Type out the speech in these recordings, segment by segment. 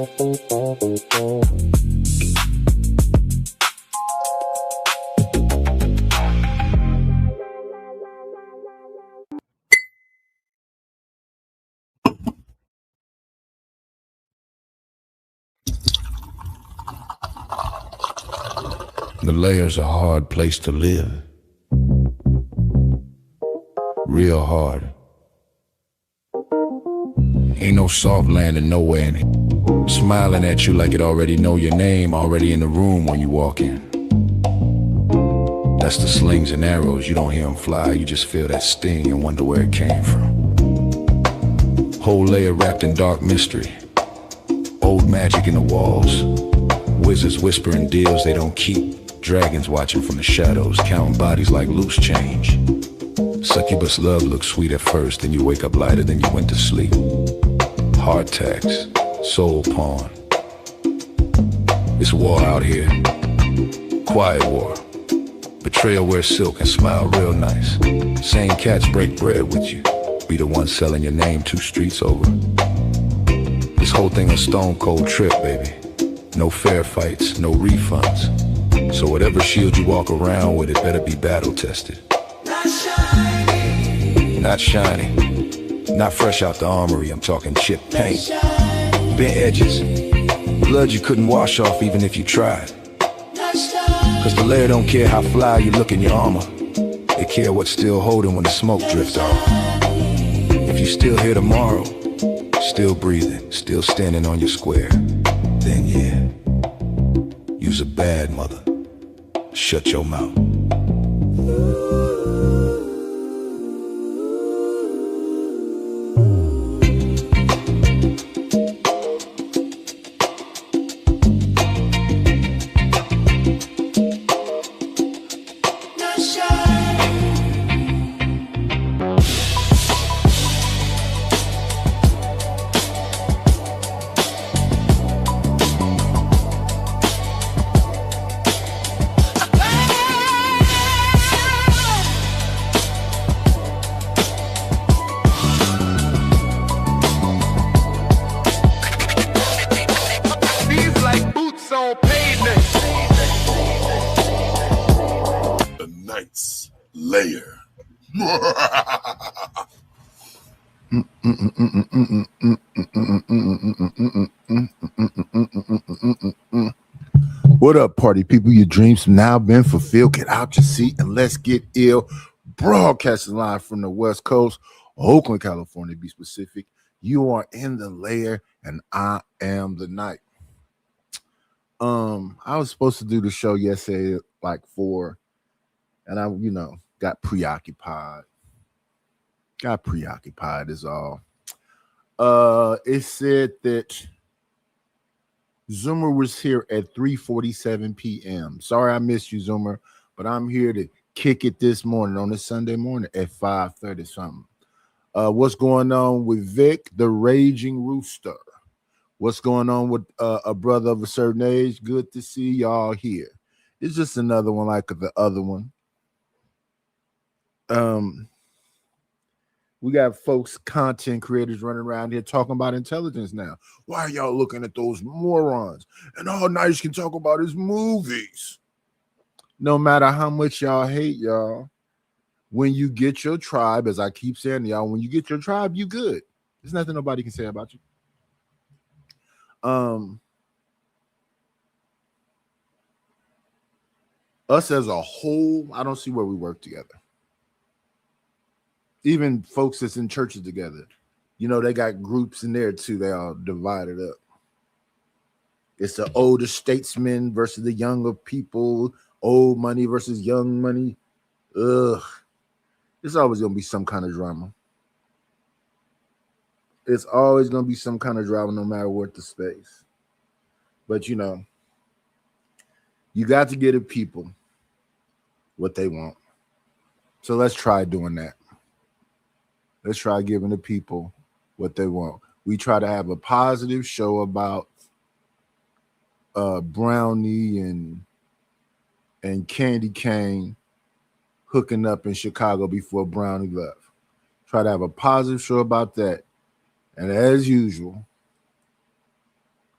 The Layer's a hard place to live. Real hard. Ain't no soft landing nowhere in here. Smiling at you like it already know your name, already in the room when you walk in. That's the slings and arrows, you don't hear them fly, you just feel that sting and wonder where it came from. Whole layer wrapped in dark mystery. Old magic in the walls. Wizards whispering deals they don't keep. Dragons watching from the shadows, counting bodies like loose change. Succubus love looks sweet at first, then you wake up lighter than you went to sleep. Heart tax, soul pawn. It's war out here. Quiet war. Betrayal wears silk and smile real nice. Same cats break bread with you. Be the one selling your name 2 streets over. This whole thing a stone cold trip, baby. No fair fights, no refunds. So whatever shield you walk around with, it better be battle tested. Not shiny. Not shiny. Not fresh out the armory, I'm talking chip paint. Bent edges. Blood you couldn't wash off even if you tried. Cause the Layer don't care how fly you look in your armor. They care what's still holding when the smoke drifts off. If you still here tomorrow, still breathing, still standing on your square, then yeah, you's a bad mother. Shut your mouth. Layer. What up, party people? Your dreams have now been fulfilled. Get out your seat and let's get ill. Broadcasting live from the West Coast, Oakland, California, to be specific. You are in the Layer, and I am the Night. I was supposed to do the show yesterday, like 4, and I, got preoccupied. Is all. It said that Zoomer was here at 3:47 p.m. Sorry I missed you, Zoomer, but I'm here to kick it this morning on this Sunday morning at 5:30 something. What's going on with Vic, the Raging Rooster? What's going on with a brother of a certain age? Good to see y'all here. It's just another one like the other one. We got folks, content creators running around here talking about intelligence now. Why are y'all looking at those morons? And all Nice can talk about is movies. No matter how much y'all hate y'all, when you get your tribe, as I keep saying to y'all, when you get your tribe, you good. There's nothing nobody can say about you. Us as a whole, I don't see where we work together. Even folks that's in churches together, they got groups in there too. They all divided up. It's the older statesmen versus the younger people, old money versus young money. Ugh. It's always going to be some kind of drama. It's always going to be some kind of drama no matter what the space. But, you got to get the people what they want. So let's try doing that. Let's try giving the people what they want. We try to have a positive show about Brownie and Candy Cane hooking up in Chicago before Brownie left. Try to have a positive show about that. And as usual,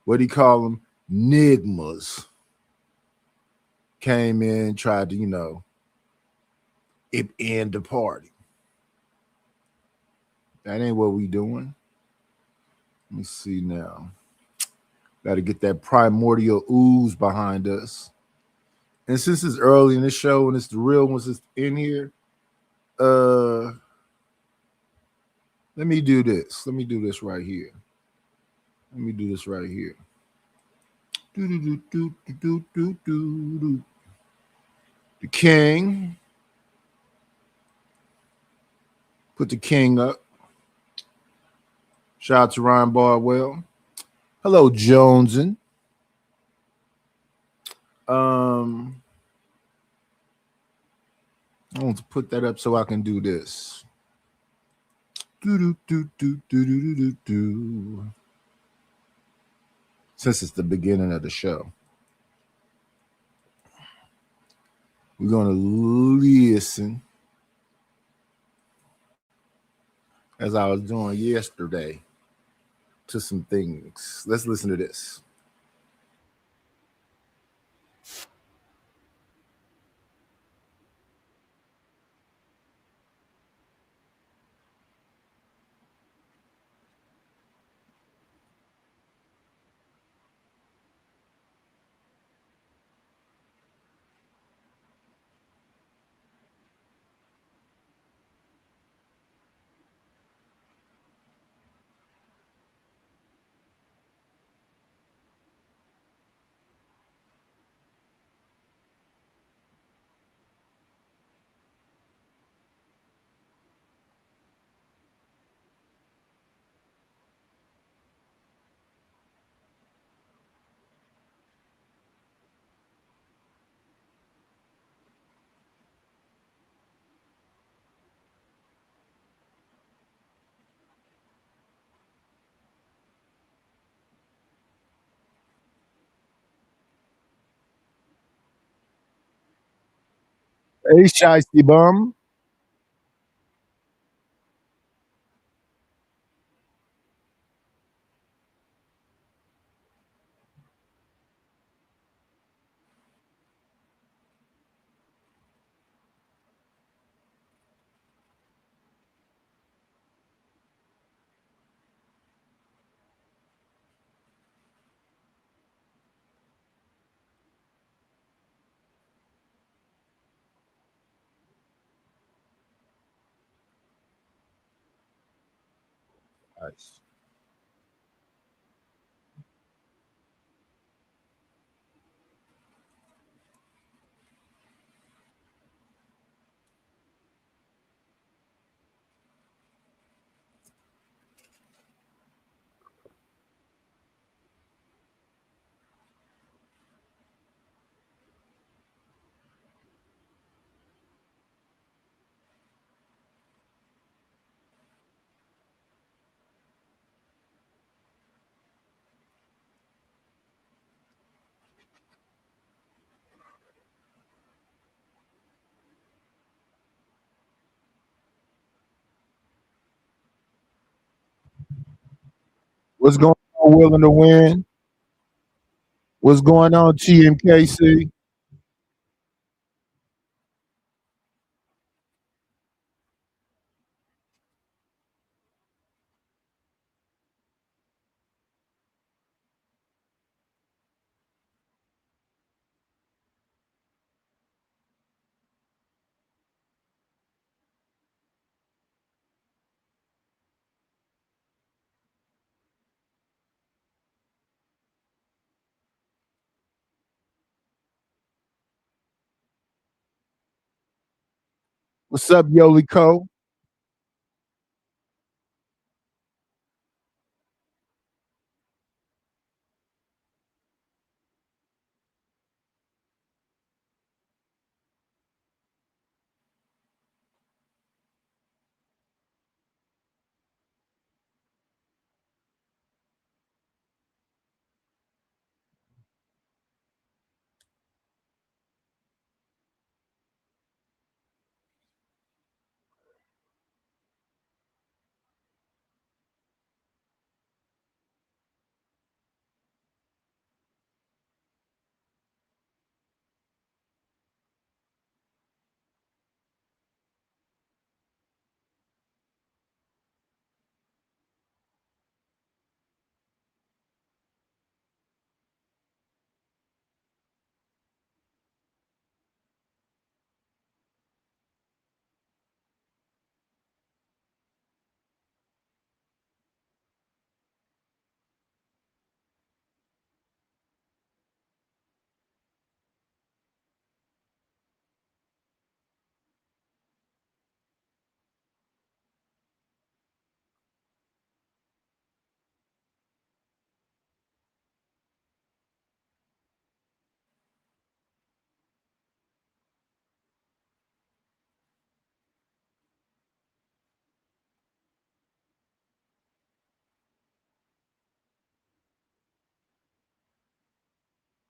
what do you call them? Nigmas came in, tried to, end the party. That ain't what we doing. Let me see now. Got to get that primordial ooze behind us. And since it's early in the show and it's the real ones that's in here, uh, let me do this. Let me do this right here. Let me do this right here. Do, do, do, do, do, do, do, do. The king. Put the king up. Shout out to Ryan Bardwell. Hello, Joneson. I want to put that up so I can do this. Do, do, do, do, do, do, do, do. Since it's the beginning of the show, we're going to listen as I was doing yesterday to some things. Let's listen to this. Hey, Shiesty Bum. Nice. What's going on, Willing to Win? What's going on, TMKC? What's up, Yoli Co?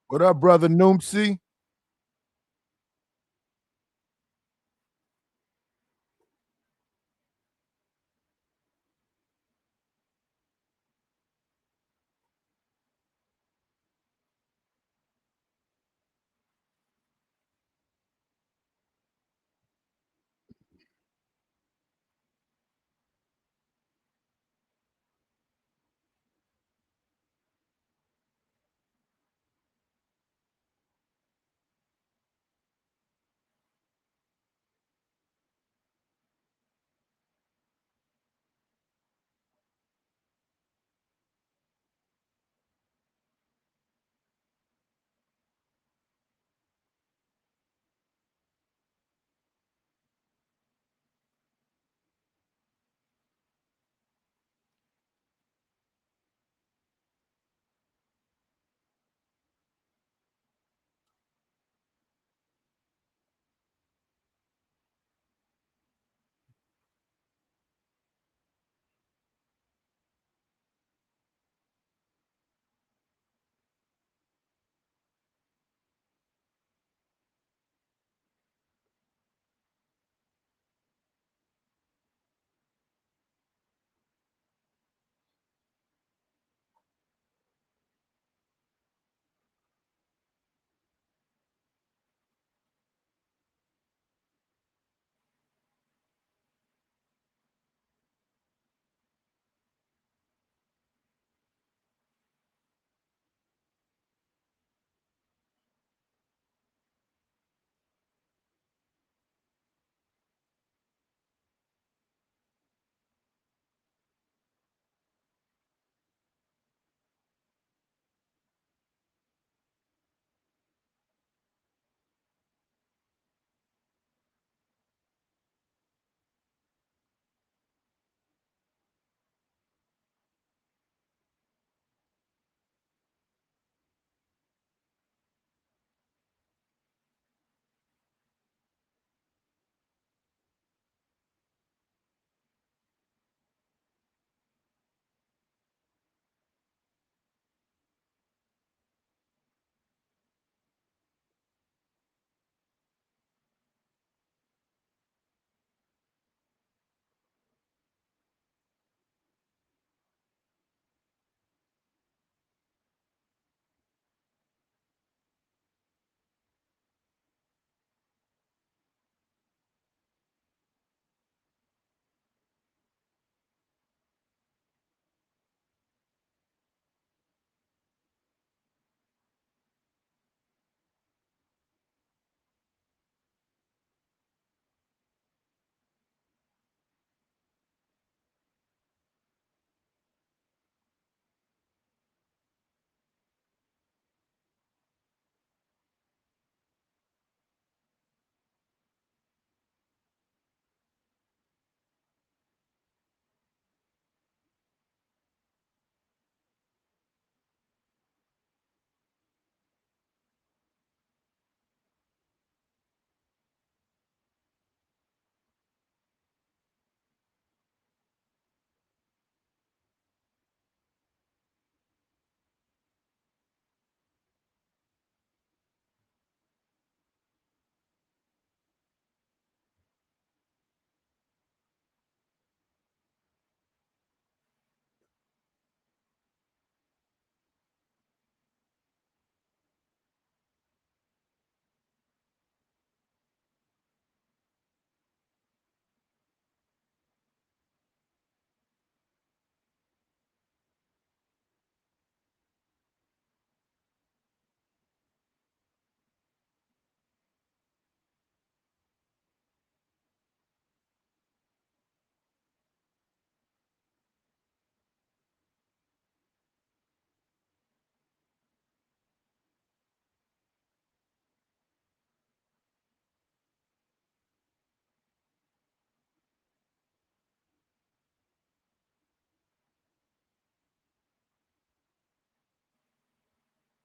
What up, brother Noomsy?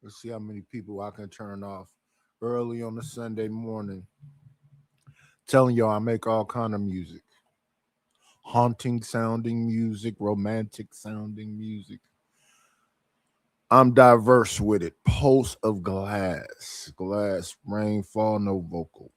Let's see how many people I can turn off early on a Sunday morning. Telling y'all I make all kind of music. Haunting sounding music, romantic sounding music. I'm diverse with it. Pulse of glass. Glass, rainfall, no vocals.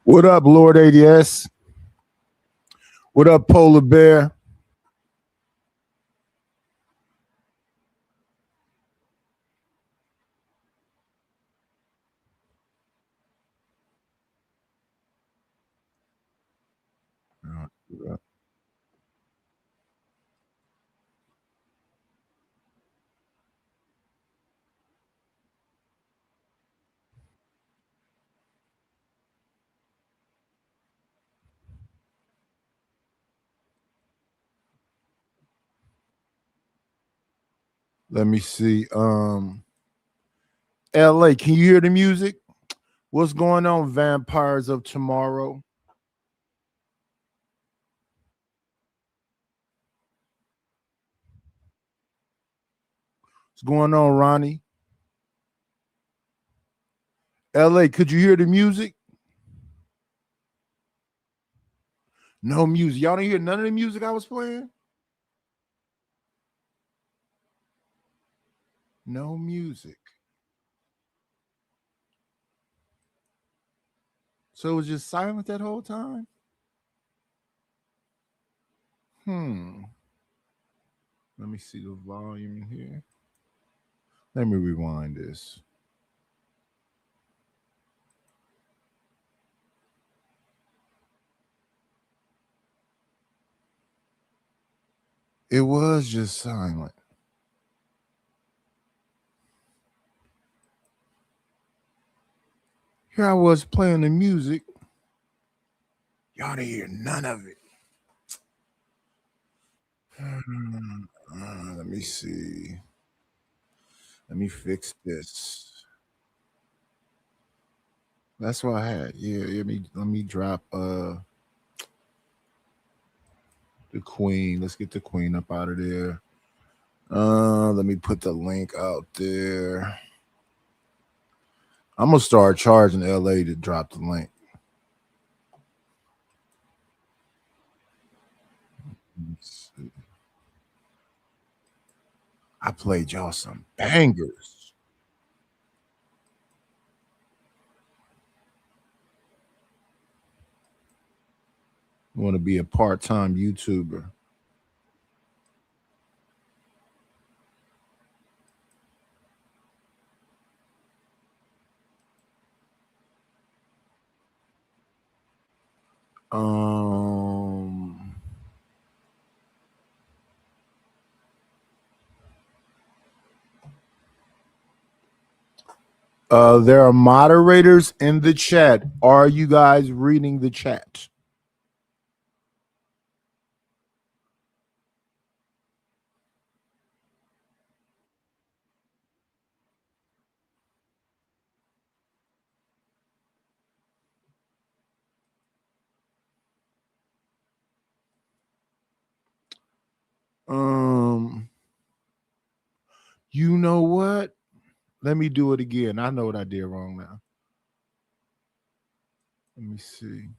What up, Lord ADS? What up, Polar Bear? Let me see. LA, can you hear the music? What's going on, Vampires of Tomorrow? What's going on, Ronnie? LA, could you hear the music? No music. Y'all didn't hear none of the music I was playing? No music. So it was just silent that whole time? Let me see the volume in here. Let me rewind this. It was just silent. Here I was playing the music. Y'all didn't hear none of it. Let me see. Let me fix this. That's what I had. Yeah, let me drop the Queen. Let's get the Queen up out of there. Let me put the link out there. I'm gonna start charging LA to drop the link. I played y'all some bangers. You want to be a part-time YouTuber? There are moderators in the chat. Are you guys reading the chat? You know what? Let me do it again. I know what I did wrong now. Let me see.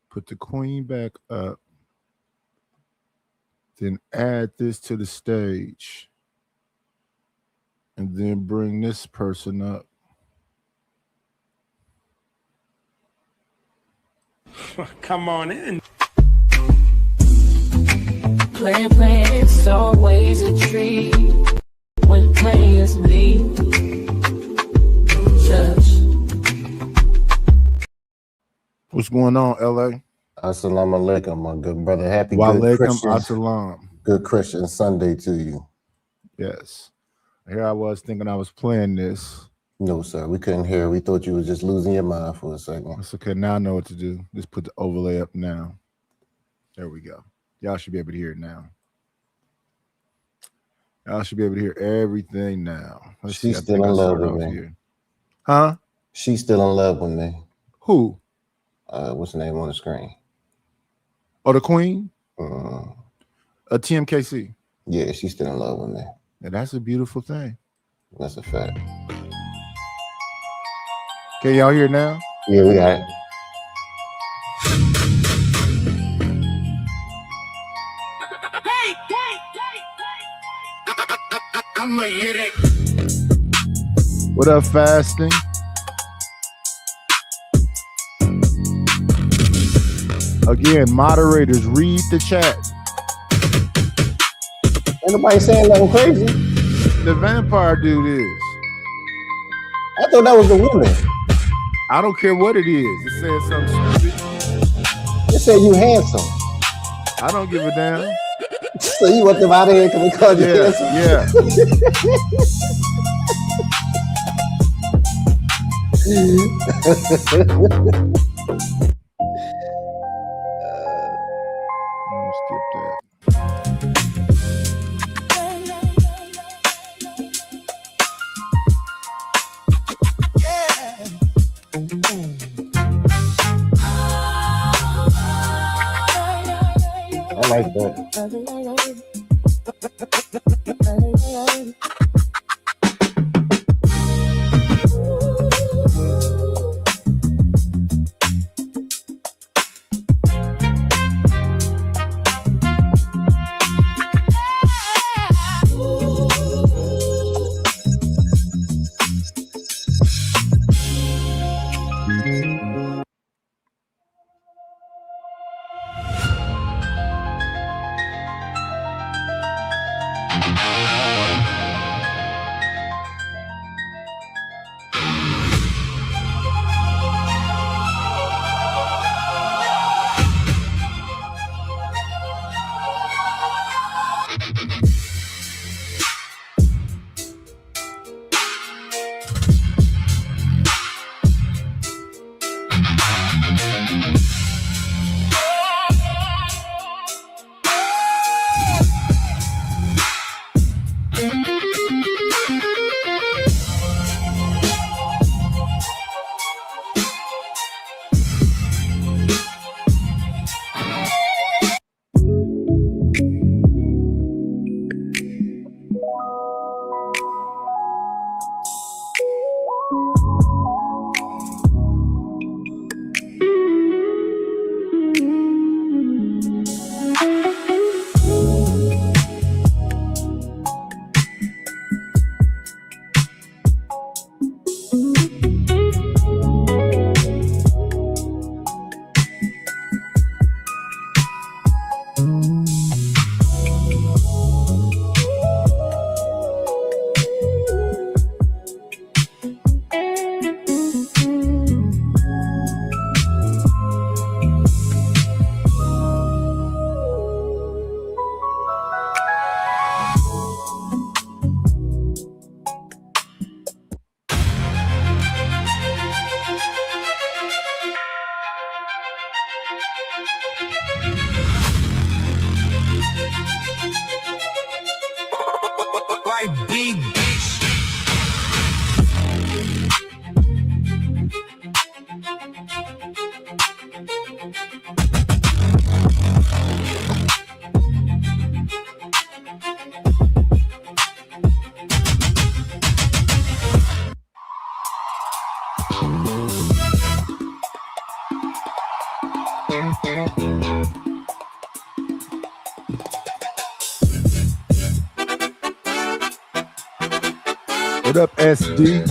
Put the Queen back up. Then add this to the stage. And then bring this person up. Come on in. Playing, it's always a treat when players meet. Just. What's going on, LA? Assalamu alaikum, my good brother. Happy good Christian Sunday to you. Yes. Here I was thinking I was playing this. No, sir. We couldn't hear. We thought you was just losing your mind for a second. It's okay. Now I know what to do. Just put the overlay up now. There we go. Y'all should be able to hear it now. Y'all should be able to hear everything now. She's still in love with me. Here. Huh? She's still in love with me. Who? What's the name on the screen? Oh, the Queen? TMKC. Yeah, she's still in love with me. And that's a beautiful thing. That's a fact. Can y'all hear it now? Yeah, we got it. What up, Fasting? Again, moderators, read the chat. Ain't nobody saying nothing crazy. The vampire dude is. I thought that was the woman. I don't care what it is. It said something stupid. It said you handsome. I don't give a damn. So you want them out of here because they called you handsome? Skip that. like that. What up, SD?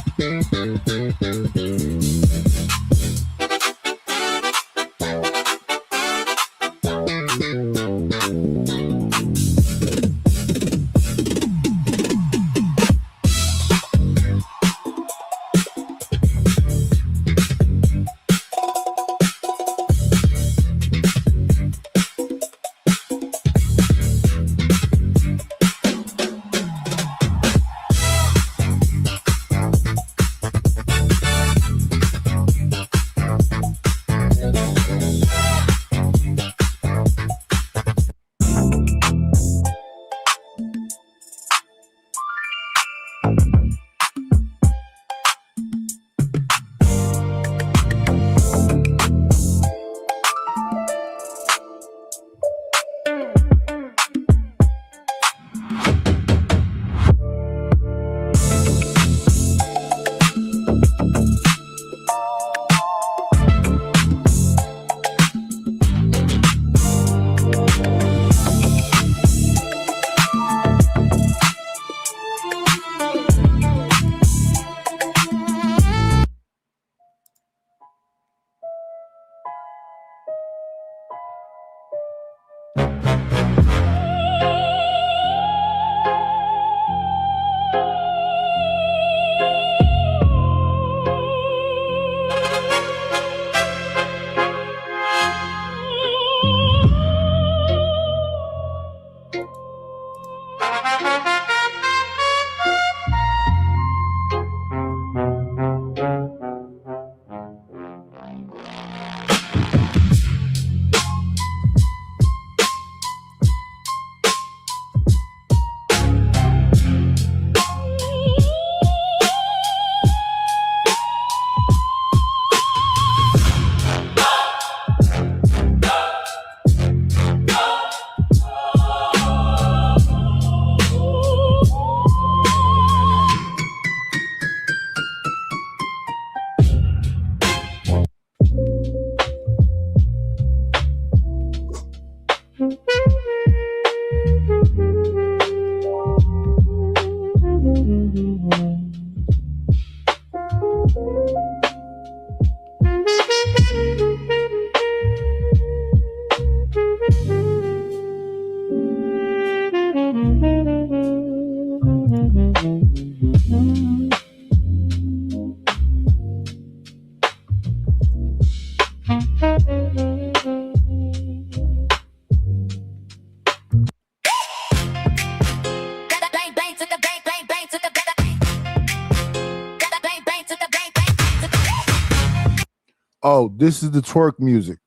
Oh, this is the twerk music.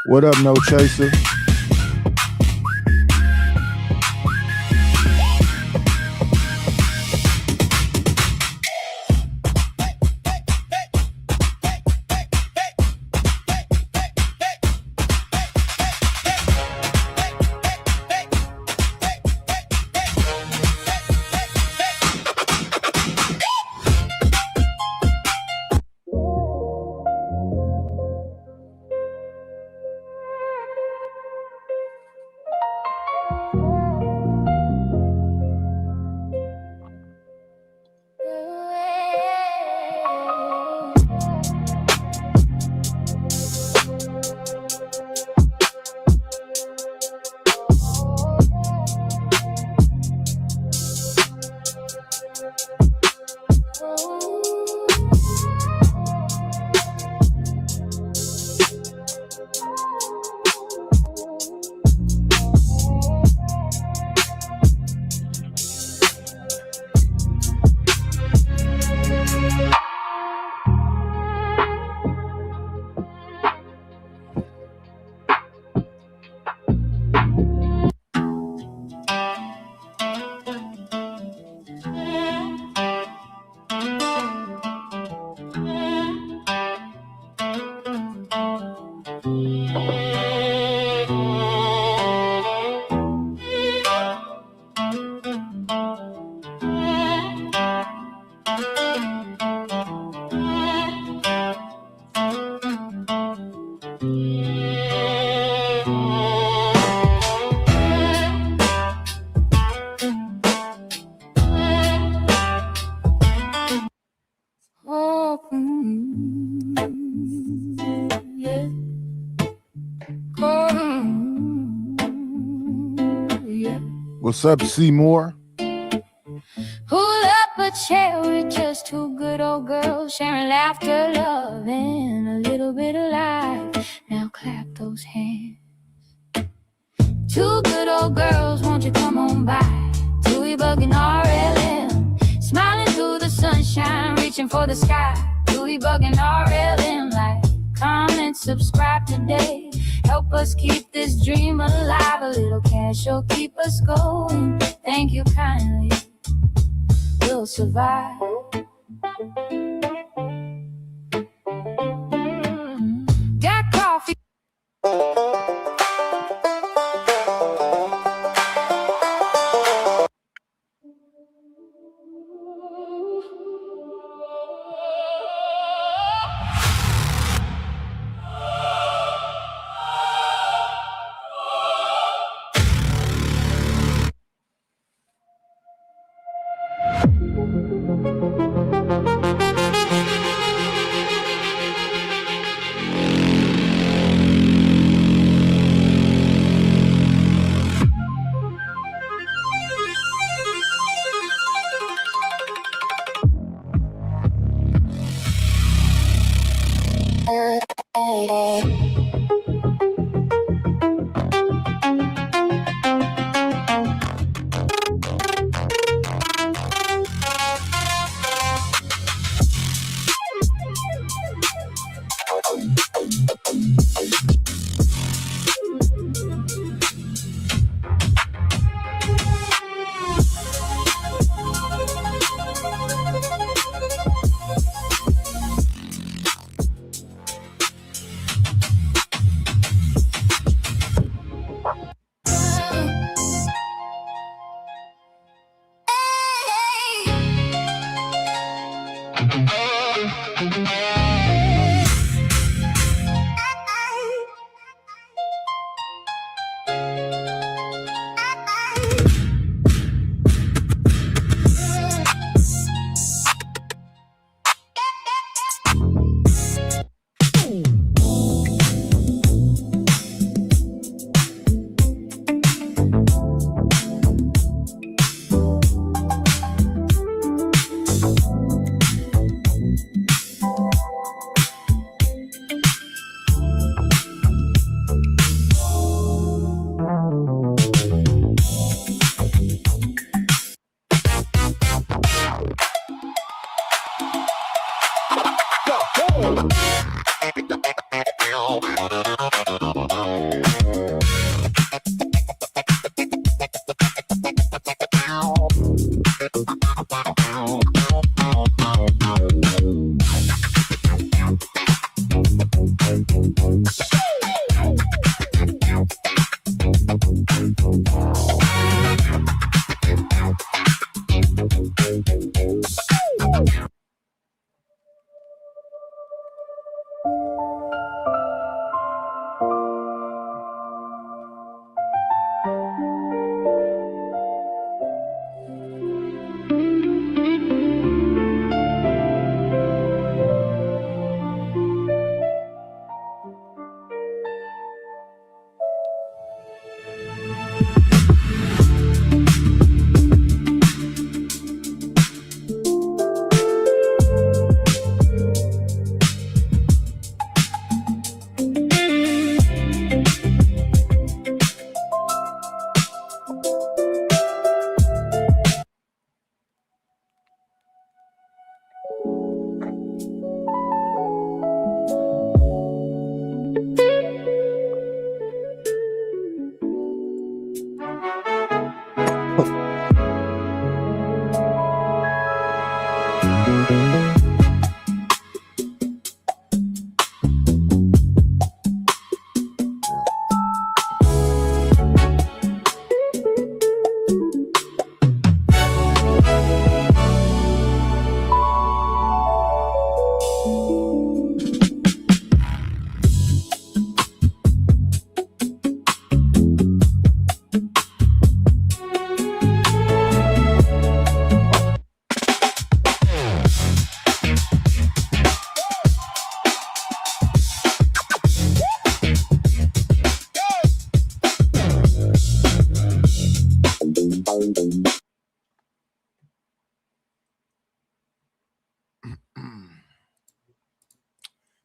What up, No Chaser? What's up, Seymour? Pull up a chair with just two good old girls, sharing laughter, love, and a little bit of life. Now clap those hands. Two good old girls, won't you come on by? Dewey Bug and RLM, smiling through the sunshine, reaching for the sky. Dewey Bug and RLM, like, comment, subscribe today. Help us keep this dream alive. A little cash will keep us going. Thank you kindly. We'll survive. Got coffee.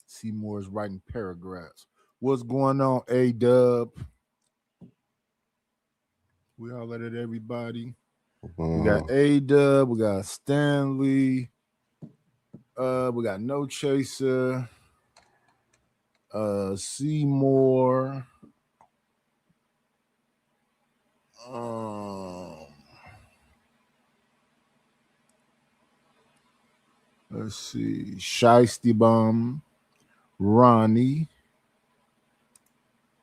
Seymour's writing paragraphs. What's going on, A-Dub? We holler at everybody. We got A-Dub, we got Stanley, we got No Chaser, Seymour, let's see, Shiesty Bum, Ronnie,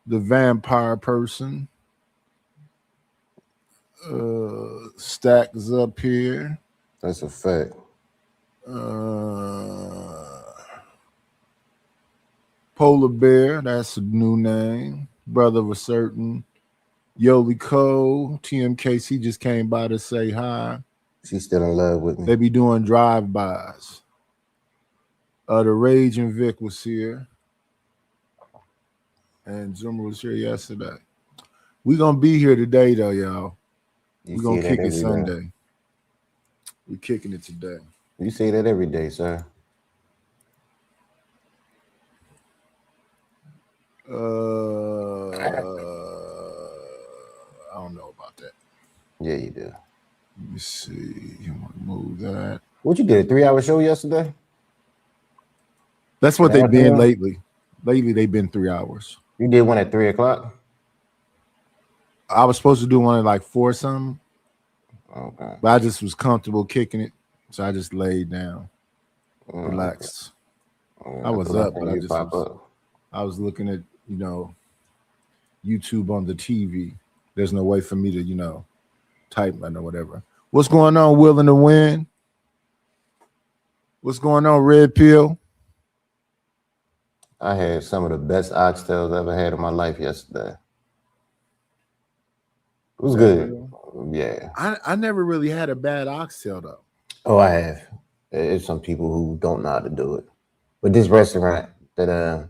the vampire person, Stacks up here. That's a fact. Polar Bear, that's a new name. Brother of a certain Yoli Cole. TMKC just came by to say hi. She's still in love with me. They be doing drive-bys. The Rage and Vic was here. And Zoomer was here yesterday. We're going to be here today, though, y'all. We're going to kick it Sunday. We're kicking it today. You say that every day, sir. I don't know about that. Yeah, you do. Let me see. You want to move that? What you did, a 3-hour show yesterday? That's what they've been lately. Lately, they've been 3 hours. You did one at 3 o'clock? I was supposed to do one at like 4 something. Okay. But I just was comfortable kicking it. So I just laid down. Relaxed. I was up, but I was looking at, YouTube on the TV. There's no way for me to, type or whatever. What's going on, Willing to Win? What's going on, Red Pill? I had some of the best oxtails I ever had in my life yesterday. It was good. Yeah. I never really had a bad oxtail though. Oh, I have. There's some people who don't know how to do it. But this restaurant that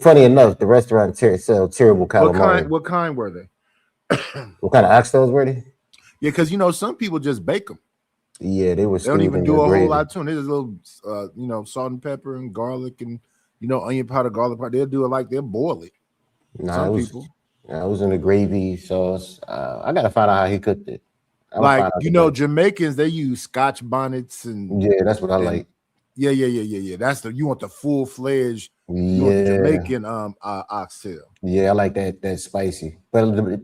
funny enough, the restaurant sell terrible calamari. What kind were they? What kind of oxtails were they? Yeah, because some people just bake them. Yeah, they don't even do a whole lot to them. There's a little, salt and pepper and garlic and onion powder, garlic powder. They'll do it like they'll boil it. Some people. Yeah, it was in the gravy sauce. I gotta find out how he cooked it. Jamaicans, they use Scotch bonnets and that's what I like. Yeah. That's you want the full-fledged Jamaican oxtail. Yeah, I like that spicy. But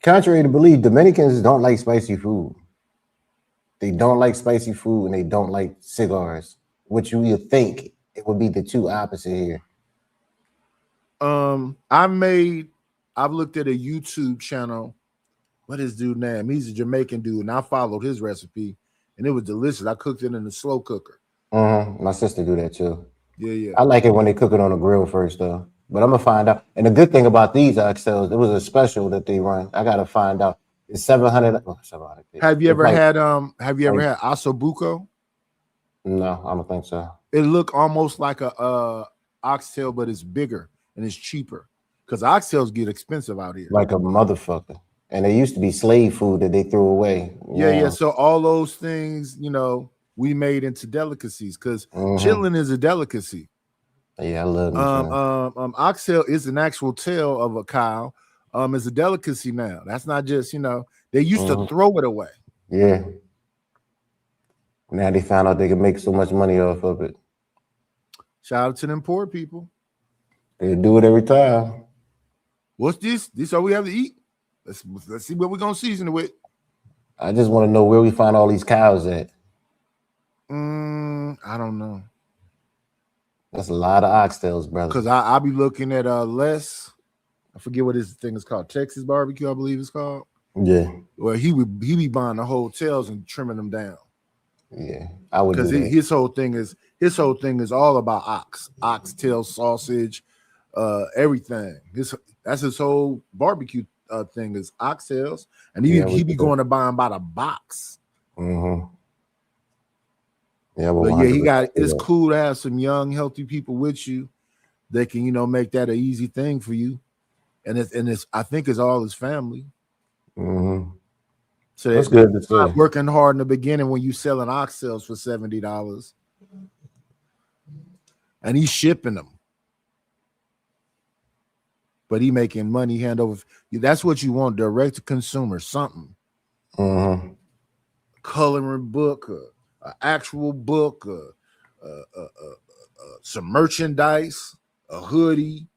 contrary to belief, Dominicans don't like spicy food. They don't like spicy food and they don't like cigars, which you would think it would be the two opposite here. I've looked at a YouTube channel. What is dude name? He's a Jamaican dude, and I followed his recipe, and it was delicious. I cooked it in a slow cooker. My sister do that too. Yeah. I like it when they cook it on a grill first, though. But I'm gonna find out. And the good thing about these oxtails, it was a special that they run. I gotta find out. It's 700. Have you ever had ossobuco? No, I don't think so. It look almost like a oxtail, but it's bigger and it's cheaper because oxtails get expensive out here. Like a motherfucker. And it used to be slave food that they threw away. Yeah. So all those things, we made into delicacies because chilling is a delicacy. Yeah, I love it. Oxtail is an actual tail of a cow. It's a delicacy now. That's not just, they used to throw it away. Yeah. Now they found out they can make so much money off of it. Shout out to them poor people. They do it every time. What's this? This all we have to eat? Let's see what we're gonna season it with. I just want to know where we find all these cows at. I don't know. That's a lot of oxtails, brother. Because I'll be looking at Les. I forget what this thing is called. Texas barbecue, I believe it's called. Yeah. Well, he be buying the whole tails and trimming them down. Yeah, I would. Because his whole thing is all about oxtail sausage, everything. That's his whole barbecue thing is oxtails, and he be going to buy them by the box. Yeah, but it's cool to have some young, healthy people with you. They can, make that an easy thing for you, and it's I think it's all his family. So that's good to see. Working hard in the beginning when you selling oxtails for $70, and he's shipping them, but he making money hand over. That's what you want, direct to consumer, something. Coloring book, an actual book, some merchandise, a hoodie.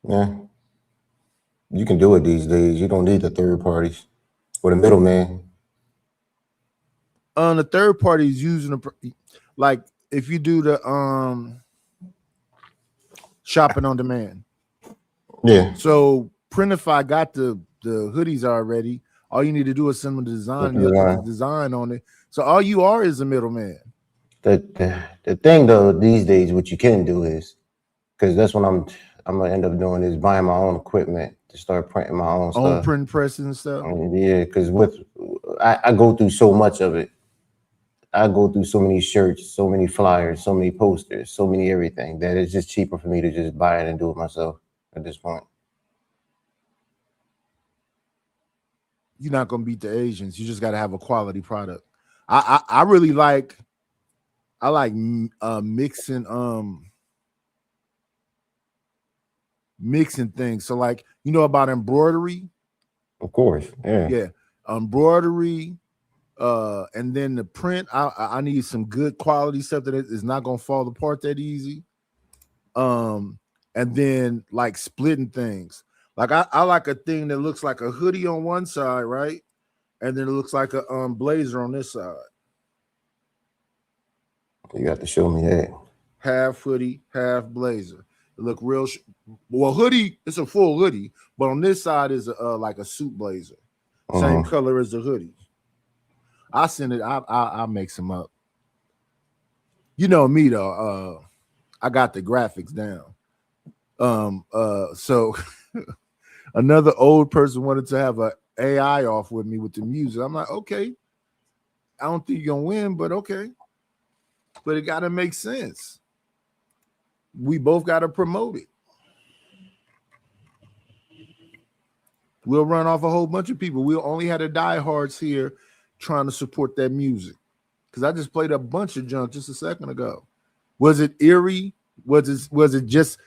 Yeah. You can do it these days. You don't need the third parties or the middleman. The third party is using like if you do the shopping on demand. Yeah. So Printify got the hoodies already. All you need to do is send them the design. You have the design on it. So all you are is a middleman. The thing though these days, what you can do is, because that's what I'm gonna end up doing, is buying my own equipment to start printing my own stuff. Print presses and stuff. Yeah, because I go through so much of it. I go through so many shirts, so many flyers, so many posters, so many everything that it's just cheaper for me to just buy it and do it myself at this point. You're not gonna beat the Asians. You just got to have a quality product. I really like. I like mixing things. So like about embroidery. Of course, yeah. Yeah, embroidery. And then the print. I need some good quality stuff that is not gonna fall apart that easy. And then like splitting things. Like I like a thing that looks like a hoodie on one side, right? And then it looks like a blazer on this side. You got to show me that. Half hoodie, half blazer. It look real. Well, hoodie, it's a full hoodie, but on this side is like a suit blazer. Same color as the hoodie. I send it. I'll make some up. You know me though. I got the graphics down. So another old person wanted to have a AI off with me with the music. I'm like, okay. I don't think you're gonna win, but okay. But it gotta make sense. We both gotta promote it. We'll run off a whole bunch of people. We'll only have the diehards here trying to support that music. Because I just played a bunch of junk just a second ago. Was it eerie? Was it just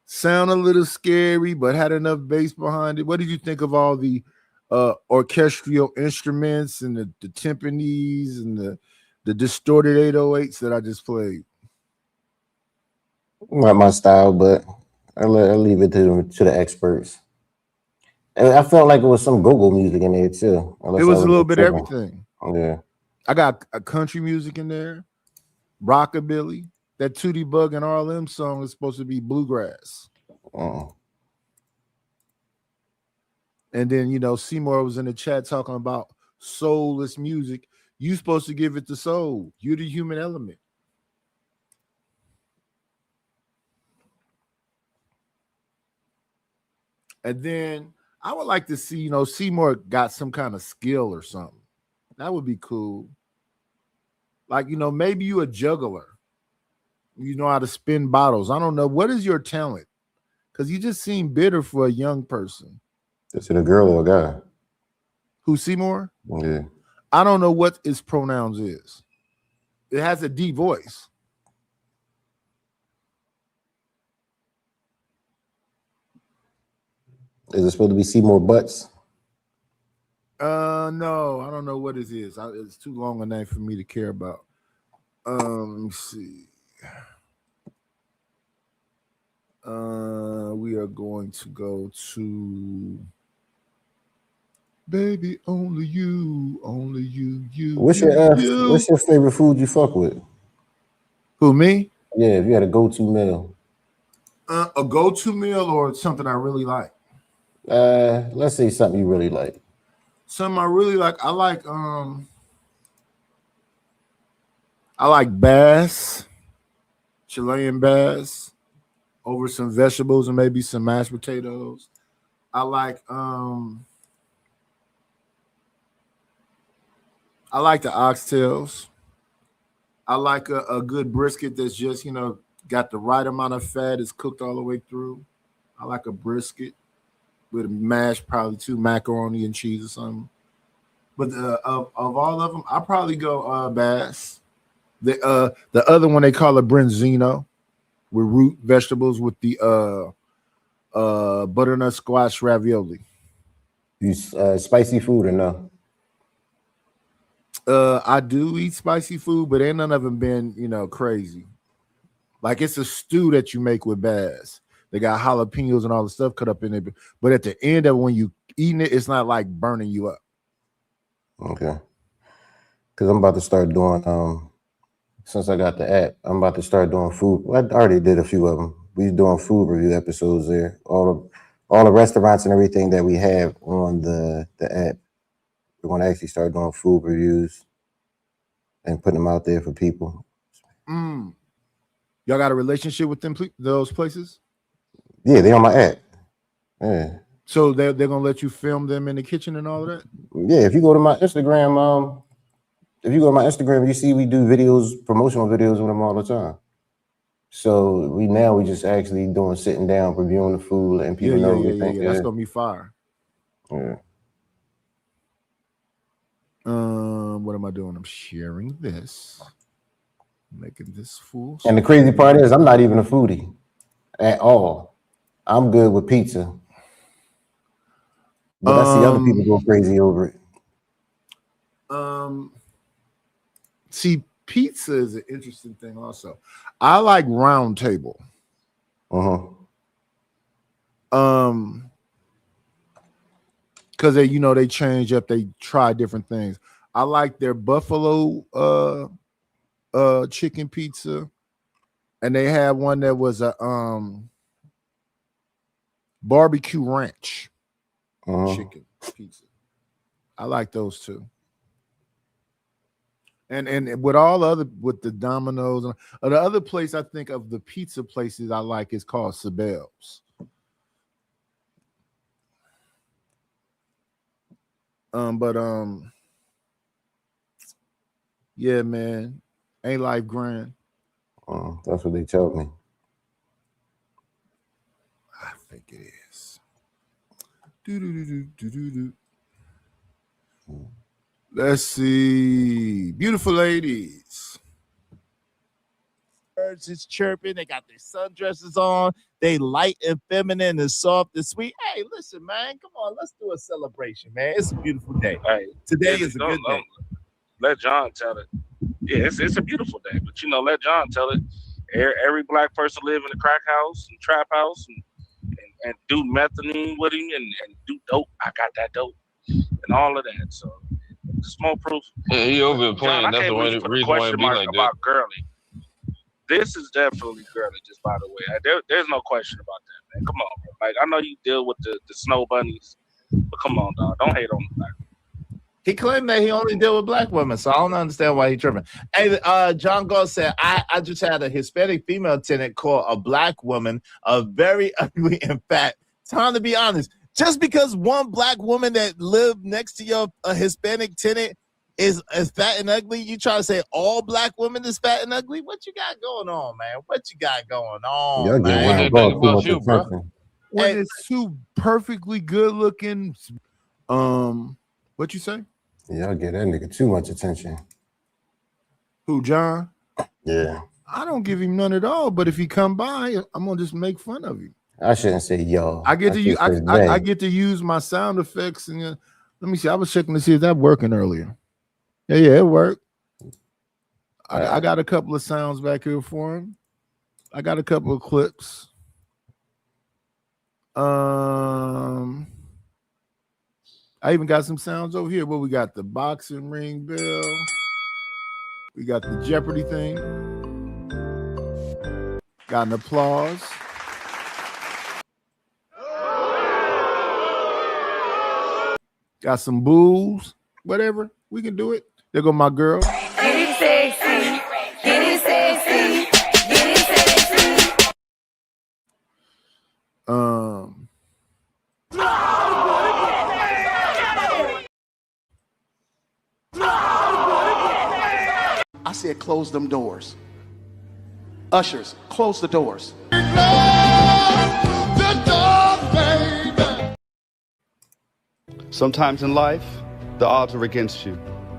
sound a little scary, but had enough bass behind it? What did you think of all the orchestral instruments and the timpanis and the distorted 808s that I just played? Not my style, but I'll leave it to the experts. And I felt like it was some go-go music in there too. It was a little bit of everything. Yeah. I got a country music in there, rockabilly. That Tootie Bug and RLM song is supposed to be bluegrass. And then, you know, Seymour was in the chat talking about soulless music. You're supposed to give it the soul. You're the human element. And then I would like to see, you know, Seymour got some kind of skill or something. That would be cool. Like, you know, maybe you a juggler. You know how to spin bottles. I don't know. What is your talent? Because you just seem bitter for a young person. Is it a girl or a guy? Who, Seymour? Yeah. I don't know what his pronouns is. It has a D voice. Is it supposed to be Seymour Butts? No, I don't know what it is. It's too long a name for me to care about. Let me see. We are going to go to Baby, only you. What's your favorite food you fuck with? Who, me? Yeah, if you had a go-to meal. A go-to meal or something I really like? Let's say something you really like. Something I really like. I like bass, Chilean bass, over some vegetables and maybe some mashed potatoes. I like the oxtails. I like a good brisket that's just, you know, got the right amount of fat. It's cooked all the way through. I like a brisket with a mashed, probably too, macaroni and cheese or something. But of all of them, I probably go bass. The other one they call it branzino, with root vegetables with the butternut squash ravioli. You spicy food or no? I do eat spicy food, but ain't none of them been, you know, crazy. Like it's a stew that you make with bass. They got jalapenos and all the stuff cut up in it, but at the end of when you eating it, it's not like burning you up. Okay. Because I'm about to start doing since I got the app, I'm about to start doing food. I already did a few of them. We're doing food review episodes there. All the restaurants and everything that we have on the app. We're going to actually start doing food reviews and putting them out there for people. Y'all got a relationship with them those places? Yeah, they on my app. Yeah. So they're gonna let you film them in the kitchen and all of that? Yeah, if you go to my Instagram, you see we do videos, promotional videos with them all the time. So we just actually doing sitting down, reviewing the food, letting people know everything. Yeah. That's gonna be fire. Yeah. What am I doing? I'm sharing this, making this full. And the crazy part is I'm not even a foodie at all. I'm good with pizza. But I see other people go crazy over it. See, pizza is an interesting thing also. I like Round Table. Because they change up, they try different things. I like their buffalo chicken pizza, and they had one that was a barbecue ranch chicken pizza. I like those too. And with all other with the Domino's and the other place I think of the pizza places I like is called Sabel's. Yeah, man, ain't life grand. That's what they told me. I think it is. Do. Let's see. Beautiful ladies. Birds is chirping. They got their sundresses on. They light and feminine and soft and sweet. Hey, listen, man. Come on. Let's do a celebration, man. It's a beautiful day. Hey, Today is a good day. Let John tell it. Yeah, it's a beautiful day, but let John tell it. Every black person live in a crack house and trap house and do methamphetamine with him and do dope. I got that dope and all of that. So just more proof. Yeah, he over there playing. John, that's the reason why it be like about that. girly. This is definitely girly, just by the way. There's no question about that, man. Come on, bro. Like, I know you deal with the snow bunnies, but come on, dog. Don't hate on the black. He claimed that he only deal with black women, so I don't understand why he tripping. Hey, John Goss said, I just had a Hispanic female tenant call a black woman a very ugly and fat. Time to be honest. Just because one black woman that lived next to your Hispanic tenant is fat and ugly, you try to say all black women is fat and ugly? What you got going on, man? What you got going on, Y'all man? get too much attention. When it's two perfectly good looking, what you say? Y'all get that nigga too much attention. Who, John? Yeah. I don't give him none at all. But if he come by, I'm gonna just make fun of him. I shouldn't say y'all. I get to use my sound effects and let me see. I was checking to see if that working earlier. Yeah, it worked. I got a couple of sounds back here for him. I got a couple of clips. I even got some sounds over here. But we got the boxing ring bell. We got the Jeopardy thing. Got an applause. Got some boos. Whatever. We can do it. There go my girl. Get it sexy. Get it sexy. Get it sexy. I said, close them doors. Ushers, close the doors. Sometimes in life, the odds are against you.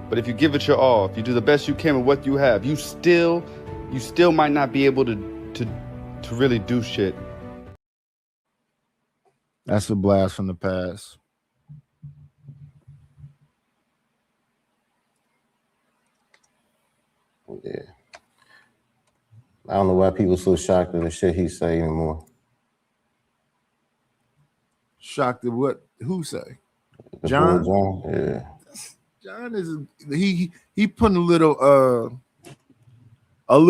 But if you give it your all, if you do the best you can with what you have, you still might not be able to really do shit. That's a blast from the past. Yeah. I don't know why people so shocked at the shit he say anymore. Shocked at what? Who say? The John? boy John? Yeah. John is he putting a little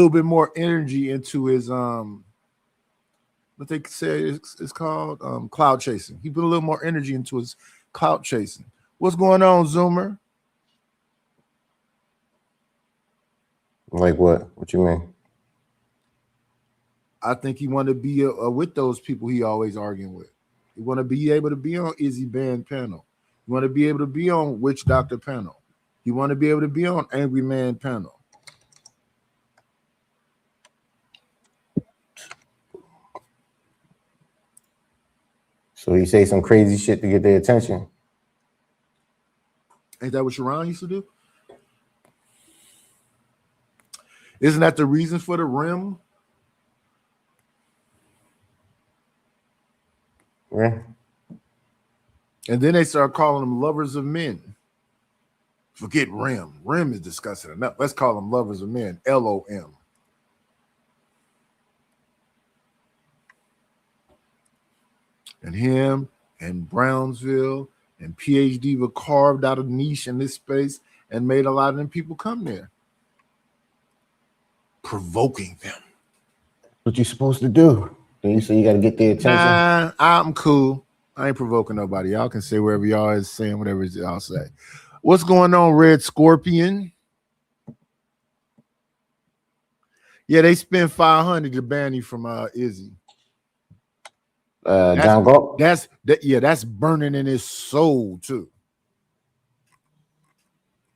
bit more energy into his what they say it's called cloud chasing. He put a little more energy into his cloud chasing. What's going on, Zoomer? Like what? What you mean? I think he want to be with those people he always arguing with. He want to be able to be on Izzy Band panel. He want to be able to be on Witch Doctor panel. He want to be able to be on Angry Man panel. So he say some crazy shit to get their attention. Ain't that what Sharon used to do? Isn't that the reason for the rim? Yeah. And then they start calling them lovers of men. Forget rim. Rim is disgusting enough. Let's call them lovers of men. LOM. And him and Brownsville and PhD were carved out a niche in this space and made a lot of them people come there. Provoking them. What you supposed to do? Then you say you got to get their attention. Nah, I'm cool. I ain't provoking nobody. Y'all can say wherever y'all is saying whatever y'all say. What's going on, Red Scorpion? Yeah, they spent $500 to ban you from Izzy. John Galt. That's burning in his soul too.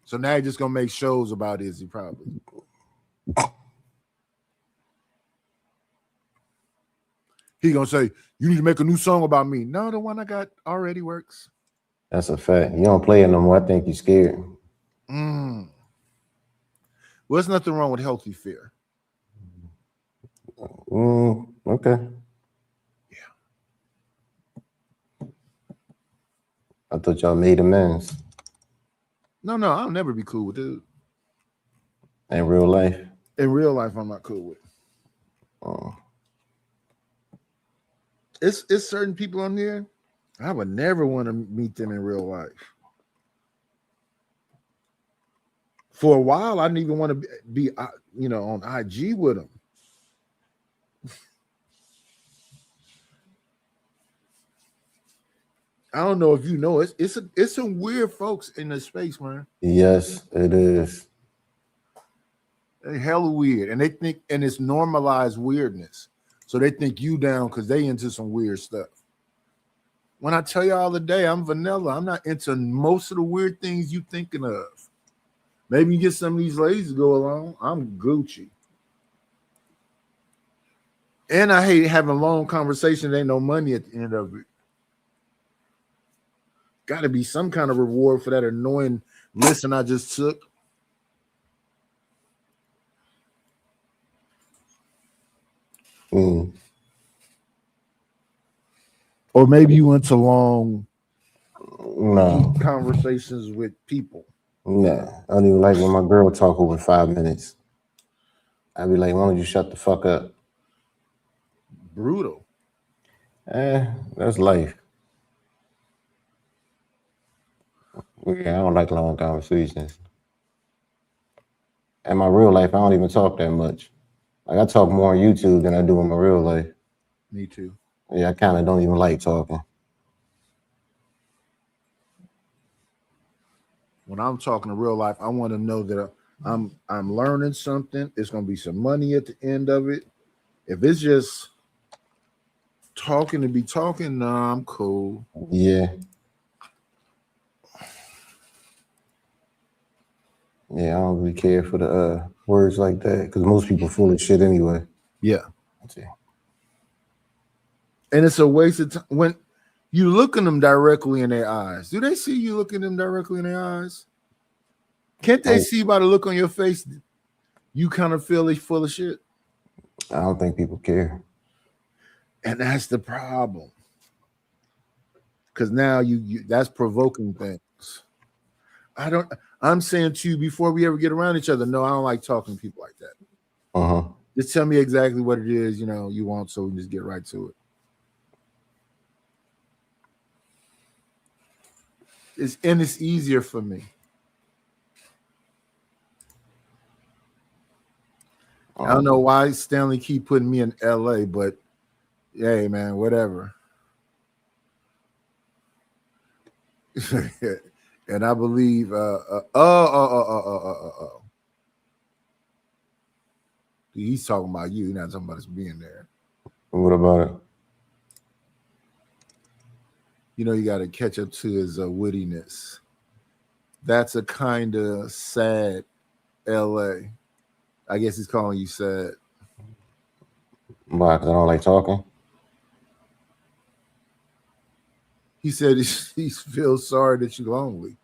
So now you're just gonna make shows about Izzy, probably. He gonna say, "You need to make a new song about me." No, the one I got already works. That's a fact. You don't play it no more. I think you're scared. Well, there's nothing wrong with healthy fear. Okay. Yeah. I thought y'all made amends. No, I'll never be cool with it. In real life? In real life, I'm not cool with it. Oh. It's certain people on here, I would never want to meet them in real life. For a while, I didn't even want to be on IG with them. I don't know if you know, it's some weird folks in the space, man. Yes, it is. They're hella weird, and they think, and it's normalized weirdness. So they think you down because they into some weird stuff. When I tell y'all the day, I'm vanilla. I'm not into most of the weird things you thinking of. Maybe you get some of these ladies to go along. I'm Gucci. And I hate having long conversations. Ain't no money at the end of it. Got to be some kind of reward for that annoying listen I just took. Or maybe you went to long conversations with people. Nah, I don't even like when my girl talk over 5 minutes. I'd be like, why don't you shut the fuck up? Brutal. That's life. Yeah, I don't like long conversations. In my real life, I don't even talk that much. Like, I talk more on YouTube than I do in my real life. Me too. Yeah, I kind of don't even like talking. When I'm talking to real life, I want to know that I'm learning something. It's going to be some money at the end of it. If it's just talking to be talking, nah, I'm cool. Yeah. Yeah, I don't really care for the words like that because most people full of shit anyway. Yeah. And it's a waste of time. When you look at them directly in their eyes, do they see you looking them directly in their eyes? Can't they see by the look on your face you kind of feel they full of shit? I don't think people care. And that's the problem. Because now you that's provoking things. I'm saying to you before we ever get around each other, no, I don't like talking to people like that. Just tell me exactly what it is, you want, so we can just get right to it. It's easier for me. I don't know why Stanley keep putting me in LA, but hey, man, whatever. And I believe, he's talking about you. He's not talking about us being there. What about it? You got to catch up to his wittiness. That's a kind of sad LA. I guess he's calling you sad. Why? Because I don't like talking? He said he feels sorry that you're lonely.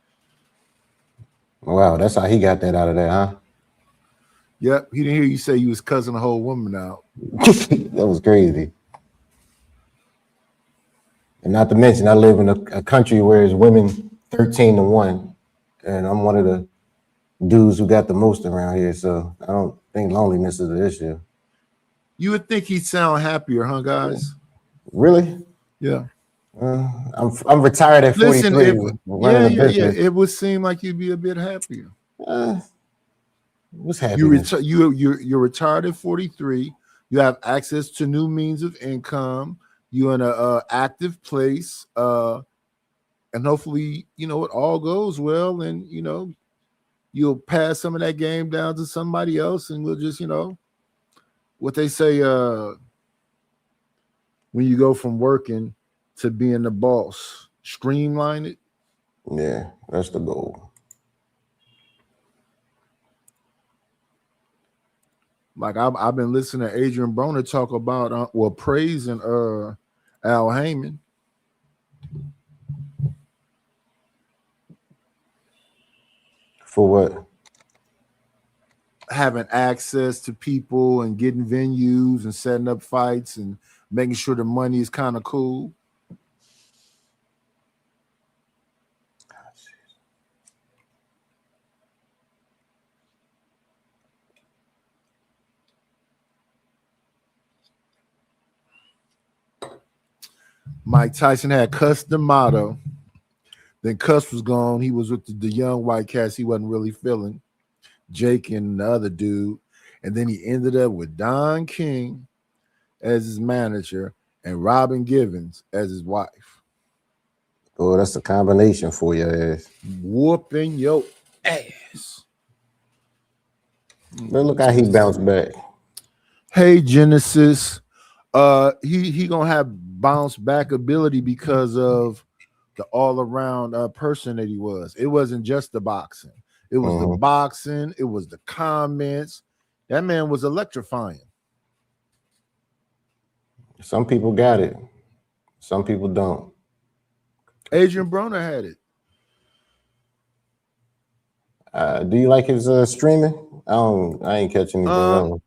Wow, that's how he got that out of there, huh? Yep, he didn't hear you say you was cussing a whole woman out. That was crazy. And not to mention, I live in a country where it's women 13-1, and I'm one of the dudes who got the most around here, so I don't think loneliness is an issue. You would think he'd sound happier, huh, guys? Really? Yeah. I'm retired at 43. Listen, it would seem like you'd be a bit happier. What's happy? You're retired at 43. You have access to new means of income. You're in a active place, and hopefully, it all goes well, and you'll pass some of that game down to somebody else, and we'll just, what they say, when you go from working to being the boss, streamline it. Yeah, that's the goal. Like I've been listening to Adrian Broner talk about praising Al Heyman. For what? Having access to people and getting venues and setting up fights and making sure the money is kind of cool. Mike Tyson had Cuss D'Amato. Then Cuss was gone. He was with the young white cats he wasn't really feeling. Jake and the other dude. And then he ended up with Don King as his manager and Robin Givens as his wife. Oh, that's a combination for your ass. Whooping your ass. But look how he bounced back. Hey, Genesis. He gonna have bounce back ability because of the all-around person that he was. It wasn't just the boxing. It was the boxing. It was the comments. That man was electrifying. Some people got it. Some people don't. Adrian Broner had it. Do you like his streaming? I ain't catching anything wrong.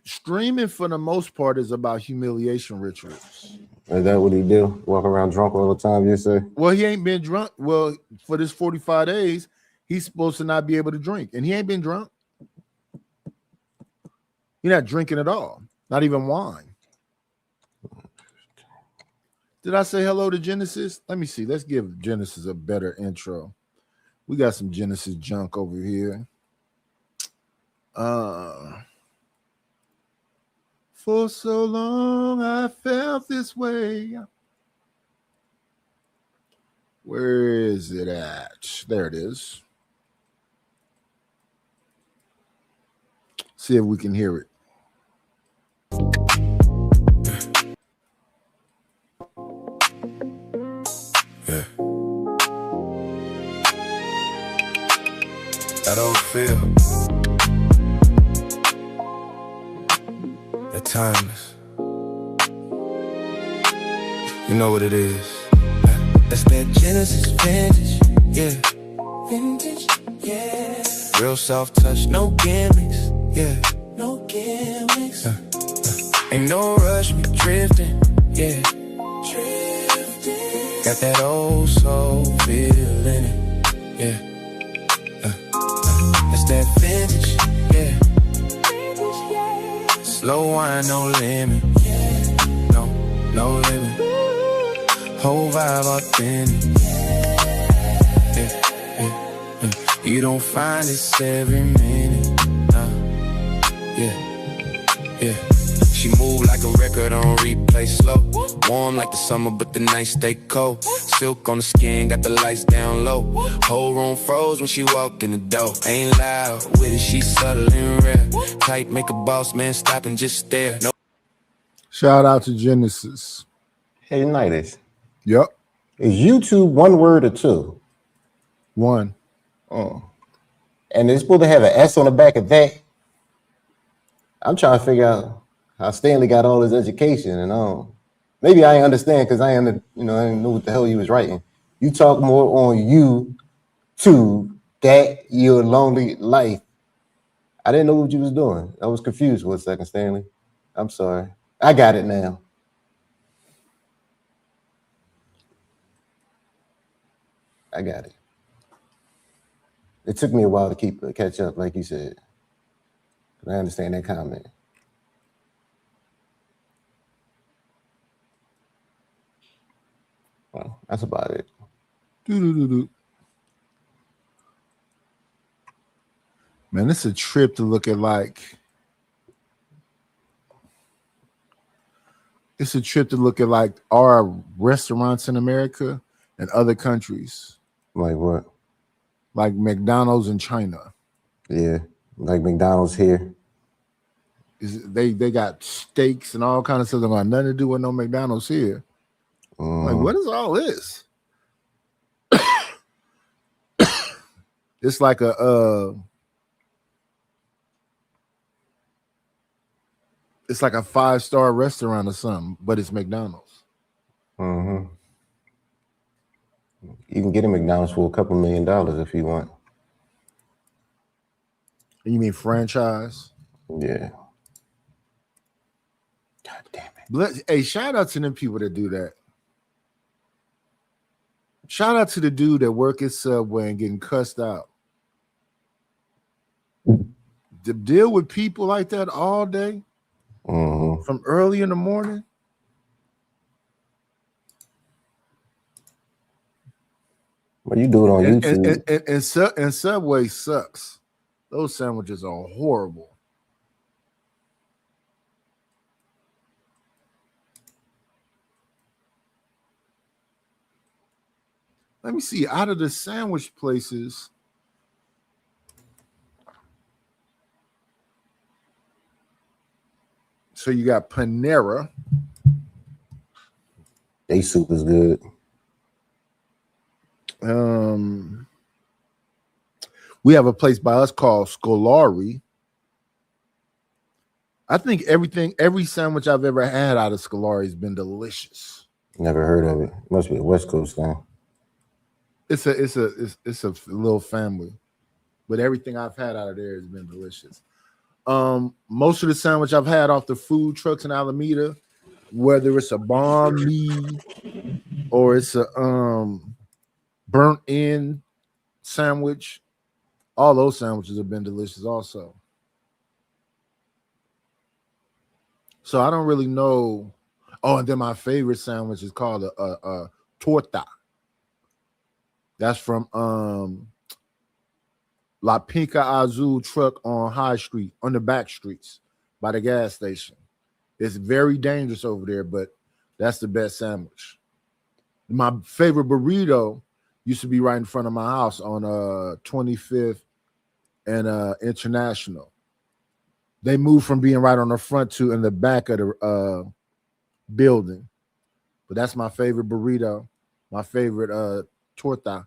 Streaming for the most part is about humiliation rituals. Is that what he do? Walk around drunk all the time, you say? Well, he ain't been drunk. Well, for this 45 days, he's supposed to not be able to drink. And he ain't been drunk. He's not drinking at all. Not even wine. Did I say hello to Genesis? Let me see. Let's give Genesis a better intro. We got some Genesis junk over here. For so long I felt this way. Where is it at? There it is. See if we can hear it. Yeah. I don't feel that timeless. You know what it is. That's that Genesis vintage, yeah. Vintage, yeah. Real soft touch, no gimmicks, yeah. No gimmicks. Ain't no rush, we drifting, yeah. Drifting. Got that old soul feel in it, yeah. That's that vintage, yeah. Slow wine, no limit, no limit. Whole vibe authentic, yeah. You don't find this every minute, yeah. She move like a record on replay, slow. Warm like the summer, but the nights stay cold. Silk on the skin, got the lights down low. Whole room froze when she walked in the door. Ain't loud with it, she subtle and rare. Tight, make a boss man stop and just stare. No. Shout out to Genesis. Hey, Nighties. Yep. Is YouTube one word or two? One. Oh. And it's supposed to have an S on the back of that. I'm trying to figure out how Stanley got all his education, and maybe I understand because I didn't know what the hell he was writing. You talk more on you to that your lonely life. I didn't know what you was doing. I was confused for a second, Stanley. I'm sorry. I got it now. I got it. It took me a while to catch up, like you said. I understand that comment. Well, that's about it. Man, it's a trip to look at our restaurants in America and other countries. Like what? Like McDonald's in China. Yeah, like McDonald's here. They got steaks and all kind of stuff that got nothing to do with no McDonald's here. Like, what is all this? It's like a it's like a 5-star restaurant or something, but it's McDonald's. You can get a McDonald's for a couple $1 million if you want. You mean franchise? Yeah. God damn it. Hey, shout out to them people that do that. Shout out to the dude that work at Subway and getting cussed out. To deal with people like that all day, from early in the morning. Well, you do it on YouTube. And Subway sucks. Those sandwiches are horrible. Let me see. Out of the sandwich places, so you got Panera. They soup is good. We have a place by us called Scolari. I think every sandwich I've ever had out of Scolari has been delicious. Never heard of it. Must be a West Coast thing. It's a little family, but everything I've had out of there has been delicious. Most of the sandwich I've had off the food trucks in Alameda, whether it's a banh mi or it's a burnt in sandwich, all those sandwiches have been delicious also. So I don't really know. Oh, and then my favorite sandwich is called a torta. That's from La Pinca Azul truck on High Street, on the back streets by the gas station. It's very dangerous over there, but that's the best sandwich. My favorite burrito used to be right in front of my house on 25th and International. They moved from being right on the front to in the back of the building. But that's my favorite burrito. My favorite torta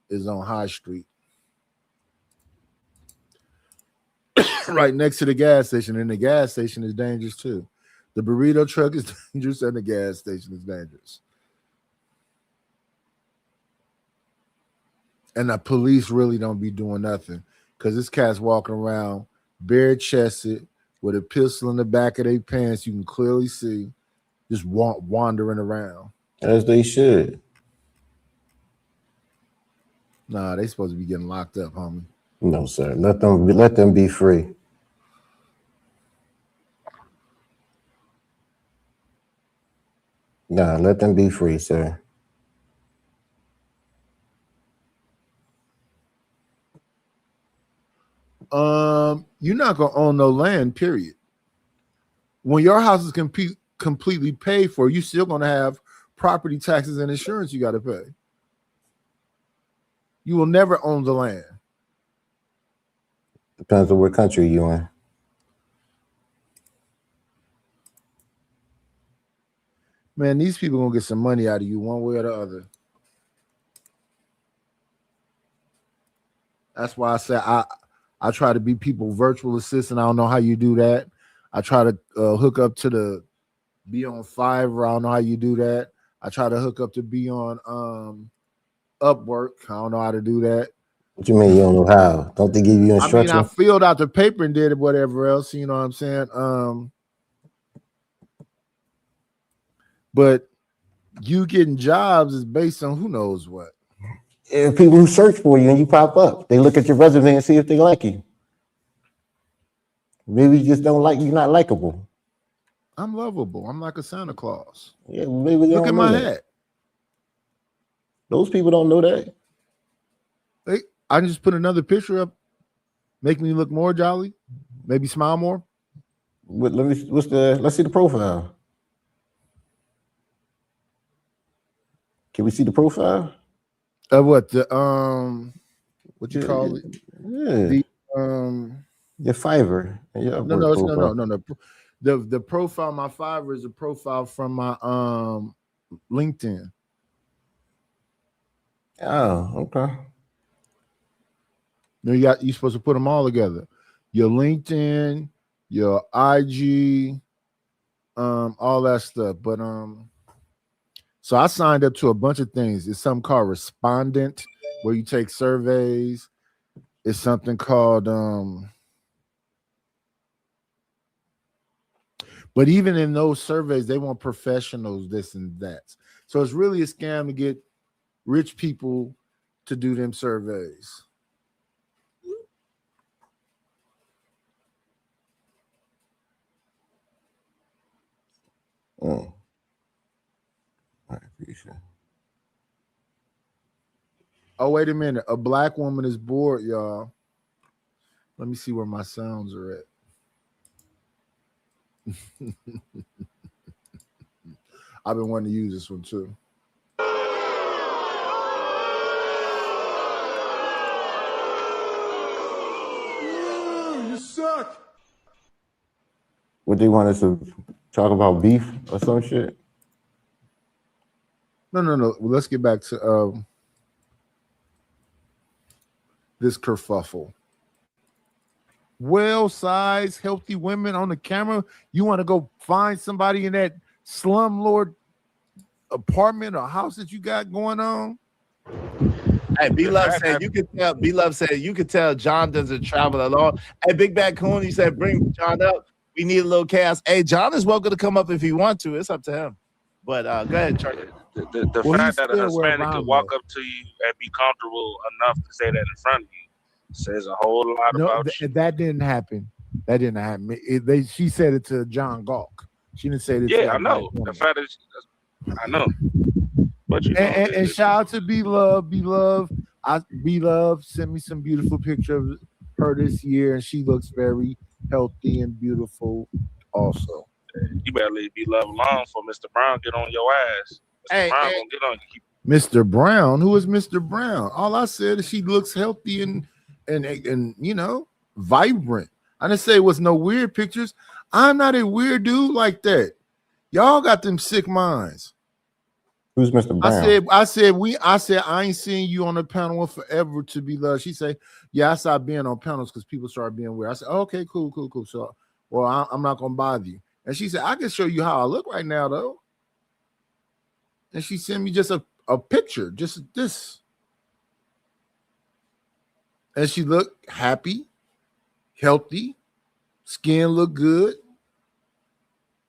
is on High Street. Right next to the gas station, and the gas station is dangerous too. The burrito truck is dangerous and the gas station is dangerous. And the police really don't be doing nothing because this cat's walking around bare-chested with a pistol in the back of their pants. You can clearly see, just wandering around. As they should. Nah, they supposed to be getting locked up, homie. No, sir. Let them be free. Nah, let them be free, sir. You're not gonna own no land, period. When your house is completely paid for, you still gonna have property taxes and insurance you got to pay. You will never own the land. Depends on what country you're in. Man, these people gonna get some money out of you one way or the other. That's why I say I try to be people virtual assistant. I don't know how you do that. I try to hook up to be on Fiverr. I don't know how you do that. I try to hook up to be on Upwork. I don't know how to do that. What you mean you don't know how? Don't they give you instructions? I mean, I filled out the paper and did whatever else. You know what I'm saying? But you getting jobs is based on who knows what. People who search for you and you pop up, they look at your resume and see if they like you. Maybe you just don't like you, not likable. I'm lovable. I'm like a Santa Claus. Yeah, maybe they look don't at know my that. hat. Those people don't know that. Hey, I just put another picture up, make me look more jolly, maybe smile more. But let's see the profile. Can we see the profile? What the what you call it? Yeah. Your Fiverr. Your Upwork profile. No. The profile, my Fiverr is a profile from my LinkedIn. Oh, okay. No, you're supposed to put them all together. Your LinkedIn, your IG, all that stuff. But so I signed up to a bunch of things. It's something called Respondent, where you take surveys. It's something called but even in those surveys, they want professionals, this and that. So it's really a scam to get rich people to do them surveys. Oh. I appreciate it. Oh, wait a minute. A black woman is bored, y'all. Let me see where my sounds are at. I've been wanting to use this one too. You suck. What they want us to talk about, beef or some shit? No. Well, let's get back to this kerfuffle. Well-sized, healthy women on the camera. You want to go find somebody in that slumlord apartment or house that you got going on? Hey, B-Love said you could tell John doesn't travel at all. Hey, Big Bad Coon, he said bring John up. We need a little chaos. Hey, John is welcome to come up if he wants to. It's up to him. But go ahead, Charlie. The fact that a Hispanic could walk up to you and be comfortable enough to say that in front of you says a whole lot about you. That didn't happen. That didn't happen. She said it to John Gawk. She didn't say it. Yeah, I know. The fact is, I know. But you know, and shout out to B-Love. B-Love sent me some beautiful pictures of her this year, and she looks very healthy and beautiful also. You better leave B-Love alone for Mr. Brown get on your ass. Mr. Brown gonna get on you. Mr. Brown? Who is Mr. Brown? All I said is she looks healthy and you know, vibrant. I didn't say it was no weird pictures. I'm not a weird dude like that. Y'all got them sick minds. Who's Mr. Brown? I said I ain't seen you on the panel in forever to be loved. She said, yeah, I stopped being on panels because people started being weird. I said, okay, cool. So, well, I'm not gonna bother you. And she said, I can show you how I look right now, though. And she sent me just a picture, just this. And she looked happy, healthy, skin looked good.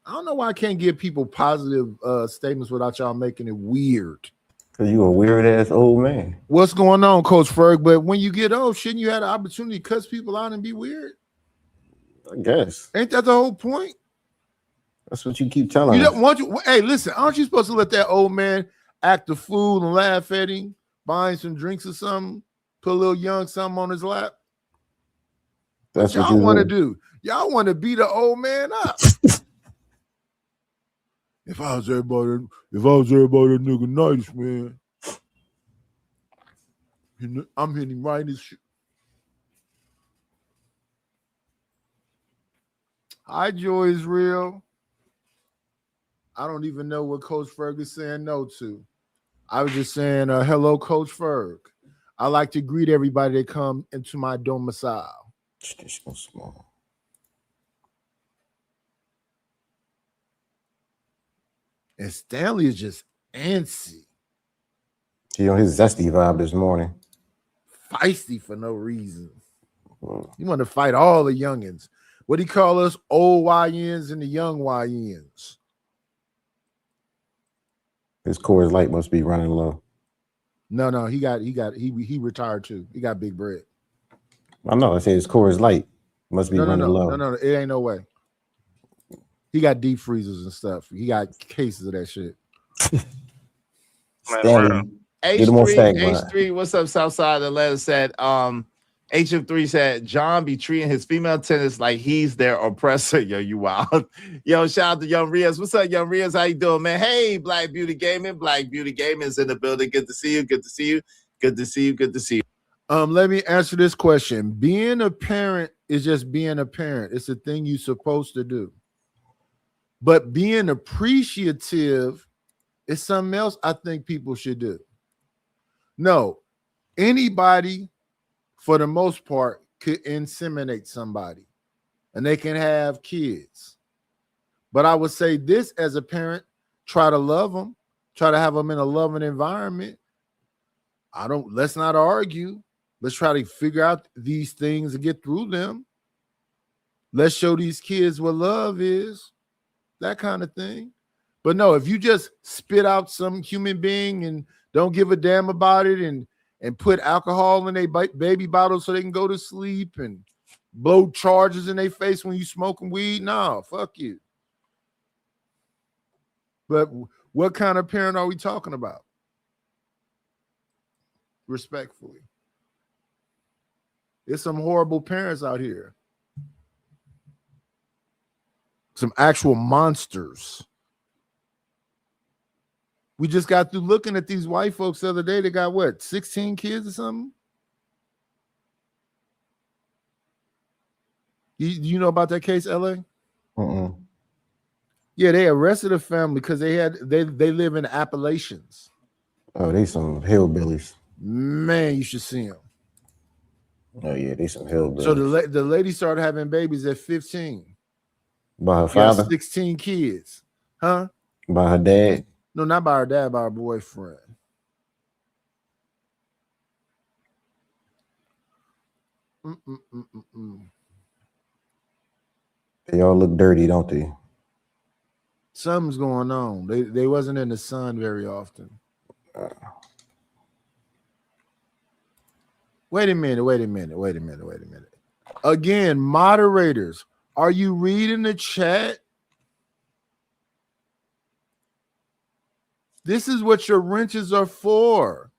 I don't know why I can't give people positive statements without y'all making it weird. Because you a weird ass old man. What's going on, Coach Ferg? But when you get old, shouldn't you have the opportunity to cuss people out and be weird? I guess. Ain't that the whole point? That's what you keep telling us. Hey, listen, aren't you supposed to let that old man act a fool and laugh at him, buying some drinks or something, put a little young something on his lap? That's what y'all want to do. Y'all want to beat the old man up. If I was everybody, that nigga nice, man. I'm hitting right in his shit. Hi, Joy is real. I don't even know what Coach Ferg is saying no to. I was just saying, hello, Coach Ferg. I like to greet everybody that come into my domicile. It's so small. And Stanley is just antsy. He on his zesty vibe this morning. Feisty for no reason. You want to fight all the youngins. What do you call us? Old YNs and the young YNs. His Coors Light must be running low. No, he retired too. He got big bread. I know. I said his Coors Light must be running low. No, it ain't no way. He got deep freezers and stuff. He got cases of that shit. H3, what's up, Southside Atlanta said, HF3 said, John be treating his female tenants like he's their oppressor. Yo, you wild. Yo, shout out to Young Riaz. What's up, Young Riaz? How you doing, man? Hey, Black Beauty Gaming. Black Beauty Gaming is in the building. Good to see you. Good to see you. Good to see you. Good to see you. Let me answer this question. Being a parent is just being a parent. It's a thing you're supposed to do. But being appreciative is something else I think people should do. No, anybody, for the most part, could inseminate somebody and they can have kids. But I would say this as a parent, try to love them, try to have them in a loving environment. Let's not argue. Let's try to figure out these things and get through them. Let's show these kids what love is, that kind of thing. But no, if you just spit out some human being and don't give a damn about it and put alcohol in their baby bottles so they can go to sleep and blow charges in their face when you smoking weed, no, fuck you. But what kind of parent are we talking about? Respectfully. There's some horrible parents out here. Some actual monsters. We just got through looking at these white folks the other day. They got what, 16 kids or something? You know about that case, LA? Yeah, they arrested a family because they live in Appalachians. Oh, they some hillbillies. Man, you should see them. Oh yeah, they some hillbillies. So the lady started having babies at 15. By her father? 16 kids. Huh? By her dad? No, not by her dad, by her boyfriend. They all look dirty, don't they? Something's going on. They wasn't in the sun very often. Wait a minute. Again, moderators, are you reading the chat? This is what your wrenches are for.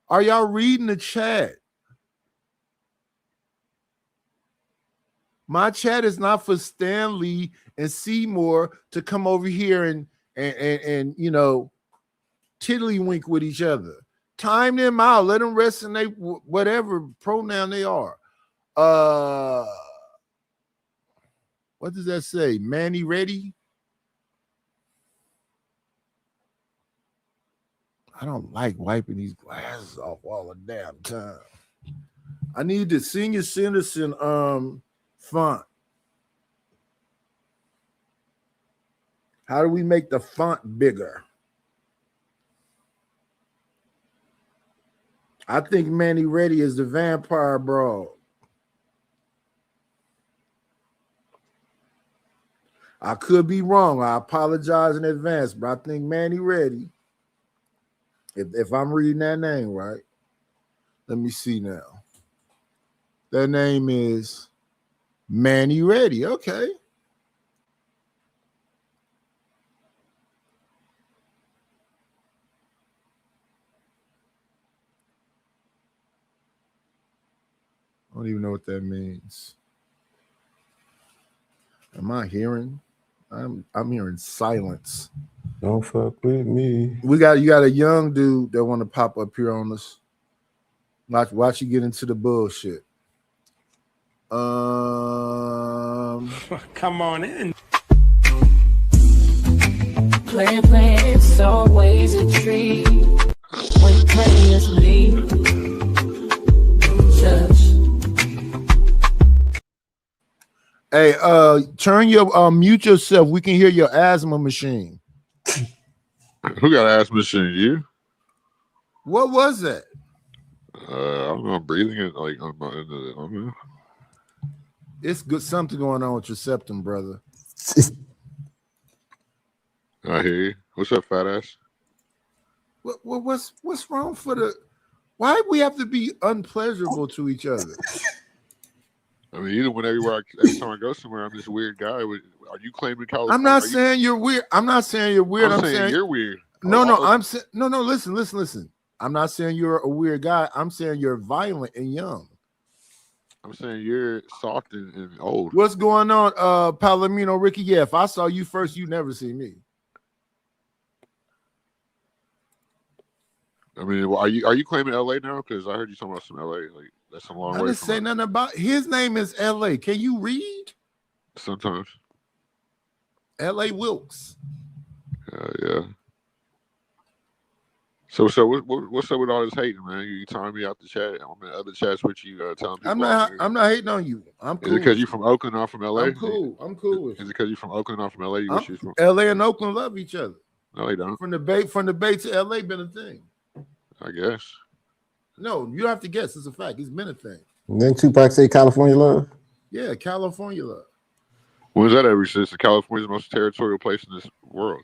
Are y'all reading the chat? My chat is not for Stanley and Seymour to come over here and you know, tiddlywink with each other. Time them out. Let them rest in they whatever pronoun they are. What does that say? Manny ready? I don't like wiping these glasses off all the damn time. I need the senior citizen font. How do we make the font bigger? I think Manny Reddy is the vampire bro. I could be wrong. I apologize in advance, but I think Manny Reddy, if I'm reading that name right, let me see now. That name is Manny Reddy. Okay. I don't even know what that means. Am I hearing? I'm hearing silence. Don't fuck with me. You got a young dude that want to pop up here on us. Watch you get into the bullshit. Come on in. Playing, it's always a treat when players leave. Hey, turn your mute yourself. We can hear your asthma machine. Who got an asthma machine? You? What was that? I don't know. I'm breathing it like I don't know. It's good. Something going on with your septum, brother. I hear you. What's up, fat ass? What's wrong for the? Why do we have to be unpleasurable to each other? I mean, every time I go somewhere, I'm this weird guy. Are you claiming California? I'm not saying you're weird. I'm not saying you're weird. I'm saying you're weird. No. I'm saying no. Listen. I'm not saying you're a weird guy. I'm saying you're violent and young. I'm saying you're soft and old. What's going on, Palomino Ricky? Yeah, if I saw you first, you never see me. I mean, are you claiming LA now? Because I heard you talking about some LA. Like that's a long I way. didn't say nothing about his name is LA. Can you read? Sometimes. LA Wilkes. Yeah. So what's up with all this hating, man? You telling me out the chat? I'm in other chats with you telling people. I'm not hating on you. I'm cool. Is it because you from Oakland, not from LA? I'm cool. I'm cool with Is it because you from Oakland, not from LA? You wish you was from LA and Oakland love each other. No, they don't. From the Bay to LA been a thing. I guess. No, you don't have to guess. It's a fact. It's been a thing. And then Tupac say California love? Yeah, California love. When was that ever since? California's the most territorial place in this world.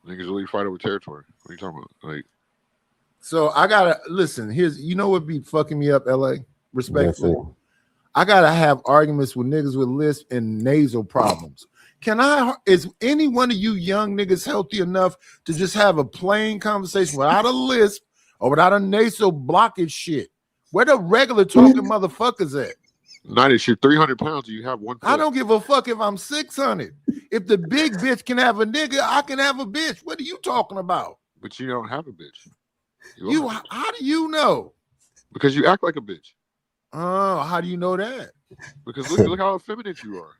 Niggas really fight over territory. What are you talking about? Like, so I gotta listen. You know what be fucking me up, LA? Respectfully. I gotta have arguments with niggas with lisp and nasal problems. Is any one of you young niggas healthy enough to just have a plain conversation without a lisp or without a nasal blockage shit? Where the regular talking motherfuckers at? not if you're 300 pounds, you have one foot. I don't give a fuck if I'm 600. If the big bitch can have a nigga, I can have a bitch. What are you talking about? But you don't have a bitch. How do you know? Because you act like a bitch. Oh, how do you know that? Because look how effeminate you are.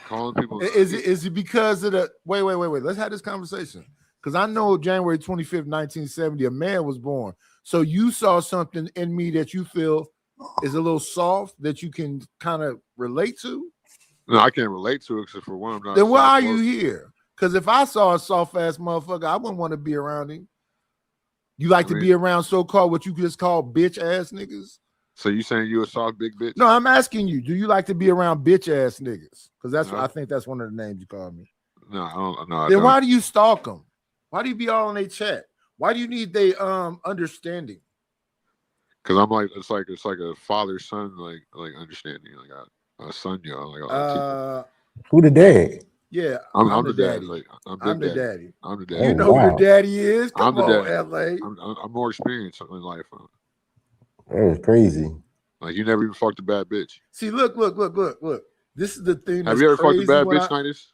Calling people. Is it because of the wait? Let's have this conversation. Because I know January 25th, 1970, a man was born. So you saw something in me that you feel is a little soft that you can kind of relate to? No, I can't relate to it except for one. I'm not. Then why are you here? Because if I saw a soft ass motherfucker, I wouldn't want to be around him. You like to be around so-called what you just call bitch ass niggas? So you saying you a soft big bitch? No, I'm asking you. Do you like to be around bitch ass niggas? Because that's what I think that's one of the names you call me. No, I don't. No, then why do you stalk them? Why do you be all in their chat? Why do you need their understanding? Because I'm like it's like a father son like understanding like a son y'all like who the dad? Yeah, I'm the dad. daddy. Like, I'm the daddy. I'm the daddy. You know who the daddy is? Come on, daddy. LA. I'm more experienced in life. That was crazy. Like you never even fucked a bad bitch. See, look. This is the thing. Have you ever fucked a bad bitch, Nitus?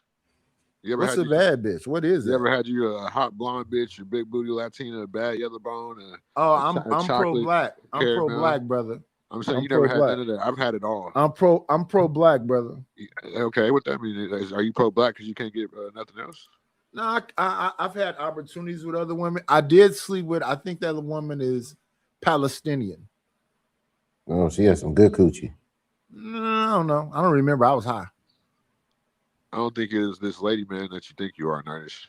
You ever What's a bad bitch? What is it? You ever had you a hot blonde bitch, a big booty Latina, a bad yellow bone? I'm pro-black. I'm pro-black, brother. I'm saying you never had none of that. I've had it all. I'm pro-black, brother. Okay, what that mean? Are you pro-black because you can't get nothing else? No, I've had opportunities with other women. I did sleep with. I think that woman is Palestinian. Oh, she has some good coochie. No, I don't know. I don't remember. I was high. I don't think it's this lady man that you think you are, Nitus.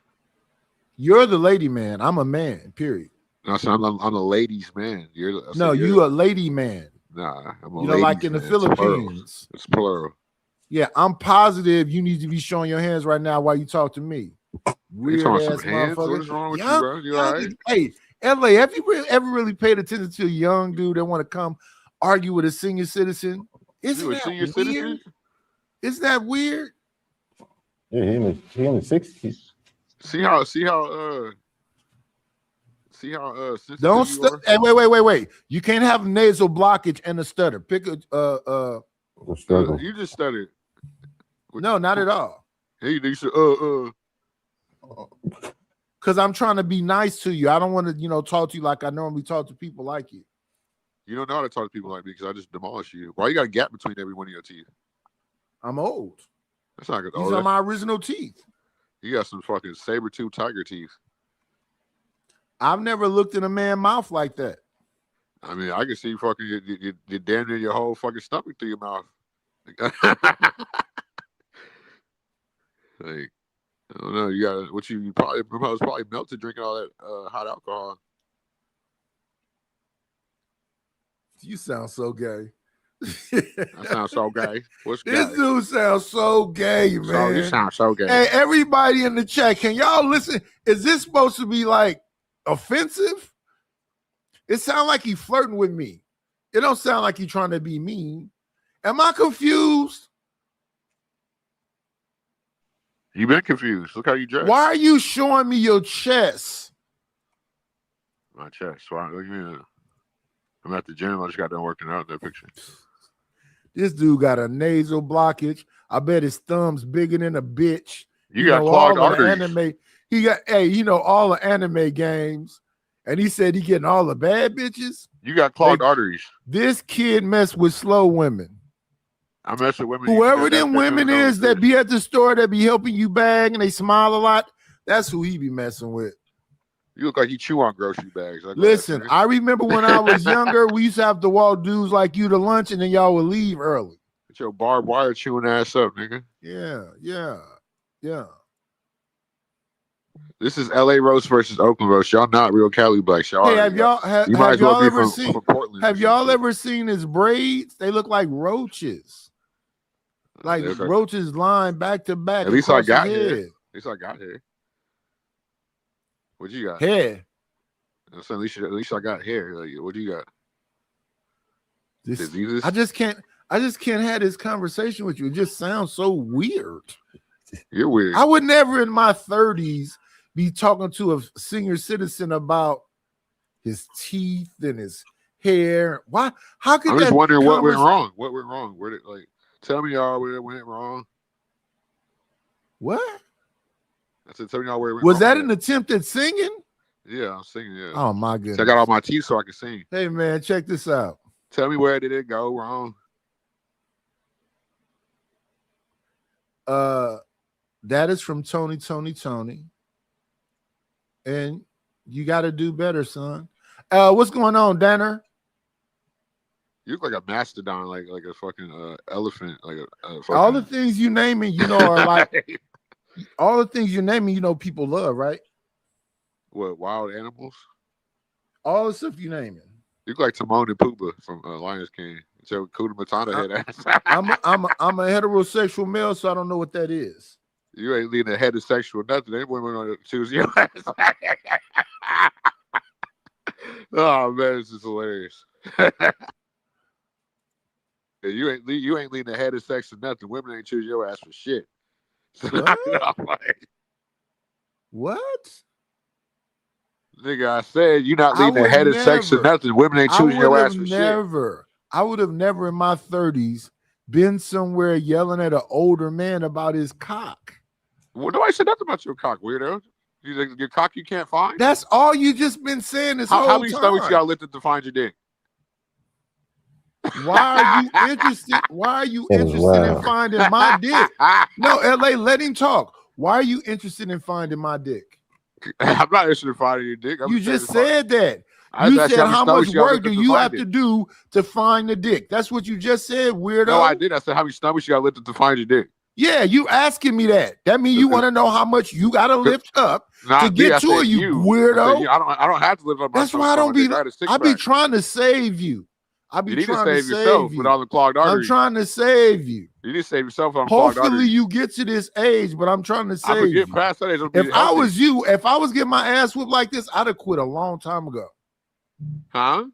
You're the lady man. I'm a man. Period. No, so I'm a ladies man. You're a lady man. Nah, I'm a you know, like in the Philippines. It's plural. Yeah, I'm positive you need to be showing your hands right now while you talk to me. Weird ass motherfucker. What is wrong with you, bro? You all right? Hey, LA, have you ever really paid attention to a young dude that want to come argue with a senior citizen? Isn't that weird? Citizen? Isn't that weird? Yeah, he in the 60s. See how don't hey, wait. You can't have nasal blockage and a stutter. Pick a you just stuttered. No, not at all. Hey, you should because I'm trying to be nice to you. I don't want to, talk to you like I normally talk to people like you. You don't know how to talk to people like me because I just demolish you. Why you got a gap between every one of your teeth? I'm old. That's not good. These are my original teeth. You got some fucking saber-tooth tiger teeth. I've never looked in a man's mouth like that. I mean, I can see fucking you damn near your whole fucking stomach through your mouth. Like, I don't know. You got what you probably melted drinking all that hot alcohol. You sound so gay. I sound so gay. What's gay? This dude sounds so gay, man. So you sound so gay. Hey, everybody in the chat, can y'all listen? Is this supposed to be like offensive? It sounds like he flirting with me. It don't sound like he trying to be mean. Am I confused? You been confused. Look how you dress. Why are you showing me your chest? My chest. Why? Look at me. I'm at the gym. I just got done working out in that picture. This dude got a nasal blockage. I bet his thumb's bigger than a bitch. You got clogged arteries. Anime. He got all the anime games, and he said he getting all the bad bitches. You got clogged arteries. This kid messed with slow women. I mess with women. Whoever them women is that be at the store that be helping you bag and they smile a lot, that's who he be messing with. You look like you chew on grocery bags. Listen, I remember when I was younger, we used to have to walk dudes like you to lunch, and then y'all would leave early. Get your barbed wire chewing ass up, nigga. Yeah. This is LA roast versus Oakland roast. Y'all not real Cali blacks. Y'all. Hey, have y'all ever seen? Portland. Have y'all ever seen his braids? They look like roaches. Like roaches lying back to back. At least I got hair. At least I got hair. What you got? Hair. At least I got hair. Like, what do you got? Diseases? I just can't have this conversation with you. It just sounds so weird. You're weird. I would never in my 30s be talking to a senior citizen about his teeth and his hair. Why? How could I'm just wondering what went wrong. What went wrong? Where did tell me y'all where it went wrong? What? I said, tell me y'all where it went wrong. Was that an attempt at singing? Yeah, I'm singing. Yeah. Oh my goodness! So I got all my teeth so I can sing. Hey man, check this out. Tell me where did it go wrong? That is from Tony. And you got to do better, son. What's going on, Danner? You look like a mastodon, like a fucking elephant, like a fucking... All the things you naming, are like all the things you're naming, people love, right? What, wild animals? All the stuff you naming. You look like Timon and Pumbaa from Lions King. Joe Kuda Matata head ass. I'm a heterosexual male, so I don't know what that is. You ain't leading a heterosexual nothing. They women want to choose you. Oh man, this is hilarious. You ain't leading a heterosexual nothing. Women ain't choose your ass for shit. What? Nigga, I said you not leading a heterosexual nothing. Women ain't choosing your ass for shit. I would have never in my 30s been somewhere yelling at an older man about his cock. Well, nobody said nothing about your cock, weirdo. Your cock you can't find? That's all you just been saying this whole time. How many stomachs you got lifted to find your dick? Why are you interested? Why are you interested in finding my dick? No, LA, let him talk. Why are you interested in finding my dick? I'm not interested in finding your dick. You just said that. You said how much work do you have to do to find the dick? That's what you just said, weirdo. No, I did. I said how many stomachs you got lifted to find your dick. Yeah, you asking me that. That means you want to know how much you got to lift up to get to it, you weirdo. I don't have to lift up. That's why I don't be. I be trying to save you. I be trying to save yourself you. With all the clogged arteries. I'm trying to save you. You need to save yourself on clogged arteries. Hopefully you get to this age, but I'm trying to save you. Get past that age. If I was you, if I was getting my ass whipped like this, I'd have quit a long time ago. Huh?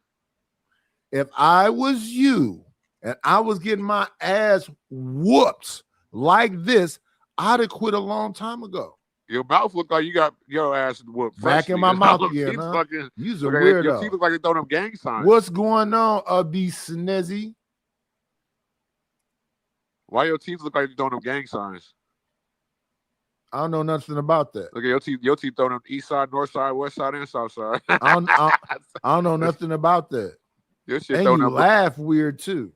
If I was you and I was getting my ass whooped like this, I'd have quit a long time ago. Your mouth look like you got your ass whooped. Back in my mouth again, huh? You's a weirdo. Your teeth look like they throw them gang signs. What's going on, B Snezzy? Why your teeth look like they throw them gang signs? I don't know nothing about that. Look at your teeth throw them east side, north side, west side, and south side. I don't know nothing about that. Your shit and you laugh weird too.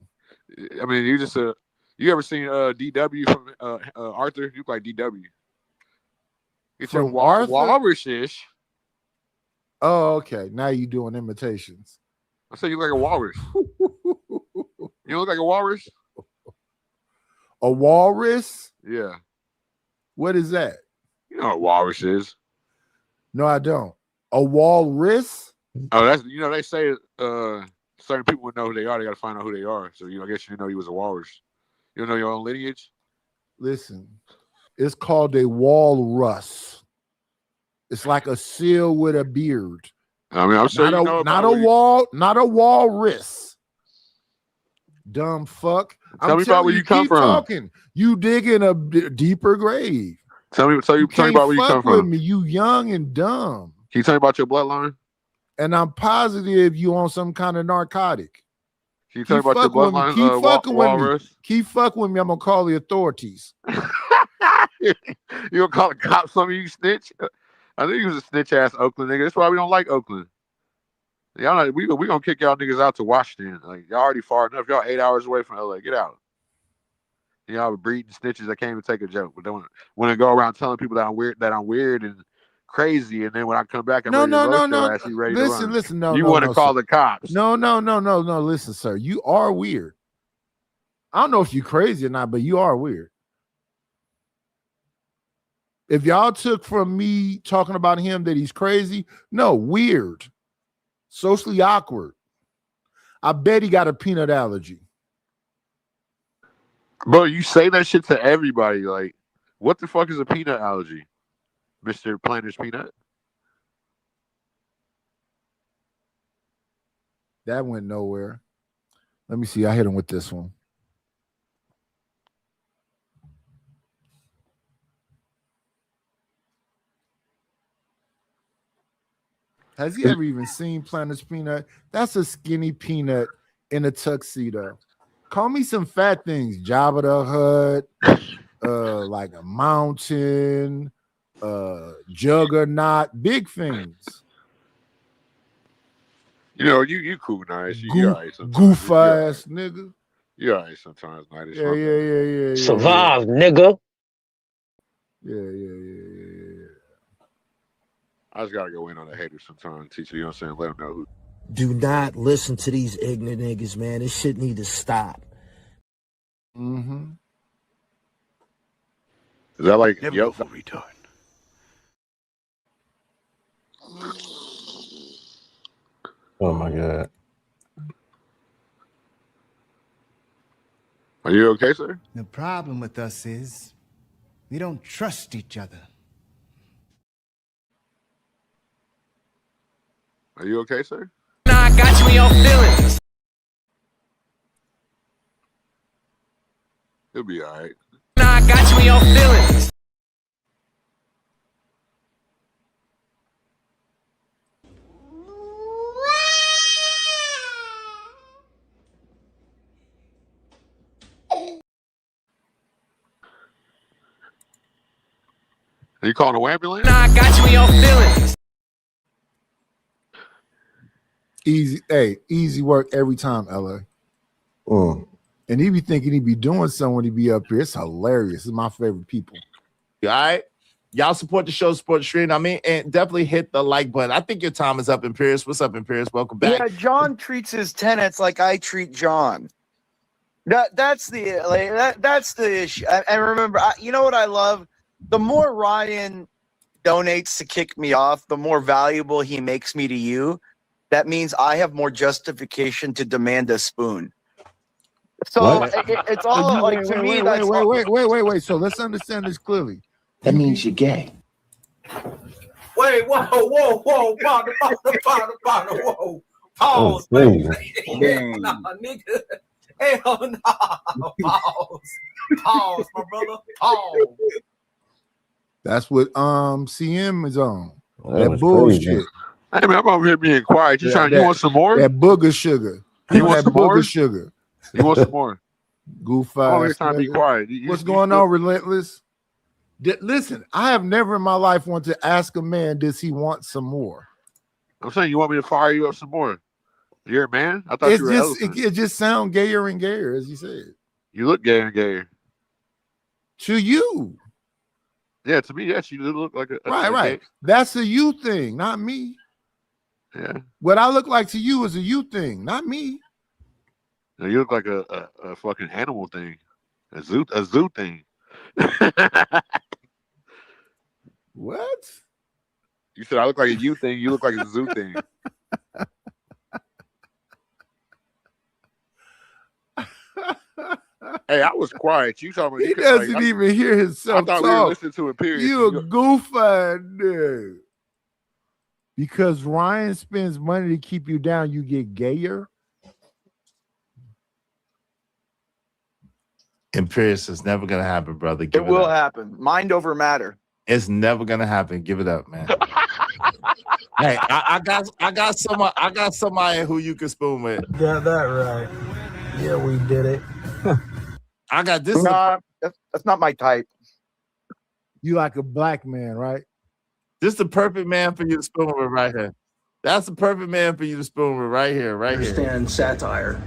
I mean, you just you ever seen DW from Arthur? You look like DW. It's from Arthur? Walrus-ish. Oh, okay. Now you doing imitations. I said you look like a walrus. You look like a walrus? A walrus? Yeah. What is that? You know what walrus is. No, I don't. A walrus? Oh, that's they say certain people would know who they are. They got to find out who they are. So I guess you know he was a walrus. You know your own lineage. Listen, it's called a walrus. It's like a seal with a beard. I mean, I'm sure not a walrus. Dumb fuck. Tell me about where you come from. Talking. You dig in a deeper grave. Tell me about where you come from. Me. You young and dumb. Can you tell me about your bloodline? And I'm positive you on some kind of narcotic. Can you tell me about your bloodline? Keep fucking with me. Keep fucking with me. I'm gonna call the authorities. You gonna call the cops on me, you snitch? I think he was a snitch ass Oakland nigga. That's why we don't like Oakland. Y'all not, we gonna kick y'all niggas out to Washington. Like y'all already far enough. Y'all 8 hours away from LA. Get out. Y'all breeding snitches that can't even take a joke, but don't want to go around telling people that I'm weird and crazy, and then when I come back, I'm ready to roast your ass. You ready to run. Listen, no. You want to call the cops? No. Listen, sir, you are weird. I don't know if you're crazy or not, but you are weird. If y'all took from me talking about him that he's crazy, no, weird, socially awkward. I bet he got a peanut allergy. Bro, you say that shit to everybody. Like, what the fuck is a peanut allergy, Mr. Planner's Peanut? That went nowhere. Let me see. I hit him with this one. Has he ever even seen Planner's Peanut? That's a skinny peanut in a tuxedo. Call me some fat things. Jabba the Hutt, like a mountain, juggernaut, big things. You know, you cool, nice. You all right sometimes. Goof ass nigga. You all right sometimes, nice. Yeah. Survive, nigga. Yeah. I just gotta go in on the haters sometimes, teacher. You know what I'm saying? Let them know who. Do not listen to these ignorant niggas, man. This shit need to stop. Mm-hmm. Is that like Never go for retard. Oh my God. Are you okay, sir? The problem with us is we don't trust each other. Are you okay, sir? Nah, I got you in your feelings. He'll be all right. Nah, I got you in your feelings. Are you calling an ambulance? Nah, I got you in your feelings. Easy work every time, LA. And he be thinking he be doing something when he be up here. It's hilarious. It's my favorite people. All right. Y'all support the show, support the stream. I mean, and definitely hit the like button. I think your time is up, Imperius. What's up, Imperius? Welcome back. Yeah, John treats his tenants like I treat John. That's the issue. And remember, you know what I love? The more Ryan donates to kick me off, the more valuable he makes me to you. That means I have more justification to demand a spoon. So it's all like to me. Wait. So let's understand this clearly. That means you're gay. Wait, whoa, partner, whoa. Pause, baby. Nah, nigga. Hell no. Pause, my brother. Pause. That's what CM is on. That That bullshit. crazy. Hey man, I'm over here being quiet. You want some more? That booger sugar. You want that some booger more? sugar. You want some more? Goof I'm over here ass trying to be nigga. quiet. What's going on, Relentless? Listen, I have never in my life wanted to ask a man, does he want some more? I'm saying you want me to fire you up some more. You're a man? I thought It's you were just elephant. it just sounds gayer and gayer, as you said. You look gayer and gayer. To you. Yeah, to me, yes, you do look like a Right. That's a you thing, not me. Yeah. What I look like to you is a you thing, not me. No, you look like a fucking animal thing. A zoo thing. What? You said I look like a you thing, you look like a zoo thing. Hey, I was quiet. You talking about He doesn't even hear himself I thought talk. we were listening to it, period. You a goofy dude. Because Ryan spends money to keep you down, you get gayer. Imperius is never gonna happen, brother. It will happen. Mind over matter. It's never gonna happen. Give it up, man. Hey, I got somebody who you can spoon with. Got that right. Yeah, we did it. I got this. Nah, that's not my type. You like a black man, right? This is the perfect man for you to spoon with right here. That's the perfect man for you to spoon with right here, right here. Understand satire.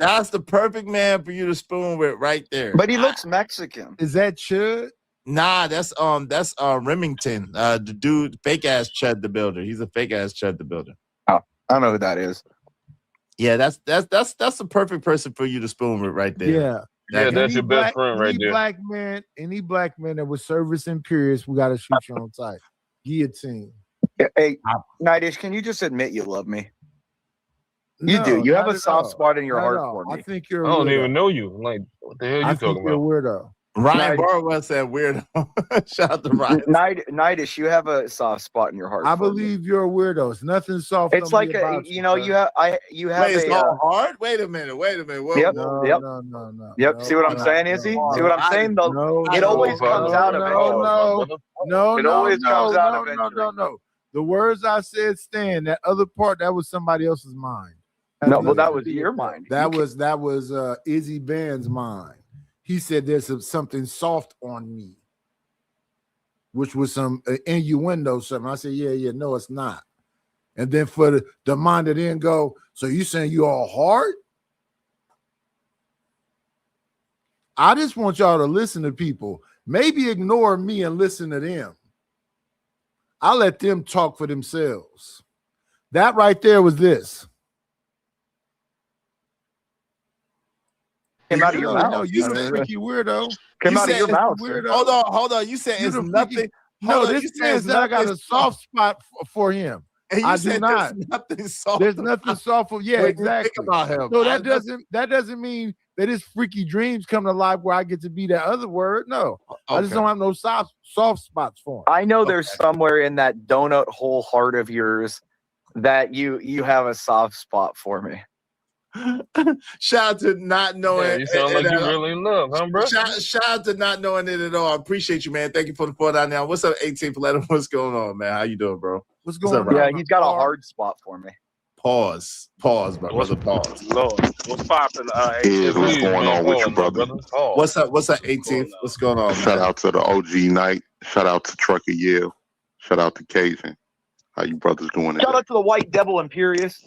That's the perfect man for you to spoon with right there. But he looks Mexican. Is that Chud? Nah, that's Remington. The dude, fake ass Chud the Builder. He's a fake ass Chud the Builder. Oh, I don't know who that is. Yeah, that's the perfect person for you to spoon with right there. Yeah. Yeah, that's your best friend right there. Any black man that was service imperious, we gotta shoot you on sight. Guillotine. Hey, Nightish, can you just admit you love me? You No, do. You have not a at soft all. spot in your Not at heart all. for me. I think you're I a don't weirdo. even know you. Like, what the hell you I think talking you're a about? weirdo. Ryan Barwell said weirdo. Shout out to Ryan. Nightish, you have a soft spot in your heart. I for me. believe you're a weirdo. It's nothing soft. It's on like me about you know, bro. you have Wait, it's a. all hard? Wait a minute. Whoa, Yep. whoa. Yep. No. Yep. See what I'm saying, Izzy? See what I'm saying? Though it always comes out eventually. It always comes out eventually. No. The words I said stand. That other part, that was somebody else's mind. No, well, that was your mind. That was Izzy Band's mind. He said there's something soft on me, which was some innuendo something. I said, yeah, no, it's not. And then for the mind to then go, so you saying you all hard? I just want y'all to listen to people. Maybe ignore me and listen to them. I let them talk for themselves. That right there was this. Came out of your mouth. No, you the freaky weirdo. Came out of your mouth. Weirdo. Hold on. You said You it's the nothing. freaky- Hold No, on, this you said man it's said I got a nothing soft spot for him. And you I said do not. there's nothing soft. There's nothing soft for. Yeah, When you think exactly. about him. So that doesn't mean that his freaky dreams come to life where I get to be that other word. No, I just Okay. don't have no soft spots for him. I know there's somewhere in that donut hole heart of yours that you have a soft spot for me. Shout out to not knowing. Yeah, you sound like you really in love, huh, bro? Shout out to not knowing it at all. I appreciate you, man. Thank you for the $4 now. What's up, 18th letter? What's going on, man? How you doing, bro? What's going on? Yeah, he's got a hard spot for me. Pause, my brother. Pause. Lord, what's popping? What's going on with you, brother? What's up? 18th? What's going on? Shout man? out to the OG Knight. Shout out to Trucker Yale. Shout out to Cajun. How you brothers doing? Shout out to the White Devil Imperious.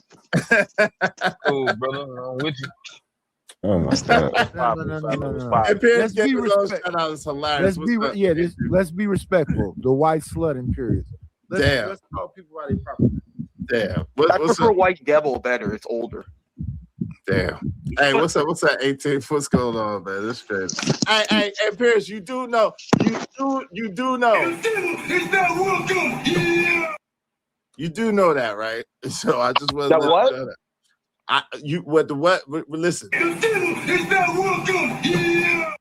Cool, brother. I'm with you. Oh my god. No. Hey, Pierce, Let's be get those respect- shout out. It's hilarious. Let's be respectful. The white slut Imperious. Damn. Let's call people by their proper name. Damn. I What's prefer up? White Devil better. It's older. Damn. Hey, what's up? What's that 18th? What's going on, man? This crazy. Hey, Pierce, you do know. You do know. It's not welcome. Yeah. You do know that, right? So I just want That to what? know that. Listen. It's not welcome. Yeah.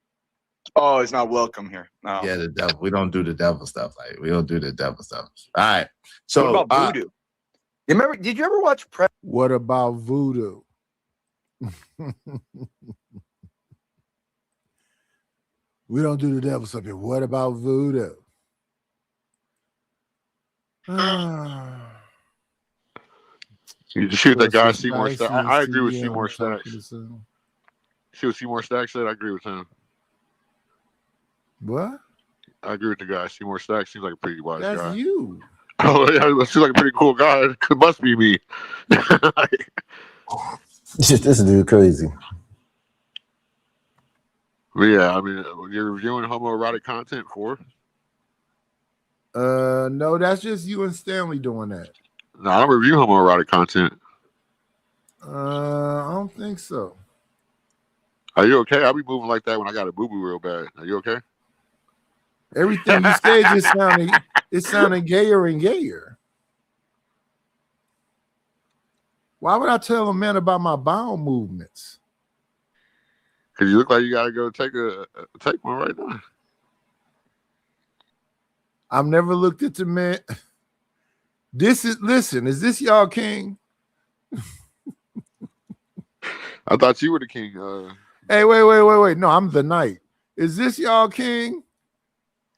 Oh, it's not welcome here. No. Yeah, the devil. We don't do the devil stuff. Like we don't do the devil stuff. All right. So what about voodoo? You remember? Did you ever watch? What about voodoo? We don't do the devil stuff here. What about voodoo? You just shoot that guy Seymour Spicy, Stacks. I agree with CM, Seymour talking Stacks. to some- See what Seymour Stacks said? I agree with him. What? I agree with the guy. Seymour Stacks seems like a pretty wise That's guy. you. Oh, yeah, it seems like a pretty cool guy. It must be me. This dude crazy. But yeah, I mean, you're reviewing homoerotic content for? No, that's just you and Stanley doing that. No, I don't review homoerotic content. I don't think so. Are you okay? I'll be moving like that when I got a boo-boo real bad. Are you okay? Everything you say just sounding gayer and gayer. Why would I tell a man about my bowel movements? Because you look like you got to go take one right now. I've never looked at the man. Is this y'all king? I thought you were the king. Hey, wait. No, I'm the knight. Is this y'all king?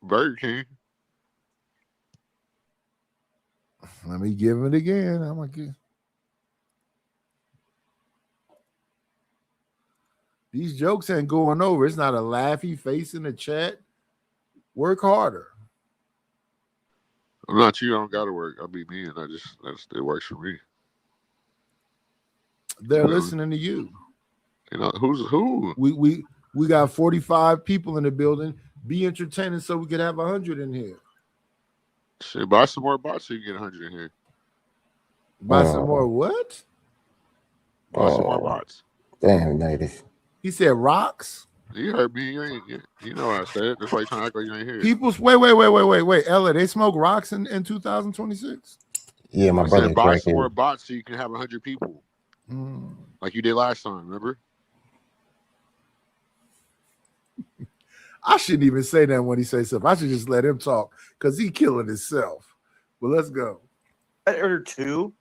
Burger King. Let me give it again. I'm gonna give. These jokes ain't going over. It's not a laughy face in the chat. Work harder. I'm not you. I don't gotta work. I'll be me, and it works for me. They're listening to you. You know who's who? We got 45 people in the building. Be entertaining so we could have 100 in here. Shit, buy some more bots so you can get 100 in here. Buy some more what? Buy some more bots. Damn, Nightish. He said rocks. You heard me. You know what I said. That's why you trying to act like you ain't here. People's wait. Ella, they smoke rocks in 2026. Yeah, my brother. Buy some more bots so you can have 100 people. Like you did last time, remember? I shouldn't even say that when he says something. I should just let him talk because he killing himself. But let's go. Predator 2. Do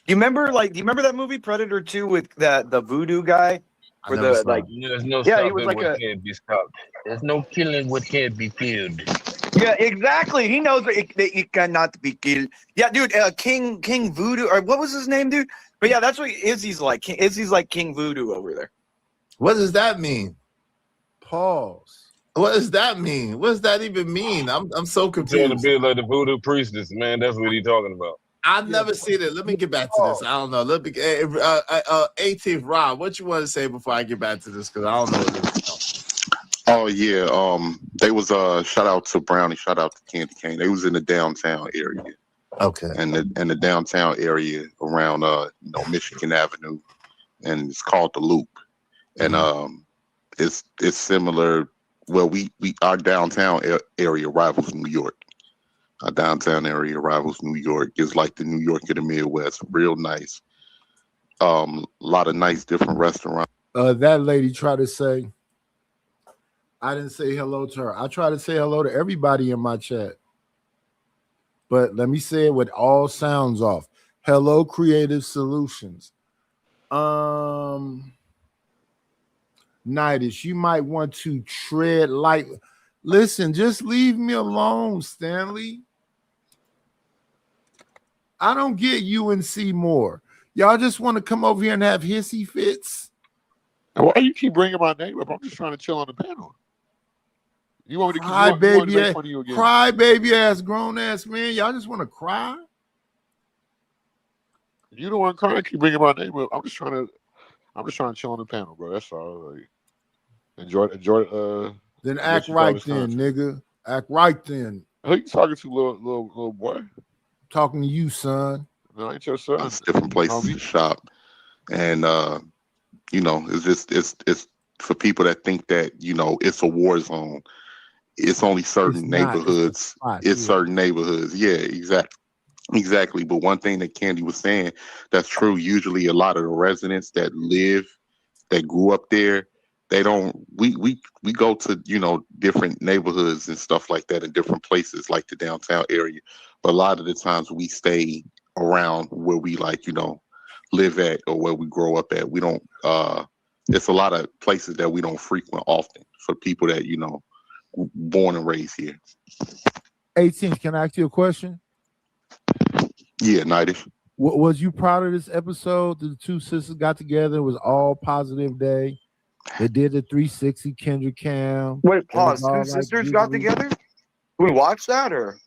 you remember that movie Predator 2 with the voodoo guy? Where there's no he was like what can't be stopped. There's no killing what can't be killed. Yeah, exactly. He knows that it cannot be killed. Yeah, dude, King Voodoo, or what was his name, dude? But yeah, that's what Izzy's like. Izzy's like King Voodoo over there. What does that mean? Pause. What does that mean? What does that even mean? I'm so confused. Trying to be like the voodoo priestess, man. That's what he's talking about. I've never seen it. Let me get back to this. I don't know. Let me 18th Rob, what you want to say before I get back to this? Because I don't know what this is. Oh yeah. They was shout out to Brownie, shout out to Candy Cane. They was in the downtown area. Okay. And the downtown area around Michigan Avenue, and it's called the Loop. And it's similar. Well, our downtown area rivals New York. Our downtown area rivals New York. It's like the New York of the Midwest. Real nice. A lot of nice different restaurants. That lady tried to say, I didn't say hello to her. I try to say hello to everybody in my chat. But let me say it with all sounds off. Hello, Creative Solutions. Nightish, you might want to tread light. Listen, just leave me alone, Stanley. I don't get UNC more. Y'all just want to come over here and have hissy fits. And why you keep bringing my name up? I'm just trying to chill on the panel. You want me to cry, baby, make fun of you again? Cry, baby ass, grown ass man. Y'all just want to cry. You don't want to cry. Keep bringing my name up. I'm just trying to chill on the panel, bro. That's all. Like, enjoy. Then act right, then, nigga. Act right, then. Who you talking to, little boy? Talking to you, son. No, ain't your son. It's different places to shop, and it's for people that think that it's a war zone. It's only certain neighborhoods. It's certain neighborhoods. Yeah, exactly. But one thing that Candy was saying that's true. Usually, a lot of the residents that grew up there, they don't. We go to different neighborhoods and stuff like that in different places, like the downtown area. But a lot of the times we stay around where we live at or where we grow up at. We don't. It's a lot of places that we don't frequent often for people that born and raised here. 18th, can I ask you a question? Yeah, Nightish. Was you proud of this episode? The two sisters got together. It was all positive day. They did the 360 Kendrick Cam. Wait, pause. Two sisters got together? We watched that, or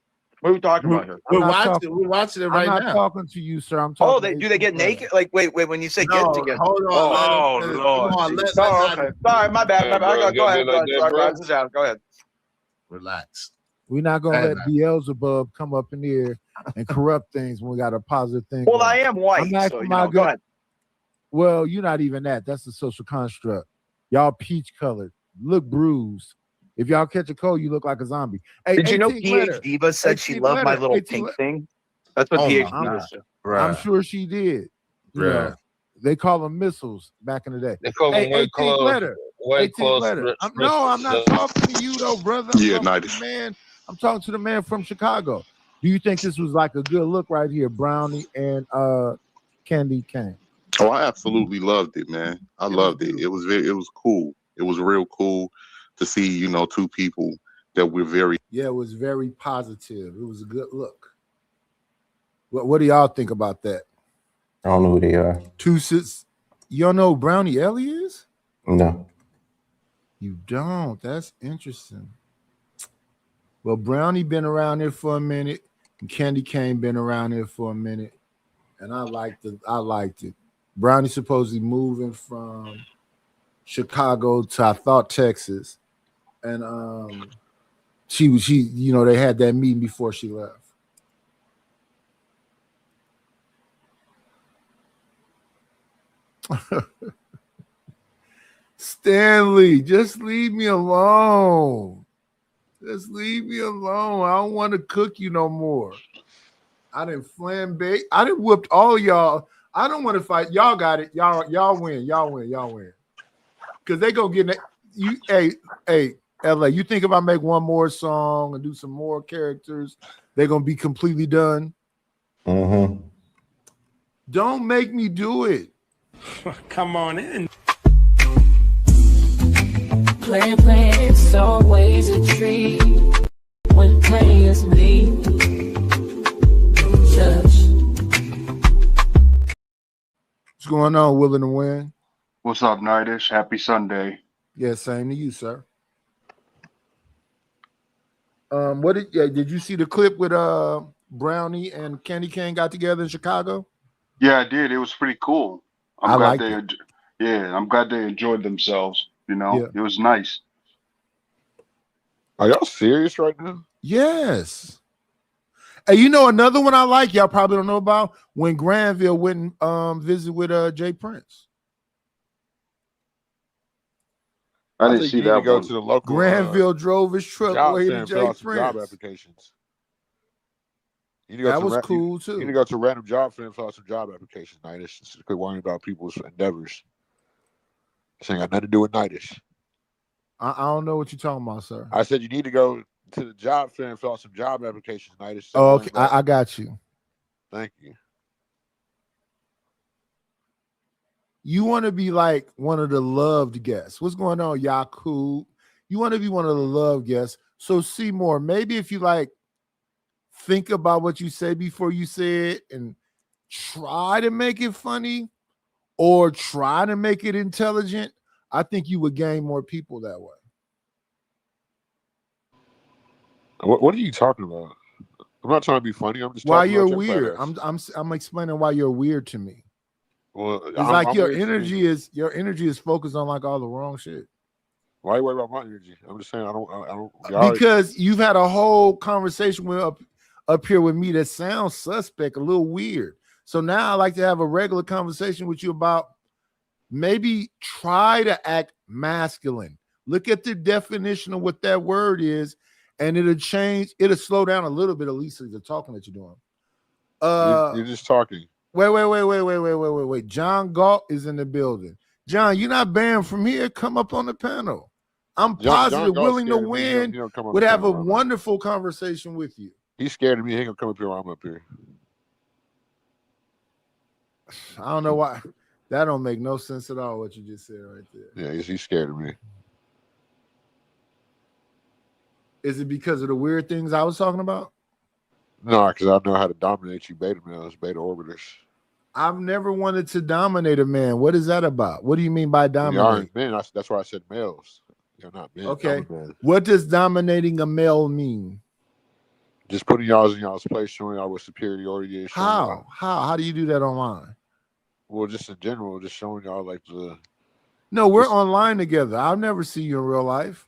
what are we talking about here? We're watching it right now. I'm not talking to you, sir. I'm talking. Do they get naked? Like, wait. When you say get together, hold on. Okay. Sorry, my bad. Go ahead. Go ahead. Relax. We're not gonna let Beelzebub come up in here and corrupt things when we got a positive thing. Well, I am white, so go ahead. Well, you're not even that. That's the social construct. Y'all peach colored, look bruised. If y'all catch a cold, you look like a zombie. Hey, did you know PH Diva said she loved my little pink thing? That's what PH Diva said. I'm sure she did. Yeah. They call them missiles back in the day. They call them white clothes. No, I'm not talking to you though, brother. I'm talking to the man from Chicago. Do you think this was like a good look right here, Brownie and Candy Cane? Oh, I absolutely loved it, man. I loved it. It was cool. It was real cool to see, two people that were very. Yeah, it was very positive. It was a good look. What do y'all think about that? I don't know who they are. Two sisters. You don't know who Brownie Ellie is? No. You don't. That's interesting. Well, Brownie been around here for a minute. Candy Cane been around here for a minute, and I liked it. Brownie supposedly moving from Chicago to, I thought, Texas, and she they had that meeting before she left. Stanley, just leave me alone. Just leave me alone. I don't want to cook you no more. I didn't flambe. I didn't whooped all y'all. I don't want to fight. Y'all got it. Y'all win. Y'all win. Because they gonna get you. Hey, LA. You think if I make one more song and do some more characters, they're gonna be completely done? Mm-hmm. Don't make me do it. Come on in. Playing, it's always a treat when players leave. Judge. What's going on, Willing to Win? What's up, Nightish? Happy Sunday. Yeah, same to you, sir. Did you see the clip with Brownie and Candy Cane got together in Chicago? Yeah, I did. It was pretty cool. I liked I'm glad they enjoyed themselves. Yeah. It was nice. Are y'all serious right now? Yes. Hey, another one I like, y'all probably don't know about, when Granville went and visit with Jay Prince. I didn't see that. Go to the local. Granville drove his truck away to Jay Prince. Job applications. That was cool too. You need to go to a random job fair and fill out some job applications. Nightish. Just quit worrying about people's endeavors. This ain't got nothing to do with Nightish. I don't know what you're talking about, sir. I said you need to go to the job fair and fill out some job applications, Nightish. Oh, okay. I got you. Thank you. You want to be like one of the loved guests. What's going on, Yakub? You want to be one of the loved guests. So Seymour, maybe if you think about what you say before you say it and try to make it funny or try to make it intelligent, I think you would gain more people that way. What are you talking about? I'm not trying to be funny. I'm just why talking you're about weird. Class. I'm explaining why you're weird to me. Well, it's like your energy is focused on all the wrong shit. Why are you worried about my energy? I'm just saying I don't because you've had a whole conversation up here with me that sounds suspect, a little weird. So now I like to have a regular conversation with you about maybe try to act masculine. Look at the definition of what that word is, and it'll change. It'll slow down a little bit, at least the talking that you're doing. You're just talking. Wait. John Galt is in the building. John, you're not banned from here. Come up on the panel. I'm positive Willing to Win would have a wonderful conversation with you. He's scared of me. He ain't gonna come up here while I'm up here. I don't know why. That don't make no sense at all, what you just said right there. Yeah, he's scared of me. Is it because of the weird things I was talking about? No, because I know how to dominate you beta males, beta orbiters. I've never wanted to dominate a man. What is that about? What do you mean by dominate? Men. That's why I said males. You're not men. Okay. What does dominating a male mean? Just putting y'all in y'all's place, showing y'all what superiority is. How? How do you do that online? Well, just in general, just showing y'all No, we're online together. I'll never see you in real life.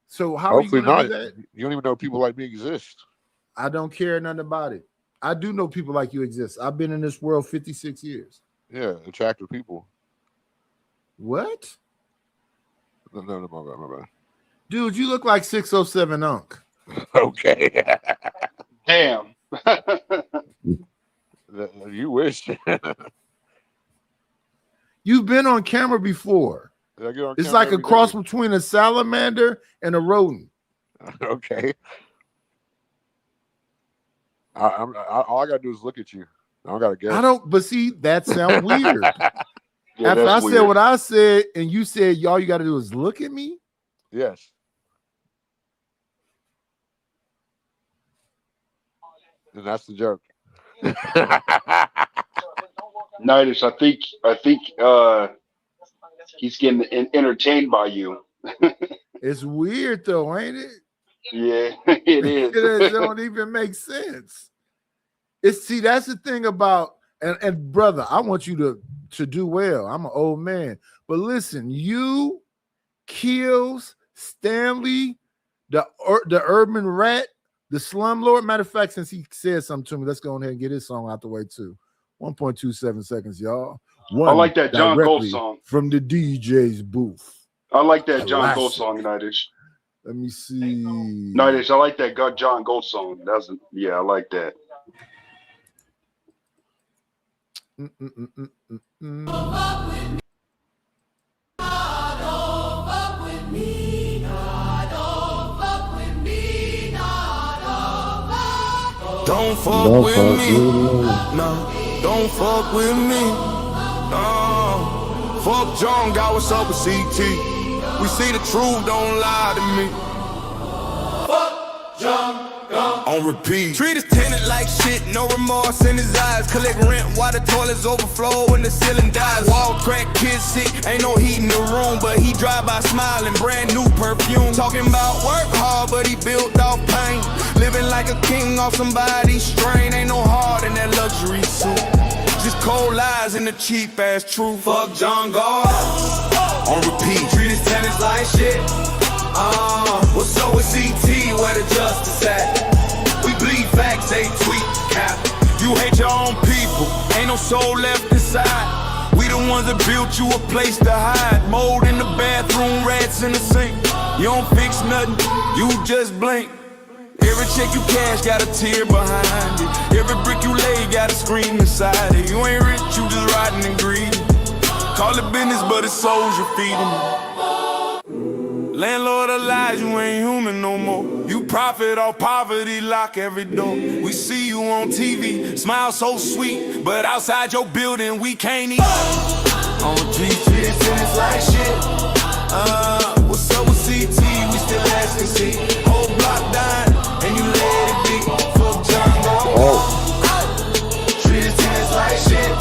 So how are you going to do that? You don't even know people like me exist. I don't care nothing about it. I do know people like you exist. I've been in this world 56 years. Yeah, attractive people. What? No, my bad. Dude, you look like 607 Unk. Okay. Damn. You wish. You've been on camera before. It's like a cross between a salamander and a rodent. Okay. All I gotta do is look at you. I don't gotta guess. But see, that sounds weird. Yeah, after I said what I said, and you said all you gotta do is look at me. Yes. And that's the joke. Nightish, I think he's getting entertained by you. It's weird though, ain't it? Yeah, it is. It don't even make sense. That's the thing about and brother, I want you to do well. I'm an old man, but listen, you, Kills, Stanley, the Urban Rat, the Slumlord. Matter of fact, since he said something to me, let's go ahead and get his song out the way too. 1.27 seconds, y'all. I like that John Gold song from the DJ's booth. I like that John Gold song, Nightish. Let me see. Nightish, I like that John Gold song. I like that. Don't fuck with me. No, don't fuck with me. No. Fuck John, got what's up with CT. We see the truth, don't lie to me. Fuck John. On repeat. Treat his tenant like shit, no remorse in his eyes. Collect rent while the toilets overflow and the ceiling dies. Wall crack, kids sick, ain't no heat in the room, but he drive by smiling, brand new perfume. Talking about work hard, but he built off pain. Living like a king off somebody's strain. Ain't no heart in that luxury suit. Just cold lies and the cheap ass truth. Fuck John Gard. On repeat. Treat his tenants like shit. What's up with CT, where the justice at? We bleed facts, they tweet cap. You hate your own people, ain't no soul left inside. We the ones that built you a place to hide. Mold in the bathroom, rats in the sink. You don't fix nothing, you just blink. Every check you cash got a tear behind it. Every brick you lay got a scream inside it. You ain't rich, you just rotten and greedy. Call it business, but it's souls you're feeding. Landlord of lies, you ain't human no more. You profit off poverty, lock every door. We see you on TV, smile so sweet, but outside your building we can't eat. On GG, it's like shit. What's up with CT? We still asking C. Whole block dying, and you let it be. Fuck John Gold. Treat his tenants like shit.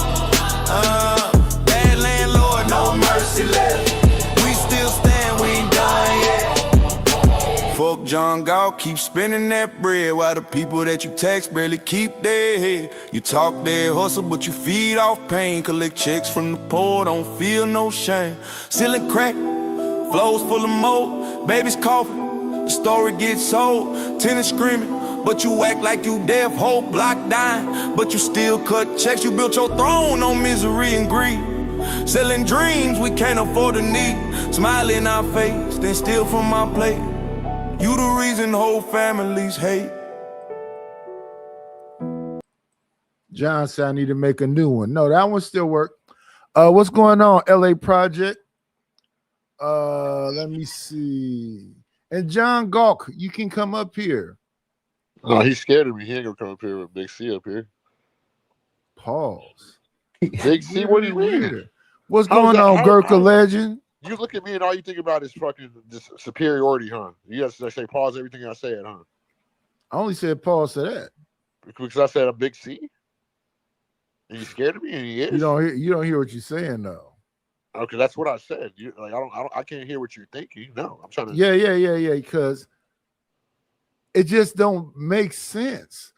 Bad landlord, no mercy left. We still stand, we ain't done yet. Fuck John Galt, keep spending that bread while the people that you text barely keep their head. You talk their hustle, but you feed off pain. Collect checks from the poor, don't feel no shame. Stealing crack, flows full of mold. Babies coughing, the story gets sold. Tenants screaming, but you act like you deaf. Whole block dying, but you still cut checks. You built your throne on misery and greed. Selling dreams we can't afford to need. Smile in our face, then steal from our plate. You the reason whole families hate. John said I need to make a new one. No, that one still work. What's going on, LA Project? Let me see. And John Gawk, you can come up here. No, he's scared of me. He ain't gonna come up here with Big C up here. Pause. Big C, what do you mean? What's going on, Gurkha Legend? You look at me and all you think about is fucking this superiority, huh? You have to say pause everything I said, huh? I only said pause to that. Because I said a Big C? And you scared of me? And he is? You don't hear what you're saying though. Okay, that's what I said. You like I can't hear what you're thinking. No, I'm trying to Yeah, because it just don't make sense.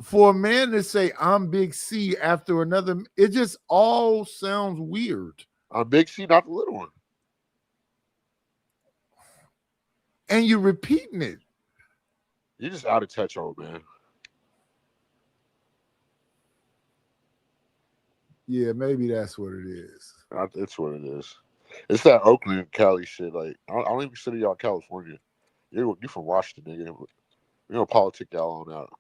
For a man to say I'm Big C after another, it just all sounds weird. I'm Big C, not the little one. And you're repeating it. You're just out of touch, old man. Yeah, maybe that's what it is. That's what it is. It's that Oakland, Cali shit. Like I don't even consider y'all California. You from Washington, nigga. We're gonna politic y'all on out.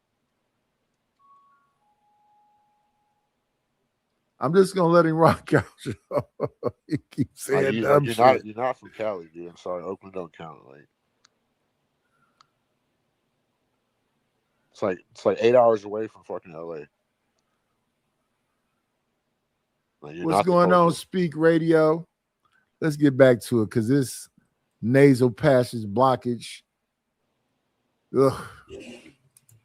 I'm just gonna let him rock out. He keeps saying dumb shit. You're not from Cali, dude. I'm sorry, Oakland don't count. Like it's like 8 hours away from fucking LA. What's going on, Speak Radio? Let's get back to it because this nasal passage blockage. Ugh.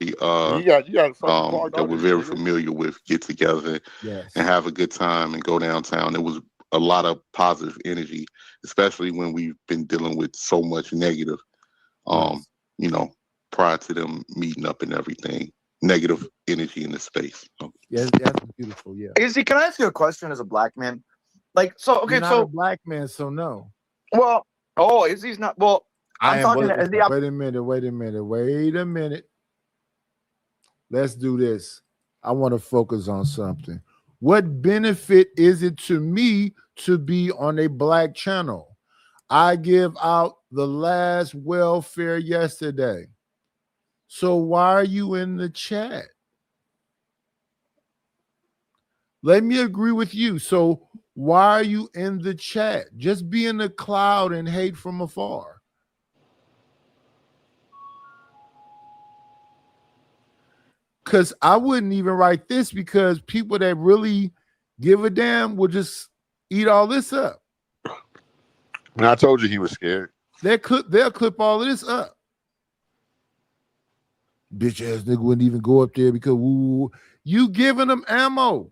That we're very familiar with get together and have a good time and go downtown. It was a lot of positive energy, especially when we've been dealing with so much negative, prior to them meeting up and everything. negative energy in the space. Yes, that's beautiful. Yeah. Izzy, can I ask you a question as a black man? Like, so okay, You're not so a black man, so no. well, oh, Izzy's not. Well, I'm talking to Izzy. Wait a minute. Let's do this. I want to focus on something. What benefit is it to me to be on a black channel? I give out the last welfare yesterday. So why are you in the chat? Let me agree with you. So why are you in the chat? Just be in the cloud and hate from afar. Because I wouldn't even write this, because people that really give a damn will just eat all this up. And I told you he was scared. They'll clip all of this up. Bitch ass nigga wouldn't even go up there because you giving them ammo.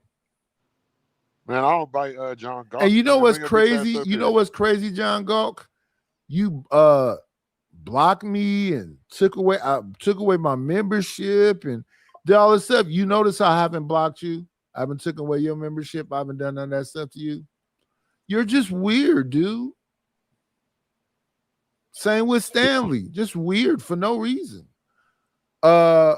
Man, I don't bite John Gawk. And you know what's crazy? You know what's crazy, John Gawk? You blocked me and took away my membership and did all this stuff. You notice how I haven't blocked you? I haven't taken away your membership. I haven't done none of that stuff to you. You're just weird, dude. Same with Stanley. Just weird for no reason. I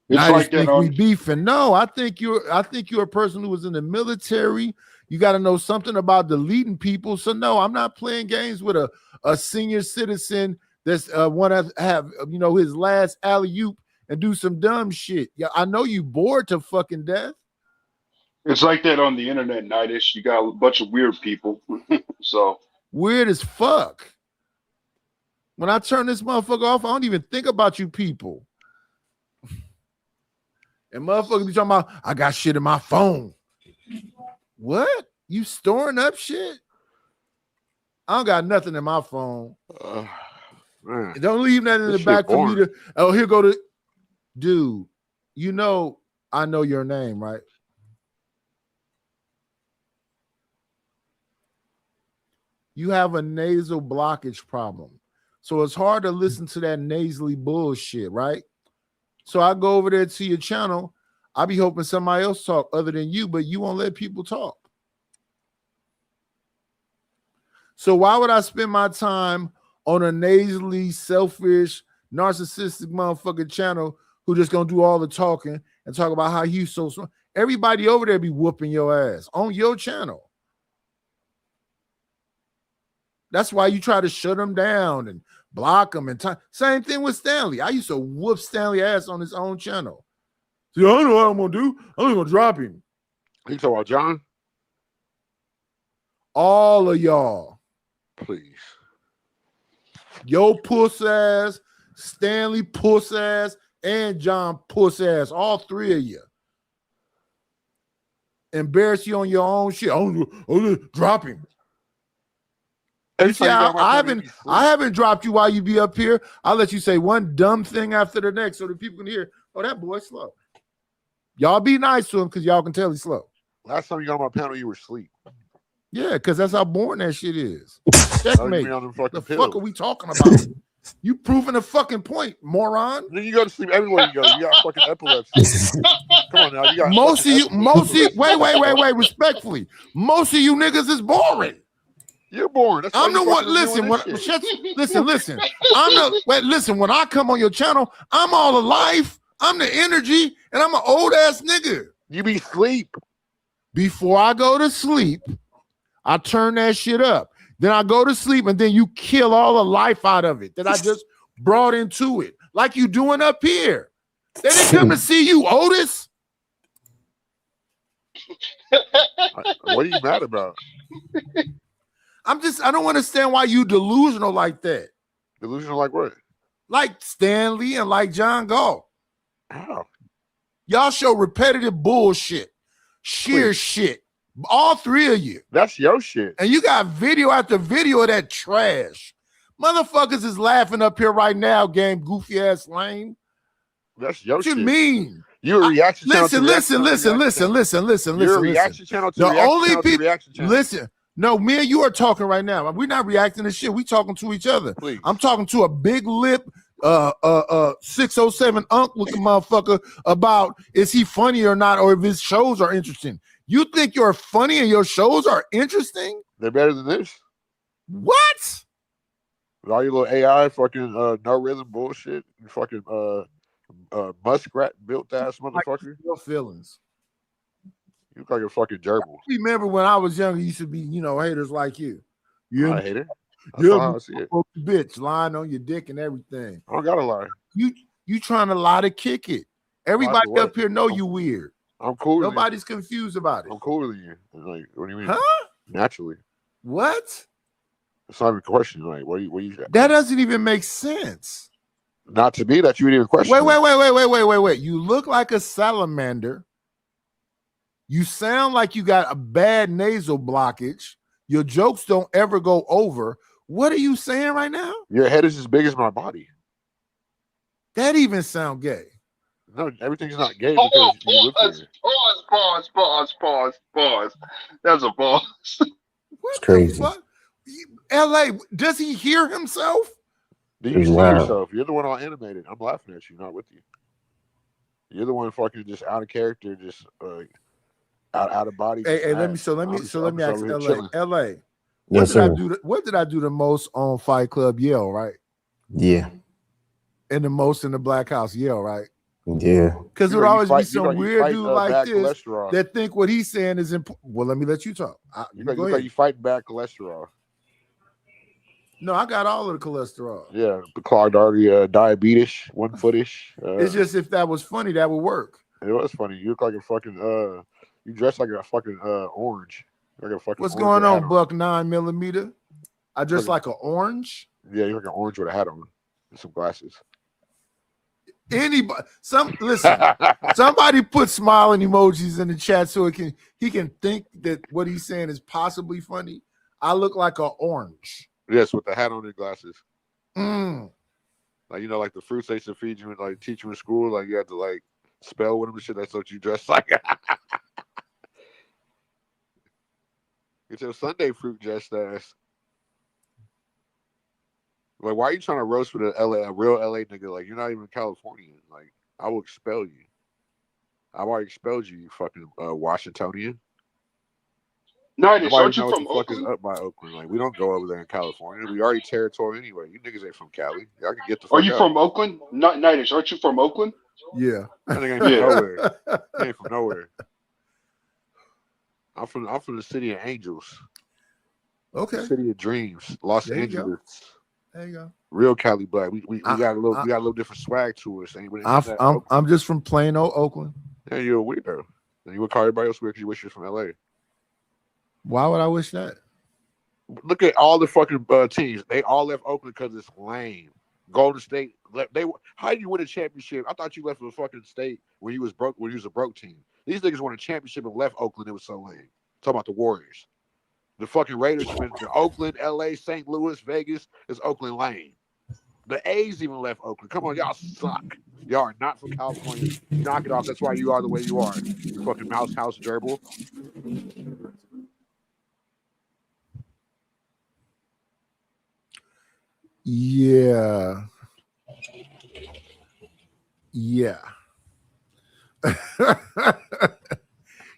just think we beefing. No, I think you're a person who was in the military. You got to know something about deleting people. So no, I'm not playing games with a senior citizen that's want to have his last alley-oop and do some dumb shit. Yeah, I know you bored to fucking death. It's like that on the internet, Nightish. You got a bunch of weird people. So weird as fuck. When I turn this motherfucker off, I don't even think about you people. And motherfuckers be talking about, I got shit in my phone. What? You storing up shit? I don't got nothing in my phone. Don't leave that in the back for me to. Oh, here go to. Dude, I know your name, right? You have a nasal blockage problem. So it's hard to listen to that nasally bullshit, right? So I go over there to your channel. I be hoping somebody else talk other than you, but you won't let people talk. So why would I spend my time on a nasally, selfish, narcissistic motherfucking channel who just gonna do all the talking and talk about how you so smart? Everybody over there be whooping your ass on your channel. That's why you try to shut them down and block them. And same thing with Stanley. I used to whoop Stanley ass on his own channel. See, I don't know what I'm gonna do. I'm gonna drop him. You talking about John? All of y'all. Please. Yo puss ass, Stanley puss ass, and John puss ass. All three of you. Embarrass you on your own shit. Oh, drop him. You see, I haven't dropped you while you be up here. I'll let you say one dumb thing after the next so that people can hear, oh, that boy's slow. Y'all be nice to him because y'all can tell he's slow. Last time you got on my panel, you were asleep. Yeah, because that's how boring that shit is. Checkmate. The fuck are we talking about? You proving a fucking point, moron. Then you go to sleep everywhere you go. You got fucking epilepsy. Come on now. You got wait, respectfully. Most of you niggas is boring. You're boring. That's I'm the one. Listen, listen. Listen. When I come on your channel, I'm all alive. I'm the energy, and I'm an old ass nigga. You be sleep. Before I go to sleep, I turn that shit up. Then I go to sleep, and then you kill all the life out of it that I just brought into it, like you doing up here. They didn't come to see you, Otis. What are you mad about? I don't understand why you delusional like that. Delusional like what? Like Stanley and like John Gall. How? Y'all show repetitive bullshit, sheer shit. All three of you. That's your shit. And you got video after video of that trash. Motherfuckers is laughing up here right now, game goofy ass lame. That's your shit. What you mean? You're a reaction channel. Listen. You're a reaction channel to the only people. Reaction channel. Listen. No, me and you are talking right now. We're not reacting to shit. We talking to each other. Please. I'm talking to a big lip, 607 Unc looking motherfucker about is he funny or not, or if his shows are interesting. You think you're funny and your shows are interesting? They're better than this. What? With all your little AI fucking no rhythm bullshit, you fucking muskrat built ass motherfucker. Your feelings. You look like a fucking gerbil. Remember when I was younger, you used to be, haters like you. I'm not a hater. You're how I see it. a bitch lying on your dick and everything. I don't gotta lie. You trying to lie to kick it. Everybody up here know you weird. I'm cool. Nobody's confused about it. I'm cooler than you. Like, what do you mean? Huh? Naturally. What? It's not even a question. Like, what you That doesn't even make sense. Not to me that you didn't even question. Wait. You look like a salamander. You sound like you got a bad nasal blockage. Your jokes don't ever go over. What are you saying right now? Your head is as big as my body. That even sound gay. No, everything's not gay. Oh, Because you live here. pause. That's a pause. It's crazy. LA, does he hear himself? Do you It's see wild. yourself? You're the one all animated. I'm laughing at you, not with you. You're the one fucking just out of character, just out of body. Hey, let me ask LA. Yes, sir. What did I do the most on Fight Club? Yell, right? Yeah. And the most in the Black House, yell, right? Yeah. Because there would always be some weird dude like back this cholesterol. that think what he's saying is important. Well, let me let you talk. You fighting back cholesterol. No, I got all of the cholesterol. Yeah, clogged artery, diabetes, 1 footish. It's just if that was funny, that would work. It was funny. You look like a fucking you dress like a fucking orange. Like a fucking. What's orange going with a on, hat Buck 9mm? I dress like an orange. Yeah, you're like an orange with a hat on and some glasses. Anybody, somebody put smiling emojis in the chat so he can think that what he's saying is possibly funny. I look like an orange. Yes, with the hat on and glasses. Mm. Like like the fruits they used to feed you and like teach you in school, like you had to like spell with them and shit. That's what you dress like. Get your Sunday fruit dressed ass. Like, why are you trying to roast with a real LA nigga? Like, you're not even Californian. Like, I will expel you. I've already expelled you, you fucking Washingtonian. Nightish, aren't you know what from the fuck is Oakland? up by Oakland? Like, we don't go over there in California. We already territory anyway. You niggas ain't from Cali. Y'all can get the fuck Are you out. from Oakland? Not Nightish, aren't you from Oakland? Yeah. That nigga ain't from nowhere. He ain't from nowhere. I'm from the city of angels. Okay. City of dreams. Los There you go. Angeles. There you go. Real Cali black. We got a little different swag to us. I'm just from plain old Oakland. Yeah, you're a weirdo. And you would call everybody else weird because you wish you're from LA. Why would I wish that? Look at all the fucking teams. They all left Oakland because it's lame. Golden State left. How do you win a championship? I thought you left for the fucking state when you was broke. When you was a broke team. These niggas won a championship and left Oakland. It was so lame. Talking about the Warriors. The fucking Raiders have been to Oakland, LA, St. Louis, Vegas. It's Oakland lane. The A's even left Oakland. Come on, y'all suck. Y'all are not from California. Knock it off. That's why you are the way you are. You fucking mouse house gerbil. Yeah. Yeah.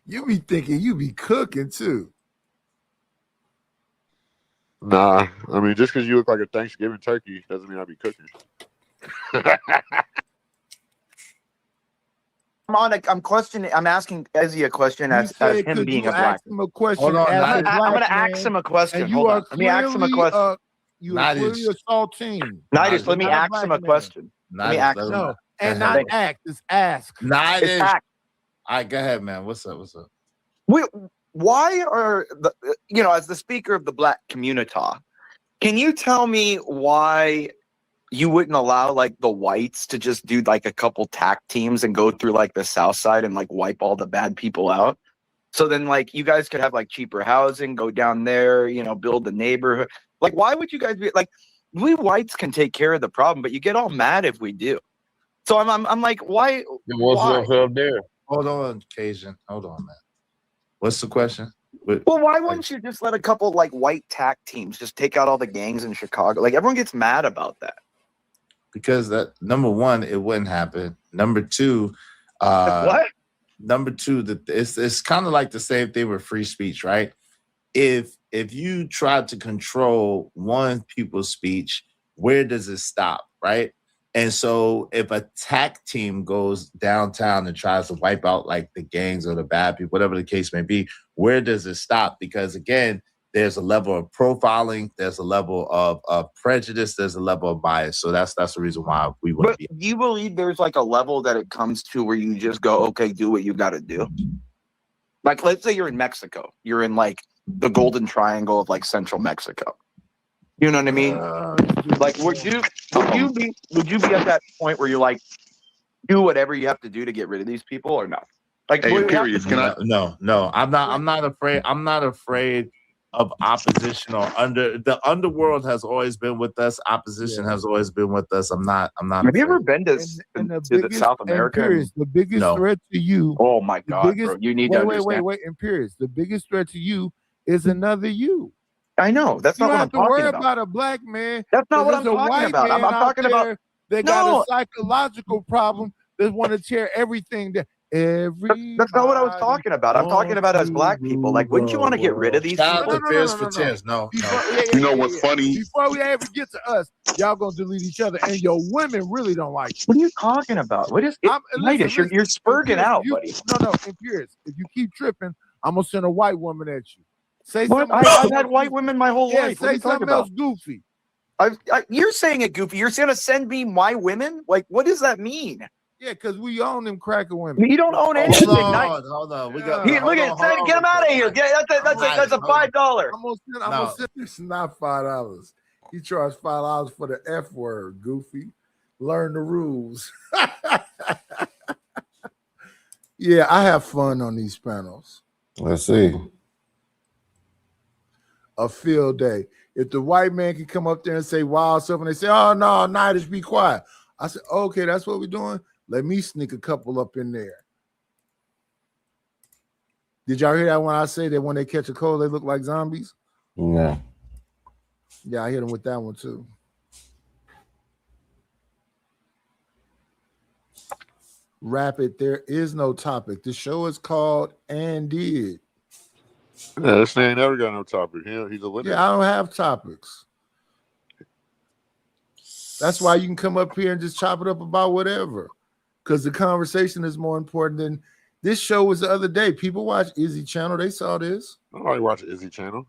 You be thinking you be cooking too. Nah, I mean, just because you look like a Thanksgiving turkey doesn't mean I be cooking. I'm questioning. I'm asking Ezzy a question as him being a black. Him a question Hold on, as a I'm black going to ask man, him a question. and you Hold are on. Let me ask him a clearly, question. you are clearly assaulting. Nightish, let me Not a ask black him a man. question. Let me ask him. No, and not act. It's ask. Nightish. act. All right, go ahead, man. What's up? Why are as the speaker of the black community, can you tell me why you wouldn't allow like the whites to just do like a couple tack teams and go through like the south side and like wipe all the bad people out? So then like you guys could have like cheaper housing, go down there, build the neighborhood. Like, why would you guys be like, we whites can take care of the problem, but you get all mad if we do. So I'm like, why? Up there? Hold on, Cajun. Hold on, man. What's the question? Well, why wouldn't you just let a couple like white tack teams just take out all the gangs in Chicago? Like everyone gets mad about that. because that number one, it wouldn't happen. Number two, What? Number two, it's kind of like the same thing with free speech, right? If you try to control one people's speech, where does it stop, right? And so if a TAC team goes downtown and tries to wipe out like the gangs or the bad people, whatever the case may be, where does it stop? Because again, there's a level of profiling, there's a level of prejudice, there's a level of bias. So that's the reason why we would But do you believe there's like a level that it comes to where you just go, okay, do what you got to do? Like, let's say you're in Mexico. You're in like the golden triangle of like central Mexico. You know what I mean? Like, would you be at that point where you're like, do whatever you have to do to get rid of these people or no? Like, Hey, Imperious, No. I'm not afraid. I'm not afraid of opposition or the underworld has always been with us. Opposition has always been with us. I'm not. Have you ever been to the South America? Imperious, the biggest threat to you. Oh my God, bro! You need to understand. Wait, Imperious. The biggest threat to you is another you. I know. That's not what I'm talking about. You have to worry about a black man. That's not what I'm there's a talking white about. man I'm out talking about. there that got a psychological problem that want to tear everything down. That's not what I was talking about. I'm talking about as black people. Like, wouldn't you want to get rid of these people? No. You know what's funny? Before we ever get to us, y'all gonna delete each other, and your women really don't like you. What are you talking about? What is it? Listen, you're spurging out, buddy. No, Imperious. If you keep tripping, I'm gonna send a white woman at you. Say what? something. I've had white women my whole life. Say something else goofy. You're saying it goofy. You're gonna send me my women? Like, what does that mean? Yeah, because we own them cracker women. You don't own anything. Hold on. We got. Look at it. Get him out of here. That's a $5. I'm gonna send this. Not $5. He charged $5 for the F word. Goofy. Learn the rules. Yeah, I have fun on these panels. Let's see. A field day. If the white man can come up there and say wild stuff, and they say, "Oh no, Nitish, be quiet." I said, "Okay, that's what we're doing. Let me sneak a couple up in there." Did y'all hear that when I say that when they catch a cold, they look like zombies? No. Yeah, I hit them with that one too. Rapid, there is no topic. The show is called And Did. Yeah, this thing ain't never got no topic. He's a litter. Yeah, I don't have topics. That's why you can come up here and just chop it up about whatever. Because the conversation is more important than this show was the other day. People watch Izzy Channel. They saw this. Nobody watch Izzy Channel.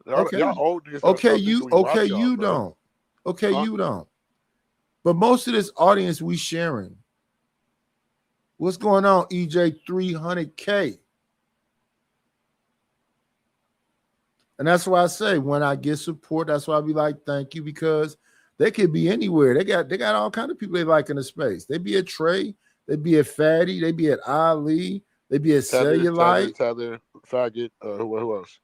Okay. Y'all old niggas Okay, don't you think we watch y'all, you bro. don't. Okay, Huh? you don't. But most of this audience we sharing. What's going on, EJ 300K? And that's why I say when I get support, that's why I be like, thank you, because they could be anywhere. They got all kind of people they like in the space. They be at Trey, they be at Fatty, they be at Ali, they be at Cellulite. Tyler, Faggot, who else?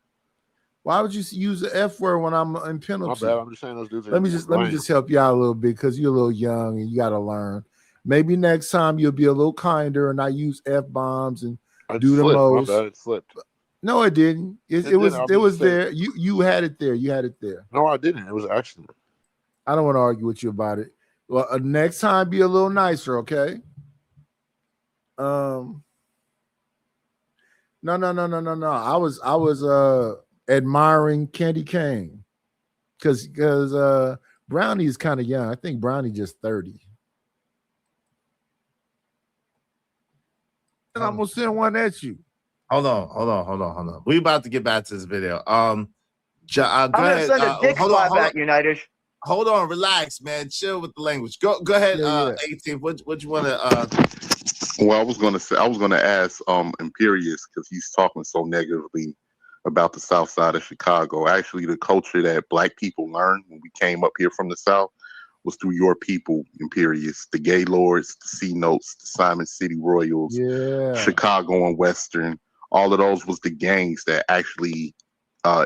Why would you use the F word when I'm in penalty? My bad. I'm just saying those dudes. Let me just help you out a little bit because you're a little young and you got to learn. Maybe next time you'll be a little kinder and not use F bombs and do the most. My bad. It slipped. No, it didn't. It was there. You had it there. You had it there. No, I didn't. It was an accident. I don't want to argue with you about it. Well, next time be a little nicer, okay? No. I was admiring Candy Cane because Brownie is kind of young. I think Brownie just 30. And I'm gonna send one at you. Hold on. We about to get back to this video. Go I'm gonna ahead. send a dick slap at you, Nitish. Hold on, relax, man. Chill with the language. Go ahead, 18. What you want to? Well, I was gonna ask Imperious because he's talking so negatively about the South Side of Chicago. Actually, the culture that Black people learned when we came up here from the South was through your people, Imperious, the Gaylords, the C-Notes, the Simon City Royals, Chicago and Western. All of those was the gangs that actually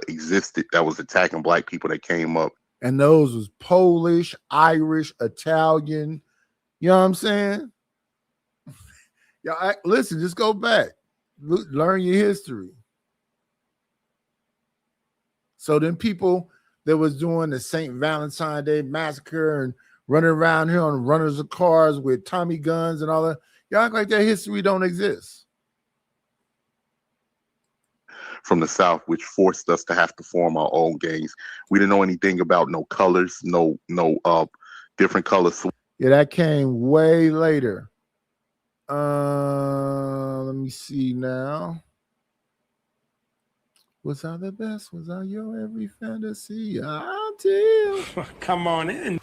existed that was attacking Black people that came up. And those was Polish, Irish, Italian. You know what I'm saying? Listen, just go back. Learn your history. So then people that was doing the St. Valentine Day massacre and running around here on runners of cars with Tommy guns and all that. Y'all act like that history don't exist. From the South, which forced us to have to form our own gangs. We didn't know anything about no colors, no different colors. Yeah, that came way later. Let me see now. Was I the best? Was I your every fantasy? Until Come on in.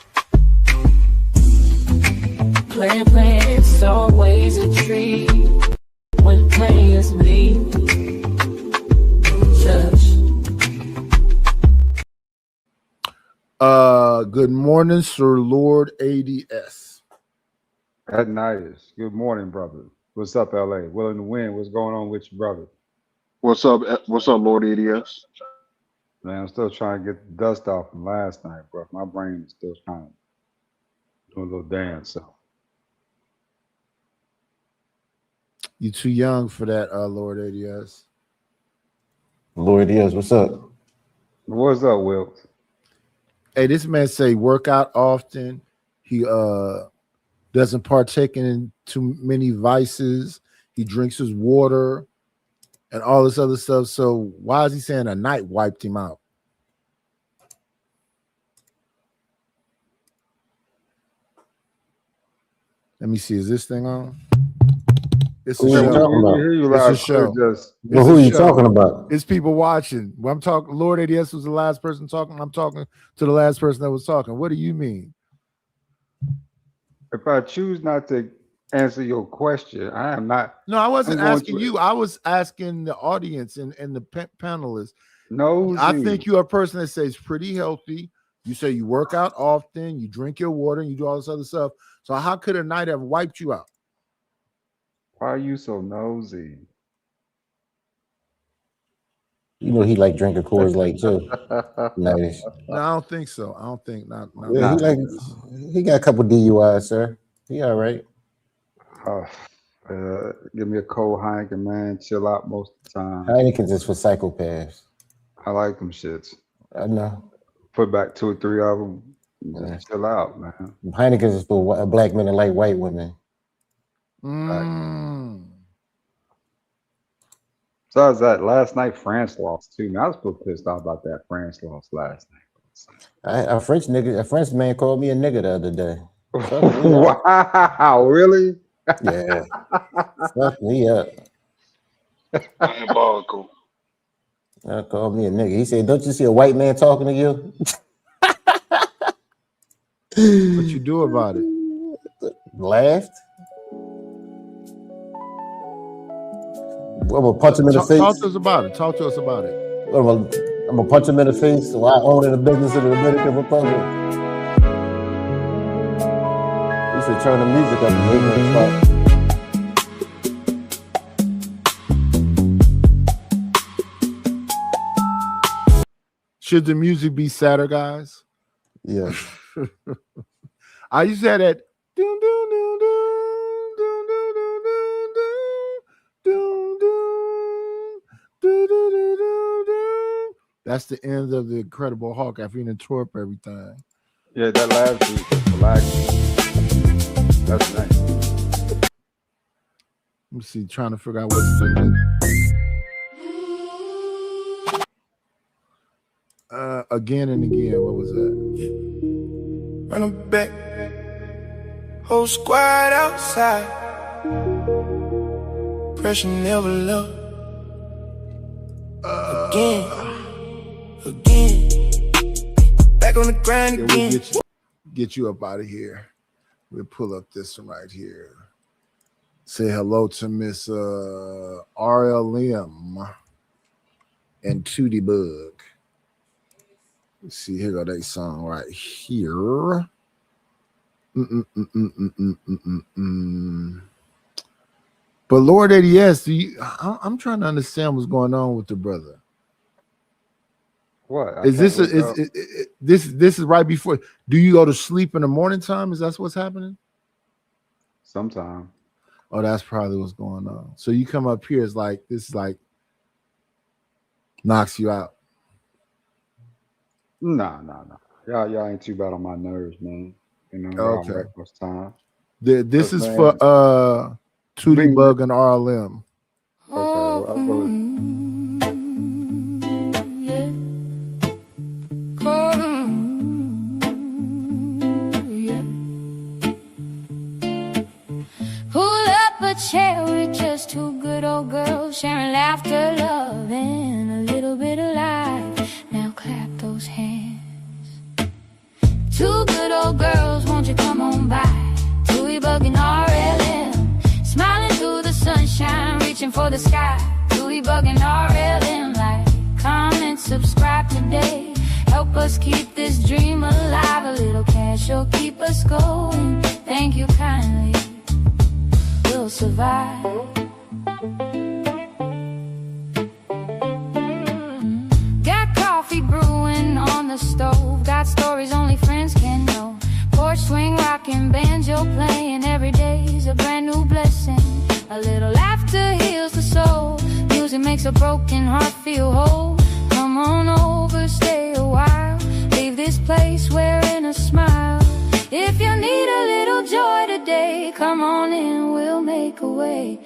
Playing, it's always a treat when players leave. Good morning, Sir Lord ADS. That's nice. Good morning, brother. What's up, LA? Willing to win. What's going on with you, brother? What's up, Lord ADS? Man, I'm still trying to get the dust off from last night, bro. My brain is still kind of doing a little dance. So You too young for that, Lord ADS. Lord ADS, what's up? What's up, Will? Hey, this man say work out often. He doesn't partake in too many vices. He drinks his water and all this other stuff. So why is he saying a night wiped him out? Let me see. Is this thing on? It's a show. It's a show. Well, who are you talking about? It's people watching. Well, I'm talking. Lord ADS was the last person talking. I'm talking to the last person that was talking. What do you mean? If I choose not to answer your question, I am not. No, I wasn't asking you. I was asking the audience and the panelists. No, I think you're a person that says pretty healthy. You say you work out often, you drink your water, and you do all this other stuff. So how could a night have wiped you out? Why are you so nosy? You know he like drinking Coors Light too. Nice. No, I don't think so. I don't think not. Yeah, he got a couple DUIs, sir. He all right. Give me a cold Heineken, man. Chill out most of the time. Heineken's is for psychopaths. I like them shits. I know. Put back 2 or 3 of them. Just chill out, man. Heineken's is for black men that like white women. Besides that, last night France lost too. Man, I was so pissed off about that France lost last night. A French man called me a nigga the other day. Wow, really? Yeah. Fuck me up. Diabolical. Called me a nigga. He said, "Don't you see a white man talking to you?" What you do about it? Laughed. I'm gonna punch him in the face. Talk to us about it. Talk to us about it. I'm gonna punch him in the face. So I own in the business of the Dominican Republic. You should turn the music up and leave the spot. Should the music be sadder, guys? Yeah. I used to have that. That's the end of the Incredible Hulk after he tore up everything. Yeah, that last beat was relaxing. That's nice. Let me see, trying to figure out what's the again and again. What was that? Run them back. Whole squad outside. Pressure never left. Again. Back on the grind again. We'll get you up out of here. We'll pull up this one right here. Say hello to Miss RLM and Tootie Bug. Let's see, here go that song right here. But Lord ADS, I'm trying to understand what's going on with the brother. What is this? This is right before? Do you go to sleep in the morning time? Is that what's happening? Sometime. Oh, that's probably what's going on. So you come up here, it's like this, like knocks you out. Nah. Y'all ain't too bad on my nerves, man. You know, y'all Okay. right most time. This Look, is man, for Tootie Bug and RLM. Okay, I'll go. Pull up a chair with just two good old girls sharing laughter, love, and a little bit of life. Now clap those hands. Two good old girls, won't you come on by? Dewey Bug and RLM, smiling through the sunshine, reaching for the sky. Dewey Bug and RLM, like, comment, subscribe today. Help us keep this dream alive. A little cash will keep us going. Thank you kindly. We'll survive. Got coffee brewing on the stove. Got stories only friends can know. Porch swing, rocking, banjo playing. Every day's a brand new blessing. A little laughter heals the soul. Music makes a broken heart feel whole. Come on over, stay a while. Leave this place wearing a smile. If you need a little joy today, come on in, we'll make a way.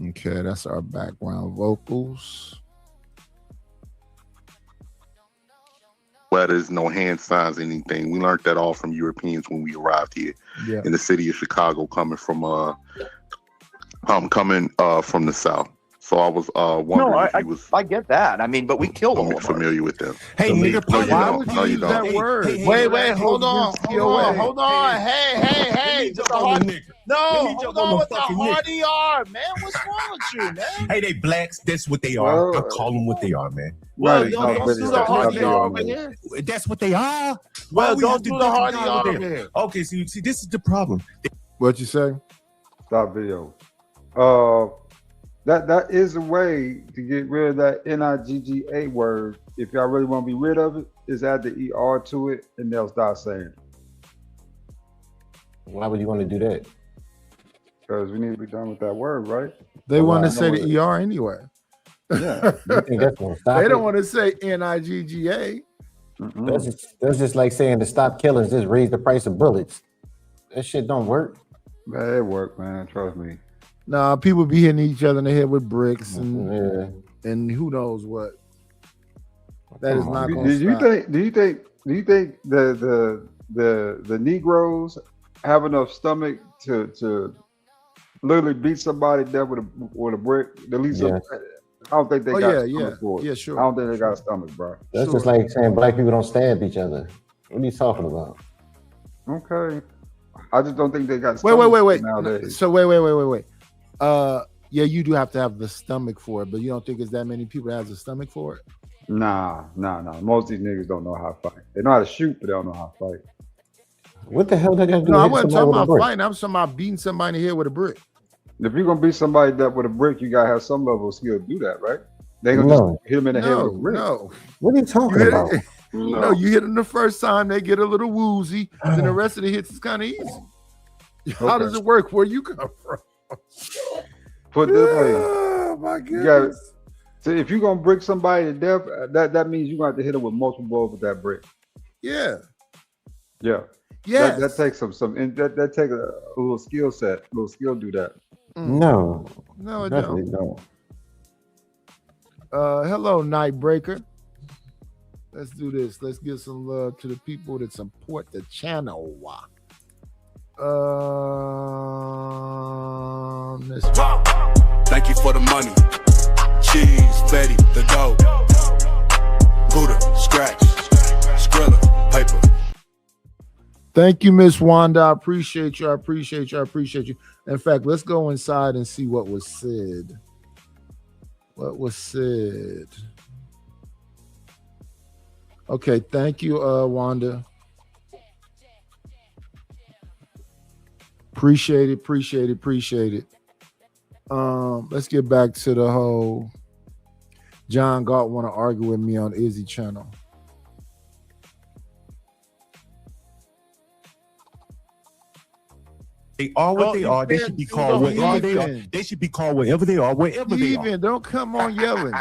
Okay, that's our background vocals. Where there's no hand signs, anything. We learned that all from Europeans when we arrived here Yeah. in the city of Chicago, coming from the South. So I was wondering No, if he was I get that. I mean, but we killed all of them. familiar with them. Hey, nigga, No, you Why don't. would No, you you use don't. that word? Wait, hold on. Hey. Let me jump on the nigga. No, Let me hold jump on on the with the fucking nigga. hardy R, man. What's wrong with you, man? Hey, they blacks. That's what they are. I Well, call them what they are, man. Well, Right, don't no, do video, the not hardy video, R over man. here. That's what they are. Well, we don't have to do the hardy different R over over there? here. Okay, see, this is the problem. What you say? Stop video. That is a way to get rid of that NIGGA word. If y'all really want to be rid of it, is add the ER to it, and they'll stop saying it. Why would you want to do that? Because we need to be done with that word, right? They want to I know say what the ER anyway. Yeah. You think that's gonna stop They don't it? want to say NIGGA. That's just like saying to stop killers, just raise the price of bullets. That shit don't work. Man, it work, man. Trust me. Nah, people be hitting each other in the head with bricks and Yeah. and who knows what. That is Come not on. going to Do you stop. think the Negroes have enough stomach to literally beat somebody to death with a brick? At least Yeah. I don't think they Oh, got yeah, stomach yeah. for it. Yeah, sure. I don't think they got a stomach, bro. That's just like saying black people don't stab each other. What are you talking about? Okay. I just don't think they got Wait, stomach wait. nowadays. So wait. Yeah, you do have to have the stomach for it, but you don't think it's that many people that has a stomach for it? Nah. Most of these niggas don't know how to fight. They know how to shoot, but they don't know how to fight. What the hell they got to do No, I with wasn't hitting talking somebody with a about brick? fighting. I'm talking about beating somebody in the head with a brick. If you're gonna beat somebody up with a brick, you gotta have some level of skill to do that, right? They ain't gonna No. just hit him in the head with a No, brick. no. What are you talking You hit about? it- No, you hit them the first time, they get a little woozy, then the rest of the hits is kind of easy. How does it work? Where you come from? Put this way. Oh my You gotta, goodness. so if you're gonna brick somebody to death, that means you're gonna have to hit them with multiple blows with that brick. Yeah. Yeah. Yes. That takes that takes a little skill set, a little skill to do that. No. No, it Definitely don't. don't. Hello, Nightbreaker. Let's do this. Let's give some love to the people that support the channel. Thank you for the money. Cheese, Betty, the dough. Buddha, scratch, Skrilla, paper. Thank you, Miss Wanda. I appreciate you. I appreciate you. I appreciate you. In fact, let's go inside and see what was said. What was said? Okay, thank you, Wanda. Appreciate it. Let's get back to the whole John Galt want to argue with me on Izzy channel. They are what they are. They should be called whatever they are. They should be called whatever they are, wherever they are. Don't come on yelling.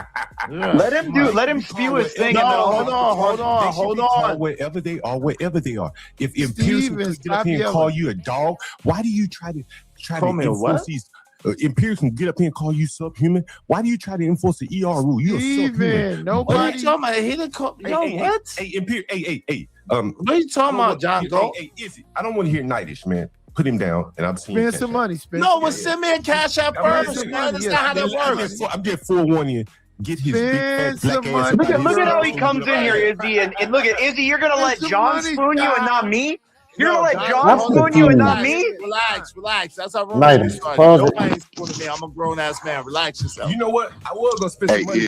Let him spew his thing. No, hold on. Wherever they are, wherever they are. If Imperius can get up here and call you a dog, why do you try to enforce these? Imperius can get up here and call you subhuman. Why do you try to enforce the ER rule? You're subhuman. Nobody. What are you talking about? He didn't call. What? Hey, Imperius. Hey. What are you talking about, John Galt? Hey, Izzy, I don't want to hear Nightish, man. Put him down, and I'm seeing. Spend some money. Send me a cash app first, man. That's not how that works. I'm just forewarning you. Get his big fat black ass. Look at how he comes in here, Izzy, and look at Izzy. You're gonna let John spoon you and not me? You're gonna let John spoon you and not me? Relax. That's how wrong Nightish, started. pause it. Nobody's spooning me. I'm a grown ass man. Relax yourself. You know what? I was gonna spend some money.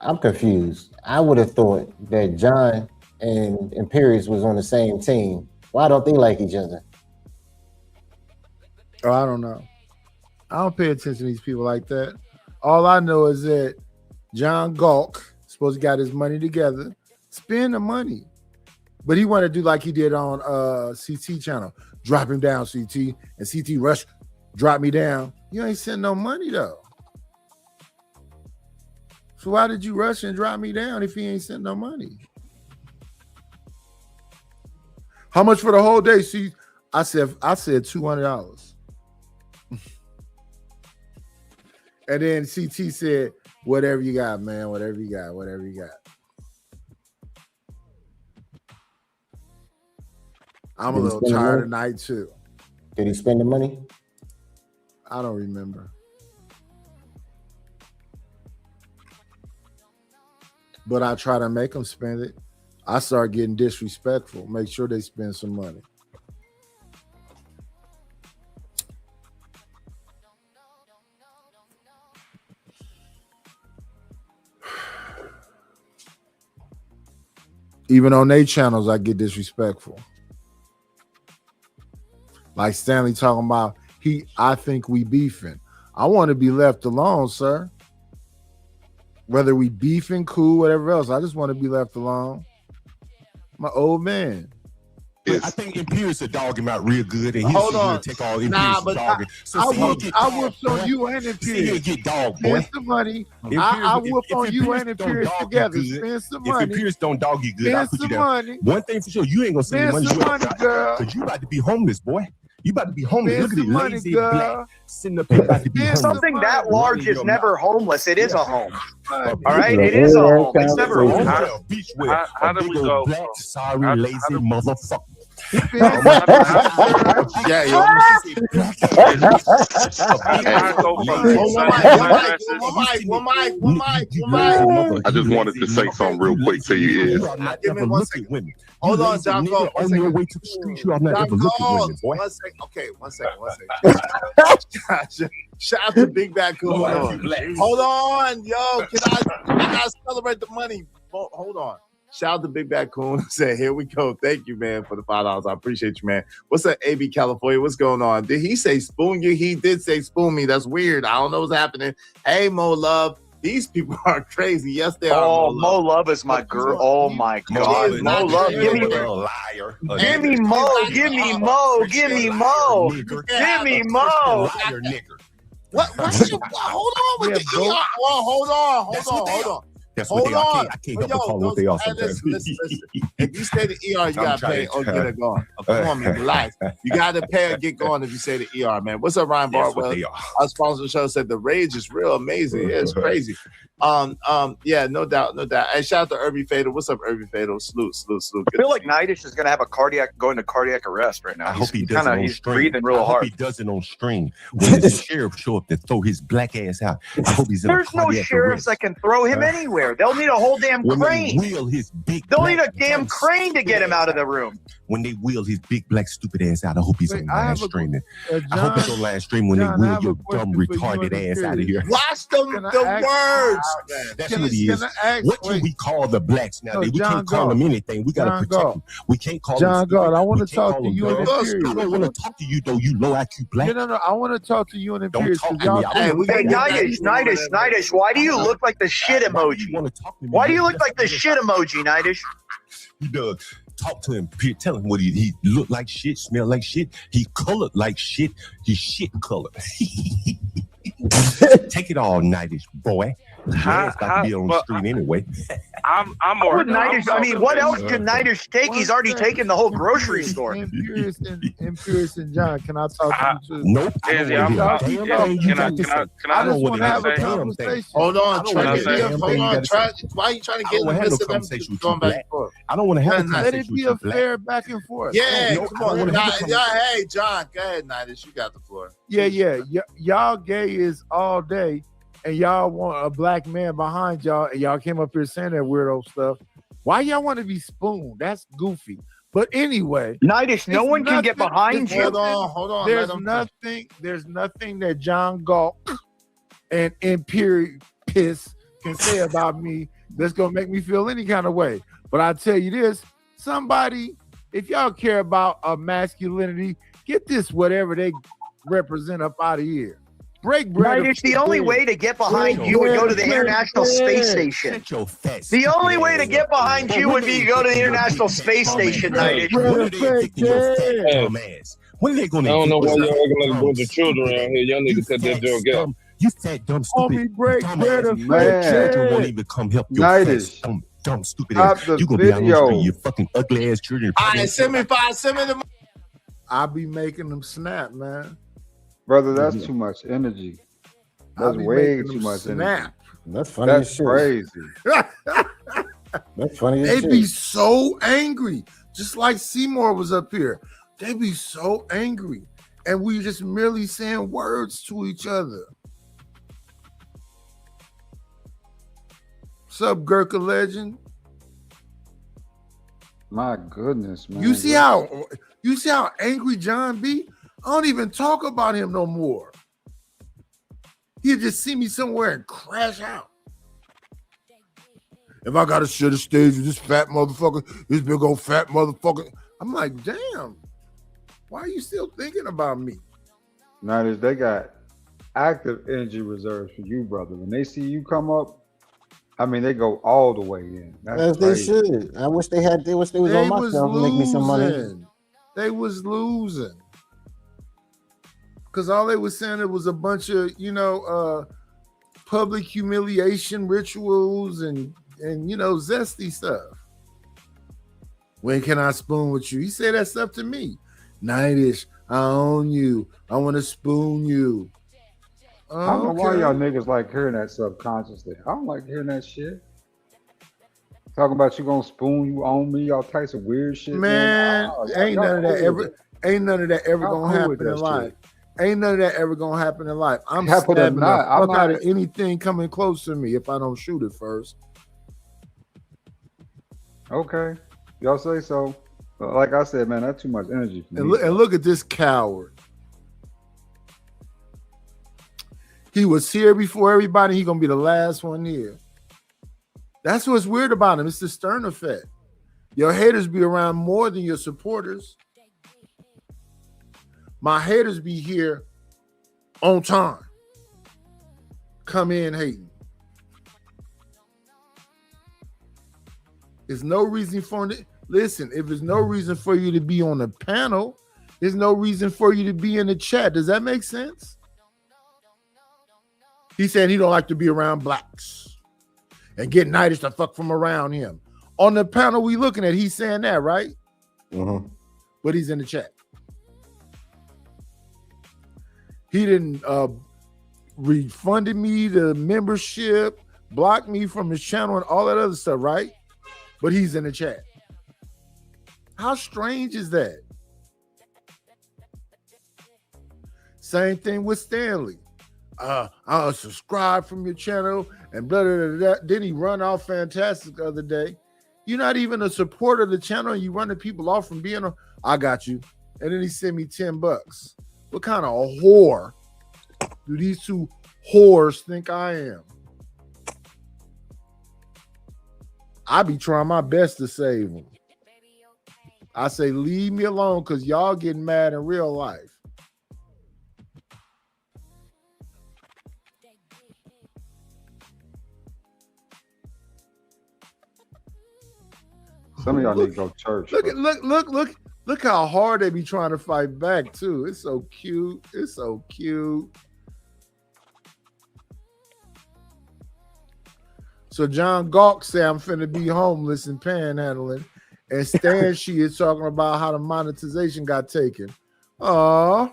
I'm confused. I would have thought that John and Imperius was on the same team. Why don't they like each other? Oh, I don't know. I don't pay attention to these people like that. All I know is that John Galt supposed to got his money together, spend the money. But he wanted to do like he did on CT channel. Drop him down, CT. And CT rush, drop me down. You ain't sending no money though. So why did you rush and drop me down if he ain't sending no money? How much for the whole day? See, I said $200. And then CT said, whatever you got, man, whatever you got. I'm a little tired tonight too. Did he spend the money? I don't remember. But I try to make them spend it. I start getting disrespectful. Make sure they spend some money. Even on their channels, I get disrespectful. Like Stanley talking about, I think we beefing. I want to be left alone, sir. Whether we beefing, cool, whatever else. I just want to be left alone. My old man. I think Imperius will dog him out real good, and he'll take all Imperius dogging. I whooped on you and Imperius. Get dog, boy. Spend some money. I whooped on you and Imperius together. Spend some money. If Imperius don't dog you good, I'll put you down. Money. One thing for sure, you ain't gonna spend money. Spend some money, girl. Because you about to be homeless, boy. You about to be homeless. Spend Look at some these money, lazy girl. black sitting up here about to be homeless. Something that large is never homeless. It is a home. All right, it is a home. It's never homeless. How do we go? Black, sorry, lazy motherfucker. Yeah, yo. One mic. I just wanted to say something real quick to you. Give me 1 second. Hold on, John Galt. On your way to the streets, you are not ever looking at women, boy. 1 second. Okay, 1 second. Shout out to Big Bad Cool. Hold on, yo. I gotta celebrate the money. Hold on. Shout out to Big Bad Coon. Said, here we go. Thank you, man, for the $5. I appreciate you, man. What's up, AB California? What's going on? Did he say spoon you? He did say spoon me. That's weird. I don't know what's happening. Hey, Mo Love. These people are crazy. Yes, they are. Oh, Mo Love is my girl. Oh my God. Mo Love, give me liar. Give me Mo. Give me Mo. Give me Mo. Give me Mo. Liar, nigger. What? Hold on with the ER. Hold on. That's what they are. I can't help but call what they are sometimes. Listen. If you say the ER, you gotta pay or get it going. Come on, man, relax. You gotta pay or get going if you say the ER, man. What's up, Ryan Bardwell? Our sponsor of the show said the rage is real amazing. Yeah, it's crazy. Yeah, no doubt. Hey, shout out to Irby Fatal. What's up, Irby Fatal? Salute. I feel like Nightish is gonna have going to cardiac arrest right now. I hope he does it on he's stream. breathing real hard. I hope he does it on stream. When the sheriff show up to throw his black ass out, I hope he's in There's a no cardiac sheriffs arrest. that can throw him anywhere. there. They'll need a whole damn When crane. they wheel his big They'll need a black damn dumb crane to get him out of the stupid room. When they wheel his big black stupid ass out, I hope he's Wait, on I live have a- streaming. John, I hope he's on live stream when John, they I wheel have your a dumb question for you retarded and ass out of here. Watch them Can I the ask- words. That's Can what I- he is. can I ask- What can wait. we call the blacks now? No, We John can't call God. them anything. We gotta John protect God. them. We can't call John them stupid. God, I want We to can't talk call to them you and dumb. Imperious. I don't want to talk to you though. You low IQ black. No, I want to talk to you and Don't Imperious. talk 'cause to me. y'all- I Hey, don't we Hey, got Nidish, why do you look like the shit emoji? want to talk to me. Why do you look like the shit emoji, Nidish? You Doug, talk to him. Tell him what he look like shit, smell like shit. He colored like shit. He shit colored. Take it all, Nightish boy. Your ass about to be on the street anyway. I'm more. What Nidish? I mean, what else can Nidish take? He's already taken the whole grocery store. Imperious and John, can I talk to you too? Nope. I Izzy, don't I'm- want to I'm- hear yeah, damn thing you can I- got to can I- say. can I I just don't want want to have a damn thing. conversation. Hold I on, don't try wanna to hear get damn hold thing you on, gotta try. say. Why are you trying to I get don't in want the to have no midst of them conversation with you, going back black. and forth? I don't want to have a Let conversation it with be you, a black. fair back and forth. Yeah, No, come I don't on. wanna have a Hey, John, go ahead, Nidish. You got the floor. Yeah. Y'all gay is all day, and y'all want a black man behind y'all, and y'all came up here saying that weirdo stuff. Why y'all want to be spooned? That's goofy. But anyway, Nidish, no it's one can get nothing- behind it's you. Hold on. There's let him- nothing that John Galt and Imperial Piss can say about me that's gonna make me feel any kind of way. But I tell you this, somebody, if y'all care about a masculinity, get this whatever they represent up out of here. Break bread. Nidish, the only way to get behind you would go to the International Space Station. Shut your fat The only stupid way to ass get up. behind you would be to go to the International Space Station, Nidish. When are they evicting your fat dumb ass? When are they going I to don't know why evict y'all your acting like a dumb, bunch of children stupid around here. Y'all need to cut that joke out. dumb, you fat dumb stupid Homie, break dumb bread ass. and Your fake children bread. won't even come help your fat Nidish. dumb stupid Stop ass. the You gonna be out on the video. street, you fucking ugly ass children. All right, send me the. I be making them snap, man. Brother, that's too much energy. I That's be way making too them much energy. snap. That's funny as That's shit. crazy. That's funny as They shit. be so angry, just like Seymour was up here. They be so angry, and we just merely saying words to each other. What's up, Gurkha legend? My goodness, man. You see how angry John be? I don't even talk about him no more. He'll just see me somewhere and crash out. If I gotta share the stage with this fat motherfucker, this big old fat motherfucker, I'm like, damn, why are you still thinking about me? Niners, they got active energy reserves for you, brother. When they see you come up, I mean, they go all the way in. That's As they crazy. should. I wish they had. They wish they was on my stuff and make me some money. losing. They was losing. Because all they was saying, it was a bunch of, public humiliation rituals and zesty stuff. When can I spoon with you? He said that stuff to me. Nightish, I own you. I want to spoon you. I don't know why y'all niggas like hearing that subconsciously. I don't like hearing that shit. Talking about you gonna spoon, you own me, all types of weird shit. Man, ain't none of that ever Y'all gonna cool with happen in that life. shit. Ain't none of that ever gonna happen in life. I'm Happen or stabbing the not, I'm fuck out not- of anything coming close to me if I don't shoot it first. Okay, y'all say so. But like I said, man, that's too much energy for And me. look at this coward. He was here before everybody. He gonna be the last one here. That's what's weird about him. It's the Stern effect. Your haters be around more than your supporters. My haters be here on time. Come in hating. There's no reason for it. Listen, if there's no reason for you to be on the panel, there's no reason for you to be in the chat. Does that make sense? He said he don't like to be around blacks and get Nightish the fuck from around him. On the panel we looking at, he's saying that, right? Mm-hmm. But he's in the chat. He didn't refunded me the membership, blocked me from his channel and all that other stuff, right? But he's in the chat. How strange is that? Same thing with Stanley. I'll subscribe from your channel and blah, blah, blah, blah. Then he run off fantastic the other day. You're not even a supporter of the channel and you running people off from being I got you. And then he sent me $10. What kind of a whore do these two whores think I am? I be trying my best to save them. I say, leave me alone because y'all getting mad in real life. Some of y'all need to go to church. Look how hard they be trying to fight back too. It's so cute. It's so cute. So John Gawk say I'm finna be homeless and panhandling, and Stan she is talking about how the monetization got taken. Aww.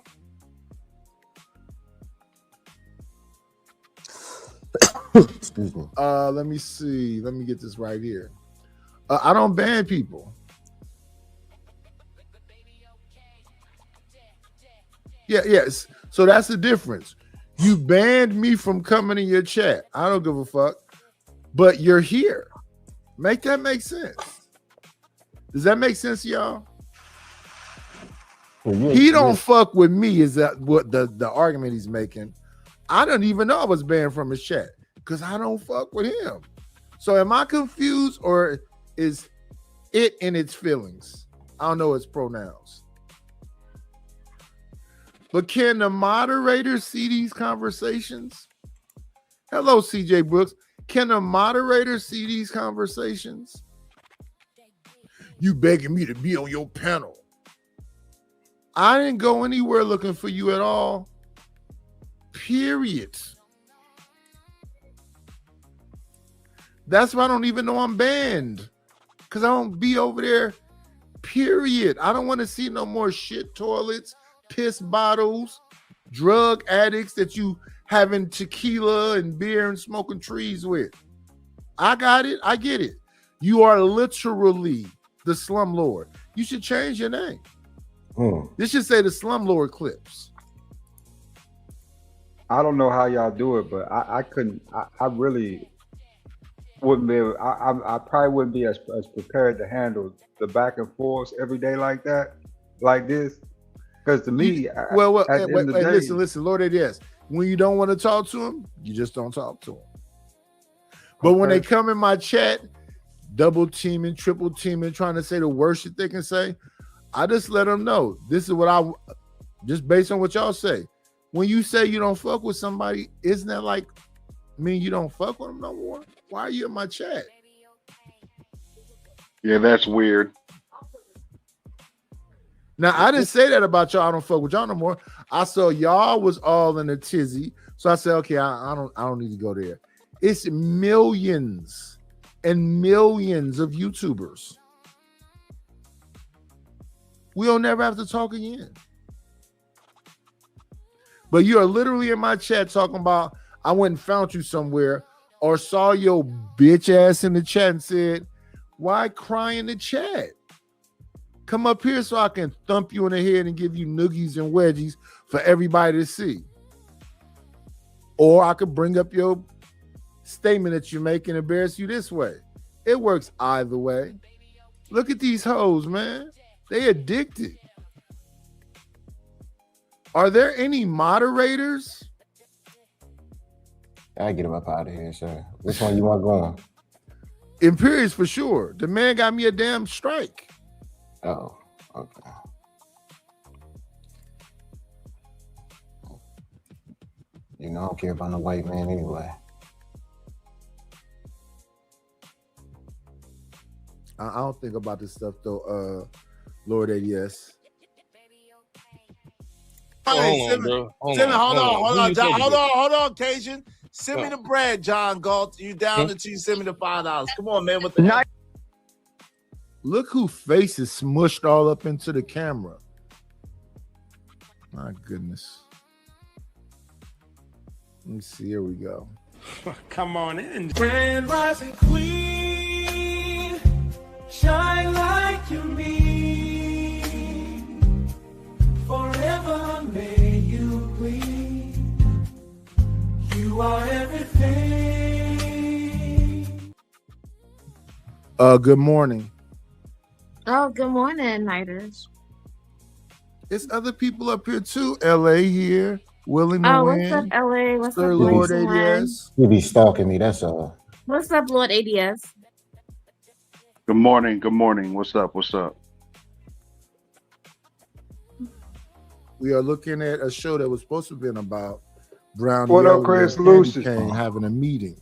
Excuse me. Let me see. Let me get this right here. I don't ban people. Yes. So that's the difference. You banned me from coming in your chat. I don't give a fuck. But you're here. Make that make sense. Does that make sense to y'all? He don't fuck with me. Is that what the argument he's making? I don't even know I was banned from his chat because I don't fuck with him. So am I confused or is it in its feelings? I don't know its pronouns. But can the moderators see these conversations? Hello, CJ Brooks. Can the moderator see these conversations? You begging me to be on your panel. I didn't go anywhere looking for you at all. Period. That's why I don't even know I'm banned. Because I don't be over there. Period. I don't want to see no more shit toilets, piss bottles, drug addicts that you having tequila and beer and smoking trees with. I got it. I get it. You are literally the slumlord. You should change your name. This should say the slumlord clips. I don't know how y'all do it, but I couldn't. I really wouldn't be able. I probably wouldn't be as prepared to handle the back and forth every day like that, like this. Because to me, listen, Lord, yes. When you don't want to talk to him, you just don't talk to him. But when they come in my chat, double teaming, triple teaming, trying to say the worst shit they can say, I just let them know. This is what just based on what y'all say. When you say you don't fuck with somebody, isn't that like mean you don't fuck with them no more? Why are you in my chat? Yeah, that's weird. Now, I didn't say that about y'all. I don't fuck with y'all no more. I saw y'all was all in a tizzy. So I said, okay, I don't need to go there. It's millions and millions of YouTubers. We'll never have to talk again. But you are literally in my chat talking about, I went and found you somewhere or saw your bitch ass in the chat and said, why cry in the chat? Come up here so I can thump you in the head and give you noogies and wedgies for everybody to see. Or I could bring up your statement that you make and embarrass you this way. It works either way. Look at these hoes, man. They addicted. Are there any moderators? I get him up out of here, sir. Which one you want going? Imperious for sure. The man got me a damn strike. Oh, okay. You know, I don't care about no white man anyway. I don't think about this stuff though, Lord ADS. Hold on, Cajun. Send me the bread, John Galt. You down until you send me the $5. Come on, man. With the Look who face is smushed all up into the camera. My goodness. Let me see. Here we go. Come on in. Grand rising queen, shine like you mean. Forever may you gleam. You are everything. Good morning. Oh, good morning, Nighters. It's other people up here too. LA here, willing to Oh, win. what's up, LA? What's Sir up, Lord Lord ADS. You be stalking me, that's all. What's up, Lord ADS? Good morning. Good morning. What's up? What's up? We are looking at a show that was supposed to have been about Brown. What up, Yellow, Chris and Candy Lucy? Cane having a meeting.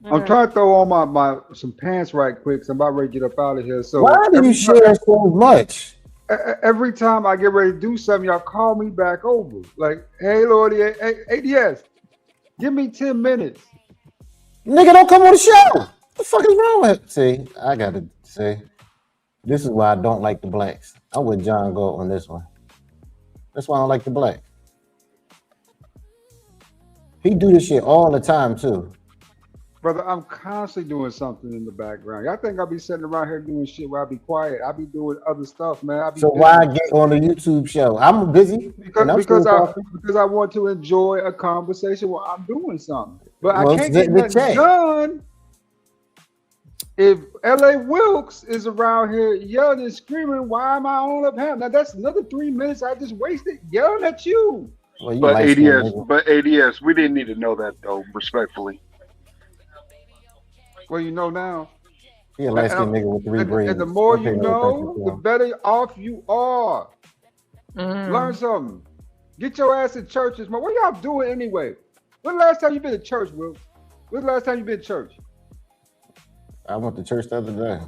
I'm trying to throw on my some pants right quick. So I'm about ready to get up out of here. So Why do you share so much? Every time I get ready to do something, y'all call me back over. Like, hey, Lord, ADS, give me 10 minutes. Nigga, don't come on the show. What the fuck is wrong with? See, I gotta say, this is why I don't like the blacks. I'm with John Galt on this one. That's why I don't like the black. He do this shit all the time too. Brother, I'm constantly doing something in the background. Y'all think I'll be sitting around here doing shit where I be quiet? I be doing other stuff, man. So why get on the YouTube show? I'm busy. Because I want to enjoy a conversation while I'm doing something. But Well, I can't get the nothing chat. done if LA Wilkes is around here yelling and screaming, why am I on up here? Now that's another 3 minutes I just wasted yelling at you. Well, you But like ADS, we didn't need to know that though, respectfully. Well, you know now. He a light skinned nigga with 3 braids. And the more Don't pay you no know, attention to the him. better off you are. Mm. Learn something. Get your ass in churches, man. What y'all doing anyway? When the last time you been to church, Will? When's the last time you been to church? I went to church the other day.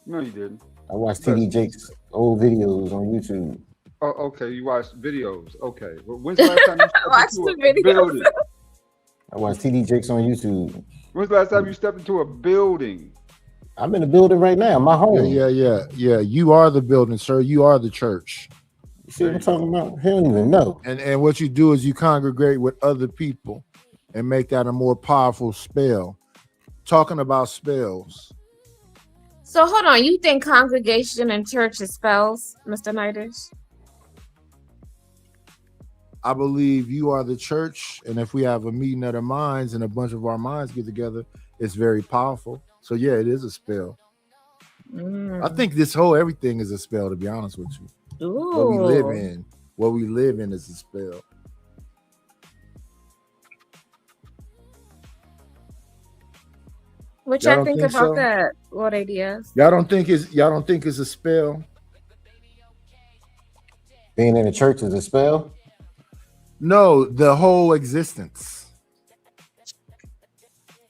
No, you didn't. I watched TD Jake's old videos on YouTube. Oh, okay. You watched videos. Okay. Well, when's the last time you stepped Watch into the a videos. building? I watched TD Jake's on YouTube. When's the last time you stepped into a building? I'm in the building right now, my home. Yeah. You are the building, sir. You are the church. You see what I'm talking about? He don't even know. And what you do is you congregate with other people and make that a more powerful spell. Talking about spells. So hold on, you think congregation and church is spells, Mr. Nighters? I believe you are the church, and if we have a meeting of the minds and a bunch of our minds get together, it's very powerful. So yeah, it is a spell. I think this whole everything is a spell, to be honest with you. What we live in is a spell. What Y'all y'all don't think think about so? that? What ideas? Y'all don't think it's a spell? Being in the church is a spell? No, the whole existence.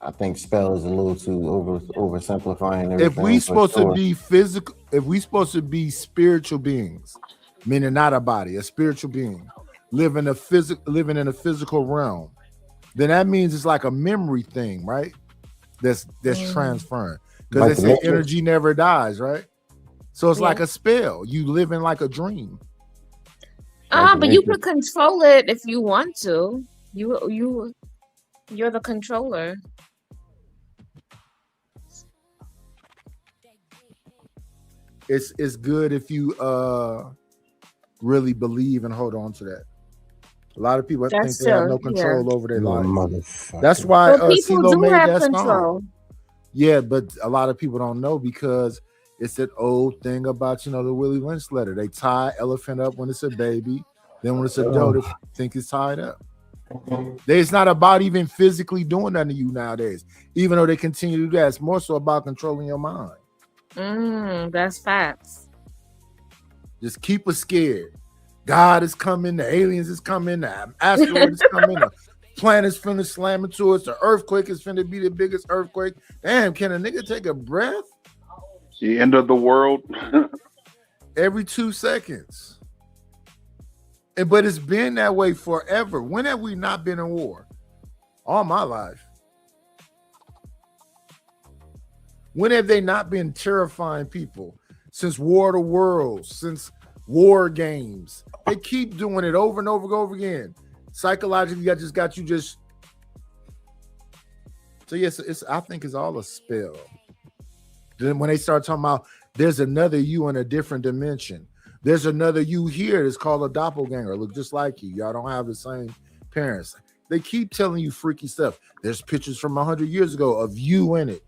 I think spell is a little too oversimplifying everything. If we for supposed to sure. be physical, if we supposed to be spiritual beings, meaning not a body, a spiritual being, living in a physical realm, then that means it's like a memory thing, right? That's transferring. Because Like they the say Matrix? energy never dies, right? So it's Yeah. like a spell. You live in like a dream. But you could control it if you want to. You're the controller. It's good if you really believe and hold on to that. A lot of people think That's they have no true, control yeah. over their You a life. motherfucker. That's why Well, people CeeLo do made have that control. song. Yeah, but a lot of people don't know because it's that old thing about the Willie Lynch letter. They tie elephant up when it's a baby, then when it's adult, they think it's tied up. It's not about even physically doing that to you nowadays, even though they continue to do that. It's more so about controlling your mind. That's facts. Just keep us scared. God is coming, the aliens is coming, the asteroid is coming, the planet's finna slam into us, the earthquake is finna be the biggest earthquake. Damn, can a nigga take a breath? The end of the world. Every 2 seconds. But it's been that way forever. When have we not been in war? All my life. When have they not been terrifying people? Since War of the Worlds, since war games. They keep doing it over and over again. Psychologically, I just got you just. So yes, I think it's all a spell. Then when they start talking about there's another you in a different dimension. There's another you here that's called a doppelganger. Look just like you. Y'all don't have the same parents. They keep telling you freaky stuff. There's pictures from 100 years ago of you in it,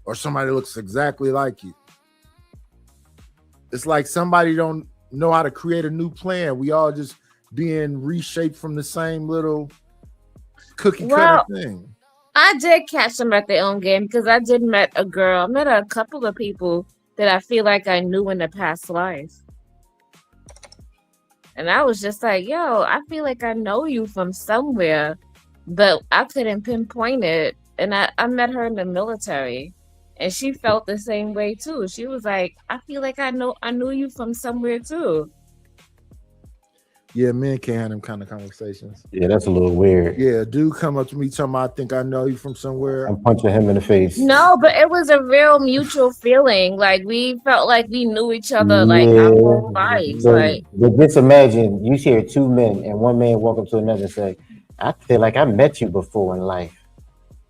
or somebody looks exactly like you. It's like somebody don't know how to create a new plan. We all just being reshaped from the same little cookie cutter thing. I did catch them at their own game because I did met a girl. I met a couple of people that I feel like I knew in the past life. And I was just like, yo, I feel like I know you from somewhere, but I couldn't pinpoint it. And I met her in the military, and she felt the same way too. She was like, I feel like I knew you from somewhere too. Yeah, men can't have them kind of conversations. Yeah, that's a little weird. Yeah, a dude come up to me talking about, I think I know you from somewhere. I'm punching him in the face. No, but it was a real mutual feeling. Like we felt like we knew each other like our whole lives. But just imagine you hear two men and one man walk up to another and say, I feel like I met you before in life.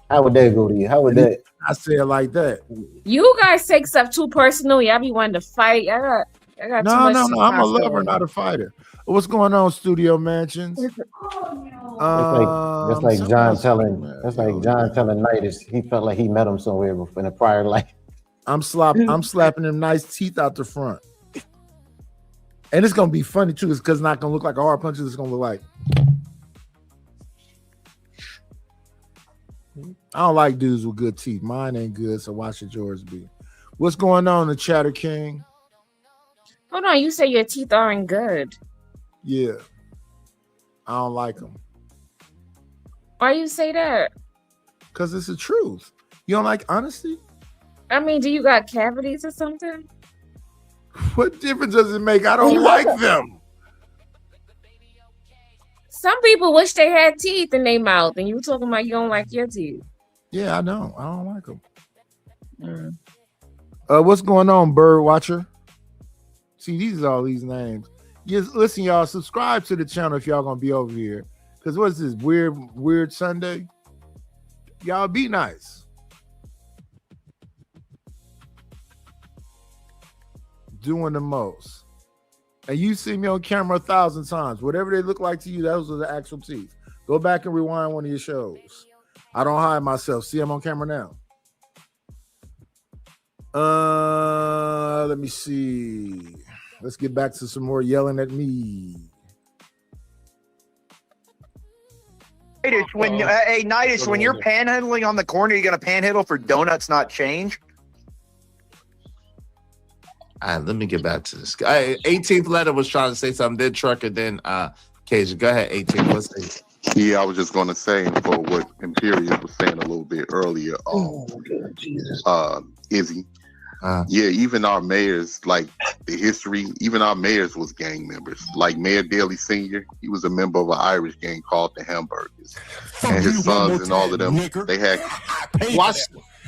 How would that go to you? How would that? I say it like that. You guys take stuff too personal. Y'all be wanting to fight. I got No. I'm a lover, not a fighter. What's going on, Studio Mansions? That's like John telling Nidus he felt like he met him somewhere before in a prior life. I'm slapping him nice teeth out the front. And it's gonna be funny too, because it's not gonna look like a hard punch, it's gonna look like. I don't like dudes with good teeth. Mine ain't good, so why should yours be? What's going on, the Chatter King? Hold on, you say your teeth aren't good. Yeah, I don't like them. Why you say that? Because it's the truth. You don't like honesty? I mean, do you got cavities or something? What difference does it make? I don't like them. Some people wish they had teeth in their mouth, and you talking about you don't like your teeth. Yeah, I know. I don't like them. What's going on, Bird Watcher? See, these are all these names. Yes, listen, y'all, subscribe to the channel if y'all gonna be over here. Because what's this weird Sunday? Y'all be nice. Doing the most. And you see me on camera 1,000 times. Whatever they look like to you, those are the actual teeth. Go back and rewind one of your shows. I don't hide myself. See, I'm on camera now. Let me see. Let's get back to some more yelling at me. Nidus, when you're panhandling on the corner, you're gonna panhandle for donuts, not change. All right, let me get back to this guy. 18th letter was trying to say something. Then Trucker, then Cajun. Go ahead, 18th. What's it? Yeah, I was just going to say for what Imperius was saying a little bit earlier. Izzy. Yeah, even our mayors, like the history, even our mayors was gang members. Like Mayor Daley Sr., he was a member of an Irish gang called the Hamburgers. And his sons and all of them, they had...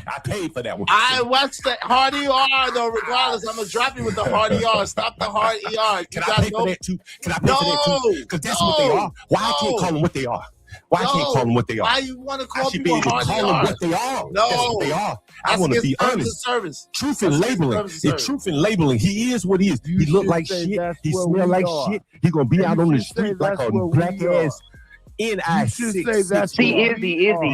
I paid for that one. I watched the hard ER though. Regardless, I'm gonna drop you with the hard ER. Stop the hard ER. Can I pay for that too? Can I pay for that too? Because that's what they are. Why I can't call them what they are? Why I can't call them what they are? Why you want to call I should be people able to hard call them ER? what they are. No, that's what they are. I want to be honest. Truth in labeling. The truth in labeling. He is what he is. He look like shit. He smell like shit. He gonna be out on the street like a black ass. NI6. See,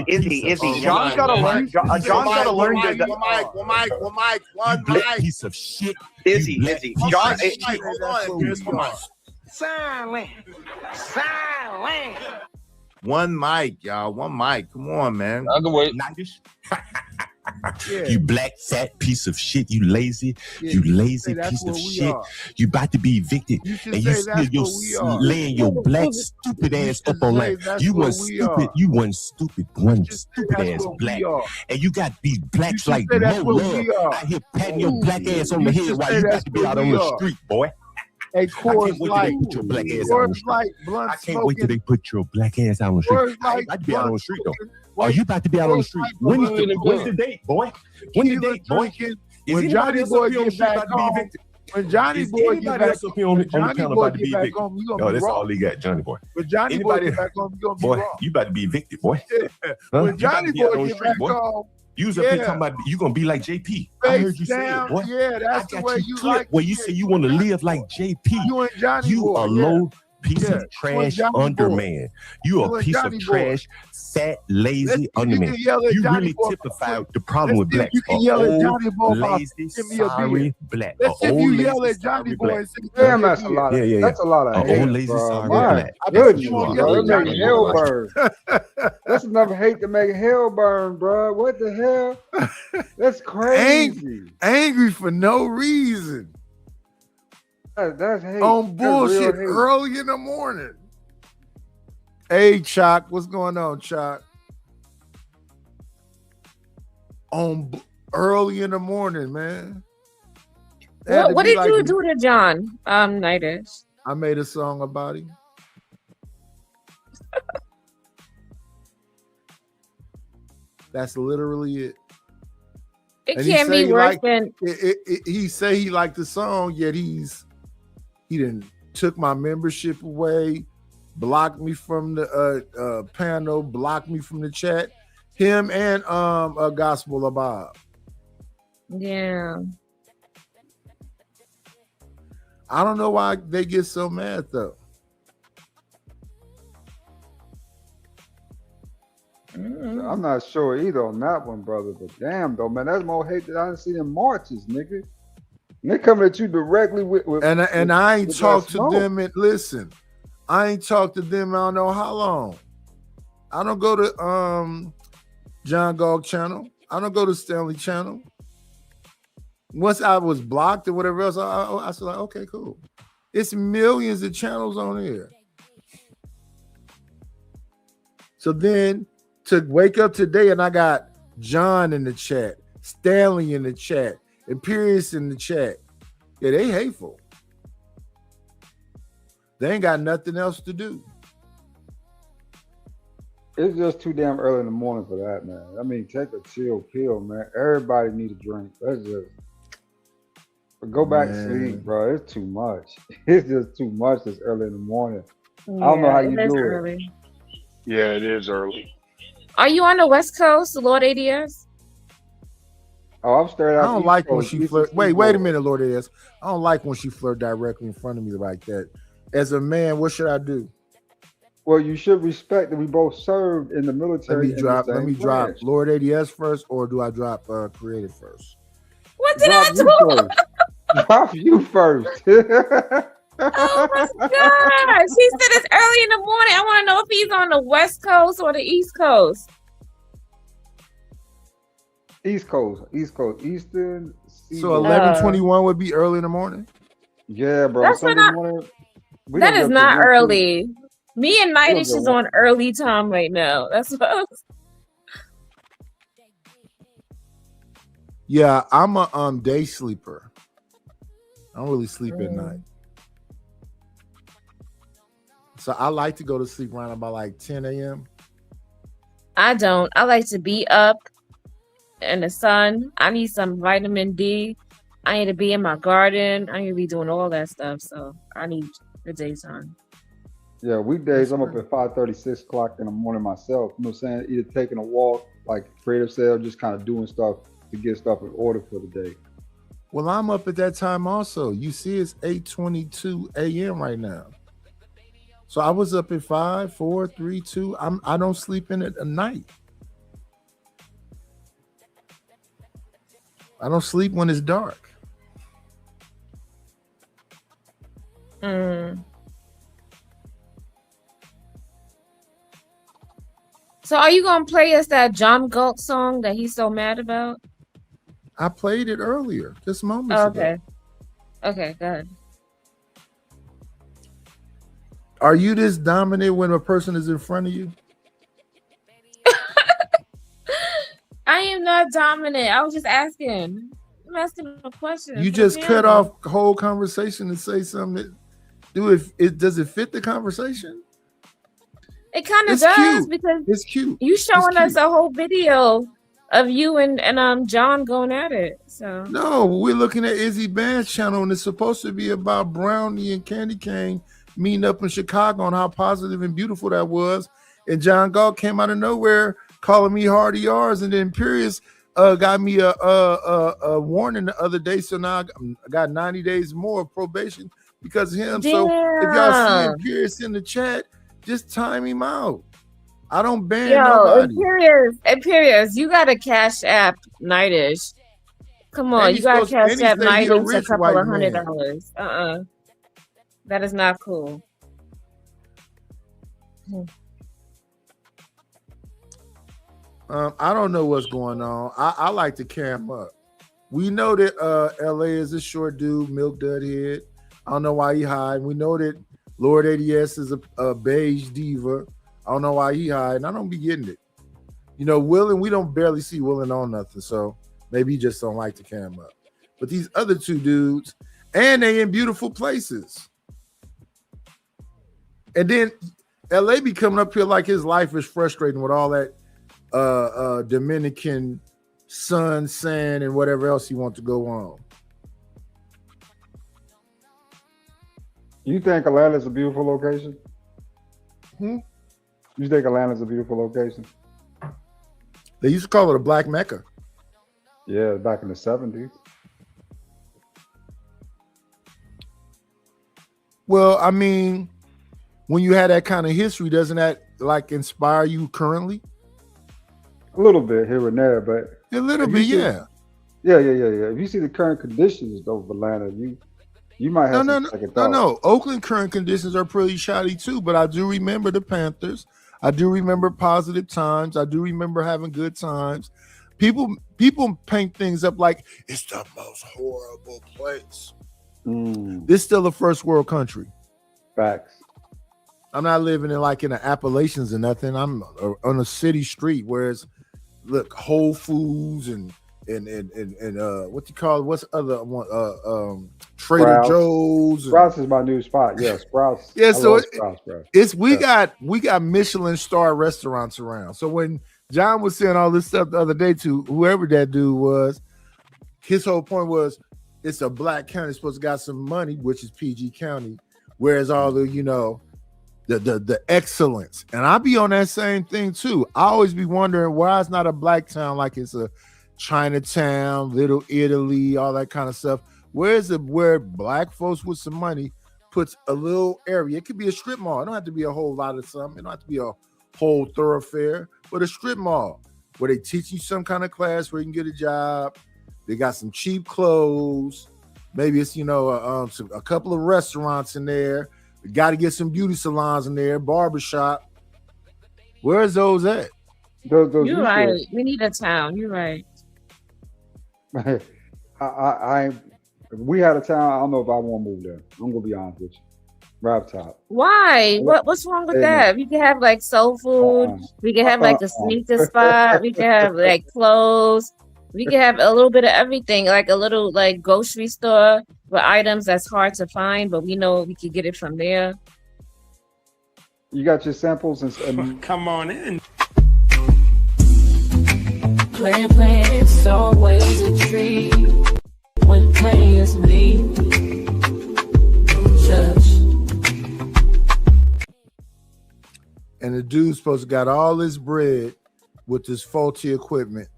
Izzy. John's got to learn. John's got to learn. One mic. Piece of shit. Izzy. John. Hold on. Silent. One mic, y'all. One mic. Come on, man. I can wait. You black fat piece of shit. You lazy. You lazy piece of shit. You about to be evicted, and you still laying your black stupid ass up on land. You weren't stupid. You weren't stupid. One stupid ass black, and you got these blacks like no love. I here patting your black ass on the head while you got to be out on the street, boy. Hey, Coors Light. Put your black ass out on the street. I can't wait till they put your black ass out on the street. I like to be out on the street though. Are you about to be out on the street? When's the date, boy? When's the date, boy? When Johnny Boy get back home, when Johnny Boy get back home, you gonna be that's wrong. all he got, Johnny Boy. When Johnny Boy get back home, you gonna be boy, wrong. you about to be evicted, boy. When Johnny Boy get back home, you was up here talking about you gonna be like JP. I heard you say it, boy. Yeah, that's the way you like. Well, you say you want to live like JP. You and Johnny You Boy, a low piece of trash underman. You a piece of trash, fat, lazy underman. You really typify the problem with black. You can yell at Johnny Boy about lazy, sorry black. Let's see if you yell at Johnny Boy and say, damn, that's a lot. That's a lot of hate, old lazy, bro. sorry My black. goodness, bro. It make hell burn. That's enough hate to make hell burn, bro. What the hell? That's crazy. Angry for no reason. That's hate. On bullshit That's real hate. early in the morning. Hey, Chalk, what's going on, Chalk? Early in the morning, man. What did you do to John Nitish? I made a song about him. That's literally it. It can't be worse than he say he liked the song, yet he didn't took my membership away, blocked me from the panel, blocked me from the chat. Him and Gospel of Bob. Yeah. I don't know why they get so mad though. I'm not sure either on that one, brother. But damn, though, man, that's more hate that I didn't see in marches, nigga. And they coming at you directly with and I ain't with talked that to smoke. them. And listen, I ain't talked to them. I don't know how long. I don't go to John Gog channel. I don't go to Stanley channel. Once I was blocked or whatever else, I was like, okay, cool. It's millions of channels on here. So then to wake up today and I got John in the chat, Stanley in the chat, Imperius in the chat. Yeah, they hateful. They ain't got nothing else to do. It's just too damn early in the morning for that, man. I mean, take a chill pill, man. Everybody need a drink. That's just go back to sleep, bro. It's too much. It's just too much this early in the morning. I don't know how you do it. Yeah, it is early. Are you on the West Coast, Lord ADS? Oh, I'm straight out. I don't like when she flirt. Wait a minute, Lord ADS. I don't like when she flirt directly in front of me like that. As a man, what should I do? Well, you should respect that we both served in the military. Let me drop Lord ADS first, or do I drop Creative first? What did I do? Drop you first. Oh my God. She said it's early in the morning. I want to know if he's on the West Coast or the East Coast. East Coast, Eastern. So 11:21 would be early in the morning. Yeah, bro. That's that is not early. Me and Nitish is on early time right now. That's what. Yeah, I'm a day sleeper. I don't really sleep at night. So I like to go to sleep around about like 10 a.m. I don't. I like to be up in the sun. I need some vitamin D. I need to be in my garden. I need to be doing all that stuff. So I need the daytime. Yeah, weekdays I'm up at 5:30, 6 o'clock in the morning myself. You know what I'm saying? Either taking a walk, like Creative Sale, just kind of doing stuff to get stuff in order for the day. Well, I'm up at that time also. You see, it's 8:22 a.m. right now. So I was up at 5, 4, 3, 2. I don't sleep in it at night. I don't sleep when it's dark. So are you gonna play us that John Galt song that he's so mad about? I played it earlier, just moments ago. Okay, good. Are you this dominant when a person is in front of you? I am not dominant. I was just asking. I'm asking a question. You just cut off the whole conversation and say something that does it fit the conversation? It kind of It's does cute. because It's cute. You showing us a whole video of you and John going at it. So No, we're looking at Izzy Band's channel, and it's supposed to be about Brownie and Candy Cane meeting up in Chicago and how positive and beautiful that was. And John Galt came out of nowhere calling me Hardy R's, and then Imperius got me a warning the other day. So now I got 90 days more of probation because of him. So if y'all see Imperious in the chat, just time him out. I don't ban nobody. Imperious, you got a Cash App Nightish. Come on, you got Cash App Nightish a couple of $100. That is not cool. I don't know what's going on. I like to cam up. We know that LA is a short dude, Milk Dud Head. I don't know why he hiding. We know that Lord ADS is a beige diva. I don't know why he hiding. I don't be getting it. You know, Willin, we don't barely see Willin on nothing, so maybe he just don't like to cam up. But these other two dudes, and they in beautiful places. And then LA be coming up here like his life is frustrating with all that Dominican sun, sand, and whatever else he wants to go on. You think Atlanta's a beautiful location? You think Atlanta's a beautiful location? They used to call it a black Mecca. Yeah, back in the 70s. Well, I mean, when you had that kind of history, doesn't that like inspire you currently? A little bit here and there, but a little bit, yeah. Yeah. If you see the current conditions of Atlanta, you might have no. Oakland current conditions are pretty shoddy too, but I do remember the Panthers. I do remember positive times. I do remember having good times. People paint things up like it's the most horrible place. This is still a first world country. Facts. I'm not living in the Appalachians or nothing. I'm on a city street where it's Whole Foods and what you call it? What's the other one? Trader Joe's. Sprouts is my new spot. Yeah, Sprouts. Yeah, so Sprouts, bro. we got Michelin star restaurants around. So when John was saying all this stuff the other day to whoever that dude was, his whole point was it's a black county, it's supposed to got some money, which is PG County, whereas all the the excellence. And I be on that same thing too. I always be wondering why it's not a black town like it's a Chinatown, Little Italy, all that kind of stuff. Where black folks with some money puts a little area. It could be a strip mall. It don't have to be a whole lot of something. It don't have to be a whole thoroughfare, but a strip mall where they teach you some kind of class where you can get a job. They got some cheap clothes. Maybe it's a couple of restaurants in there. We got to get some beauty salons in there, barbershop. Where's those at? You're right. We need a town. You're right. If we had a town, I don't know if I want to move there. I'm gonna be honest with you. Right top. Why? What's wrong with that? We can have like soul food. We can have like a sneaker spot. We can have like clothes. We can have a little bit of everything, like a little like grocery store with items that's hard to find, but we know we can get it from there. You got your samples and come on in. Plan, it's always a treat when players leave. And the dude's supposed to got all his bread with this faulty equipment.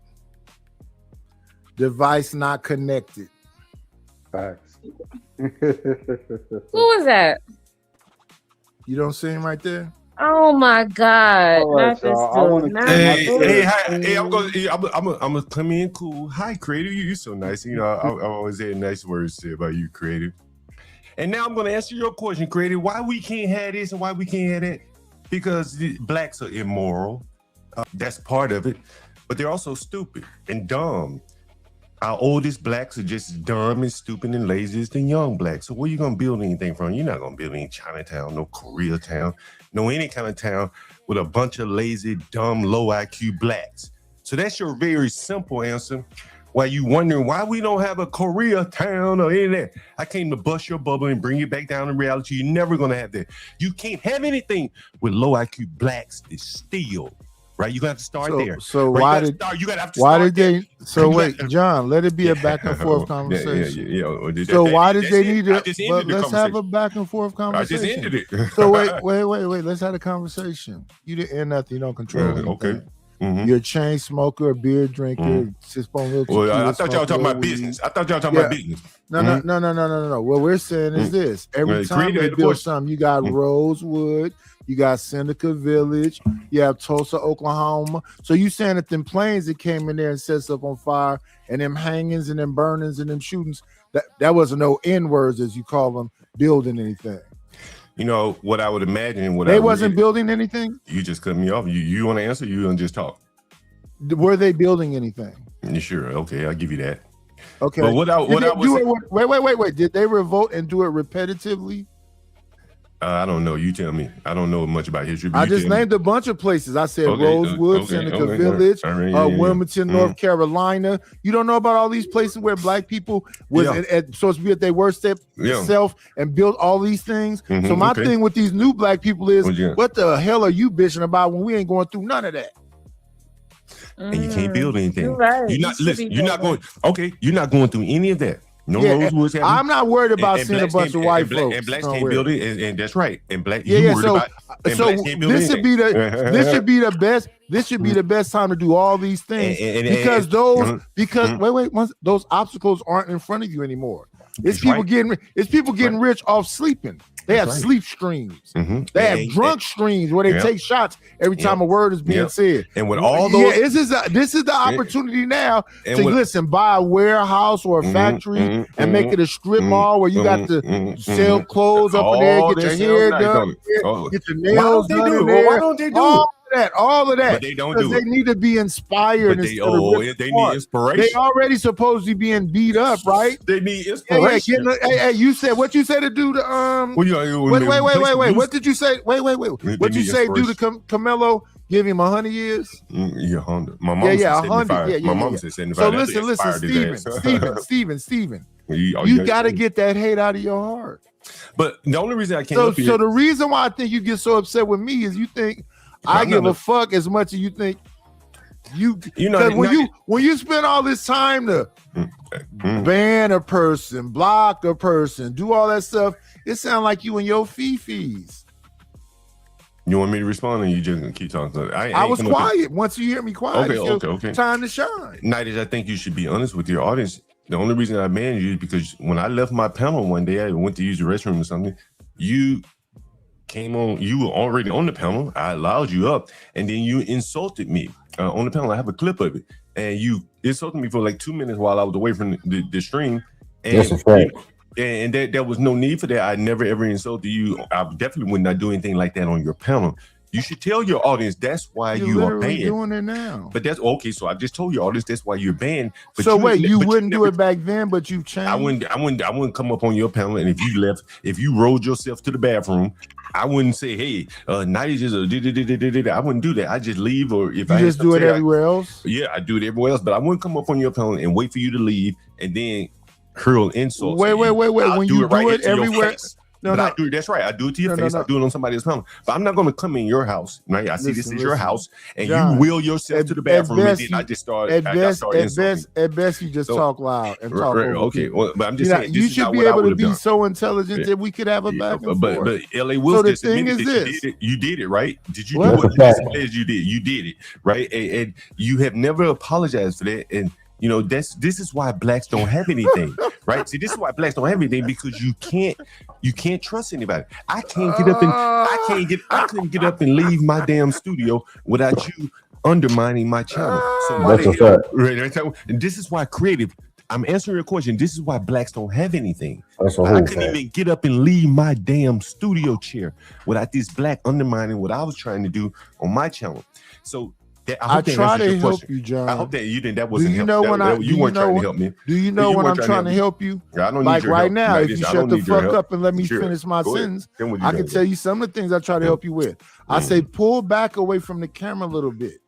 Device not connected. Facts. Who was that? You don't see him right there? Oh my God! Right, Hey, I'm gonna come in cool. Hi, Creative. You're so nice. I always had nice words to say about you, Creative. And now I'm gonna answer your question, Creative. Why we can't have this and why we can't have that? Because the blacks are immoral. That's part of it. But they're also stupid and dumb. Our oldest blacks are just dumb and stupid and lazy as the young blacks. So where you gonna build anything from? You're not gonna build any Chinatown, no Koreatown, no any kind of town with a bunch of lazy, dumb, low IQ blacks. So that's your very simple answer. Why you wondering why we don't have a Koreatown or any of that? I came to bust your bubble and bring you back down to reality. You're never gonna have that. You can't have anything with low IQ blacks that steal. Right, you have to start there. So right? Wait, John, let it be a back and forth conversation. So why did they need to? Let's have a back and forth conversation. I just ended it. So wait. Let's have a conversation. You didn't end nothing. You don't control anything. Okay. you're a chain smoker, a beer drinker, sip on little Well, tequila, I thought y'all smoke talking a about little business. weed. I thought y'all talking about business. No. What we're saying is this: every Well, time creative they at the build push. something, you got Rosewood, you got Seneca Village, you have Tulsa, Oklahoma. So you saying that them planes that came in there and set stuff on fire, and them hangings and them burnings and them shootings, that wasn't no N-words as you call them, building anything. You know what I would imagine. They wasn't building anything. You just cut me off. You want to answer? You want to just talk? Were they building anything? You sure? Okay, I'll give you that. Okay. But what I was wait. Did they revolt and do it repetitively? I don't know. You tell me. I don't know much about history. I just named a bunch of places. I said Rosewood, Seneca Village, Wilmington, North Carolina. You don't know about all these places where black people was supposed to be at their worst self and built all these things. So my thing with these new black people is, what the hell are you bitching about when we ain't going through none of that? And you can't build anything. You're right. You're not listen. You're not going. Okay, you're not going through any of that. No Rosewoods. I'm not worried about seeing a bunch of white folks. And blacks can't build it, and that's right. And black, so this should be the best. This should be the best time to do all these things because those obstacles aren't in front of you anymore. It's people getting rich off sleeping. They have sleep streams. They have drunk streams where they take shots every time a word is being said. And with all those, this is the opportunity now to buy a warehouse or a factory and make it a strip mall where you got to sell clothes up in there, get your hair done, get your nails done in there. Why don't they do it? All of that. But they don't do They it. need to be inspired. But they need inspiration. They already supposed to be being beat up, right? They need inspiration. Hey, you said what you said to do to wait. What did you say? Wait. What did you say do to Camelo? Give him 100 years? Yeah, 100. My mom said 75. My mom said 75. So listen, Steven. You got to get that hate out of your heart. But the only reason I can't. So the reason why I think you get so upset with me is you think I give a fuck as much as you think you know when you spend all this time to ban a person, block a person, do all that stuff, it sounds like you and your fifis. You want me to respond, or you just gonna keep talking? I was quiet. Once you hear me quiet, okay. Time to shine. Nighties, I think you should be honest with your audience. The only reason I banned you is because when I left my panel one day, I went to use the restroom or something. You came on. You were already on the panel. I allowed you up, and then you insulted me on the panel. I have a clip of it, and you insulted me for like 2 minutes while I was away from the stream. And, that's a fact. And there was no need for that. I never ever insulted you. I definitely would not do anything like that on your panel. You should tell your audience that's why you are banned. Doing it now. But that's okay. So I just told your audience that's why you're banned. But so you wouldn't do it back then, but you changed. I wouldn't come up on your panel, and if you rolled yourself to the bathroom, I wouldn't say, hey, Nighty just I wouldn't do that. I just leave, or if you I just do it everywhere else. Yeah, I do it everywhere else, but I wouldn't come up on your panel and wait for you to leave and then hurl insults. Wait. When you do it everywhere. I do it. That's right. I do it to your face. I do it on somebody's panel. But I'm not going to come in your house, right? I see this is your house, and John, you wheel yourself to the bathroom, and then I just start. At best, you just talk loud and talk. Okay, well, but I'm just saying you should be able to be so intelligent that we could have a back and forth. But LA Will just admitted that you did it, right? Did you do what you said you did? You did it, right? And you have never apologized for that, and. You know, this is why blacks don't have anything, right? See, this is why blacks don't have anything, because you can't trust anybody. I couldn't get up and leave my damn studio without you undermining my channel. That's a fact. And this is why creative. I'm answering your question. This is why blacks don't have anything. That's a I couldn't even get up and leave my damn studio chair without this black undermining what I was trying to do on my channel. So. I try to help you, John. I hope that you didn't. That wasn't. You weren't trying to help me. Do you know when I'm trying to help you? I don't like need your right help. now, if you shut the fuck up and let me Sure. finish my Go sentence, ahead. I can tell you some of the things I try to help you with. I say pull back away from the camera a little bit.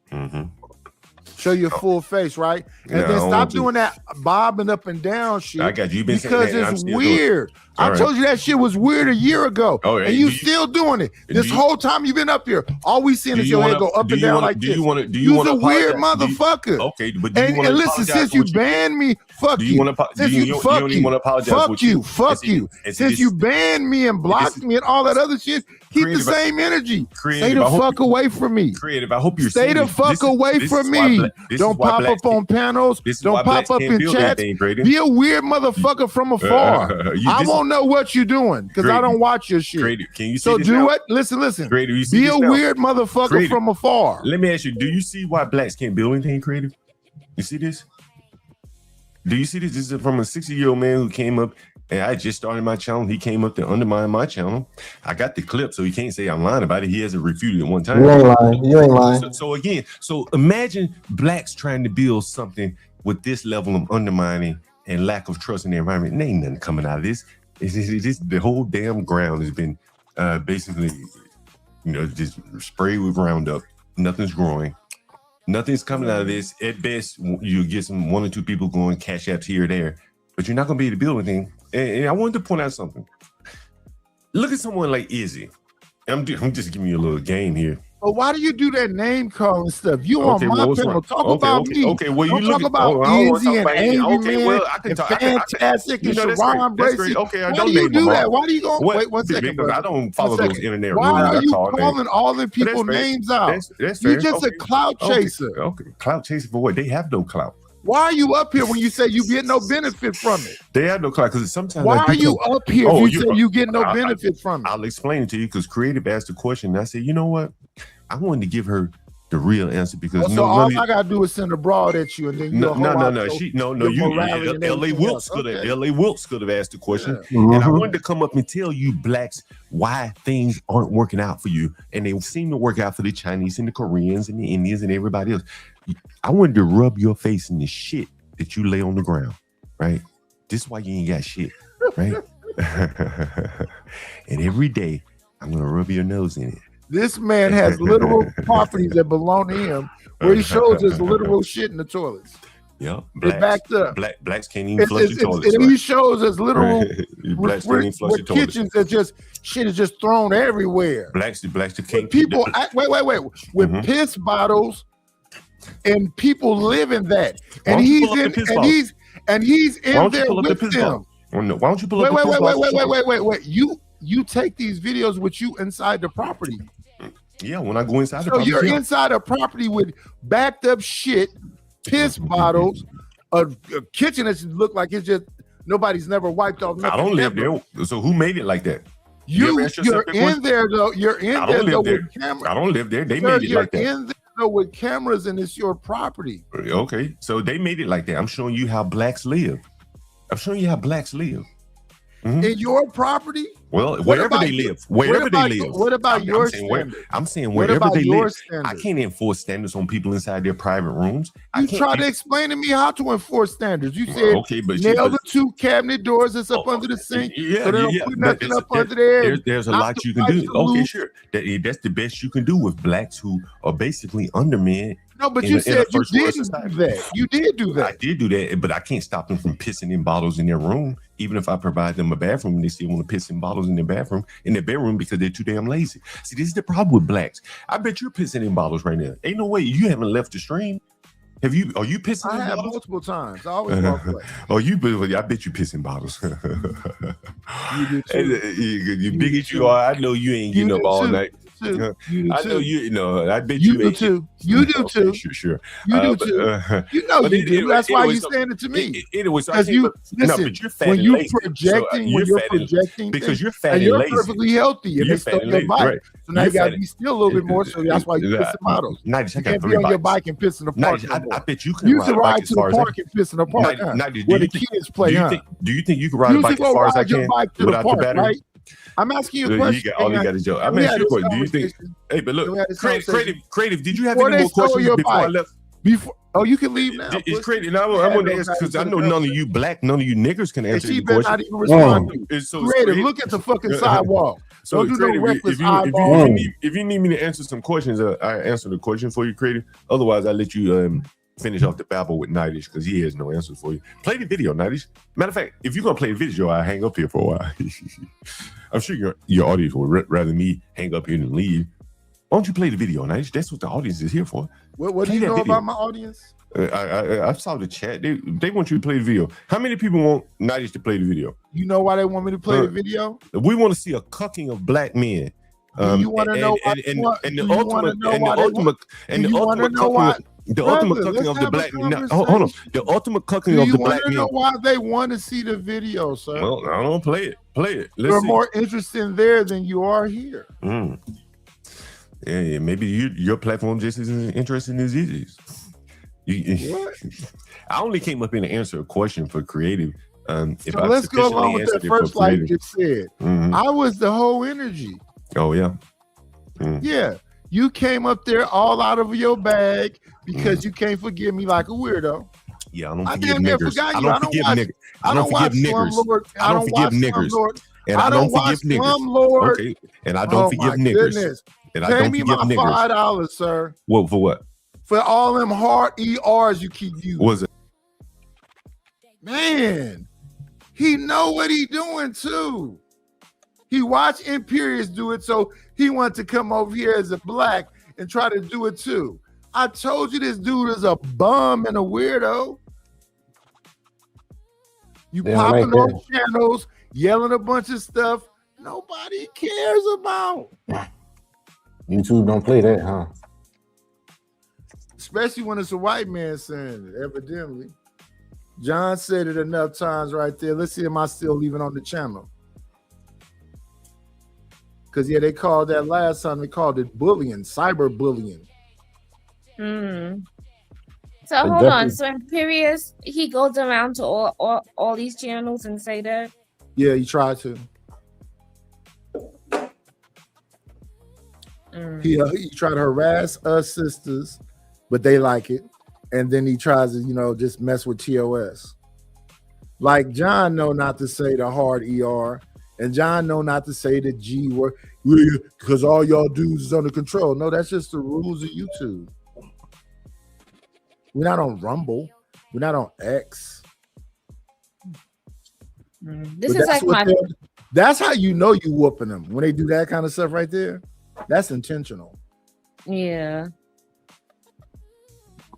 Show your full face, right? And Nah, I then don't stop want to. doing that bobbing up and down shit. I got you. You've been saying because that, and I'm it's still doing it. weird. All I right. told you that shit was weird a year ago, All right. and you still doing it. This whole time you've been up here, all we seeing is your head go up and down like this. Do you You's want a to weird apologize? motherfucker. Okay, but do you And, want to and listen, apologize since for you what banned me, fuck Do you. you want to? Since You fuck don't even want to apologize. Fuck what you. Fuck you. Since you banned me and blocked me and all that other shit, keep the Creative, same energy. Creative, Stay the I hope fuck away from me. Creative. I hope you're Stay seeing the this. fuck This is- away this from is why me. Black- this is Don't why pop Blacks up on panels. This is why Don't Blacks pop up can't in build chats. anything, Brady. Be a weird motherfucker from afar. I won't know what you're doing because I don't watch your shit. Creative. Can you see So this do now? what? Listen. Creative, you see Be this a now? weird motherfucker Creative. from afar. Let me ask you: do you see why Blacks can't build anything, Creative? You see this? Do you see this? This is from a 60-year-old man who came up, and I just started my channel. He came up to undermine my channel. I got the clip, so he can't say I'm lying about it. He hasn't refuted it one time. You ain't lying. You ain't lying. So imagine Blacks trying to build something with this level of undermining and lack of trust in the environment. And ain't nothing coming out of this. It's the whole damn ground has been basically, just sprayed with Roundup. Nothing's growing. Nothing's coming out of this. At best, you get some one or two people going cash apps here or there, but you're not going to be able to build anything. And I wanted to point out something. Look at someone like Izzy. I'm just giving you a little game here. But why do you do that name calling stuff? You Okay, on my well, what's panel? wrong? Talk Okay, about okay, me. okay, well, Don't you look talk at- about oh, I don't wanna Izzy talk and about Izzy. Angry Okay, Man well, I can and talk- I can- Fantastic you and know, that's Sharon great. That's Bracy. great. Okay, I Why don't do you name do them that? all. Why do you go? What? Wait one second, Because I brother. don't follow One those second. internet Why rules. are I you call calling names. all the But people that's fair. names out? That's You fair. just a clout chaser. Okay, clout chaser for what? They have no clout. Why are you up here when you say you get no benefit from it? They have no clout because sometimes. Why I do are you come- up here Oh, if you say you get no I- benefit from it? I'll explain it to you because Creative asked the question. And I said, you know what? I wanted to give her the real answer because So all I gotta do is send a broad at you, and then you No. L.A. Wilkes could have. L.A. Wilkes could have asked the question, and I wanted to come up and tell you Blacks why things aren't working out for you, and they seem to work out for the Chinese and the Koreans and the Indians and everybody else. I wanted to rub your face in the shit that you lay on the ground, right? This is why you ain't got shit, right? And every day I'm gonna rub your nose in it. This man has literal properties that belong to him, where he shows his literal shit in the toilets. Yeah, They backed up. Blacks can't even flush the toilets. And he shows his literal Blacks can't even flush the toilets. kitchens that just shit is just thrown everywhere. Blacks can't. People, wait, with piss bottles, and people live in that, and he's in there with them. Why don't you pull up the piss bottle? Wait. You take these videos with you inside the property. Yeah, when I go inside the So property. you're yeah. inside a property with backed up shit, piss bottles, a kitchen that look like it's just nobody's never wiped off. I don't live there. So who made it like that? You ever ask yourself You're that in question? there though. You're in I there don't though live there. with cameras. I don't live there. They Sir, made it you're like that. in there though with cameras, and it's your property. Okay, so they made it like that. I'm showing you how Blacks live. I'm showing you how Blacks live. In your property? Well, What wherever about they you? live, wherever What they about- live. what about your saying standards? I'm saying What wherever about they your live. standards? I can't enforce standards on people inside their private rooms. You try to explain to me how to enforce standards. You said okay, but nail the 2 cabinet doors that's up under the sink. so they don't put nothing up under there. There's a Knock lot the you can pipes do. Okay, loose. sure. That's the best you can do with Blacks who are basically undermen. No, but in you a- in a said you first world didn't society. do that. You did do that. I did do that, but I can't stop them from pissing in bottles in their room. Even if I provide them a bathroom, they still want to piss in bottles in their bathroom, in their bedroom, because they're too damn lazy. See, this is the problem with Blacks. I bet you're pissing in bottles right now. Ain't no way you haven't left the stream. Are you pissing I in have bottles? multiple times. I always walk away. Oh, I bet you piss in bottles. You do too. You big as you are, I know you ain't getting You up do all too. night. You do I know too. you know. I bet You you do ain't. too. You do Okay, too. Sure. You do But, too. You know but you do. That's why you so- saying it to me. Anyway, so I Because can't- you no, listen. but you're fat When and you lazy. So, projecting, when you're fat and- projecting, because things, you're fat and and you're lazy. perfectly healthy, and You're they fat stole and your lazy, bike. right. So now You're you got fat to and- be still a little bit more. So that's why you piss in bottles. Nice, I You got can't 3 be on your bikes. bike and piss in the park. Nice, no I more. bet you can You used to ride a bike ride as to far the as I park and piss in the park. Nice, nice. Do Where you the think- kids play, do you huh? think- Do you think you can ride a You used bike to as go far as I ride your can bike to the without the park, battery? right? I'm asking you a You question. got all you got to joke. I'm We had asking you a this question. Do you think? conversation. Hey, but We had look, this creative. conversation. Did you have Before any they more stole questions your before I bike. left? Before, oh, you can leave now. It's pussy. crazy. Now You I had want to no ask time because to I know the none of you black, none of you niggers can And answer she the better question. not even respond to you. It's so Creative, creative. look at the fucking sidewalk. So Don't do no creative, reckless if you eyeballing. need me to answer some questions, I answer the question for you, creative. Otherwise, I let you finish off the babble with Nightish because he has no answers for you. Play the video, Nightish. Matter of fact, if you're gonna play the video, I'll hang up here for a while. I'm sure your audience would rather me hang up here than leave. Why don't you play the video, Nightish? That's what the audience is here for. What do you know about my audience? I saw the chat. They want you to play the video. How many people want Nightish to play the video? You know why they want me to play the video? We want to see a cucking of black men. You want to know why? The ultimate cucking of the black men. Hold on. The ultimate cucking of the black men. You want to know why they want to see the video, sir? Well, I don't play it. Play it. You're more interested there than you are here. Yeah, maybe your platform just isn't interesting as it is. I only came up here to answer a question for creative. So let's go along with that first, like you said. I was the whole energy. Oh yeah. Yeah, you came up there all out of your bag because you can't forgive me like a weirdo. Yeah, I don't forgive niggers. I don't forgive niggers. I don't forgive niggers. I don't forgive niggers. And I don't forgive niggers. Okay, and I don't forgive niggers. And I don't forgive niggers. Pay me my $5, sir. What for? What? For all them hard ERs you keep using. Was it? Man, he know what he doing too. He watched Imperius do it, so he wanted to come over here as a black and try to do it too. I told you this dude is a bum and a weirdo. You popping on channels, yelling a bunch of stuff nobody cares about. YouTube don't play that, huh? Especially when it's a white man saying it, evidently. John said it enough times right there. Let's see, am I still leaving on the channel? Because, yeah, they called that last time, they called it bullying, cyber bullying. So hold on. So Imperius, he goes around to all these channels and say that? Yeah, he tried to. He tried to harass us sisters, but they like it. And then he tries to, just mess with TOS. Like John know not to say the hard ER, and John know not to say the G word because all y'all dudes is under control. No, that's just the rules of YouTube. We're not on Rumble. We're not on X. This is like that's how you know you whooping them when they do that kind of stuff right there. That's intentional. Yeah.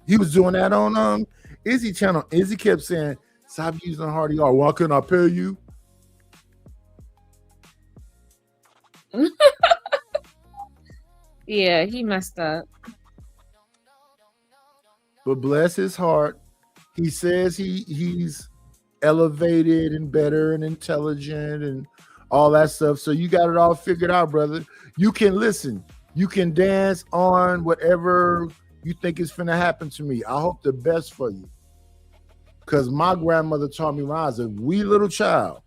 He was doing that on Izzy channel. Izzy kept saying, "Stop using hard ER. Why couldn't I pay you?" Yeah, he messed up. But bless his heart, he says he's elevated and better and intelligent and all that stuff. So you got it all figured out, brother. You can listen. You can dance on whatever you think is finna happen to me. I hope the best for you. Because my grandmother taught me when I was a wee little child.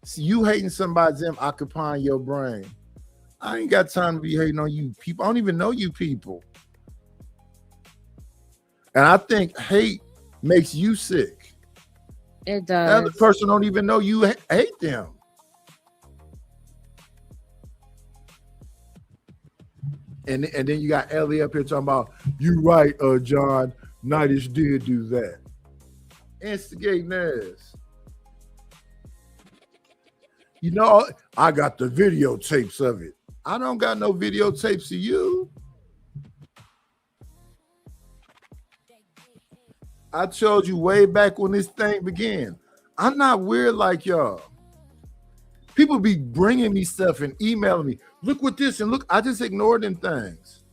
See, you hating somebody's them occupying your brain. I ain't got time to be hating on you people. I don't even know you people. And I think hate makes you sick. It does. The other person don't even know you hate them. And then you got Ellie up here talking about, you right, John, Nightish did do that. Instigating ass. I got the videotapes of it. I don't got no videotapes of you. I told you way back when this thing began. I'm not weird like y'all. People be bringing me stuff and emailing me. Look what this and look. I just ignored them things.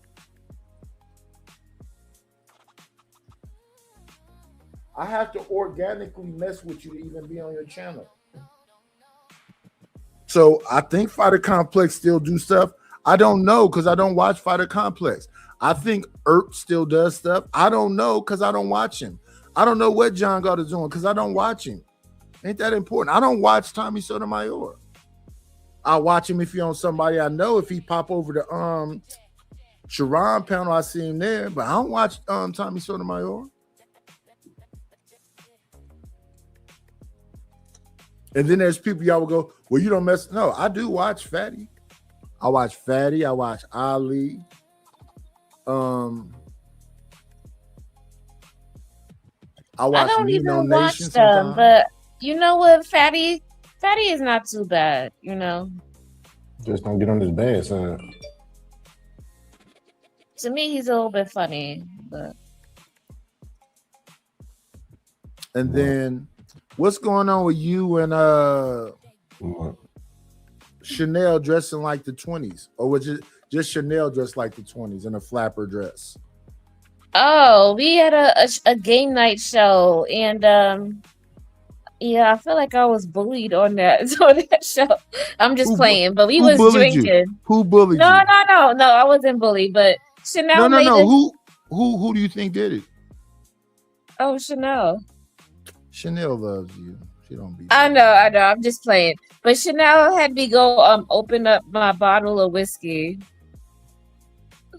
I have to organically mess with you to even be on your channel. So I think Fighter Complex still do stuff. I don't know because I don't watch Fighter Complex. I think still does stuff. I don't know because I don't watch him. I don't know what John God is doing because I don't watch him. Ain't that important? I don't watch Tommy Sotomayor. I watch him if he on somebody I know. If he pop over the Sharon panel, I see him there. But I don't watch Tommy Sotomayor. And then there's people y'all will go, well, you don't mess. No, I do watch Fatty. I watch Fatty. I watch Ali. I I watch don't Nino even watch Nation them, sometimes. but you know what, Fatty is not too bad, you know. Just don't get on his bad side. To me, he's a little bit funny, but And then, what's going on with you and Chanel dressing like the 20s, or was it just Chanel dressed like the 20s in a flapper dress? oh, we had a game night show, and yeah, I feel like I was bullied on that on that show. I'm just playing, but we Who was bullied you? drinking. Who bullied No, you? no, I wasn't bullied, but Chanel made No. us. Who do you think did it? Oh, Chanel. Chanel loves you. She don't be. I know. I'm just playing. But Chanel had me go open up my bottle of whiskey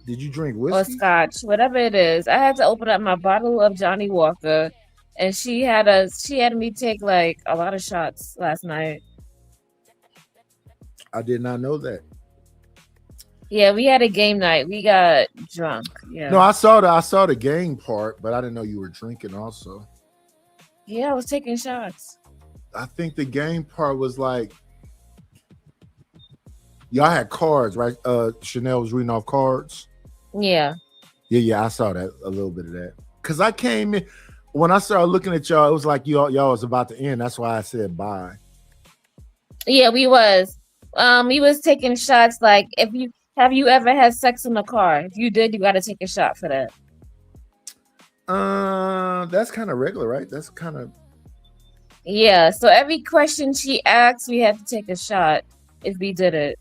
Did you drink or whiskey? scotch, whatever it is. I had to open up my bottle of Johnny Walker, and she had me take like a lot of shots last night. I did not know that. Yeah, we had a game night. We got drunk. Yeah. No, I saw the game part, but I didn't know you were drinking also. Yeah, I was taking shots. I think the game part was like y'all had cards, right? Chanel was reading off cards. Yeah. Yeah, I saw that, a little bit of that. Cause I came in when I started looking at y'all, it was like y'all was about to end. That's why I said bye. Yeah, we was. We was taking shots like have you ever had sex in the car? If you did, you gotta take a shot for that. That's kind of regular, right? That's kind of Yeah, so every question she asked, we had to take a shot if we did it.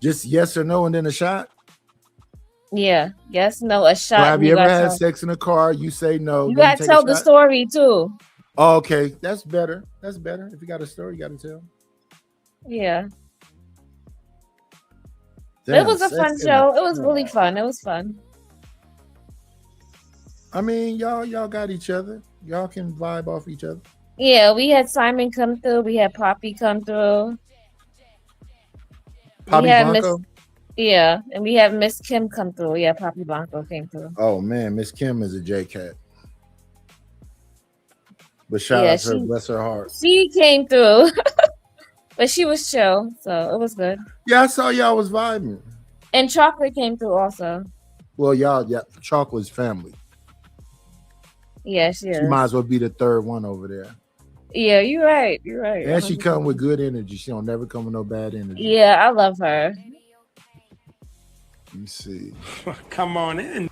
just yes or no and then a shot. Yeah, yes, no, a So shot. have and you ever gotta had tell- sex in a car? You say no. You then gotta take a tell the shot? story too. Oh, okay, that's better. That's better. If you got a story, you got to tell. Yeah. Damn, It was a sex fun in show. a It was car. really fun. It was fun. I mean, y'all got each other. Y'all can vibe off each other. Yeah, we had Simon come through. We had Poppy come through. Poppy we had Blanco? Yeah, and we had Miss Kim come through. Yeah, Poppy Blanco came through. Oh man, Miss Kim is a J cat. But shout Yeah, out to her, bless her heart. She came through, but she was chill, so it was good. Yeah, I saw y'all was vibing. And Chocolate came through also. Well, yeah, Chocolate's family. Yeah, she She is. might as well be the third one over there. Yeah, you're right. You're right. And she come with good energy. She don't never come with no bad energy. Yeah, I love her. Let me see. Come on in.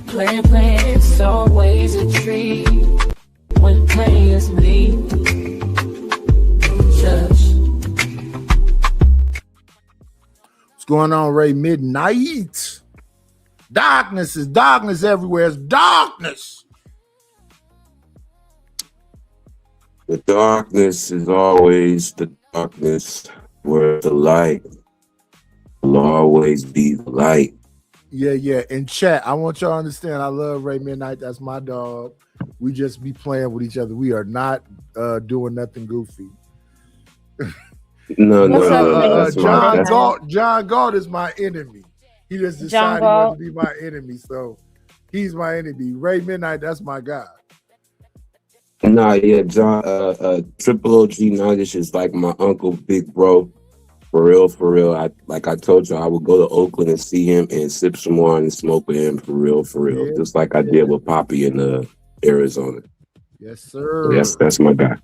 Playing, it's always a treat when players meet. Just What's going on, Ray? Midnight. Darkness is darkness everywhere. It's darkness. The darkness is always the darkness where the light will always be the light. Yeah. In chat, I want y'all to understand. I love Ray Midnight. That's my dog. We just be playing with each other. We are not doing nothing goofy. No. That's John Galt is my enemy. He just decided he wanted to be my enemy, so he's my enemy. Ray Midnight, that's my guy. Nah, yeah, John, Triple OG Nuggish is like my uncle, big bro. For real. I told you, I would go to Oakland and see him and sip some wine and smoke with him for real. Yeah, just like I did with Poppy in Arizona. Yes, sir. Yes, that's my guy.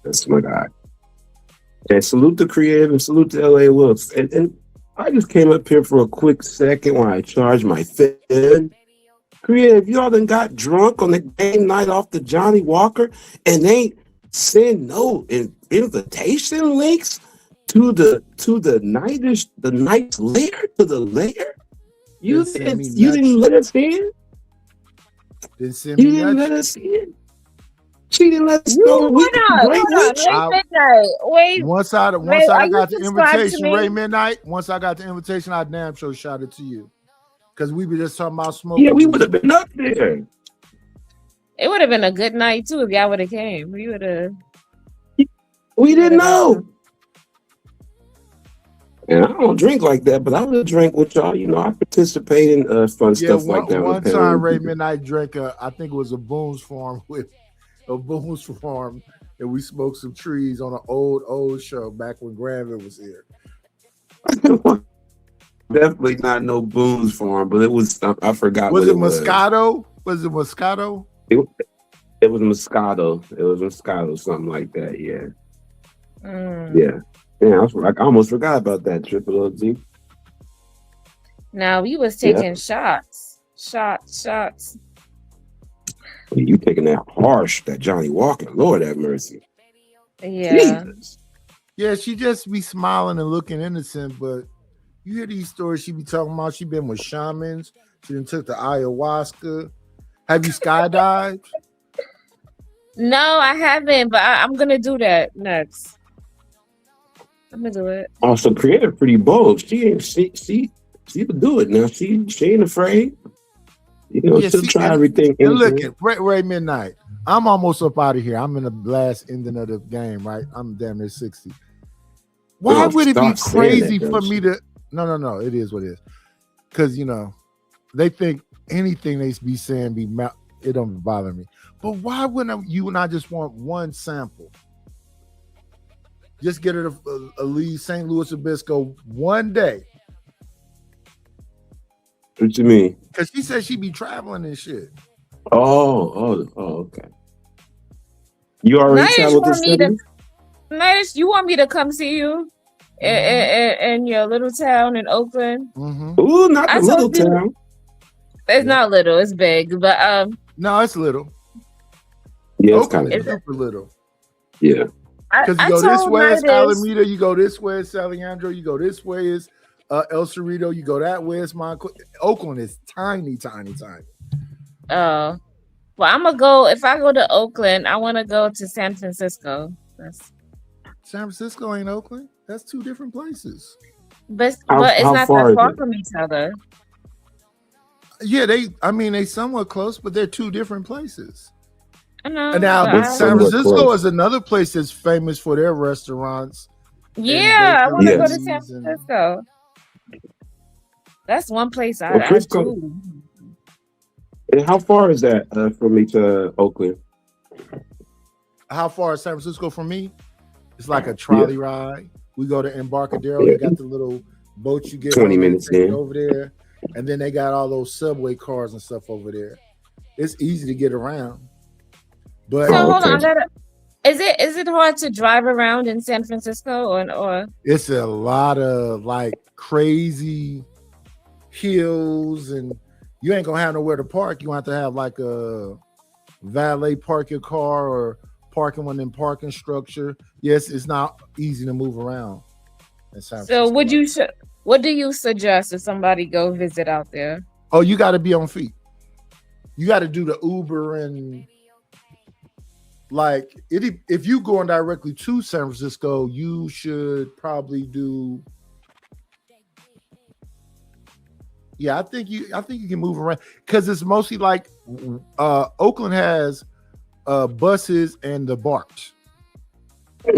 That's my guy. And salute to Creative and salute to LA Wolves. And I just came up here for a quick second while I charged my phone. Creative, y'all done got drunk on the game night off the Johnny Walker and they send no invitation links to the night's lair, to the lair. You didn't let us in. Didn't send You me didn't nothing. let us in. She didn't let us know. Hold on. Ray Midnight. Wait. Once I Ray, are you got the subscribed to invitation, me? Ray Midnight. Once I got the invitation, I damn sure shot it to you. Because we were just talking about smoking. Yeah, we would have been up there. It would have been a good night too if y'all would have came. We would have. We didn't know. And I don't drink like that, but I will drink with y'all. You know, I participate in fun stuff like that. One time Ray Midnight drank I think it was a Boone's Farm and we smoked some trees on an old show back when Granville was here. Definitely not no Boone's Farm, but it was. I forgot. Was it Moscato? Was it Moscato? It was Moscato. It was Moscato, something like that. Yeah. Yeah. Yeah, I almost forgot about that. Triple OG. Now we was taking shots. You taking that harsh, that Johnny Walker. Lord have mercy. Yeah. Jesus. Yeah, she just be smiling and looking innocent, but you hear these stories she be talking about. She been with shamans. She done took the ayahuasca. Have you skydived? No, I haven't, but I'm gonna do that next. I'm gonna do it. Also, Creative pretty bold. She would do it now. She ain't afraid. You know, she'll try everything. And look at Ray Midnight. I'm almost up out of here. I'm in the last ending of the game, right? I'm damn near 60. Why would it be crazy for me to? No. It is what it is. Because they think anything they be saying it don't bother me. But why wouldn't you and I just want one sample? Just get her to leave St. Louis Obispo one day. What you mean? Because she said she be traveling and shit. Oh, okay. You already traveled this city? Nice. You want me to come see you in your little town in Oakland? Mm-hmm. Ooh, not the little town. It's not little. It's big, but no, it's little. Yeah, it's kind of super little. Yeah. Because you go this way, it's Alameda. You go this way, it's San Leandro. You go this way, it's El Cerrito. You go that way, it's Montclair. Oakland is tiny. Oh. Well, I'm gonna go. If I go to Oakland, I want to go to San Francisco. San Francisco ain't Oakland. That's two different places. But it's not that far from each other. Yeah, they somewhat close, but they're two different places. I know. And now San Francisco is another place that's famous for their restaurants. Yeah, I want to go to San Francisco. That's one place I do. And how far is that from me to Oakland? How far is San Francisco from me? It's like a trolley ride. We go to Embarcadero. They got the little boats you get 20 minutes over there. And then they got all those subway cars and stuff over there. It's easy to get around. But so hold on, is it hard to drive around in San Francisco or? It's a lot of like crazy hills, and you ain't gonna have nowhere to park. You have to have like a valet park your car or parking one in parking structure. Yes, it's not easy to move around in San Francisco. So what do you suggest if somebody go visit out there? Oh, you got to be on feet. You got to do the Uber and like if you going directly to San Francisco, you should probably do. Yeah, I think you can move around because it's mostly like Oakland has buses and the BART.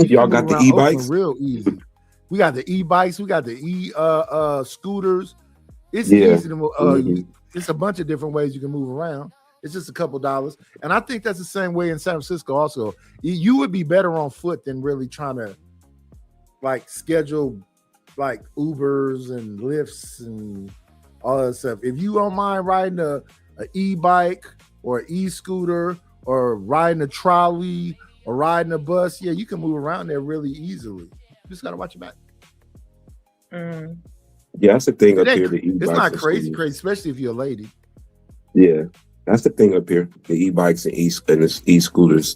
Y'all got the e-bikes? Real easy. We got the e-bikes. We got the scooters. It's easy to move. It's a bunch of different ways you can move around. It's just a couple dollars. And I think that's the same way in San Francisco also. You would be better on foot than really trying to like schedule like Ubers and Lyfts and all that stuff. If you don't mind riding a e-bike or an e-scooter or riding a trolley or riding a bus, yeah, you can move around there really easily. You just got to watch your back. Yeah, that's the thing up here. The e-bikes it's not crazy, especially if you're a lady. Yeah, that's the thing up here. The e-bikes and the e-scooters.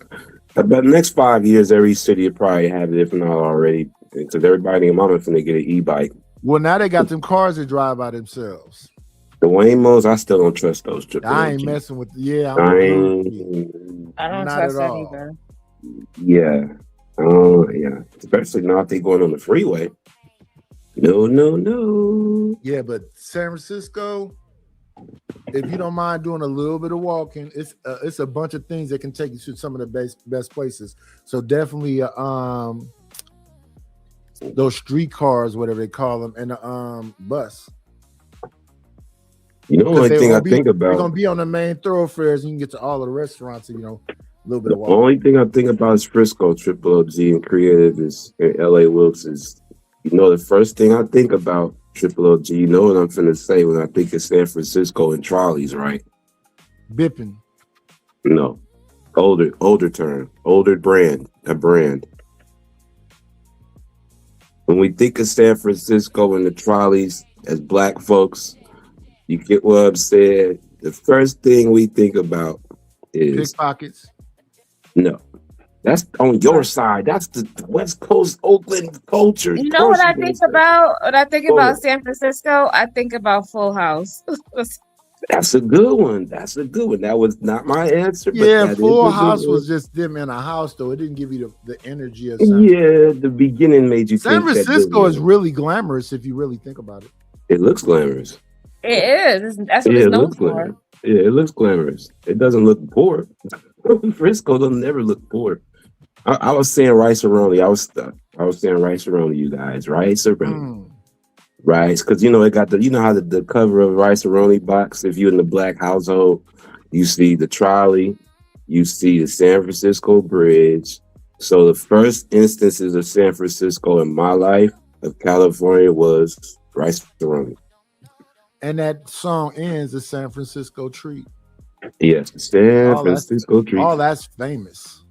About the next 5 years, every city will probably have it, if not already, because everybody in Mama finna get an e-bike. Well, now they got them cars that drive by themselves. The Waymos, I still don't trust those. I ain't messing with. Yeah, I don't trust that either. Yeah. Yeah. Especially now if they going on the freeway. No. Yeah, but San Francisco, if you don't mind doing a little bit of walking, it's a bunch of things that can take you to some of the best places. So definitely those streetcars, whatever they call them, and the bus. You know, the only thing I think they're about. gonna be on the main thoroughfares, and you can get to all of the restaurants, and, a little bit The of walk. only thing I think about is Frisco, Triple OG, and Creative is and LA Wilkes is. The first thing I think about Triple OG. You know what I'm finna say when I think of San Francisco and trolleys, right? Bipping. No, older term, older brand, a brand. When we think of San Francisco and the trolleys as black folks, you get what I'm saying? The first thing we think about is pickpockets. No, that's on your side. That's the West Coast Oakland culture. You know what I think about? When I think about San Francisco, I think about Full House. That's a good one. That was not my answer. But Yeah, that Full is a good House one. was just them in a house, though. It didn't give you the energy of Yeah, the beginning made you San think that Francisco is it really glamorous if you really think about it. It looks glamorous. It is. That's what Yeah, it's it known looks for. glamorous. Yeah, it looks glamorous. It doesn't look poor. Frisco doesn't never look poor. I was saying rice aroni. I was saying rice aroni, you guys. Rice aroni. Rice, because it got how the cover of rice aroni box, if you're in the black household, you see the trolley, you see the San Francisco Bridge. So the first instances of San Francisco in my life of California was rice aroni. And that song ends the San Francisco treat. Yes, San Francisco treat. All that's famous.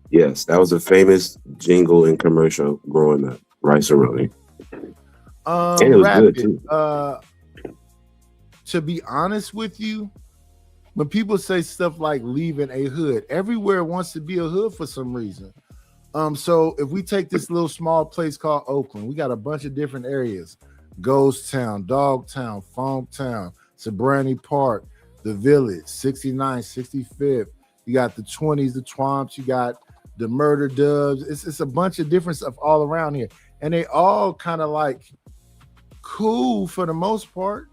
Yes, that was a famous jingle and commercial growing up. Rice aroni. And it was good too. To be honest with you, when people say stuff like leaving a hood, everywhere wants to be a hood for some reason. So if we take this little small place called Oakland, we got a bunch of different areas: Ghost Town, Dogtown, Funk Town, Sobrani Park, the Village, 69th, 65th. You got the 20s, the Twomps, you got the Murder Dubs. It's a bunch of different stuff all around here, and they all kind of like cool for the most part.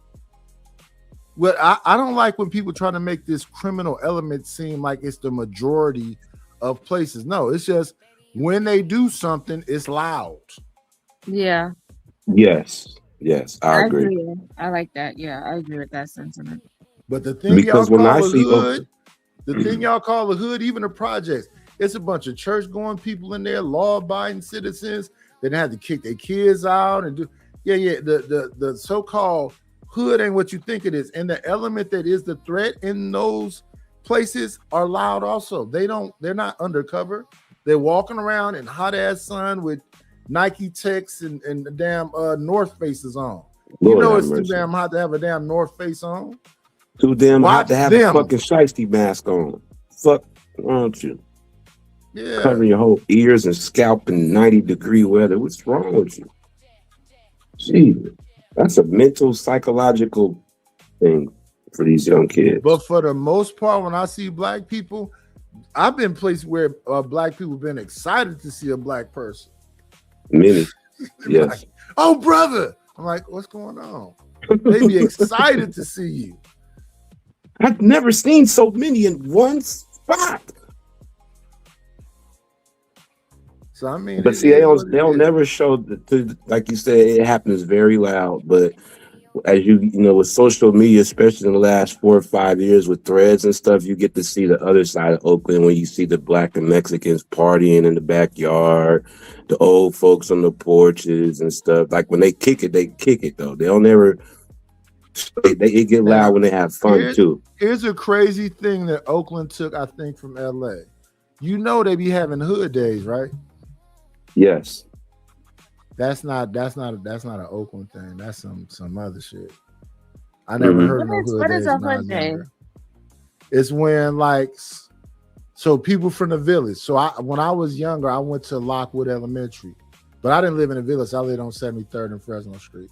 But I don't like when people try to make this criminal element seem like it's the majority of places. No, it's just when they do something, it's loud. Yeah, Yes, I agree. I like that. Yeah, I agree with that sentiment. But the thing Because y'all when I call a see hood, the thing y'all call a hood, even the projects, it's a bunch of church-going people in there, law-abiding citizens that had to kick their kids out and do. Yeah. The so-called hood ain't what you think it is, and the element that is the threat in those places are loud. Also, they're not undercover. They're walking around in hot-ass sun with Nike Techs and the damn North Faces on. Lord you know have it's mercy. too damn hot to have a damn North Face on. Too damn hot Watch to have them. a fucking shiesty mask on. Fuck, why don't you? Yeah. Covering your whole ears and scalp in 90-degree weather. What's wrong with you? Jesus, that's a mental, psychological thing for these young kids. But for the most part, when I see black people, I've been places where black people have been excited to see a black person. Many, yes. Like, oh, brother. I'm like, what's going on? They be excited to see you. I've never seen so many in one spot. So I mean, But see, they don't never show like you said, it happens very loud. But as you know, with social media, especially in the last 4 or 5 years with threads and stuff, you get to see the other side of Oakland when you see the black and Mexicans partying in the backyard, the old folks on the porches and stuff. Like when they kick it though. They don't ever. They get loud when they have fun too. Here's a crazy thing that Oakland took, I think, from LA. You know they be having hood days, right? Yes. That's not an Oakland thing. That's some other shit. I never heard no hood What days is a when I hood was day? younger. It's when so people from the village. So when I was younger, I went to Lockwood Elementary, but I didn't live in the village. I lived on 73rd and Fresno Street.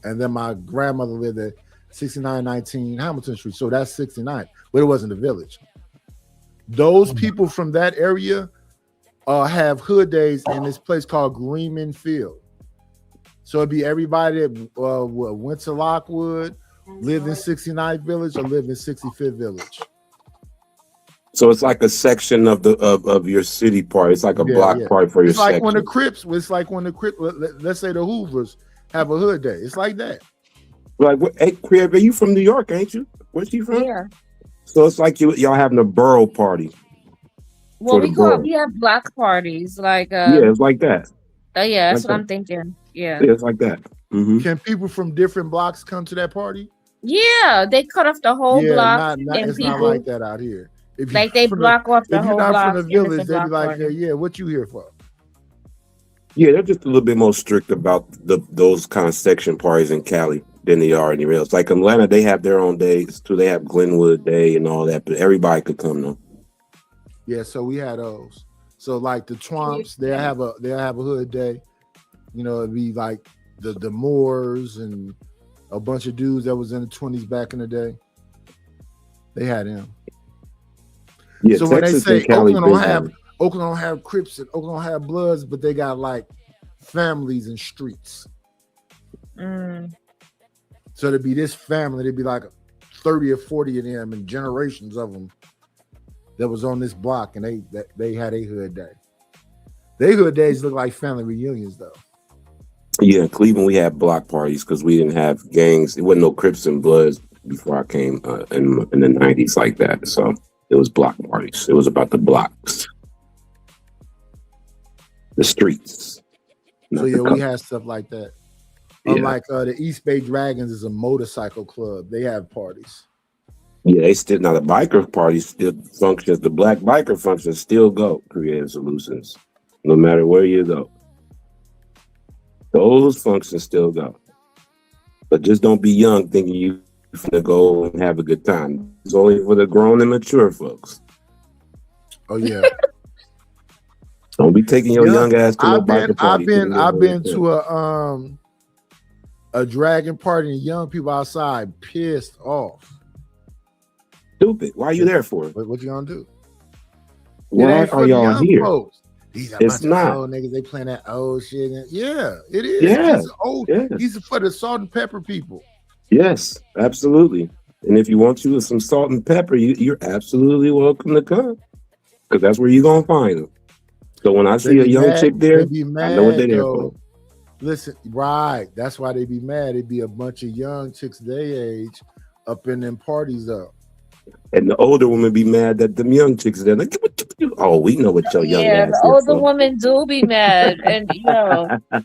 And then my grandmother lived at 6919 Hamilton Street. So that's 69, but it wasn't the village. Those people from that area have hood days in this place called Greenman Field. So it'd be everybody that went to Lockwood, lived in 69th Village, or lived in 65th Village. So it's like a section of the of your city party. It's like a block party for your It's like section. when the Crips. It's like when the Crips. Let's say the Hoovers have a hood day. It's like that. Like, hey, Crib, you from New York, ain't you? Where's you from? Yeah. So it's like y'all having a borough party. Well, for the borough. we have block parties, like Yeah, it's like that. yeah, that's Like what that. I'm thinking. Yeah. Yeah, it's like that. Mm-hmm. Can people from different blocks come to that party? Yeah, they cut off the whole block, not and it's people not like that out here. If you like they from block off the if you're whole not block. from the and it's a village, they be block like, party. yeah, what you here for? Yeah, they're just a little bit more strict about those kind of section parties in Cali than they are anywhere else. Like Atlanta, they have their own days too. They have Glenwood Day and all that, but everybody could come though. Yeah, so we had those. So like the Twomps, they'll have a hood day. You know, it'd be like the Moors and a bunch of dudes that was in the 20s back in the day. They had them. Yeah, so when they Texas say and Cali Oakland big don't have Crips and Oakland don't have Bloods, but they got like families and streets. So there'd be this family, there'd be like 30 or 40 of them and generations of them that was on this block, and they had a hood day. Their hood days look like family reunions though. Yeah, in Cleveland we had block parties because we didn't have gangs. It wasn't no Crips and Bloods before I came in the 90s like that. So it was block parties. It was about the blocks, the streets. So yeah, we had stuff like that. Yeah. Unlike the East Bay Dragons is a motorcycle club. They have parties. Yeah, they still now the biker party still functions. The black biker functions still go. Creative Solutions, no matter where you go, those functions still go. But just don't be young thinking you gonna go and have a good time. It's only for the grown and mature folks. Oh yeah. Don't be taking your young ass to a biker party. I've been to a dragon party and young people outside pissed off. Stupid. Why are you there for? What you gonna do? Why are y'all here? Folks. These are It's not. old niggas. They playing that old shit. Yeah, it is. Yeah. These are old. Yeah. These are for the salt and pepper people. Yes, absolutely. And if you want you with some salt and pepper, you're absolutely welcome to come, because that's where you're gonna find them. So when I see a young chick there, I know what they're there for. Listen, right? That's why they be mad. It be a bunch of young chicks their age up in them parties up. And the older women be mad that them young chicks are there. Like, oh, we know what your young Yeah, ass the here older for. women do be mad, and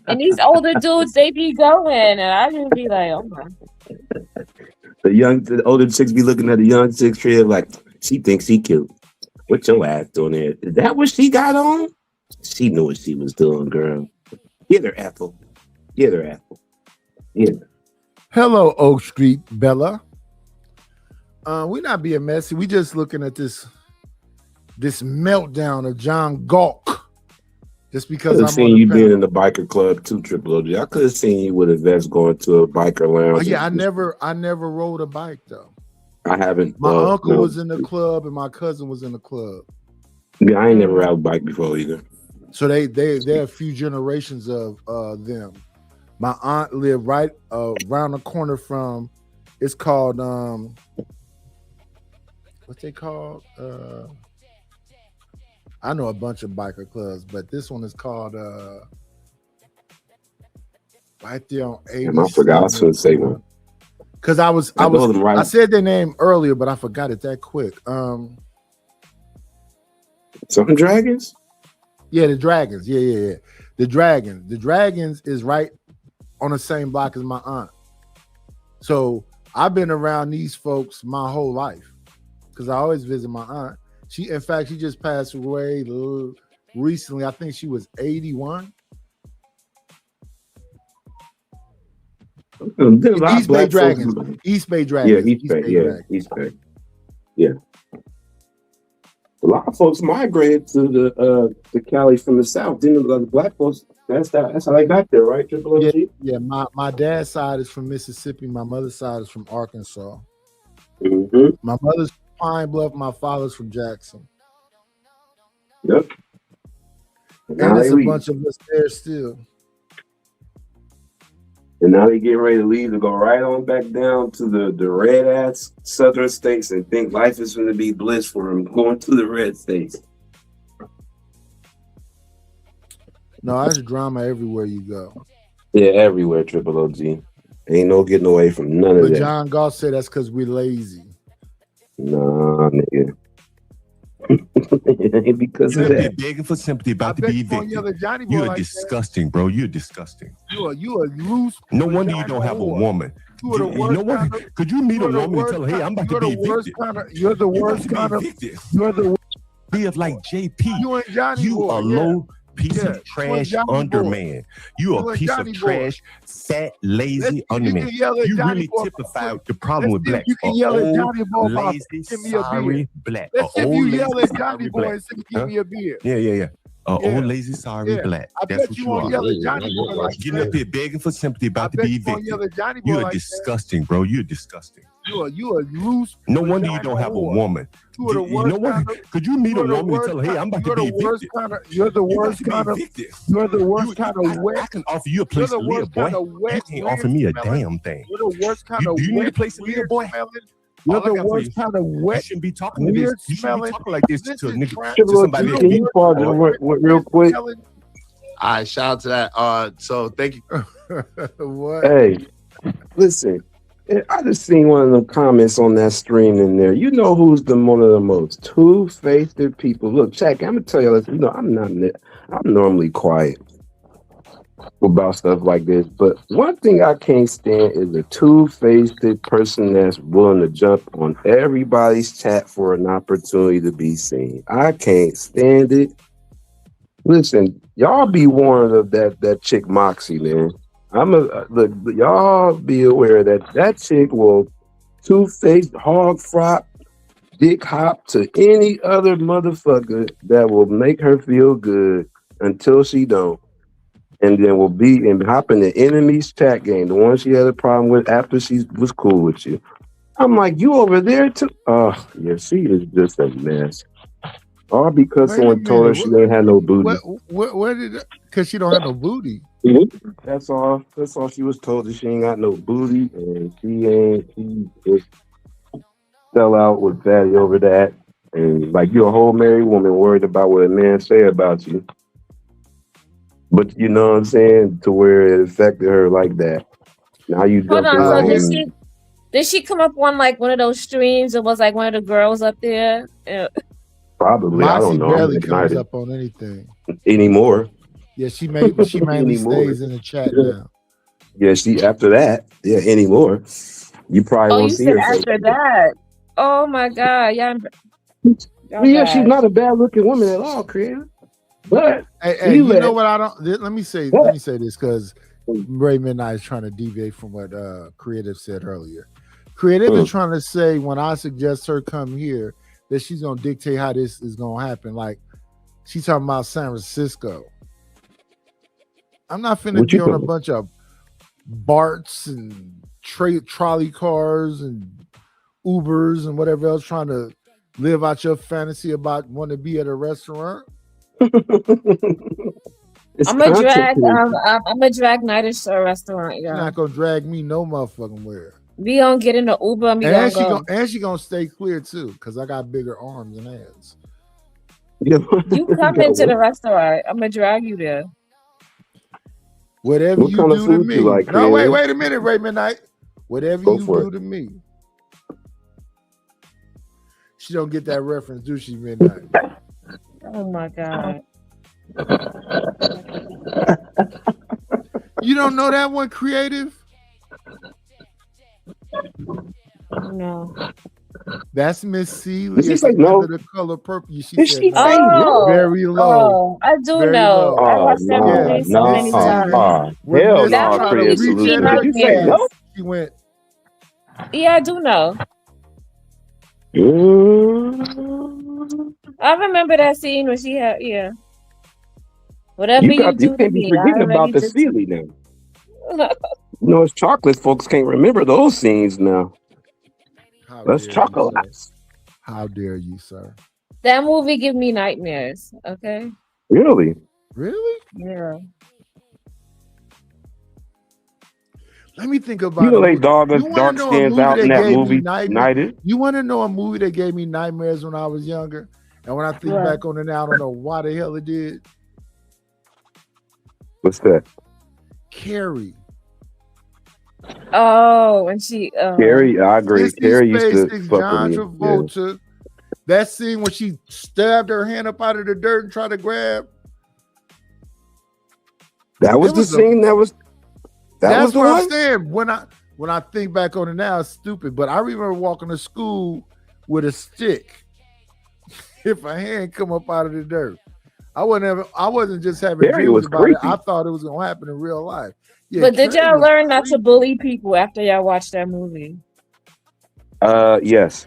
and these older dudes they be going, and I just be like, oh my. The older chicks be looking at the young chicks crib like, she thinks he cute. What your ass doing there? Is that what she got on? She knew what she was doing, girl. Get her, Ethel. Get her, Ethel. Yeah. Hello, Oak Street Bella. We're not being messy. We just looking at this meltdown of John Gawk. Just because I could I'm have seen you being in the biker club too, Triple OG. I could have seen you with a vest going to a biker lounge. Oh, yeah, I never rode a bike though. I haven't. My uncle no. was in the club and my cousin was in the club. Yeah, I ain't never rode a bike before either. So they're a few generations of them. My aunt lived right around the corner from. It's called what's they called? I know a bunch of biker clubs, but this one is called right there on 80. I forgot I was going to say one. Because I said their name earlier, but I forgot it that quick. Something Dragons? Yeah, the Dragons. Yeah. The Dragons. The Dragons is right on the same block as my aunt. So I've been around these folks my whole life because I always visit my aunt. In fact, she just passed away recently. I think she was 81. East Bay Dragons. East Bay Dragons. Yeah, East Bay. Yeah. A lot of folks migrated to Cali from the South. Didn't the black folks? That's how they got there, right? Triple OG? Yeah. My dad's side is from Mississippi. My mother's side is from Arkansas. Mm-hmm. My mother's from Pine Bluff. My father's from Jackson. Yep. And there's a bunch of us there still. And now they getting ready to leave to go right on back down to the red ass southern states and think life is going to be bliss for them going to the red states. No, that's drama everywhere you go. Yeah, everywhere, Triple OG. Ain't no getting away from none of But that. John Goss said that's because we're lazy. Nah, nigga. It ain't because You of gotta that. be begging for sympathy about to bet be you won't yell evicted. at Johnny Boy You're like that. disgusting, bro. You're disgusting. You a loose. No wonder you don't have a woman. You are the You know worst what? Could you meet a woman and tell her, hey, I'm about to be evicted? You're the worst kind of. You're the Live like JP. You and Johnny You Boy. a low piece of trash underman. You a piece of trash, fat, lazy underman. You really typified the problem with black. You can yell at Johnny Boy about lazy, give me a sorry beer. black. Let's see if you yell at Johnny sorry Boy black. and say, give me a beer. Yeah. Yeah. Old lazy, sorry Yeah. black. I That's bet what you you won't are. yell at Johnny Boy like Getting that. up here begging for sympathy I about to bet be you won't evicted. yell at Johnny Boy You're like that. disgusting, bro. You're disgusting. You a loose. No wonder you don't have a woman. You are the You worst know what? kind of. Could you meet a You're the woman and tell her, hey, I'm about to be evicted? You're the worst kind of. You're the worst kind of I wet. can offer you a place to You're the live, worst boy. kind of wet. You can't offer me a smelling- damn thing. You're the worst kind of. Do you need a wet, place to live, weird boy? smelling- All You're I the got for worst you- kind of You wet. shouldn't be talking to this. Weird You shouldn't be smelling. talking like this to a nigga, to Triple OG, somebody that can you pause it real quick? All right, shout out to that. So thank you. What? Hey, listen. I just seen one of the comments on that stream in there. You know who's one of the most two-faced people? Look, Jack, I'm gonna tell you this. You know, I'm normally quiet about stuff like this, but one thing I can't stand is a two-faced person that's willing to jump on everybody's chat for an opportunity to be seen. I can't stand it. Listen, y'all be warned of that chick Moxie, man. Look, y'all be aware that chick will two-faced hog frop, dick hop to any other motherfucker that will make her feel good until she don't. And then will be and hop in the enemy's chat game, the one she had a problem with after she was cool with you. I'm like, you over there too? Oh, yeah, she is just a mess. All because Wait a someone told her minute, she ain't had no booty. Where did? Because she don't have no booty. That's all. That's all she was told, that she ain't got no booty, and she just fell out with Fatty over that. And like, you're a whole married woman worried about what a man say about you. But you know what I'm saying? To where it affected her like that. Now you Hold jump on, so in. did she come up on like one of those streams? It was like one of the girls up there. Probably. I Moxie don't know. barely I'm comes ignited up on anything. anymore. Yeah, she mainly Anymore. stays in the chat now. Yeah, she after that. Yeah, anymore. You probably Oh, won't you see said her. after that. Oh my God, yeah. Well, yeah, she's not a bad looking woman at all, Creator. But Hey, you know what? I don't. Let me say this because Ray Midnight is trying to deviate from what Creative said earlier. Creative is trying to say when I suggest her come here that she's gonna dictate how this is gonna happen. Like she's talking about San Francisco. I'm not finna What be you on a talking- bunch of Barts and trolley cars and Ubers and whatever else trying to live out your fantasy about wanting to be at a restaurant. I'm gonna drag Nighters to a restaurant, You're y'all. not gonna drag me no motherfucking where. We gonna get in the Uber and we gonna go. And she gonna stay clear too, because I got bigger arms and hands. You come into the restaurant, I'm gonna drag you there. Whatever What you kind of do to food me. you like, No, Creative? wait a minute, Ray Midnight. Whatever Go you for do it. to me. She don't get that reference, do she, Midnight? Oh my God. You don't know that one, Creative? No. That's Miss C. Did she say no? The color purple. She Did said she no. say no? Very low. Oh, I do Very know. low. I watched that movie so many times. When Hell Miss no, tried to Creative reach Salute. at Did her you say chest, no? she went, Yeah, I do know. I remember that scene when she had, yeah. Whatever You you got do you to can't be me, I forgetting about already the did. Sealy now. You know, it's chocolate. Folks can't remember those scenes now. Let's chocolate. how dare you, sir? That movie give me nightmares. Okay. Really? Really? Yeah. Let me think about You know, it. they dog us You want dark to know a skins movie out that in that gave me movie. nightmares? United. You want to know a movie that gave me nightmares when I was younger? And when I think What? back on it now, I don't know why the hell it did. What's that? Carrie. Oh, and she Carrie, I agree. Sissy Carrie used to Spacek, fuck John with me. Yeah. Travolta. That scene when she stabbed her hand up out of the dirt and tried to grab. That was It the was a- scene. That was That's the what one. I'm saying. When I think back on it now, it's stupid. But I remember walking to school with a stick. If a hand come up out of the dirt, I wasn't just having Carrie dreams was about it. creepy. I thought it was gonna happen in real life. Yeah, But did Carrie y'all was learn not to creepy. bully people after y'all watched that movie? Yes.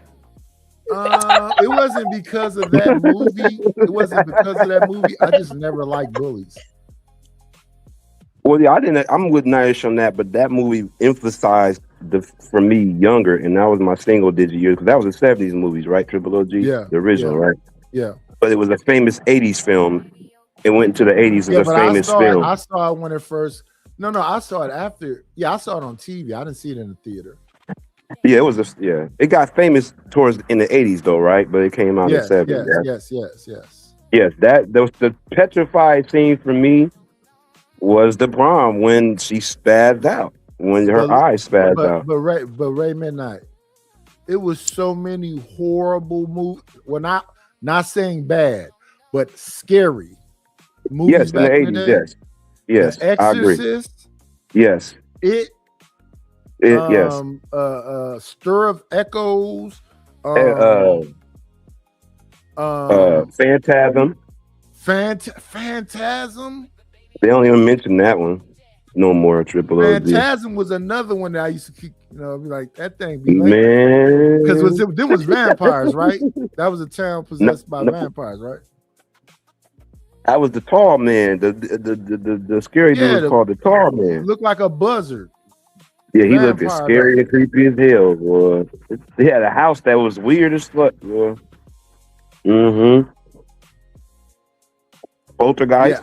It wasn't because of that movie. It wasn't because of that movie. I just never liked bullies. Well, yeah, I'm with Nish on that, but that movie emphasized for me younger, and that was my single digit years because that was the '70s movies, right? Triple OG, Yeah, the original, yeah, right? yeah. But it was a famous '80s film. It went into the '80s as Yeah, a but famous I film. saw it when it first. No, I saw it after. Yeah, I saw it on TV. I didn't see it in the theater. Yeah, it was. It got famous in the '80s though, right? But it came out Yes, in the '70s. yes. Yes, that was the petrified scene for me. Was the prom when she spazzed out, when her eyes spazzed out. But Ray Midnight, it was so many horrible movies. Well, not saying bad, but scary movies Yes, in back the in the '80s. day. Yes, The I agree. Exorcist. Yes, It. yes. Stir of Echoes. Phantasm. Phantasm. They don't even mention that one no more. Triple OG. Phantasm was another one that I used to keep, be like, that thing be Man, because them was vampires, right? That was a town possessed by vampires, right? I was the tall man. The scary dude was called the tall man. Looked like a buzzard. Yeah, he looked as Vampire scary and creepy as hell, boy. They had a house that was weird as fuck, boy. Mm-hmm. Poltergeist.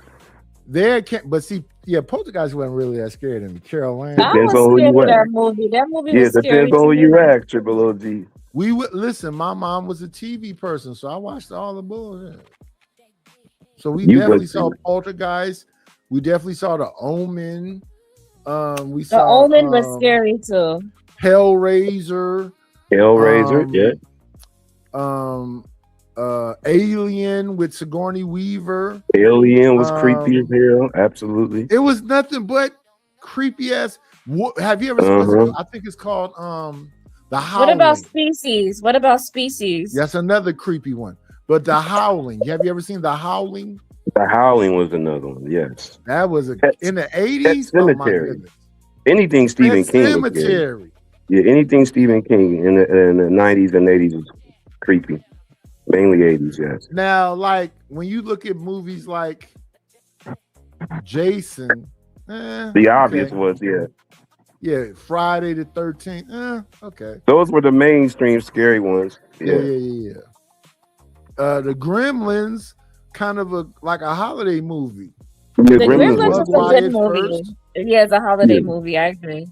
But see, Poltergeist wasn't really that scary to me. Carol Ann. I was scared of that movie. That movie was scary. Depends on who you ask, Triple OG. We would listen. My mom was a TV person, so I watched all the bullshit. So we definitely saw Poltergeist. We definitely saw The Omen. We saw The Omen was scary too. Hellraiser. Yeah. Alien with Sigourney Weaver. Alien was creepy as hell. Absolutely. It was nothing but creepy ass. Have you ever seen? I think it's called The Howling. What about Species? That's another creepy one. But The Howling. Have you ever seen The Howling? The Howling was another one. Yes. That was in the 80s. Pet Cemetery. Anything Stephen King. Cemetery. Yeah, anything Stephen King in the 90s and 80s was creepy. Mainly 80s, yes. Now, like when you look at movies like Jason, the obvious was, yeah, Friday the 13th, okay. Those were the mainstream scary ones. Yeah. The Gremlins, kind of like a holiday movie. The Gremlins was a good movie. Yeah, it's a holiday movie. I agree.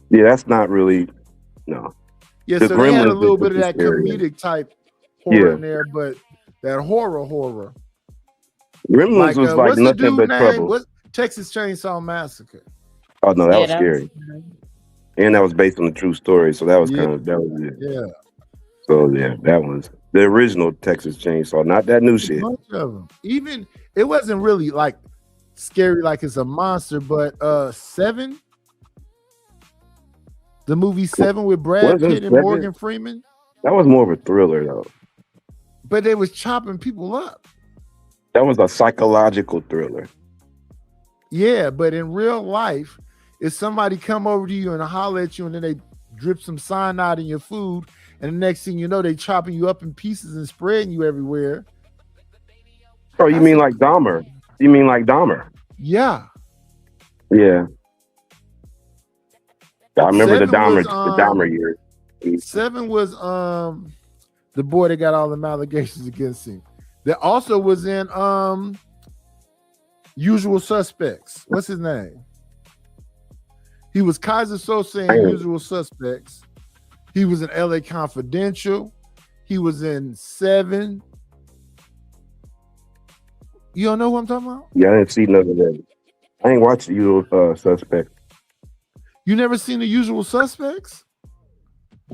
Yeah, that's not really no. Yeah, the so they had a Gremlins little was bit of that scary. comedic type horror in there, but that horror. Gremlins was like what's the nothing dude but name? trouble. What's Texas Chainsaw Massacre? Oh no, that was that scary. And that was based on a true story, so that was kind of that was it. Yeah. So yeah, that was the original Texas Chainsaw, not that new shit. Bunch of them. Even it wasn't really like scary, like it's a monster, but Seven, the movie Seven with Brad Wasn't Pitt and Seven- Morgan Freeman, That was more of a thriller though. but they was chopping people up. That was a psychological thriller. Yeah, but in real life, if somebody come over to you and holler at you, and then they drip some cyanide in your food, and the next thing you know, they chopping you up in pieces and spreading you everywhere. Oh, you mean like Dahmer? You mean like Dahmer? Yeah. Yeah. I remember the Seven was, Dahmer years. Seven was the boy that got all the allegations against him. That also was in Usual Suspects. What's his name? He was Kaiser Sosa in Usual Suspects. He was in LA Confidential. He was in Seven. You don't know who I'm talking about? Yeah, I didn't see none of that. I ain't watched the Usual Suspect. You never seen The Usual Suspects?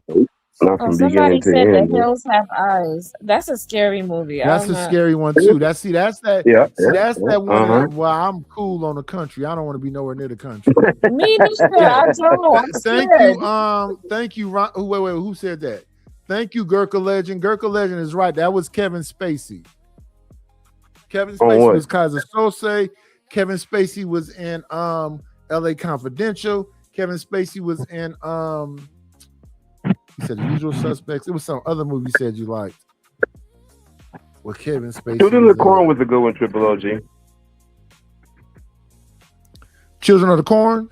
Not Oh, from somebody beginning to said end. The Hills Have Eyes. That's a scary movie. That's a scary one too. That's that. Yeah, That's yeah, that one. uh-huh. Well, I'm cool on the country. I don't want to be nowhere near the country. Me neither. I don't. I'm Thank scared. you. Thank you. Wait. Who said that? Thank you, Gurkha Legend. Gurkha Legend is right. That was Kevin Spacey. Kevin Spacey was Kaiser Sosa. Kevin Spacey was in LA Confidential. Kevin Spacey was in he said The Usual Suspects. It was some other movie you said you liked. Well, Kevin Spacey. Children of the Corn was a good one, Triple OG. Children of the Corn?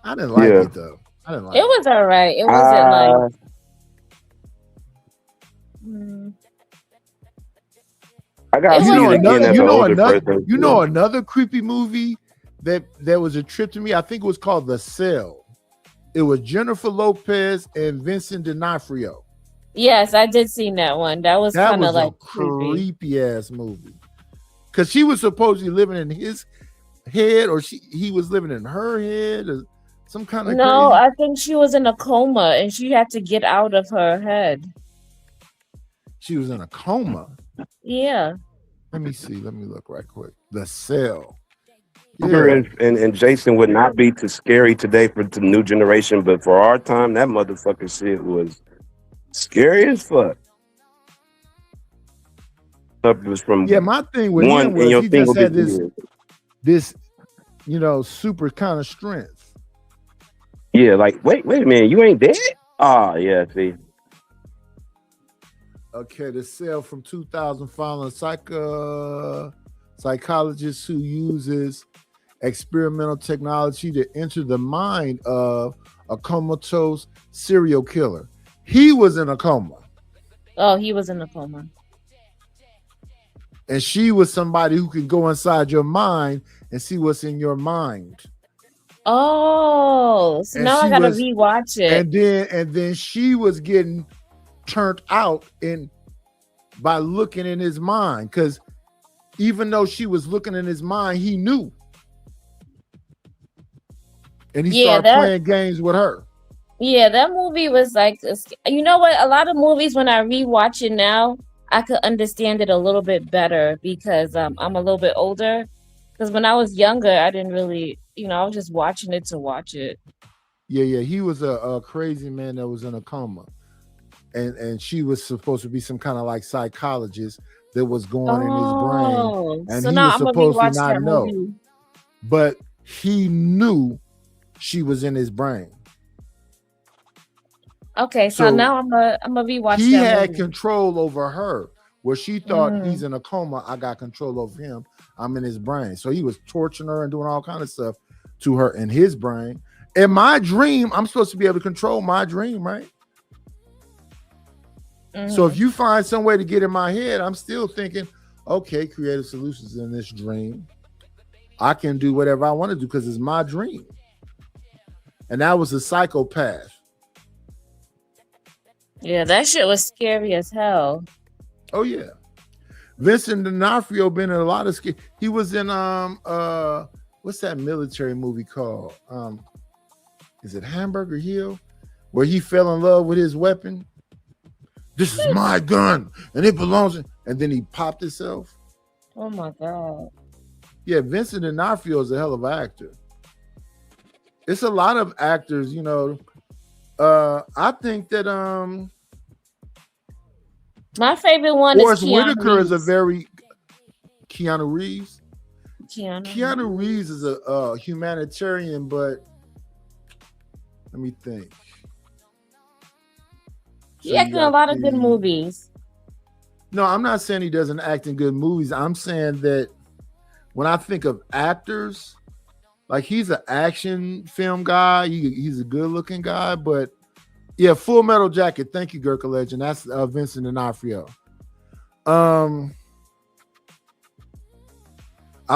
I didn't like it though. I didn't like it. Was all right. It wasn't like. I got another creepy movie that was a trip to me. I think it was called The Cell. It was Jennifer Lopez and Vincent D'Onofrio. Yes, I did see that one. That was kind of like a creepy ass movie. Because she was supposedly living in his head, or he was living in her head, or some kind of. No, I think she was in a coma and she had to get out of her head. She was in a coma. Yeah. Let me see. Let me look right quick. The Cell. And Jason would not be too scary today for the new generation, but for our time, that motherfucker shit was scary as fuck. It was from my thing with him was he just had this, super kind of strength. Yeah, like wait a minute, you ain't dead? Yeah, see. Okay, The Cell from 2000, following psychologist who uses experimental technology to enter the mind of a comatose serial killer. He was in a coma. Oh, he was in a coma. And she was somebody who could go inside your mind and see what's in your mind. Oh, so now I gotta rewatch it. And then she was getting turned out by looking in his mind, because even though she was looking in his mind, he knew. And he started playing games with her. Yeah, that movie was like, you know what? A lot of movies, when I rewatch it now, I could understand it a little bit better because I'm a little bit older. Because when I was younger, I didn't really, I was just watching it to watch it. Yeah. He was a crazy man that was in a coma. And she was supposed to be some kind of like psychologist that was going in his brain. And so he now was I'm supposed to that not know. movie. But he knew she was in his brain. Okay, so now I'm a rewatch. He that had movie. control over her, where she thought he's in a coma. I got control over him. I'm in his brain. So he was torturing her and doing all kind of stuff to her in his brain. In my dream, I'm supposed to be able to control my dream, right? So if you find some way to get in my head, I'm still thinking, okay, creative solutions in this dream. I can do whatever I want to do because it's my dream. And that was a psychopath. Yeah, that shit was scary as hell. Oh yeah. Vincent D'Onofrio been in a lot of he was in what's that military movie called? Is it Hamburger Hill? Where he fell in love with his weapon. This is my gun and it belongs to, and then he popped himself. Oh my God. Yeah, Vincent D'Onofrio is a hell of an actor. It's a lot of actors, I think that my favorite one Forrest is Keanu Whitaker Reeves. is a very Keanu Reeves. Keanu Reeves is a humanitarian, but let me think. He acted in a lot of good movies. No, I'm not saying he doesn't act in good movies. I'm saying that when I think of actors, like he's an action film guy. He's a good looking guy, but yeah, Full Metal Jacket. Thank you, Gurkha Legend. That's Vincent D'Onofrio. I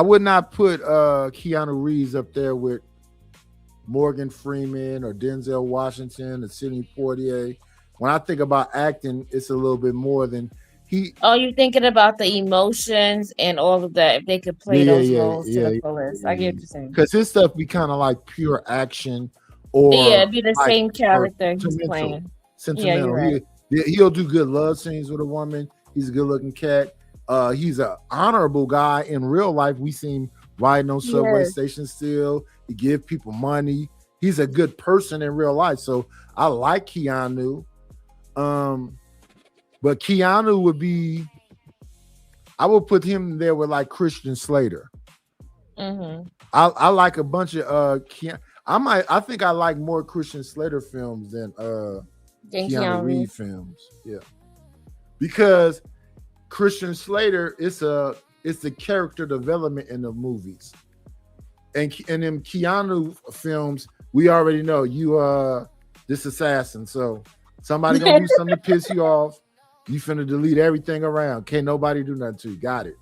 would not put Keanu Reeves up there with Morgan Freeman or Denzel Washington or Sidney Poitier. When I think about acting, it's a little bit more than he. Oh, you're thinking about the emotions and all of that. If they could play those roles to the fullest, I get what you're saying. Because his stuff be kind of like pure action, or it'd be the like, same character he's sentimental. playing. Sentimental. Yeah, you're right. He'll do good love scenes with a woman. He's a good-looking cat. He's an honorable guy in real life. We see him riding on subway stations still. He give people money. He's a good person in real life. So I like Keanu. But Keanu would be, I would put him there with like Christian Slater. Mm-hmm. I like a bunch of I think I like more Christian Slater films than Keanu Reeves films. Yeah. Because Christian Slater it's the character development in the movies. And in them Keanu films, we already know you this assassin. So somebody gonna do something to piss you off. You finna delete everything around. Can't nobody do nothing to you. Got it.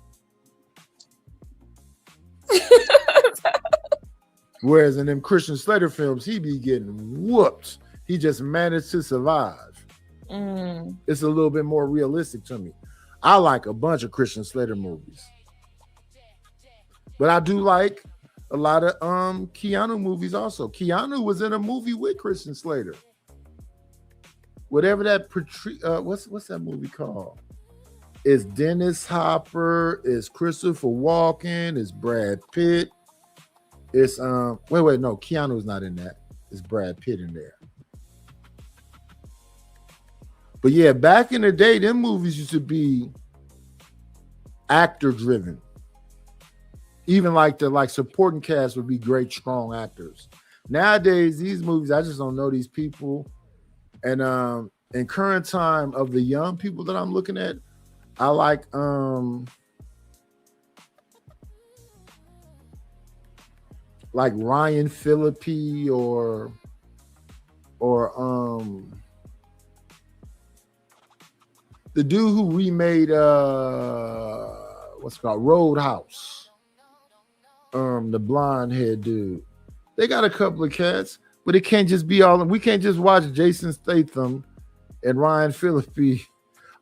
Whereas in them Christian Slater films, he be getting whooped. He just managed to survive. It's a little bit more realistic to me. I like a bunch of Christian Slater movies. But I do like a lot of Keanu movies also. Keanu was in a movie with Christian Slater. Whatever that what's that movie called? It's Dennis Hopper, it's Christopher Walken, it's Brad Pitt. It's no, Keanu's not in that. It's Brad Pitt in there. But yeah, back in the day, them movies used to be actor driven. Even like the supporting cast would be great, strong actors. Nowadays, these movies, I just don't know these people. And in current time of the young people that I'm looking at, I like Ryan Phillippe or the dude who remade what's it called Roadhouse. The blonde head dude. They got a couple of cats, but it can't just be all. We can't just watch Jason Statham and Ryan Phillippe.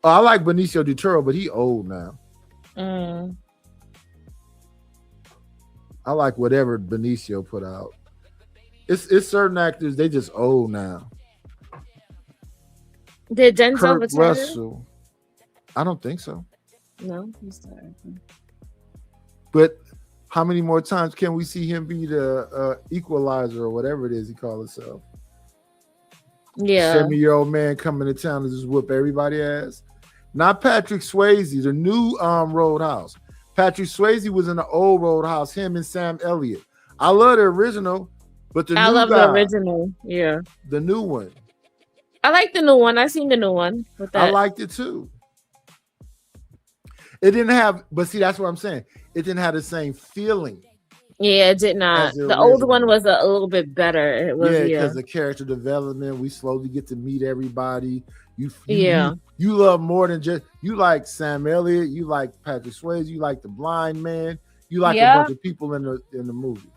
Oh, I like Benicio del Toro, but he old now. I like whatever Benicio put out. It's certain actors, they just old now. Did Denzel Kurt retire? Russell. I don't think so. No, he's tired. But how many more times can we see him be the equalizer or whatever it is he calls himself? Yeah. 70-year-old man coming to town to just whoop everybody ass. Not Patrick Swayze, the new Roadhouse. Patrick Swayze was in the old Roadhouse, him and Sam Elliott. I love the original, but the I new love guy, the original. Yeah. the new one, I like the new one. I seen the new one with that. I liked it too. It didn't have, but see, that's what I'm saying. It didn't have the same feeling. Yeah, it did not. As the The old original. one was a little bit better. It was, Yeah, yeah. because the character development, we slowly get to meet everybody. You Yeah. you love more than just you like Sam Elliott, you like Patrick Swayze, you like the blind man, you like Yeah. a bunch of people in the movie.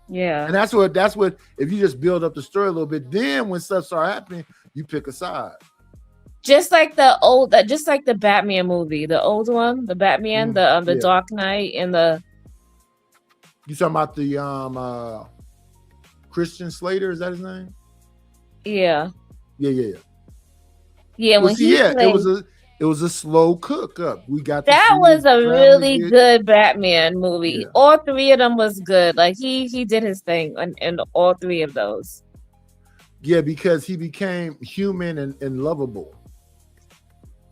Yeah. And that's what if you just build up the story a little bit, then when stuff start happening, you pick a side. Just like just like the Batman movie, the old one, the Batman, the yeah. Dark Knight, and the You talking about the Christian Slater? Is that his name? yeah, Yeah. yeah. Well, When see, he yeah, played, it was a slow cook up. We got to that see was his a family really get- good Batman movie. Yeah. All three of them was good. Like he did his thing in all three of those. Yeah, because he became human and lovable.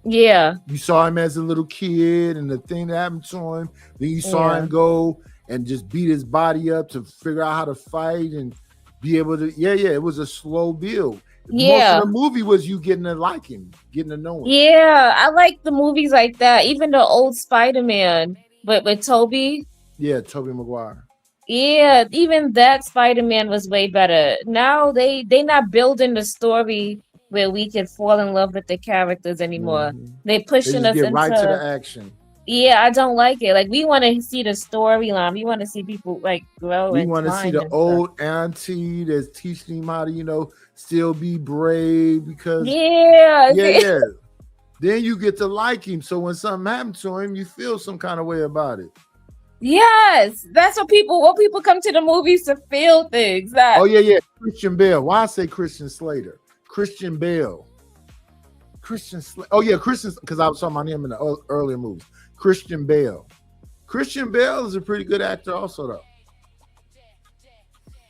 Yeah, You saw him as a little kid and the thing that happened to him. Then you saw Yeah. him go and just beat his body up to figure out how to fight and be able to. Yeah. It was a slow build. Yeah. Most of the movie was you getting to like him, getting to know him. yeah. I like the movies like that. Even the old Spider-Man, but with Toby. Yeah, Tobey Maguire. Yeah, even that Spider-Man was way better. Now they not building the story where we can fall in love with the characters anymore. They They pushing just us get into right to the action. Yeah, I don't like it. Like we want to see the storyline. We want to see people like grow We and want to see climb the and stuff. old auntie that's teaching him how to, still be brave because Yeah. yeah. Then you get to like him. So when something happens to him, you feel some kind of way about it. Yes, that's what people come to the movies to feel things. Oh yeah. Christian Bale. Why I say Christian Slater? Christian Bale. Oh yeah, Christian, because I was talking about him in the earlier movies. Christian Bale. Christian Bale is a pretty good actor also though.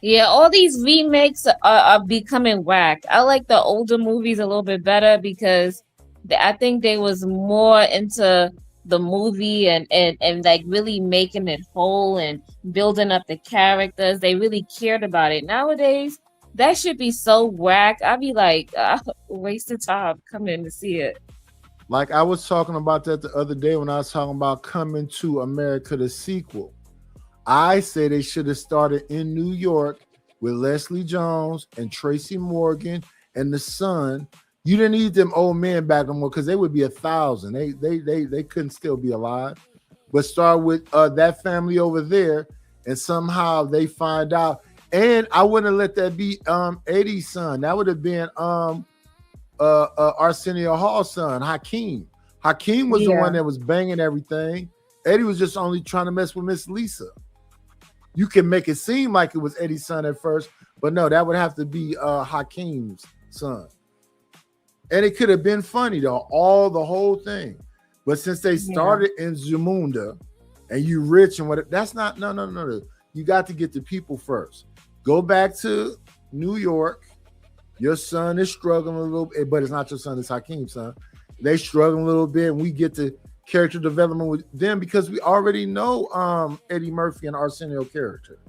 Yeah, all these remakes are becoming whack. I like the older movies a little bit better because I think they was more into the movie and like really making it whole and building up the characters. They really cared about it. Nowadays, that should be so whack. I'd be like, waste of time coming to see it. Like I was talking about that the other day when I was talking about Coming to America, the sequel. I say they should have started in New York with Leslie Jones and Tracy Morgan and the son. You didn't need them old men back no more because they would be 1,000. They couldn't still be alive. But start with that family over there, and somehow they find out. And I wouldn't let that be Eddie's son. That would have been Arsenio Hall's son, Hakeem. Hakeem was the one that was banging everything. Eddie was just only trying to mess with Miss Lisa. You can make it seem like it was Eddie's son at first, but no, that would have to be Hakeem's son. And it could have been funny though, the whole thing. But since they started in Zamunda and you rich and what, that's not, no. You got to get the people first. Go back to New York. Your son is struggling a little bit, but it's not your son, it's Hakeem's son. They struggling a little bit, and we get the character development with them because we already know Eddie Murphy and Arsenio character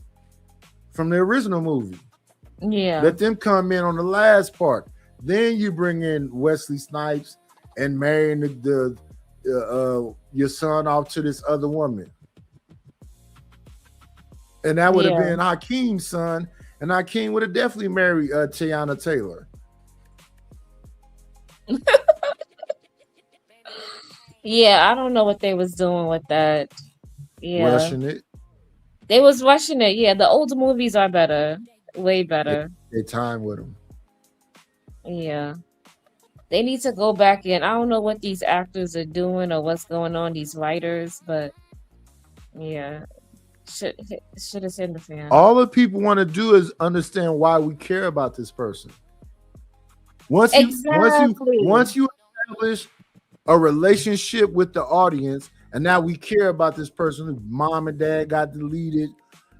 from the original movie. Yeah. Let them come in on the last part. Then you bring in Wesley Snipes and marrying your son off to this other woman. And that would have been Hakeem's son, and Hakeem would have definitely married Tiana Taylor. Yeah, I don't know what they was doing with that. Yeah. Rushing it. They was rushing it. Yeah, the older movies are better. Way better. They time with them. Yeah. They need to go back in. I don't know what these actors are doing or what's going on, these writers, but yeah. Should have sent the fan. All the people want to do is understand why we care about this person. Once you establish a relationship with the audience, and now we care about this person whose mom and dad got deleted,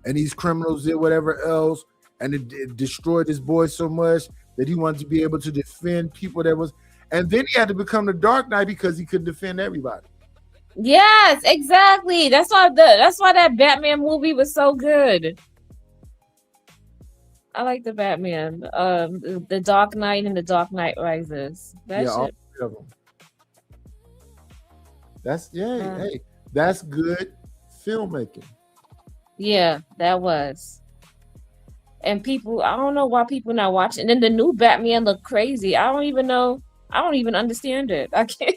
and these criminals did whatever else, and it destroyed this boy so much that he wanted to be able to defend people that was, and then he had to become the Dark Knight because he couldn't defend everybody. Yes, exactly. That's why that Batman movie was so good. I like the Batman, the Dark Knight and the Dark Knight Rises. All three of them. Hey, that's good filmmaking. Yeah, that was. And people, I don't know why people not watching. And then the new Batman looked crazy. I don't even understand it. I can't.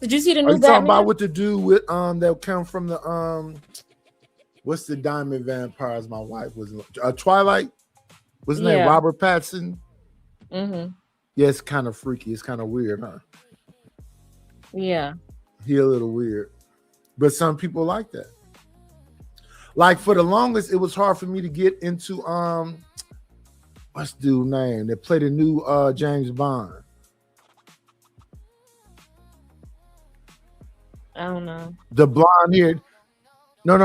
Did you see the new Are you Batman? talking about what to do with that come from the what's the Diamond Vampires? My wife was Twilight. What's his name? Robert Pattinson. Mm-hmm. Yeah, it's kind of freaky. It's kind of weird, huh? Yeah. He a little weird, but some people like that. Like for the longest, it was hard for me to get into what's the dude's name that played the new James Bond. I don't know. The blonde haired. No.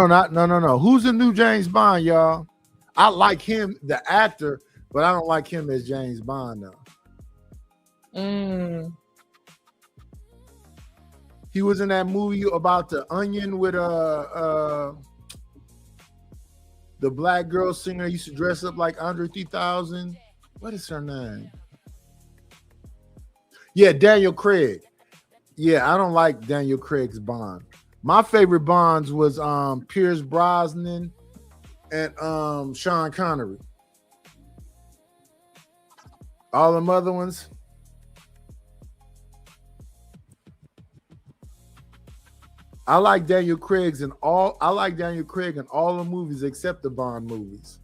Who's the new James Bond, y'all? I like him, the actor, but I don't like him as James Bond though. He was in that movie about the Onion with the black girl singer used to dress up like Andre 3000. What is her name? Yeah, Daniel Craig. Yeah, I don't like Daniel Craig's Bond. My favorite Bonds was Pierce Brosnan and Sean Connery. All them other ones. I like Daniel Craig in all the movies except the Bond movies.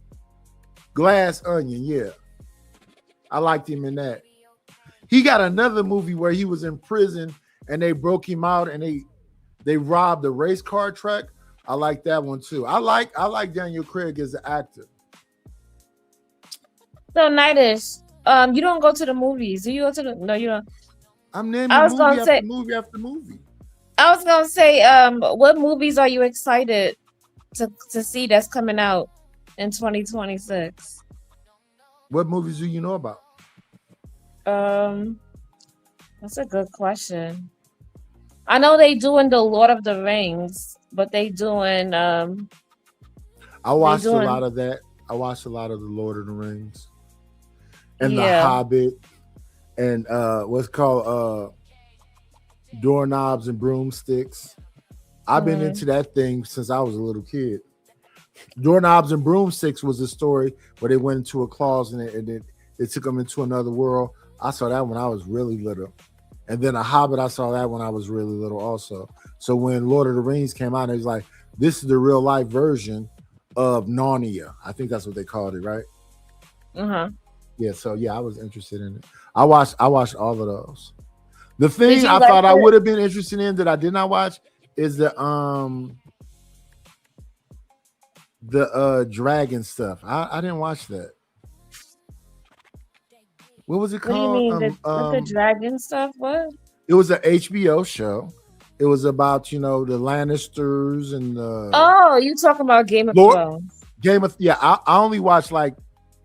Glass Onion, yeah. I liked him in that. He got another movie where he was in prison and they broke him out and they robbed a race car track. I like that one too. I like Daniel Craig as an actor. So Nightish, you don't go to the movies. Do you go to the? No, you don't. I'm naming movie after movie. I was gonna say, what movies are you excited to see that's coming out in 2026? What movies do you know about? That's a good question. I know they doing the Lord of the Rings, but they doing I watched a lot of that. I watched a lot of the Lord of the Rings and the Hobbit and what's called Doorknobs and Broomsticks. I've been into that thing since I was a little kid. Doorknobs and Broomsticks was a story where they went into a closet and it took them into another world. I saw that when I was really little. And then a Hobbit, I saw that when I was really little also. So when Lord of the Rings came out, it was like, this is the real life version of Narnia. I think that's what they called it, right? Uh-huh. Yeah, so yeah, I was interested in it. I watched all of those. The thing I thought I would have been interested in that I did not watch is the dragon stuff. I didn't watch that. What was it called? What do you mean the dragon stuff? What? It was an HBO show. It was about the Lannisters and the. Oh, you talking about Game of Thrones? I only watched like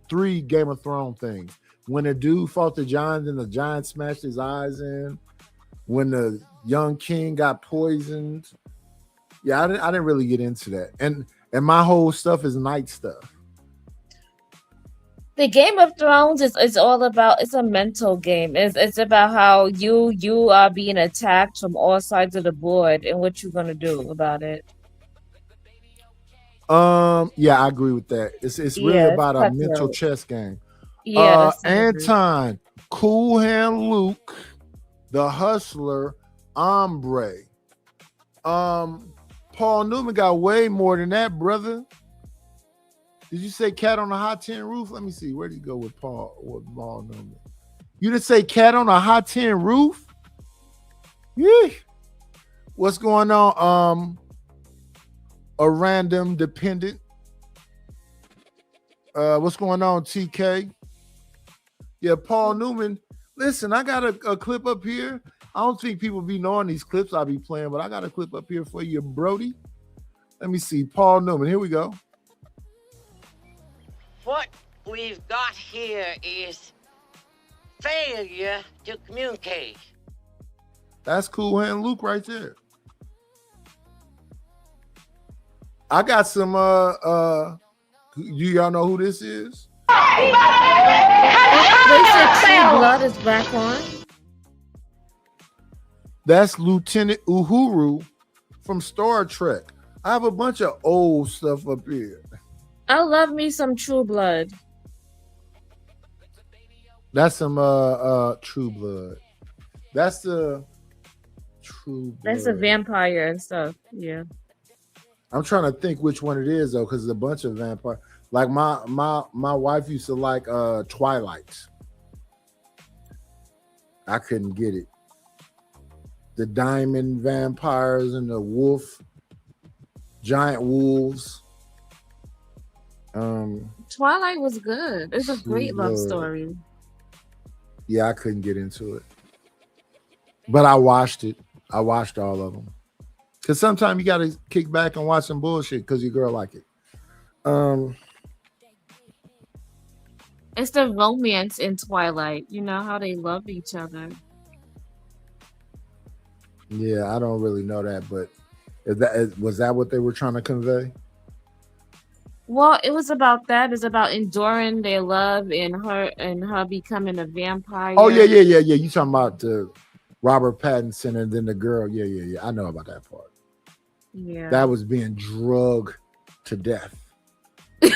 3 Game of Thrones things. When the dude fought the giant and the giant smashed his eyes in. When the young king got poisoned. Yeah, I didn't really get into that. And my whole stuff is night stuff. The Game of Thrones is all about, it's a mental game. It's about how you are being attacked from all sides of the board and what you're gonna do about it. Yeah, I agree with that. It's really about a mental chess game. Yeah. Anton, Cool Hand Luke, the Hustler, Ombre. Paul Newman got way more than that, brother. Did you say Cat on a Hot Tin Roof? Let me see. Where did you go with Paul Newman? You didn't say Cat on a Hot Tin Roof? Yeah. What's going on? A random dependent. What's going on, TK? Yeah, Paul Newman. Listen, I got a clip up here. I don't think people be knowing these clips I be playing, but I got a clip up here for you, Brody. Let me see. Paul Newman. Here we go. What we've got here is failure to communicate. That's Cool Hand Luke right there. I got some do y'all know who this is? They said True Blood is back on. That's Lieutenant Uhuru from Star Trek. I have a bunch of old stuff up here. I love me some True Blood. That's some True Blood. That's the True Blood. That's a vampire and stuff. Yeah. I'm trying to think which one it is though, because there's a bunch of vampire. Like my wife used to like Twilight. I couldn't get it. The diamond vampires and the wolf, giant wolves. Twilight was good. It's a great love story. Yeah, I couldn't get into it. But I watched it. I watched all of them. Because sometimes you got to kick back and watch some bullshit because your girl like it. It's the romance in Twilight. You know how they love each other. Yeah, I don't really know that, but was that what they were trying to convey? Well, it was about that. It's about enduring their love and her becoming a vampire. Oh yeah. You talking about Robert Pattinson and then the girl? Yeah. I know about that part. Yeah, that was being drugged to death. It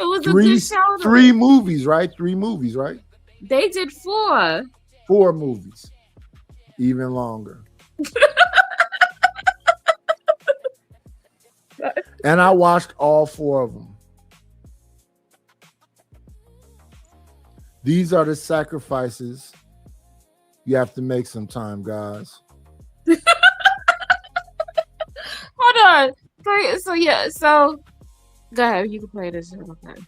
was a good show. 3 movies, right? 3 movies, right? They did 4. 4 movies, even longer. And I watched all 4 of them. These are the sacrifices you have to make sometime, guys. Hold on. So go ahead. You can play this. Okay.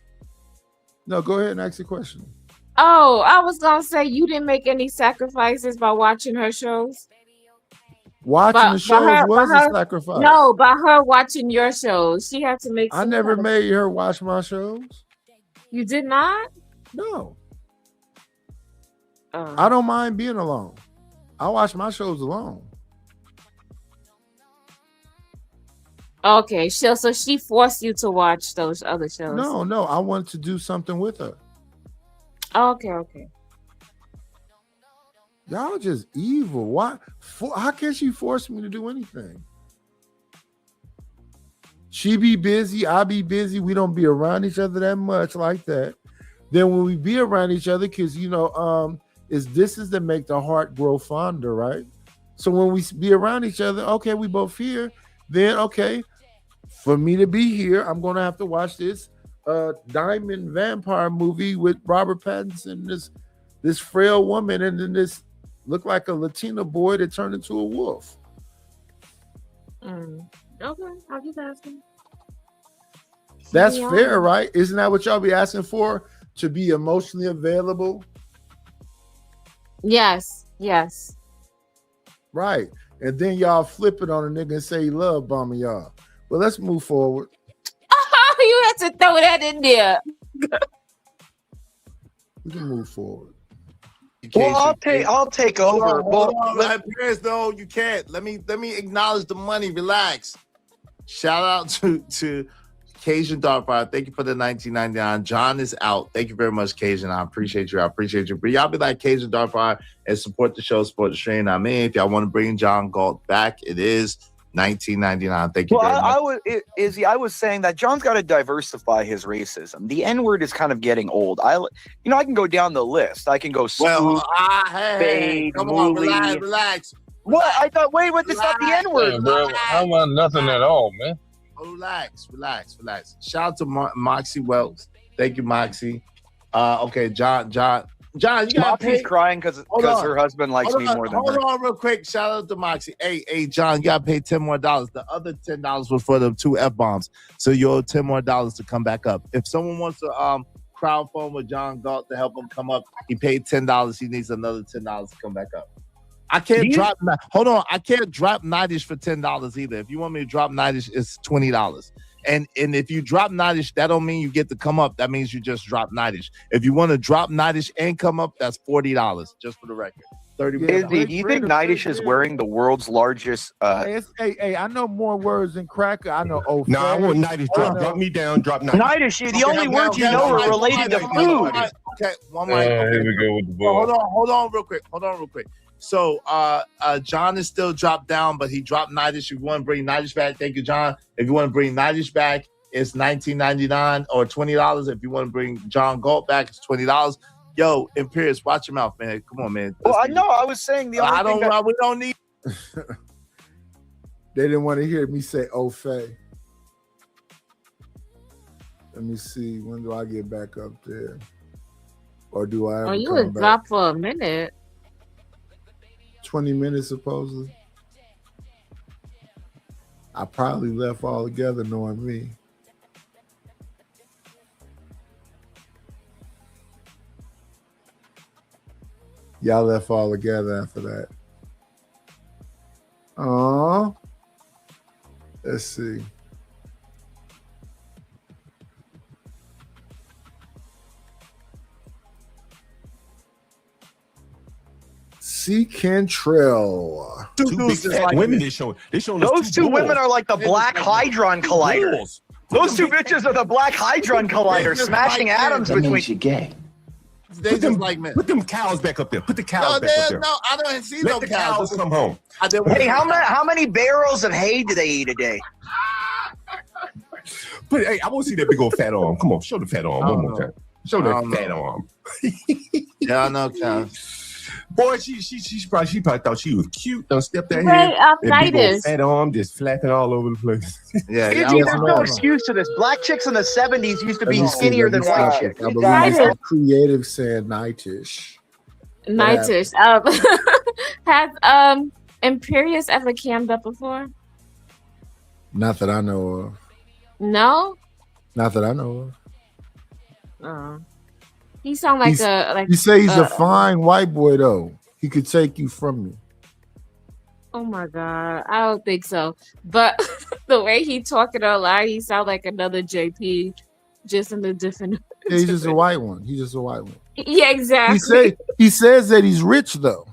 No, go ahead and ask the question. Oh, I was gonna say you didn't make any sacrifices by watching her shows. Watching the shows was a sacrifice. No, by her watching your shows, she had to make. I never made her watch my shows. You did not? No. I don't mind being alone. I watch my shows alone. Okay, so she forced you to watch those other shows. No, I wanted to do something with her. Okay. Y'all just evil. Why? How can she force me to do anything? She be busy, I be busy. We don't be around each other that much like that. Then when we be around each other, because this is to make the heart grow fonder, right? So when we be around each other, okay, we both here. Then okay, for me to be here, I'm gonna have to watch this Diamond Vampire movie with Robert Pattinson, this frail woman, and then this look like a Latina boy that turned into a wolf. Okay, I'll just asking. That's fair, right? Isn't that what y'all be asking for? To be emotionally available? Yes. Right. And then y'all flip it on a nigga and say he love bombing y'all. Well, let's move forward. You had to throw that in there. We can move forward. Well, I'll take over. Hold on, Paris, no, you can't. Let me acknowledge the money. Relax. Shout out to Cajun Darkfire. Thank you for the $19.99. John is out. Thank you very much, Cajun. I appreciate you. But y'all be like Cajun Darkfire and support the show, support the stream. I mean, if y'all want to bring John Galt back, it is $19.99. Thank you very much. I was saying that John's got to diversify his racism. The N-word is kind of getting old. I can go down the list. I can go Scoop, Fade, come on, Mooly. relax. What? I thought, wait, that's not the N-word. Yeah, bro, I want nothing at all, man. Relax. Shout out to Moxie Wells. Thank you, Moxie. Okay, John, you gotta Moxie's crying because her husband likes me more than her. Hold on, real quick. Shout out to Moxie. Hey, John, you gotta pay $10 more. The other $10 was for the 2 F-bombs, so you owe $10 more to come back up. If someone wants to crowd fund with John Galt to help him come up, he paid $10. He needs another $10 to come back up. I can't drop. Hold on, I can't drop Nightish for $10 either. If you want me to drop Nightish, it's $20. And if you drop Nightish, that don't mean you get to come up. That means you just drop Nightish. If you want to drop Nightish and come up, that's $40. Just for the record. $30. Do you think Nightish is wearing the world's largest? Hey, I know more words than cracker. I know. No, I want Nightish. Drop me down. Drop Nightish. Nightish, the only words you know are related to food. Okay, one more. Here we go with the ball. Hold on, real quick. So John is still dropped down, but he dropped Nightish. If you want to bring Nightish back, thank you, John. If you want to bring Nightish back, it's $19.99 or $20. If you want to bring John Galt back, it's $20. Yo, Imperious, watch your mouth, man. Come on, man. Well, I know. I was saying the only thing we don't need. They didn't want to hear me say "Oh, Faye." Let me see. When do I get back up there? Or do I ever you come was back? dropped for a minute. 20 minutes, supposedly. I probably left altogether, knowing me. Y'all left all together after that. Let's see. C. Cantrell. Women they showing those two women are like the Black Hadron Collider. Those two bitches are the Black Hadron Collider, smashing atoms between. You gay. They just like men. Put them cows back up there. Put the cows back up there. No, I don't see Let no the cows. cows come home. Hey, how many barrels of hay do they eat a day? But hey, I want to see that big old fat arm. Come on, show the fat arm one more time. Show that fat arm. Yeah, no count. Boy, she probably thought she was cute. Don't step that Wait, head. That big old Nightish. fat arm just flapping all over the place. Yeah, Izzy, there's no excuse to this. Black chicks in the 70s used to Let be me see, skinnier let me than white stop chicks. it. I believe it's creative said nightish. Nightish. Has Imperious ever cammed up before? Not that I know of. No. Not that I know of. He sound like You say he's a fine white boy though. He could take you from me. Oh my god, I don't think so. But the way he talking online, he sound like another JP, just in a different. Yeah, he's just a white one. He's just a white one. Yeah, exactly. He says that he's rich though.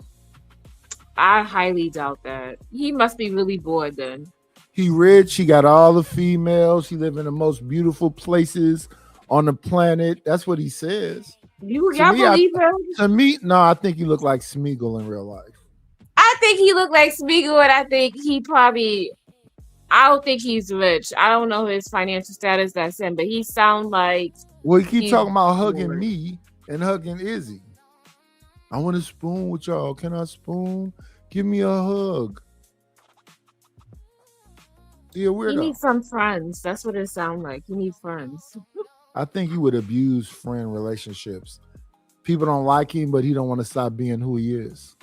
I highly doubt that. He must be really bored then. He rich. He got all the females. He live in the most beautiful places on the planet. That's what he says. Y'all To me, believe him? To me, no, I think he looked like Smeagol in real life. I think he looked like Smeagol, and I think he probably. I don't think he's rich. I don't know his financial status. That's him, but he sound like. Well, he keep he's talking about hugging bored. me and hugging Izzy. I want to spoon with y'all. Can I spoon? Give me a hug. Yeah, He weirdo. needs some friends. That's what it sounds like. He needs friends. I think he would abuse friend relationships. People don't like him, but he don't want to stop being who he is.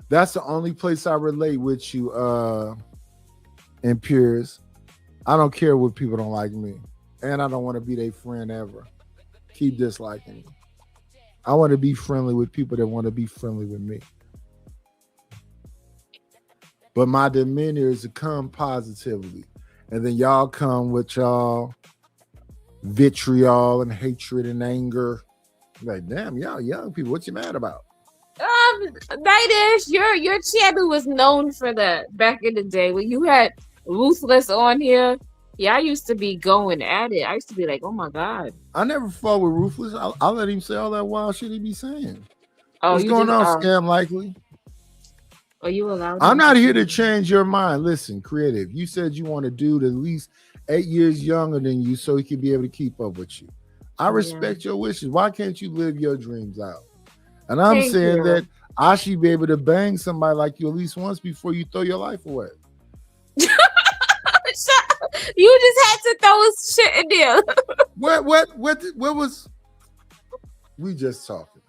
That's the only place I relate with you, in Piers. I don't care what people don't like me. And I don't want to be their friend ever. Keep disliking me. I want to be friendly with people that want to be friendly with me. But my demeanor is to come positively. And then y'all come with y'all vitriol and hatred and anger. Like, damn, y'all young people, what you mad about? Nightish, your channel was known for that back in the day when you had Ruthless on here. Yeah, I used to be going at it. I used to be like, oh my god. I never fought with Ruthless. I'll let him say all that wild shit he be saying. Oh, What's you going just, on, Scam Likely? Are you allowed? I'm not here to change your mind. Listen, Creative, you said you want a dude at least 8 years younger than you so he can be able to keep up with you. I respect your wishes. Why can't you live your dreams out? And I'm Thank saying you. that I should be able to bang somebody like you at least once before you throw your life away. You just had to throw shit in there. What was we just talking?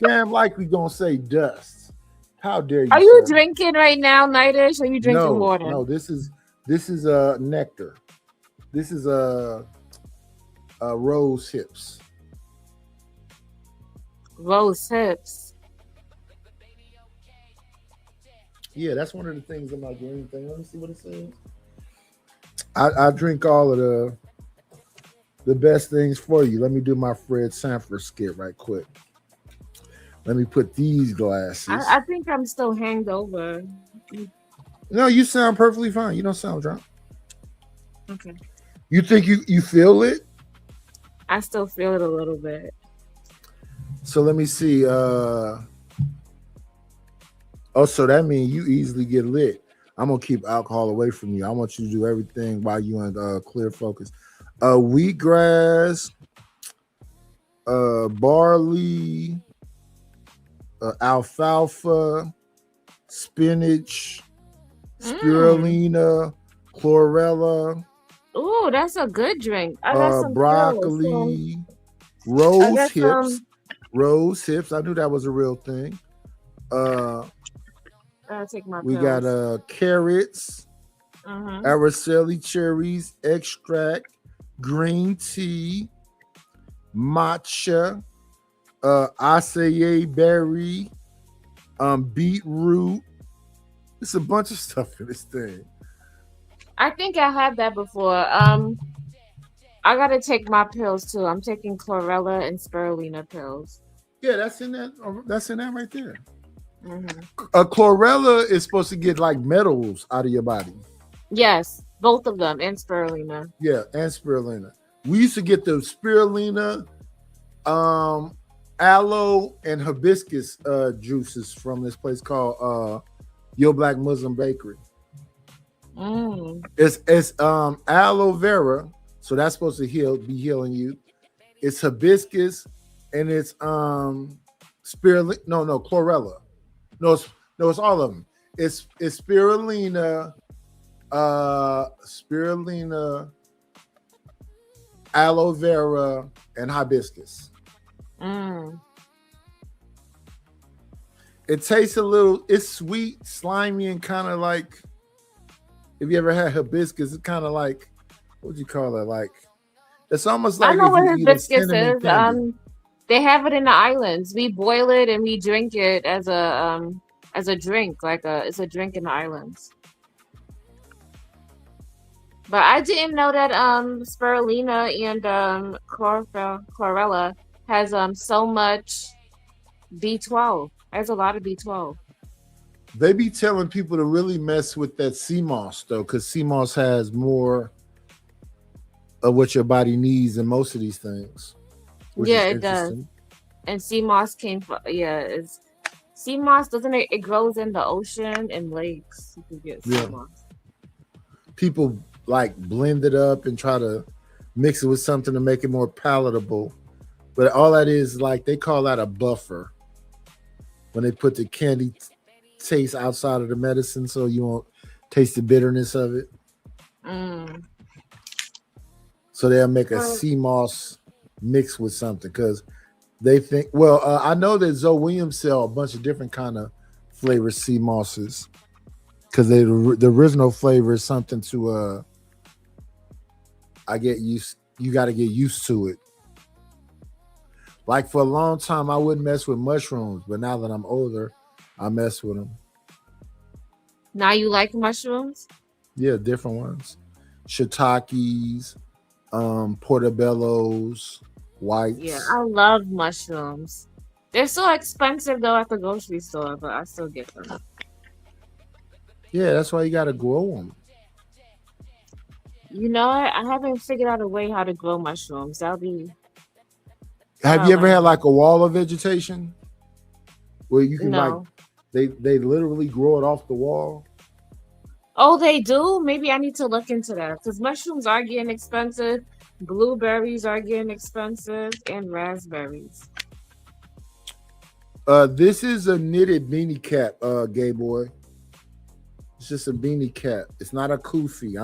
Scam Likely gonna say dust. How dare you? Are you sir? drinking right now, Nightish? Or are you drinking No, water? No, this is nectar. This is rose hips. Rose hips. Yeah, that's one of the things in my green thing. Let me see what it says. I drink all of the best things for you. Let me do my Fred Sanford skit right quick. Let me put these glasses. I think I'm still hanged over. No, you sound perfectly fine. You don't sound drunk. Okay. You think you feel it? I still feel it a little bit. So let me see. So that means you easily get lit. I'm gonna keep alcohol away from you. I want you to do everything while you in clear focus. Wheatgrass, barley, alfalfa, spinach, spirulina, chlorella. Ooh, that's a good drink. I got some broccoli, pills, so- I rose got hips. some- Rose hips. I knew that was a real thing. I'll take my We pills. got carrots, Araceli cherries, extract, green tea, matcha, acai berry, beetroot. It's a bunch of stuff in this thing. I think I had that before. I gotta take my pills too. I'm taking chlorella and spirulina pills. Yeah, that's in that. That's in that right there. Mhm. Chlorella is supposed to get like metals out of your body. Yes, both of them and spirulina. Yeah, and spirulina. We used to get the spirulina, aloe, and hibiscus juices from this place called Yo Black Muslim Bakery. It's aloe vera, so that's supposed to be healing you. It's hibiscus, and it's spirulina. No, chlorella. No, it's all of them. It's spirulina, aloe vera, and hibiscus. It tastes a little. It's sweet, slimy, and kind of like. If you ever had hibiscus, it's kind of like, what would you call it? Like, it's almost like I know if what you eat a hibiscus cinnamon is. candy. They have it in the islands. We boil it and we drink it as a drink. It's a drink in the islands. But I didn't know that spirulina and chlorella has so much B12. There's a lot of B12. They be telling people to really mess with that sea moss though, because sea moss has more of what your body needs than most of these things. Yeah, it does. And sea moss came from it's sea moss, doesn't it? It grows in the ocean and lakes. You can get sea moss. People like blend it up and try to mix it with something to make it more palatable. But all that is, like, they call that a buffer when they put the candy taste outside of the medicine so you won't taste the bitterness of it. So they'll make a sea moss mix with something because they think, I know that Zoe Williams sell a bunch of different kind of flavored sea mosses because the original flavor is something to you got to get used to it. Like for a long time I wouldn't mess with mushrooms, but now that I'm older I mess with them. Now you like mushrooms? Yeah, different ones. Shiitakes, portobellos, whites. Yeah, I love mushrooms. They're so expensive though at the grocery store, but I still get them. Yeah, that's why you got to grow them. You know what? I haven't figured out a way how to grow mushrooms. Have you ever had like a wall of vegetation where you can they literally grow it off the wall? Oh, they do? Maybe I need to look into that because mushrooms are getting expensive. Blueberries are getting expensive and raspberries. This is a knitted beanie cap, gay boy. It's just a beanie cap. It's not a kufi.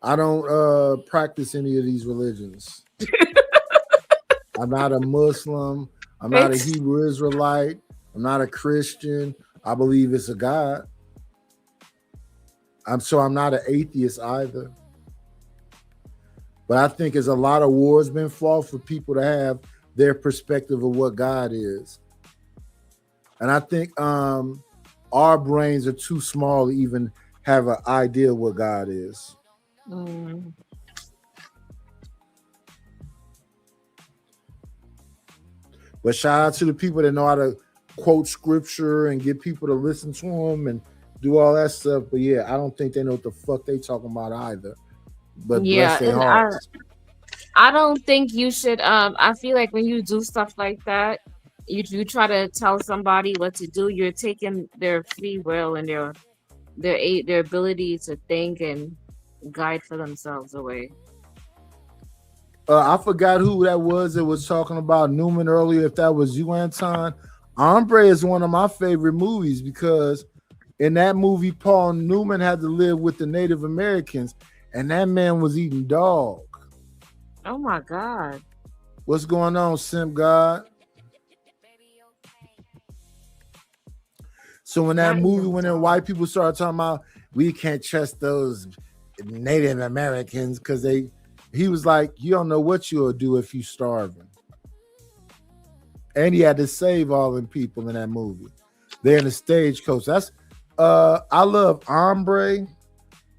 I don't practice any of these religions. I'm not a Muslim. I'm not a Hebrew Israelite. I'm not a Christian. I believe it's a God. I'm not an atheist either. But I think there's a lot of wars been fought for people to have their perspective of what God is. And I think our brains are too small to even have an idea of what God is. But shout out to the people that know how to quote scripture and get people to listen to them and do all that stuff. But yeah, I don't think they know what the fuck they talking about either. But bless their hearts. I don't think you should. I feel like when you do stuff like that, you try to tell somebody what to do. You're taking their free will and their ability to think and guide for themselves away. I forgot who that was that was talking about Newman earlier. If that was you, Anton. Hombre is one of my favorite movies because in that movie, Paul Newman had to live with the Native Americans, and that man was eating dog. Oh my God. What's going on, Simp God? So when that movie went in, white people started talking about we can't trust those Native Americans because he was like, you don't know what you'll do if you starving. And he had to save all them people in that movie. They're in the stagecoach. That's I love Hombre.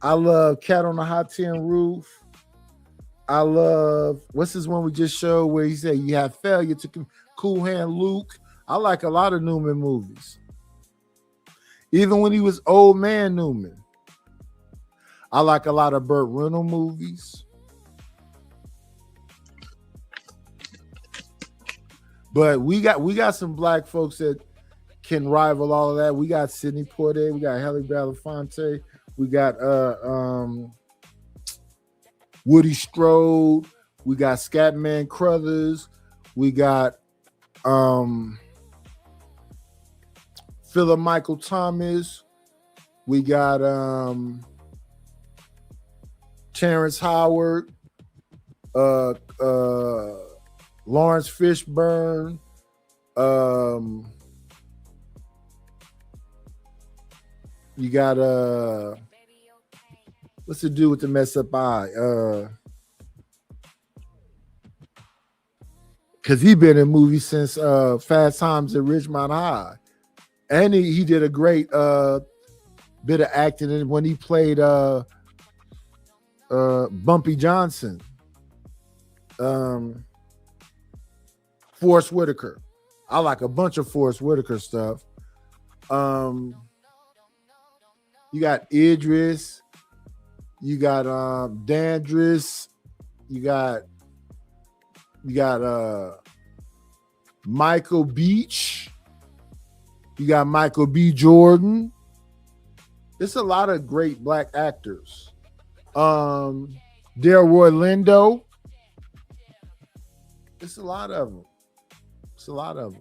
I love Cat on the Hot Tin Roof. I love what's this one we just showed where he said you have failure to Cool Hand Luke. I like a lot of Newman movies. Even when he was old man Newman. I like a lot of Burt Reynolds movies. But we got some black folks that can rival all of that. We got Sidney Poitier, we got Halle Belafonte, we got Woody Strode, We got Scatman Crothers. We got Philip Michael Thomas. We got Terrence Howard, Lawrence Fishburne, you got what's the dude with the messed up eye? Because he been in movies since Fast Times at Ridgemont High. And he did a great bit of acting when he played Bumpy Johnson. Forrest Whitaker. I like a bunch of Forrest Whitaker stuff. You got Idris. You got Dandris. You got Michael Beach. You got Michael B. Jordan. There's a lot of great black actors. Delroy Lindo. It's a lot of them. It's a lot of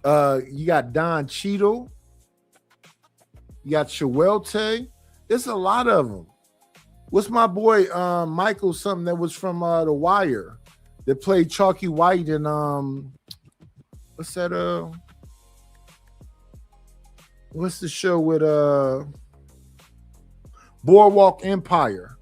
them. You got Don Cheadle. You got Chiwelte. There's a lot of them. What's my boy Michael something that was from The Wire that played Chalky White in what's that what's the show with Boardwalk Empire?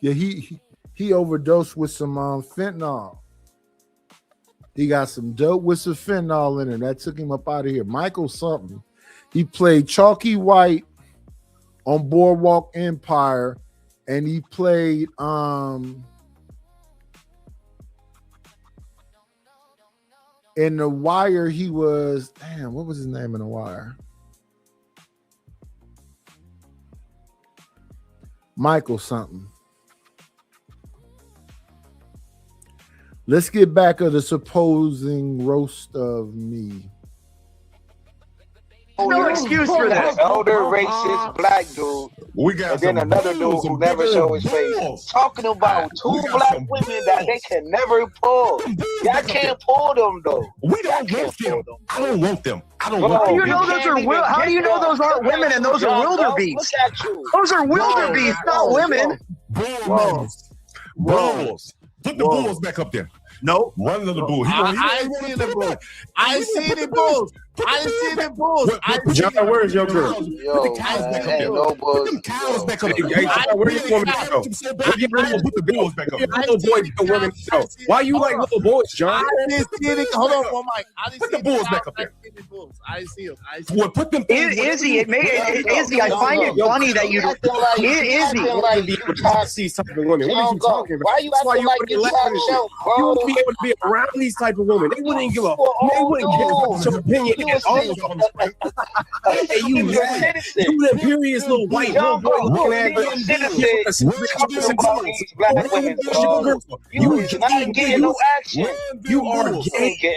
Yeah, he overdosed with some fentanyl. He got some dope with some fentanyl in it. That took him up out of here. Michael something. He played Chalky White on Boardwalk Empire, and he played in The Wire. He was what was his name in The Wire? Michael something. Let's get back to the supposing roast of me. No excuse for that. Older racist black dude. We got and then another dude who never show his face. Talking about two black women that they can never pull. Y'all can't pull them though. We don't want them. I don't want them. I don't How want do them. you know those are how do you know those aren't women and those are wildebeests? Look at you. Those are wildebeests, not women. Bulls. Put the bulls back up there. Nope. Run to the bull. I ain't seen the bulls. I ain't seen the bulls. I ain't seen the bulls. John, where's your girl? Put the cows back up there. Put them cows back up there. Hey, where you want me to go? Put the bulls back up there. Little boy, the women show. Why you like little boys, John? I didn't see it. Hold on, one mic. I didn't Put see the bulls back up there. I didn't see them. Well, put them. Izzy, I find it funny that you see type of women. What are you talking about? Why you acting like you talk show, bro? You wouldn't be able to be around these type of women. They wouldn't give a. They wouldn't give your opinion at all. Hey, you the imperious little white little boy looking at you is not getting no action. You are gay.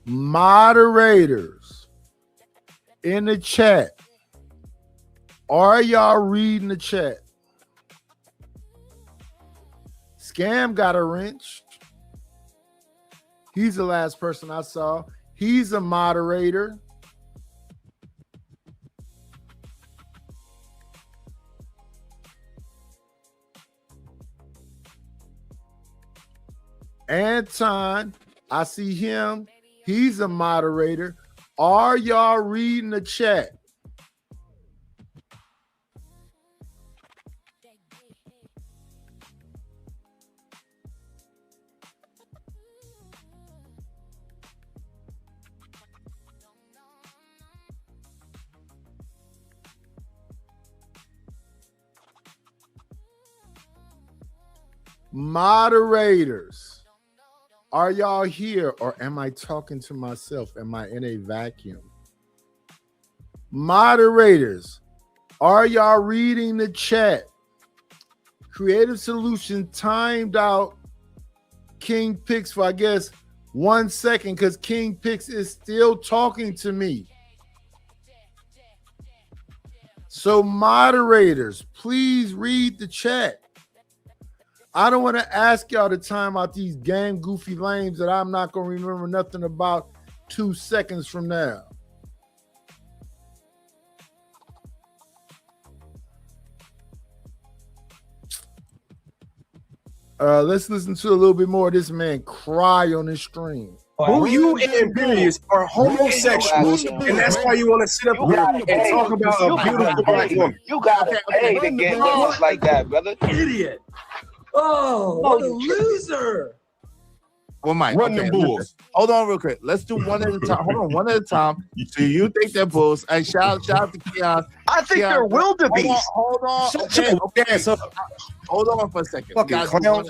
Moderators in the chat, are y'all reading the chat? Scam got a wrench. He's the last person I saw. He's a moderator. Anton, I see him. He's a moderator. Are y'all reading the chat? Moderators, Are y'all here or am I talking to myself? Am I in a vacuum? Moderators, are y'all reading the chat? Creative Solution timed out King Pix for, I guess, 1 second because King Pix is still talking to me. So moderators, please read the chat. I don't want to ask y'all to time out these game goofy lames that I'm not going to remember nothing about 2 seconds from now. Let's listen to a little bit more of this man cry on his stream. Who you and Imperius are homosexuals, and that's why you want to sit up here and talk about a beautiful black woman. You gotta pay to get laws like that, brother. Idiot. Oh, what a loser. Well, Mike, Run them bulls. Hold on real quick. Let's do one at a time. Hold on, one at a time. So you think they're bulls? And shout out to Keon. I think they're wildebeest. Hold on. Hold on for a second. Fucking clown.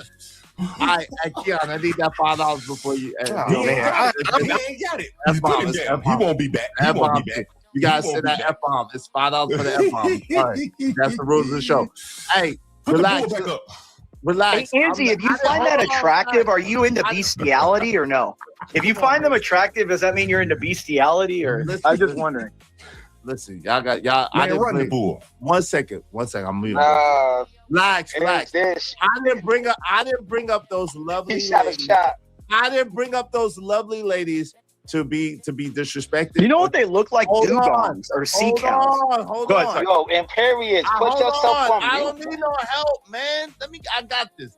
Keon, I need that $5 before you. He ain't got it. He won't be back. He won't be back. You guys say that F-bomb. It's $5 for the F-bomb. All right. That's the rules of the show. Hey, relax. Relax. Hey, Angie, if you find that attractive, are you into bestiality or no? If you find them attractive, does that mean you're into bestiality or? I'm just wondering. Listen, y'all got y'all. Man, I didn't run the bull. 1 second. I'm moving. Relax. I didn't bring up those lovely ladies. I didn't bring up those lovely ladies to be disrespected. You know what they look like? Dugongs or sea cows. Hold on. Yo, Imperius, put yourself on I don't need no help, man. I got this.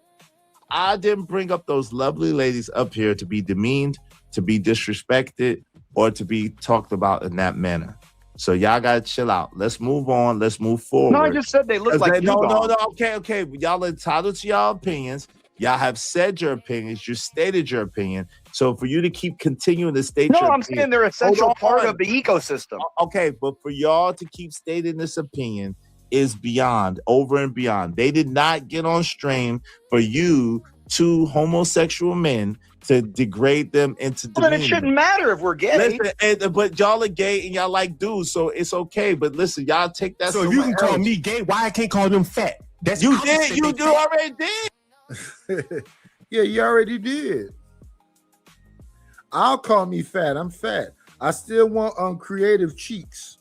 I didn't bring up those lovely ladies up here to be demeaned, to be disrespected, or to be talked about in that manner. So y'all gotta chill out. Let's move on. Let's move forward. No, I just said they look like no. dugongs. Okay. Y'all entitled to y'all opinions. Y'all have said your opinions. You stated your opinion. So for you to keep continuing to state your I'm saying they're an essential part of the ecosystem. Okay, but for y'all to keep stating this opinion is beyond, over and beyond. They did not get on stream for you two homosexual men to degrade them into Well, then it shouldn't matter if we're gay. Listen, but y'all are gay and y'all like dudes, so it's okay. But listen, y'all take that. So if you can call me gay, why I can't call them fat? That's you did. You already did. Yeah, you already did. I'll call me fat. I'm fat. I still want creative cheeks.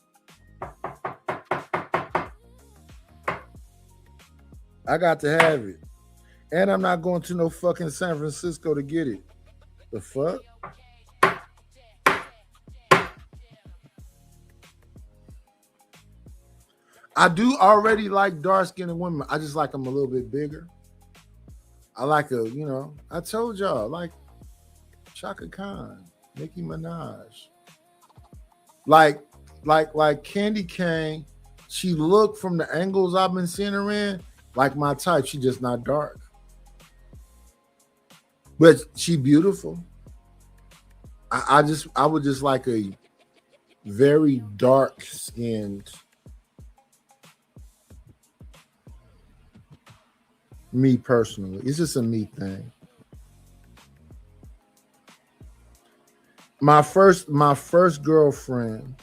I got to have it. And I'm not going to no fucking San Francisco to get it. The fuck? I do already like dark-skinned women. I just like them a little bit bigger. I like I told y'all, like Chaka Khan, Nicki Minaj. Like Candy Cane, she looked from the angles I've been seeing her in like my type. She just not dark. But she beautiful. I would just like a very dark-skinned me personally. It's just a me thing. My first girlfriend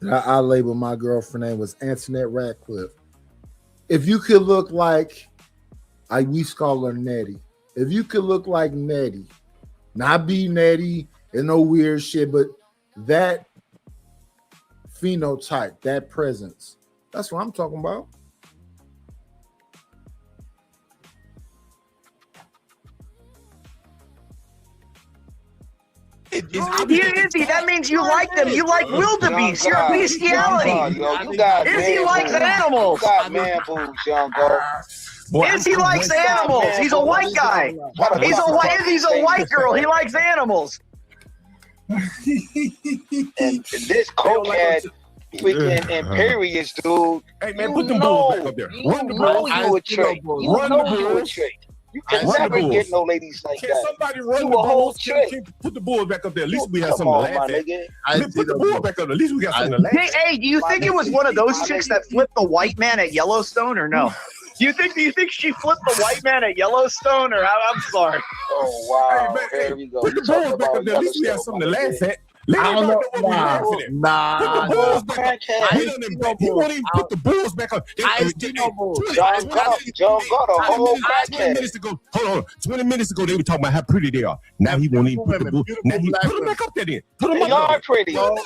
that I labeled my girlfriend name was Antoinette Ratcliffe. If you could look like, we used to call her Nettie. If you could look like Nettie, not be Nettie and no weird shit, but that phenotype, that presence, that's what I'm talking about. Izzy, that means you like them. You like wildebeest. You're a bestiality. Izzy likes animals. You got man boobs, young girl. Izzy likes animals. He's a white guy. Izzy's a white girl. He likes animals. And this cokehead freaking Imperius dude. Hey man, put them bulls back up there. Run the bulls. You a trick. Run the bulls. You can never get no ladies like Can that. somebody run You the a whole bulls? trick. Put the bulls back up there. At least we have Come something on, to laugh my at. nigga. Put the bulls back up there. At least we got something to laugh at. Hey, do you think it was one of those chicks that flipped the white man at Yellowstone or no? Do you think she flipped the white man at Yellowstone, or I'm sorry? Oh wow! Here we go. Put the balls back up there. At least we have something to laugh at. I don't know. He won't even put the balls back up. John got a whole 20 minutes ago. Hold on. 20 minutes ago, they were talking about how pretty they are. Now he won't even put the balls. Now he put them back up there. Then put them They are pretty. Hold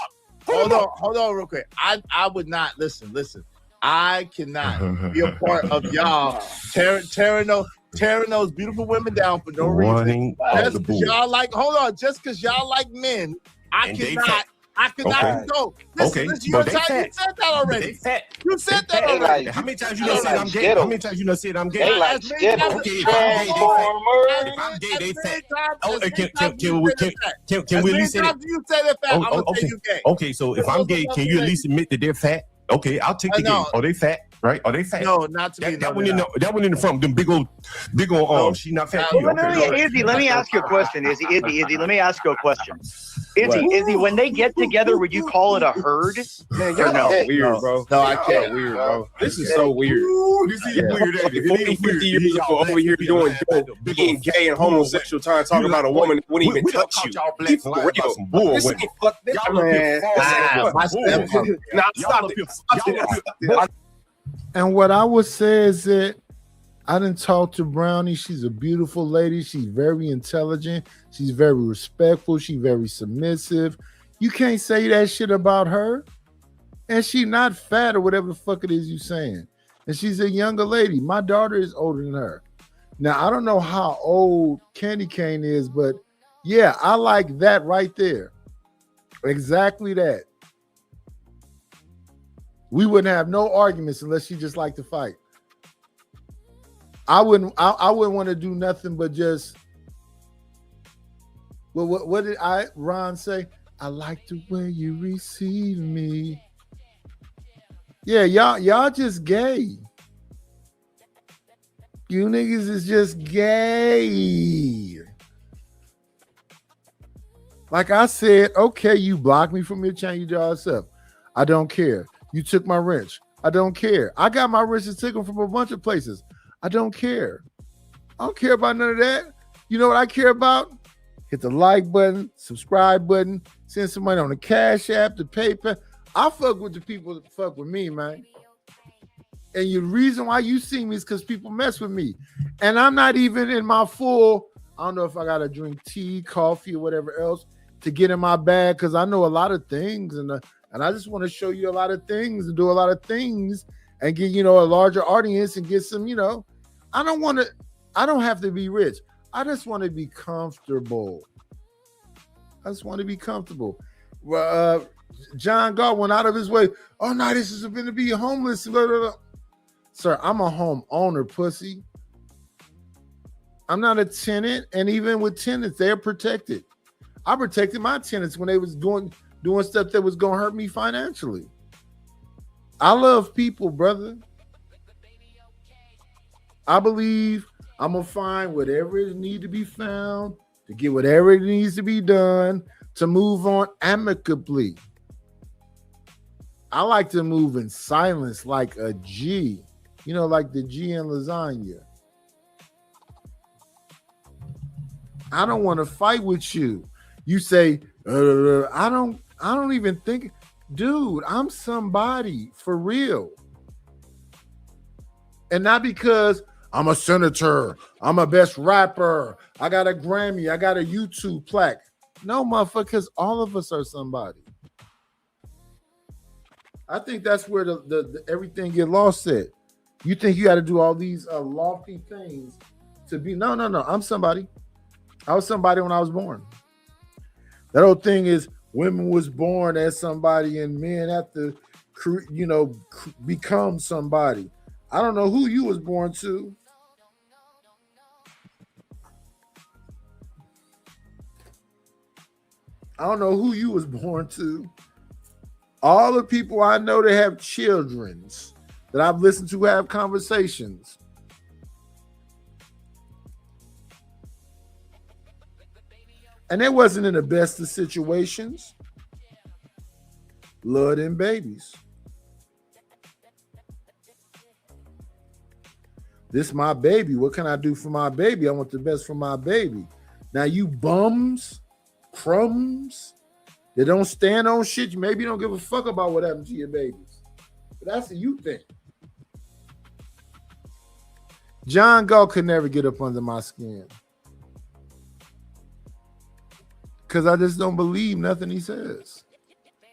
on, real quick. I would not listen. I cannot be a part of y'all tearing those beautiful women down for no reason. Just because y'all like, just because y'all like men, I cannot go. Listen, you said that already. You said that already. How many times you done said I'm gay? How many times you done said I'm gay? They like Skittles. If I'm gay, they fat. Can we at least say that? You say that fat, I'm gonna say you gay. Okay, so if I'm gay, can you at least admit that they're fat? Okay, I'll take the gay. Are they fat? Right? Are they fat? No, not to me. That one in the front, them big old arms. She not fat. Izzy, let me ask you a question. Izzy, let me ask you a question. Izzy, when they get together, would you call it a herd? Man, you're weird, bro. No, I can't. Weird, bro. This is so weird. This is weird. 40, 50 years ago, over here being gay and homosexual, trying to talk about a woman that wouldn't even touch you. This is fucked up, man. Nah, stop it. And what I would say is that I didn't talk to Brownie. She's a beautiful lady. She's very intelligent. She's very respectful. She's very submissive. You can't say that shit about her. And she's not fat or whatever the fuck it is you saying. And she's a younger lady. My daughter is older than her. Now, I don't know how old Candy Cane is, but yeah, I like that right there. Exactly that. We wouldn't have no arguments unless she just liked to fight. I wouldn't want to do nothing but just. Well, what did Ron say? I like the way you receive me. Yeah, y'all just gay. You niggas is just gay. Like I said, okay, you blocked me from your channel, you draw us up. I don't care. You took my wrench. I don't care. I got my wrenches taken from a bunch of places. I don't care. I don't care about none of that. You know what I care about? Hit the like button, subscribe button, send some money on the Cash App, the PayPal. I fuck with the people that fuck with me, man. And the reason why you see me is because people mess with me. And I'm not even in my full, I don't know if I got to drink tea, coffee, or whatever else to get in my bag, because I know a lot of things. And I just want to show you a lot of things and do a lot of things and get, a larger audience and get some, I don't have to be rich. I just want to be comfortable. Well, John God went out of his way. Oh, no, this is going to be homeless. Blah, blah, blah. Sir, I'm a homeowner, pussy. I'm not a tenant. And even with tenants, they're protected. I protected my tenants when they was doing stuff that was going to hurt me financially. I love people, brother. I believe I'm going to find whatever it needs to be found, to get whatever it needs to be done, to move on amicably. I like to move in silence like a G, like the G in lasagna. I don't want to fight with you. You say, I don't even think, dude, I'm somebody for real. And not because I'm a senator, I'm a best rapper, I got a Grammy, I got a YouTube plaque. No, motherfuckers, all of us are somebody. I think that's where the everything get lost at. You think you got to do all these lofty things to be, no, I'm somebody. I was somebody when I was born. That whole thing is women was born as somebody and men have to, become somebody. I don't know who you was born to. I don't know who you was born to. All the people I know that have childrens that I've listened to have conversations. And it wasn't in the best of situations. Blood and babies. This my baby. What can I do for my baby? I want the best for my baby. Now you bums, crumbs, that don't stand on shit. Maybe you don't give a fuck about what happened to your babies. But that's a you thing. John Galt could never get up under my skin. Because I just don't believe nothing he says.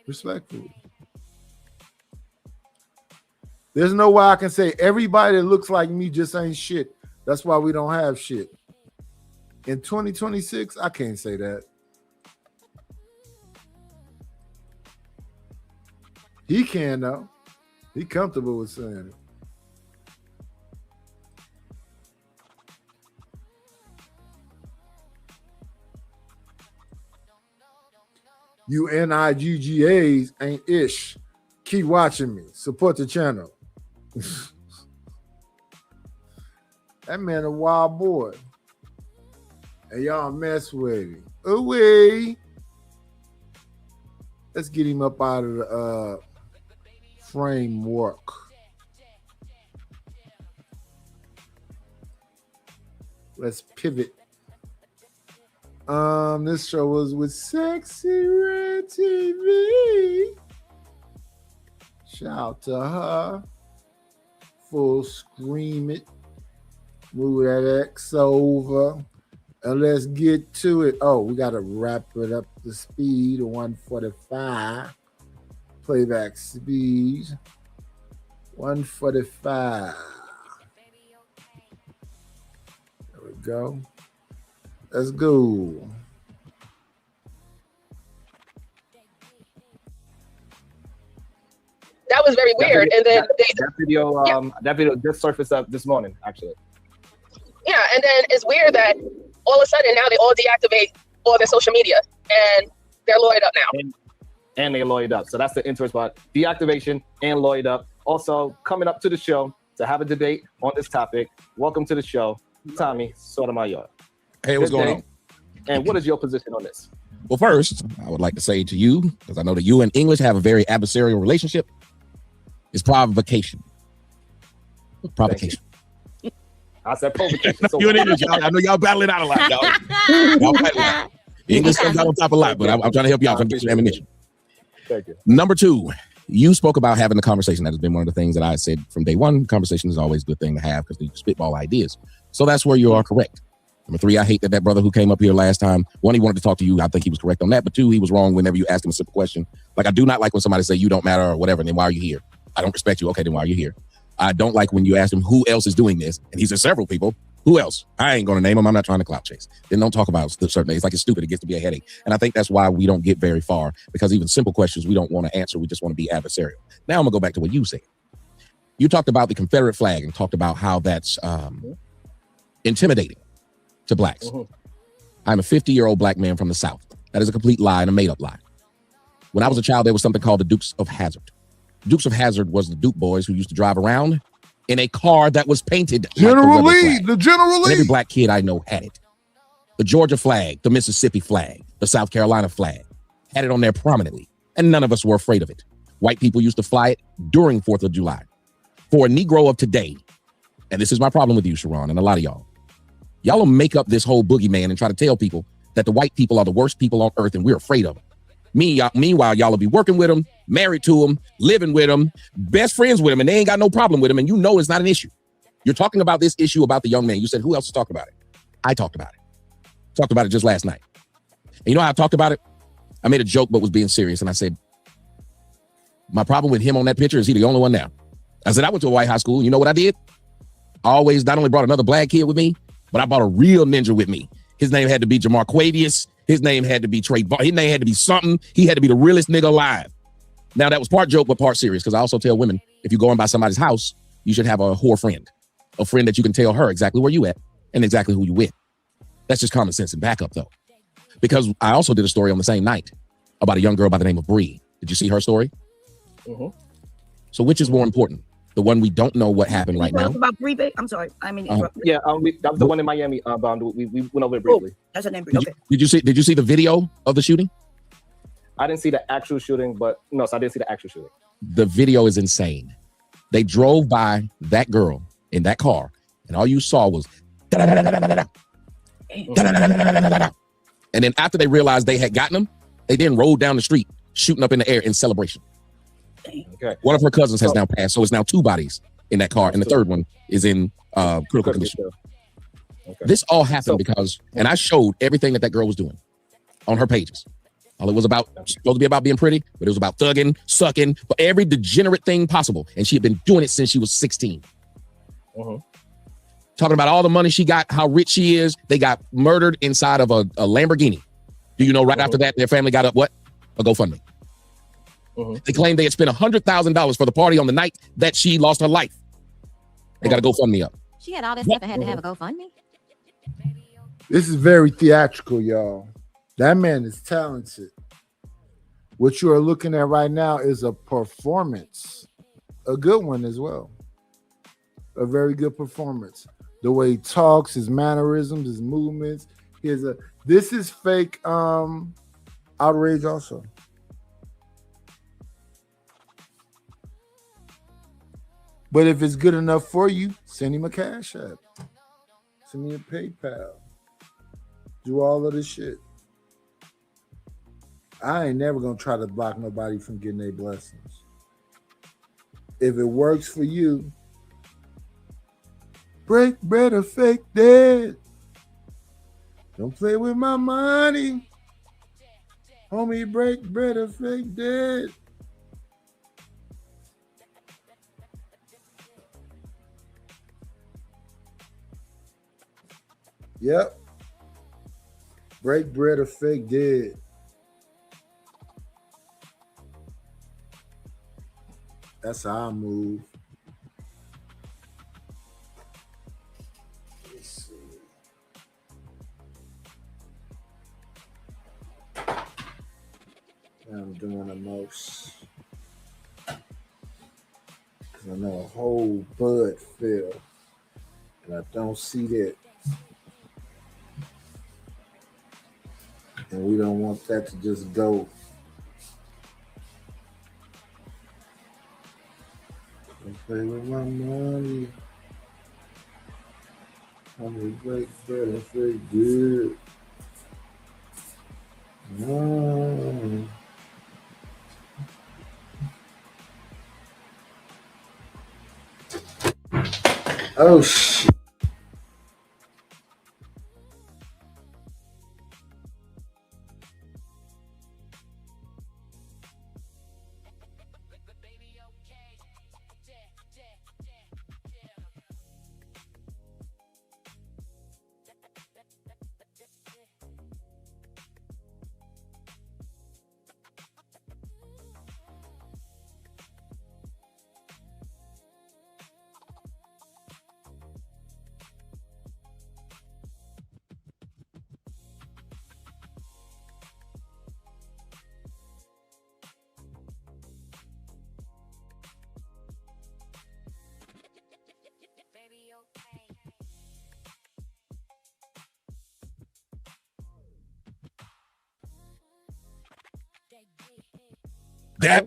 Respectfully. There's no way I can say everybody that looks like me just ain't shit. That's why we don't have shit. In 2026, I can't say that. He can though. He comfortable with saying it. You NIGGAs ain't ish. Keep watching me. Support the channel. That man a wild boy. And y'all mess with him. Away. Let's get him up out of the framework. Let's pivot. This show was with Sexy Red TV. Shout out to her. Full scream it. Move that X over. And let's get to it. Oh, we got to wrap it up to speed. 145. Playback speed. 145. There we go. Let's go. That was very weird. And then that video just surfaced up this morning, actually. Yeah, and then it's weird that all of a sudden now they all deactivate all their social media and they're lawyered up now. And they're lawyered up. So that's the interest part. Deactivation and lawyered up. Also, coming up to the show to have a debate on this topic. Welcome to the show, Tommy Sotomayor. Hey, what's going on? And what is your position on this? Well, first, I would like to say to you, because I know that you and English have a very adversarial relationship, it's provocation. Provocation. I said provocation. You and English, I know y'all battling out a lot, y'all. English comes out on top a lot, but I'm trying to help you out. I'm trying to get some ammunition. Thank you. Number two, you spoke about having a conversation. That has been one of the things that I said from day one. Conversation is always a good thing to have because you spitball ideas. So that's where you are correct. Number three, I hate that brother who came up here last time, one, he wanted to talk to you. I think he was correct on that. But two, he was wrong whenever you asked him a simple question. Like, I do not like when somebody say you don't matter or whatever. And then why are you here? I don't respect you. Okay, then why are you here? I don't like when you ask him who else is doing this. And he said several people. Who else? I ain't going to name them. I'm not trying to clout chase. Then don't talk about certain things. Like, it's stupid. It gets to be a headache. And I think that's why we don't get very far, because even simple questions we don't want to answer. We just want to be adversarial. Now I'm going to go back to what you said. You talked about the Confederate flag and talked about how that's intimidating to blacks. I'm a 50-year-old black man from the South. That is a complete lie and a made-up lie. When I was a child, there was something called the Dukes of Hazzard. Dukes of Hazzard was the Duke boys who used to drive around in a car that was painted General like Lee, the General and Lee. every black kid I know had it. The Georgia flag, the Mississippi flag, the South Carolina flag had it on there prominently, and none of us were afraid of it. White people used to fly it during 4th of July. For a Negro of today, and this is my problem with you, Sharon, and a lot of y'all will make up this whole boogeyman and try to tell people that the white people are the worst people on earth and we're afraid of them. Meanwhile, y'all will be working with them, married to them, living with them, best friends with them, and they ain't got no problem with them, and you know it's not an issue. You're talking about this issue about the young man. You said, who else is talking about it? I talked about it. Talked about it just last night. And you know how I talked about it? I made a joke but was being serious, and I said, my problem with him on that picture is he the only one now. I said, I went to a white high school, and you know what I did? I always not only brought another black kid with me, but I brought a real ninja with me. His name had to be Jamar Quavius. His name had to be Trey. His name had to be something. He had to be the realest nigga alive. Now, that was part joke, but part serious, because I also tell women, if you go in by somebody's house, you should have a whore friend, a friend that you can tell her exactly where you at and exactly who you with. That's just common sense and backup, though. Because I also did a story on the same night about a young girl by the name of Bree. Did you see her story? So which is more important? The one we don't know what happened right now. About Bree, I'm sorry. I mean, that was the one in Miami. We went over it briefly. That's her name. Okay. Did you see the video of the shooting? I didn't see the actual shooting, but no, so I didn't see the actual shooting. The video is insane. They drove by that girl in that car and all you saw was da-da-da-da-da-da-da. Da-da-da-da-da-da-da. And then after they realized they had gotten him, they then rolled down the street, shooting up in the air in celebration. Okay. One of her cousins has now passed, so it's now 2 bodies in that car, and the third one is in critical condition. Okay. This all happened because, and I showed everything that girl was doing on her pages. All it was about, supposed to be about being pretty, but it was about thugging, sucking, but every degenerate thing possible. And she had been doing it since she was 16. Talking about all the money she got, how rich she is. They got murdered inside of a Lamborghini. Do you know right after that, their family got up what? A GoFundMe. They claimed they had spent $100,000 for the party on the night that she lost her life. They got a GoFundMe up. She had all this stuff and had to have a GoFundMe. This is very theatrical, y'all. That man is talented. What you are looking at right now is a performance, a good one as well. A very good performance. The way he talks, his mannerisms, his movements. This is fake outrage also. But if it's good enough for you, send him a Cash App. Send me a PayPal. Do all of this shit. I ain't never gonna try to block nobody from getting their blessings. If it works for you, break bread or fake dead. Don't play with my money. Homie, break bread or fake dead. Yep. Break bread or fake dead. That's how I move. Let's see. I'm doing the most. Because I know a whole bud fell. And I don't see that. And we don't want that to just go. Don't play with my money. I'm gonna break bread and feel good. No. Oh shit. That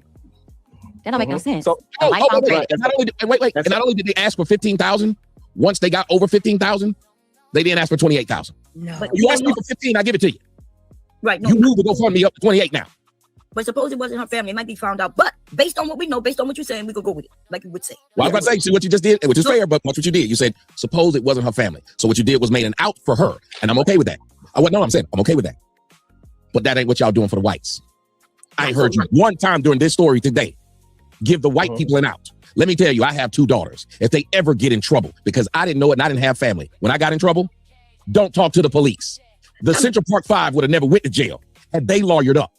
don't make no sense. So, wait. And not only did they ask for 15,000, once they got over 15,000, they didn't ask for 28,000. No. You asked me for 15, I give it to you. Right. No. You moved the GoFundMe up to 28 now. But suppose it wasn't her family, it might be found out. But based on what we know, based on what you're saying, we could go with it, like you would say. Well, I was about to say, see what you just did, which is fair, but watch what you did. You said, suppose it wasn't her family. So what you did was made an out for her, and I'm okay with that. I'm saying I'm okay with that. But that ain't what y'all doing for the whites. I ain't heard you one time during this story today give the white people an out. Let me tell you, I have 2 daughters. If they ever get in trouble, because I didn't know it and I didn't have family, when I got in trouble, don't talk to the police. The Central Park 5 would have never went to jail had they lawyered up.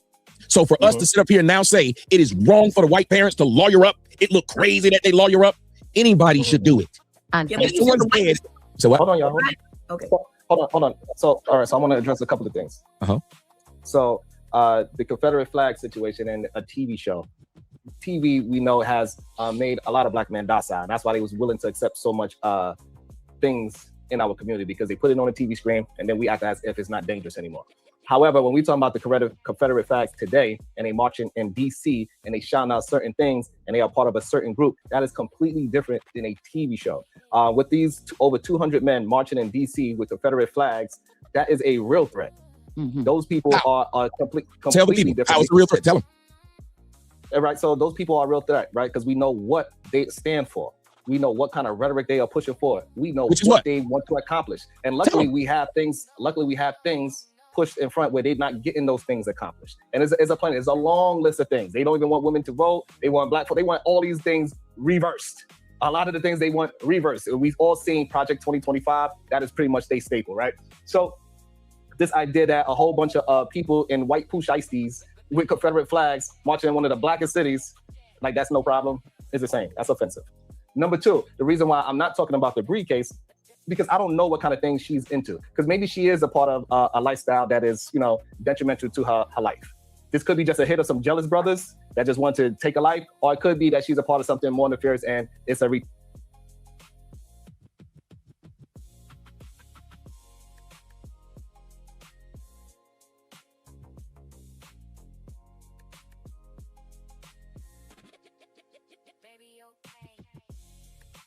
So for us to sit up here and now say it is wrong for the white parents to lawyer up, it look crazy that they lawyer up, anybody should do it. If someone's dead, so what? Hold on, y'all. Okay. Hold on. So, all right. So I want to address a couple of things. So, the Confederate flag situation and a TV show. TV, we know, has made a lot of black men docile. And that's why they was willing to accept so much things in our community, because they put it on a TV screen and then we act as if it's not dangerous anymore. However, when we talk about the Confederate flags today, and they marching in DC and they shouting out certain things, and they are part of a certain group, that is completely different than a TV show. With these over 200 men marching in DC with Confederate flags, that is a real threat. Those people are completely Tell the people different. how it's a real threat. Tell them. Right, so those people are a real threat, right? Because we know what they stand for. We know what kind of rhetoric they are pushing for. We know what they want to accomplish. And luckily, we have things. Luckily, we have things pushed in front where they're not getting those things accomplished. And it's a plan. It's a long list of things. They don't even want women to vote. They want black folk. They want all these things reversed. A lot of the things they want reversed. We've all seen Project 2025. That is pretty much their staple, right? So this idea that a whole bunch of people in white pooch iceys with Confederate flags marching in one of the blackest cities, like that's no problem, is the same. That's offensive. Number two, the reason why I'm not talking about the Bree case, because I don't know what kind of things she's into. Because maybe she is a part of a lifestyle that is, detrimental to her life. This could be just a hit of some jealous brothers that just want to take a life, or it could be that she's a part of something more nefarious and it's a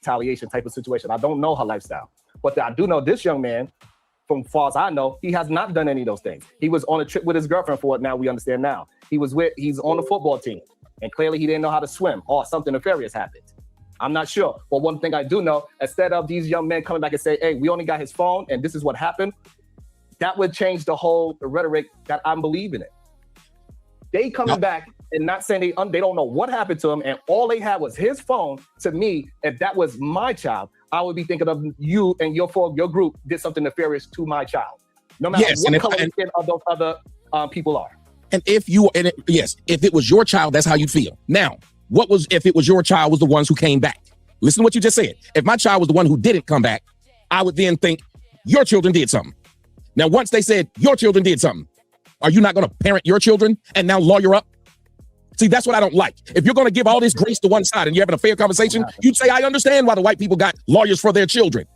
retaliation type of situation. I don't know her lifestyle, but I do know this young man, from far as I know, he has not done any of those things. He was on a trip with his girlfriend for what now we understand now. He's on the football team, and clearly he didn't know how to swim or something nefarious happened. I'm not sure, but one thing I do know, instead of these young men coming back and say, hey, we only got his phone and this is what happened, that would change the whole rhetoric that I'm believing in. They coming back and not saying they don't know what happened to him, and all they had was his phone. To me, if that was my child, I would be thinking of you and your group did something nefarious to my child. No matter what color the skin of those other people are. And if it was your child, that's how you'd feel. Now, if it was your child was the ones who came back? Listen to what you just said. If my child was the one who didn't come back, I would then think your children did something. Now, once they said your children did something, are you not going to parent your children and now lawyer up? See, that's what I don't like. If you're going to give all this grace to one side and you're having a fair conversation, you'd say, I understand why the white people got lawyers for their children.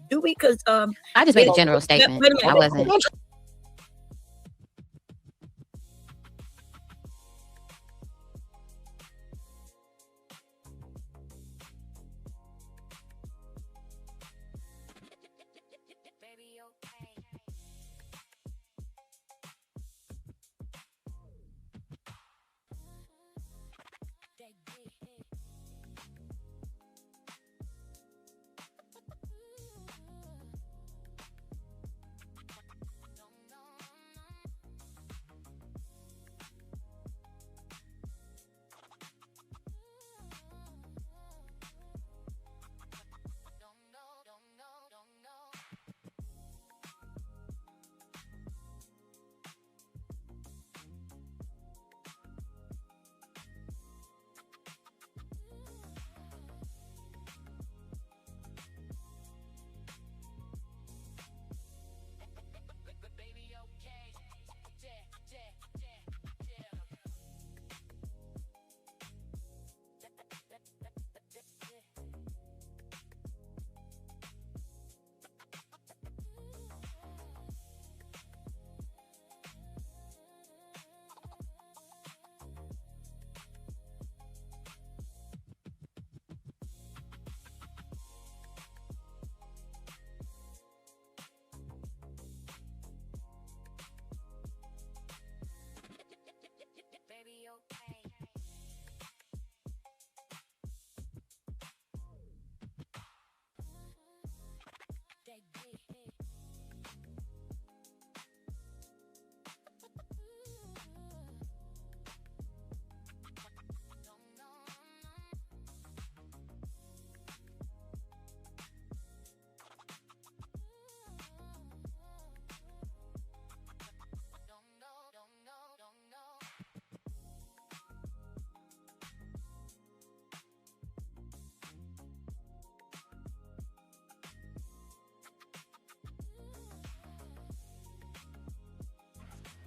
Do we? Because I just made a general statement. I wasn't.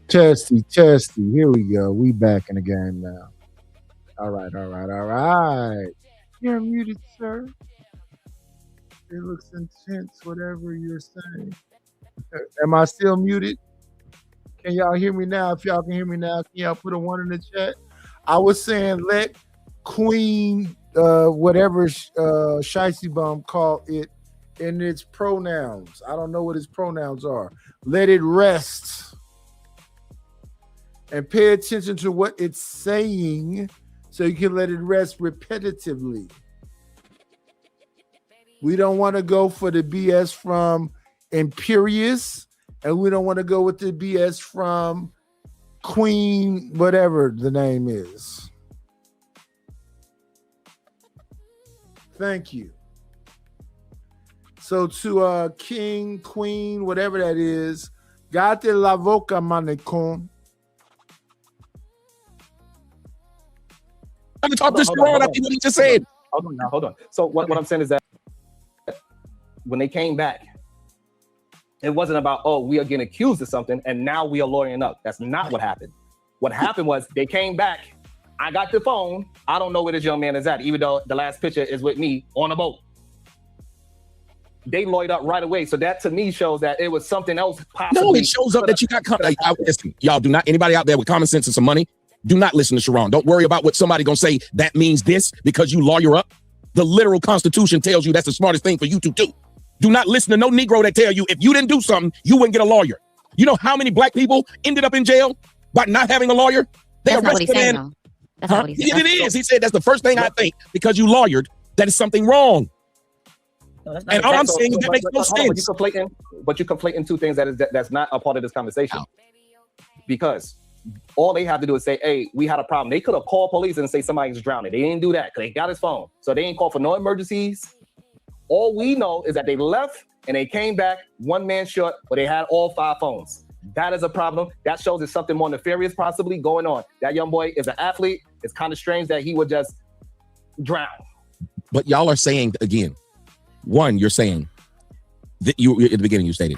Testy. Here we go. We back in the game now. All right. You're muted, sir. It looks intense, whatever you're saying. Am I still muted? Can y'all hear me now? If y'all can hear me now, can y'all put a 1 in the chat? I was saying let Queen, whatever Shicey Bum call it, in its pronouns. I don't know what its pronouns are. Let it rest. And pay attention to what it's saying so you can let it rest repetitively. We don't want to go for the BS from Imperious, and we don't want to go with the BS from Queen, whatever the name is. Thank you. So to King, Queen, whatever that is, Gate la boca, manecon. I'm talking this wrong. I think what he just said. Hold on. So what I'm saying is that when they came back, it wasn't about, oh, we are getting accused of something and now we are lawyering up. That's not what happened. What happened was they came back. I got the phone. I don't know where this young man is at, even though the last picture is with me on a boat. They lawyered up right away. So that to me shows that it was something else possible. No, it shows up that you got listen, y'all do not, anybody out there with common sense and some money, do not listen to Sharon. Don't worry about what somebody gonna say that means this because you lawyer up. The literal Constitution tells you that's the smartest thing for you to do. Do not listen to no Negro that tell you if you didn't do something, you wouldn't get a lawyer. You know how many black people ended up in jail by not having a lawyer? They That's not what he's saying, man. though. That's not what he's saying. It is. He said that's the first thing I think because you lawyered, that is something wrong. And all I'm saying is that makes no sense. But you're conflating two things that's not a part of this conversation. Because all they have to do is say, hey, we had a problem. They could have called police and say somebody's drowning. They didn't do that because they got his phone. So they ain't called for no emergencies. All we know is that they left and they came back one man short, but they had all 5 phones. That is a problem. That shows there's something more nefarious possibly going on. That young boy is an athlete. It's kind of strange that he would just drown. But y'all are saying, again, one, you're saying that you at the beginning you stated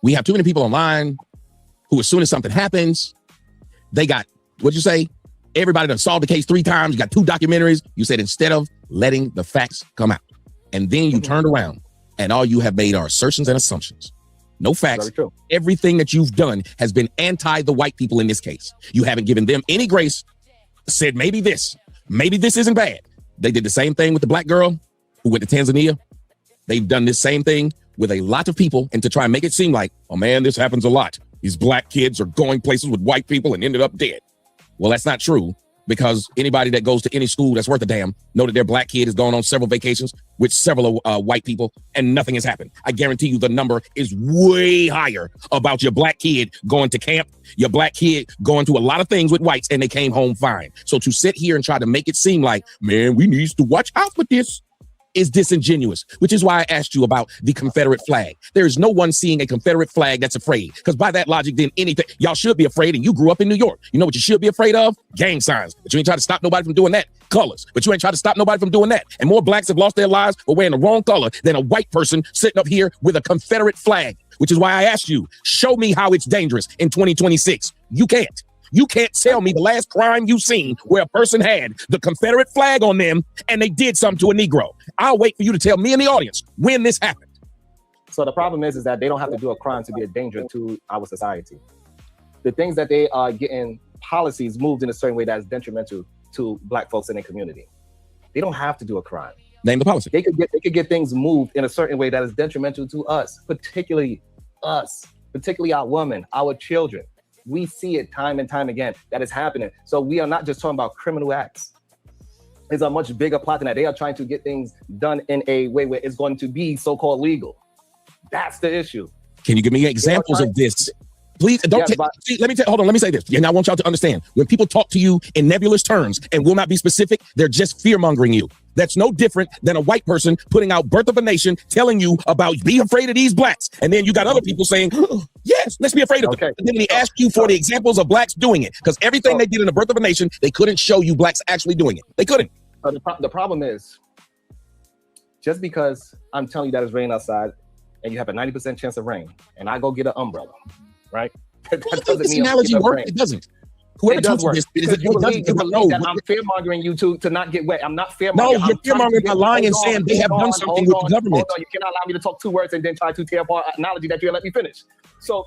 we have too many people online who, as soon as something happens, they got, what'd you say? Everybody done solved the case 3 times. You got 2 documentaries. You said instead of letting the facts come out. And then you turned around and all you have made are assertions and assumptions. No facts. Everything that you've done has been anti the white people in this case. You haven't given them any grace, said maybe this isn't bad. They did the same thing with the black girl who went to Tanzania. They've done this same thing with a lot of people, and to try and make it seem like, oh man, this happens a lot. These black kids are going places with white people and ended up dead. Well, that's not true, because anybody that goes to any school that's worth a damn know that their black kid has gone on several vacations with several white people and nothing has happened. I guarantee you the number is way higher about your black kid going to camp, your black kid going to a lot of things with whites and they came home fine. So to sit here and try to make it seem like, man, we need to watch out for this, is disingenuous, which is why I asked you about the Confederate flag. There is no one seeing a Confederate flag that's afraid, because by that logic, then anything, y'all should be afraid, and you grew up in New York. You know what you should be afraid of? Gang signs. But you ain't try to stop nobody from doing that. Colors. But you ain't try to stop nobody from doing that. And more blacks have lost their lives for wearing the wrong color than a white person sitting up here with a Confederate flag, which is why I asked you, show me how it's dangerous in 2026. You can't. You can't tell me the last crime you've seen where a person had the Confederate flag on them and they did something to a Negro. I'll wait for you to tell me and the audience when this happened. So the problem is that they don't have to do a crime to be a danger to our society. The things that they are getting policies moved in a certain way that is detrimental to black folks in their community. They don't have to do a crime. Name the policy. They could get things moved in a certain way that is detrimental to us, particularly our women, our children. We see it time and time again that is happening. So we are not just talking about criminal acts. It's a much bigger plot than that. They are trying to get things done in a way where it's going to be so-called legal. That's the issue. Can you give me examples of this? Please don't hold on. Let me say this. And I want y'all to understand, when people talk to you in nebulous terms and will not be specific, they're just fear-mongering you. That's no different than a white person putting out Birth of a Nation, telling you about be afraid of these blacks. And then you got other people saying, oh, yes, let's be afraid of them. And then they ask you for the examples of blacks doing it, because everything they did in the Birth of a Nation, they couldn't show you blacks actually doing it. They couldn't. The problem is, just because I'm telling you that it's raining outside and you have a 90% chance of rain, and I go get an umbrella, right? That doesn't this mean analogy works. It doesn't. Whoever told you this, I'm fear-mongering you to not get wet. I'm not fear-mongering. No, you're fear-mongering by lying and saying they have done something with the government. You cannot allow me to talk 2 words and then try to tear apart an analogy that you let me finish. So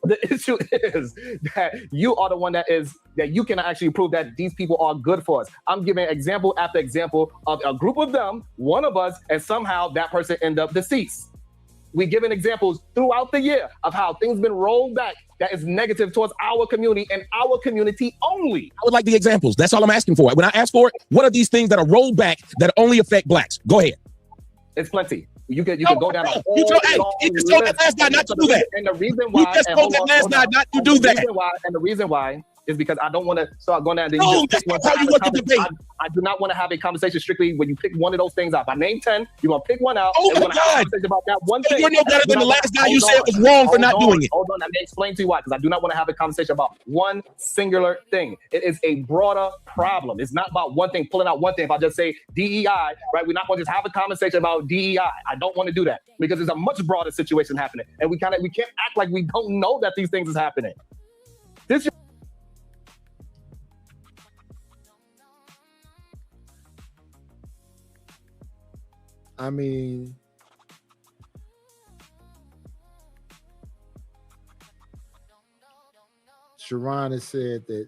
The issue is that you are the one that you can actually prove that these people are good for us. I'm giving example after example of a group of them, one of us, and somehow that person end up deceased. We giving examples throughout the year of how things been rolled back that is negative towards our community and our community only. I would like the examples. That's all I'm asking for. When I ask for it, what are these things that are rolled back that only affect blacks? Go ahead. It's plenty. You could go down. You just told that last guy not to do that. And the reason why, you just told that last guy not to do that. The reason why is because I don't want to start going down. No, that's not how you want the debate. I do not want to have a conversation strictly when you pick one of those things out. If I name 10, you're gonna pick one out. Oh my God! About that one thing. You're no better than the last guy you said was wrong for not doing it. Hold on, let me explain to you why. Because I do not want to have a conversation about one singular thing. It is a broader problem. It's not about one thing, pulling out one thing. If I just say DEI, right? We're not going to just have a conversation about DEI. I don't want to do that because there's a much broader situation happening, and we can't act like we don't know that these things is happening. This. I mean, Sharon has said that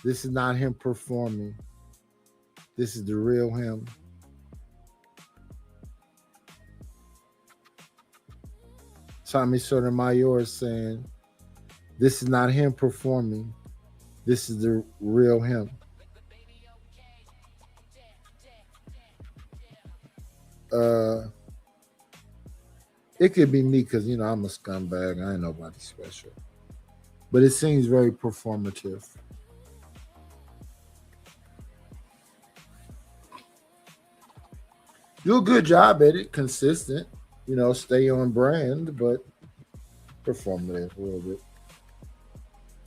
this is not him performing. This is the real him. Tommy Sotomayor is saying this is not him performing. This is the real him. It could be me because I'm a scumbag. I ain't nobody special, but it seems very performative. Do a good job at it, consistent. Stay on brand, but performative a little bit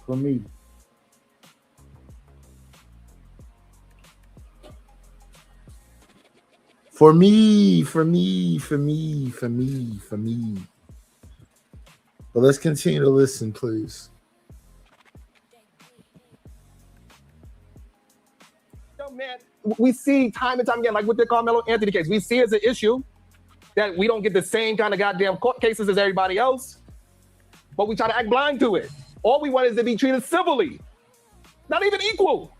for me. For me. But let's continue to listen, please. Man, we see time and time again, like with the Carmelo Anthony case, we see as an issue that we don't get the same kind of goddamn court cases as everybody else, but we try to act blind to it. All we want is to be treated civilly, not even equal.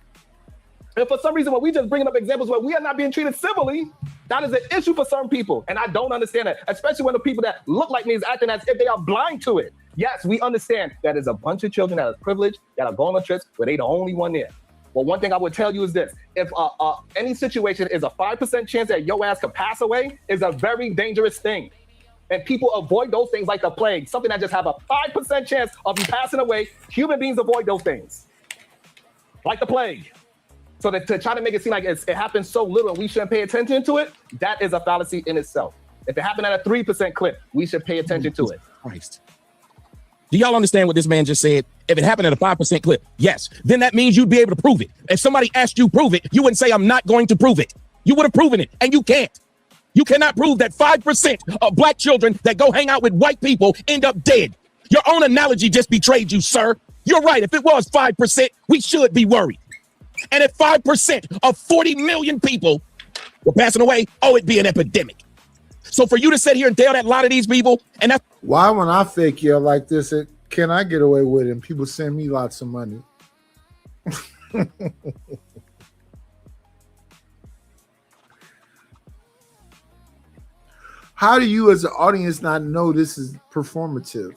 And for some reason, when we just bringing up examples where we are not being treated civilly, that is an issue for some people. And I don't understand that, especially when the people that look like me is acting as if they are blind to it. Yes, we understand that there's a bunch of children that are privileged, that are going on trips where they the only one there. But one thing I would tell you is this: if any situation is a 5% chance that your ass could pass away, is a very dangerous thing. And people avoid those things like the plague, something that just have a 5% chance of you passing away. Human beings avoid those things, like the plague. So that to try to make it seem like it happens so little and we shouldn't pay attention to it, that is a fallacy in itself. If it happened at a 3% clip, we should pay attention to it. Christ. Do y'all understand what this man just said? If it happened at a 5% clip, yes, then that means you'd be able to prove it. If somebody asked you to prove it, you wouldn't say, I'm not going to prove it. You would have proven it, and you can't. You cannot prove that 5% of black children that go hang out with white people end up dead. Your own analogy just betrayed you, sir. You're right. If it was 5%, we should be worried. And if 5% of 40 million people were passing away, it'd be an epidemic. So for you to sit here and tell that a lot of these people, and that's why when I fake yell like this, can I get away with it? And people send me lots of money. How do you as an audience not know this is performative?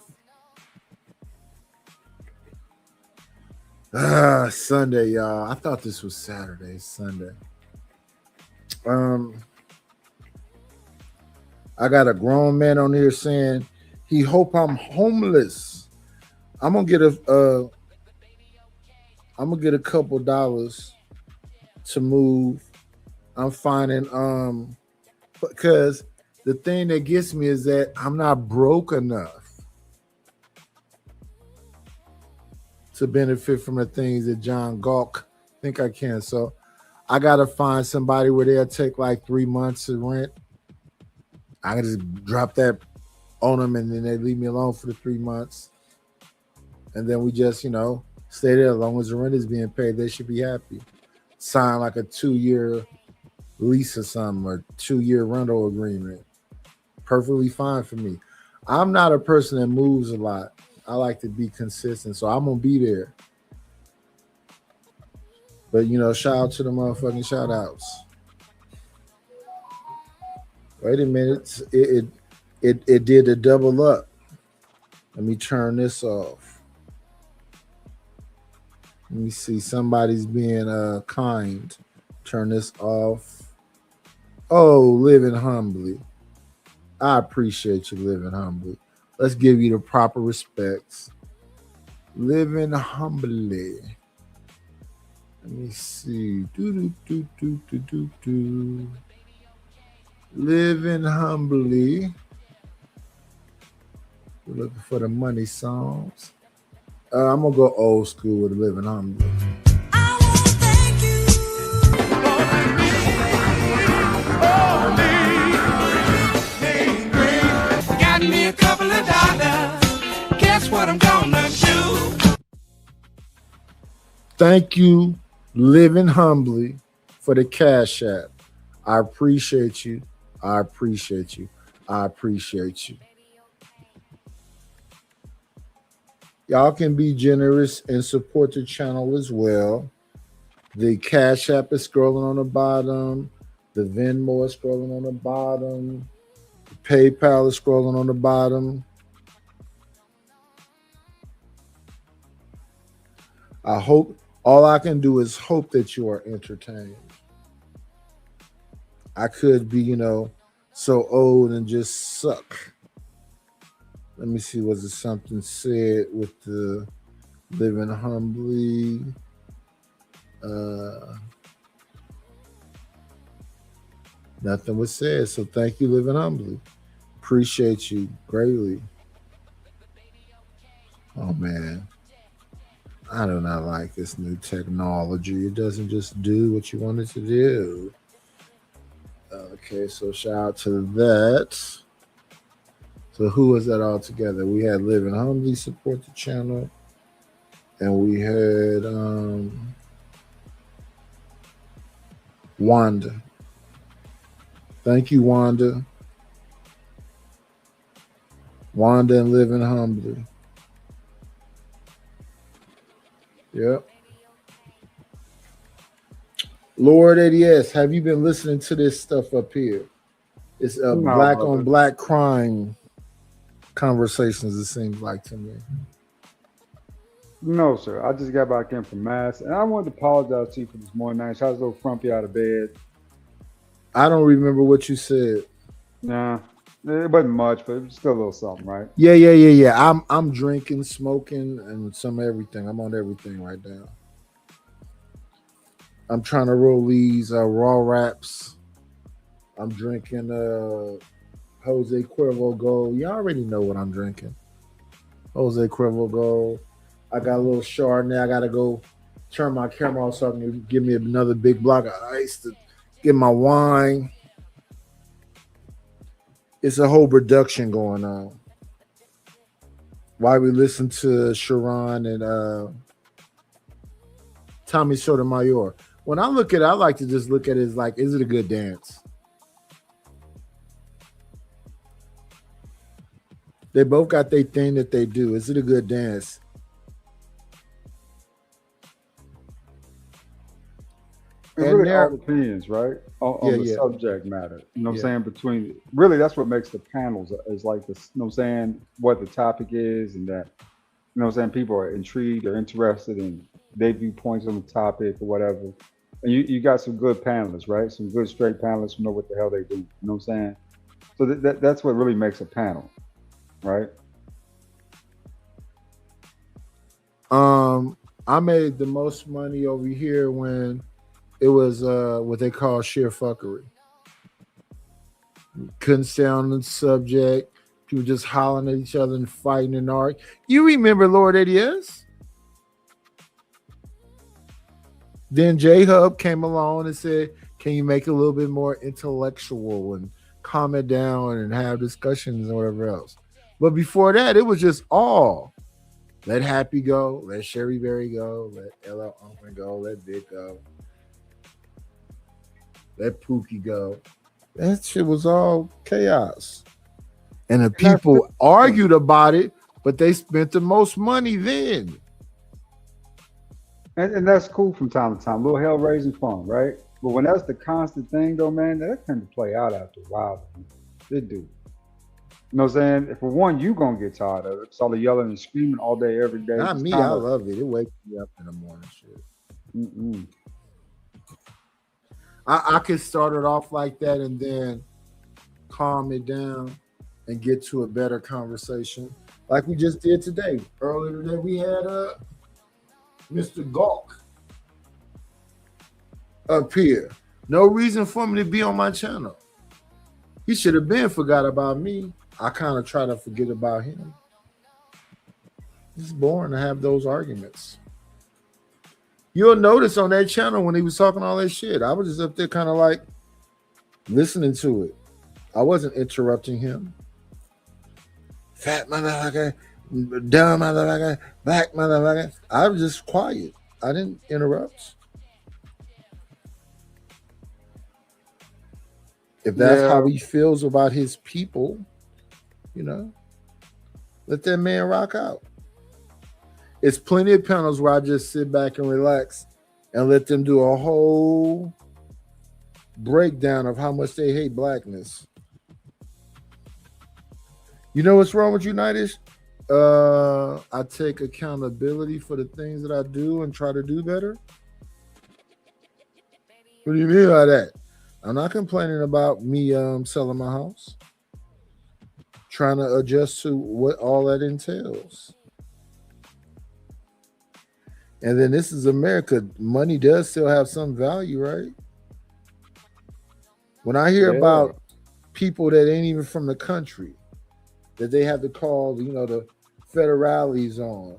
Sunday, y'all. I thought this was Saturday, Sunday. I got a grown man on here saying he hope I'm homeless. I'm gonna get a couple dollars to move. I'm finding because the thing that gets me is that I'm not broke enough to benefit from the things that John Gawk think I can. So I gotta find somebody where they'll take like 3 months of rent. I can just drop that on them and then they leave me alone for the 3 months. And then we just, stay there as long as the rent is being paid. They should be happy. Sign like a 2-year lease or something, or 2-year rental agreement. Perfectly fine for me. I'm not a person that moves a lot. I like to be consistent, so I'm gonna be there. But you know, shout out to the motherfucking shout outs. Wait a minute, it did a double up. Let me turn this off. Let me see. Somebody's being kind. Turn this off. Oh, living humbly. I appreciate you living humbly. Let's give you the proper respects. Living humbly. Let me see. Living humbly. We're looking for the money songs. I'm gonna go old school with Living Humbly. Got me a couple of dollars. Guess what I'm gonna do? Thank you, Living Humbly, for the Cash App. I appreciate you. I appreciate you. I appreciate you. Y'all can be generous and support the channel as well. The Cash App is scrolling on the bottom. The Venmo is scrolling on the bottom. The PayPal is scrolling on the bottom. I hope, all I can do is hope that you are entertained. I could be, you know, so old and just suck. Let me see, was it something said with the Living Humbly? Nothing was said, so thank you, Living Humbly. Appreciate you greatly. Oh, man. I do not like this new technology. It doesn't just do what you want it to do. Okay, so shout out to that. So who was that all together? We had Living Humbly support the channel. And we had Wanda. Thank you, Wanda. Wanda and Living Humbly. Yep. Lord ADS, have you been listening to this stuff up here? It's black on black crime conversations, it seems like to me. No, sir. I just got back in from Mass, and I wanted to apologize to you for this morning. I was a little frumpy out of bed. I don't remember what you said. Nah, it wasn't much, but it was still a little something, right? Yeah. I'm drinking, smoking, and some everything. I'm on everything right now. I'm trying to roll these raw wraps. I'm drinking Jose Cuervo Gold. You already know what I'm drinking. Jose Cuervo Gold. I got a little Chardonnay. I got to go turn my camera off so I can give me another big block of ice to get my wine. It's a whole production going on. While we listen to Sharon and Tommy Sotomayor. When I look at it, I like to just look at it as like, is it a good dance? They both got their thing that they do. Is it a good dance? It really all depends, right? On the subject matter. You know what I'm saying? Between really, that's what makes the panels is like this, you know what I'm saying, what the topic is, and that, you know what I'm saying, people are intrigued or interested in their viewpoints on the topic or whatever. And you got some good panelists, right? Some good straight panelists who know what the hell they do. You know what I'm saying? So that's what really makes a panel, right? I made the most money over here when it was what they call sheer fuckery. Couldn't stay on the subject. People just hollering at each other and fighting and arguing. You remember Lord ADS? Then J-Hub came along and said, can you make it a little bit more intellectual and calm it down and have discussions and whatever else? But before that, it was just all. Let Happy go. Let Sherry Berry go. Let Ella Uncle go. Let Vic go. Let Pookie go. That shit was all chaos. And the people argued about it, but they spent the most money then. And that's cool from time to time, a little hell raising fun, right? But when that's the constant thing, though, man, that tend to play out after a while. It do. You know what I'm saying? For one, you gonna get tired of it. It's all the yelling and screaming all day, every day. Not It's me. kinda- I love it. It wakes me up in the morning. Shit. I could start it off like that and then calm it down and get to a better conversation, like we just did today. Earlier today, we had Mr. Gawk up here. No reason for me to be on my channel. He should have been forgot about me. I kind of try to forget about him. It's boring to have those arguments. You'll notice on that channel when he was talking all that shit, I was just up there kind of like listening to it. I wasn't interrupting him. Fat motherfucker, dumb motherfucker, black motherfucker. I was just quiet. I didn't interrupt. If that's how he feels about his people, you know, let that man rock out. It's plenty of panels where I just sit back and relax and let them do a whole breakdown of how much they hate blackness. You know what's wrong with United? I take accountability for the things that I do and try to do better. What do you mean by that? I'm not complaining about me selling my house. Trying to adjust to what all that entails. And then this is America. Money does still have some value, right? When I hear about people that ain't even from the country, that they have to call, you know, the federales on,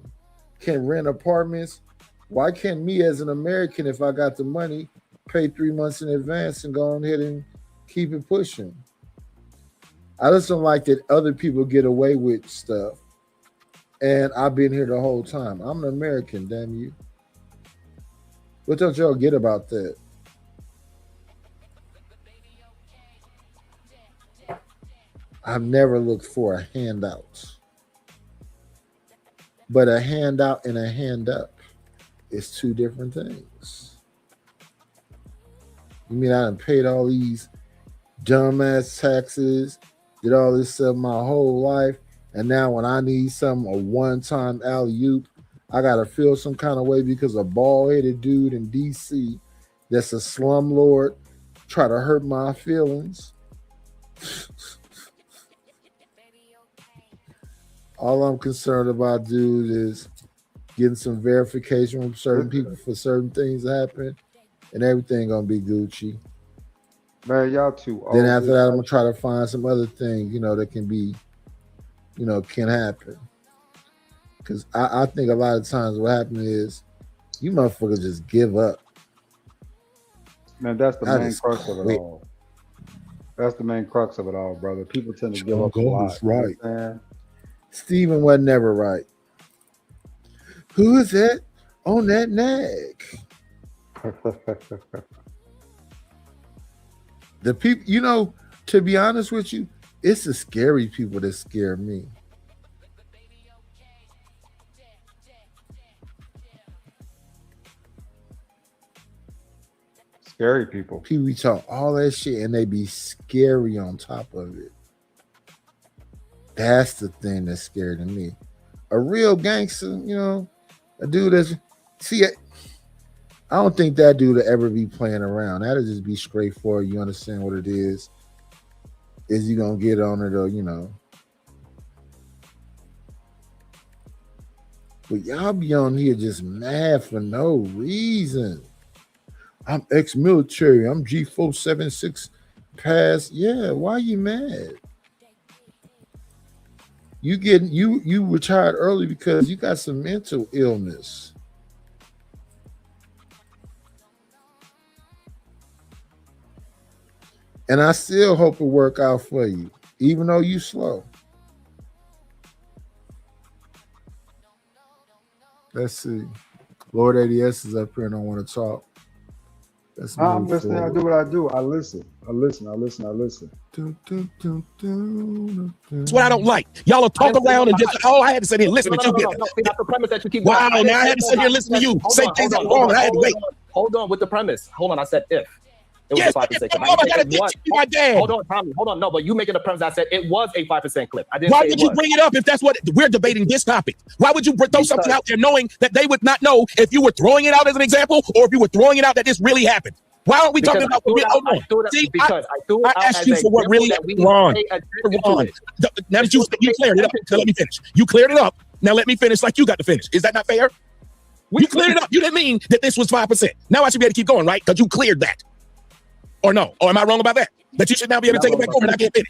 can rent apartments. Why can't me as an American, if I got the money, pay 3 months in advance and go ahead and keep it pushing? I just don't like that other people get away with stuff. And I've been here the whole time. I'm an American, damn you. What don't y'all get about that? I've never looked for a handout. But a handout and a hand up is two different things. You mean I done paid all these dumbass taxes, did all this stuff my whole life, and now when I need something, a one-time alley-oop, I gotta feel some kind of way because a bald-headed dude in DC that's a slumlord try to hurt my feelings. All I'm concerned about, dude, is getting some verification from certain people for certain things that happen, and everything gonna be Gucci. Man, y'all too. Then after that, I'm gonna try to find some other thing, you know, that can be, you know, can happen. Because I think a lot of times what happens is you motherfuckers just give up. Man, that's the main crux of it all. That's the main crux of it all, brother. People tend to give up a lot. Right. You know what I'm saying? Stephen was never right. Who is that on that nag? The people, you know, to be honest with you, it's the scary people that scare me. Scary people. People talk all that shit and they be scary on top of it. That's the thing that's scary to me. A real gangster, you know, a dude that's, see, I don't think that dude will ever be playing around. That'll just be straightforward. You understand what it is. Is you gonna get on it or, you know. But y'all be on here just mad for no reason. I'm ex-military. I'm G476 pass. Yeah, why you mad? You retired early because you got some mental illness. And I still hope it work out for you, even though you slow. Let's see. Lord ADS is up here and I want to talk. I'm listening. I do what I do. I listen. That's what I don't like. Y'all will talk around and just, I had to sit here and listen to you. That's the premise that you keep. Wow, now I had to sit here and listen to you say things that were wrong, and I had to wait. Hold on with the premise. Hold on, I said if. It was Yes, a 5% clip. I gotta teach you my dad. Hold on, Tommy. Hold on. No, but you making the premise. I said it was a 5% clip. I didn't. Why say would it you was. bring it up if that's what we're debating this topic? Why would you throw something out there knowing that they would not know if you were throwing it out as an example or if you were throwing it out that this really happened? Why aren't we talking about what really? I asked you for what really wrong. Now that you cleared it up, now let me finish. You cleared it up. Now let me finish like you got to finish. Is that not fair? You cleared it up. You didn't mean that this was 5%. Now I should be able to keep going, right? Because you cleared that. Or no? Or am I wrong about that? That you should now be able to take it back over and I can't finish.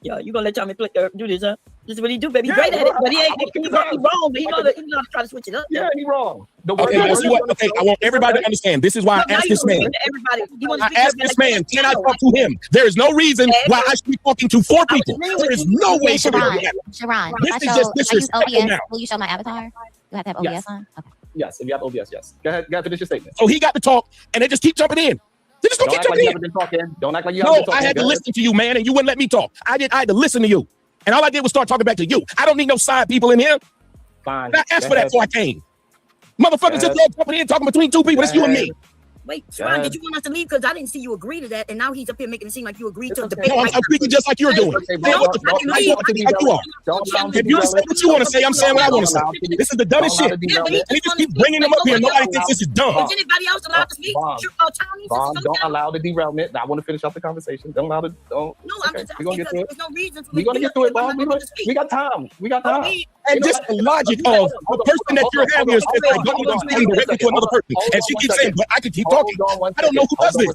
Yo, you gonna let Tommy do this, huh? This is what he do, baby. He's great at it, but he wrong. But he know to try to switch it up. Yeah, he wrong. Okay, well, see what? Okay, I want everybody to understand. This is why I asked this man. I asked this man, can I talk to him? There is no reason why I should be talking to 4 people. There is no way to be able to happen. Sharon, This is just disrespectful now. will you show my avatar? You have to have OBS on? Okay. Yes, if you have OBS, yes. Go ahead, finish your statement. So he got to talk, and they just keep jumping in. They just Don't keep act like jumping you in. haven't been talking. Don't act like you haven't been No, talking. I had to Go ahead. listen to you, man, and you wouldn't let me talk. I had to listen to you. And all I did was start talking back to you. I don't need no side people in here. Fine. I asked for that before I came. Motherfuckers just love jumping in, talking between 2 people. It's you and me. Wait, Sharon, did you want us to leave? Because I didn't see you agree to that, and now he's up here making it seem like you agreed to a debate. No, I'm speaking just like you're doing. If you say what you want to say, I'm saying what I want to say. This is the dumbest shit. We just keep bringing them up here. Nobody thinks this is dumb. Is anybody else allowed to speak? Bomb, don't allow the derailment. I want to finish up the conversation. Don't allow the. Don't. No, I'm just We're gonna get to it. there's no reason for We're gonna get to it, Bomb. We got time. We got time. And just the logic of the person that you're having is I don't want to speak directly to another person. And she keeps saying, but I could keep talking. I don't know who does this.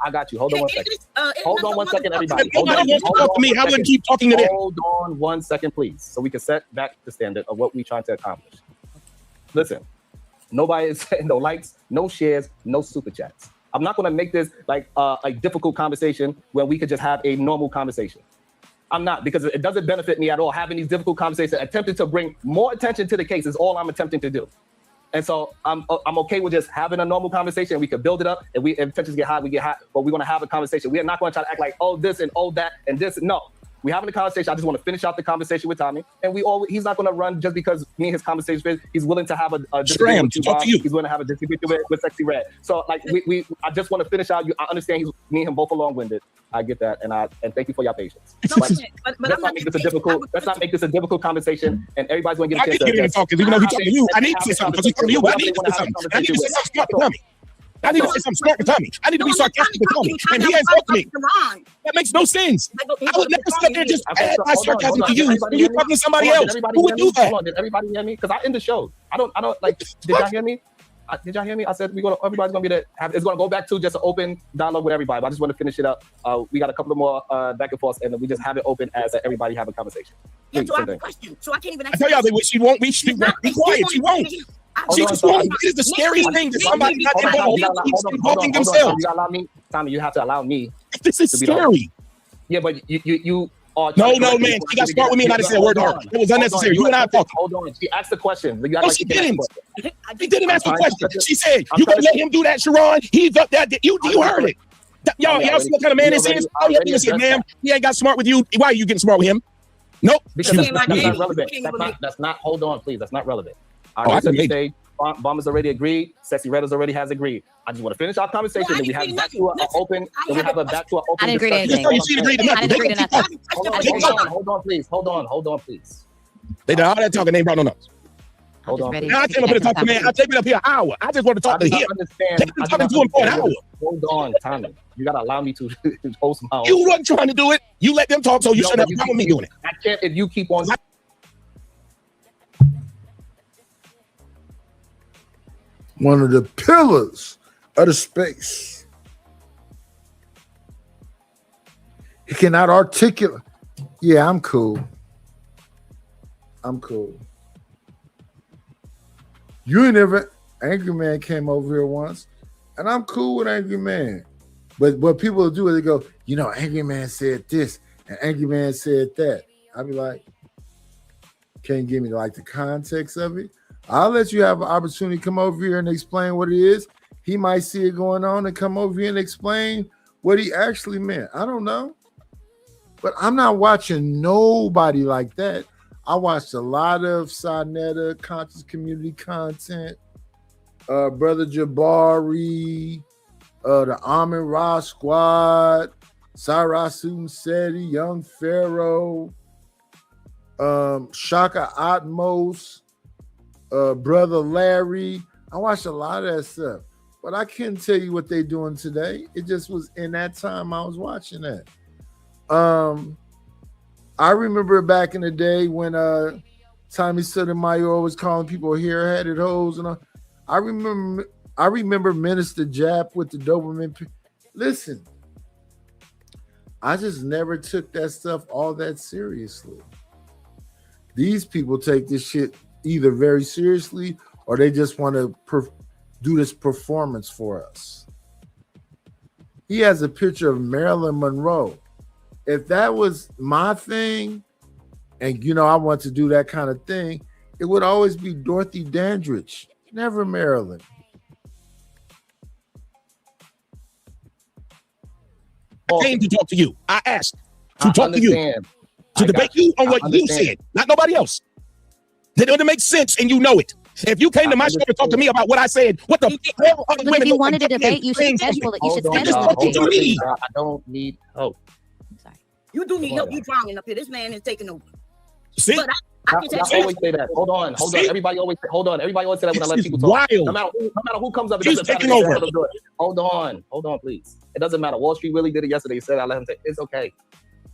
I got you. Hold on 1 second. Hold on 1 second, everybody. If nobody wants to talk to me, I wouldn't keep talking to them. Hold on 1 second, please, so we can set back the standard of what we're trying to accomplish. Listen, nobody is saying no likes, no shares, no super chats. I'm not going to make this like a difficult conversation where we could just have a normal conversation. I'm not, because it doesn't benefit me at all having these difficult conversations. Attempting to bring more attention to the case is all I'm attempting to do. And so I'm okay with just having a normal conversation. We can build it up, and if tensions get hot, we get hot. But we're going to have a conversation. We are not going to try to act like, oh, this and oh, that and this. No, we're having a conversation. I just want to finish out the conversation with Tommy. And he's not going to run just because me and his conversation. He's willing to have a disagreement with you. He's willing to have a disagreement with Sexy Red. So like I just want to finish out. I understand me and him both are long-winded. I get that, and thank you for your patience. Let's not make this a difficult. Let's not make this a difficult conversation, and everybody's going to get a chance. I did get in talking, even though he's talking to you. I need to say something because he's talking to you. I need to say something. I need to say something smart to Tommy. I need to say something smart to Tommy. I need to be sarcastic to Tommy, and he ain't talking to me. That makes no sense. I would never sit there and just add my sarcasm to you. You talking to somebody else? Who would do that? Did everybody hear me? Because I end the show. I don't like. Did y'all hear me? Did y'all hear me? I said everybody's gonna be there. It's gonna go back to just an open dialogue with everybody. But I just want to finish it up. We got a couple of more back and forth, and we just have it open as everybody have a conversation. Yeah, so I have a question. So I can't even. I tell y'all that she won't. Be quiet. She won't. She just won't. It is the scariest thing that somebody not involved keeps involving themselves. You gotta allow me, Tommy. You have to allow me. This is scary. Yeah, but you. No, man. She got smart with me and I didn't say a word to her. It was unnecessary. You and I talking. Hold on. She asked the question. No, she didn't. She didn't ask the question. She said, you gonna let him do that, Sharon? He's up there. You heard it. Y'all see what kind of man this is? All you have to say, ma'am, he ain't got smart with you. Why are you getting smart with him? Nope. Because that's not relevant. That's not, hold on, please. That's not relevant. I say Bomb has already agreed. Sexy Red already has agreed. I just want to finish our conversation. Then we have back to an open. Then we have a back to an open. I didn't agree to anything. I didn't agree to nothing. Hold on, please. They did all that talking. They ain't brought no notes. Hold on. Now I came up here to talk to man. I take it up here an hour. I just want to talk to him. They've been talking to him for an hour. Hold on, Tommy. You gotta allow me to host my own. You wasn't trying to do it. You let them talk, so you shouldn't have a problem with me doing it. I can't if you keep on. One of the pillars of the space. He cannot articulate. Yeah, I'm cool. You ain't never. Angry Man came over here once, and I'm cool with Angry Man. But what people do is they go, Angry Man said this, and Angry Man said that. I'll be like, can't give me like the context of it. I'll let you have an opportunity to come over here and explain what it is. he might see it going on and come over here and explain what he actually meant. I don't know. But I'm not watching nobody like that. I watched a lot of Sonetta, conscious community content, Brother Jabari, the Amin Ra Squad, Sarasu Seti, Young Pharaoh, Shaka Atmos, Brother Larry. I watched a lot of that stuff, but I can't tell you what they're doing today. It just was in that time I was watching that. I remember back in the day when Tommy Sotomayor was calling people hair-headed hoes, and I remember Minister Jap with the Doberman. Listen, I just never took that stuff all that seriously. These people take this shit either very seriously or they just want to do this performance for us. He has a picture of Marilyn Monroe. If that was my thing, and I want to do that kind of thing, it would always be Dorothy Dandridge, never Marilyn. I came to talk to you. I asked to talk to you, to debate you on what you said, not nobody else. That doesn't make sense, and you know it. If you came to my show to talk to me about what I said, what the hell? If you wanted to debate, you should schedule it. You should schedule it. I don't need help. You do need help. You drowning up here. This man is taking over. See? But I always say that. Hold on. Everybody always say that when I let people talk. Wild. No matter who comes up, it She's doesn't taking matter. over. Hold on, please. It doesn't matter. Wall Street really did it yesterday. He said I let him say it's okay.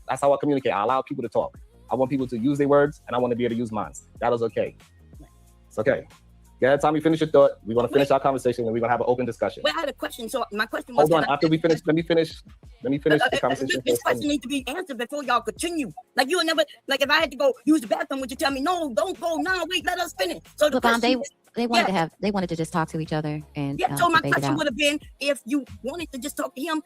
That's how I communicate. I allow people to talk. I want people to use their words, and I want to be able to use mine. That is okay. It's okay. Go ahead, Tommy, finish your thought. We're going to finish our conversation, and we're going to have an open discussion. Well, I had a question. So my question was... Hold on. After we finish, let me finish the conversation. This question needs to be answered before y'all continue. Like, you will never... Like, if I had to go use the bathroom, would you tell me, no, don't go now, wait, let us finish. So the question they wanted to just talk to each other and so my debate it question out. would have been, if you wanted to just talk to him,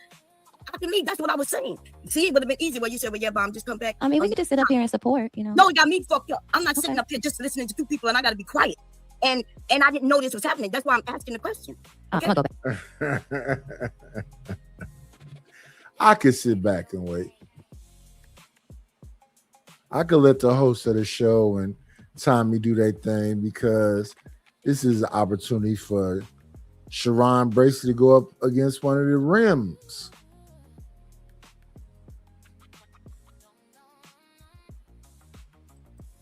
I can leave. That's what I was saying. See, it would have been easy when you said, well, yeah, Bomb, just come back. I mean, we could just sit up here and support, No, it got me fucked up. I'm not sitting up here just listening to two people and I got to be quiet. And I didn't know this was happening. That's why I'm asking the question. Okay? I'm gonna go back. I could sit back and wait. I could let the host of the show and Tommy do their thing because this is an opportunity for Sharon Bracey to go up against one of the rims.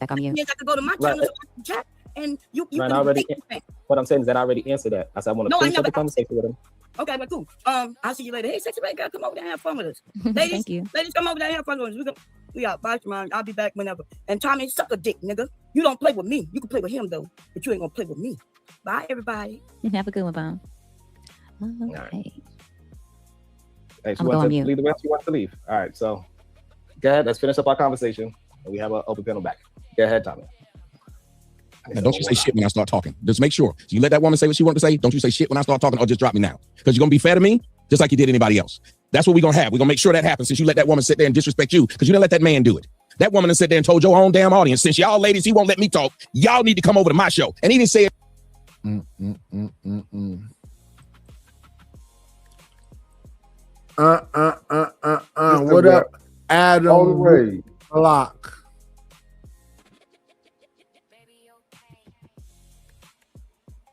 Back on you. Yes, I could go to my channel and chat. And you Right, what I'm saying is that I already answered that. I said I want to finish up the conversation with him. Okay, but cool. I'll see you later. Hey, sexy lady, come over there and have fun with us. Ladies, Thank you. Ladies, come over there and have fun with us. We out. Bye, Sharon. I'll be back whenever. And Tommy, suck a dick, nigga. You don't play with me. You can play with him though, but you ain't gonna play with me. Bye, everybody. Have a good one, Bomb. Okay. Hey, she wants to leave the rest. She wants to leave. All right, so go ahead. Let's finish up our conversation, and we have an open panel back. Go ahead, Tommy. Now, don't you say shit when I start talking. Just make sure. You let that woman say what she wanted to say. Don't you say shit when I start talking, or just drop me now. Because you're going to be fair to me, just like you did anybody else. That's what we're going to have. We're going to make sure that happens since you let that woman sit there and disrespect you, because you didn't let that man do it. That woman has sat there and told your own damn audience, since y'all ladies, he won't let me talk, y'all need to come over to my show. And he didn't say it. What up, Adam Block?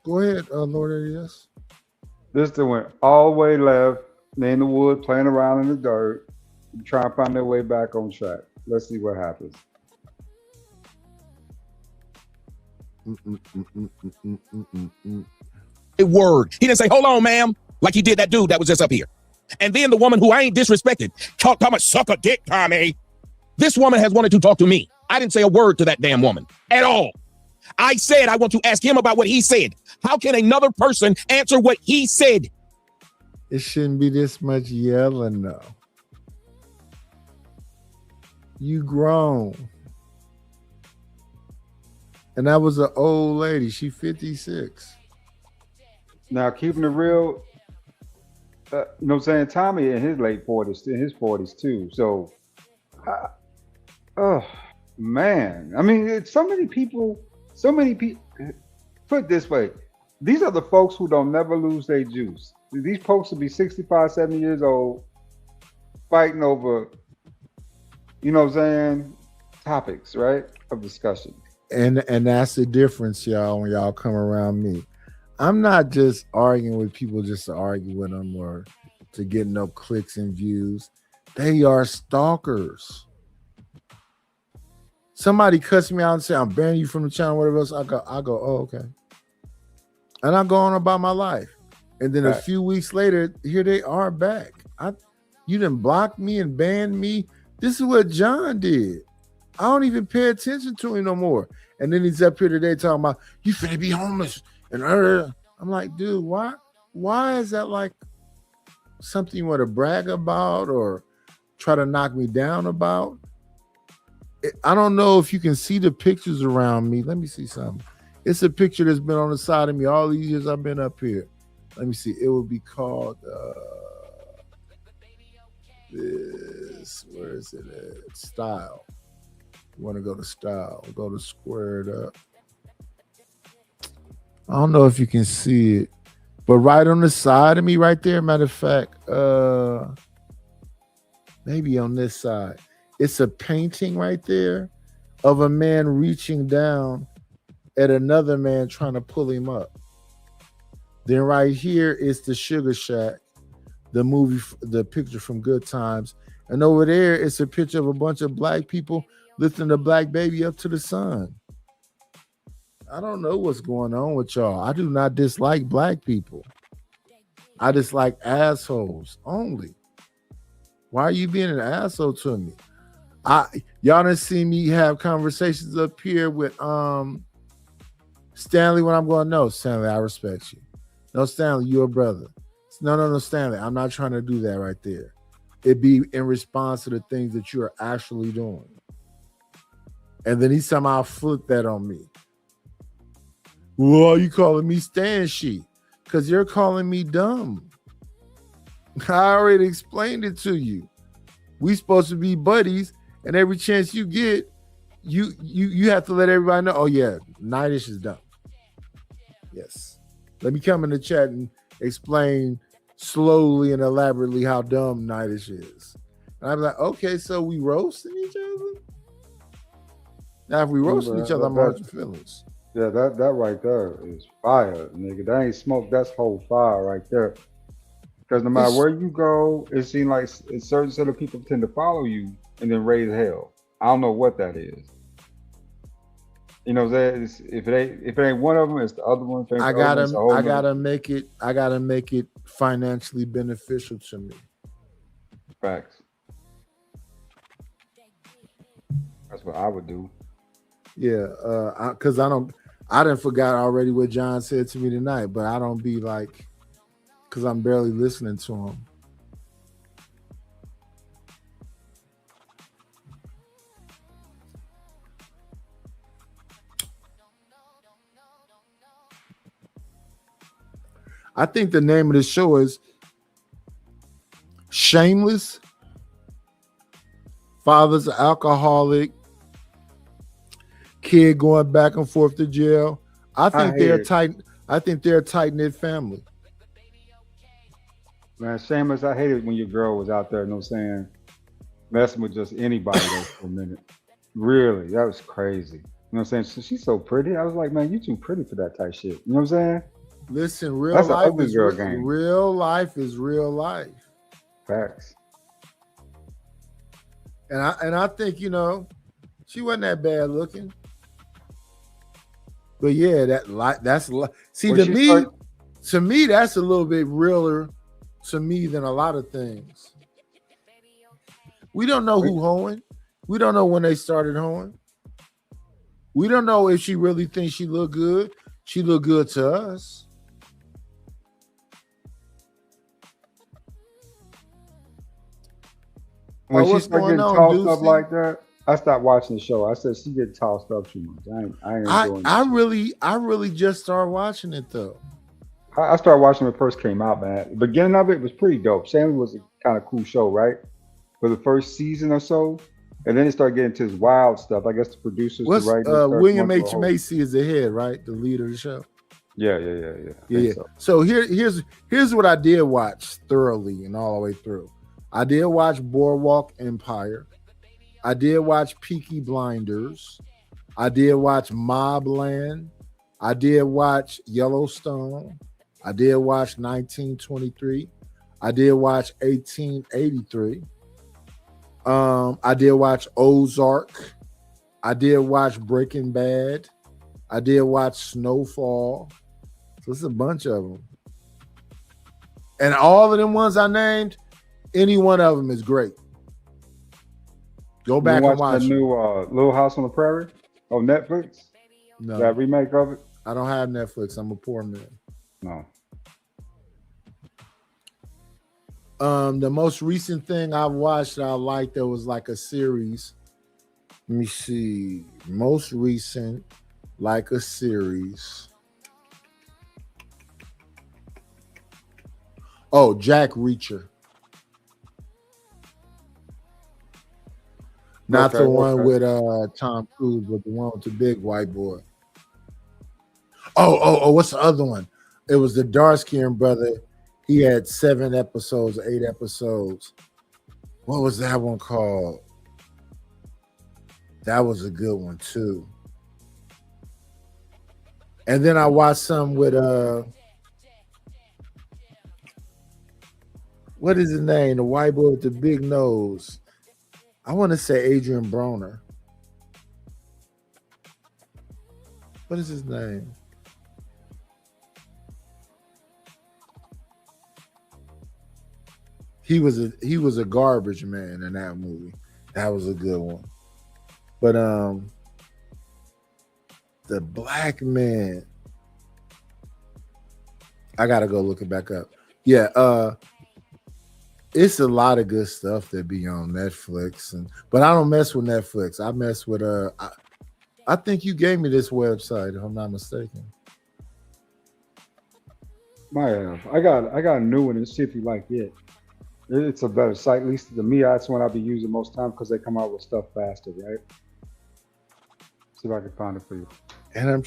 Go ahead, Lord ADS. This thing went all the way left. They in the wood playing around in the dirt, trying to find their way back on track. Let's see what happens. A word. He didn't say, hold on, ma'am, like he did that dude that was just up here. And then the woman who I ain't disrespected, talking about suck a dick, Tommy. This woman has wanted to talk to me. I didn't say a word to that damn woman at all. I said I want to ask him about what he said. How can another person answer what he said? It shouldn't be this much yelling, though. You grown. And that was an old lady. She 56. Now, keeping it real, you know what I'm saying? Tommy in his late 40s, in his 40s too. So, oh, man. I mean, it's so many people, put it this way. these are the folks who don't never lose their juice. These folks will be 65, 70 years old, fighting over, you know what I'm saying, topics, right, of discussion. And that's the difference, y'all, when y'all come around me. I'm not just arguing with people just to argue with them or to get no clicks and views. They are stalkers. Somebody cuts me out and say, I'm banning you from the channel, whatever else. I go, oh, okay. And I go on about my life. And then a few weeks later, here they are back. You done blocked me and banned me. This is what John did. I don't even pay attention to him no more. And then he's up here today talking about, you finna be homeless. And I'm like, dude, why is that like something you want to brag about or try to knock me down about? I don't know if you can see the pictures around me. Let me see something. It's a picture that's been on the side of me all these years I've been up here. Let me see. It would be called this. Where is it at? Style. You want to go to style. Go to square it up. I don't know if you can see it, but right on the side of me, right there. Matter of fact, maybe on this side, it's a painting right there of a man reaching down at another man trying to pull him up. Then right here is the Sugar Shack, the movie, the picture from Good Times, and over there it's a picture of a bunch of black people lifting a black baby up to the sun. I don't know what's going on with y'all. I do not dislike black people. I dislike assholes only. Why are you being an asshole to me? Y'all done see me have conversations up here with Stanley when I'm going, no, Stanley, I respect you. No, Stanley, you're a brother. No, Stanley, I'm not trying to do that right there. It be in response to the things that you are actually doing. And then he somehow flipped that on me. Well, you calling me Stan sheet because you're calling me dumb. I already explained it to you. We supposed to be buddies, and every chance you get, you have to let everybody know, oh yeah, Nightish is dumb. Yes. Let me come in the chat and explain slowly and elaborately how dumb Nightish is. And I'm like, okay, so we roasting each other? Now, if we roasting each other, I'm hurting feelings. Yeah, that right there is fire, nigga. That ain't smoke. That's whole fire right there. Because no matter where you go, it seems like a certain set of people tend to follow you and then raise hell. I don't know what that is. You know, if it ain't one of them, it's the other one. I gotta make it financially beneficial to me. Facts. That's what I would do. Yeah, because I done forgot already what John said to me tonight, but I don't be like, because I'm barely listening to him. I think the name of the show is Shameless. Father's an alcoholic. Kid going back and forth to jail. I think they're a tight-knit family. Man, Shameless, I hated when your girl was out there, you know what I'm saying, messing with just anybody there for a minute. Really, that was crazy. You know what I'm saying? She's so pretty. I was like, man, you too pretty for that type shit. You know what I'm saying? Listen, real life is real life. Facts. And I think, you know, she wasn't that bad looking. But yeah, to me, that's a little bit realer to me than a lot of things. We don't know who hoeing. We don't know when they started hoeing. We don't know if she really thinks she look good. She look good to us. When she started getting tossed up like that, I stopped watching the show. I said she get tossed up too much. I really just started watching it though. I started watching when it first came out, man. The beginning of it was pretty dope. Shameless was a kind of cool show, right? For the first season or so. And then it started getting to this wild stuff. I guess the producers, William H. Macy is the head, right? The leader of the show. Yeah. So here's what I did watch thoroughly and all the way through. I did watch Boardwalk Empire. I did watch Peaky Blinders. I did watch Mobland. I did watch Yellowstone. I did watch 1923. I did watch 1883. I did watch Ozark. I did watch Breaking Bad. I did watch Snowfall. So it's a bunch of them. And all of them ones I named, any one of them is great. Go back and watch the new Little House on the Prairie on Netflix. No. That remake of it. I don't have Netflix. I'm a poor man. No. The most recent thing I watched that I liked that was like a series. Let me see. Most recent, like a series. Oh, Jack Reacher. Not the one with Tom Cruise, but the one with the big white boy. Oh, what's the other one? It was the dark-skinned brother. He had 7 episodes, 8 episodes. What was that one called? That was a good one too. And then I watched some with what is his name? The white boy with the big nose. I want to say Adrian Broner. What is his name? He was a garbage man in that movie. That was a good one. But the black man, I gotta go look it back up. Yeah, it's a lot of good stuff that be on Netflix, but I don't mess with Netflix. I mess with I think you gave me this website, if I'm not mistaken. Might have. I got a new one and see if you like it. It's a better site, at least to me. That's one I'll be using most time because they come out with stuff faster, right? See if I can find it for you. And I'm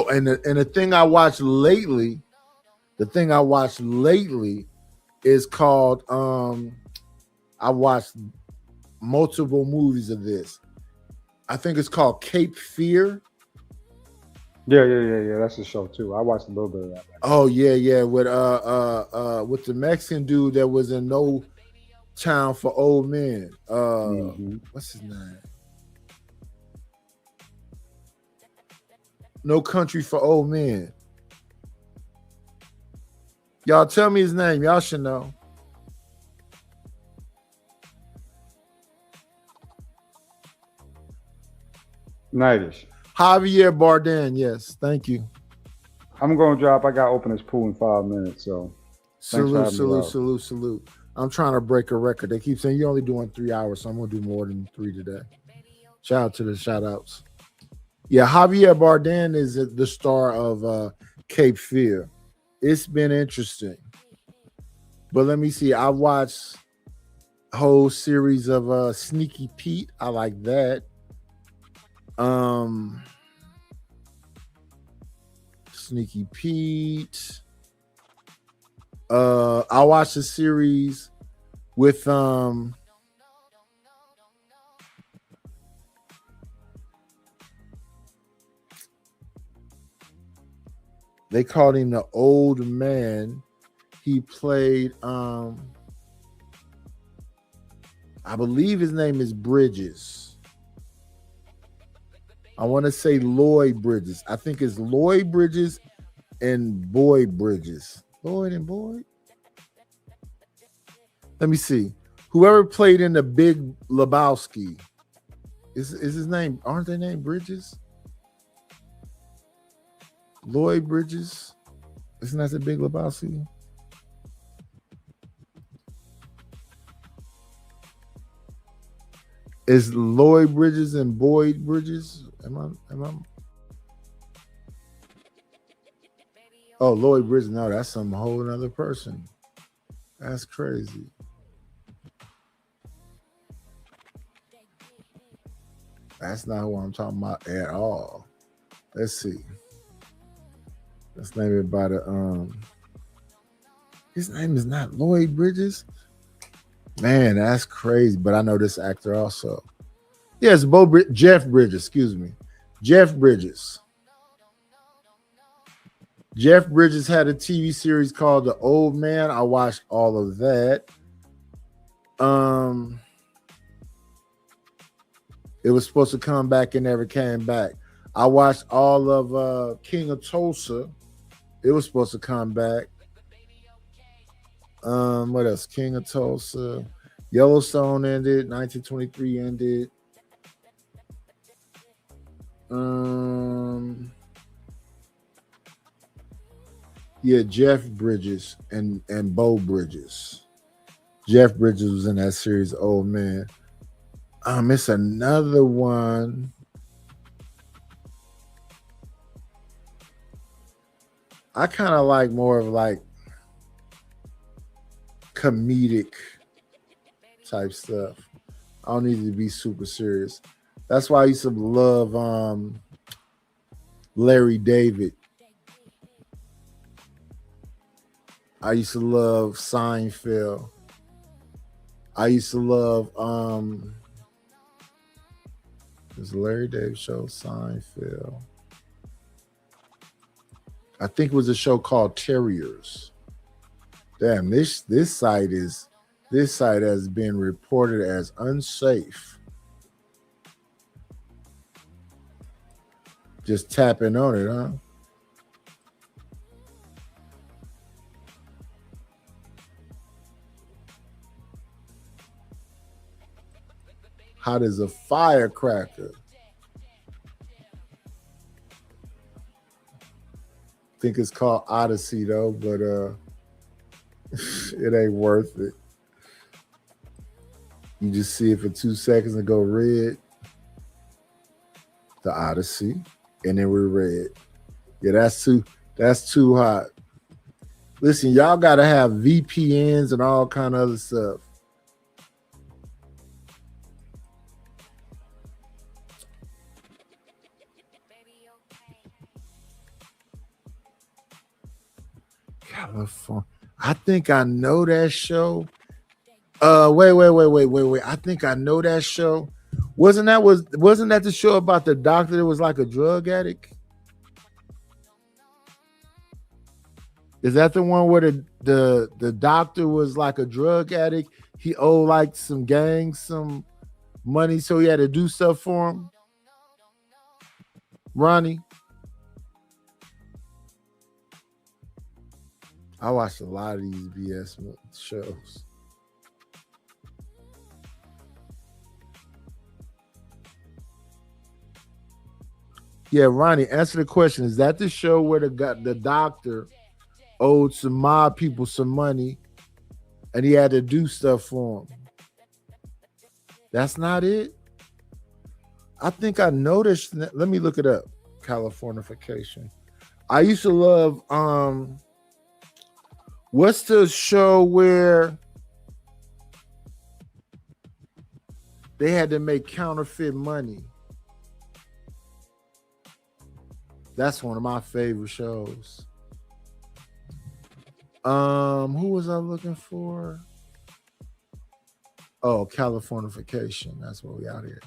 and the thing I watched lately, is called I watched multiple movies of this. I think it's called Cape Fear. Yeah. That's a show too. I watched a little bit of that. Oh yeah. With the Mexican dude that was in No Town for Old Men. What's his name? No Country for Old Men. Y'all tell me his name. Y'all should know. Nightish. Javier Bardem. Yes, thank you. I'm going to drop. I got to open this pool in 5 minutes. So salute. I'm trying to break a record. They keep saying you're only doing 3 hours, so I'm going to do more than 3 today. Shout out to the shout outs. Yeah, Javier Bardem is the star of Cape Fear. It's been interesting. But let me see. I watched a whole series of Sneaky Pete. I like that. Sneaky Pete. I watched a series with they called him the old man. He played I believe his name is Bridges. I want to say Lloyd Bridges. I think it's Lloyd Bridges and Boyd Bridges. Lloyd and Boyd? Let me see. Whoever played in The Big Lebowski. Is his name? Aren't they named Bridges? Lloyd Bridges. Isn't that The Big Lebowski? Is Lloyd Bridges and Boyd Bridges? Am I? Oh, Lloyd Bridges. No, that's some whole other person. That's crazy. That's not who I'm talking about at all. Let's see. Let's name it by the his name is not Lloyd Bridges. Man, that's crazy. But I know this actor also. Yes, Jeff Bridges, excuse me. Jeff Bridges. Jeff Bridges had a TV series called The Old Man. I watched all of that. It was supposed to come back and never came back. I watched all of King of Tulsa. It was supposed to come back. What else? King of Tulsa. Yellowstone ended. 1923 ended. Yeah, Jeff Bridges and Bo Bridges. Jeff Bridges was in that series, Old Man. It's another one. I kind of like more of like comedic type stuff. I don't need to be super serious. That's why I used to love Larry David. I used to love Seinfeld. I used to love this Larry David show, Seinfeld. I think it was a show called Terriers. Damn, this site has been reported as unsafe. Just tapping on it, huh? Hot as a firecracker. I think it's called Odyssey though, but it ain't worth it. You just see it for 2 seconds and go red. The Odyssey, and then we're red. Yeah, that's too hot. Listen, y'all gotta have VPNs and all kind of other stuff. California. I think I know that show. Wait. I think I know that show. Wasn't that the show about the doctor that was like a drug addict? Is that the one where the doctor was like a drug addict? He owed like some gangs some money, so he had to do stuff for him. Ronnie? I watched a lot of these BS shows. Yeah, Ronnie, answer the question. Is that the show where the doctor owed some mob people some money and he had to do stuff for them? That's not it? I think I noticed. Let me look it up. Californication. I used to love what's the show where they had to make counterfeit money? That's one of my favorite shows. Who was I looking for? Oh, Californication. That's what we out here.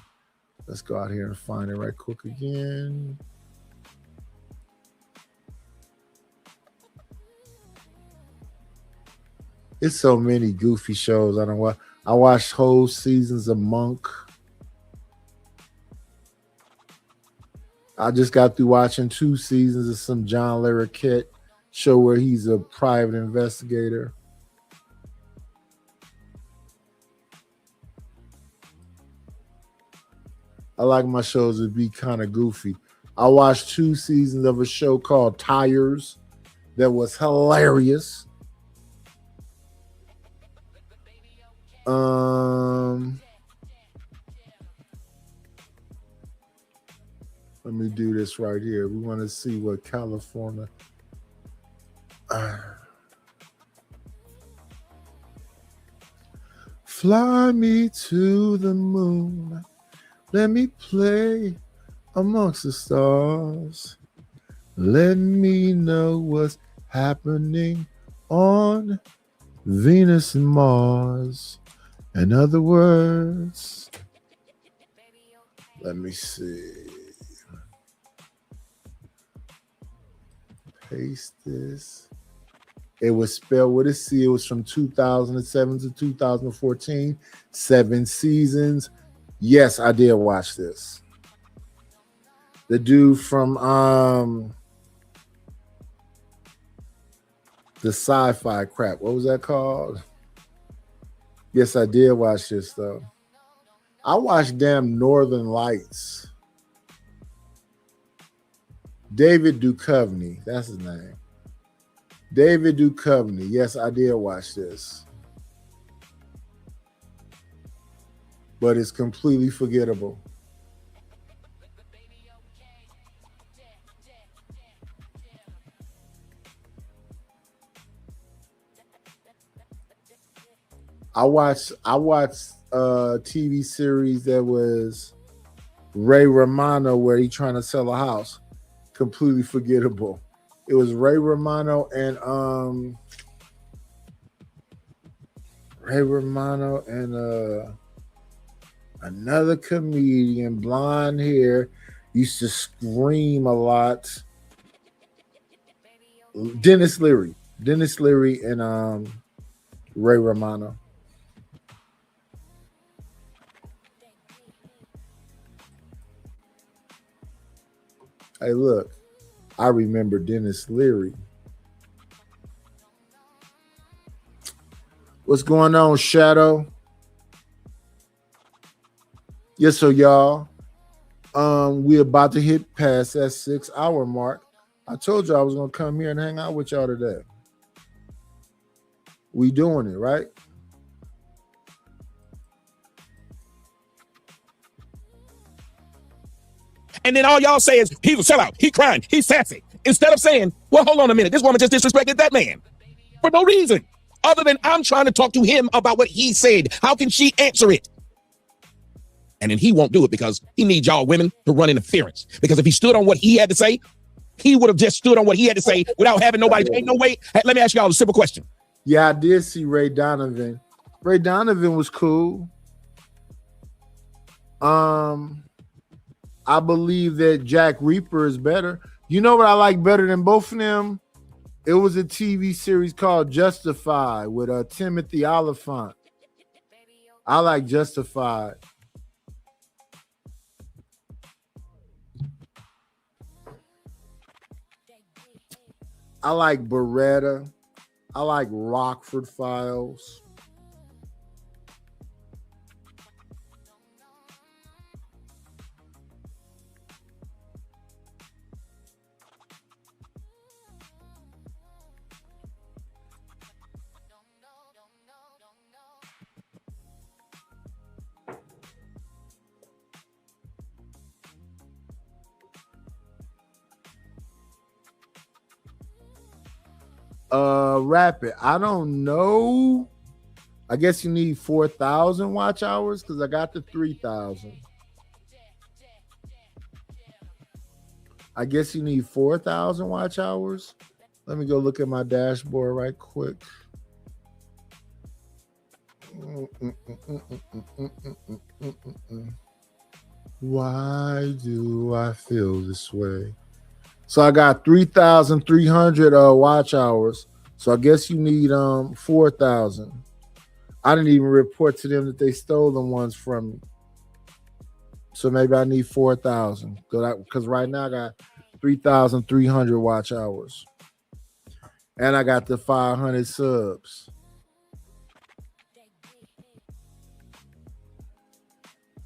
Let's go out here and find it right quick again. It's so many goofy shows. I watched whole seasons of Monk. I just got through watching 2 seasons of some John Larroquette show where he's a private investigator. I like my shows to be kind of goofy. I watched 2 seasons of a show called Tires that was hilarious. Let me do this right here. We want to see what California. Fly me to the moon. Let me play amongst the stars. Let me know what's happening on Venus and Mars. In other words, let me see. Paste this. It was spelled with a C. It was from 2007 to 2014. 7 seasons. Yes, I did watch this. The dude from the sci-fi crap. What was that called? Yes, I did watch this though. I watched damn Northern Lights. David Duchovny, that's his name. David Duchovny. Yes, I did watch this. But it's completely forgettable. I watched a TV series that was Ray Romano where he trying to sell a house. Completely forgettable. It was Ray Romano and another comedian, blonde hair, used to scream a lot. Dennis Leary and Ray Romano. Hey, look, I remember Dennis Leary. What's going on, Shadow? Yes, so y'all, we're about to hit past that 6-hour mark. I told you I was gonna come here and hang out with y'all today. We doing it, right? And then all y'all say is, he's a sellout, he crying, he's sassy. Instead of saying, well, hold on a minute, this woman just disrespected that man for no reason, other than I'm trying to talk to him about what he said. How can she answer it? And then he won't do it because he needs y'all women to run interference. Because if he stood on what he had to say, he would have just stood on what he had to say without having nobody. Ain't no way. Let me ask y'all a simple question. Yeah, I did see Ray Donovan. Ray Donovan was cool. I believe that Jack Reaper is better. You know what I like better than both of them? It was a TV series called Justified with Timothy Oliphant. I like Justified. I like Beretta. I like Rockford Files. Rapid. I don't know. I guess you need 4,000 watch hours because I got the 3,000. I guess you need 4,000 watch hours. Let me go look at my dashboard right quick. Why do I feel this way? So I got 3,300 watch hours. So I guess you need 4,000. I didn't even report to them that they stole the ones from me. So maybe I need 4,000 because right now I got 3,300 watch hours. And I got the 500 subs.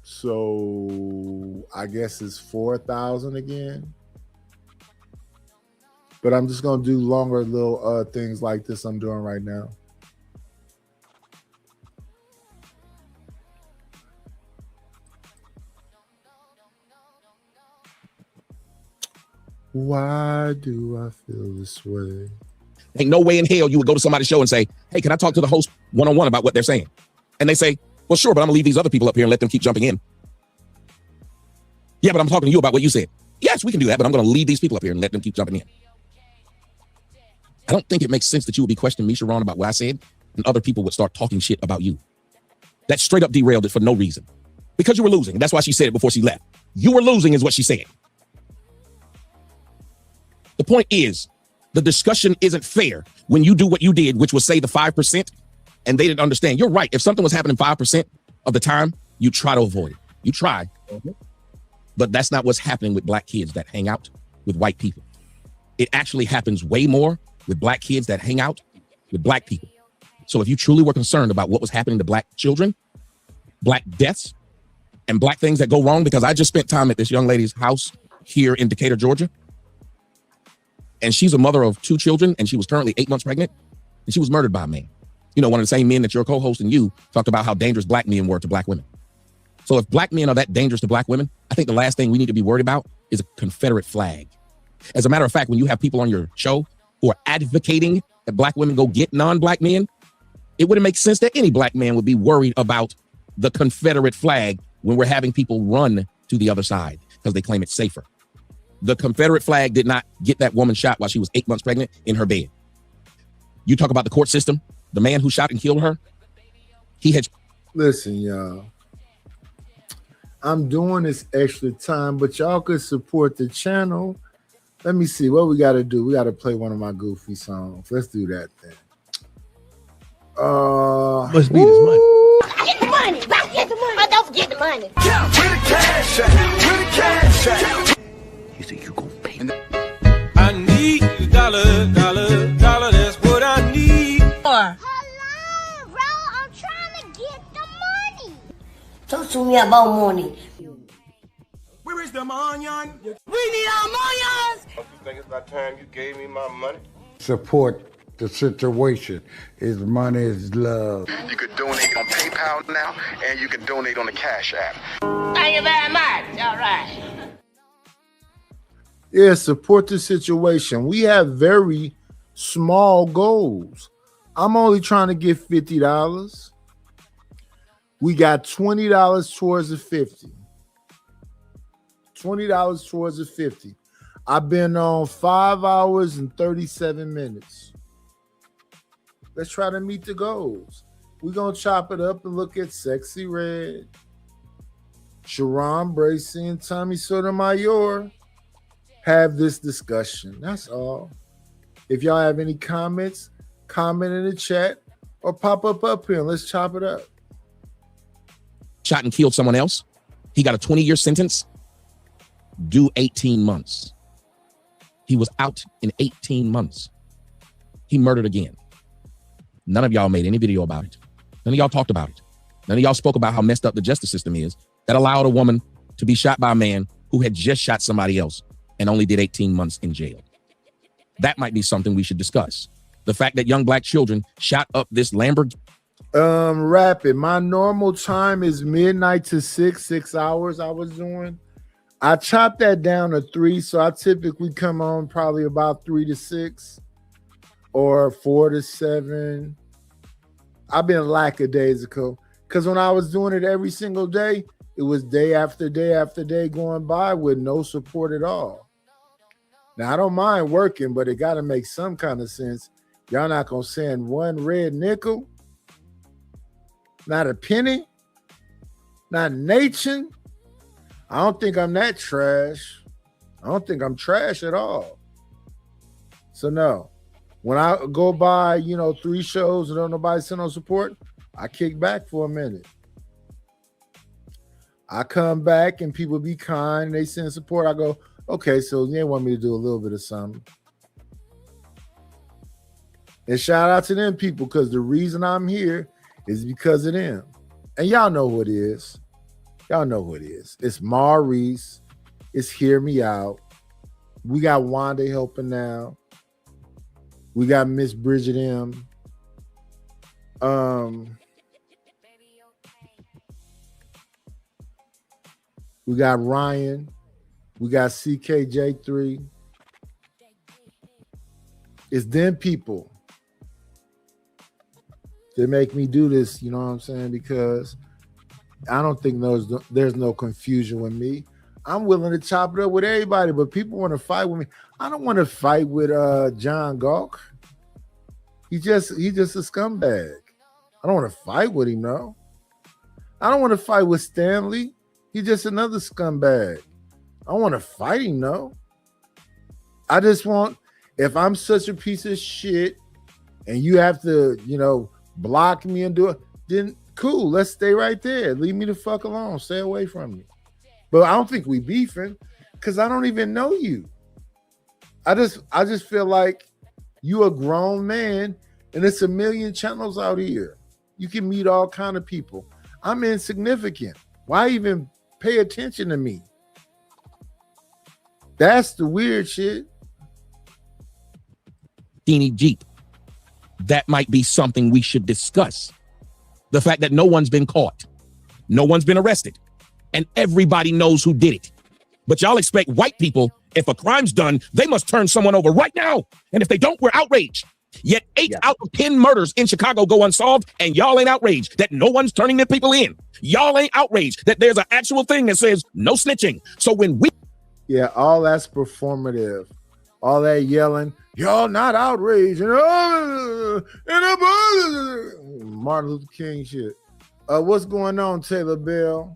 So I guess it's 4,000 again. But I'm just going to do longer little things like this I'm doing right now. Why do I feel this way? Ain't no way in hell you would go to somebody's show and say, hey, can I talk to the host one-on-one about what they're saying? And they say, well, sure, but I'm going to leave these other people up here and let them keep jumping in. Yeah, but I'm talking to you about what you said. Yes, we can do that, but I'm going to leave these people up here and let them keep jumping in. I don't think it makes sense that you would be questioning me, Sharon, about what I said, and other people would start talking shit about you. That straight up derailed it for no reason. Because you were losing. That's why she said it before she left. You were losing is what she said. The point is, the discussion isn't fair when you do what you did, which was say the 5%, and they didn't understand. You're right. If something was happening 5% of the time, you try to avoid it. You try. But that's not what's happening with black kids that hang out with white people. It actually happens way more with black kids that hang out with black people. So if you truly were concerned about what was happening to black children, black deaths, and black things that go wrong, because I just spent time at this young lady's house here in Decatur, Georgia. And she's a mother of 2 children, and she was currently 8 months pregnant, and she was murdered by a man. You know, one of the same men that your co-host and you talked about how dangerous black men were to black women. So if black men are that dangerous to black women, I think the last thing we need to be worried about is a Confederate flag. As a matter of fact, when you have people on your show who are advocating that black women go get non-black men, it wouldn't make sense that any black man would be worried about the Confederate flag when we're having people run to the other side because they claim it's safer. The Confederate flag did not get that woman shot while she was 8 months pregnant in her bed. You talk about the court system, the man who shot and killed her, he had... Listen, y'all. I'm doing this extra time, but y'all could support the channel. Let me see what we got to do. We got to play one of my goofy songs. Let's do that then. Must be this money. Get the money. Get the money. Oh, don't forget the money. Yeah, where the cash at? Where the cash at? You think you gonna pay? I need a dollar, dollar, dollar. That's what I need. Hold on, bro. I'm trying to get the money. Talk to me about money. Where is the money? We need our money. Don't you think it's about time you gave me my money? Support the situation. Is money is love. You could donate on PayPal now, and you can donate on the Cash App. Thank you very much. All right. Yeah, support the situation. We have very small goals. I'm only trying to get $50. We got $20 towards the 50. $20 towards the 50. I've been on 5 hours and 37 minutes. Let's try to meet the goals. We're going to chop it up and look at Sexy Red, Sharon Bracey, and Tommy Sotomayor. Have this discussion. That's all. If y'all have any comments, comment in the chat or pop up here and let's chop it up. Shot and killed someone else. He got a 20-year sentence, due 18 months. He was out in 18 months. He murdered again. None of y'all made any video about it. None of y'all talked about it. None of y'all spoke about how messed up the justice system is that allowed a woman to be shot by a man who had just shot somebody else and only did 18 months in jail. That might be something we should discuss. The fact that young black children shot up this Lamborghini. Rapid. My normal time is midnight to 6 hours I was doing. I chopped that down to 3, so I typically come on probably about 3 to 6 or 4 to 7. I've been lackadaisical because when I was doing it every single day, it was day after day after day going by with no support at all. Now, I don't mind working, but it got to make some kind of sense. Y'all not going to send one red nickel, not a penny, not an Nation. I don't think I'm that trash. I don't think I'm trash at all. So no, when I go by, 3 shows and don't nobody send no support, I kick back for a minute. I come back and people be kind and they send support. I go, okay, so they want me to do a little bit of something. And shout out to them people because the reason I'm here is because of them. And y'all know who it is. Y'all know who it is. It's Maurice. It's Hear Me Out. We got Wanda helping now. We got Miss Bridget M. We got Ryan. We got CKJ3. It's them people that make me do this, you know what I'm saying? Because I don't think there's no confusion with me. I'm willing to chop it up with everybody, but people want to fight with me. I don't want to fight with John Gawk. He's just a scumbag. I don't want to fight with him, no. I don't want to fight with Stanley. He's just another scumbag. I don't want to fight him, no. I just want, if I'm such a piece of shit and you have to, block me and do it, then cool, let's stay right there. Leave me the fuck alone. Stay away from me. But I don't think we beefing because I don't even know you. I just feel like you a grown man and it's a million channels out here. You can meet all kind of people. I'm insignificant. Why even pay attention to me? That's the weird shit. Teeny Jeep. That might be something we should discuss. The fact that no one's been caught, no one's been arrested, and everybody knows who did it. But y'all expect white people, if a crime's done, they must turn someone over right now. And if they don't, we're outraged. Yet 8 out of 10 murders in Chicago go unsolved, and y'all ain't outraged that no one's turning their people in. Y'all ain't outraged that there's an actual thing that says no snitching. So when we... Yeah, all that's performative. All that yelling, y'all not outraged. Martin Luther King shit. What's going on, Taylor Bell?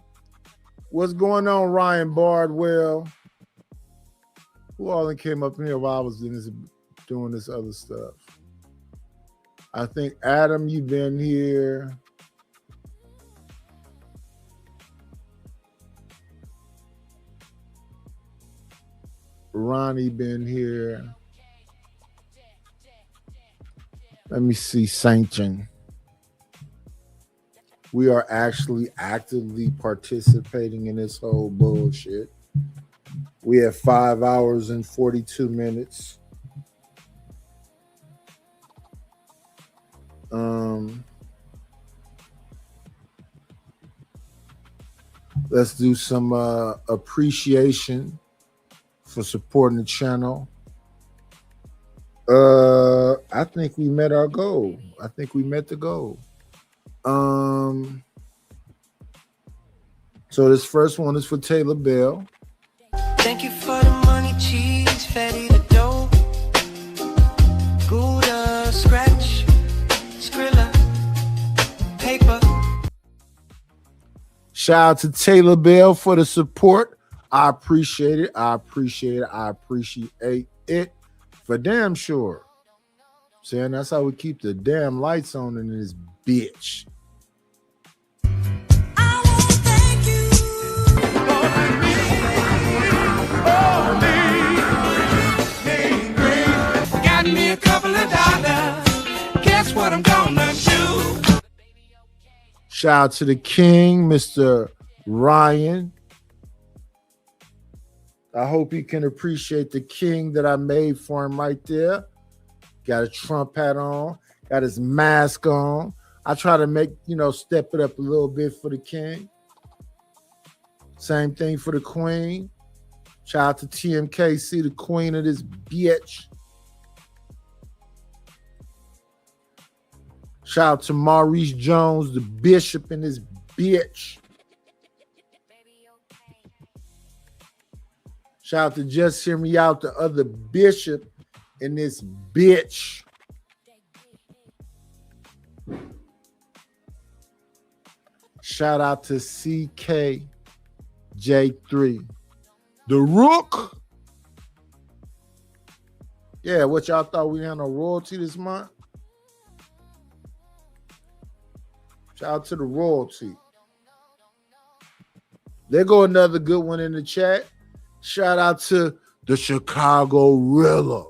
What's going on, Ryan Bardwell? Who all came up here while I was doing this other stuff? I think Adam, you've been here. Ronnie been here. Let me see, Sanction. We are actually actively participating in this whole bullshit. We have 5 hours and 42 minutes. Let's do some appreciation for supporting the channel. I think we met our goal. I think we met the goal. So this first one is for Taylor Bell. Thank you for the money, cheese, fatty the dough, Gouda, scratch, Skrilla, paper. Shout out to Taylor Bell for the support. I appreciate it. I appreciate it. I appreciate it for damn sure. Saying that's how we keep the damn lights on in this bitch. Got me a couple of dollars. Guess what I'm gonna do? Shout out to the king, Mr. Ryan. I hope he can appreciate the king that I made for him right there. Got a Trump hat on, got his mask on. I try to make, step it up a little bit for the king. Same thing for the queen. Shout out to TMKC, the queen of this bitch. Shout out to Maurice Jones, the bishop in this bitch. Shout out to Just Hear Me Out, the other bishop in this bitch. Shout out to CKJ3. The Rook. Yeah, what y'all thought we had no royalty this month? Shout out to the royalty. There go another good one in the chat. Shout out to the Chicago Rilla.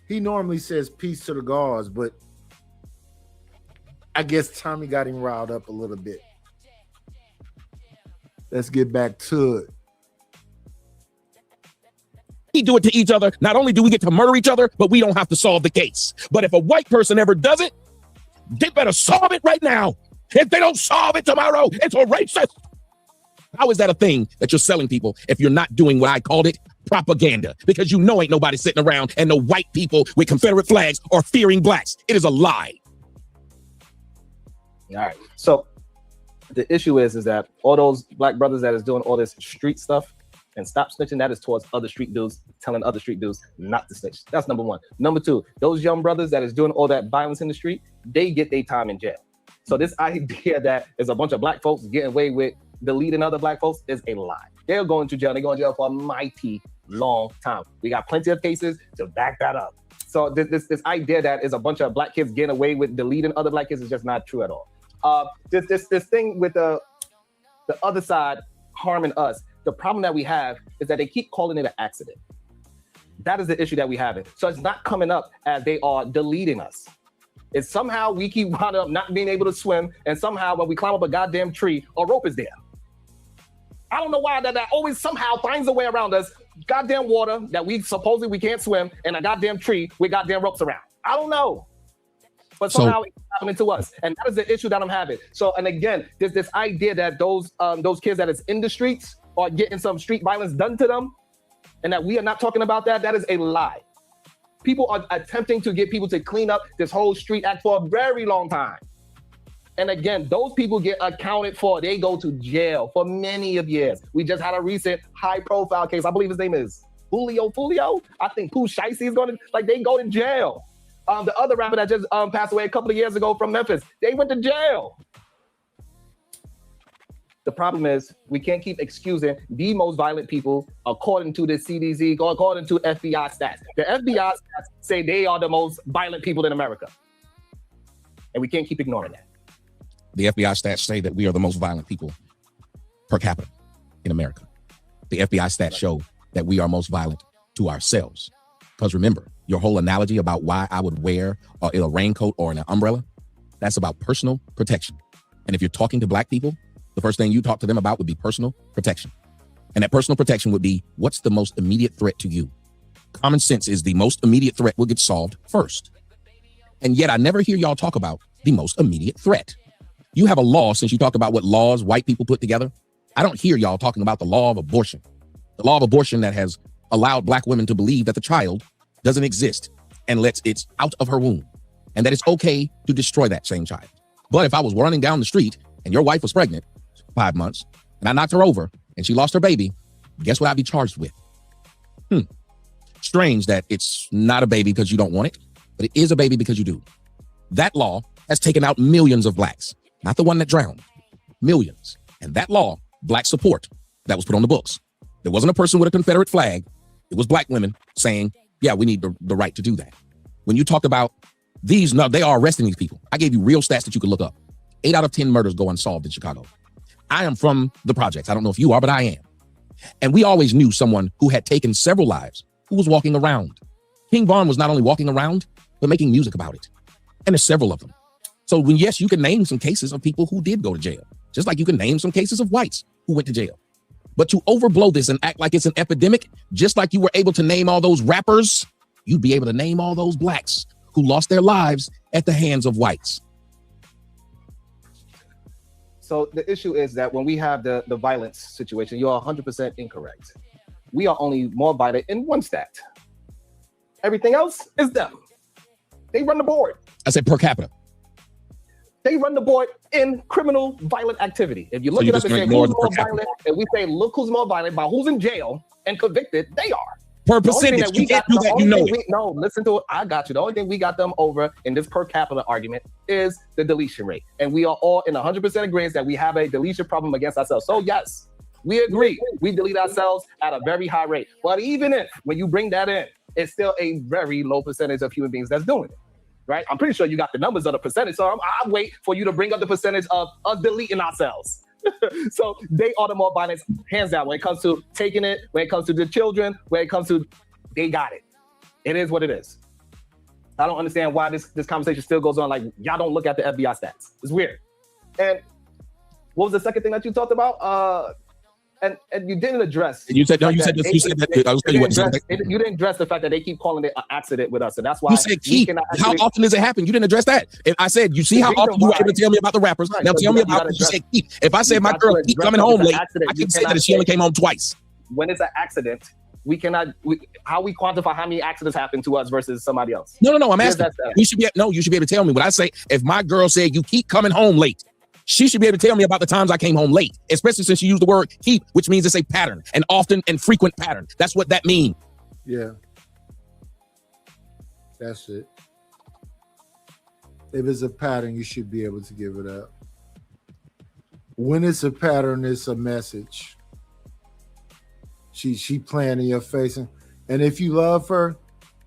He normally says peace to the guards, but I guess Tommy got him riled up a little bit. Let's get back to it. We do it to each other. Not only do we get to murder each other, but we don't have to solve the case. But if a white person ever does it, they better solve it right now. If they don't solve it tomorrow, it's a racist. How is that a thing that you're selling people if you're not doing what I called it? Propaganda. Because you know ain't nobody sitting around and no white people with Confederate flags are fearing blacks. It is a lie. All right. So the issue is that all those black brothers that is doing all this street stuff and stop snitching, that is towards other street dudes, telling other street dudes not to snitch. That's number one. Number two, those young brothers that is doing all that violence in the street, they get their time in jail. So this idea that there's a bunch of black folks getting away with deleting other black folks is a lie. They're going to jail. They're going to jail for a mighty long time. We got plenty of cases to back that up. So this idea that is a bunch of black kids getting away with deleting other black kids is just not true at all. This thing with the other side harming us, the problem that we have is that they keep calling it an accident. That is the issue that we have. So it's not coming up as they are deleting us. It's somehow we keep wound up not being able to swim, and somehow when we climb up a goddamn tree, a rope is there. I don't know why that always somehow finds a way around us. Goddamn water that we supposedly we can't swim, and a goddamn tree with goddamn ropes around. I don't know. But somehow it's happening to us. And that is the issue that I'm having. So, and again, there's this idea that those kids that is in the streets are getting some street violence done to them, and that we are not talking about that. That is a lie. People are attempting to get people to clean up this whole street act for a very long time. And again, those people get accounted for. They go to jail for many of years. We just had a recent high-profile case. I believe his name is Fulio. I think Pooh Shiesty is going to, they go to jail. The other rapper that just passed away a couple of years ago from Memphis, they went to jail. The problem is we can't keep excusing the most violent people according to the CDC, or according to FBI stats. The FBI stats say they are the most violent people in America. And we can't keep ignoring that. The FBI stats say that we are the most violent people per capita in America. The FBI stats show that we are most violent to ourselves. Because remember, your whole analogy about why I would wear a raincoat or an umbrella, that's about personal protection. And if you're talking to black people, the first thing you talk to them about would be personal protection. And that personal protection would be, what's the most immediate threat to you? Common sense is the most immediate threat will get solved first. And yet I never hear y'all talk about the most immediate threat. You have a law, since you talked about what laws white people put together. I don't hear y'all talking about the law of abortion. The law of abortion that has allowed black women to believe that the child doesn't exist unless it's out of her womb, and that it's okay to destroy that same child. But if I was running down the street and your wife was pregnant 5 months and I knocked her over and she lost her baby, guess what I'd be charged with? Strange that it's not a baby because you don't want it, but it is a baby because you do. That law has taken out millions of blacks, not the one that drowned, millions. And that law, black support, that was put on the books. There wasn't a person with a Confederate flag. It was black women saying, yeah, we need the right to do that. When you talked about these, no, they are arresting these people. I gave you real stats that you could look up. 8 out of 10 murders go unsolved in Chicago. I am from the projects. I don't know if you are, but I am. And we always knew someone who had taken several lives who was walking around. King Von was not only walking around, but making music about it. And there's several of them. So when, yes, you can name some cases of people who did go to jail, just like you can name some cases of whites who went to jail. But to overblow this and act like it's an epidemic, just like you were able to name all those rappers, you'd be able to name all those blacks who lost their lives at the hands of whites. So the issue is that when we have the violence situation, you're 100% incorrect. We are only more violent in one stat. Everything else is them. They run the board. I said per capita. They run the board in criminal violent activity. If you look it up and say who's more violent, and we say, look who's more violent by who's in jail and convicted, they are. Per percentage, you can't do that, you know it. No, listen to it. I got you. The only thing we got them over in this per capita argument is the deletion rate. And we are all in 100% agreement that we have a deletion problem against ourselves. So yes, we agree. We delete ourselves at a very high rate. But even if, when you bring that in, it's still a very low percentage of human beings that's doing it. Right? I'm pretty sure you got the numbers of the percentage. So I'll wait for you to bring up the percentage of us deleting ourselves. So they are the more violent, hands down, when it comes to taking it, when it comes to the children, when it comes to, they got it. It is what it is. I don't understand why this conversation still goes on. Like, y'all don't look at the FBI stats. It's weird. And what was the second thing that you talked about? And you didn't address. You said no. You said that. I was telling you what. You didn't address the fact that they keep calling it an accident with us, and that's why you said keep. How often does it happen? You didn't address that. And I said, you see how often you were able to tell me about the rappers. Now tell me about what you said keep. If I said my girl keep coming home late, I can say that she only came home twice. When it's an accident, how we quantify how many accidents happen to us versus somebody else. No. I'm asking. You should be able to tell me. What I say, if my girl said you keep coming home late, she should be able to tell me about the times I came home late, especially since you use the word keep, which means it's a pattern, an often and frequent pattern. That's what that means. Yeah. That's it. If it's a pattern, you should be able to give it up. When it's a pattern, it's a message. She playing in your face. And if you love her,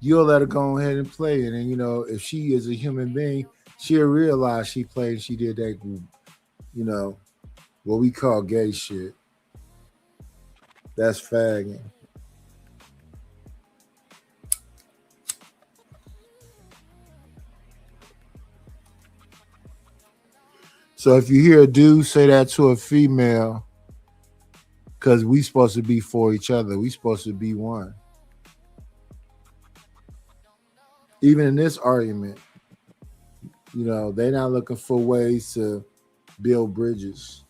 you'll let her go ahead and play it. And, you know, if she is a human being, she'll realize she played, she did that, you know, what we call gay shit. That's fagging. So if you hear a dude say that to a female, because we supposed to be for each other, we supposed to be one. Even in this argument, you know, they're not looking for ways to build bridges.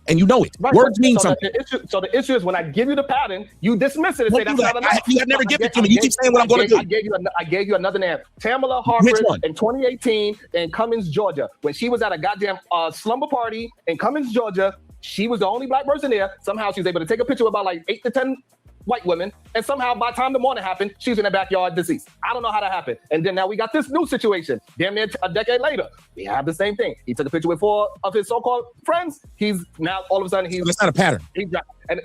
And you know it. Right. Words mean so something. The issue is when I give you the pattern, you dismiss it and say that's not enough. You have never given it to me. You keep saying what I'm going to do. I gave you another name. Tamala Harper in 2018 in Cummins, Georgia. When she was at a goddamn slumber party in Cummins, Georgia, she was the only black person there. Somehow she was able to take a picture with about like 8 to 10 white women, and somehow by the time the morning happened, she's in the backyard deceased. I don't know how that happened. And then now we got this new situation. Damn near a decade later, we have the same thing. He took a picture with 4 of his so-called friends. He's now all of a sudden That's not a pattern. And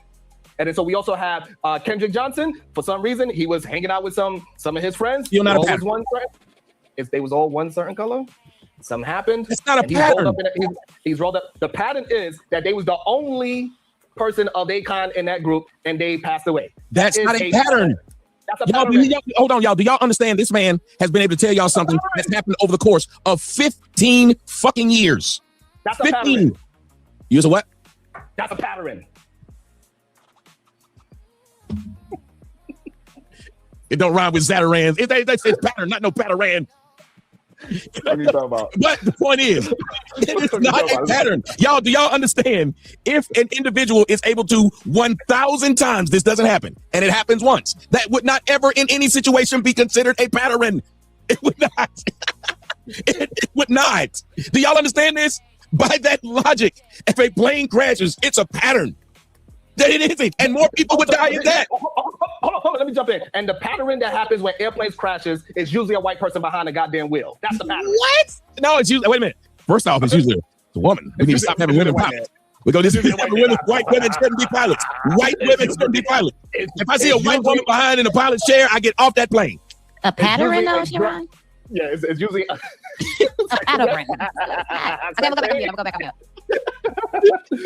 then so we also have Kendrick Johnson. For some reason, he was hanging out with some of his friends. You're not a pattern. If they was all one certain color, something happened. It's not a pattern. He's rolled up. The pattern is that they was the only person of their kind in that group, and they passed away. That's not a pattern. That's a pattern. Hold on, y'all. Do y'all understand this man has been able to tell y'all something that's happened over the course of 15 fucking years? That's a pattern. Use a what? That's a pattern. It don't rhyme with Zatarans. That's his pattern, not no pattern. What are you talking about? But the point is, it is not a pattern. Y'all, do y'all understand? If an individual is able to 1,000 times, this doesn't happen, and it happens once, that would not ever in any situation be considered a pattern. It would not. It would not. Do y'all understand this? By that logic, if a plane crashes, it's a pattern. That it isn't, and more people would die in that. Hold on, let me jump in. And the pattern that happens when airplanes crashes is usually a white person behind the goddamn wheel. That's the pattern. What? No, it's usually, wait a minute. First off, it's usually a woman. We need to stop having women pilots. We go, white women shouldn't be pilots. White women shouldn't be pilots. If I see a white woman behind in the pilot's chair, I get off that plane. A pattern, though, Sharon? Yeah, it's usually a pattern. Okay, I'm gonna go back on that.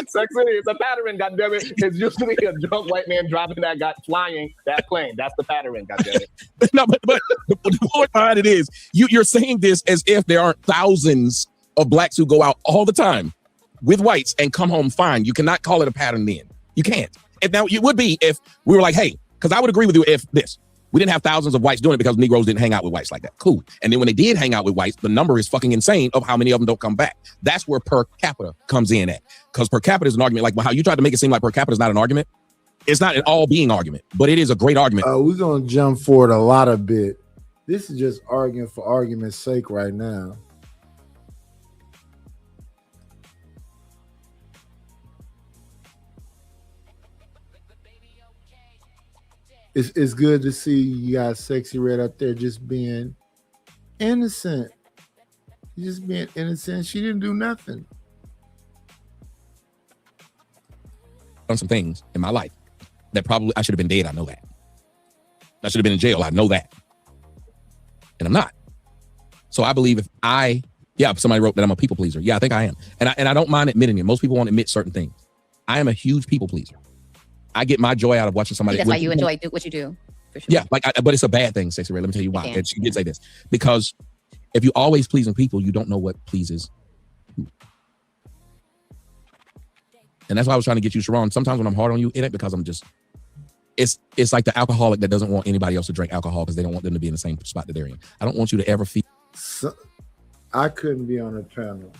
Sex City, it's a pattern, goddammit. It's usually a drunk white man driving flying that plane. That's the pattern, goddammit. No, but the point behind it is you're saying this as if there aren't thousands of blacks who go out all the time with whites and come home fine. You cannot call it a pattern then. You can't. Now, it would be if we were like, hey, because I would agree with you if we didn't have thousands of whites doing it because Negroes didn't hang out with whites like that. Cool. And then when they did hang out with whites, the number is fucking insane of how many of them don't come back. That's where per capita comes in at. Because per capita is an argument. Like how you tried to make it seem like per capita is not an argument. It's not an all being argument, but it is a great argument. We're going to jump forward a lot a bit. This is just arguing for argument's sake right now. It's good to see you got Sexy Red up there just being innocent. Just being innocent. She didn't do nothing. Done some things in my life that probably I should have been dead. I know that. I should have been in jail. I know that. And I'm not. So I believe if somebody wrote that I'm a people pleaser. Yeah, I think I am. And I don't mind admitting it. Most people won't admit certain things. I am a huge people pleaser. I get my joy out of watching somebody. That's why you enjoy what you do. For sure. Yeah, but it's a bad thing, Sexy Red. Let me tell you why. And she did say this. Because if you're always pleasing people, you don't know what pleases you. And that's why I was trying to get you, Sharon. Sometimes when I'm hard on you, it ain't because I'm just, it's like the alcoholic that doesn't want anybody else to drink alcohol because they don't want them to be in the same spot that they're in. I don't want you to ever feel. I couldn't be on a panel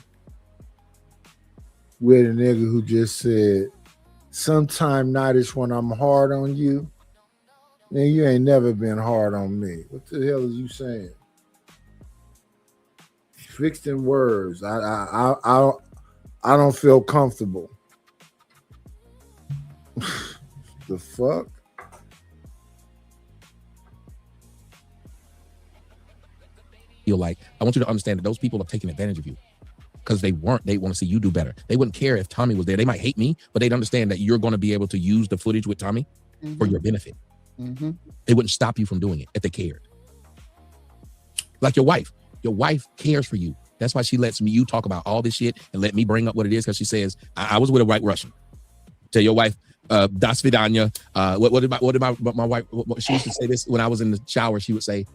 with a nigga who just said, sometime nightish when I'm hard on you, then you ain't never been hard on me. What the hell is you saying? Fixed in words. I don't feel comfortable. The fuck? Feel like I want you to understand that those people are taking advantage of you because they want to see you do better. They wouldn't care if Tommy was there. They might hate me, but they'd understand that you're going to be able to use the footage with Tommy for your benefit. They wouldn't stop you from doing it if they cared. Like your wife. Your wife cares for you. That's why she lets you talk about all this shit and let me bring up what it is, because she says, I was with a white Russian. Tell your wife, das vidanya. What did my wife, she used to say this when I was in the shower. She would say,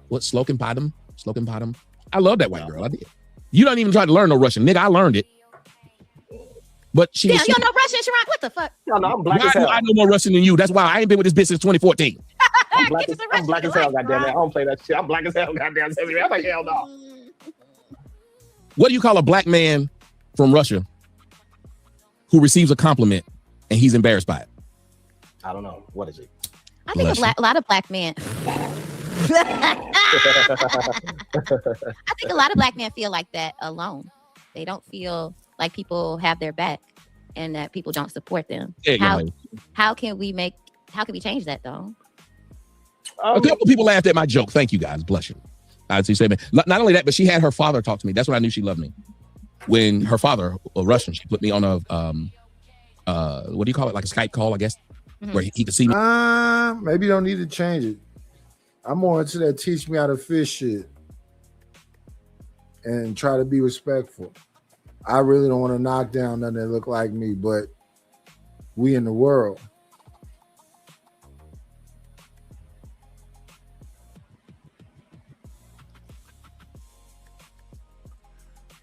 what, slokin padam? Slokin padam? I love that white girl. I did. You don't even try to learn no Russian. Nigga, I learned it. But she Damn, you know Russian, Sharon? What the fuck? No, I'm black as hell. I know more Russian than you. That's why I ain't been with this bitch since 2014. I'm black as hell, goddamn it. I don't play that shit. I'm black as hell, goddamn it. I'm like, hell no. What do you call a black man from Russia who receives a compliment and he's embarrassed by it? I don't know. What is it? I think a lot of black men. I think a lot of black men feel like that alone. They don't feel like people have their back and that people don't support them. How can we change that though? A couple people laughed at my joke. Thank you guys. Bless you. I'd say, not only that, but she had her father talk to me. That's when I knew she loved me. When her father, a Russian, she put me on a what do you call it? Like a Skype call, I guess, where he could see me. Maybe you don't need to change it. I'm more into that teach me how to fish shit and try to be respectful. I really don't want to knock down nothing that look like me, but we in the world.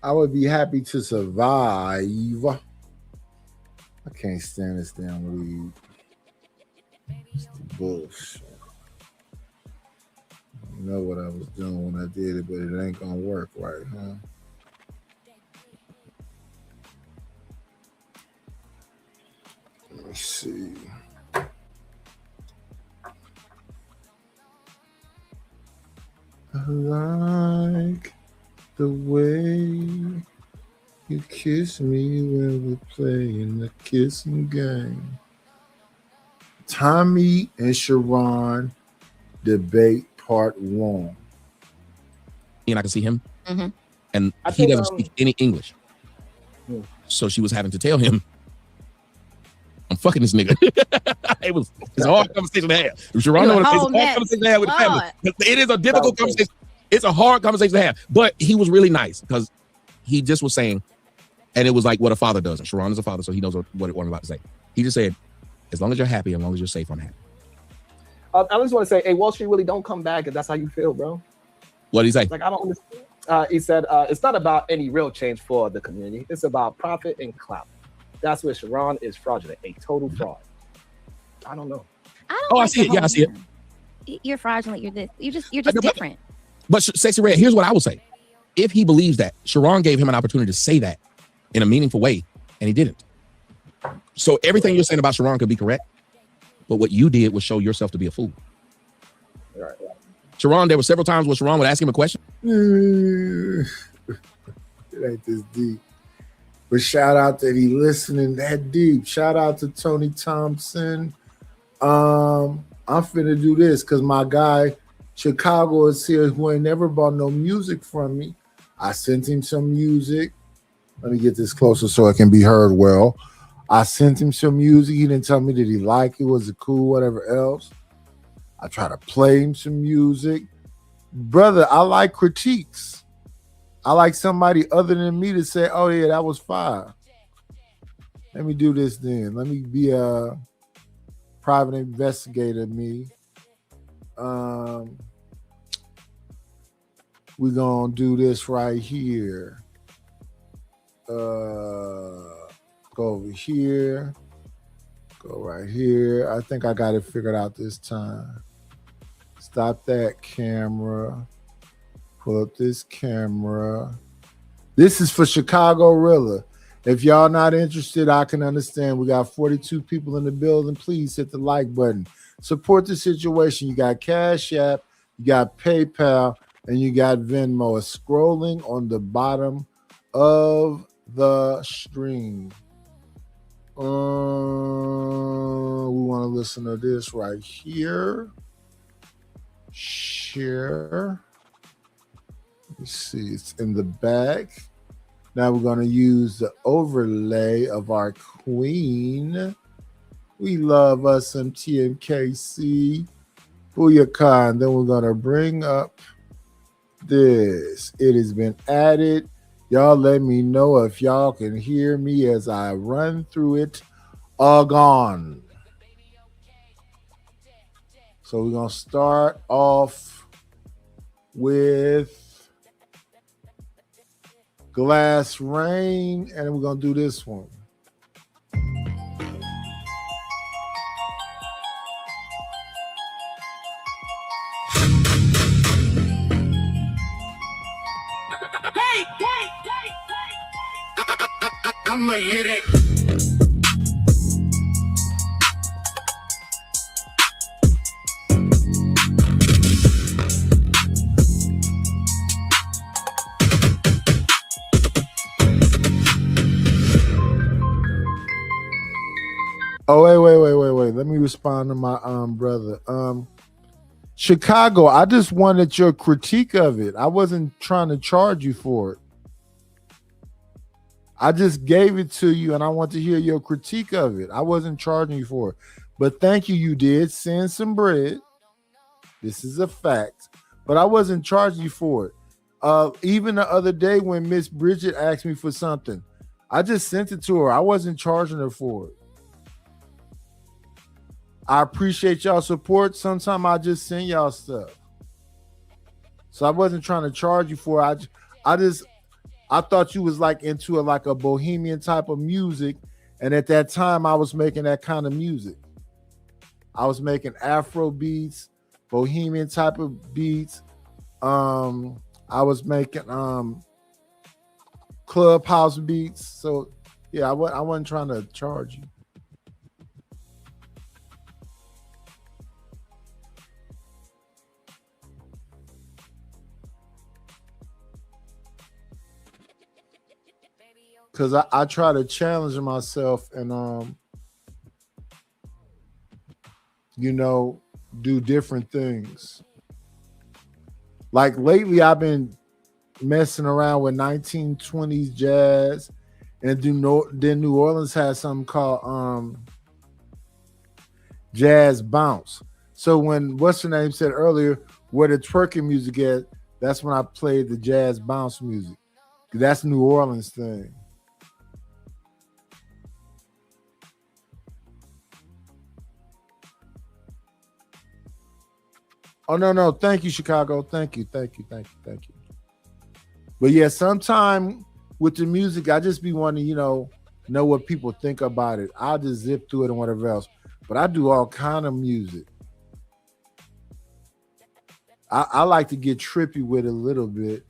I would be happy to survive. I can't stand this damn weed. It's the bullshit. I know what I was doing when I did it, but it ain't gonna work right, huh? Let me see. I like the way you kiss me when we're playing the kissing game. Tommy and Sharon debate part 1. And I can see him. And I he think, doesn't speak any English. So she was having to tell him, I'm fucking this nigga. It's a hard conversation to have. It's a hard conversation to have with the family. It is a difficult conversation. It's a hard conversation to have. But he was really nice because he just was saying, and it was like what a father does. And Sharon is a father, so he knows what I'm about to say. He just said, as long as you're happy, as long as you're safe, I'm happy. I just want to say, hey, Wall Street really don't come back if that's how you feel, bro. What did he say? Like, I don't understand. He said, it's not about any real change for the community. It's about profit and clout. That's where Sharon is fraudulent, a total fraud. I don't know. I see it. Yeah, I see it. You're fraudulent. You're just different. But Sexy Red, here's what I would say. If he believes that, Sharon gave him an opportunity to say that in a meaningful way, and he didn't. So everything you're saying about Sharon could be correct, but what you did was show yourself to be a fool. Right. Sharon, there were several times where Sharon would ask him a question. It ain't this deep. But shout out that he listening that deep. Shout out to Tony Thompson. I'm finna do this because my guy Chicago is here who ain't never bought no music from me. I sent him some music. Let me get this closer so it can be heard well. I sent him some music. He didn't tell me that he liked it, was it cool, whatever else. I try to play him some music. Brother, I like critiques. I like somebody other than me to say, oh yeah, that was fire. Let me do this then. Let me be a private investigator, me. We're gonna do this right here. Go over here. Go right here. I think I got it figured out this time. Stop that camera. Pull up this camera. This is for Chicago Rilla. If y'all not interested, I can understand. We got 42 people in the building. Please hit the like button. Support the situation. You got Cash App, you got PayPal, and you got Venmo. It's scrolling on the bottom of the stream. We want to listen to this right here. Share. Let me see. It's in the back. Now we're going to use the overlay of our queen. We love us some TMKC. Booyaka. And then we're going to bring up this. It has been added. Y'all let me know if y'all can hear me as I run through it. All gone. So we're going to start off with Glass Rain, and we're going to do this one. I'ma hit it. Oh, wait. Let me respond to my brother. Chicago, I just wanted your critique of it. I wasn't trying to charge you for it. I just gave it to you and I want to hear your critique of it. I wasn't charging you for it. But thank you. You did send some bread. This is a fact. But I wasn't charging you for it. Even the other day when Miss Bridget asked me for something, I just sent it to her. I wasn't charging her for it. I appreciate y'all support. Sometimes I just send y'all stuff. So I wasn't trying to charge you for it. I thought you was like into a bohemian type of music. And at that time I was making that kind of music. I was making Afro beats, bohemian type of beats. I was making clubhouse beats. So yeah, I wasn't trying to charge you. Because I try to challenge myself and do different things. Like lately I've been messing around with 1920s jazz, and then New Orleans has something called jazz bounce. So when what's her name said earlier, where the twerking music at, that's when I played the jazz bounce music. That's New Orleans thing. Oh, no. Thank you, Chicago. Thank you. But yeah, sometime with the music, I just be wanting to, know what people think about it. I'll just zip through it and whatever else. But I do all kind of music. I like to get trippy with it a little bit.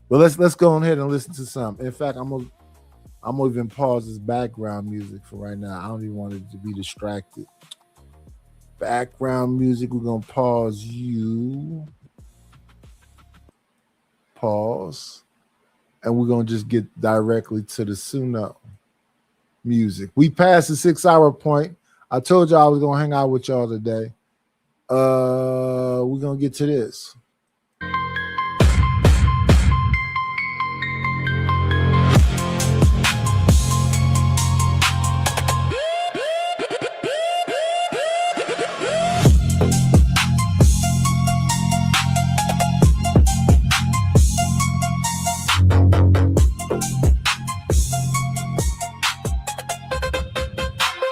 But let's go ahead and listen to some. In fact, I'm gonna even pause this background music for right now. I don't even want it to be distracted. Background music, we're gonna pause you. Pause. And we're gonna just get directly to the Suno music. We passed the 6-hour point. I told y'all I was gonna hang out with y'all today. We're gonna get to this.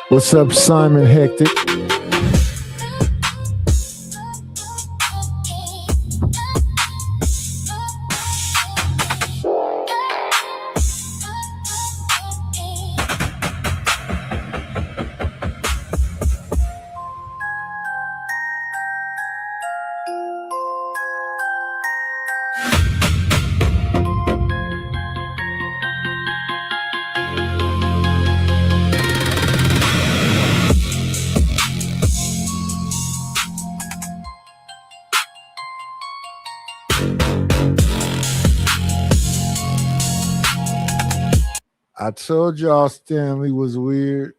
What's up, Simon Hectic? I told y'all Stanley was weird.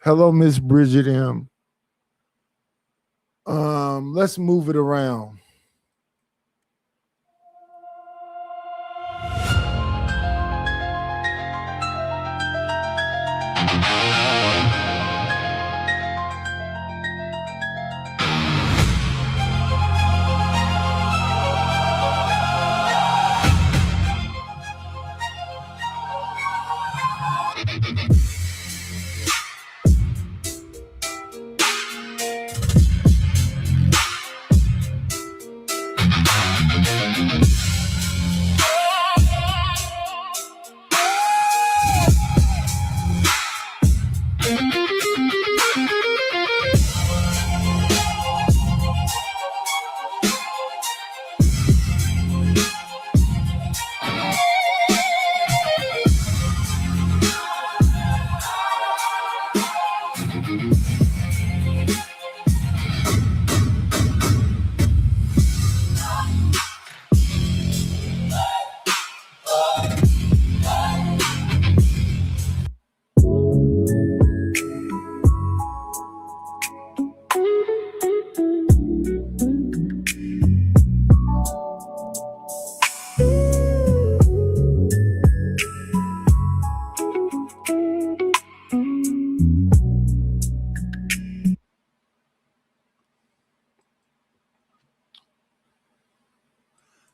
Hello, Miss Bridget M. Let's move it around.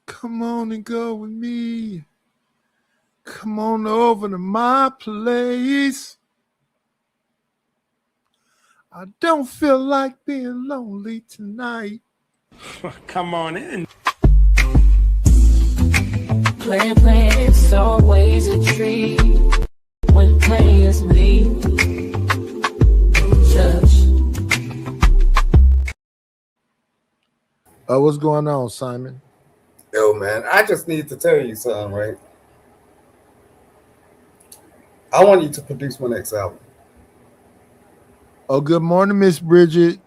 Come on and go with me. Come on over to my place. I don't feel like being lonely tonight. Come on in. Playing, it's always a treat when players meet. What's going on, Simon? Yo, man, I just need to tell you something, right? I want you to produce my next album. Oh, good morning, Miss Bridget.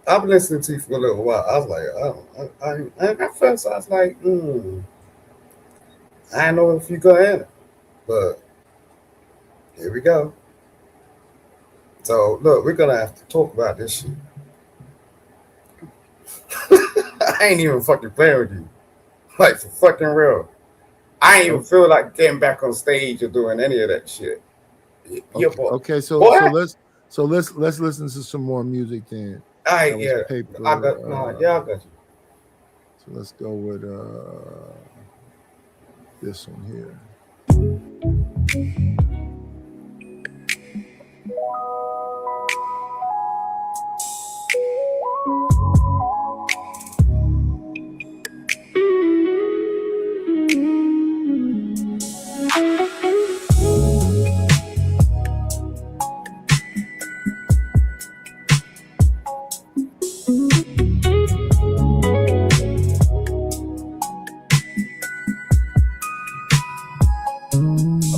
I've been listening to you for a little while. I was like, at first I was like, I don't know if you go in it, but here we go. So look, we're gonna have to talk about this shit. I ain't even fucking playing with you, like for fucking real. I ain't even feel like getting back on stage or doing any of that shit. Okay, so let's listen to some more music then. All right, yeah, I got you. So let's go with this one here.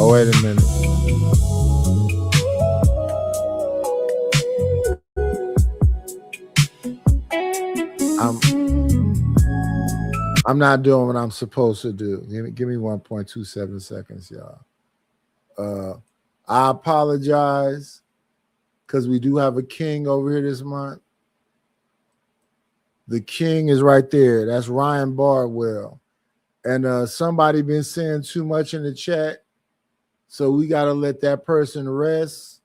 Oh, wait a minute. I'm not doing what I'm supposed to do. Give me 1.27 seconds, y'all. I apologize because we do have a king over here this month. The king is right there. That's Ryan Bardwell. And somebody been saying too much in the chat. So we got to let that person rest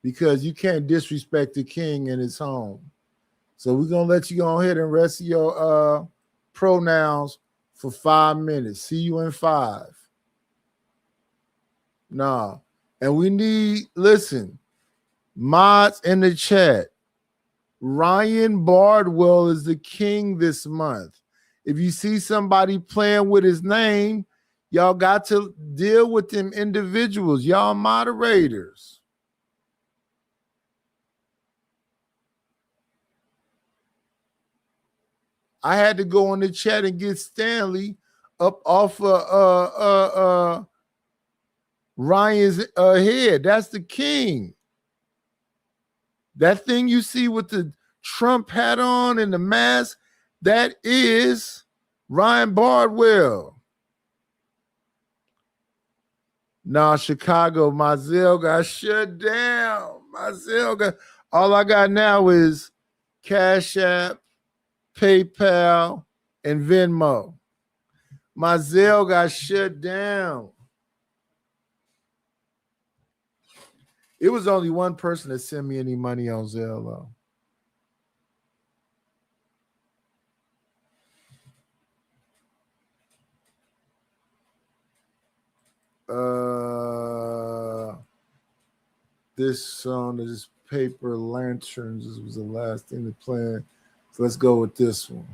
because you can't disrespect the king in his home. So we're going to let you go ahead and rest your pronouns for 5 minutes. See you in 5. Nah. And we need, listen, mods in the chat. Ryan Bardwell is the king this month. If you see somebody playing with his name, y'all got to deal with them individuals. Y'all moderators. I had to go in the chat and get Stanley up off of Ryan's head. That's the king. That thing you see with the Trump hat on and the mask, that is Ryan Bardwell. Nah, Chicago, Mizell got shut down. Mizell got, all I got now is Cash App, PayPal, and Venmo. Mizell got shut down. It was only one person that sent me any money on Zelle. This song is Paper Lanterns. This was the last thing to play. So let's go with this one.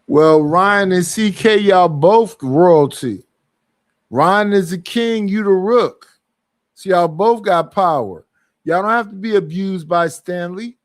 Well, Ryan and CK, y'all both royalty. Ryan is the king, you the rook. So y'all both got power. Y'all don't have to be abused by Stanley.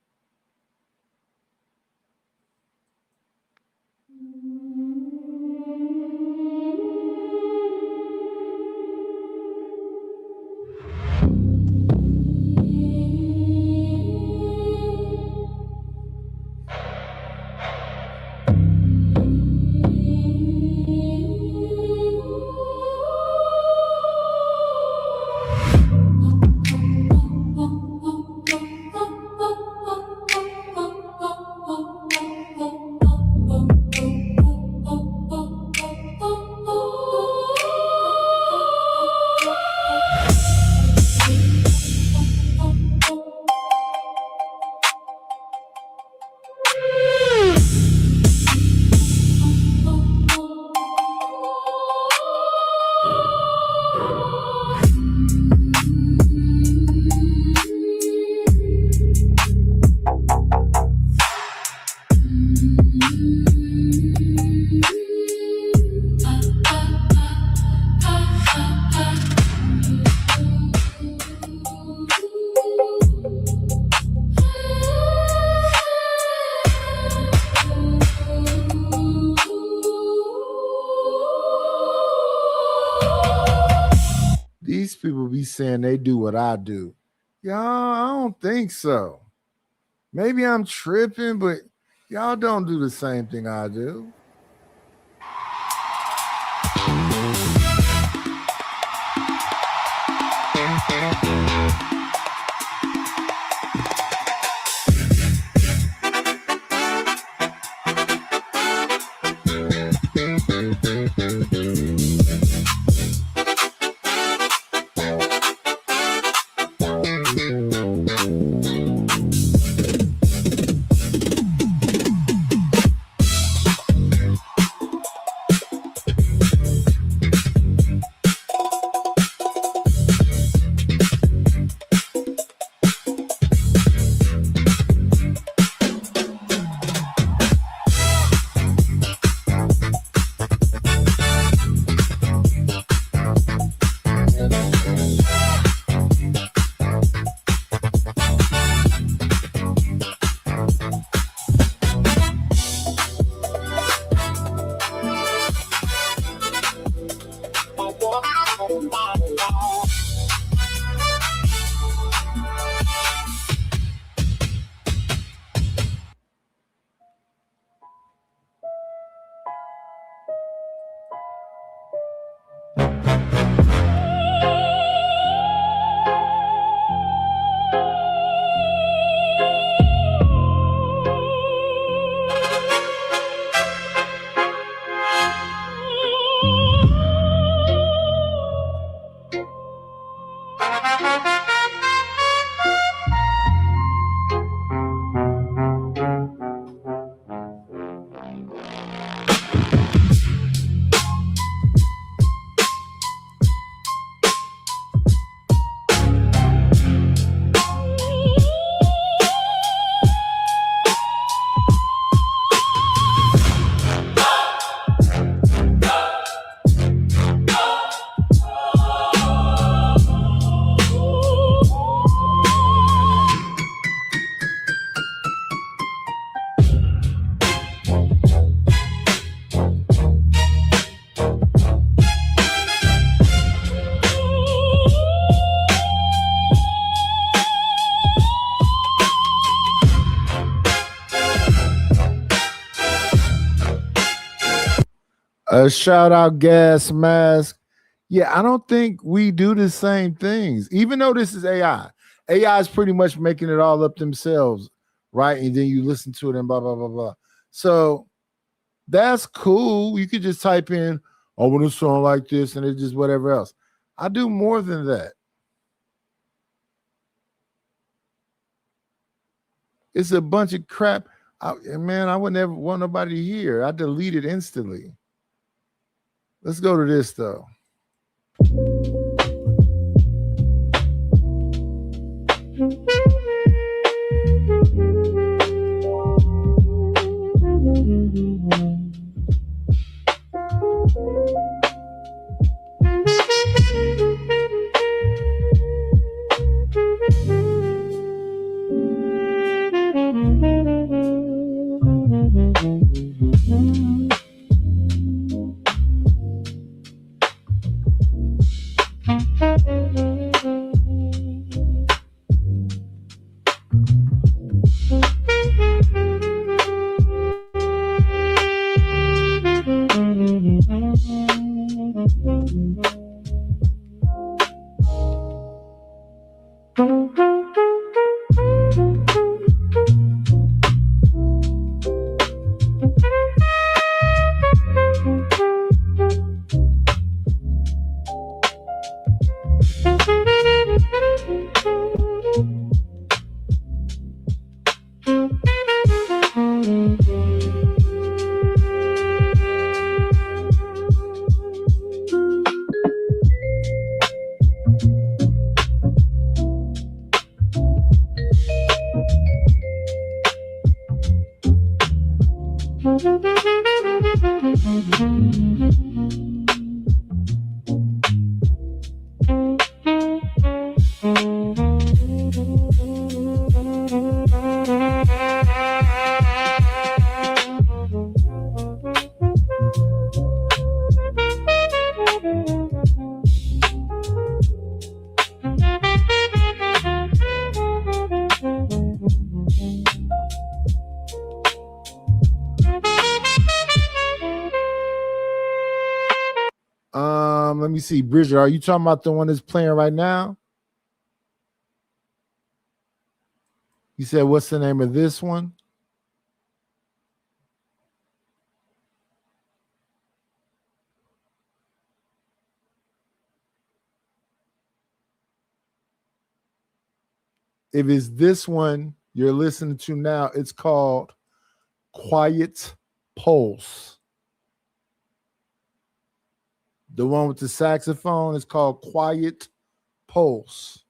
These people be saying they do what I do. Y'all, I don't think so. Maybe I'm tripping, but y'all don't do the same thing I do. Shout out Gas Mask. Yeah, I don't think we do the same things, even though this is AI. AI is pretty much making it all up themselves, right? And then you listen to it and blah, blah, blah, blah. So that's cool. You could just type in, I want a song like this, and it's just whatever else. I do more than that. It's a bunch of crap. Man, I would never want nobody to hear. I delete it instantly. Let's go to this, though. Let me see. Bridget, are you talking about the one that's playing right now? You said, what's the name of this one? If it's this one you're listening to now, it's called Quiet Pulse. The one with the saxophone is called Quiet Pulse.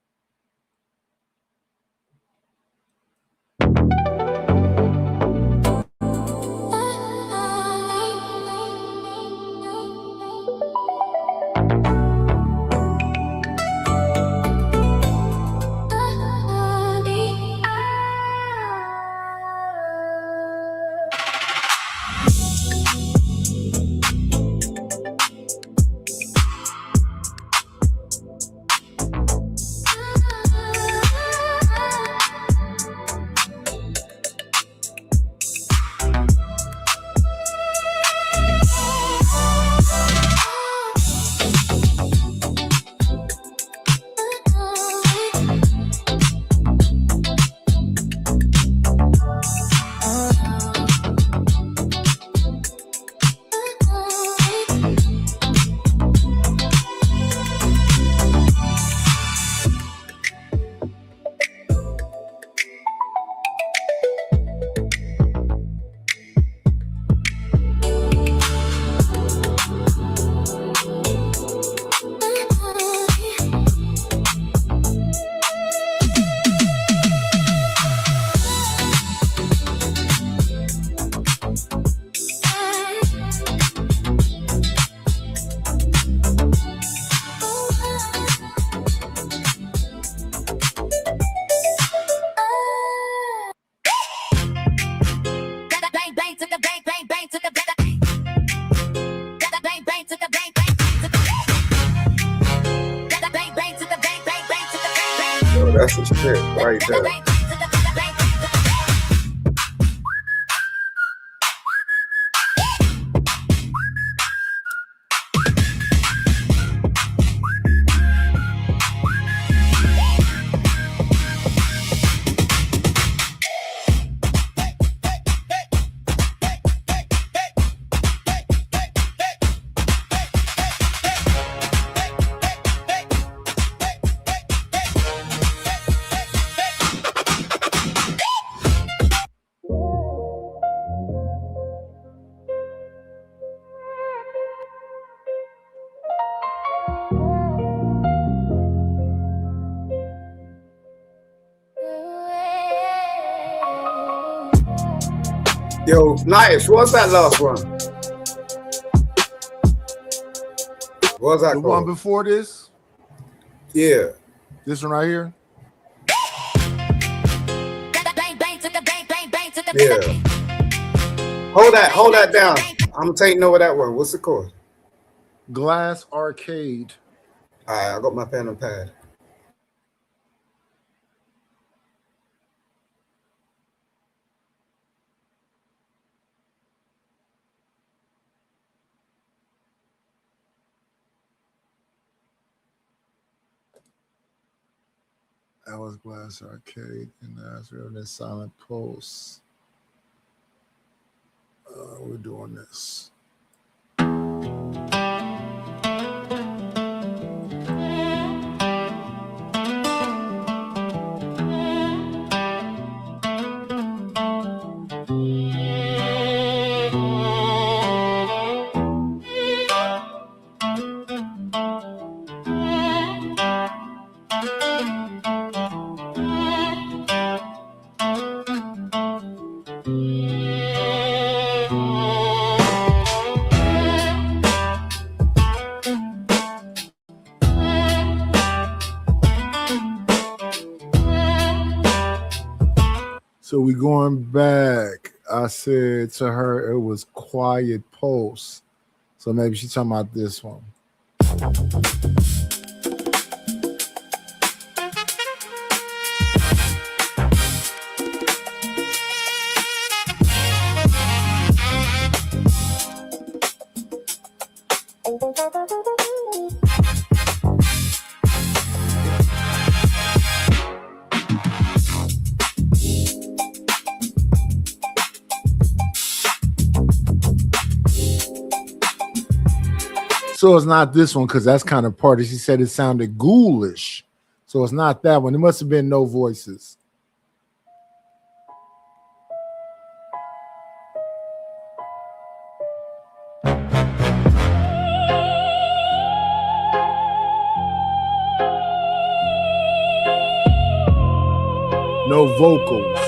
That's the shit right there. Yo, Nice, what's that last one? What's that? The one before this? Yeah. This one right here? Yeah. Hold that down. I'm taking over that one. What's it called? Glass Arcade. All right, I got my pen and pad. That was Glass Arcade, and that's really Silent Pulse. We're doing this. So we going back. I said to her it was Quiet Pulse. So maybe she's talking about this one. So it's not this one because that's kind of party. She said it sounded ghoulish. So it's not that one. It must have been No Voices. No vocals.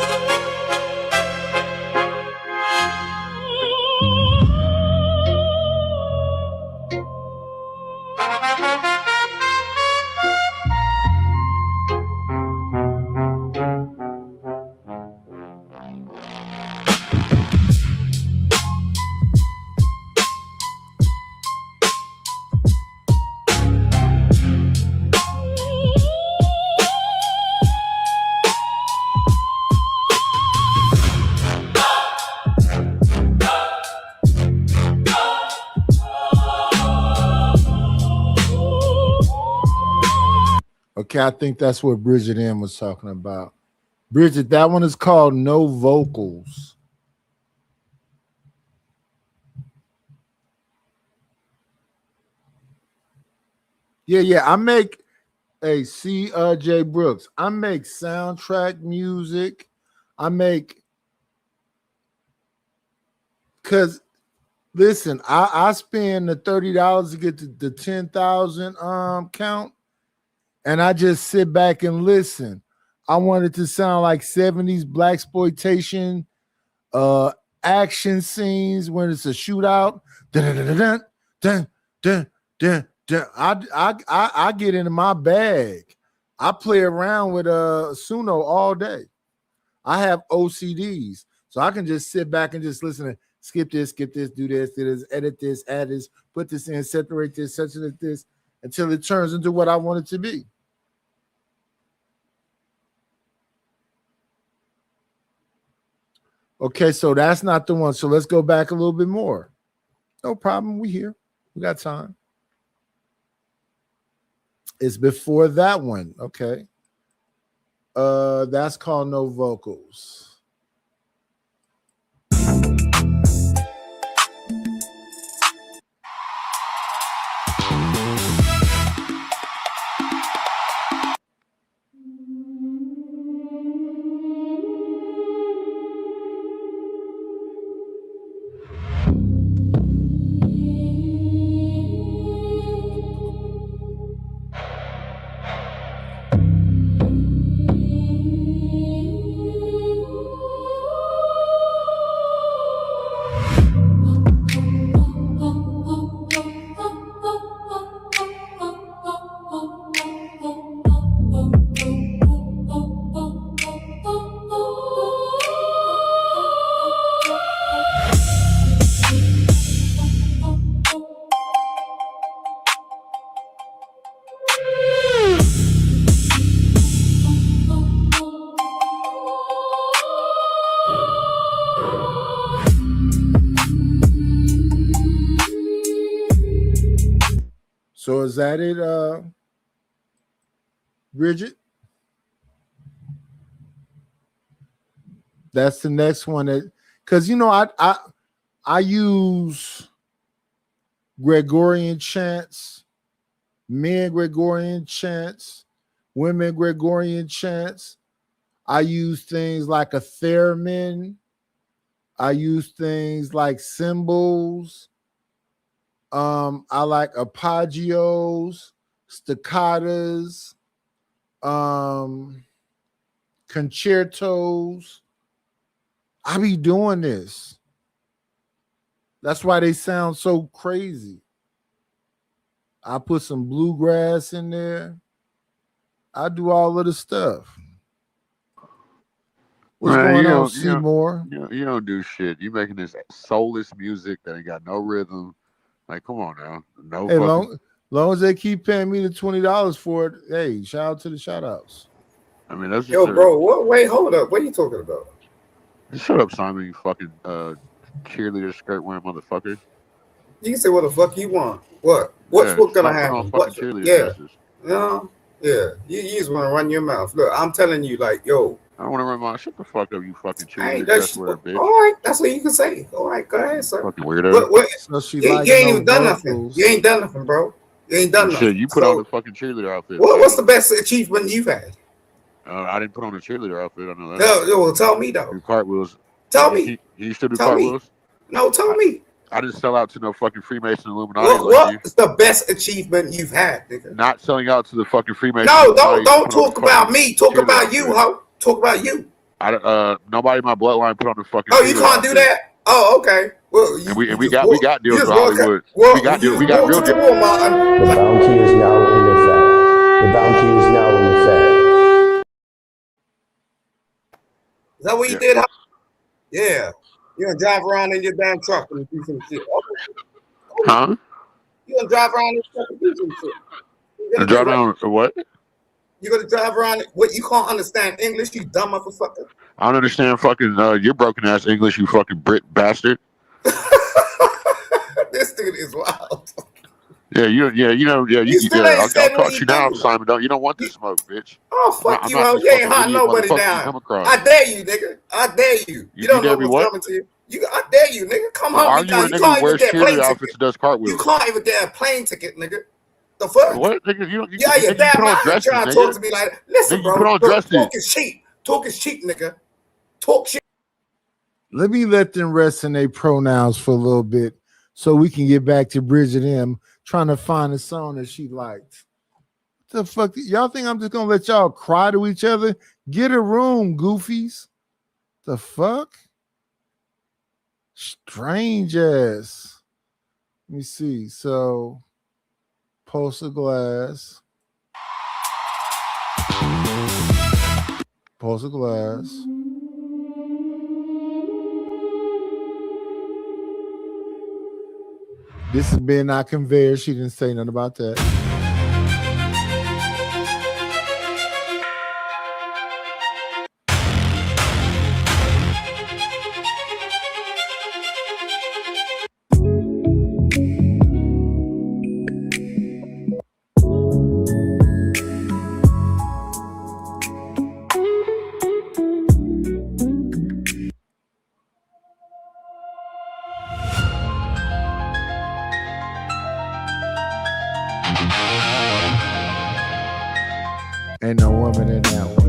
Okay, I think that's what Bridget M was talking about. Bridget, that one is called No Vocals. Yeah. I make J Brooks. I make soundtrack music. I make because listen, I spend the $30 to get the 10,000 count. And I just sit back and listen. I want it to sound like 70s blaxploitation action scenes when it's a shootout. I get into my bag. I play around with Suno all day. I have OCDs, so I can just sit back and just listen to skip this, do this, edit this, add this, put this in, separate this, saturate this, until it turns into what I want it to be. Okay, so that's not the one. So let's go back a little bit more. No problem. We here. We got time. It's before that one. Okay. That's called No Vocals. So is that it, Bridget? That's the next one that, because I use Gregorian chants, men Gregorian chants, women Gregorian chants. I use things like a theremin. I use things like cymbals. I like arpeggios, staccatos, concertos. I be doing this. That's why they sound so crazy. I put some bluegrass in there. I do all of the stuff. What's Man, going on, Seymour? You don't do shit. You making this soulless music that ain't got no rhythm. Like, come on now. No Hey, fucking. long as they keep paying me the $20 for it, hey, shout out to the shout outs. I mean, that's just Yo, bro, what? Wait, hold up. What are you talking about? Shut up, Simon, you fucking cheerleader skirt wearing motherfucker. You can say what the fuck you want. What? What's Yeah, what gonna stop putting happen? on What? fucking cheerleader Yeah. dresses. No. Yeah. You just want to run your mouth. Look, I'm telling you, like, yo. I don't want to run my shut the fuck up, you fucking I ain't cheerleader that dress wearer, bitch. All right, that's what you can say. All right, go ahead, sir. Fucking weirdo. What? So she You like ain't even done nothing. You ain't done nothing, bro. You ain't done nothing. Shit, you put on the fucking cheerleader outfit. What's the best achievement you've had? I didn't put on a cheerleader outfit. I know that. No, tell me though. Do cartwwheels. Tell me. You still do Tell me. cartwheels? No, tell me. I didn't sell out to no fucking Freemason Illuminati. What's the best achievement you've had, nigga? Not selling out to the fucking Freemason. No, Illuminati don't talk about me. Talk about you, ho. Talk about you. Nobody in my bloodline put on the fucking. Oh, you can't do that. Oh, okay. Well, we got deals with Hollywood. We got real deals. The bounty is now in effect. The bounty is now in effect. Is that what you did? Yeah. You're gonna drive around in your damn truck and do some shit. Huh? You're gonna drive around in your truck and do some shit. Drive around for what? You're gonna drive around. What? You can't understand English, you dumb motherfucker. I don't understand fucking your broken ass English, you fucking Brit bastard. This dude is wild. You I'll talk to you now, Simon. You don't want this smoke, bitch. Oh, fuck you, ho. You ain't hot nobody down. I dare you, nigga. I dare you. You don't know what's coming to you. I dare you, nigga. Come home. You can't even get a plane ticket. Does cartwheels. You can't even get a plane ticket, nigga. The fuck? What? Nigga, your dad might try to talk to me like, listen, bro. Talk is cheap. Talk is cheap, nigga. Talk shit. Let me let them rest in their pronouns for a little bit so we can get back to Bridget M trying to find a song that she liked. What the fuck? Y'all think I'm just gonna let y'all cry to each other? Get a room, goofies. The fuck? Strange ass. Let me see. So, Pulse of Glass. Pulse of Glass. This has been our conveyor. She didn't say nothing about that. Ain't no woman in that one.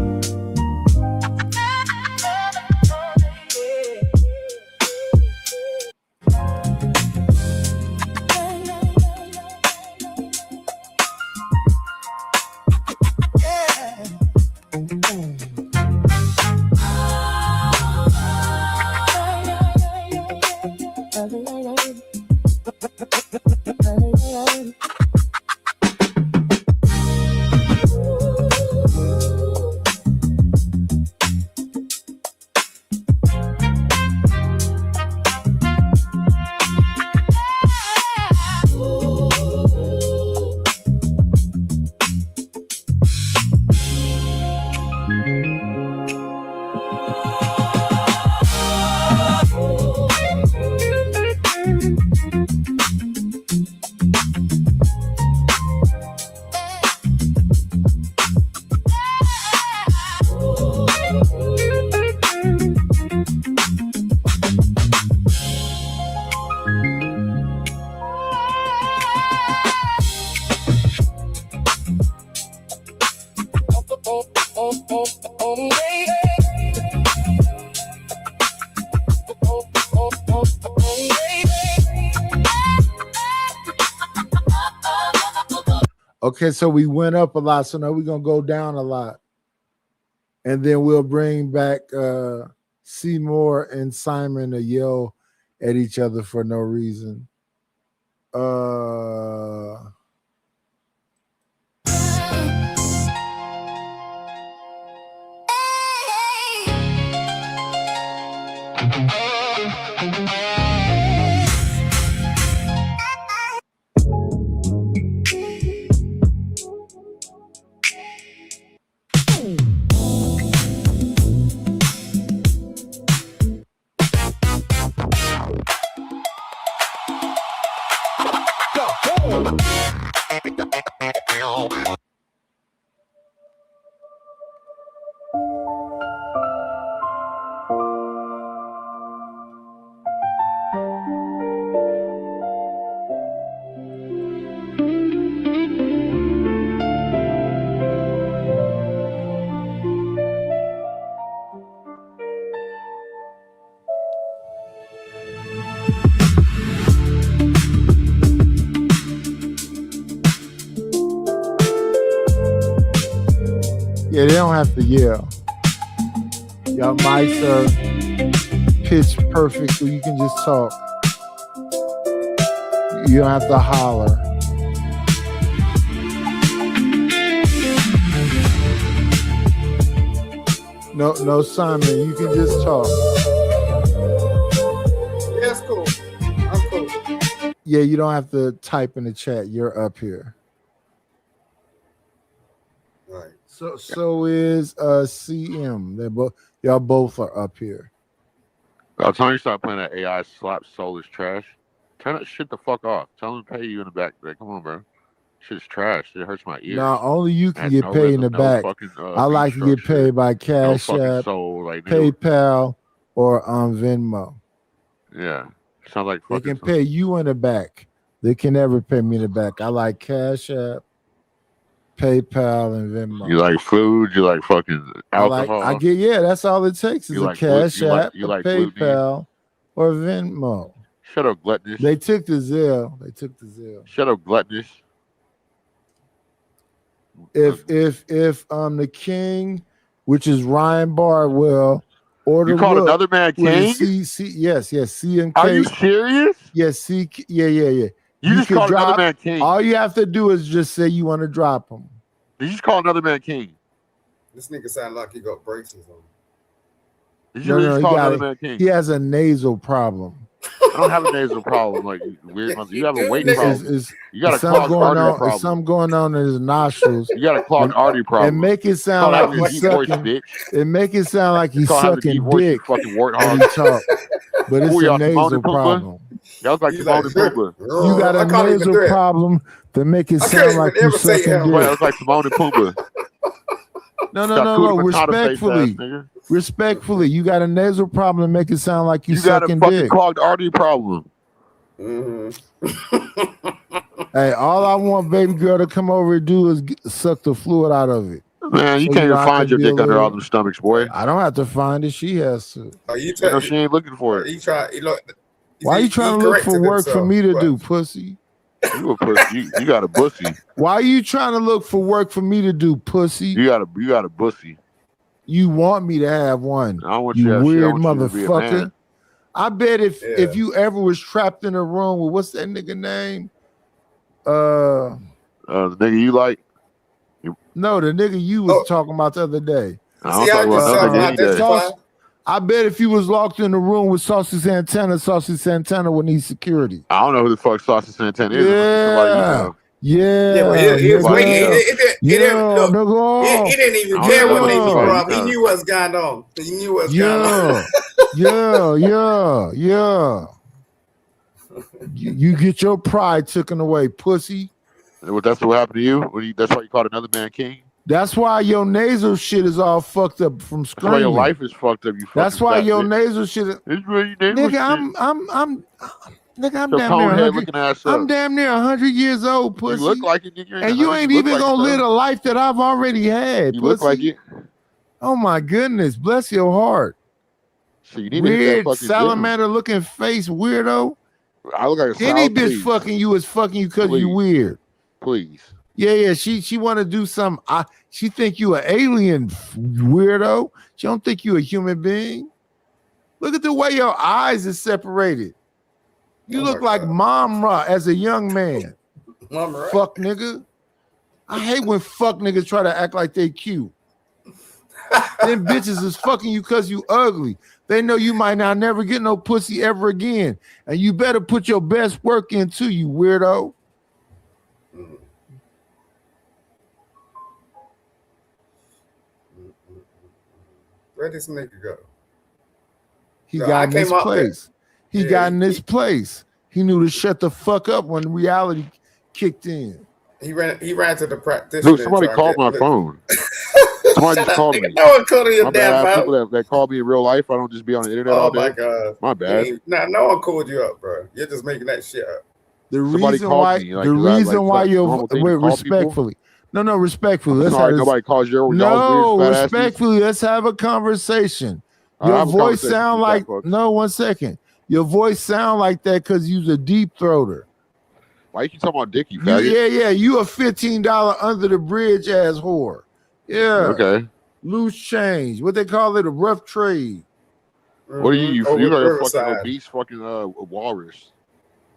Okay, so we went up a lot, so now we're gonna go down a lot, and then we'll bring back Seymour and Simon to yell at each other for no reason. Yeah, they don't have to yell. Y'all mics are pitched perfect, so you can just talk. You don't have to holler. No, Simon, you can just talk. Yeah, that's cool. I'm cool. Yeah, you don't have to type in the chat. You're up here. Right. So is CM. They both y'all both are up here. I'll tell you, stop playing that AI slap soulless trash. Turn that shit the fuck off. Tell them to pay you in the back. Like, come on, bro. Shit's trash. It hurts my ears. No, only you can Has get no paid in the rhythm, no back. fucking, I like to get paid by Cash fucking App, soul, like, nigga. PayPal, or Venmo. Yeah. Sounds like They fucking can pay you in the back. They can never pay me in the back. I like Cash App, PayPal, and Venmo. You like food, you like fucking alcohol. I get, yeah, that's all it takes is You a like Cash you like- App, you a like gluten. PayPal, or Venmo. Shut up, gluttonous. They took the Zelle. Shut up, gluttonous. If the king, which is Ryan Bardwell, order You called another man king? Yes, C and K. Are you serious? Yes, C. Yeah. You just can called another man king. All you have to do is just say you want to drop him. Did you just call another man king? This nigga sound like he got braces on. Did you really just call another man king? He has a nasal problem. I don't have a nasal problem. Like weird. You have a weight problem. You got a clogged artery There's problem. something going on in his nostrils. You got a clogged artery problem. And make it sound Call like having he's a deep voice, sucking. bitch. It make it sound like he's Call having a sucking deep voice, you dick fucking when he warthog. talk. But it's Who a y'all, Timon nasal and Pumbaa? problem. Y'all look like Timon and Pumbaa. You got a nasal problem that make it sound like you sucking dick. It looks like Timon and Pumbaa. No. Hakuna Matata face Respectfully. ass nigga. Respectfully, you got a nasal problem that make it sound like you You got a sucking fucking dick. clogged artery problem. Hey, all I want baby girl to come over and do is suck the fluid out of it. Man, you So can't even I find can your be a dick under little- all them stomachs, boy. I don't have to find it. She has to. You know she ain't looking for it. He try. He look. Why you trying to look for corrected work for himself. me to What? do, pussy? You a pussy. You got a pussy. Why you trying to look for work for me to do, pussy? You got a pussy. You want me to have one? I want You you to have shit. I weird want you to be a motherfucker. man. I bet if you ever was trapped in a room with what's that nigga name? The nigga you like? No, the nigga you was talking about the other day. I don't talk about no nigga any day. Sauce- I bet if you was locked in the room with Saucy Santana would need security. I don't know who the fuck Saucy Santana is. Yeah. Yeah. Yeah, well, he was nigga. waiting. He didn't nigga. he didn't even I don't care know what what they the was fuck from. he He does. knew what's going on. He knew what's going on. Yeah. You get your pride taken away, pussy. Well, that's what happened to you. That's why you called another man king. That's why your nasal shit is all fucked up from That's why your screaming. life is fucked up. You. That's fucking why fat your bitch. nasal shit. It's really nasal Nigga, shit. I'm Your damn near cone head 100. looking ass I'm up. damn near 100 years old, You pussy. look like it, nigga. And you ain't even gonna live it. a life that I've already had. You look like pussy. it. Oh my goodness, bless your heart. So you need to hit Weird that fucking salamander looking face, weirdo. gym. I look like a Any sow, bitch please. fucking you is fucking you because you Please. weird. Please. Yeah. She want to do some. She think you an alien, weirdo. She don't think you a human being. Look at the way your eyes is separated. You look like Mom Ra as a young man. Mama, right? Fuck nigga. I hate when fuck niggas try to act like they cute. Them bitches is fucking you because you ugly. They know you might not never get no pussy ever again. And you better put your best work into you, weirdo. Where this nigga go? He No, I got in came this up place. He Yeah, got in this place. He knew to shut the fuck up when reality kicked in. He ran to the practitioner. Dude, somebody called my phone. Somebody just called me. No one called your My damn bad. phone. People that call me in real life, I don't just be on the internet all Oh day. my god. My bad. No one called you up, bro. You're just making that shit up. The Somebody reason called why me, like, the 'cause I, reason like, why it's you're normal thing to wait, call respectfully. No, respectfully. Let's Sorry, have nobody calls your no weird fat asses. respectfully. Let's have a conversation. I Your have a voice conversation sound with you, like fat fuck. no. 1 second. Your voice sound like that because you's a deep throater. Why you keep talking about dick, you You, faggot? yeah. You a $15 under the bridge ass whore. Yeah. Okay. Loose change. What they call it, a rough trade. What are you? Over You like a Riverside. fucking obese fucking walrus.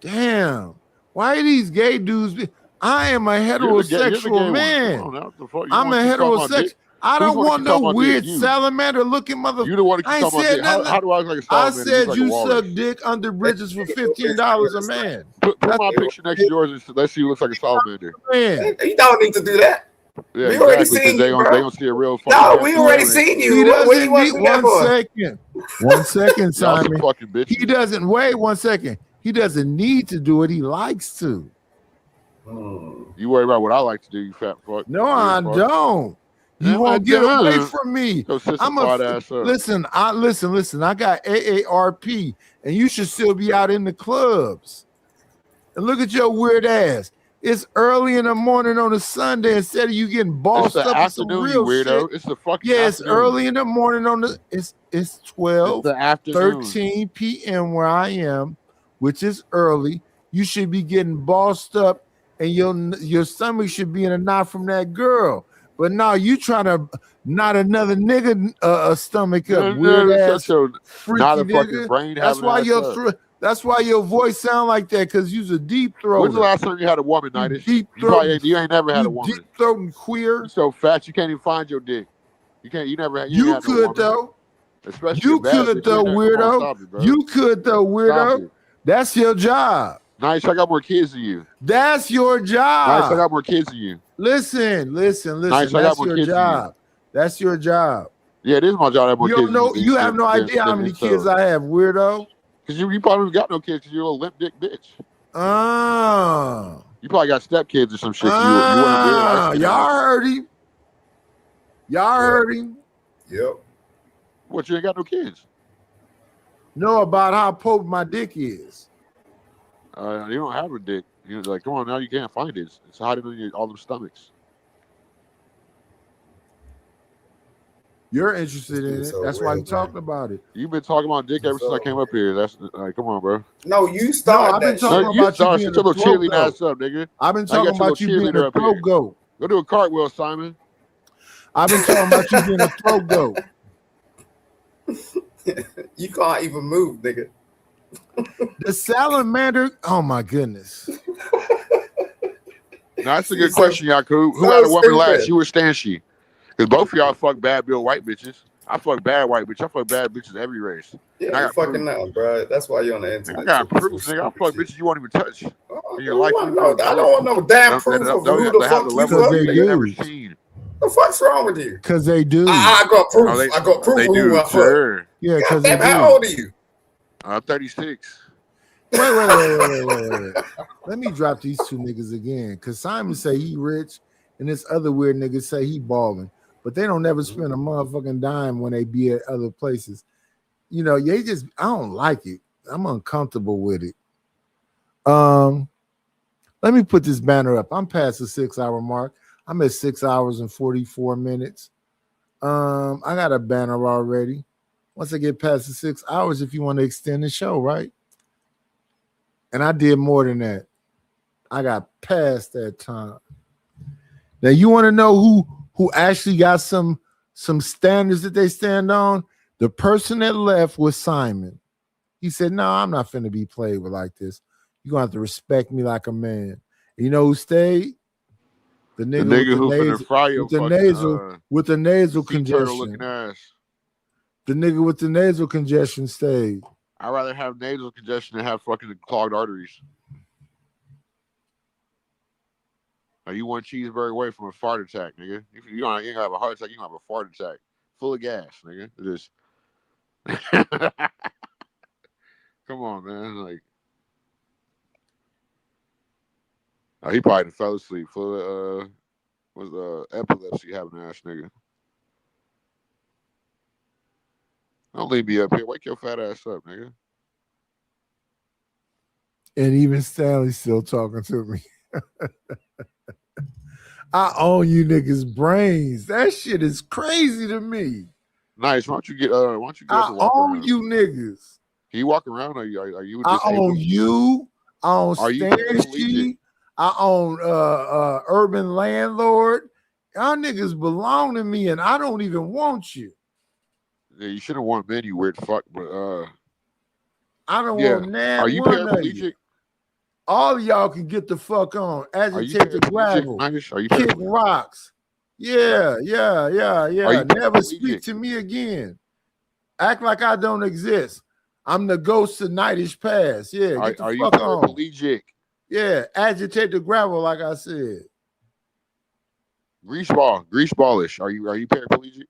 Damn. Why are these gay dudes? I am a You're the heterosexual gay one. man. Come on now, what the fuck? You I'm a wanna keep talking about heterosexual. dick? I Who's don't wanna want keep no talking about dick? weird You. salamander looking mother. You the one to keep I ain't talking about said dick. How nothing. do I look like a I salamander? said Like you a walrus. suck dick under bridges for $15 a man. Put my picture next to yours and let's see who looks like a salamander. Man. You don't need to do that. Yeah, We already exactly. seen Because you, bro. they gonna see a real fucking. No, we already seen you. He What do you doesn't want need to do that 1 for? second. 1 second, Y'all some Simon. fucking bitches. He doesn't wait 1 second. He doesn't need to do it. He likes to. You worry about what I like to do, you fat fuck. No, I fuck. don't. You Yeah, won't I get away don't. from me. Go sit I'm some fat ass up. listen. Listen. I got AARP, and you should still be out in the clubs. And look at your weird ass. It's early in the morning on a Sunday instead of you getting It's bossed the up with some afternoon, real you weirdo. shit. It's the fucking Yeah, it's afternoon. early in the morning on the. It's 12, It's the afternoon. 13 p.m. where I am, which is early. You should be getting bossed up, and your stomach should be in a knot from that girl. But now you trying to knot another nigga a stomach up, weird ass, freaky not a fucking nigga. brain That's having why ass your up. that's why your voice sound like that, because you's a deep throater. When's the last time you had a woman, Nightish? Deep You ain't never had a woman. Deep throating queer. You're so fat you can't even find your dick. You can't. You never. You, You ain't had no could woman. though. Especially You a bad could bitch. though, Come on, weirdo. stop it, bro. You could though, Stop weirdo. it. That's your job. Nice, I got more kids than you. That's your Nice, job. I got more kids than you. Listen. Nice, I got That's more your kids than you. job. That's your job. Yeah, it is my job to have more You kids. don't know. than You have no idea how many kids I have, weirdo. Because you probably haven't got no kids because you're a little limp dick bitch. Oh. You probably got stepkids or some shit. You weren't realize. Y'all heard him. Y'all heard him. Yep. What, you ain't got no kids? Know about how potent my dick is. You don't have a dick. You're like, come on now, you can't find it. It's hiding in all them stomachs. You're interested in it. So That's why real, you're talking about it. You've been talking about dick ever since I came up here. That's like, come on, bro. No, you started I've been that talking shit. about you being Shut a your little cheerleading throat ass up, nigga. I've been Now you talking got your about you little being cheerleader a up here. throat goat. Go do a cartwheel, Simon. I've been talking about you being a throat goat. You can't even move, nigga. The salamander. Oh my goodness. Now, that's a good question, Yaku. Who had a woman last? You or Stanshi? Because both of y'all fuck bad bill white bitches. I fuck bad white bitch. I fuck bad bitches every race. Yeah, And I you got fucking proof. know, bro. That's why you're on the internet. I got proof, nigga. I fuck bitches you won't even touch. And you're like, I don't want no damn proof of who the fuck you fuck. they never seen. The fuck's wrong with you? Because they do. I got proof. Oh, I got proof they of who do, I fuck. sure. Yeah, because Damn, how old are you? I'm 36. Wait. Let me drop these two niggas again. Because Simon say he rich and this other weird nigga say he balling. But they don't never spend a motherfucking dime when they be at other places. You know, I don't like it. I'm uncomfortable with it. Let me put this banner up. I'm past the 6-hour mark. I'm at 6 hours and 44 minutes. I got a banner already. Once I get past the 6 hours, if you want to extend the show, right? And I did more than that. I got past that time. Now you want to know who actually got some standards that they stand on? The person that left was Simon. He said, "No, I'm not finna be played with like this. You're gonna have to respect me like a man." And you know who stayed? The nigga who finna fry your with the nasal sea turtle congestion. looking ass. The nigga with the nasal congestion stayed. I'd rather have nasal congestion than have fucking clogged arteries. Now, you one cheeseburger away from a fart attack, nigga. You ain't gonna have a heart attack, you gonna have a fart attack. Full of gas, nigga. Just come on, man. Like, Oh, he probably fell asleep. Full of was epilepsy having ass nigga. Don't leave me up here. Wake your fat ass up, nigga. And even Stanley's still talking to me. I own you niggas' brains. That shit is crazy to me. Nice. Why don't you get I own around? You niggas. Can you walk around? Are you I own you. I own Stanley. I own Urban Landlord. Y'all niggas belong to me, and I don't even want you. Yeah, you should have won men, you weird fuck. But I don't want that. Are you paraplegic? All of y'all can get the fuck on. Agitate the gravel. Kick rocks. Yeah. Never speak to me again. Act like I don't exist. I'm the ghost of Nightish Past. Yeah, get the fuck on. Paraplegic? Yeah, agitate the gravel, like I said. Grease ballish. Are you paraplegic?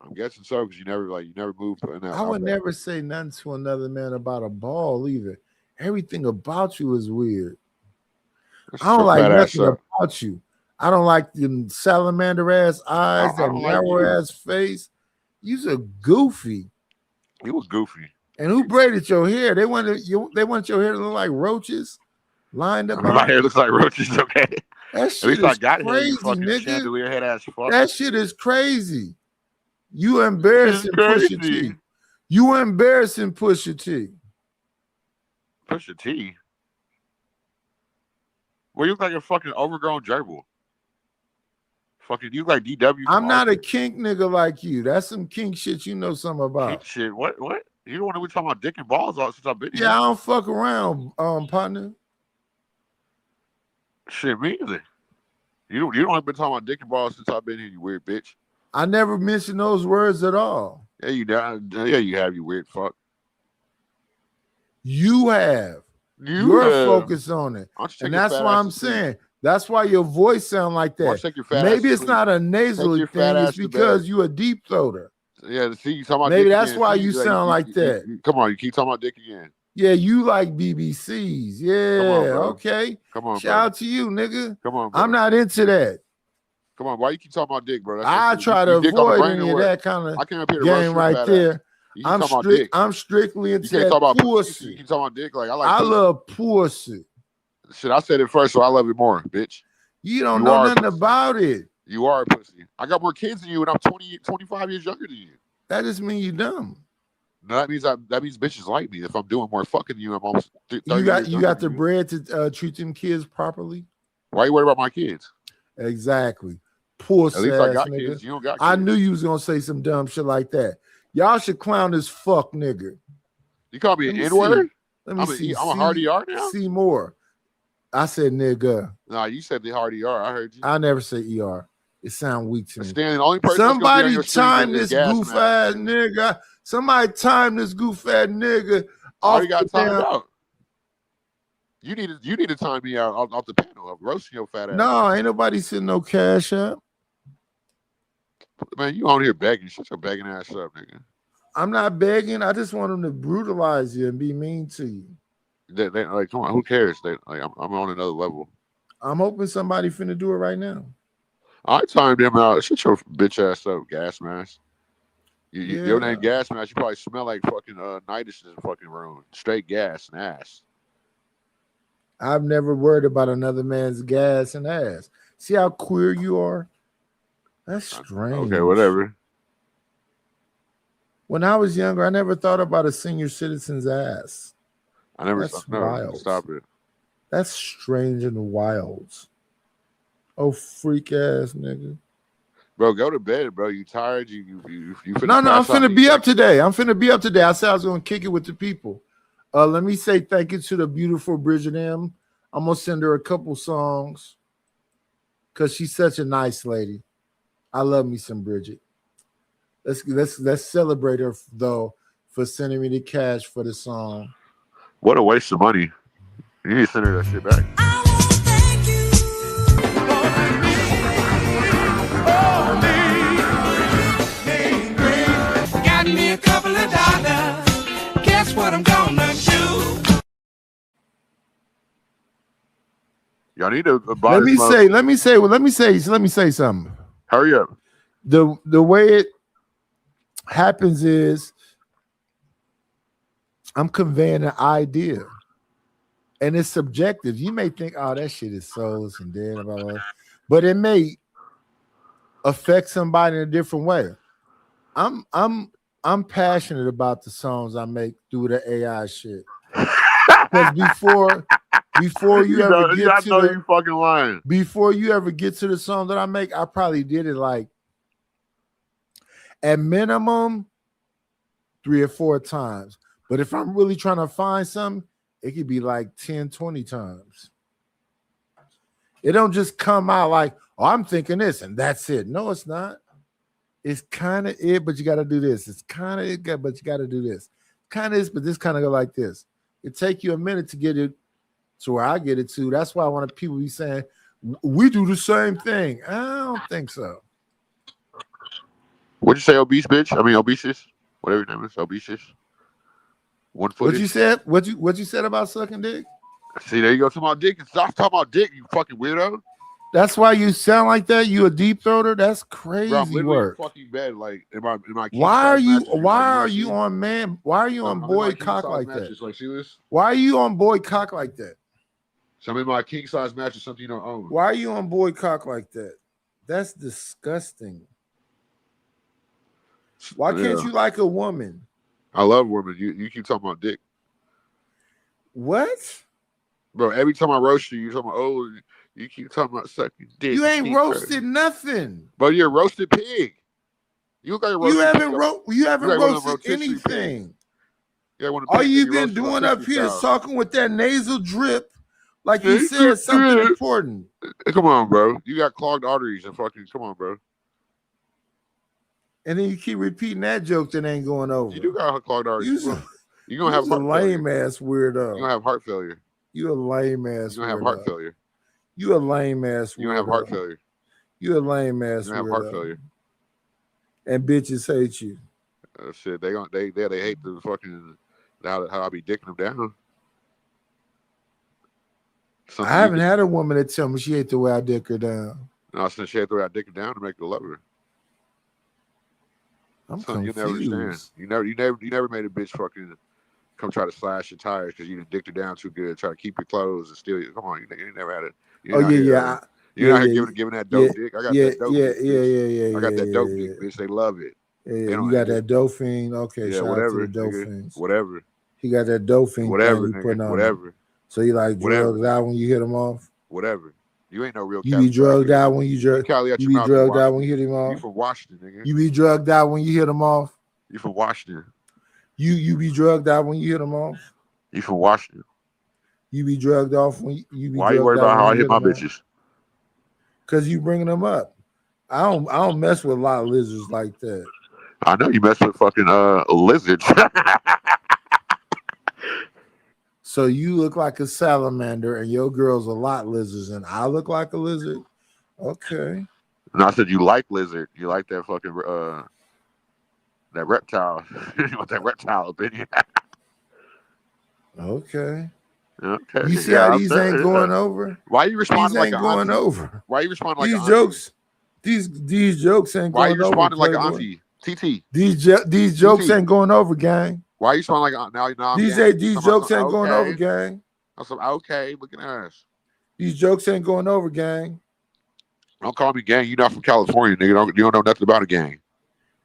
I'm guessing so, because you never moved. I would never say nothing to another man about a ball either. Everything about you is weird. I don't like nothing about you. I don't like them salamander ass eyes, that narrow ass face. You's a goofy. He was goofy. And who braided your hair? They wanted your hair to look like roaches lined up. My hair looks like roaches. Okay. That shit is crazy, nigga. Chandelier head ass fuck. That shit is crazy. You embarrassing Pusha T. You embarrassing Pusha T. Pusha T? Well, you look like a fucking overgrown gerbil. Fucking, you like DW. I'm not a kink nigga like you. That's some kink shit you know something about. Kink shit? What? You don't want to be talking about dick and balls all since I've been here. Yeah, I don't fuck around, partner. Shit, me either. You don't have been talking about dick and balls since I've been here, you weird bitch. I never mentioned those words at all. Yeah, you have, you weird fuck. You have. You're focused on it. And that's why I'm saying. That's why your voice sound like that. Maybe it's not a nasal thing. It's because you a deep throater. Yeah, see, you talking about maybe that's why you sound like that. Come on, you keep talking about dick again. Yeah, you like BBCs. Yeah, on, okay. Come on, shout out to you, nigga. Come on, bro. I'm not into that. Come on, why you keep talking about dick, bro? I try to avoid any of that kind of game right there. I'm strictly into that pussy. You keep talking about dick, like I love pussy. Shit, I said it first, so I love it more, bitch. You don't know nothing about it. You are a pussy. I got more kids than you, and I'm 25 years younger than you. That just means you dumb. No, that means bitches like me. If I'm doing more fucking than you, I'm almost 30 you got the bread to treat them kids properly. Why are you worried about my kids? Exactly. Poor At least I got nigga. kids. You don't got kids. I knew you was gonna say some dumb shit like that. Y'all should clown this fuck nigga. You call me an N-word? Let me see. I'm a hard ER now? See more. I said nigga. Nah, you said the hard ER. I heard you. I never say ER. It sounds weak to me. Stan, the only person somebody time this goof ass nigga. Somebody time this goof ass nigga. Already got timed out. You need to time me out off the panel. I'm roasting your fat ass. No, ain't nobody sending no cash up. Man, you on here begging. Shut your begging ass up, nigga. I'm not begging. I just want them to brutalize you and be mean to you. They like, come on, who cares? I'm on another level. I'm hoping somebody finna do it right now. I timed them out. Shut your bitch ass up, gas mask. Your name gas mask. You probably smell like fucking Nightish in the fucking room. Straight gas and ass. I've never worried about another man's gas and ass. See how queer you are? That's strange. Okay, whatever. When I was younger, I never thought about a senior citizen's ass. That's wild. Stop it. That's strange in the wilds. Oh, freak ass nigga. Bro, go to bed, bro. You tired? You No, I'm finna be up today. I said I was gonna kick it with the people. Let me say thank you to the beautiful Bridget M. I'm gonna send her a couple songs because she's such a nice lady. I love me some Bridget. Let's celebrate her though for sending me the cash for the song. What a waste of money. You need to send her that shit back. Got me a couple of dollars. Guess what I'm gonna do? Y'all need to buy Let me say something. Hurry up. The way it happens is I'm conveying an idea. And it's subjective. You may think, oh, that shit is soulless and dead, blah, blah, blah. But it may affect somebody in a different way. I'm passionate about the songs I make through the AI shit. Because before you ever get to you fucking lying. Before you ever get to the song that I make, I probably did it like at minimum 3 or 4 times. But if I'm really trying to find something, it could be like 10, 20 times. It don't just come out like, oh, I'm thinking this and that's it. No, it's not. It's kind of it, but you got to do this. It's kind of it, but you got to do this. Kind of this, but this kind of go like this. It take you a minute to get it to where I get it to. That's why I want people to be saying, we do the same thing. I don't think so. What'd you say, obese bitch? I mean, obesis? Whatever your name is, obesis. One foot. What you said? What you said about sucking dick? See, there you go. Talking about dick. Stop talking about dick, you fucking weirdo. That's why you sound like that. You a deep throater? That's crazy. Bro, I'm literally work. in fucking bed. Like, in my Why are you on man? Why are you on boy cock like that? Like, see this? Why are you on boy cock like that? So I'm in my king size match is something you don't own. Why are you on boy cock like that? That's disgusting. Why can't you like a woman? I love women. You keep talking about dick. What? Bro, every time I roast you, you're talking about, oh, you keep talking about sucking dick. You ain't roasted nothing. But you're a roasted pig. You look like a roasted You haven't roasted anything. All you've been doing up here is talking with that nasal drip like you said something important. Come on, bro. You got clogged arteries and fucking, come on, bro. And then you keep repeating that joke that ain't going over. You do got clogged arteries. You're going to have a lame ass weirdo. You're going to have heart failure. You a lame ass. You're going to have heart failure. You a lame ass. You're going to have heart failure. You a lame ass. You're going to have heart failure. And bitches hate you. Shit, they hate the fucking how I be dicking them down. I haven't had a woman that tell me she hate the way I dick her down. No, since she hate the way I dick her down to make her love her. I'm confused. You never understand. You never made a bitch fucking come try to slash your tires because you didn't dick her down too good, try to keep your clothes and steal you. Come on, you never had it. You're not here giving that dope dick. I got that dope dick. I got that dope dick, bitch. They love it. Yeah, you got that Dauphine. Okay, yeah, whatever. Whatever. He got that Dauphine. Whatever. Whatever. So you like drugged out when you hit him off? Whatever. You ain't no real. You be drugged out when you drug. You be drugged out when you hit him off. You from Washington, nigga. You be drugged out when you hit him off. You from Washington. You be drugged out when you hit him off. You from Washington. You be drugged off when you be. Why you worried about how I hit my bitches? Because you bringing them up. I don't mess with a lot of lizards like that. I know you mess with fucking lizards. So you look like a salamander, and your girl's a lot lizards, and I look like a lizard. Okay. And I said you like lizard. You like that fucking that reptile. You want that reptile opinion? Okay. Okay. You see how these ain't going over? Why are you responding like an going over? Why are you responding like these jokes? These jokes ain't going over. Why are you responding like an auntie? TT. These jokes ain't going over, gang. Why are you responding like now? These jokes ain't going over, gang. Okay, look at us. These jokes ain't going over, gang. Don't call me gang. You're not from California, nigga. You don't know nothing about a gang.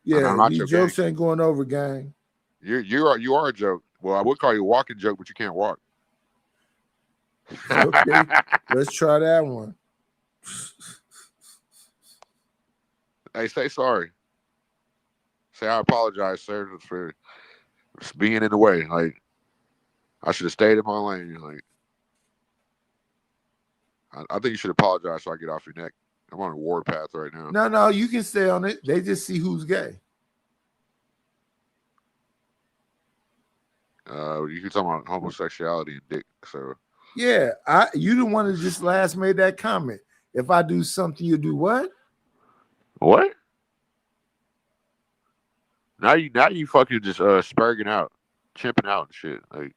Yeah, these jokes ain't going over, gang. You are a joke. Well, I would call you a walking joke, but you can't walk. Okay, let's try that one. Hey, say sorry. Say I apologize, sir, for being in the way. Like I should have stayed in my lane. Like I think you should apologize so I get off your neck. I'm on a warpath right now. No, you can stay on it. They just see who's gay. You can talk about homosexuality and dick. So yeah, you the one that just last made that comment. If I do something, you do what? What? Now you fucking just spurging out, chimping out and shit. Like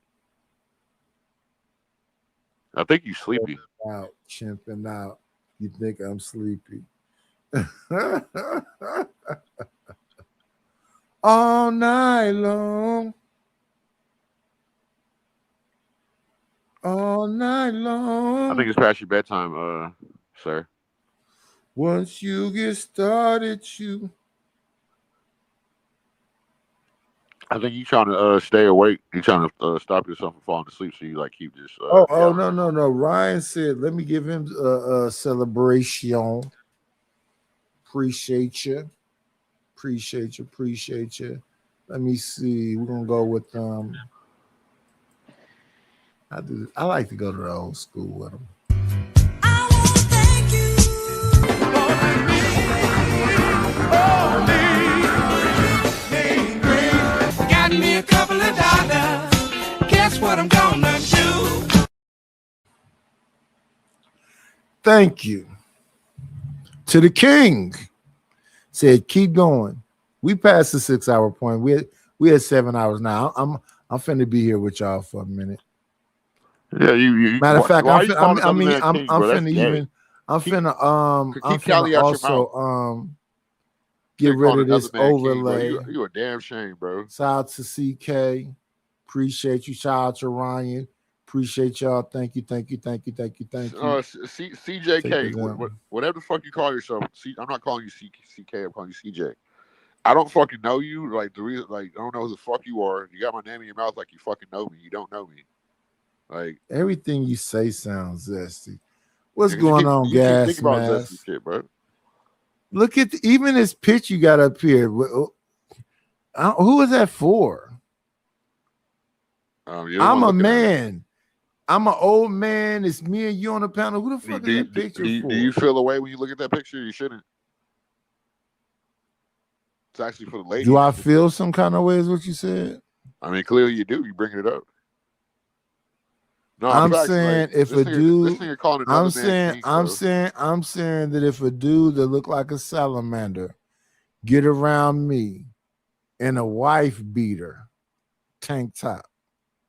I think you sleepy. Chimping out. You think I'm sleepy? All night long. All night long. I think it's past your bedtime, sir. Once you get started, you. I think you trying to stay awake. You trying to stop yourself from falling asleep, so you like keep this. No. Ryan said, "Let me give him a celebration. Appreciate you. Let me see. We're gonna go with I like to go to the old school with them. Got me a couple of dollars. Guess what I'm gonna do? Thank you to the king. Said keep going. We passed the 6 hour point. We had 7 hours now. I'm finna be here with y'all for a minute. Yeah, you. Matter of fact, I'm finna also get rid of this overlay. You a damn shame, bro. Shout out to CK. Appreciate you. Shout out to Ryan. Appreciate y'all. Thank you. CJK, whatever the fuck you call yourself. I'm not calling you CK. I'm calling you CJ. I don't fucking know you. Like the reason, like I don't know who the fuck you are. You got my name in your mouth like you fucking know me. You don't know me. Like everything you say sounds zesty. What's going on, Gas think about Mask? zesty shit, bro. Look at even this pitch you got up here. Who is that for? I'm a man. I'm an old man. It's me and you on the panel. Who the fuck is that picture for? Do you feel away when you look at that picture? You shouldn't. It's actually for the ladies. Do I feel some kind of way? Is what you said? I mean, clearly you do. You bringing it up. No, I'm saying if a dude, I'm saying that if a dude that look like a salamander get around me in a wife beater tank top,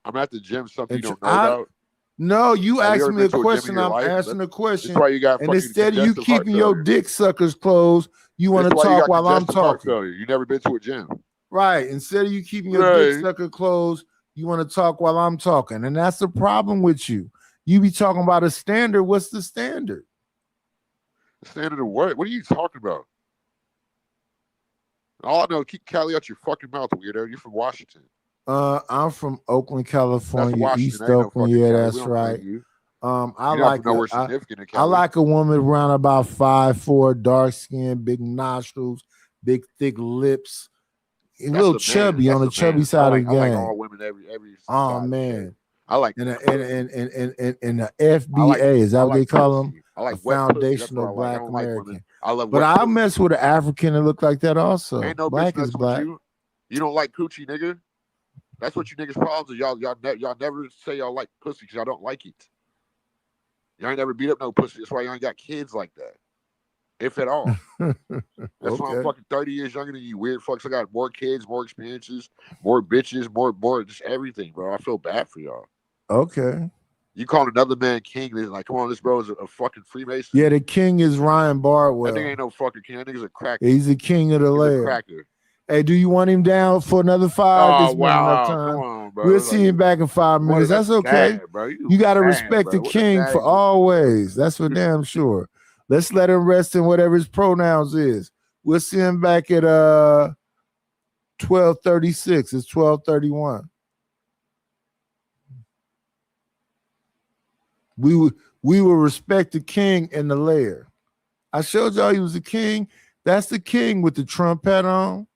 I'm at the gym. Something you don't know about. No, you asked me a question. I'm answering a question. That's why you got. And instead of you keeping your dick suckers closed, you want to talk while I'm talking. You never been to a gym, right? Instead of you keeping your dick sucker closed, you want to talk while I'm talking, and that's the problem with you. You be talking about a standard. What's the standard? The standard of what? What are you talking about? All I know, keep Cali out your fucking mouth, weirdo. You're from Washington. I'm from Oakland, California, East Oakland. Yeah, that's right. I like a woman around about 5'4", dark skin, big nostrils, big thick lips, a little chubby on the chubby side of the game. I like all women every oh man, I like and the FBA is that what they call them? I like foundational Black American. But I mess with an African that look like that also. Ain't no black is black. You don't like coochie, nigga. That's what you niggas' problems are. Y'all never say y'all like pussy because y'all don't like it. Y'all ain't never beat up no pussy. That's why y'all ain't got kids like that. If at all. That's why I'm fucking 30 years younger than you, weird fucks. I got more kids, more experiences, more bitches, more just everything, bro. I feel bad for y'all. Okay. You call another man king, like, come on, this bro is a fucking Freemason. Yeah, the king is Ryan Bardwell. That nigga ain't no fucking king. That nigga's a cracker. He's the king of the lair. Cracker. Hey, do you want him down for another 5? Oh, wow. Come on, bro. We'll see him back in 5 minutes. That's okay. Bad, you got to respect the king for always. That's for damn sure. Let's let him rest in whatever his pronouns is. We'll see him back at 12:36. It's 12:31. We will respect the king in the lair. I showed y'all he was the king. That's the king with the trumpet on.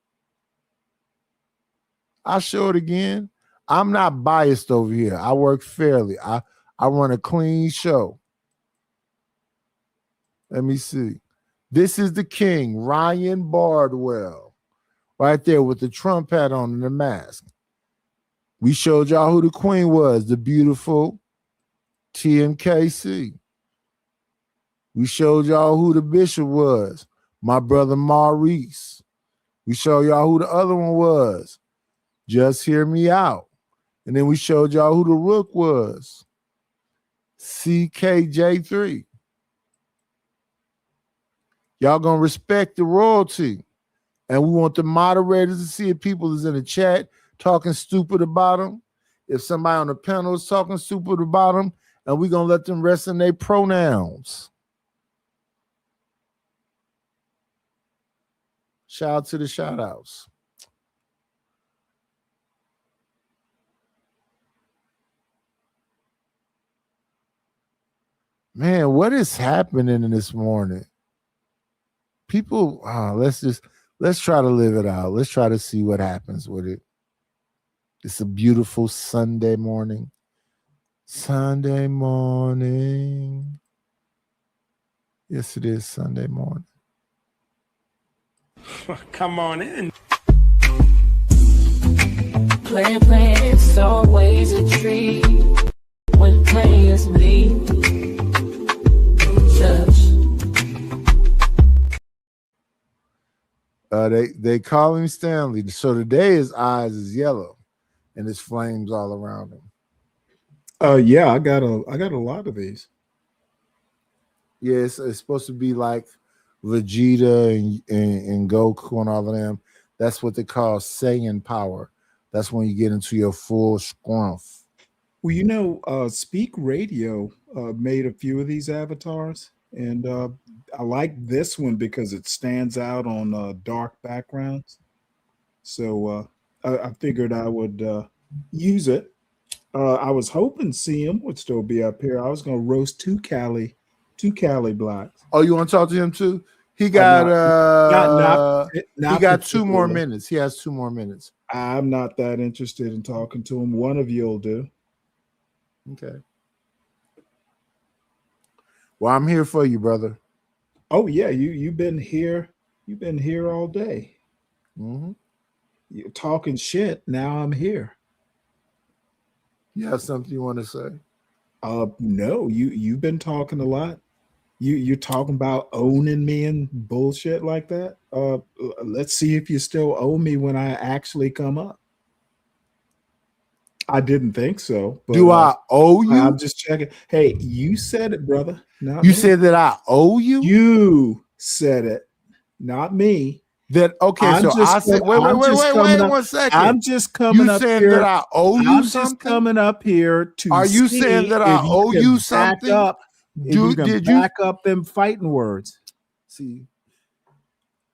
I'll show it again. I'm not biased over here. I work fairly. I run a clean show. Let me see. This is the king, Ryan Bardwell, right there with the trumpet on and the mask. We showed y'all who the queen was, the beautiful TMKC. We showed y'all who the bishop was, my brother Maurice. We showed y'all who the other one was, Just Hear Me Out. And then we showed y'all who the rook was, CKJ3. Y'all gonna respect the royalty. And we want the moderators to see if people is in the chat talking stupid about them. If somebody on the panel is talking stupid about them, and we're gonna let them rest in their pronouns. Shout out to the shout outs. Man, what is happening this morning? People, let's try to live it out. Let's try to see what happens with it. It's a beautiful Sunday morning. Sunday morning. Yes, it is Sunday morning. Come on in. Playing, it's always a treat when players leave. They call him Stanley. So today his eyes is yellow, and his flames all around him. Yeah, I got a lot of these. Yeah, it's supposed to be like Vegeta and Goku and all of them. That's what they call Saiyan power. That's when you get into your full scrumph. Well, you know, Speak Radio made a few of these avatars, and I like this one because it stands out on dark backgrounds. So I figured I would use it. I was hoping CM would still be up here. I was going to roast two Cali blacks. Oh, you want to talk to him too? He got he got 2 more minutes. He has 2 more minutes. I'm not that interested in talking to him. One of you'll do. Okay. Well, I'm here for you, brother. Oh yeah, you've been here. You've been here all day. Mm-hmm. You're talking shit. Now I'm here. You have something you want to say? No. You've been talking a lot. You're talking about owning me and bullshit like that. Let's see if you still owe me when I actually come up. I didn't think so. But, do I owe you? I'm just checking. Hey, you said it, brother. Not you me. said that I owe you? You said it, not me. That okay, I said wait 1 second. I'm just coming up here. You saying that I owe you something? Just coming up here to Are you saying that I owe you something? Did you back up them fighting words? See,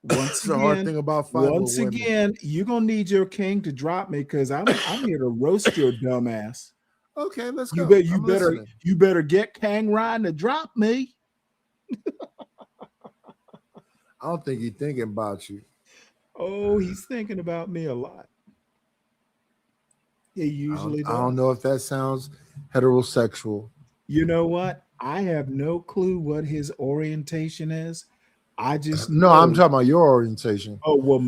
once the hard thing about fighting. Once again, you're gonna need your king to drop me because I'm here to roast your dumb ass. Okay, let's go. You better get Kang Ryan to drop me. I don't think he's thinking about you. Oh, he's thinking about me a lot. He usually does. I don't know if that sounds heterosexual. You know what? I have no clue what his orientation is. I just no. I'm talking about your orientation. Oh well,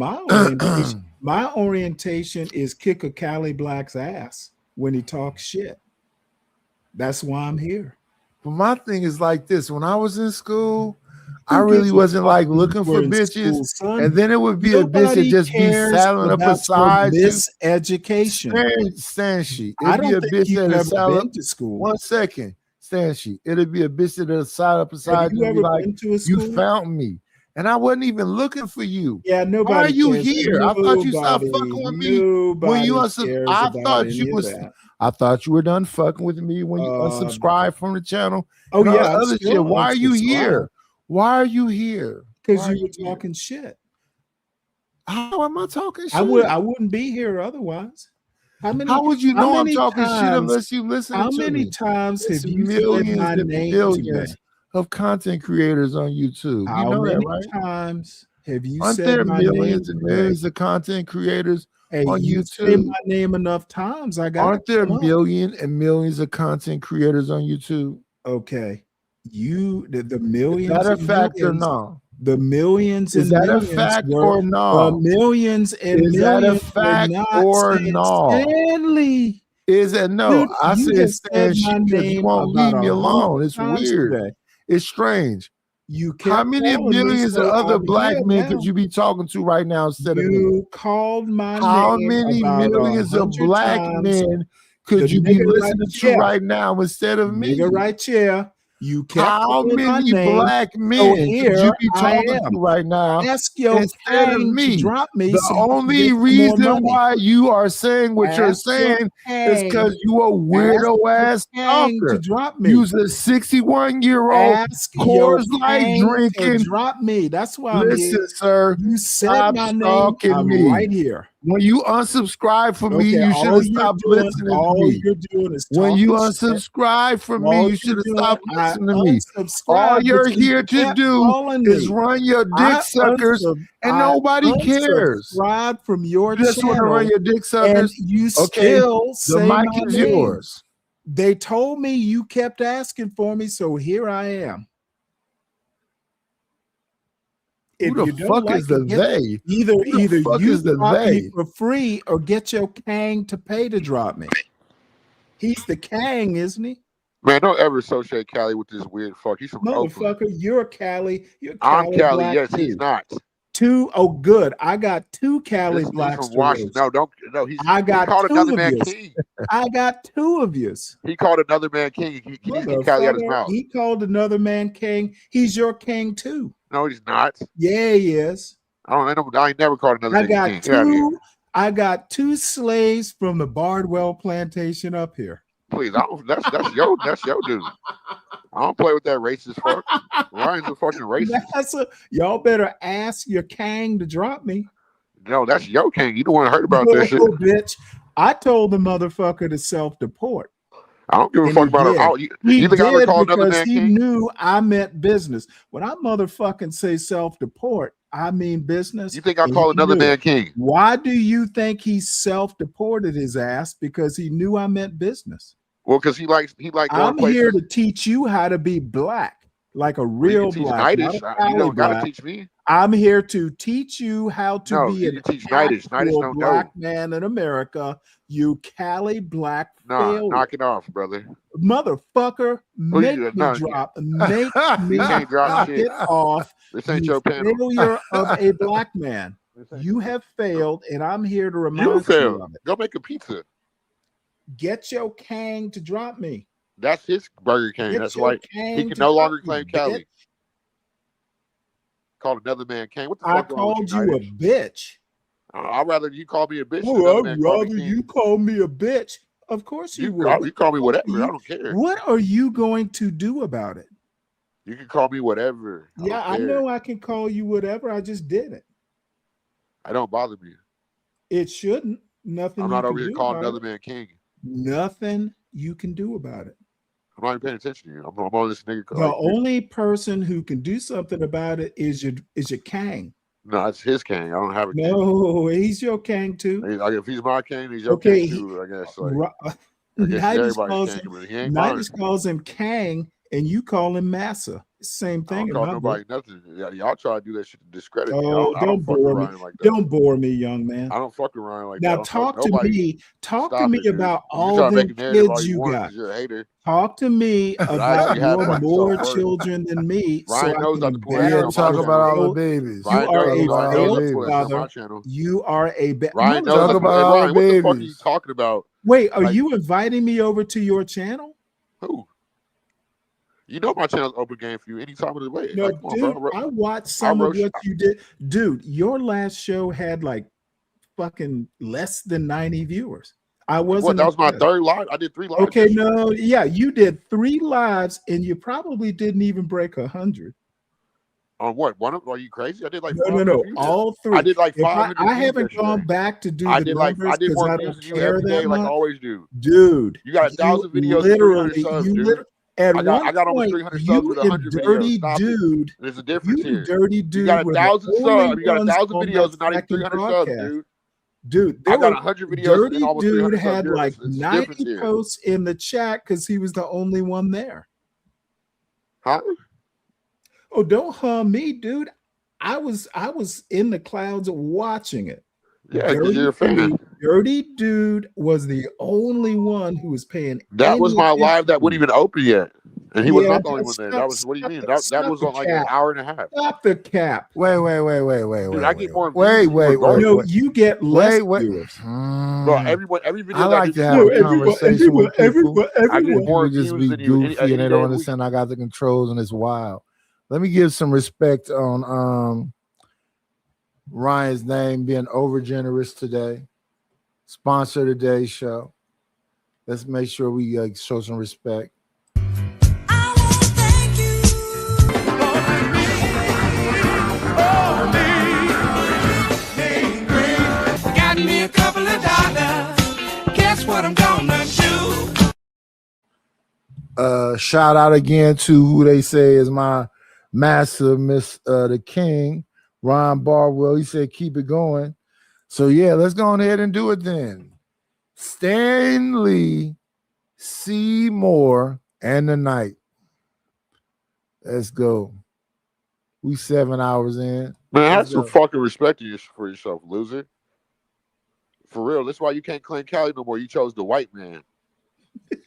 my orientation is kick a Cali Black's ass when he talks shit. That's why I'm here. But my thing is like this: when I was in school, I really wasn't like looking for bitches, and then it would be a bitch that just be saddling up beside you. Miseducation. Stand sheet. I don't think you've ever been to school. 1 second. Stand sheet. It'd be a bitch that'll side up beside you and be like, you found me. And I wasn't even looking for you. Yeah, nobody. Why are you here? I thought you stopped fucking with me when you I thought you were done fucking with me when you unsubscribed from the channel. Oh yeah, other shit. Why are you here? Why are you here? Because you were talking shit. How am I talking shit? I wouldn't be here otherwise. How would you know I'm talking shit unless you listen to me? How many times have you millions said my and name millions of content creators on YouTube? How you know many that, right? times have you Aren't said there my millions name and millions of content creators on you YouTube? Say my name enough times. Aren't there millions and millions of content creators on YouTube? Okay. The millions. Is that a fact or no? The millions is and that millions a fact or no? The millions and is millions. That a fact or no? Stanley. Is it no? Dude, I said Stan you won't leave me alone. It's weird. Today. It's strange. How many millions of other black men could you be talking to right now instead of me? You called my How name many millions of black men could you be listening to right now instead of me? Nigga right here. You kept how many black men so could here you be talking to right now ask your instead of me? To drop me the so only reason why you are saying what you're saying is because you a weirdo ass talker. To drop me. You's a 61-year-old Coors Light drinking. Drop me. That's why. Listen, sir. You said my name. I'm right here. When you unsubscribe from me, you should have stopped listening to me. When you unsubscribe from me, you should have stopped listening to me. All you're here to do is run your dick suckers, and nobody cares. Subscribe from your you just want to run your dick suckers. You still the mic is yours. They told me you kept asking for me, so here I am. Who the fuck is the they? Either you drop me for free or get your Kang to pay to drop me. He's the Kang, isn't he? Man, don't ever associate Cali with this weird fuck. He's from motherfucker. Oakland. You're Cali. You're I'm Cali. Yes, too. he's not. Good. I got 2 Cali blacks. From Washington. No. He called another man king. I got 2 of you. He called another man king. He needs to get Cali out of his mouth. He called another man king. He's your king too. No, he's not. Yeah, he is. I ain't never called another man king. I got 2 slaves from the Bardwell plantation up here. Please, that's your dude. I don't play with that racist fuck. Ryan's a fucking racist. Y'all better ask your Kang to drop me. No, that's your Kang. You don't want to heard about that shit. Bitch. I told the motherfucker to self-deport. I don't give a fuck about him. You think I would call another man king? He knew I meant business. When I motherfucking say self-deport, I mean business. You think I call another man king? Why do you think he self-deported his ass? Because he knew I meant business. Well, because he likes. I'm here to teach you how to be black, like a real black. You don't gotta teach me. I'm here to teach you how to be a actual black man in America. You Cali black failure. Knock it off, brother. Motherfucker, make me drop it off. This ain't your panel. Failure of a black man. You have failed, and I'm here to remind you of it. Go make a pizza. Get your Kang to drop me. That's his Burger King. That's why he can no longer claim Cali. Called another man Kang. What the fuck? I called you a bitch. I'd rather you call me a bitch. I'd rather you call me a bitch. Of course you would. You call me whatever. I don't care. What are you going to do about it? You can call me whatever. I know I can call you whatever. I just did it. I don't bother me. It shouldn't. Nothing. I'm not over here calling another man king. Nothing you can do about it. I'm not even paying attention to you. I'm on this nigga. The only person who can do something about it is your Kang. No, it's his Kang. I don't have a Kang. No, he's your Kang too. If he's my Kang, he's your Kang too. I guess. Nighters calls him Kang, and you call him Massa. Same thing. I don't call nobody nothing. Y'all try to do that shit to discredit me. Don't bore me. Like don't bore me, young man. I don't fuck around like that. Now talk to me. Talk to me about all the kids you got. You're a hater. Talk to me about your more children than me. Ryan knows not to put it. Talk about all the babies. You are a failed father. You are a Ryan knows talk about all the babies. What the fuck are you talking about? Wait, are you inviting me over to your channel? Who? You know my channel's open game for you any time of the way. No, dude, I watched some of what you did. Dude, your last show had like fucking less than 90 viewers. I wasn't. That was my third live. I did 3 lives. Okay, no, yeah, you did 3 lives, and you probably didn't even break 100. On what? One of them? Are you crazy? I did like no, all 3. I did like 500. I haven't gone back to do the numbers because I don't care that much. Like I always do. Dude, you got 1,000 videos. Literally, I got almost 300 subs with 100 dirty videos. Dude, there's a difference here. Dirty dude. You got 1,000 subs. You got 1,000 videos and not even 300 subs, dude. Dude, I got 100 videos. Dirty and almost dude 300 had subs. like 90 posts in the chat because he was the only one there. Huh? Oh, don't hum me, dude. I was in the clouds watching it. Yeah, because you're a fan. Dirty Dude was the only one who was paying. That was my live that wouldn't even open yet. And he was not the only one there. That was, what do you mean? That was on like an hour and a half. Stop the cap. Wait. Dude, I get more. Wait. No, you get less viewers. Bro, every video. I like to have a conversation with people. I get more just be goofy and they don't understand I got the controls and it's wild. Let me give some respect on Ryan's name being over generous today. Sponsor today's show. Let's make sure we show some respect. Got me a couple of dollars. Guess what I'm gonna do? Shout out again to who they say is my master, the King, Ron Barwell. He said keep it going. So yeah, let's go ahead and do it then. Stanley Seymour and the Night. Let's go. We 7 hours in. Man, have some fucking respect for yourself, loser. For real, that's why you can't claim Cali no more. You chose the white man.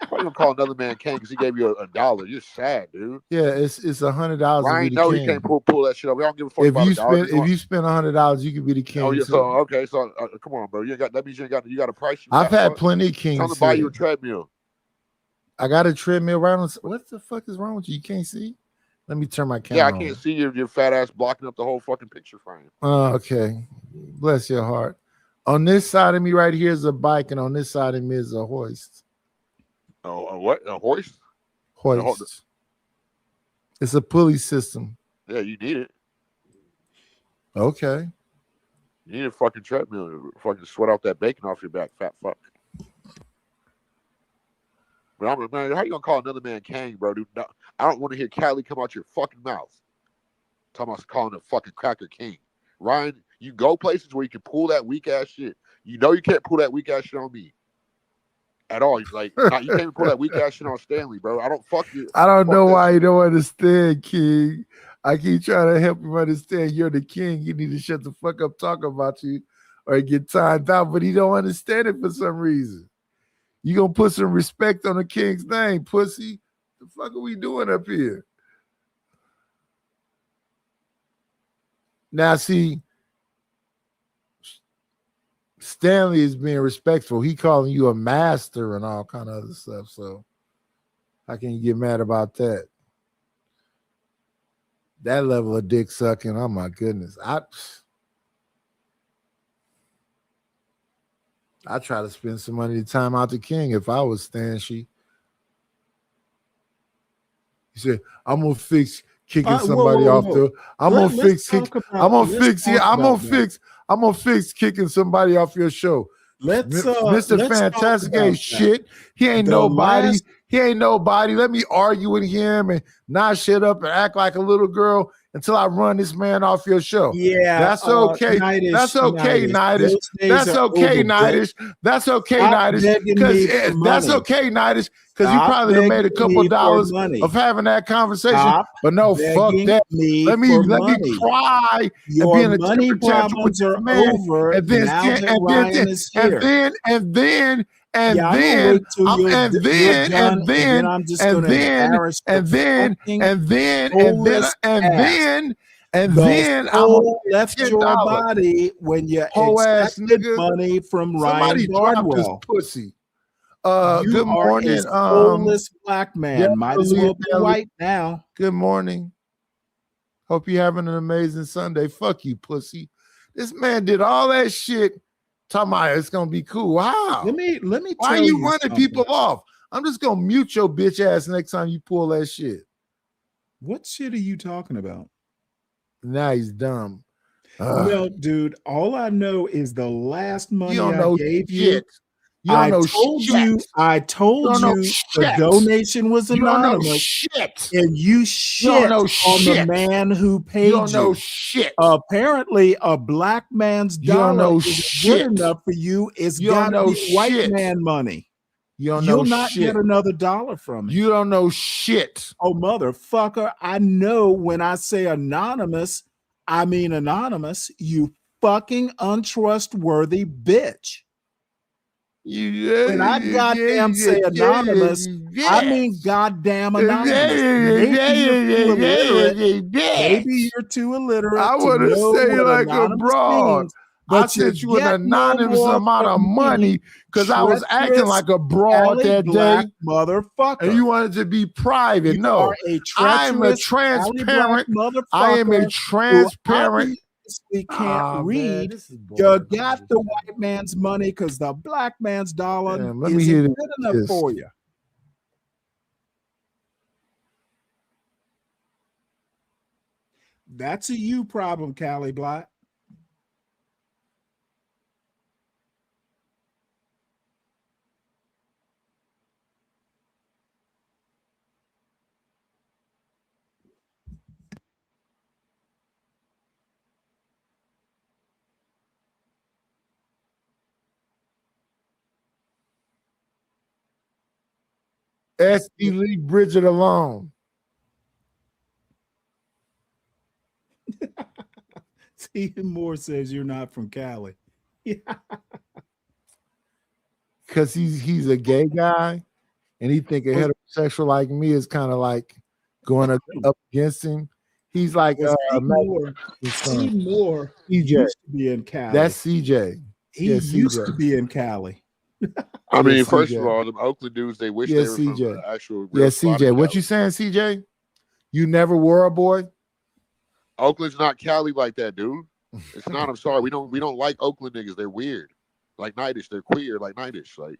Why you gonna call another man king because he gave you a dollar? You're sad, dude. Yeah, it's $100. Ryan, no, you can't pull that shit up. We don't give a fuck about if you spend $100, you can be the king. Oh yeah, so okay, so come on, bro. You ain't got that means you got a price. I've had plenty of kings. Tell them to buy you a treadmill. I got a treadmill right on. What the fuck is wrong with you? You can't see? Let me turn my camera. Yeah, I can't see your fat ass blocking up the whole fucking picture frame. Okay. Bless your heart. On this side of me right here is a bike, and on this side of me is a hoist. Oh, a what? A hoist? Hoist. It's a pulley system. Yeah, you need it. Okay. You need a fucking treadmill to fucking sweat out that bacon off your back, fat fuck. But man, how you gonna call another man king, bro? Dude, no, I don't want to hear Cali come out your fucking mouth. Talking about calling a fucking cracker king. Ryan, you go places where you can pull that weak ass shit. You know you can't pull that weak ass shit on me. At all. Like, you can't even pull that weak ass shit on Stanley, bro. I don't fuck you. I don't know why you don't understand, King. I keep trying to help you understand you're the king. You need to shut the fuck up talking about you or get timed out, but he don't understand it for some reason. You gonna put some respect on the king's name, pussy. The fuck are we doing up here? Now, see, Stanley is being respectful. He calling you a master and all kind of other stuff. So how can you get mad about that? That level of dick sucking, oh my goodness. I try to spend some money to time out the king if I was Stan She. He said, I'm gonna fix kicking somebody off the. I'm gonna fix kicking somebody off your show. Mr. Fantastic ain't shit. He ain't nobody. He ain't nobody. Let me argue with him and not shut up and act like a little girl until I run this man off your show. Yeah, that's okay. That's okay, Nidish. That's okay, Nidish. That's okay, Nidish. Because that's okay, Nidish. Because you probably have made a couple dollars of having that conversation. But no, fuck that. Let me cry and be in a temper tantrum with your man. And then left your body when you accepted money from Ryan Bardwell. Pussy. You good morning, a soulless black man. Yeah, might as well be white now. Good morning. Hope you're having an amazing Sunday. Fuck you, pussy. This man did all that shit. Talking about it's gonna be cool. Wow. Let me. Why are you running people off? I'm just gonna mute your bitch ass next time you pull that shit. What shit are you talking about? Now he's dumb. Well, dude, all I know is the last money I gave you. I told you the donation was anonymous. And you shit on the man who paid you. Don't know shit. Apparently, a black man's dollar is good enough for you. It's got to be white man money. You'll not get another dollar from it. You don't know shit. Oh, motherfucker. I know when I say anonymous, I mean anonymous, you fucking untrustworthy bitch. When I goddamn say anonymous, I mean goddamn anonymous. Maybe you're too illiterate. I would have say like a broad. I sent you an anonymous amount of money because I was acting like a broad that day, motherfucker. And you wanted to be private. No, I'm a transparent. I am a transparent. We can't read. You got the white man's money because the black man's dollar isn't good enough for you. That's a you problem, Callie Black. SD leave Bridget alone. Stephen Moore says you're not from Cali. Because he's a gay guy, and he think a heterosexual like me is kind of like going up against him. He's like Steve Moore CJ used to be in Cali. That's CJ. He used to be in Cali. I mean, first of all, the Oakland dudes, they wish they were from the actual. Yeah, CJ. What you saying, CJ? You never were a boy? Oakland's not Cali like that, dude. It's not. I'm sorry. We don't like Oakland niggas. They're weird. Like Nightish. They're queer like Nightish. Like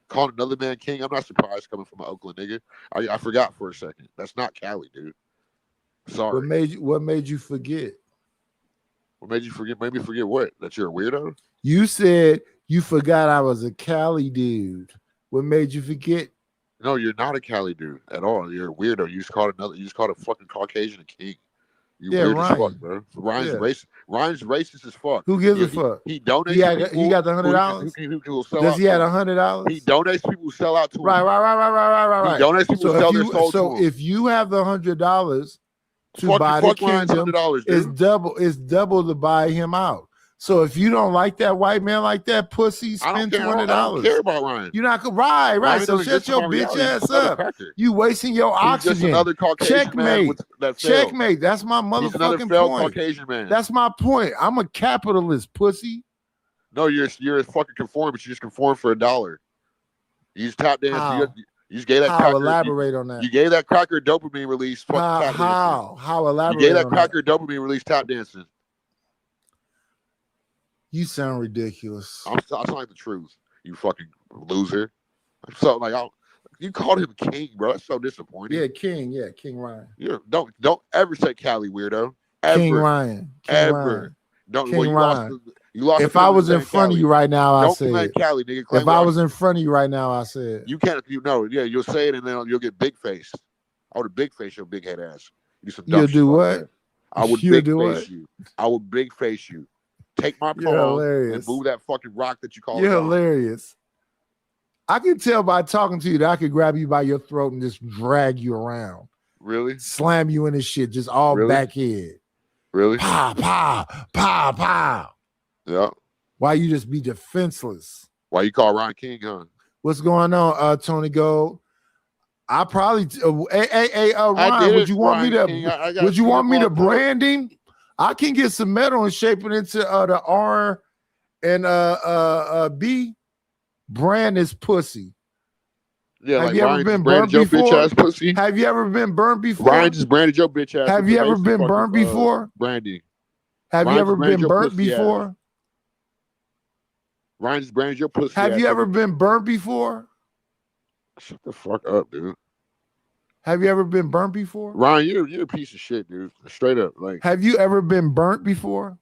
calling another man king. I'm not surprised coming from an Oakland nigga. I forgot for a second. That's not Cali, dude. Sorry. What made you forget? What made you forget? Made me forget what? That you're a weirdo? You said you forgot I was a Cali dude. What made you forget? No, you're not a Cali dude at all. You're a weirdo. You just called a fucking Caucasian a king. You weird as fuck, bro. Ryan's racist. Ryan's racist as fuck. Who gives a fuck? He donates. He got the $100. Does he have $100? He donates people who sell out to him. Right. He donates people who sell their soul to him. So if you have the $100 to buy the kingdom, it's double to buy him out. So if you don't like that white man like that, pussy, spend $200. I don't care about Ryan. You're not right. Ryan So shut your bitch ass up. You wasting your oxygen. He's just another Caucasian man that failed. Checkmate. That's my motherfucking point. Caucasian man. That's my point. I'm a capitalist, pussy. No, you're a fucking conformist. You just conform for $1. You just tap dance. You just gave that cracker. Elaborate on that. You gave that cracker dopamine release. How elaborate? You gave that cracker dopamine release tap dancing. You sound ridiculous. I sound like the truth. You fucking loser. So like, you called him king, bro. That's so disappointing. Yeah, king. Yeah, King Ryan. Don't ever say Cali, weirdo. Ever. King Ryan. Ever. Don't. King Ryan. You lost. If I was in front of you right now, I say it. Cali, nigga. If I was in front of you right now, I said you can't. Yeah, you'll say it and then you'll get big faced. I would have big face your big head ass. You'll do what? I would big face you. I would big face you. Take my palm and move that fucking rock that you call. You're hilarious. I can tell by talking to you that I could grab you by your throat and just drag you around. Really? Slam you in the shit, just all back head. Really? Pow, pow, pow, pow. Yeah. Why you just be defenseless? Why you call Ryan King, huh? What's going on, Tony Gold? I probably Ryan, would you want me to would you want me to brand him? I can get some metal and shape it into the R and B. Brand is pussy. Yeah, have like you ever Ryan been burned before? Bitch ass pussy. Have you ever been burned before? Ryan just branded your bitch ass. Have you ever been burned before? Brandy. Have you ever been burnt before? Ryan just branded your pussy. Have you ever been burnt before? Shut the fuck up, dude. Have you ever been burnt before? Ryan, you're a piece of shit, dude. Straight up. Like, have you ever been burnt before?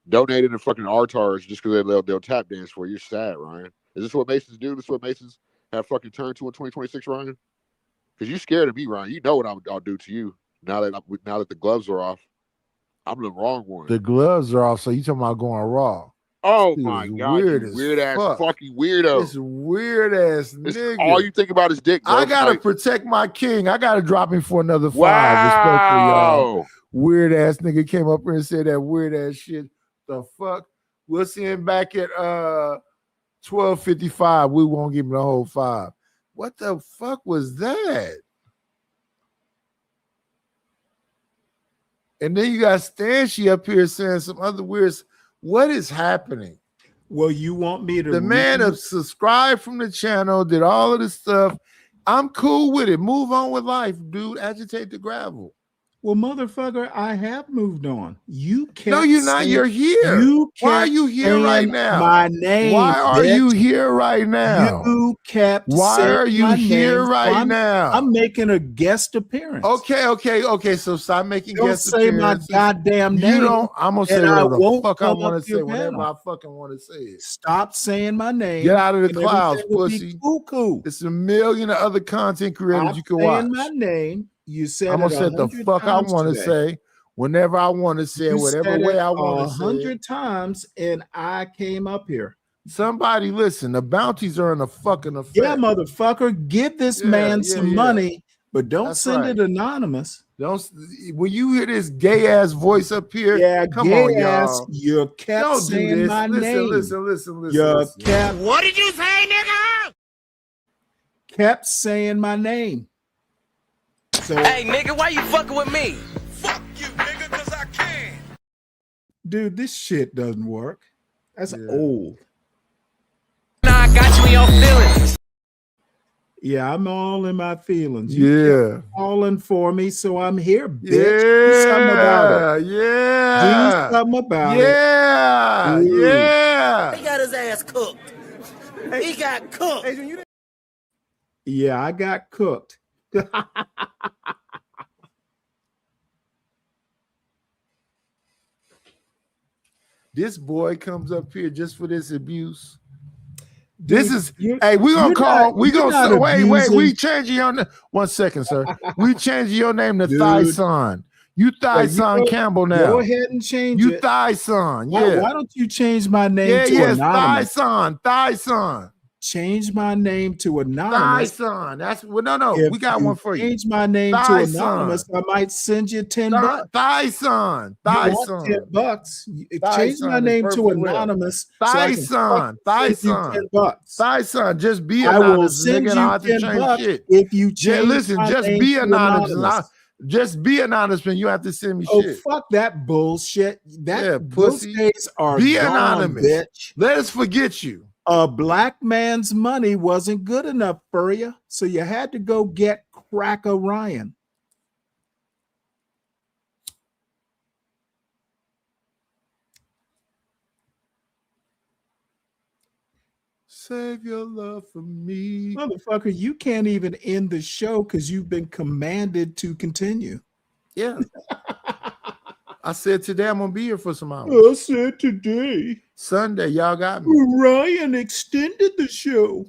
Donated to fucking RTARs just because they'll tap dance for you. You're sad, Ryan. Is this what Masons do? This is what Masons have fucking turned to in 2026, Ryan? Because you're scared of me, Ryan. You know what I'll do to you now that the gloves are off. I'm the wrong one. The gloves are off, so you talking about going raw. Oh my god, weird ass fucking weirdo. This weird ass nigga. All you think about is dick, bro. I gotta protect my king. I gotta drop him for another 5. Respectfully, y'all. Weird ass nigga came up here and said that weird ass shit. The fuck? We'll see him back at 12:55. We won't give him the whole 5. What the fuck was that? And then you got Stanchi up here saying some other weird. What is happening? Well, you want me to? The man have subscribed from the channel, did all of this stuff. I'm cool with it. Move on with life, dude. Agitate the gravel. Well, motherfucker, I have moved on. You can't. No, you're not. You're here. Why are you here right now? My name. Why are you here right now? You kept. Why are you here right now? I'm making a guest appearance. Okay. So stop making guest appearances. Don't say my goddamn name. You don't. I'm gonna say whatever the fuck I want to say whenever I fucking want to say it. Stop saying my name. Get out of the clouds, pussy. Cuckoo. It's a million of other content creators you can watch. My name. You said I'm gonna say the fuck I want to say whenever I want to say it, whatever way I want to say it. 100 times, and I came up here. Somebody listen. The bounties are in a fucking effect. Yeah, motherfucker, give this man some money, but don't send it anonymous. Don't. When you hear this gay ass voice up here, come on, y'all. You kept saying my name. Listen. You kept. What did you say, nigga? Kept saying my name. So, hey, nigga, why you fucking with me? Fuck you, nigga, because I can. Dude, this shit doesn't work. That's old. Nah, I got you in your feelings. Yeah, I'm all in my feelings. You calling for me, so I'm here, bitch. Do something about it. Yeah. Do something about it. Yeah. He got his ass cooked. He got cooked. Yeah, I got cooked. This boy comes up here just for this abuse. This is hey, we gonna call. We gonna wait. We changing your name. 1 second, sir. We changing your name to Thyson. You Thyson Campbell now. Go ahead and change you it. Thyson. Yeah. Why don't you change my name to anonymous? Thyson. Change my name to anonymous. Thyson. That's no. If we got one for you. Change my name to anonymous. I might send you $10. Thyson. $10. Change my name to anonymous. Thyson. Just be anonymous. I will send you $10 if you change. Listen, just be anonymous. Just be anonymous, and you have to send me shit. Fuck that bullshit. Pussy. Those days are be gone, anonymous. Bitch. Let us forget you. A black man's money wasn't good enough for you, so you had to go get Cracker Ryan. Save your love for me. Motherfucker, you can't even end the show because you've been commanded to continue. Yeah. I said today I'm gonna be here for some hours. I said today. Sunday, y'all got me. Ryan extended the show.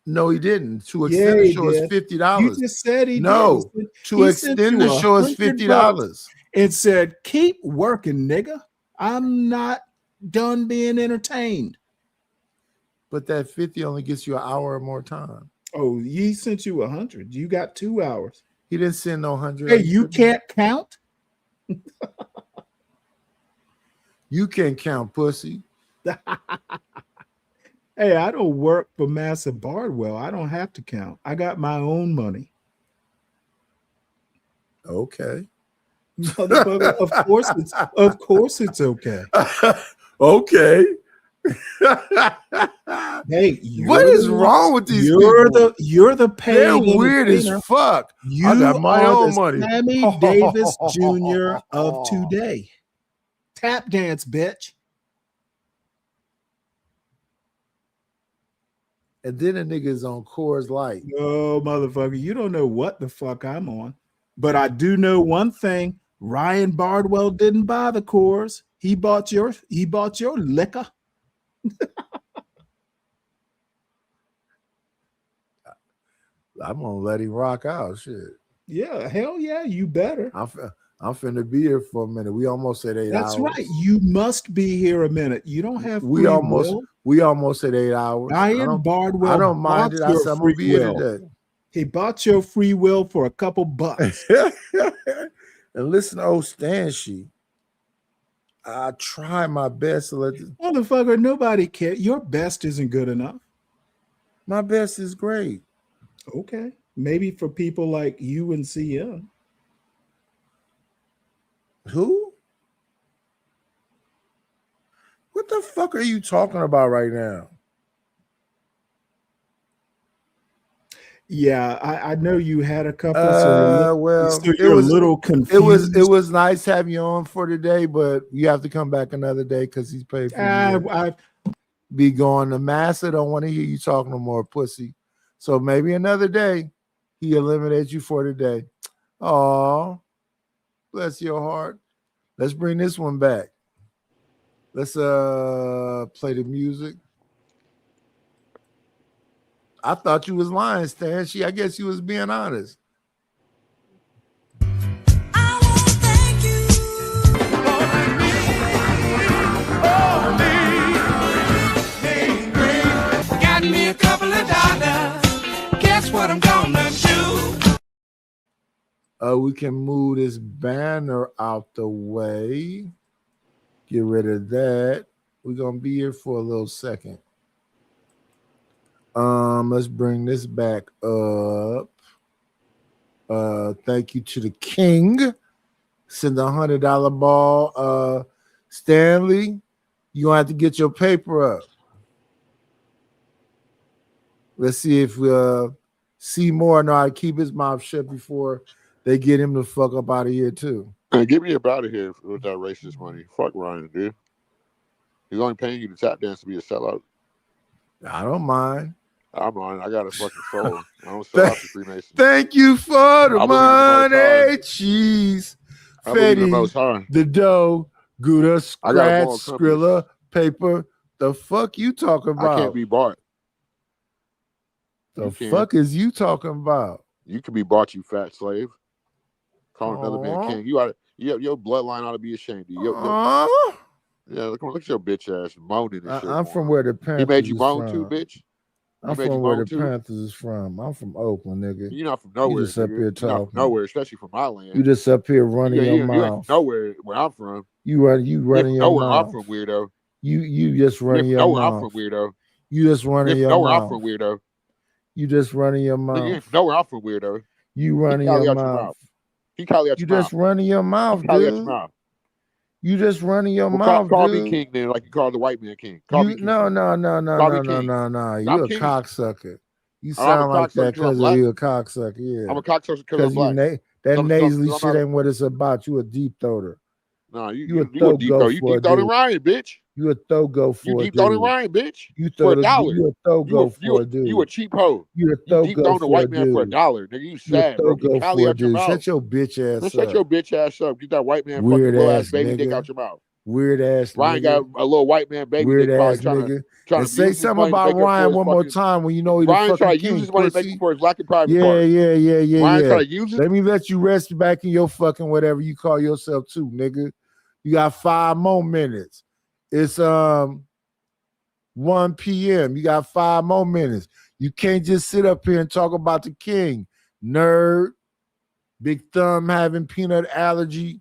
No, he didn't. To extend the show is $50. You just said he did. To extend the show is $50. And said, keep working, nigga. I'm not done being entertained. But that 50 only gets you an hour or more time. Oh, he sent you 100. You got 2 hours. He didn't send no 100. Hey, you can't count? You can count, pussy. Hey, I don't work for Massive Bardwell. I don't have to count. I got my own money. Okay. Of course it's okay. Okay. Hey, what is wrong with these people? You're the pain. They're weird as fuck. I got my own money. Sammy Davis Jr. of today. Tap dance, bitch. And then a nigga is on Coors Light. No, motherfucker, you don't know what the fuck I'm on. But I do know one thing. Ryan Bardwell didn't buy the Coors. He bought your liquor. I'm gonna let him rock out. Shit. Yeah, hell yeah, you better. I'm finna be here for a minute. We almost said 8 hours. That's right. You must be here a minute. You don't have we almost said 8 hours. Ryan Bardwell. I don't mind it. I said I'm gonna be here today. He bought your free will for a couple bucks. And listen to old Stanchi. I try my best to let motherfucker. Nobody cares. Your best isn't good enough. My best is great. Okay, maybe for people like you and CM. Who? What the fuck are you talking about right now? Yeah, I know you had a couple. So it was a little confused. It was nice having you on for today, but you have to come back another day because he's paid for you. Be going to Massa. Don't want to hear you talking no more, pussy. So maybe another day he eliminates you for today. Oh, bless your heart. Let's bring this one back. Let's play the music. I thought you was lying, Stan. I guess you was being honest. Got me a couple of dollars. Guess what I'm gonna do? We can move this banner out the way. Get rid of that. We're gonna be here for a little second. Let's bring this back up. Thank you to the king. Send a $100 ball. Stanley, you gonna have to get your paper up. Let's see if Seymour know how to keep his mouth shut before they get him the fuck up out of here too. Man, get me up out of here with that racist money. Fuck Ryan, dude. He's only paying you to tap dance to be a sellout. I don't mind. I'm on. I got a fucking soul. I don't sell out to Freemasons. Thank you for the money, cheese, Fetty, the dough, Gouda, scratch, Skrilla, paper. The fuck you talking about? I can't be bought. The fuck is you talking about? You can be bought, you fat slave. Calling another man king. Your bloodline ought to be ashamed of you. Yeah, look at your bitch ass moaning and shit. I'm from where the Panthers. He made you moan too, bitch. I'm from where the Panthers is from. I'm from Oakland, nigga. You're not from nowhere. You just up here talking. Nowhere, especially from my land. You just up here running your mouth. You ain't nowhere where I'm from. You running your mouth. I'm from, weirdo. You just running your mouth. I'm from, weirdo. You just running your mouth. I'm from, weirdo. You just running your mouth. You know where I'm from, weirdo. You running your mouth. You call out your mouth. You just running your mouth, dude. You just running your mouth, call dude. me king then, like you call the white man king. No. You a cocksucker. You sound like that because you a cocksucker. Yeah. I'm a cocksucker because I'm black. That nasally shit ain't what it's about. You a deep throater. No, you a deep throater. You deep throating Ryan, bitch. You a throw for you deep throwing Ryan, bitch. You for $1. You a throw for a dude. You a cheap hoe. You a throw deep throwing a white man for $1, nigga. You sad, bro. Shut your bitch ass up. Shut your bitch ass up. Get that white man fucking little ass baby dick out your mouth. Weird ass. Ryan got a little white man baby. Weird ass nigga. And say something about Ryan one more time when you know he's Ryan the fucking try to use his money to make for his black and private part. Yeah. Ryan try to use it. Let me let you rest back in your fucking whatever you call yourself too, nigga. You got 5 more minutes. It's 1 p.m. You got 5 more minutes. You can't just sit up here and talk about the king. Nerd, big thumb having peanut allergy.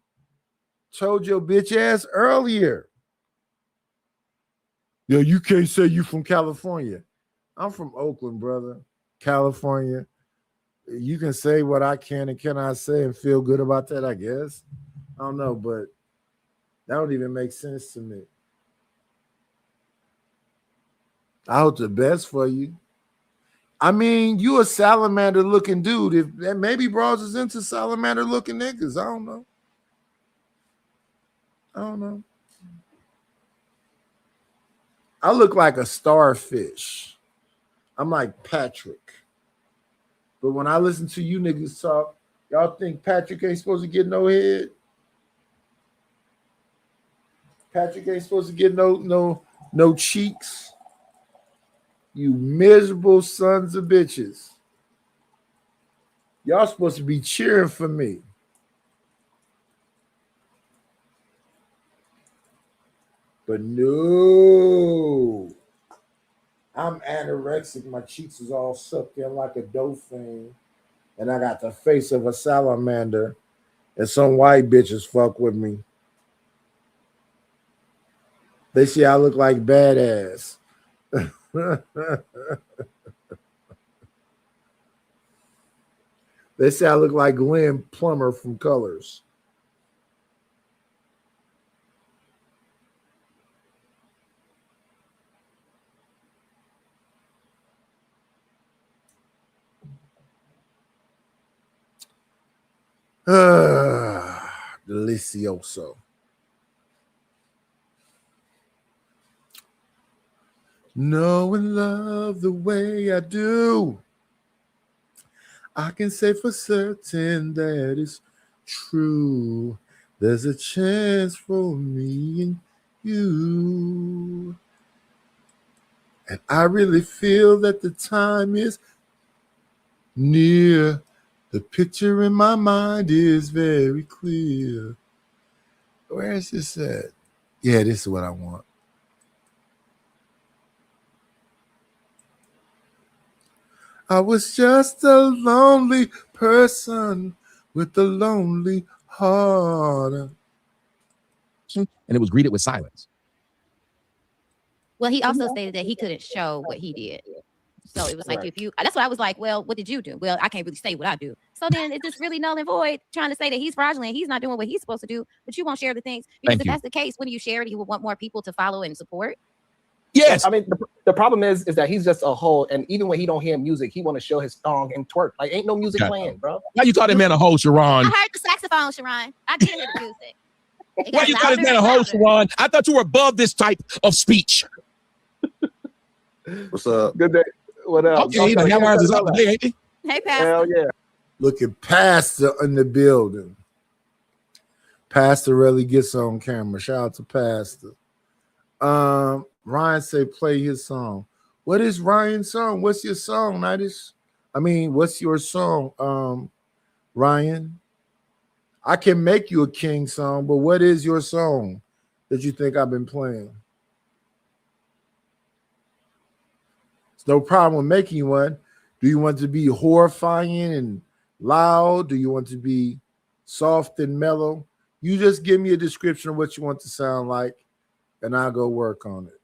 Told your bitch ass earlier. Yo, you can't say you from California. I'm from Oakland, brother. California. You can say what I can and cannot say and feel good about that, I guess. I don't know, but that don't even make sense to me. I hope the best for you. I mean, you a salamander looking dude. If maybe Bros is into salamander looking niggas. I don't know. I look like a starfish. I'm like Patrick. But when I listen to you niggas talk, y'all think Patrick ain't supposed to get no head? Patrick ain't supposed to get no cheeks? You miserable sons of bitches. Y'all supposed to be cheering for me. But no, I'm anorexic. My cheeks is all sucked in like a dolphin. And I got the face of a salamander. And some white bitches fuck with me. They say I look like badass. They say I look like Glenn Plummer from Colors. Delicioso. Know and love the way I do. I can say for certain that it's true. There's a chance for me and you. And I really feel that the time is near. The picture in my mind is very clear. Where is this at? Yeah, this is what I want. I was just a lonely person with a lonely heart. And it was greeted with silence. Well, he also stated that he couldn't show what he did. So it was like, if you, that's why I was like, well, what did you do? Well, I can't really say what I do. So then it's just really null and void trying to say that he's fraudulent. He's not doing what he's supposed to do, but you won't share the things. Because if that's the case, when you share it, you will want more people to follow and support. Yes. I mean, the problem is that he's just a hoe. And even when he don't hear music, he want to show his song and twerk. Like, ain't no music playing, bro. Why you call that man a hoe, Sharon? I heard the saxophone, Sharon. I did hear the music. Why you call this man a hoe, Sharon? I thought you were above this type of speech. What's up? Good day. What else? Okay, the headlines is up today, ain't he? Hey, Pastor. Hell yeah. Look at Pastor in the building. Pastor really gets on camera. Shout out to Pastor. Ryan say play his song. What is Ryan's song? What's your song, Nightis? I mean, what's your song, Ryan? I can make you a King song, but what is your song that you think I've been playing? It's no problem with making one. Do you want to be horrifying and loud? Do you want to be soft and mellow? You just give me a description of what you want to sound like, and I'll go work on it.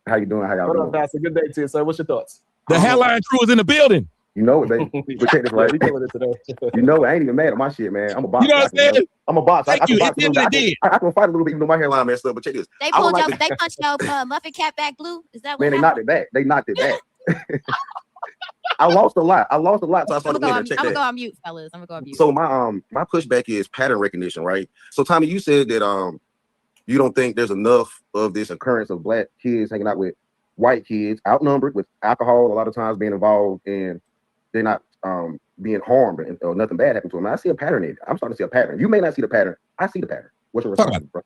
How you doing? How y'all doing? What up, Pastor? Good day to you, sir. What's your thoughts? The headline crew is in the building. You know it, baby. But check this right. You know, I ain't even mad at my shit, man. I'm a boss. You know what I'm saying? I'm a boss. I can you. box a little bit. I can fight a little bit, even though my hairline messed up. But check this. They pulled your, they punched your muffin cap back blue. Is that what man, they knocked it back. They knocked it back. I lost a lot. So I started winning. Check that. I'm gonna go on mute, fellas. I'm gonna go on mute. So my pushback is pattern recognition, right? So Tommy, you said that you don't think there's enough of this occurrence of black kids hanging out with white kids, outnumbered with alcohol, a lot of times being involved, and they're not being harmed or nothing bad happened to them. I see a pattern in it. I'm starting to see a pattern. You may not see the pattern. I see the pattern. What's your response, bro?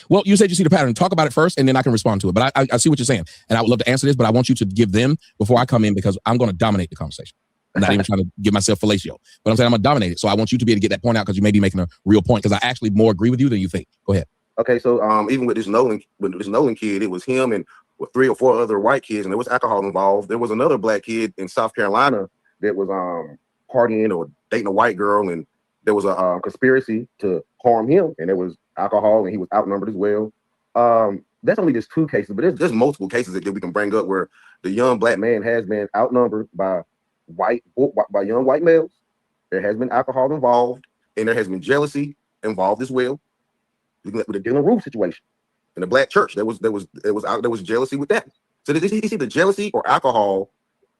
Well, you said you see the pattern. Talk about it first, and then I can respond to it. But I see what you're saying, and I would love to answer this, but I want you to give them before I come in because I'm going to dominate the conversation. I'm not even trying to give myself fellatio, but I'm saying I'm going to dominate it. So I want you to be able to get that point out because you may be making a real point because I actually more agree with you than you think. Go ahead. Okay, so even with this Nolan kid, it was him and 3 or 4 other white kids, and there was alcohol involved. There was another black kid in South Carolina that was partying or dating a white girl, and there was a conspiracy to harm him, and there was alcohol, and he was outnumbered as well. That's only just 2 cases, but there's multiple cases that we can bring up where the young black man has been outnumbered by young white males. There has been alcohol involved, and there has been jealousy involved as well. With the Dylan Roof situation in the black church, there was jealousy with that. So this is either jealousy or alcohol,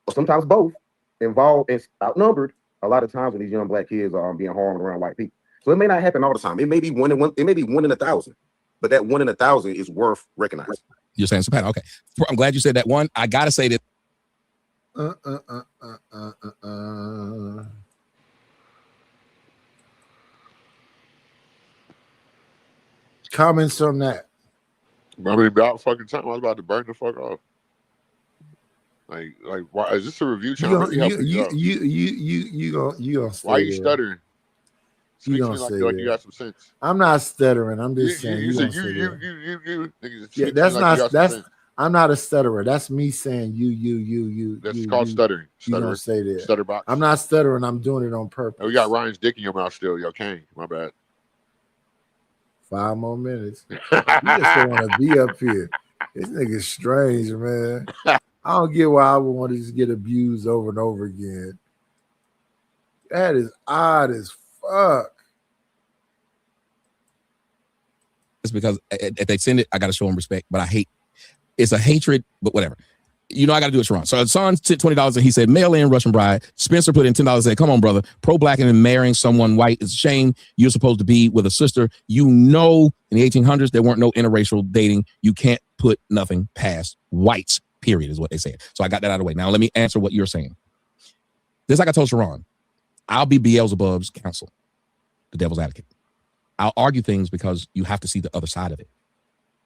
or sometimes both, involved and outnumbered a lot of times when these young black kids are being harmed around white people. So it may not happen all the time. It may be 1 in 1. It may be 1 in 1,000, but that 1 in 1,000 is worth recognizing. You're saying some pattern. Okay, I'm glad you said that one. I gotta say that. Comments on that? I mean, about fucking time. I was about to burn the fuck off. Like, why is this a review channel? You gonna why are you stuttering? You gonna say like you got some sense. I'm not stuttering. I'm just saying. You. Yeah, that's not. I'm not a stutterer. That's me saying you. That's called stuttering. You don't say that. Stutter box. I'm not stuttering. I'm doing it on purpose. Oh, you got Ryan's dick in your mouth still. Yo, Kane. My bad. 5 more minutes. You just don't want to be up here. This nigga's strange, man. I don't get why I would want to just get abused over and over again. That is odd as fuck. It's because if they send it, I got to show them respect. But I hate, it's a hatred, but whatever. You know, I got to do it wrong. So Son sent $20 and he said, mail in Russian bride. Spencer put in $10 and said, come on, brother. Pro-black and marrying someone white is a shame. You're supposed to be with a sister. You know, in the 1800s, there weren't no interracial dating. You can't put nothing past whites, period, is what they said. So I got that out of the way. Now, let me answer what you're saying. Just like I told Sharon, I'll be Beelzebub's counsel, the devil's advocate. I'll argue things because you have to see the other side of it.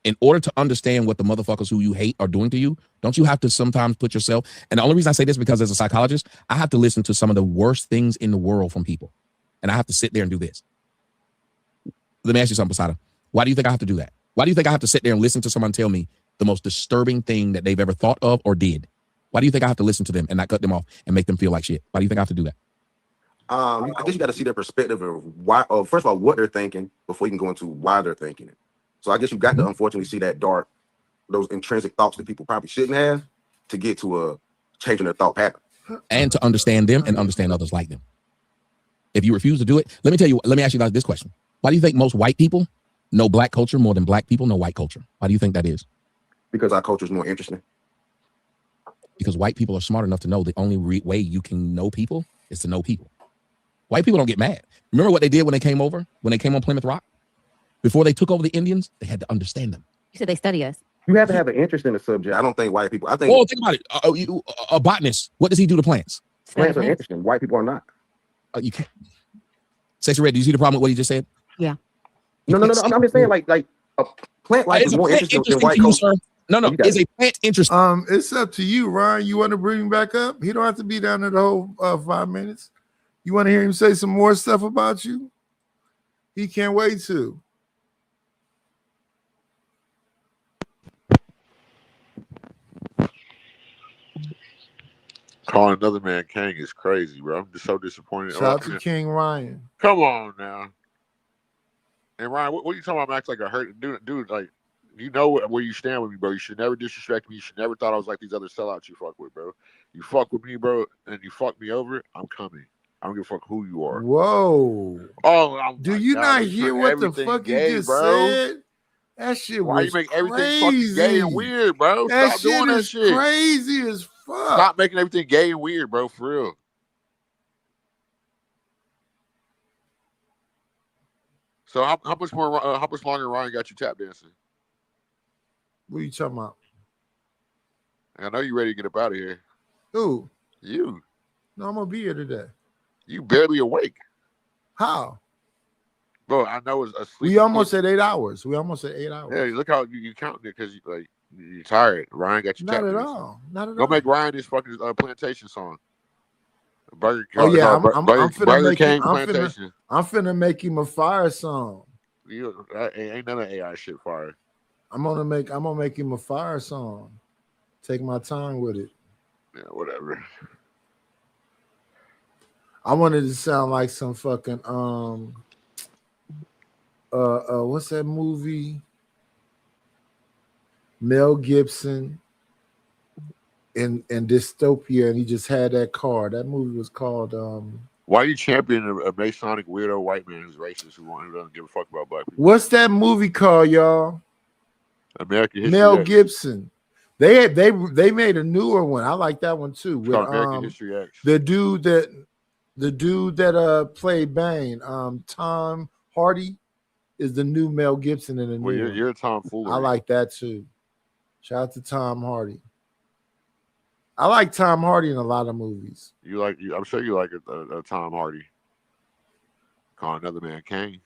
In order to understand what the motherfuckers who you hate are doing to you, don't you have to sometimes put yourself, and the only reason I say this is because as a psychologist, I have to listen to some of the worst things in the world from people. And I have to sit there and do this. Let me ask you something, Posada. Why do you think I have to do that? Why do you think I have to sit there and listen to someone tell me the most disturbing thing that they've ever thought of or did? Why do you think I have to listen to them and not cut them off and make them feel like shit? Why do you think I have to do that? I guess you got to see their perspective of why, first of all, what they're thinking before you can go into why they're thinking it. So I guess you got to unfortunately see that dark, those intrinsic thoughts that people probably shouldn't have to get to a changing their thought pattern. And to understand them and understand others like them. If you refuse to do it, let me ask you guys this question. Why do you think most white people know black culture more than black people know white culture? Why do you think that is? Because our culture is more interesting. Because white people are smart enough to know the only way you can know people is to know people. White people don't get mad. Remember what they did when they came over? When they came on Plymouth Rock? Before they took over the Indians, they had to understand them. You said they study us. You have to have an interest in the subject. I don't think white people. I think. Oh, think about it. A botanist. What does he do to plants? Plants are interesting. White people are not. You can't. Sexy Red. Do you see the problem with what he just said? Yeah. No. I'm just saying, like a plant life is more interesting than white culture. No. Is a plant interesting? It's up to you, Ryan. You want to bring him back up? He don't have to be down there the whole 5 minutes. You want to hear him say some more stuff about you? He can't wait to. Calling another man king is crazy, bro. I'm just so disappointed. Shout out to King Ryan. Come on now. And Ryan, what are you talking about? I'm acting like a hurt dude. Like, you know where you stand with me, bro. You should never disrespect me. You should never thought I was like these other sellouts you fuck with, bro. You fuck with me, bro, and you fuck me over, I'm coming. I don't give a fuck who you are. Whoa. Oh, do you not hear what the fuck gay, you just bro. said? That shit was Why you make everything crazy. fucking gay and weird, bro? Stop doing that shit. Crazy as fuck. Stop making everything gay and weird, bro, for real. So how much longer Ryan got you tap dancing? What are you talking about? I know you ready to get up out of here. Who? You. No, I'm gonna be here today. You barely awake. How? Bro, I know it's asleep. We almost at 8 hours. Yeah, look how you counting it because you're tired. Ryan got you Not tap at dancing. all. Not at Go all. make Ryan this fucking plantation song. Burger Oh yeah, Burger King plantation. I'm finna make him a fire song. Ain't none of AI shit fire. I'm gonna make him a fire song. Take my time with it. Yeah, whatever. I wanted to sound like some fucking what's that movie? Mel Gibson in Dystopia, and he just had that car. That movie was called Why are you championing a Masonic weirdo white man who's racist who doesn't give a fuck about black people? What's that movie called, y'all? American History Mel X. Gibson. They made a newer one. I like that one too. With American History X. the dude that played Bane, Tom Hardy, is the new Mel Gibson in the new. Well, one. you're a tomfoolery. I like that too. Shout out to Tom Hardy. I like Tom Hardy in a lot of movies. I'm sure you like a Tom Hardy. Call another man Kane.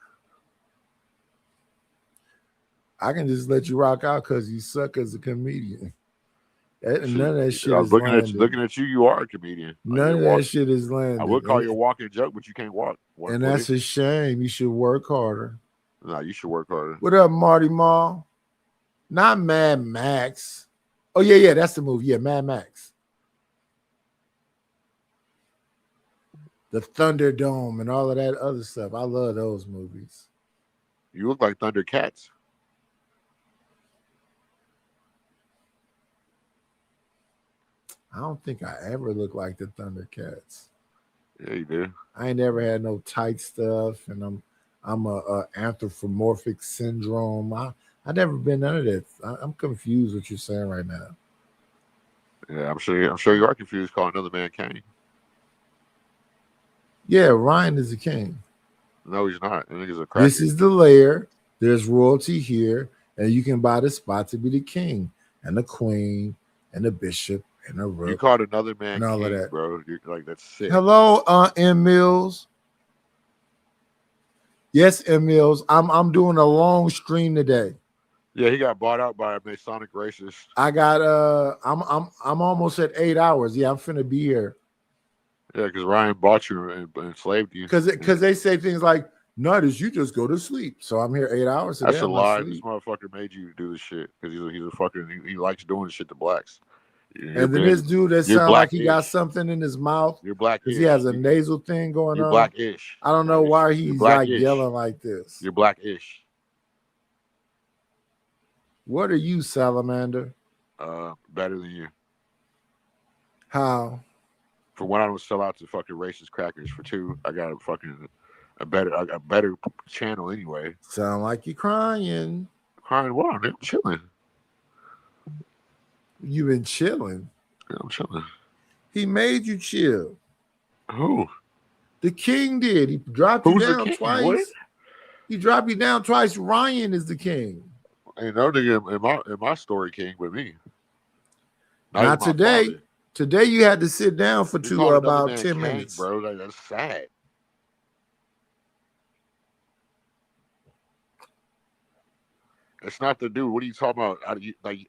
I can just let you rock out because you suck as a comedian. None of that shit. I was looking at you. You are a comedian. None of that shit is landing. I would call you a walking joke, but you can't walk. And that's a shame. You should work harder. No, you should work harder. What up, Marty Mall? Not Mad Max. Oh yeah, that's the movie. Yeah, Mad Max. The Thunderdome and all of that other stuff. I love those movies. You look like Thundercats. I don't think I ever look like the Thundercats. Yeah, you do. I ain't never had no tight stuff, and I'm a anthropomorphic syndrome. I never been none of that. I'm confused what you're saying right now. Yeah, I'm sure you are confused. Calling another man Kane. Yeah, Ryan is the king. No, he's not. I think he's a cracker. This is the lair. There's royalty here, and you can buy the spot to be the king and the queen and the bishop and the rook. You called another man and all king, of that, bro. You're like, that's sick. Hello, M. Mills. Yes, M. Mills. I'm doing a long stream today. Yeah, he got bought out by a Masonic racist. I got I'm almost at 8 hours. Yeah, I'm finna be here. Yeah, because Ryan bought you and enslaved you. Because they say things like, "Nuttis, you just go to sleep." So I'm here 8 hours. That's a lie. This motherfucker made you do this shit because he's a fucking he likes doing this shit to blacks. And then this dude that sounds like he got something in his mouth. You're black. Because he has a nasal thing going You're on. black-ish. I don't know why he's like black-ish. yelling like this. You're black-ish. What are you, Salamander? Better than you. How? For one, I don't sell out to fucking racist crackers. For two, I got a better channel anyway. Sound like you're crying. Crying what? I'm chilling. You've been chilling. Yeah, I'm chilling. He made you chill. Who? The king did. He dropped you Who's the down king? twice. What? He dropped you down twice. Ryan is the king. Ain't no nigga in my story king with me. Not today. Father. Today you had to sit down for You called another about man 10 king, minutes. bro. Like, that's sad. It's not the dude. What are you talking about?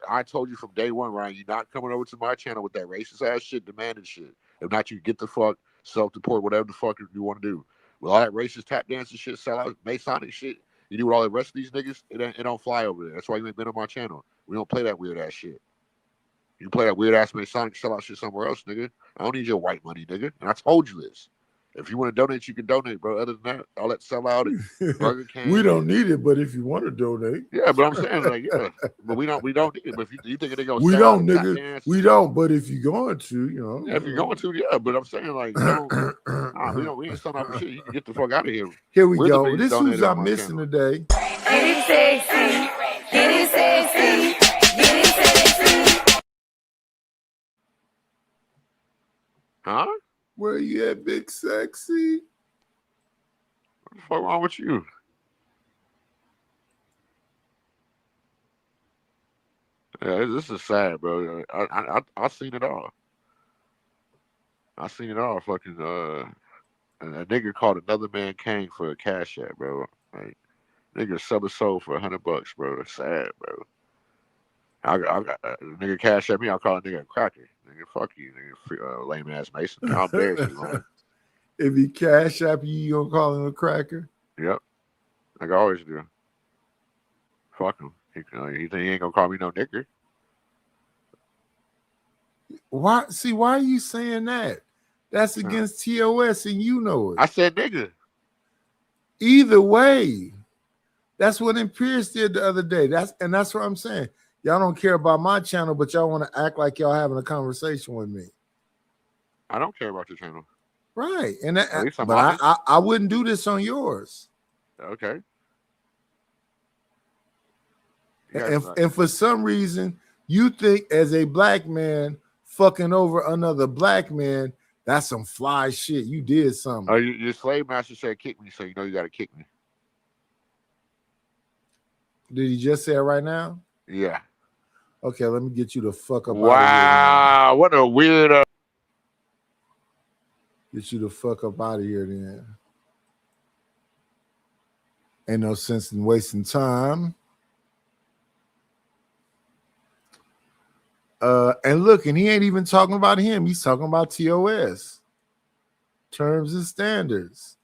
I told you from day one, Ryan, you're not coming over to my channel with that racist ass shit, demanding shit. If not, you get the fuck self-deport, whatever the fuck you want to do. With all that racist tap dancing shit, sell out Masonic shit, you do with all the rest of these niggas, it don't fly over there. That's why you ain't been on my channel. We don't play that weird ass shit. You play that weird ass Masonic sellout shit somewhere else, nigga. I don't need your white money, nigga. And I told you this. If you want to donate, you can donate, bro. Other than that, all that sellout and Burger King. We don't need it, but if you want to donate. Yeah, but I'm saying, like, yeah. But we don't need it. But if you think they're gonna We sell don't, out nigga. dance, We don't, but if you're going to, you know. yeah, if you're going to, yeah. But I'm saying, like, we ain't selling out for shit. You can get the fuck out of here. Here we We're the go. biggest This who's donator on I'm my missing channel. today. Get it sexy. Get it sexy. Get it sexy. Huh? Where you at, big sexy? What the fuck wrong with you? Yeah, this is sad, bro. I seen it all. I seen it all. Fucking a nigga called another man king for a cash app, bro. Like, nigga sell his soul for $100, bro. That's sad, bro. I got nigga cash at me. I'll call a nigga a cracker. Nigga, fuck you, nigga, lame ass Mason. I'll embarrass you, man. If he cash app you, you gonna call him a cracker? Yep, like I always do. Fuck him. He think he ain't gonna call me no nigger. Why? See, why are you saying that? That's against TOS, and you know it. I said nigga. Either way, that's what Imperius did the other day. That's what I'm saying. Y'all don't care about my channel, but y'all want to act like y'all having a conversation with me. I don't care about your channel. Right. And that, At least I'm but honest. I wouldn't do this on yours. Okay. And for some reason, you think as a black man fucking over another black man, that's some fly shit. You did something. Oh, your slave master said kick me, so you know you got to kick me. Did he just say it right now? Yeah. Okay, let me get you the fuck up out of here. Wow, what a weirdo. Get you the fuck up out of here then. Ain't no sense in wasting time. And look, and he ain't even talking about him. He's talking about TOS. Terms and standards.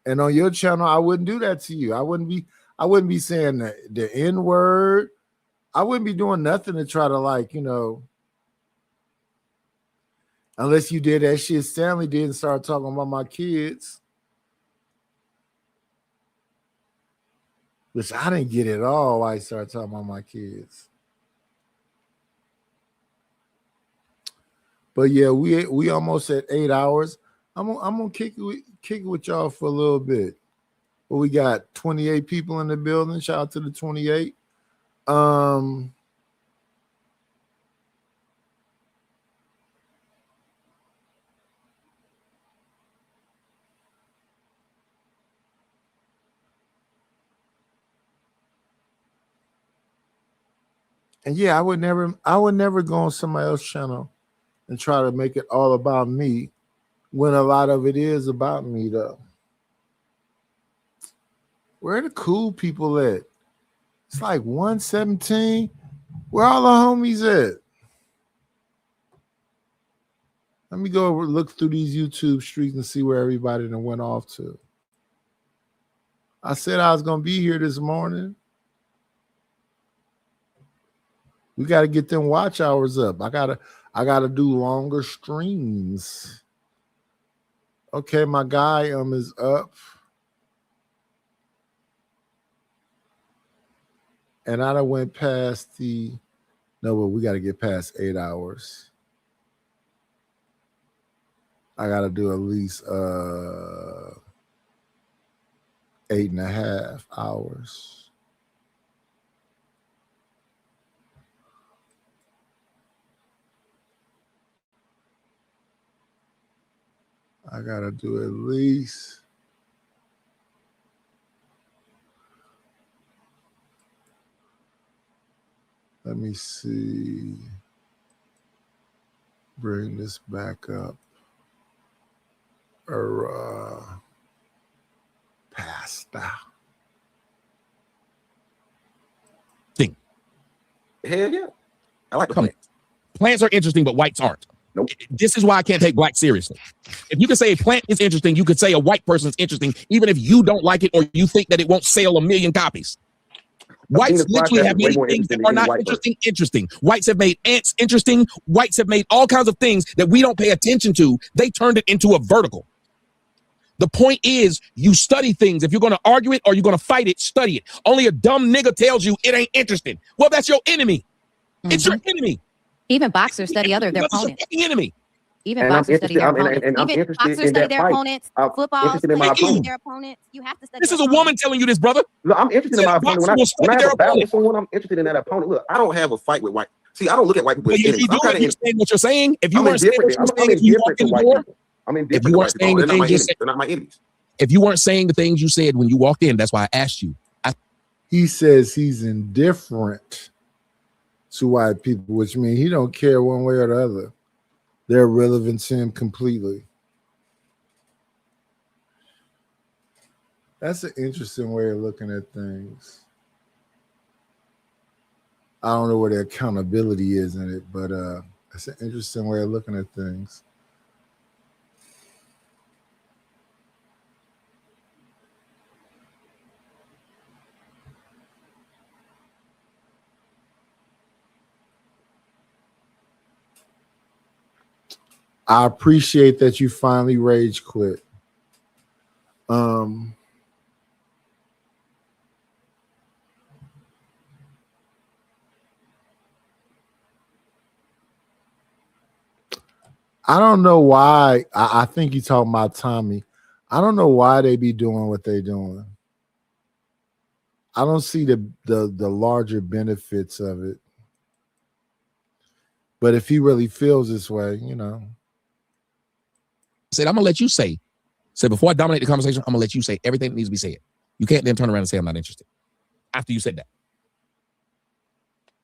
And on your channel, I wouldn't do that to you. I wouldn't be saying the N-word. I wouldn't be doing nothing to try to like, unless you did that shit Stanley did and started talking about my kids. Which I didn't get at all why I started talking about my kids. But yeah, we almost at 8 hours. I'm gonna kick it with y'all for a little bit. Well, we got 28 people in the building. Shout out to the 28. And yeah, I would never go on somebody else's channel and try to make it all about me when a lot of it is about me, though. Where are the cool people at? It's like 117. Where all the homies at? Let me go look through these YouTube streets and see where everybody done went off to. I said I was gonna be here this morning. We got to get them watch hours up. I gotta do longer streams. Okay, my guy is up. And I done went past but we got to get past 8 hours. I got to do at least 8.5 hours. I gotta do at least let me see. Bring this back up. Pasta. Thing. Hell yeah. I like the plants. Plants are interesting, but whites aren't. Nope. This is why I can't take black seriously. If you can say a plant is interesting, you could say a white person is interesting, even if you don't like it or you think that it won't sell 1 million copies. Whites literally have made things that are not interesting. Whites have made ants interesting. Whites have made all kinds of things that we don't pay attention to. They turned it into a vertical. The point is, you study things. If you're going to argue it or you're going to fight it, study it. Only a dumb nigga tells you it ain't interesting. Well, that's your enemy. It's your enemy. Even boxers study their opponents. Enemy. Even boxers study their opponents. Even boxers study their opponents. Football study their opponents. You have to study. This is a woman telling you this, brother. Look, I'm interested in my opponent. When I have a battle with someone, I'm interested in that opponent. Look, I don't have a fight with white. See, I don't look at white people as enemies. You're saying what you're saying. If you weren't saying what you're saying, if you walked in the door, if you weren't saying the things you said, they're not my enemies. If you weren't saying the things you said when you walked in, that's why I asked you. He says he's indifferent to white people, which means he don't care one way or the other. They're irrelevant to him completely. That's an interesting way of looking at things. I don't know where the accountability is in it, but it's an interesting way of looking at things. I appreciate that you finally rage quit. I don't know why. I think you're talking about Tommy. I don't know why they be doing what they doing. I don't see the larger benefits of it. But if he really feels this way, said, I'm gonna let you say before I dominate the conversation, I'm gonna let you say everything that needs to be said. You can't then turn around and say I'm not interested after you said that.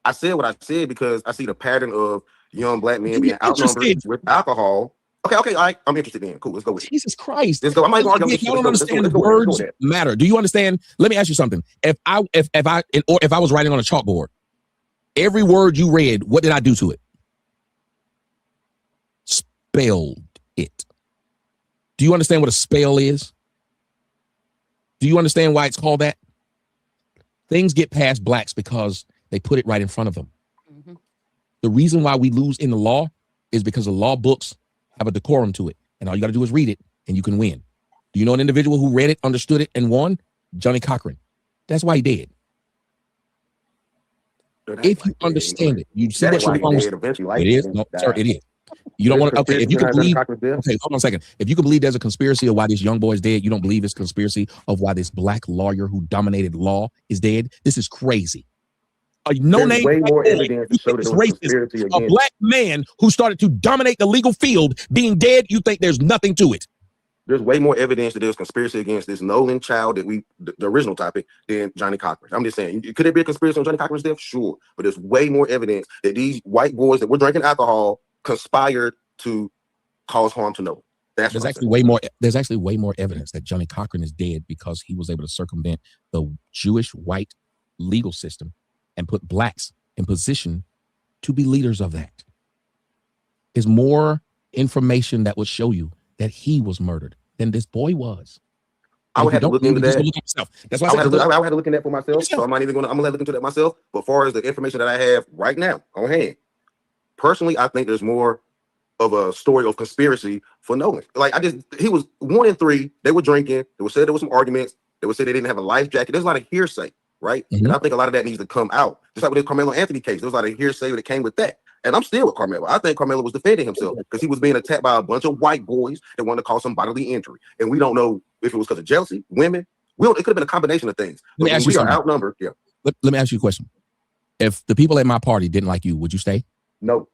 I said what I said because I see the pattern of young black men being outnumbered with alcohol. Okay, all right. I'm interested in. Cool, let's go with it. Jesus Christ. Let's go. I might go argue. You don't understand the words matter. Do you understand? Let me ask you something. If I was writing on a chalkboard, every word you read, what did I do to it? Spelled it. Do you understand what a spell is? Do you understand why it's called that? Things get past blacks because They put it right in front of them. The reason why we lose in the law is because the law books have a decorum to it. And all you got to do is read it and you can win. Do you know an individual who read it, understood it, and won? Johnny Cochran. That's why he did. If you understand it, you see what's wrong with it. It is. No, sir, it is. You don't want to. Okay, if you can believe. Okay, hold on a second. If you can believe there's a conspiracy of why this young boy is dead, you don't believe it's a conspiracy of why this black lawyer who dominated law is dead. This is crazy. No-name way more evidence to show that racist. A black man who started to dominate the legal field being dead, you think there's nothing to it. There's way more evidence that there's conspiracy against this Nolan child that the original topic than Johnny Cochran. I'm just saying, could there be a conspiracy on Johnny Cochran's death? Sure. But there's way more evidence that these white boys that were drinking alcohol conspired to cause harm to Nolan. There's actually way more evidence that Johnny Cochran is dead because he was able to circumvent the Jewish white legal system and put blacks in position to be leaders of that. There's more information that will show you that he was murdered than this boy was. I would have to look into that. That's why I would have to look into that for myself. So I'm gonna look into that myself. But as far as the information that I have right now on hand, personally, I think there's more of a story of conspiracy for Nolan. He was 1 and 3. They were drinking. They would say there was some arguments. They would say they didn't have a life jacket. There's a lot of hearsay, right? And I think a lot of that needs to come out. Just like with the Carmelo Anthony case, there was a lot of hearsay that came with that. And I'm still with Carmelo. I think Carmelo was defending himself because he was being attacked by a bunch of white boys that wanted to cause some bodily injury. And we don't know if it was because of jealousy, women. It could have been a combination of things. Let me ask you something. Are outnumbered. Yeah. Let me ask you a question. If the people at my party didn't like you, would you stay? No.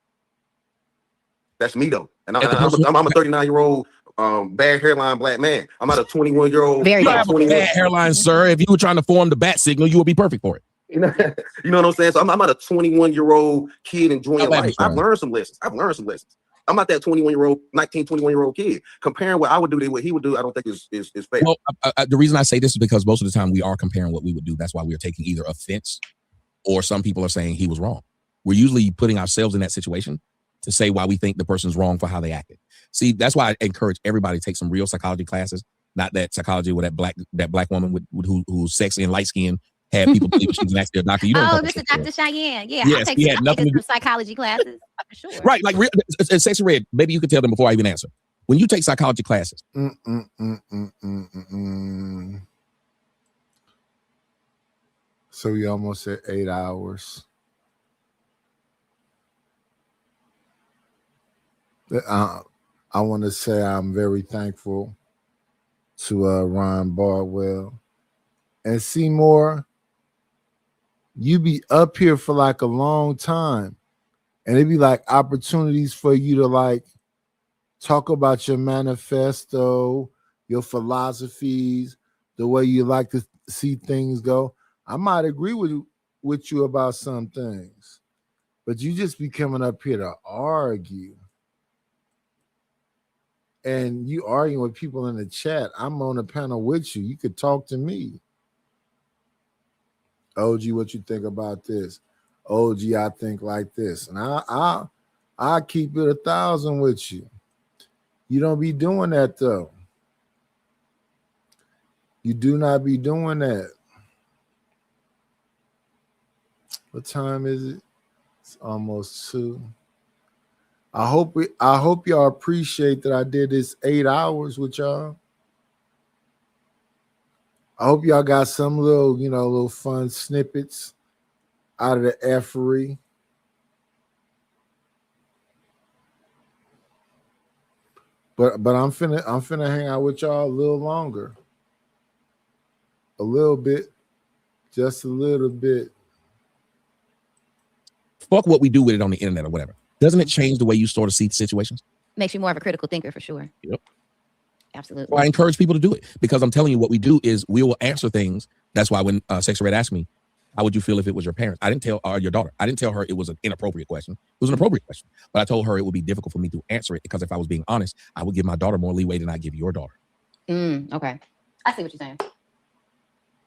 That's me though. And I'm a 39-year-old bad hairline black man. I'm not a 21-year-old. You have a bad hairline, sir. If you were trying to form the bat signal, you would be perfect for it. You know what I'm saying? So I'm not a 21-year-old kid enjoying life. I've learned some lessons. I'm not that 21-year-old kid. Comparing what I would do to what he would do, I don't think is fair. Well, the reason I say this is because most of the time we are comparing what we would do. That's why we are taking either offense or some people are saying he was wrong. We're usually putting ourselves in that situation to say why we think the person's wrong for how they acted. See, that's why I encourage everybody to take some real psychology classes, not that psychology with that black woman who's sexy and light skinned had people believe she was actually a doctor. You don't Mr. Dr. Cheyenne. Yeah, yes, I'll take some psychology classes. For sure. Right, like Sexy Red, maybe you could tell them before I even answer. When you take psychology classes. So we almost at 8 hours. I want to say I'm very thankful to Ron Bardwell and Seymour. You be up here for like a long time, and it'd be like opportunities for you to like talk about your manifesto, your philosophies, the way you like to see things go. I might agree with you about some things, but you just be coming up here to argue. And you arguing with people in the chat. I'm on the panel with you. You could talk to me. OG, what you think about this? OG, I think like this. And I keep it 1,000 with you. You don't be doing that though. You do not be doing that. What time is it? It's almost 2. I hope y'all appreciate that I did this 8 hours with y'all. I hope y'all got some little fun snippets out of the effery. But I'm finna hang out with y'all a little longer. A little bit. Just a little bit. Fuck what we do with it on the internet or whatever. Doesn't it change the way you sort of see situations? Makes you more of a critical thinker for sure. Yep. Absolutely. Well, I encourage people to do it because I'm telling you what we do is we will answer things. That's why when Sexy Red asked me, how would you feel if it was your parents? I didn't tell your daughter. I didn't tell her it was an inappropriate question. It was an appropriate question. But I told her it would be difficult for me to answer it because if I was being honest, I would give my daughter more leeway than I give your daughter. Okay. I see what you're saying.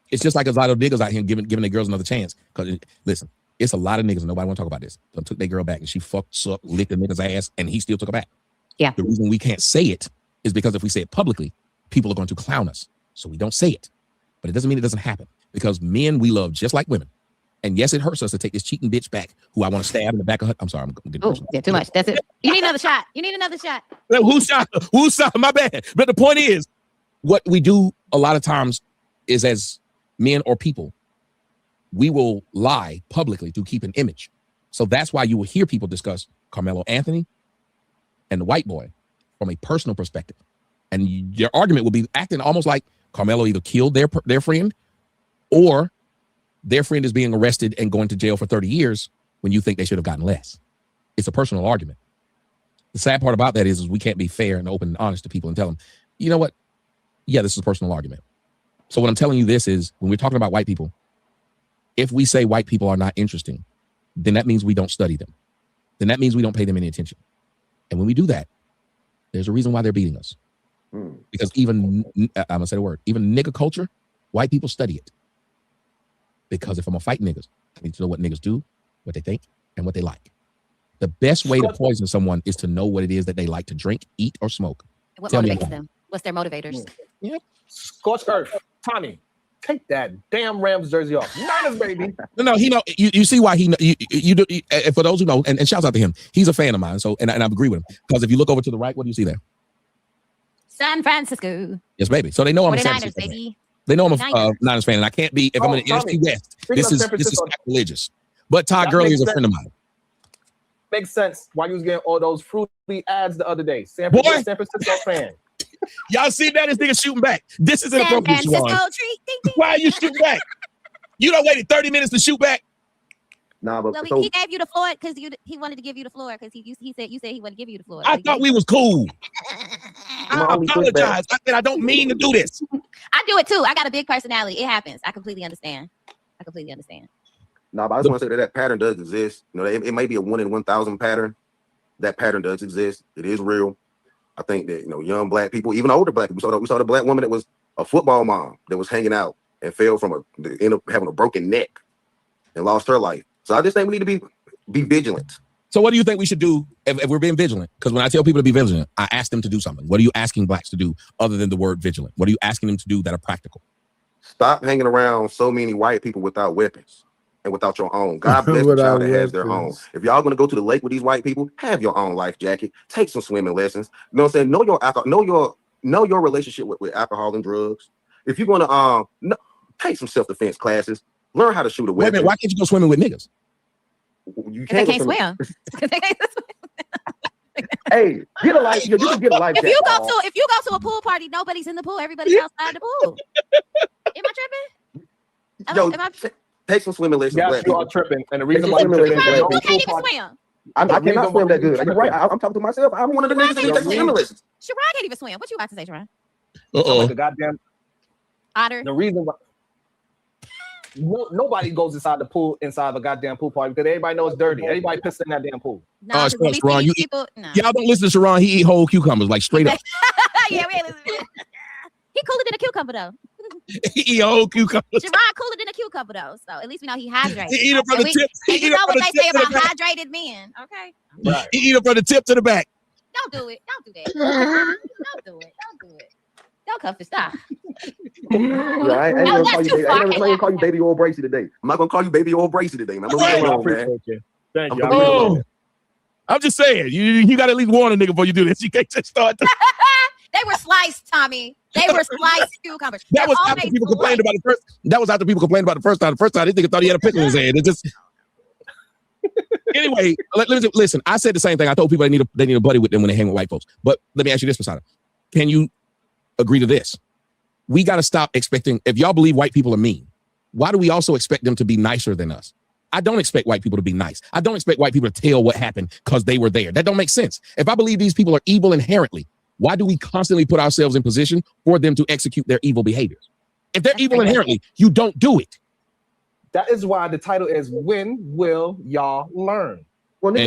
It's just like a lot of niggas out here giving the girls another chance. Because listen, it's a lot of niggas, and nobody want to talk about this. So took their girl back and she sucked, licked the nigga's ass, and he still took her back. Yeah. The reason we can't say it is because if we say it publicly, people are going to clown us. So we don't say it. But it doesn't mean it doesn't happen. Because men we love just like women. And yes, it hurts us to take this cheating bitch back who I want to stab in the back of her. I'm sorry, I'm getting personal. Yeah, too much. That's it. You need another shot. You need another shot. Who's shot? Who's shot? My bad. But the point is, what we do a lot of times is, as men or people, we will lie publicly to keep an image. So that's why you will hear people discuss Carmelo Anthony and the white boy from a personal perspective. And your argument will be acting almost like Carmelo either killed their friend, or their friend is being arrested and going to jail for 30 years when you think they should have gotten less. It's a personal argument. The sad part about that is we can't be fair and open and honest to people and tell them, you know what? Yeah, this is a personal argument. So what I'm telling you this is, when we're talking about white people, if we say white people are not interesting, then that means we don't study them. Then that means we don't pay them any attention. And when we do that, there's a reason why they're beating us. Because even, I'm going to say the word, even nigga culture, white people study it. Because if I'm going to fight niggas, I need to know what niggas do, what they think, and what they like. The best way to poison someone is to know what it is that they like to drink, eat, or smoke. What motivates them? What's their motivators? Yeah. Scorched earth. Tommy, take that damn Rams jersey off. Niners, baby. No, he know. You see why he know. You do. For those who know, and shouts out to him, he's a fan of mine. So, and I agree with him, because if you look over to the right, what do you see there? San Francisco. Yes, baby. So they know I'm a San Niners, Francisco fan. baby. They know I'm a Niners fan, and I can't be if I'm in the NFC West. This is sacrilegious. But Todd Gurley is a friend of mine. Makes sense why you was getting all those fruity ads the other day. San Francisco fan. Y'all see that? This nigga shooting back. This is inappropriate, Sharon. Why are you shooting back? You don't waited 30 minutes to shoot back. Nah, but well, he gave you the floor because he wanted to give you the floor because he said you wanted to give you the floor. I thought we was cool. I apologize. I said I don't mean to do this. I do it too. I got a big personality. It happens. I completely understand. Nah, but I just want to say that pattern does exist. You know, it may be a 1 in 1,000 pattern. That pattern does exist. It is real. I think that, you know, young black people, even older black people, we saw the black woman that was a football mom that was hanging out and fell from ended up having a broken neck and lost her life. So I just think we need to be vigilant. So what do you think we should do if we're being vigilant? Because when I tell people to be vigilant, I ask them to do something. What are you asking blacks to do other than the word vigilant? What are you asking them to do that are practical? Stop hanging around so many white people without weapons and without your own. God bless the child that has their own. If y'all going to go to the lake with these white people, have your own life jacket. Take some swimming lessons. You know what I'm saying? Know your alcohol, know your relationship with alcohol and drugs. If you're going to take some self-defense classes, learn how to shoot a weapon. Wait a minute, why can't you go swimming with niggas? You can't swim. Hey, get a life. You can get a life jacket. If you go to a pool party, nobody's in the pool. Everybody's outside the pool. Am I tripping? Take some swimming lessons. Yeah, you are tripping. And the reason why you can't even swim. I cannot swim that good. You're right. I'm talking to myself. I'm one of the niggas that take swimming lessons. Sharon can't even swim. What you about to say, Sharon? Like a goddamn otter. The reason why nobody goes inside the goddamn pool party because everybody knows it's dirty. Everybody pisses in that damn pool. No, Sharon, y'all don't listen to Sharon. He eat whole cucumbers, like straight up. Yeah, we ain't listening to that. He cooler than a cucumber though. He eat whole cucumbers. Sharon cooler than a cucumber though, so at least we know he hydrated. He eat it from the tip. You know what they say about hydrated men, okay? Right. He eat it from the tip to the back. Don't do it. Don't do that. Don't do it. Don't do it. Don't come to stop. Right? I ain't gonna call you baby old Bracy today. I'm not gonna call you baby old Bracy today, man. Thank you. I'm just saying, you got to at least warn a nigga before you do this. You can't just start. They were sliced, Tommy. They were sliced cucumbers. That was after people complained about the first. That was after people complained about the first time. The first time, this nigga thought he had a pickle in his hand. It just. Anyway, listen. I said the same thing. I told people they need a buddy with them when they hang with white folks. But let me ask you this, Posada. Can you agree to this? We got to stop expecting. If y'all believe white people are mean, why do we also expect them to be nicer than us? I don't expect white people to be nice. I don't expect white people to tell what happened because they were there. That don't make sense. If I believe these people are evil inherently, why do we constantly put ourselves in position for them to execute their evil behaviors? If they're evil inherently, you don't do it. That is why the title is "When Will Y'all Learn?" Well, I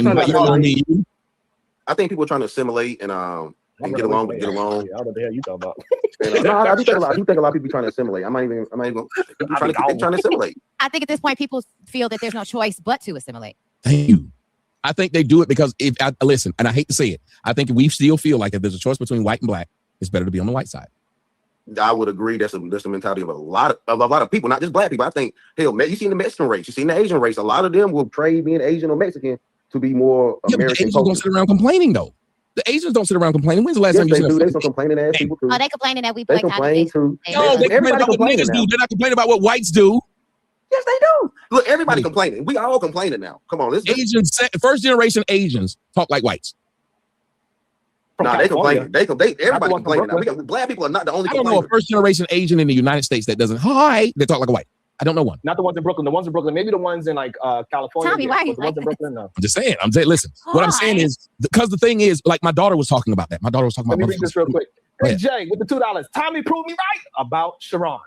think people are trying to assimilate and get along. I don't know what the hell you talking about. I do think a lot of people trying to assimilate. I'm not even trying to assimilate. I think at this point, people feel that there's no choice but to assimilate. Thank you. I think they do it because listen, and I hate to say it, I think we still feel like if there's a choice between white and black, it's better to be on the white side. I would agree that's the mentality of a lot of people, not just black people. I think, hell, you seen the Mexican race, you seen the Asian race. A lot of them will trade being Asian or Mexican to be more American. The Asians don't sit around complaining though. The Asians don't sit around complaining. When's the last time you said they some complaining ass people too? Oh, they complaining that we They boycotted complain this. too. No, they complain about what niggas do. They're not complaining about what whites do. Yes, they do. Look, everybody complaining. We all complaining now. Come on, Asians, first generation Asians talk like whites. Nah, they complaining. Everybody complaining now. Black people are not the only. I don't know a first generation Asian in the United States that doesn't they talk like a white. I don't know one. Not the ones in Brooklyn. The ones in Brooklyn, maybe the ones in like California. Tommy, why are you the ones in Brooklyn? No. I'm just saying. Listen. What I'm saying is because the thing is, like my daughter was talking about that. My daughter was talking Let about. me read this real quick. Hey Jay, with the $2, Tommy proved me right about Sharon,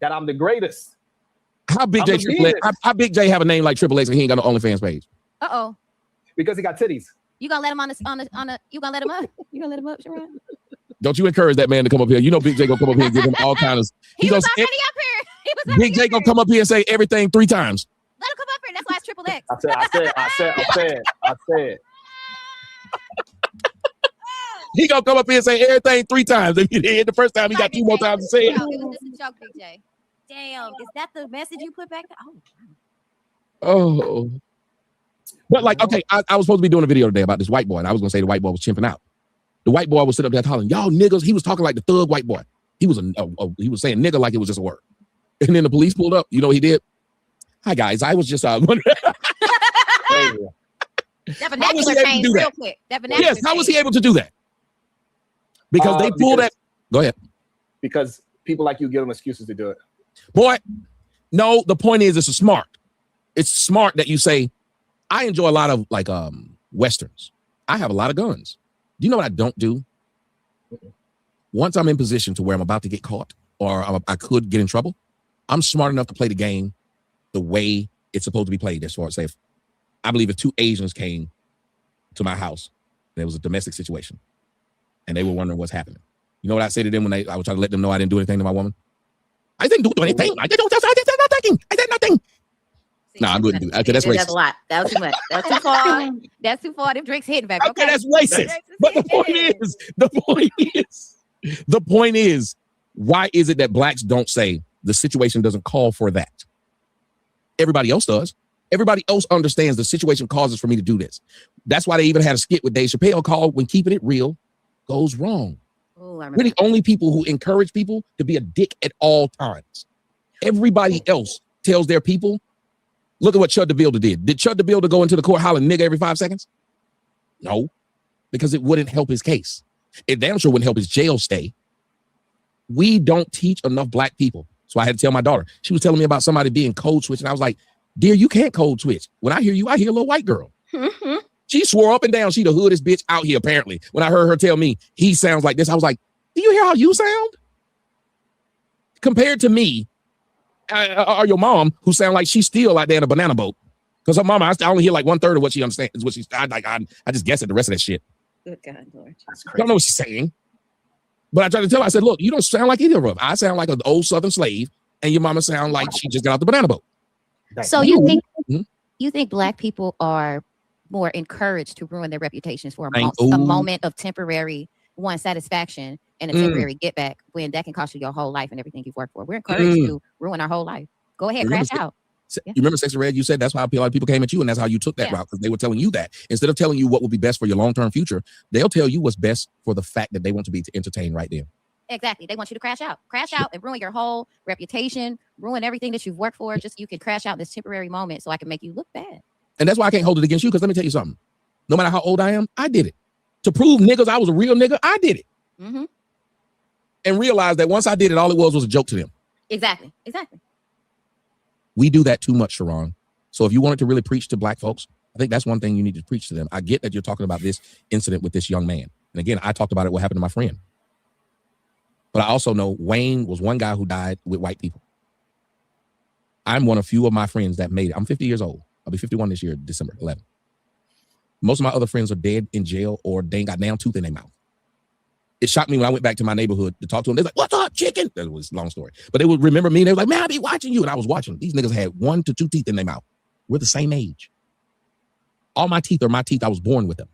that I'm the greatest. How big Jay Triple X? How big Jay have a name like Triple X and he ain't got no OnlyFans page? Uh-oh. Because he got titties. You gonna let him you gonna let him up? You gonna let him up, Sharon? Don't you encourage that man to come up here? You know Big J gonna come up here and give him all kinds of. He was already up here. He was Big J gonna come up here and say everything 3 times. Let him come up here. That's why it's Triple X. I said. He gonna come up here and say everything 3 times. If you did the first time, he got 2 more times to say it. No, it was just a joke, Big J. Damn, is that the message you put back there? Oh. But like, okay, I was supposed to be doing a video today about this white boy, and I was gonna say the white boy was chimping out. The white boy was sitting up there hollering, y'all niggas. He was talking like the thug white boy. He was he was saying nigga like it was just a word. And then the police pulled up. You know what he did? Hi guys, I was just wondering. That vernacular changed real quick. Yes, how was he able to do that? Because they pulled that. Go ahead. Because people like you give them excuses to do it. Boy, no, the point is it's smart. It's smart that you say, I enjoy a lot of like Westerns. I have a lot of guns. Do you know what I don't do? Once I'm in position to where I'm about to get caught or I could get in trouble, I'm smart enough to play the game the way it's supposed to be played. As far as say, I believe if 2 Asians came to my house, there was a domestic situation, and they were wondering what's happening. You know what I say to them when I was trying to let them know I didn't do anything to my woman? I didn't do anything. I did nothing. I did nothing. No, I wouldn't do that. Okay, that's racist. That's a lot. That was too much. That's too far. That's too far. Them drinks hitting back. Okay, that's racist. But the point is, why is it that blacks don't say the situation doesn't call for that? Everybody else does. Everybody else understands the situation causes for me to do this. That's why they even had a skit with Dave Chappelle called "When Keeping It Real Goes Wrong." We're the only people who encourage people to be a dick at all times. Everybody else tells their people, look at what Chud DeVilda did. Did Chud DeVilda go into the court hollering nigga every 5 seconds? No, because it wouldn't help his case. It damn sure wouldn't help his jail stay. We don't teach enough black people. So I had to tell my daughter. She was telling me about somebody being code switch, and I was like, dear, you can't code switch. When I hear you, I hear a little white girl. Mm-hmm. She swore up and down she the hoodest bitch out here, apparently. When I heard her tell me he sounds like this, I was like, do you hear how you sound? Compared to me, or your mom, who sound like she's still out there in a banana boat. Because her mama, I only hear like 1/3 of what she understands. Is what she's. I just guess at the rest of that shit. Good God, Lord. That's I don't know what she's saying. But I tried to tell her, I said, look, you don't sound like either of them. I sound like an old Southern slave, and your mama sound like she just got out the banana boat. So you think black people are more encouraged to ruin their reputations for a moment of temporary satisfaction and a temporary get back when that can cost you your whole life and everything you've worked for? We're encouraged to ruin our whole life. Go ahead, crash out. You remember Sexy Red? You said that's how a lot of people came at you, and that's how you took that route, because they were telling you that. Instead of telling you what would be best for your long-term future, they'll tell you what's best for the fact that they want to be entertained right then. Exactly. They want you to crash out and ruin your whole reputation, ruin everything that you've worked for, just so you can crash out in this temporary moment so I can make you look bad. And that's why I can't hold it against you, because let me tell you something. No matter how old I am, I did it. To prove niggas I was a real nigga, I did it. Mm-hmm. And realized that once I did it, all it was a joke to them. Exactly. We do that too much, Sharon. So if you wanted to really preach to black folks, I think that's one thing you need to preach to them. I get that you're talking about this incident with this young man. And again, I talked about it, what happened to my friend. But I also know Wayne was one guy who died with white people. I'm one of few of my friends that made it. I'm 50 years old. I'll be 51 this year, December 11th. Most of my other friends are dead in jail or they ain't got damn tooth in their mouth. It shocked me when I went back to my neighborhood to talk to them. They're like, what's up, chicken? That was a long story. But they would remember me. They were like, man, I be watching you. And I was watching. These niggas had 1 to 2 teeth in their mouth. We're the same age. All my teeth are my teeth. I was born with them.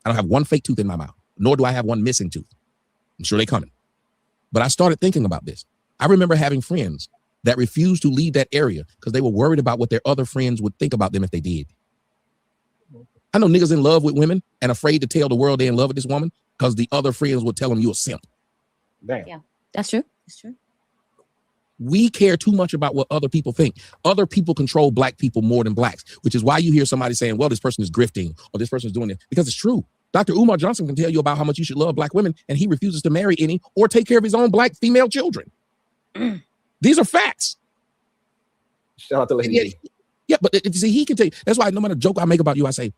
I don't have one fake tooth in my mouth, nor do I have one missing tooth. I'm sure they're coming. But I started thinking about this. I remember having friends that refused to leave that area because they were worried about what their other friends would think about them if they did. I know niggas in love with women and afraid to tell the world they're in love with this woman because the other friends would tell them you a simp. Damn. Yeah, that's true. That's true. We care too much about what other people think. Other people control black people more than blacks, which is why you hear somebody saying, well, this person is grifting or this person is doing it, because it's true. Dr. Umar Johnson can tell you about how much you should love black women, and he refuses to marry any or take care of his own black female children. These are facts. Shout out to Lady. Yeah, but see, he can tell you. That's why no matter joke I make about you, I say,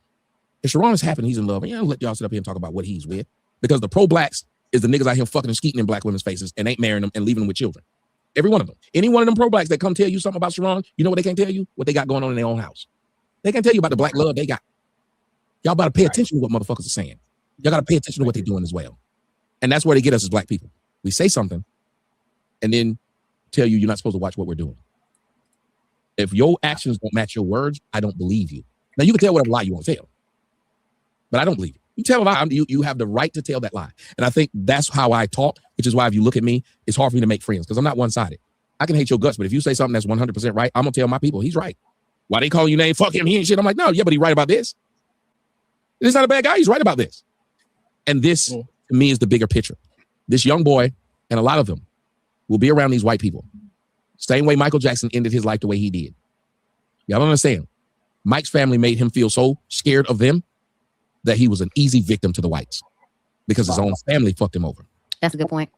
if Sharon is happy, he's in love. And I'll let y'all sit up here and talk about what he's with. Because the pro-blacks is the niggas out here fucking and skeeting in black women's faces and ain't marrying them and leaving them with children. Every one of them. Any one of them pro-blacks that come tell you something about Sharon, you know what they can't tell you? What they got going on in their own house. They can't tell you about the black love they got. Y'all better pay attention to what motherfuckers are saying. Y'all got to pay attention to what they're doing as well. And that's where they get us as black people. We say something and then tell you you're not supposed to watch what we're doing. If your actions don't match your words, I don't believe you. Now, you can tell whatever lie you want to tell, but I don't believe you. You tell a lie, you have the right to tell that lie. And I think that's how I talk, which is why if you look at me, it's hard for me to make friends because I'm not one-sided. I can hate your guts, but if you say something that's 100% right, I'm going to tell my people he's right. Why they calling you name? Fuck him, he ain't shit. I'm like, no, yeah, but he's right about this. He's not a bad guy. He's right about this. And this, to me, is the bigger picture. This young boy, and a lot of them, will be around these white people. Same way Michael Jackson ended his life the way he did. Y'all don't understand. Mike's family made him feel so scared of them that he was an easy victim to the whites because his own family fucked him over. That's a good point.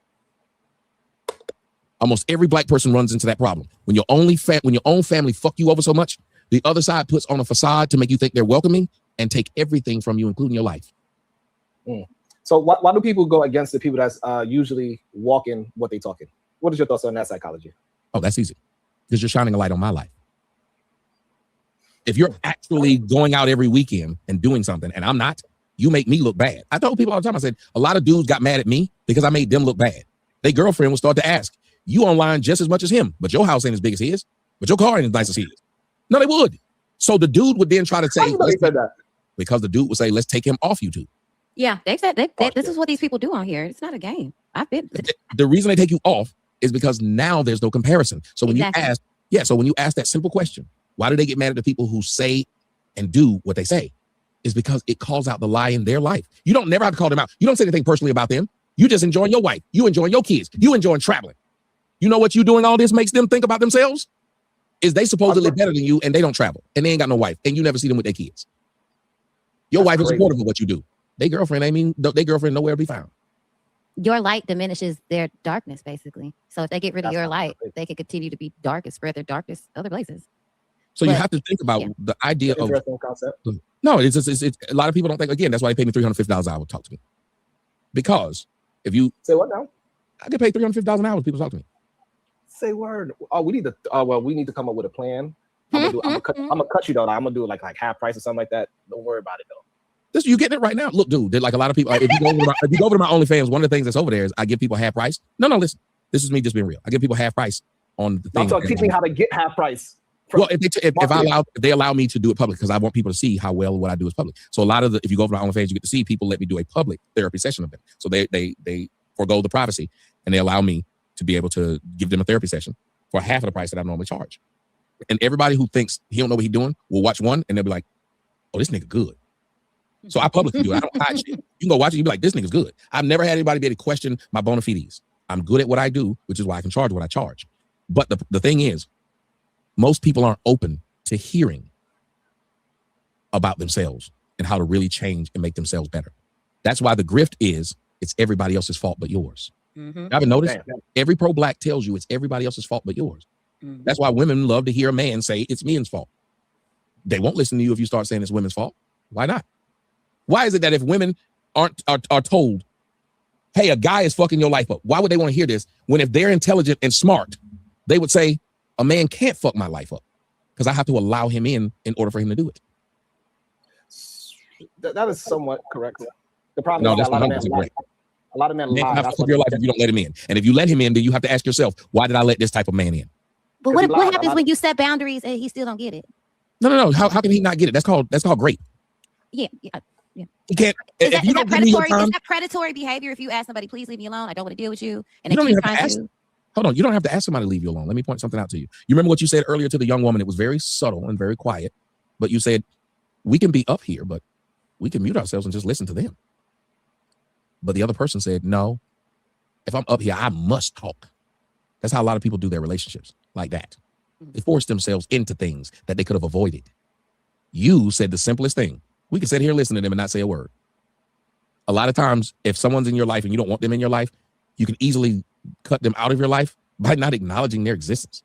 Almost every black person runs into that problem. When your own family fuck you over so much, the other side puts on a facade to make you think they're welcoming and take everything from you, including your life. So why do people go against the people that's usually walking what they talking? What is your thoughts on that psychology? Oh, that's easy. Because you're shining a light on my life. If you're actually going out every weekend and doing something, and I'm not, you make me look bad. I told people all the time, I said, a lot of dudes got mad at me because I made them look bad. Their girlfriend would start to ask, you online just as much as him, but your house ain't as big as his, but your car ain't as nice as his. No, they would. So the dude would then try to say, said that? Because the dude would say, let's take him off YouTube. Yeah, they said this is what these people do on here. It's not a game. I've been. The reason they take you off is because now there's no comparison. So when you ask, so when you ask that simple question, why do they get mad at the people who say and do what they say? Is because it calls out the lie in their life. You don't never have to call them out. You don't say anything personally about them. You just enjoying your wife. You enjoying your kids. You enjoying traveling. You know what you doing all this makes them think about themselves? Is they supposedly better than you and they don't travel and they ain't got no wife and you never see them with their kids. Your wife is supportive of what you do. They girlfriend nowhere to be found. Your light diminishes their darkness, basically. So if they get rid of your light, they can continue to be dark and spread their darkness other places. So you have to think about the idea of concept. No, it's a lot of people don't think. Again, that's why they pay me $350 an hour to talk to me. Because if you say what now, I get paid $350 an hour when people talk to me. Say word. Oh, we need to come up with a plan. I'm gonna cut you though. I'm gonna do it like half price or something like that. Don't worry about it though. This you getting it right now. Look, dude, like a lot of people. If you go over to my OnlyFans, one of the things that's over there is I give people half price. No, listen. This is me just being real. I give people half price on the thing. I'm talking, teach me how to get half price. Well, if they allow me to do it public, because I want people to see how well what I do is public. So a lot of if you go over to my OnlyFans, you get to see people let me do a public therapy session of them. So they forego the privacy and they allow me to be able to give them a therapy session for half of the price that I normally charge. And everybody who thinks he don't know what he's doing will watch one and they'll be like, "Oh, this nigga good." So I publicly do it. I don't hide shit. You can go watch it. You be like, "This nigga's good." I've never had anybody be able to question my bona fides. I'm good at what I do, which is why I can charge what I charge. But the thing is, most people aren't open to hearing about themselves and how to really change and make themselves better. That's why the grift is it's everybody else's fault but yours. Mm-hmm. I've noticed every pro-black tells you it's everybody else's fault but yours. Mm-hmm. That's why women love to hear a man say it's men's fault. They won't listen to you if you start saying it's women's fault. Why not? Why is it that if women are told, hey, a guy is fucking your life up, why would they want to hear this when if they're intelligent and smart, they would say, a man can't fuck my life up because I have to allow him in order for him to do it. That is somewhat correct. The problem is that a lot of men lie. Have to fuck your life if you don't let him in. And if you let him in, then you have to ask yourself, why did I let this type of man in? But what happens when you set boundaries and he still don't get it? No. How can he not get it? That's called great. Yeah. Yeah. You can't. If you don't give me your time, is that predatory behavior? If you ask somebody, please leave me alone. I don't want to deal with you, and you they don't keep even have trying to ask. to. Hold on, you don't have to ask somebody to leave you alone. Let me point something out to you. You remember what you said earlier to the young woman? It was very subtle and very quiet, but you said we can be up here, but we can mute ourselves and just listen to them. But the other person said, no, if I'm up here, I must talk. That's how a lot of people do their relationships, like that. They force themselves into things that they could have avoided. You said the simplest thing. We can sit here, listen to them, and not say a word. A lot of times, if someone's in your life and you don't want them in your life, you can easily cut them out of your life by not acknowledging their existence.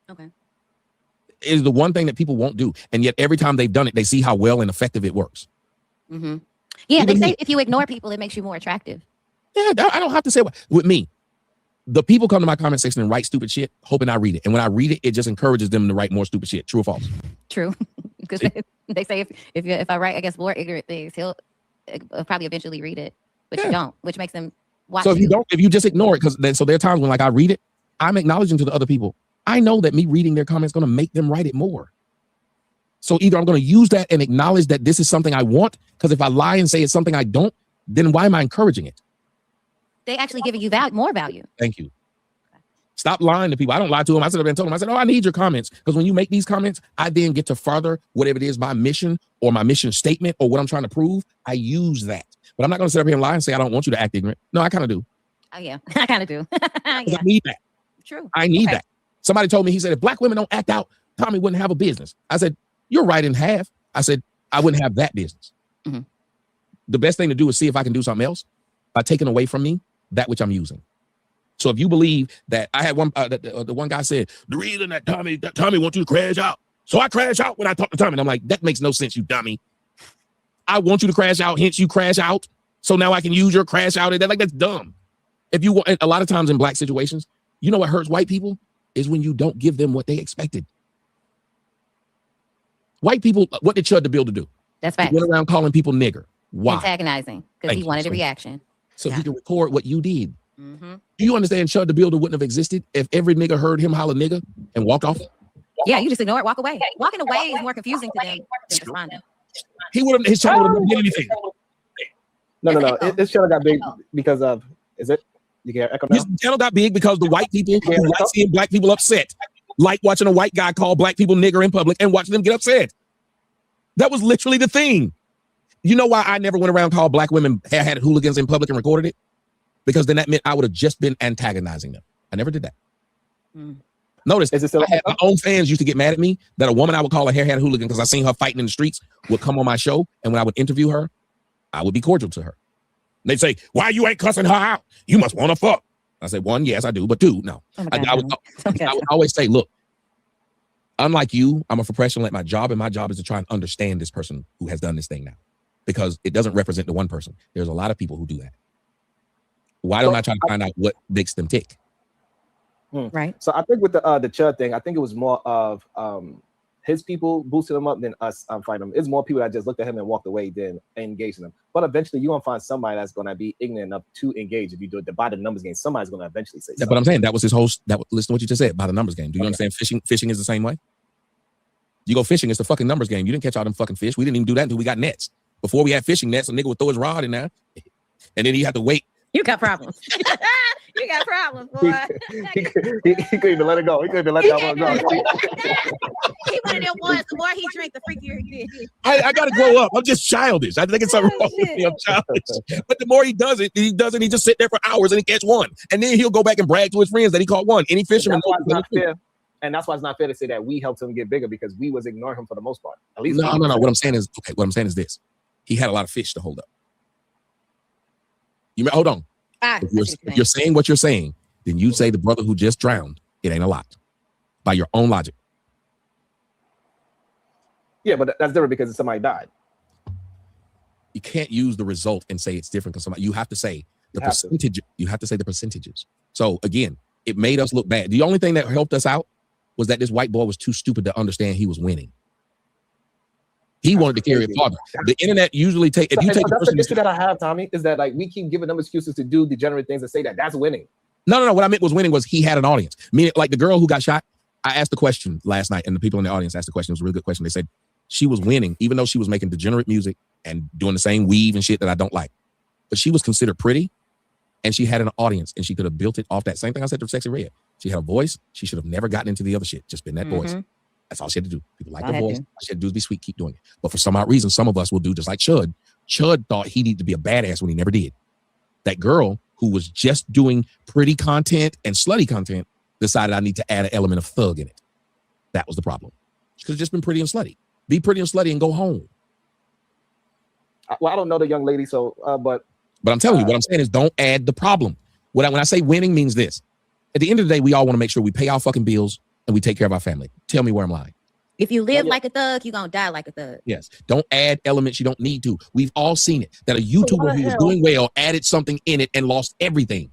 Okay. It is the one thing that people won't do. And yet every time they've done it, they see how well and effective it works. Mm-hmm. Yeah, they say if you ignore people, it makes you more attractive. Yeah, I don't have to say what. With me, the people come to my comment section and write stupid shit, hoping I read it. And when I read it, it just encourages them to write more stupid shit. True or false? True. Because they say if I write, I guess, more ignorant things, he'll probably eventually read it. But you don't, which makes them watch. So if you just ignore it, because so there are times when like I read it, I'm acknowledging to the other people, I know that me reading their comments is going to make them write it more. So either I'm going to use that and acknowledge that this is something I want, because if I lie and say it's something I don't, then why am I encouraging it? They actually giving you more value. Thank you. Stop lying to people. I don't lie to them. I said, I've been told them, I said, oh, I need your comments. Because when you make these comments, I then get to further whatever it is, my mission or my mission statement or what I'm trying to prove. I use that. But I'm not going to sit up here and lie and say, I don't want you to act ignorant. No, I kind of do. Oh, yeah. I kind of do. I need that. True. I need that. Somebody told me, he said, if black women don't act out, Tommy wouldn't have a business. I said, you're right in half. I said, I wouldn't have that business. Mm-hmm. The best thing to do is see if I can do something else by taking away from me that which I'm using. So if you believe that I had one, the one guy said, the reason that Tommy wants you to crash out. So I crash out when I talk to Tommy. And I'm like, that makes no sense, you dummy. I want you to crash out, hence you crash out. So now I can use your crash out. And that's dumb. If you want, a lot of times in black situations, you know what hurts white people is when you don't give them what they expected. White people, what did Chud the Builder do? That's right. He went around calling people nigger. Why? Antagonizing, because he wanted a reaction. So he can record what you did. Mm-hmm. Do you understand Chud the Builder wouldn't have existed if every nigga heard him holler nigga and walked off? Yeah, you just ignore it, walk away. Walking away is more confusing to them than responding. He would have, his channel would have never did anything. No. His channel got big because of, is it? You can echo now? His channel got big because the white people who like seeing black people upset, like watching a white guy call black people nigger in public and watching them get upset. That was literally the thing. You know why I never went around and called black women hair-hatted hooligans in public and recorded it? Because then that meant I would have just been antagonizing them. I never did that. Notice, my own fans used to get mad at me that a woman I would call a hair-hatted hooligan because I seen her fighting in the streets would come on my show, and when I would interview her, I would be cordial to her. They'd say, why you ain't cussing her out? You must want to fuck. I say, one, yes, I do, but two, no. I would always say, look, unlike you, I'm a professional at my job, and my job is to try and understand this person who has done this thing now, because it doesn't represent the one person. There's a lot of people who do that. Why don't I try to find out what makes them tick? Right. So I think with the Chud thing, I think it was more of his people boosted him up than us fighting him. It's more people that just looked at him and walked away than engaged in him. But eventually you're gonna find somebody that's gonna be ignorant enough to engage. If you do it by the numbers game, somebody's gonna eventually say something. But I'm saying that was his whole listen to what you just said, by the numbers game. Do you understand fishing is the same way? You go fishing, it's the fucking numbers game. You didn't catch all them fucking fish. We didn't even do that until we got nets. Before we had fishing nets, a nigga would throw his rod in there, and then he had to wait. You got problems. You got problems, boy. He couldn't even let it go. He couldn't even let that one go. He one of them boys. The more he drank, the freakier he did. I gotta grow up. I'm just childish. I think it's something wrong with me. I'm childish. But the more he does it, he just sit there for hours and he catch one. And then he'll go back and brag to his friends that he caught one. Any fisherman knows it's not fair. And that's why it's not fair to say that we helped him get bigger, because we was ignoring him for the most part. At least no. What I'm saying is this. He had a lot of fish to hold up. Hold on. If you're saying what you're saying, then you say the brother who just drowned, it ain't a lot. By your own logic. Yeah, but that's different because somebody died. You can't use the result and say it's different because somebody. You have to say the percentage. You have to say the percentages. So again, it made us look bad. The only thing that helped us out was that this white boy was too stupid to understand he was winning. He wanted to carry it farther. The internet usually that's the issue that I have, Tommy, is that like we keep giving them excuses to do degenerate things and say that that's winning. No. What I meant was winning was he had an audience. Meaning, like the girl who got shot, I asked the question last night, and the people in the audience asked the question. It was a really good question. They said she was winning, even though she was making degenerate music and doing the same weave and shit that I don't like. But she was considered pretty, and she had an audience, and she could have built it off that same thing I said to Sexy Red. She had a voice. She should have never gotten into the other shit. Just been that voice. That's all she had to do. People like her voice. All she had to do is be sweet, keep doing it. But for some odd reason, some of us will do just like Chud. Chud thought he needed to be a badass when he never did. That girl who was just doing pretty content and slutty content decided I need to add an element of thug in it. That was the problem. She could have just been pretty and slutty. Be pretty and slutty and go home. Well, I don't know the young lady, so but I'm telling you, what I'm saying is don't add the problem. When I say winning means this. At the end of the day, we all want to make sure we pay our fucking bills and we take care of our family. Tell me where I'm lying. If you live like a thug, you're going to die like a thug. Yes. Don't add elements you don't need to. We've all seen it. That a YouTuber who was doing well added something in it and lost everything.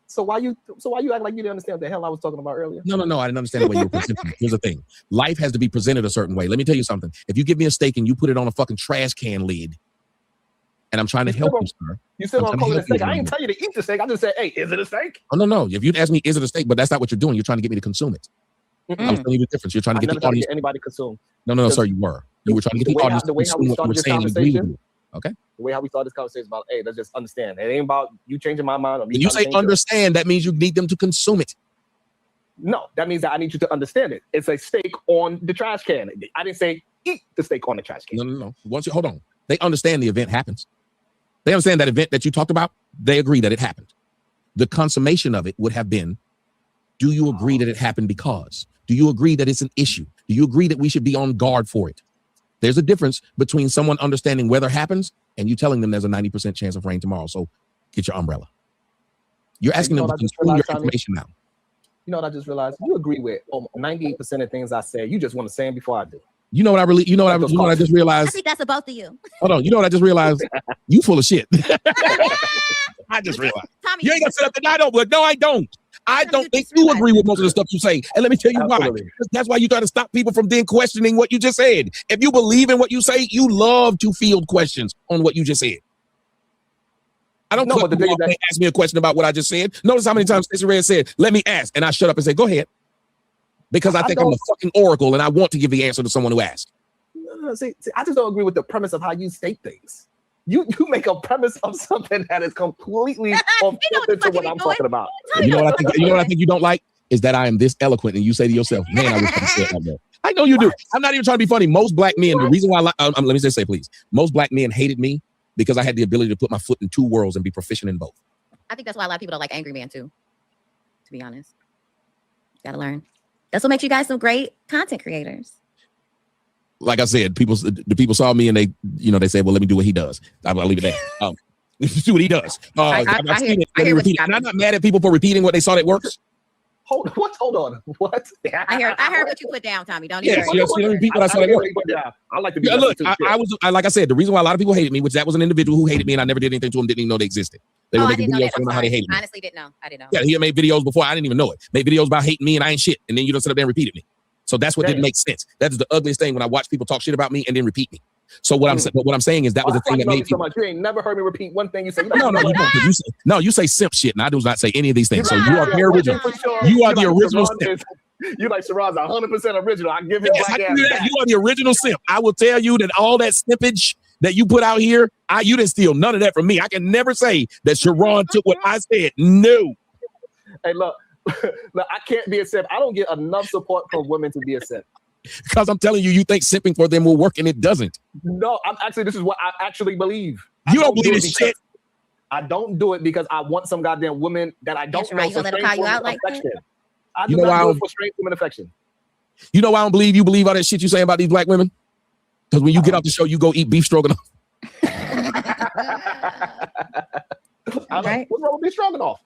So why you act like you didn't understand what the hell I was talking about earlier? No. I didn't understand the way you were presenting. Here's the thing. Life has to be presented a certain way. Let me tell you something. If you give me a steak and you put it on a fucking trash can lid, and I'm trying to help you, sir. You still don't call it a steak. I didn't tell you to eat the steak. I just said, hey, is it a steak? Oh, no. If you'd ask me, is it a steak? But that's not what you're doing. You're trying to get me to consume it. I'm telling you the difference. You're trying to get the audience. Anybody consume. No, sir, you were. You were trying to get the audience to consume what you were saying and agree with you. Okay. The way how we started this conversation is about, hey, let's just understand. It ain't about you changing my mind. Or me when you say understand, that means you need them to consume it. No, that means that I need you to understand it. It's a steak on the trash can. I didn't say eat the steak on the trash can. No. Once you hold on, they understand the event happens. They understand that event that you talked about. They agree that it happened. The consummation of it would have been, do you agree that it happened because? Do you agree that it's an issue? Do you agree that we should be on guard for it? There's a difference between someone understanding weather happens and you telling them there's a 90% chance of rain tomorrow. So get your umbrella. You're asking them to consume your information now. You know what I just realized? You agree with 98% of things I say. You just want to say them before I do. You know what I just realized? I think that's for both of you. Hold on. You know what I just realized? You full of shit. I just realized. Tommy, you ain't gonna sit up and I don't. No, I don't. I don't think you agree with most of the stuff you say. And let me tell you why. That's why you try to stop people from then questioning what you just said. If you believe in what you say, you love to field questions on what you just said. I don't know, but the thing is that ask me a question about what I just said. Notice how many times Stacey Red said, let me ask. And I shut up and say, go ahead. Because I think I'm a fucking oracle and I want to give the answer to someone who asks. See, I just don't agree with the premise of how you state things. You make a premise of something that is completely off to what I'm talking about. You know what I think you don't like is that I am this eloquent and you say to yourself, man, I wish I could say it like that. I know you do. I'm not even trying to be funny. Most black men, the reason why let me just say, please, most black men hated me because I had the ability to put my foot in two worlds and be proficient in both. I think that's why a lot of people don't like Angry Man too, to be honest. Gotta learn. That's what makes you guys some great content creators. Like I said, the people saw me and they said, well, let me do what he does. I'll leave it there. Do what he does. I hear what and I'm not mad at people for repeating what they saw that works. Hold on. What? I heard what you put down, Tommy. Don't you? Yes, repeat what I saw that works. I like to be. Look, like I said, the reason why a lot of people hated me, which that was an individual who hated me and I never did anything to them, didn't even know they existed. They were making videos talking about how they hated me. Honestly, didn't know. I didn't know. Yeah, he had made videos before. I didn't even know it. Made videos about hating me and I ain't shit. And then you don't sit up there and repeated me. So that's what didn't make sense. That is the ugliest thing when I watch people talk shit about me and then repeat me. So what I'm saying is that was the thing that made people. You ain't never heard me repeat one thing you say. No, you say simp shit, and I do not say any of these things. So you are very original. You are the original simp. You like Shiraz 100% original. I give him black ass. You are the original simp. I will tell you that all that snippage that you put out here, you didn't steal none of that from me. I can never say that Sharon took what I said. No. Hey, look, I can't be a simp. I don't get enough support from women to be a simp. Because I'm telling you, you think simping for them will work and it doesn't. No, this is what I actually believe. You don't believe this shit. I don't do it because I want some goddamn women that I don't know. You let them call you out like that? I do not do it for straight women affection. You know why I don't believe you believe all that shit you say about these black women? Because when you get off the show, you go eat beef stroganoff. Right. What's wrong with beef stroganoff?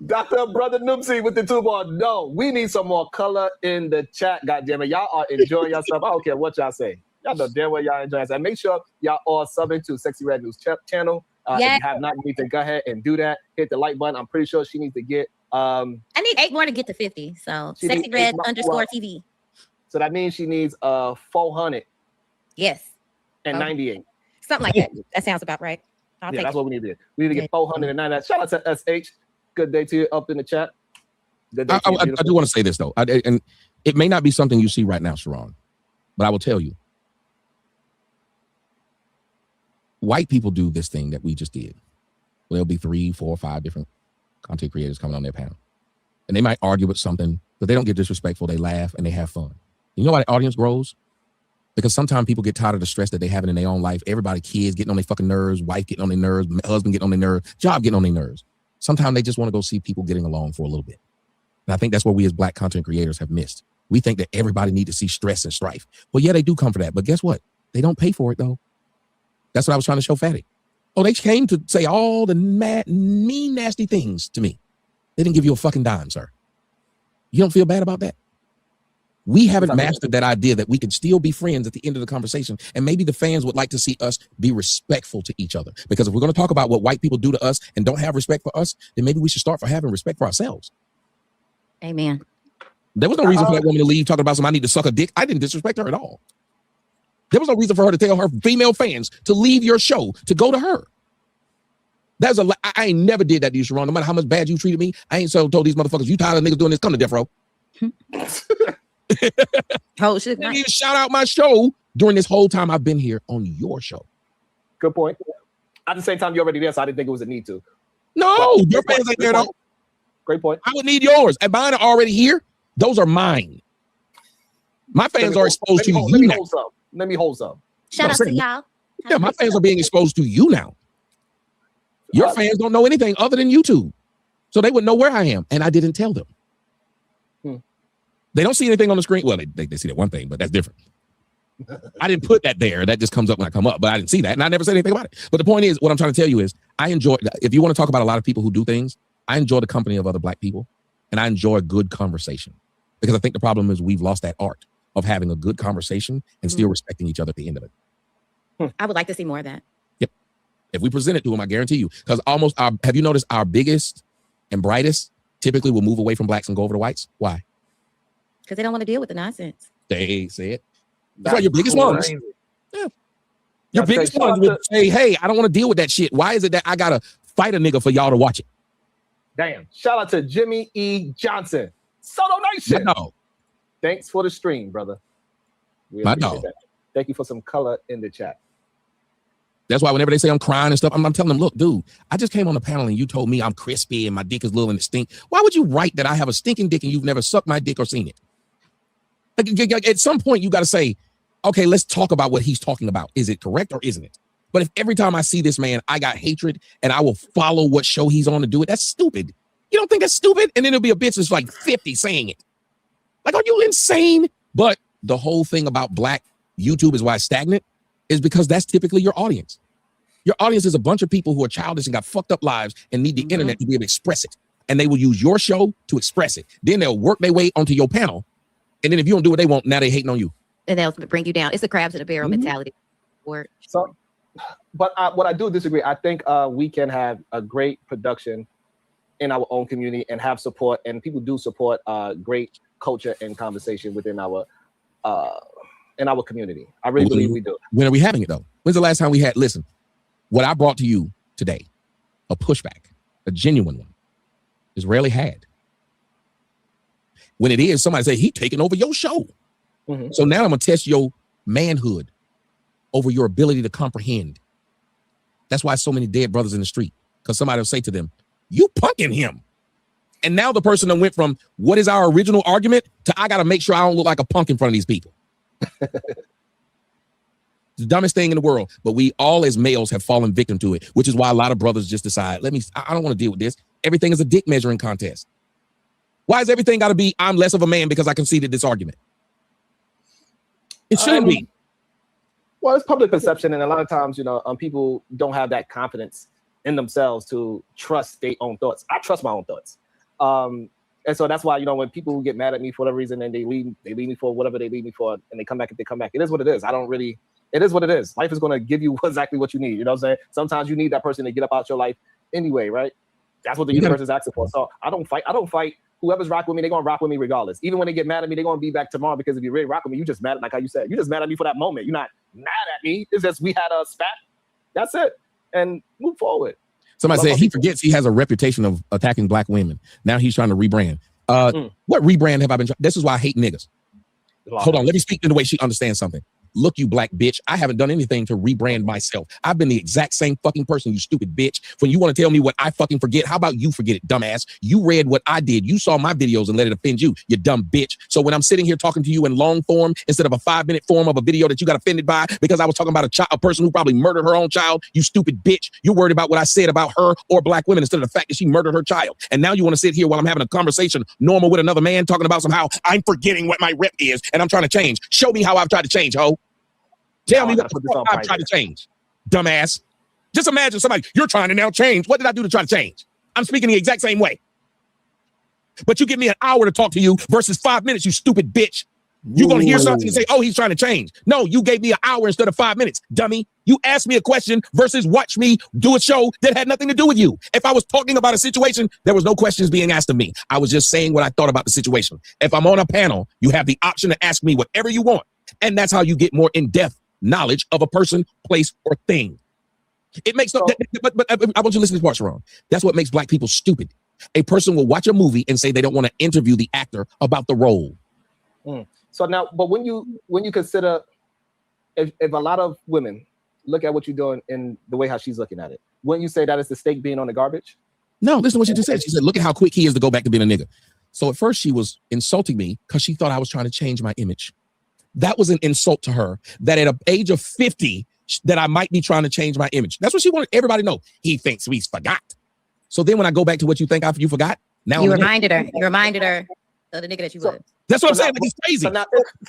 Dr. Brother Noopsy with the 2 bar. No, we need some more color in the chat. Goddammit, y'all are enjoying yourself. I don't care what y'all say. Y'all know damn well y'all enjoying yourself. Make sure y'all are subbing to Sexy Red News channel. If you have not, you need to go ahead and do that. Hit the like button. I'm pretty sure she needs to get. I need 8 more to get to 50. So Sexy Red _TV. So that means she needs 400. Yes. And 98. Something like that. That sounds about right. That's what we need to do. We need to get 499. Shout out to SH. Good day to you up in the chat. I do want to say this though, and it may not be something you see right now, Sharon, But I will tell you, white people do this thing that we just did. There'll be 3, 4, 5 different content creators coming on their panel. And they might argue with something, but they don't get disrespectful. They laugh and they have fun. You know why the audience grows? Because sometimes people get tired of the stress that they have in their own life. Everybody, kids getting on their fucking nerves, wife getting on their nerves, husband getting on their nerves, job getting on their nerves. Sometimes they just want to go see people getting along for a little bit. And I think that's what we as black content creators have missed. We think that everybody need to see stress and strife. Well, yeah, they do come for that. But guess what? They don't pay for it, though. That's what I was trying to show Fatty. Oh, they came to say all the mean, nasty things to me. They didn't give you a fucking dime, sir. You don't feel bad about that? We haven't mastered that idea that we can still be friends at the end of the conversation. And maybe the fans would like to see us be respectful to each other. Because if we're going to talk about what white people do to us and don't have respect for us, then maybe we should start for having respect for ourselves. Amen. There was no reason for that woman to leave talking about I need to suck a dick. I didn't disrespect her at all. There was no reason for her to tell her female fans to leave your show to go to her. I ain't never did that to you, Sharon. No matter how much bad you treated me, I ain't told these motherfuckers, you tired of niggas doing this, come to death row. Oh, shit. Didn't even shout out my show during this whole time I've been here on your show. Good point. At the same time, you're already there, so I didn't think it was a need to. No, your fans ain't there though. Great point. I would need yours. And mine are already here. Those are mine. My fans are exposed to you now. Let me hold some. Shout out to y'all. Yeah, my fans are being exposed to you now. Your fans don't know anything other than YouTube. So they would know where I am. And I didn't tell them. They don't see anything on the screen. Well, they see that one thing, but that's different. I didn't put that there. That just comes up when I come up, but I didn't see that. And I never said anything about it. But the point is, what I'm trying to tell you is I enjoy, if you want to talk about a lot of people who do things, I enjoy the company of other black people and I enjoy a good conversation because I think the problem is we've lost that art of having a good conversation and still respecting each other at the end of it. I would like to see more of that. Yep. If we present it to them, I guarantee you, because have you noticed our biggest and brightest typically will move away from blacks and go over to whites? Why? Because they don't want to deal with the nonsense. They say it. That's why your biggest ones. Yeah. Your biggest ones would say, hey, I don't want to deal with that shit. Why is it that I got to fight a nigga for y'all to watch it? Damn. Shout out to Jimmy E. Johnson. Soto Nation. No. Thanks for the stream, brother. We My appreciate dog. that. Thank you for some color in the chat. That's why whenever they say I'm crying and stuff, I'm telling them, look, dude, I just came on the panel and you told me I'm crispy and my dick is little and it stink. Why would you write that I have a stinking dick and you've never sucked my dick or seen it? Like, at some point, you got to say, okay, let's talk about what he's talking about. Is it correct or isn't it? But if every time I see this man, I got hatred and I will follow what show he's on to do it, that's stupid. You don't think that's stupid? And then there'll be a bitch that's like 50 saying it. Like, are you insane? But the whole thing about black YouTube is why it's stagnant is because that's typically your audience. Your audience is a bunch of people who are childish and got fucked up lives and need the internet to be able to express it. And they will use your show to express it. Then they'll work their way onto your panel. And then if you don't do what they want, now they hating on you. And they'll bring you down. It's the crabs in the barrel mentality. So, but what I do disagree. I think we can have a great production in our own community and have support. And people do support great culture and conversation within our community. I really believe we do. When are we having it though? When's the last time we had? Listen, what I brought to you today, a pushback, a genuine one, is rarely had. When it is, somebody say he taking over your show. So now I'm gonna test your manhood over your ability to comprehend. That's why so many dead brothers in the street, because somebody will say to them, you punking him. And now the person that went from what is our original argument to I gotta make sure I don't look like a punk in front of these people. The dumbest thing in the world, but we all as males have fallen victim to it, which is why a lot of brothers just decide, I don't want to deal with this. Everything is a dick measuring contest. Why is everything got to be I'm less of a man because I conceded this argument? It shouldn't be. Well, it's public perception, and a lot of times, people don't have that confidence in themselves to trust their own thoughts. I trust my own thoughts, and so that's why when people get mad at me for whatever reason and they leave me for whatever they leave me for, and they come back. It is what it is. It is what it is. Life is going to give you exactly what you need. You know what I'm saying? Sometimes you need that person to get up out your life anyway, right? That's what the universe is asking for. So I don't fight. Whoever's rock with me, they're gonna rock with me regardless. Even when they get mad at me, they're gonna be back tomorrow because if you really rock with me, you just mad, like how you said, you just mad at me for that moment. You're not mad at me. It's just we had a spat. That's it. And move forward. Somebody said he forgets he has a reputation of attacking black women. Now he's trying to rebrand. What rebrand have I been trying? This is why I hate niggas. Hold on, let me speak in the way she understands something. Look, you black bitch, I haven't done anything to rebrand myself. I've been the exact same fucking person, you stupid bitch. When you want to tell me what I fucking forget, how about you forget it, dumbass? You read what I did. You saw my videos and let it offend you, you dumb bitch. So when I'm sitting here talking to you in long form instead of a 5-minute form of a video that you got offended by because I was talking about a person who probably murdered her own child, you stupid bitch, you're worried about what I said about her or black women instead of the fact that she murdered her child. And now you want to sit here while I'm having a conversation normal with another man talking about somehow I'm forgetting what my rep is and I'm trying to change. Show me how I've tried to change, ho. Tell me what the fuck I've tried to change, dumbass. Just imagine somebody, you're trying to now change. What did I do to try to change? I'm speaking the exact same way. But you give me an hour to talk to you versus 5 minutes, you stupid bitch. You're going to hear something and say, oh, he's trying to change. No, you gave me an hour instead of 5 minutes, dummy. You asked me a question versus watch me do a show that had nothing to do with you. If I was talking about a situation, there was no questions being asked of me. I was just saying what I thought about the situation. If I'm on a panel, you have the option to ask me whatever you want. And that's how you get more in-depth knowledge of a person, place, or thing. It makes no, but I want you to listen to this part, Sharon. That's what makes black people stupid. A person will watch a movie and say they don't want to interview the actor about the role. So now, but when you consider, if a lot of women look at what you're doing in the way how she's looking at it, wouldn't you say that it's the steak being on the garbage? No, listen to what she just said. She said, look at how quick he is to go back to being a nigga. So at first she was insulting me because she thought I was trying to change my image. That was an insult to her, that at an age of 50, that I might be trying to change my image. That's what she wanted everybody to know. He thinks we forgot. So then when I go back to what you think you forgot, now you reminded her of the nigga that you was. That's what I'm saying. Like, it's crazy.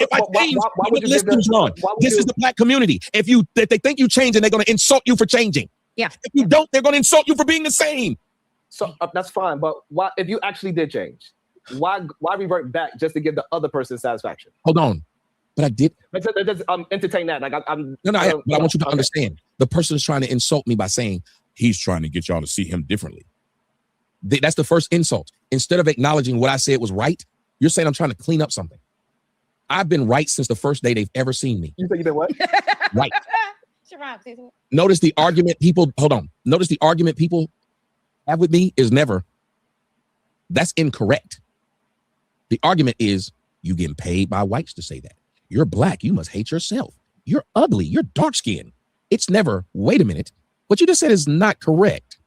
If I change, listen, John, this is the black community. If they think you change, and they're going to insult you for changing. Yeah. If you don't, they're going to insult you for being the same. So that's fine. But why, if you actually did change, why revert back just to give the other person satisfaction? Hold on. But I did. Entertain that. Like I'm. No, but I want you to understand. The person is trying to insult me by saying he's trying to get y'all to see him differently. That's the first insult. Instead of acknowledging what I said was right, you're saying I'm trying to clean up something. I've been right since the first day they've ever seen me. You think you've been what? Right. Notice the argument people. Hold on. Notice the argument people have with me is never. That's incorrect. The argument is you getting paid by whites to say that. You're black. You must hate yourself. You're ugly. You're dark skinned. It's never, wait a minute. What you just said is not correct.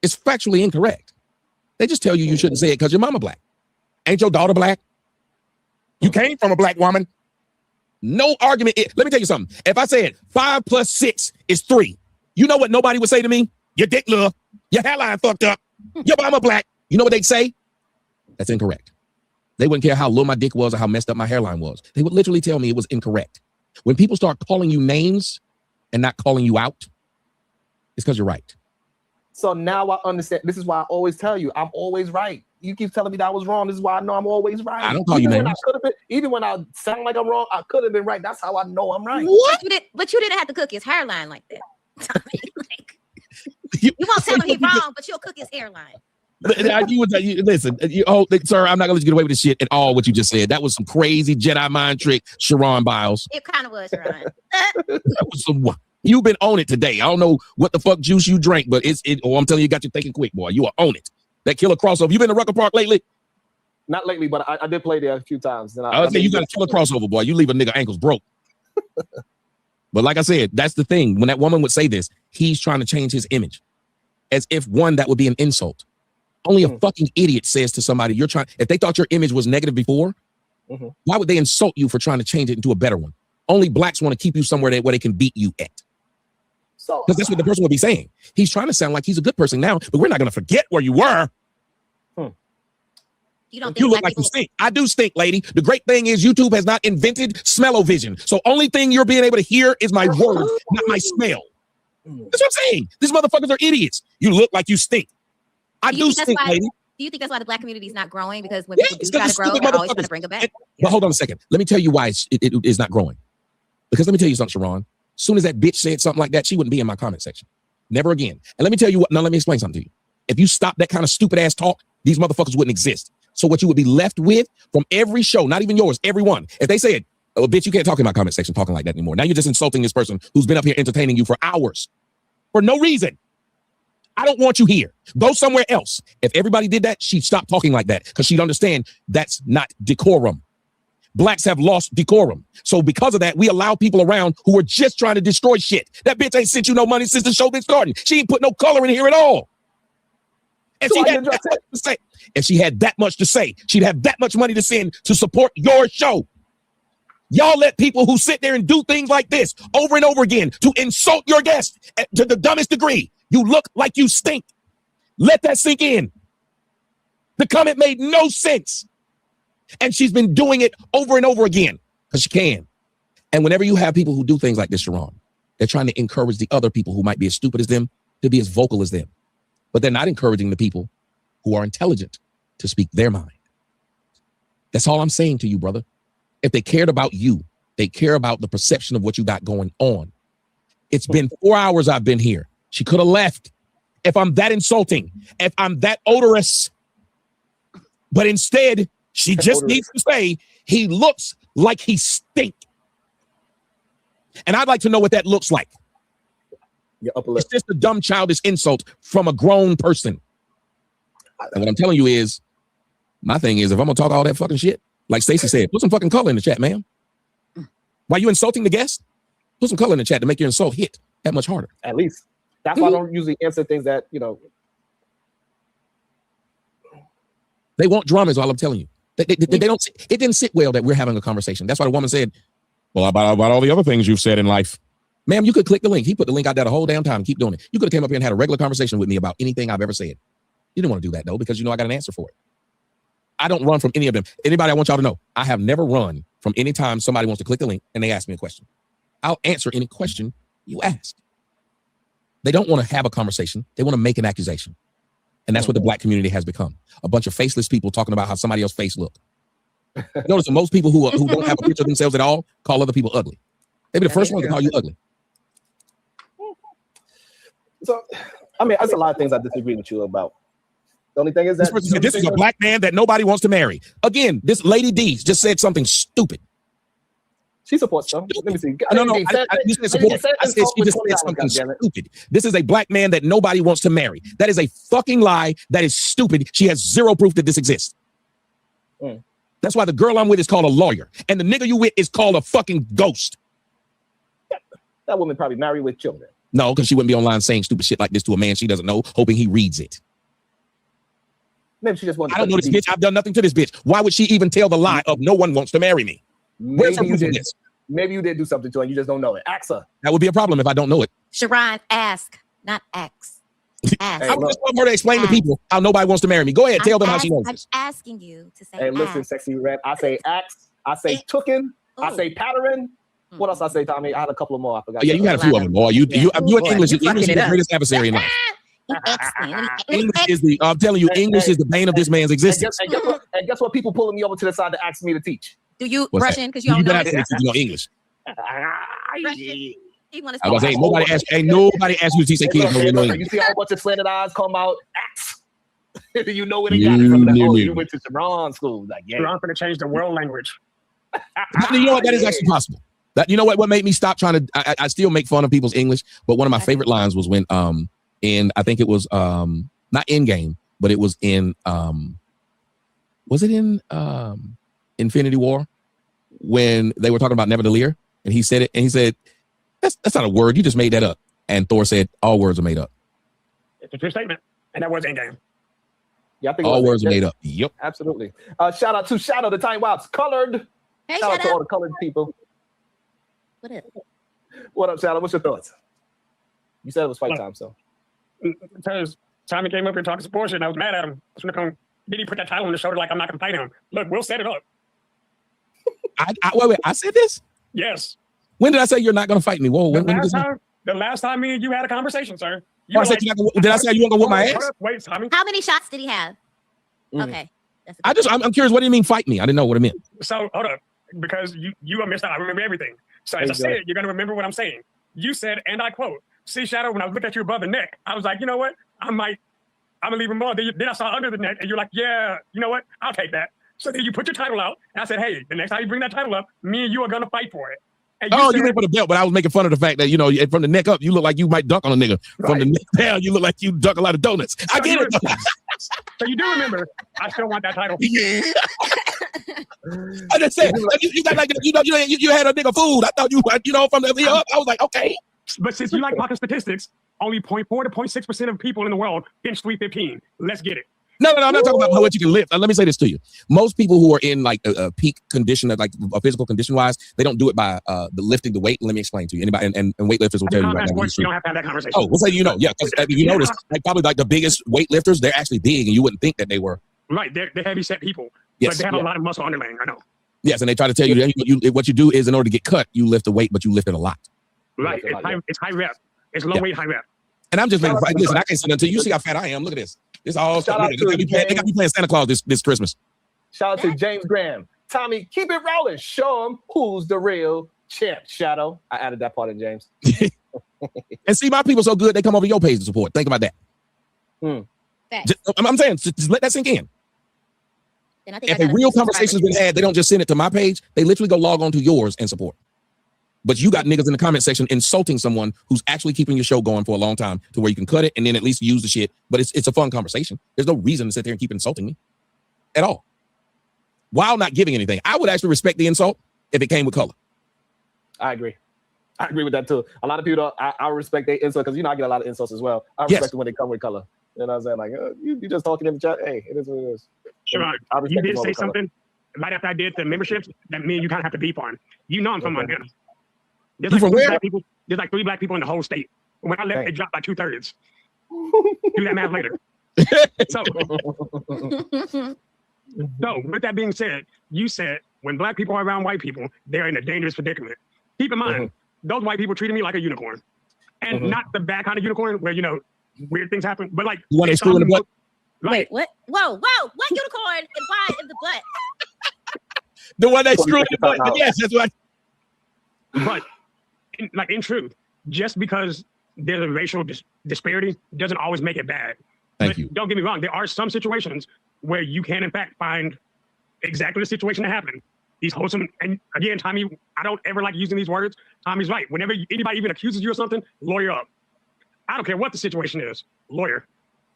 It's factually incorrect. They just tell you shouldn't say it because your mama black. Ain't your daughter black? You came from a black woman. No argument. Let me tell you something. If I said 5 + 6 is 3, you know what nobody would say to me? Your dick little. Your hairline fucked up. Your mama black. You know what they'd say? That's incorrect. They wouldn't care how low my dick was or how messed up my hairline was. They would literally tell me it was incorrect. When people start calling you names and not calling you out, it's because you're right. So now I understand. This is why I always tell you, I'm always right. You keep telling me that I was wrong. This is why I know I'm always right. I don't call you names. Even when I sound like I'm wrong, I could have been right. That's how I know I'm right. What? But you didn't have to cook his hairline like that. You won't tell him he's wrong, but you'll cook his hairline. Listen, sir, I'm not gonna let you get away with this shit at all. What you just said, that was some crazy Jedi mind trick, Sharon Biles. It kind of was, Sharon. That was some. You've been on it today. I don't know what the fuck juice you drank, but I'm telling you, got you thinking quick, boy. You are on it. That killer crossover. You been to Rucker Park lately? Not lately, but I did play there a few times. And I say you got a killer crossover, boy. You leave a nigga ankles broke. But like I said, that's the thing. When that woman would say this, he's trying to change his image, as if that would be an insult. Only a fucking idiot says to somebody, you're trying, if they thought your image was negative before, why would they insult you for trying to change it into a better one? Only blacks want to keep you somewhere where they can beat you at. Because that's what the person would be saying. He's trying to sound like he's a good person now, but we're not going to forget where you were. You look like you stink. I do stink, lady. The great thing is YouTube has not invented smell-o-vision. So only thing you're being able to hear is my words, not my smell. That's what I'm saying. These motherfuckers are idiots. You look like you stink. I do stink, lady. Do you think that's why the black community is not growing? Because when people do try to grow, they're always trying to bring it back. But hold on a second. Let me tell you why it is not growing. Because let me tell you something, Sharon. As soon as that bitch said something like that, she wouldn't be in my comment section. Never again. And let me tell you what. Now, let me explain something to you. If you stop that kind of stupid ass talk, these motherfuckers wouldn't exist. So what you would be left with from every show, not even yours, everyone, if they said, oh, bitch, you can't talk in my comment section talking like that anymore. Now you're just insulting this person who's been up here entertaining you for hours for no reason. I don't want you here. Go somewhere else. If everybody did that, she'd stop talking like that because she'd understand that's not decorum. blacks have lost decorum. So because of that, we allow people around who are just trying to destroy shit. That bitch ain't sent you no money since the show been starting. She ain't put no color in here at all. And she had that much to say. If she had that much to say, she'd have that much money to send to support your show. Y'all let people who sit there and do things like this over and over again to insult your guest to the dumbest degree. You look like you stink. Let that sink in. The comment made no sense. And she's been doing it over and over again because she can. And whenever you have people who do things like this, Sharon, they're trying to encourage the other people who might be as stupid as them to be as vocal as them. But they're not encouraging the people who are intelligent to speak their mind. That's all I'm saying to you, brother. If they cared about you, they care about the perception of what you got going on. It's been 4 hours I've been here. She could have left. If I'm that insulting, if I'm that odorous, but instead, she just needs to say, he looks like he stink. And I'd like to know what that looks like. It's just a dumb, childish insult from a grown person. And what I'm telling you is, my thing is, if I'm going to talk all that fucking shit, like Stacey said, put some fucking color in the chat, ma'am. Why you insulting the guest? Put some color in the chat to make your insult hit that much harder. At least. That's why I don't usually answer things that, you know. They want drama is all I'm telling you. They don't. It didn't sit well that we're having a conversation. That's why the woman said, well, about all the other things you've said in life. Ma'am, you could click the link. He put the link out there the whole damn time. Keep doing it. You could have came up here and had a regular conversation with me about anything I've ever said. You didn't want to do that, though, because you know I got an answer for it. I don't run from any of them. Anybody, I want y'all to know, I have never run from any time somebody wants to click the link and they ask me a question. I'll answer any question you ask. They don't want to have a conversation. They want to make an accusation. And that's what the black community has become. A bunch of faceless people talking about how somebody else's face look. Notice that most people who don't have a picture of themselves at all call other people ugly. They be the first one to call you ugly. So, I mean, there's a lot of things I disagree with you about. The only thing is that this is a black man that nobody wants to marry. Again, this Lady D just said something stupid. She supports them. Let me see. No, I didn't support. I said she just said something stupid. This is a black man that nobody wants to marry. That is a fucking lie. That is stupid. She has zero proof that this exists. That's why the girl I'm with is called a lawyer, and the nigga you with is called a fucking ghost. That woman probably married with children. No, because she wouldn't be online saying stupid shit like this to a man she doesn't know, hoping he reads it. Maybe she just wants. I don't know this bitch. I've done nothing to this bitch. Why would she even tell the lie of no one wants to marry me? Where's her proof of this? Maybe you did do something to her and you just don't know it. Ask her. That would be a problem if I don't know it. Sharon, ask, not ask. I would just want her to explain to people how nobody wants to marry me. Go ahead, tell them how she knows. I'm asking you to say. Hey, listen, Sexy Red. I say ask. I say tooken. I say pattern. What else I say, Tommy? I had a couple of more. I forgot. Yeah, you had a few of them, boy. You in English. English is the greatest adversary in life. English is the. I'm telling you, English is the bane of this man's existence. And guess what? People pulling me over to the side to ask me to teach. Do you Russian? Because you don't know English. He want I was saying nobody asked. Ain't nobody asked you to teach their kids no English. You see how bunch of slanted eyes come out? Ask. You know where they got it from? You went to Sharon school. Like, yeah, Sharon's gonna change the world language. You know what? That is actually possible. That you know what made me stop trying to. I still make fun of people's English, but one of my favorite lines was when in I think it was not Endgame, but it was in was it in Infinity War when they were talking about Nebuchadnezzar and he said it and he said that's not a word, you just made that up, and Thor said all words are made up. It's a true statement, and that was Endgame. Yeah, I think all words are made up. Yep, absolutely. Shout out to Shadow the Time Wops Colored. Hey, shout out to all the colored people. What up? What up, Shadow? What's your thoughts? You said it was fight time, so. Because Tommy came up here talking some bullshit, and I was mad at him. Did he put that title on the shoulder like I'm not gonna fight him? Look, we'll set it up. Wait, I said this? Yes. When did I say you're not gonna fight me? Whoa, the last time me and you had a conversation, sir. Did I say you weren't gonna whoop my ass? Wait, Tommy. How many shots did he have? Okay. I'm curious. What do you mean fight me? I didn't know what it meant. So hold up, because you are missed out. I remember everything. So as I said, you're gonna remember what I'm saying. You said, and I quote, "See, Shadow, when I looked at you above the neck, I was like, you know what? I'm gonna leave him more." Then I saw under the neck, and you're like, yeah, you know what? I'll take that. So then you put your title out, and I said, hey, the next time you bring that title up, me and you are gonna fight for it. Oh, you meant for the belt, but I was making fun of the fact that, you know, from the neck up, you look like you might dunk on a nigga. Right. From the neck down, you look like you dunk a lot of donuts. I get it. So you do remember, I still want that title. Yeah. I just said, you got like, you had a nigga food. I thought you know, from the up. I was like, okay. But since you like talking statistics, only 0.4 to 0.6% of people in the world bench 315. Let's get it. No, I'm not talking about how much you can lift. Let me say this to you. Most people who are in like a peak condition, like a physical condition wise, they don't do it by the lifting the weight. Let me explain to you. Anybody and weightlifters will tell you right now. You don't have to have that conversation. Oh, we'll say you know, yeah. Because you notice, like probably like the biggest weightlifters, they're actually big, and you wouldn't think that they were. Right, they're heavy set people, yes, but they have a lot of muscle underlying. I know. Yes, and they try to tell you what you do is in order to get cut, you lift the weight, but you lift it a lot. Right, it's high rep. It's low weight, high rep. And I'm just making listen. I can't sit until you see how fat I am. Look at this. It's all stuff. They got me playing Santa Claus this Christmas. Shout out to James Graham. Tommy, keep it rolling. Show him who's the real champ. Shadow. I added that part in, James. And see, my people so good, they come over your page to support. Think about that. I'm saying, just let that sink in. If a real conversation's been had, they don't just send it to my page. They literally go log on to yours and support. But you got niggas in the comment section insulting someone who's actually keeping your show going for a long time to where you can cut it and then at least use the shit. But it's a fun conversation. There's no reason to sit there and keep insulting me at all. While not giving anything. I would actually respect the insult if it came with color. I agree. I agree with that too. A lot of people, I respect their insult because, you know, I get a lot of insults as well. I respect it when they come with color. You know what I'm saying? Like, you just talking in the chat. Hey, it is what it is. Sure. You did say something right after I did the memberships that me and you kind of have to beef on. You know I'm from Montana. There's like, there's like 3 black people in the whole state. When I left, it dropped by 2/3. Do that math later. So with that being said, you said when black people are around white people, they're in a dangerous predicament. Keep in mind, those white people treated me like a unicorn. And not the bad kind of unicorn where, you know, weird things happen, but like you want to screw in the butt. Wait, what? Whoa, what unicorn and why in the butt? The one that screwed in the butt. Yes, that's what. But in truth, just because there's a racial disparity doesn't always make it bad. Thank you. Don't get me wrong. There are some situations where you can, in fact, find exactly the situation that happened. He's wholesome. And again, Tommy, I don't ever like using these words. Tommy's right. Whenever anybody even accuses you of something, lawyer up. I don't care what the situation is. Lawyer.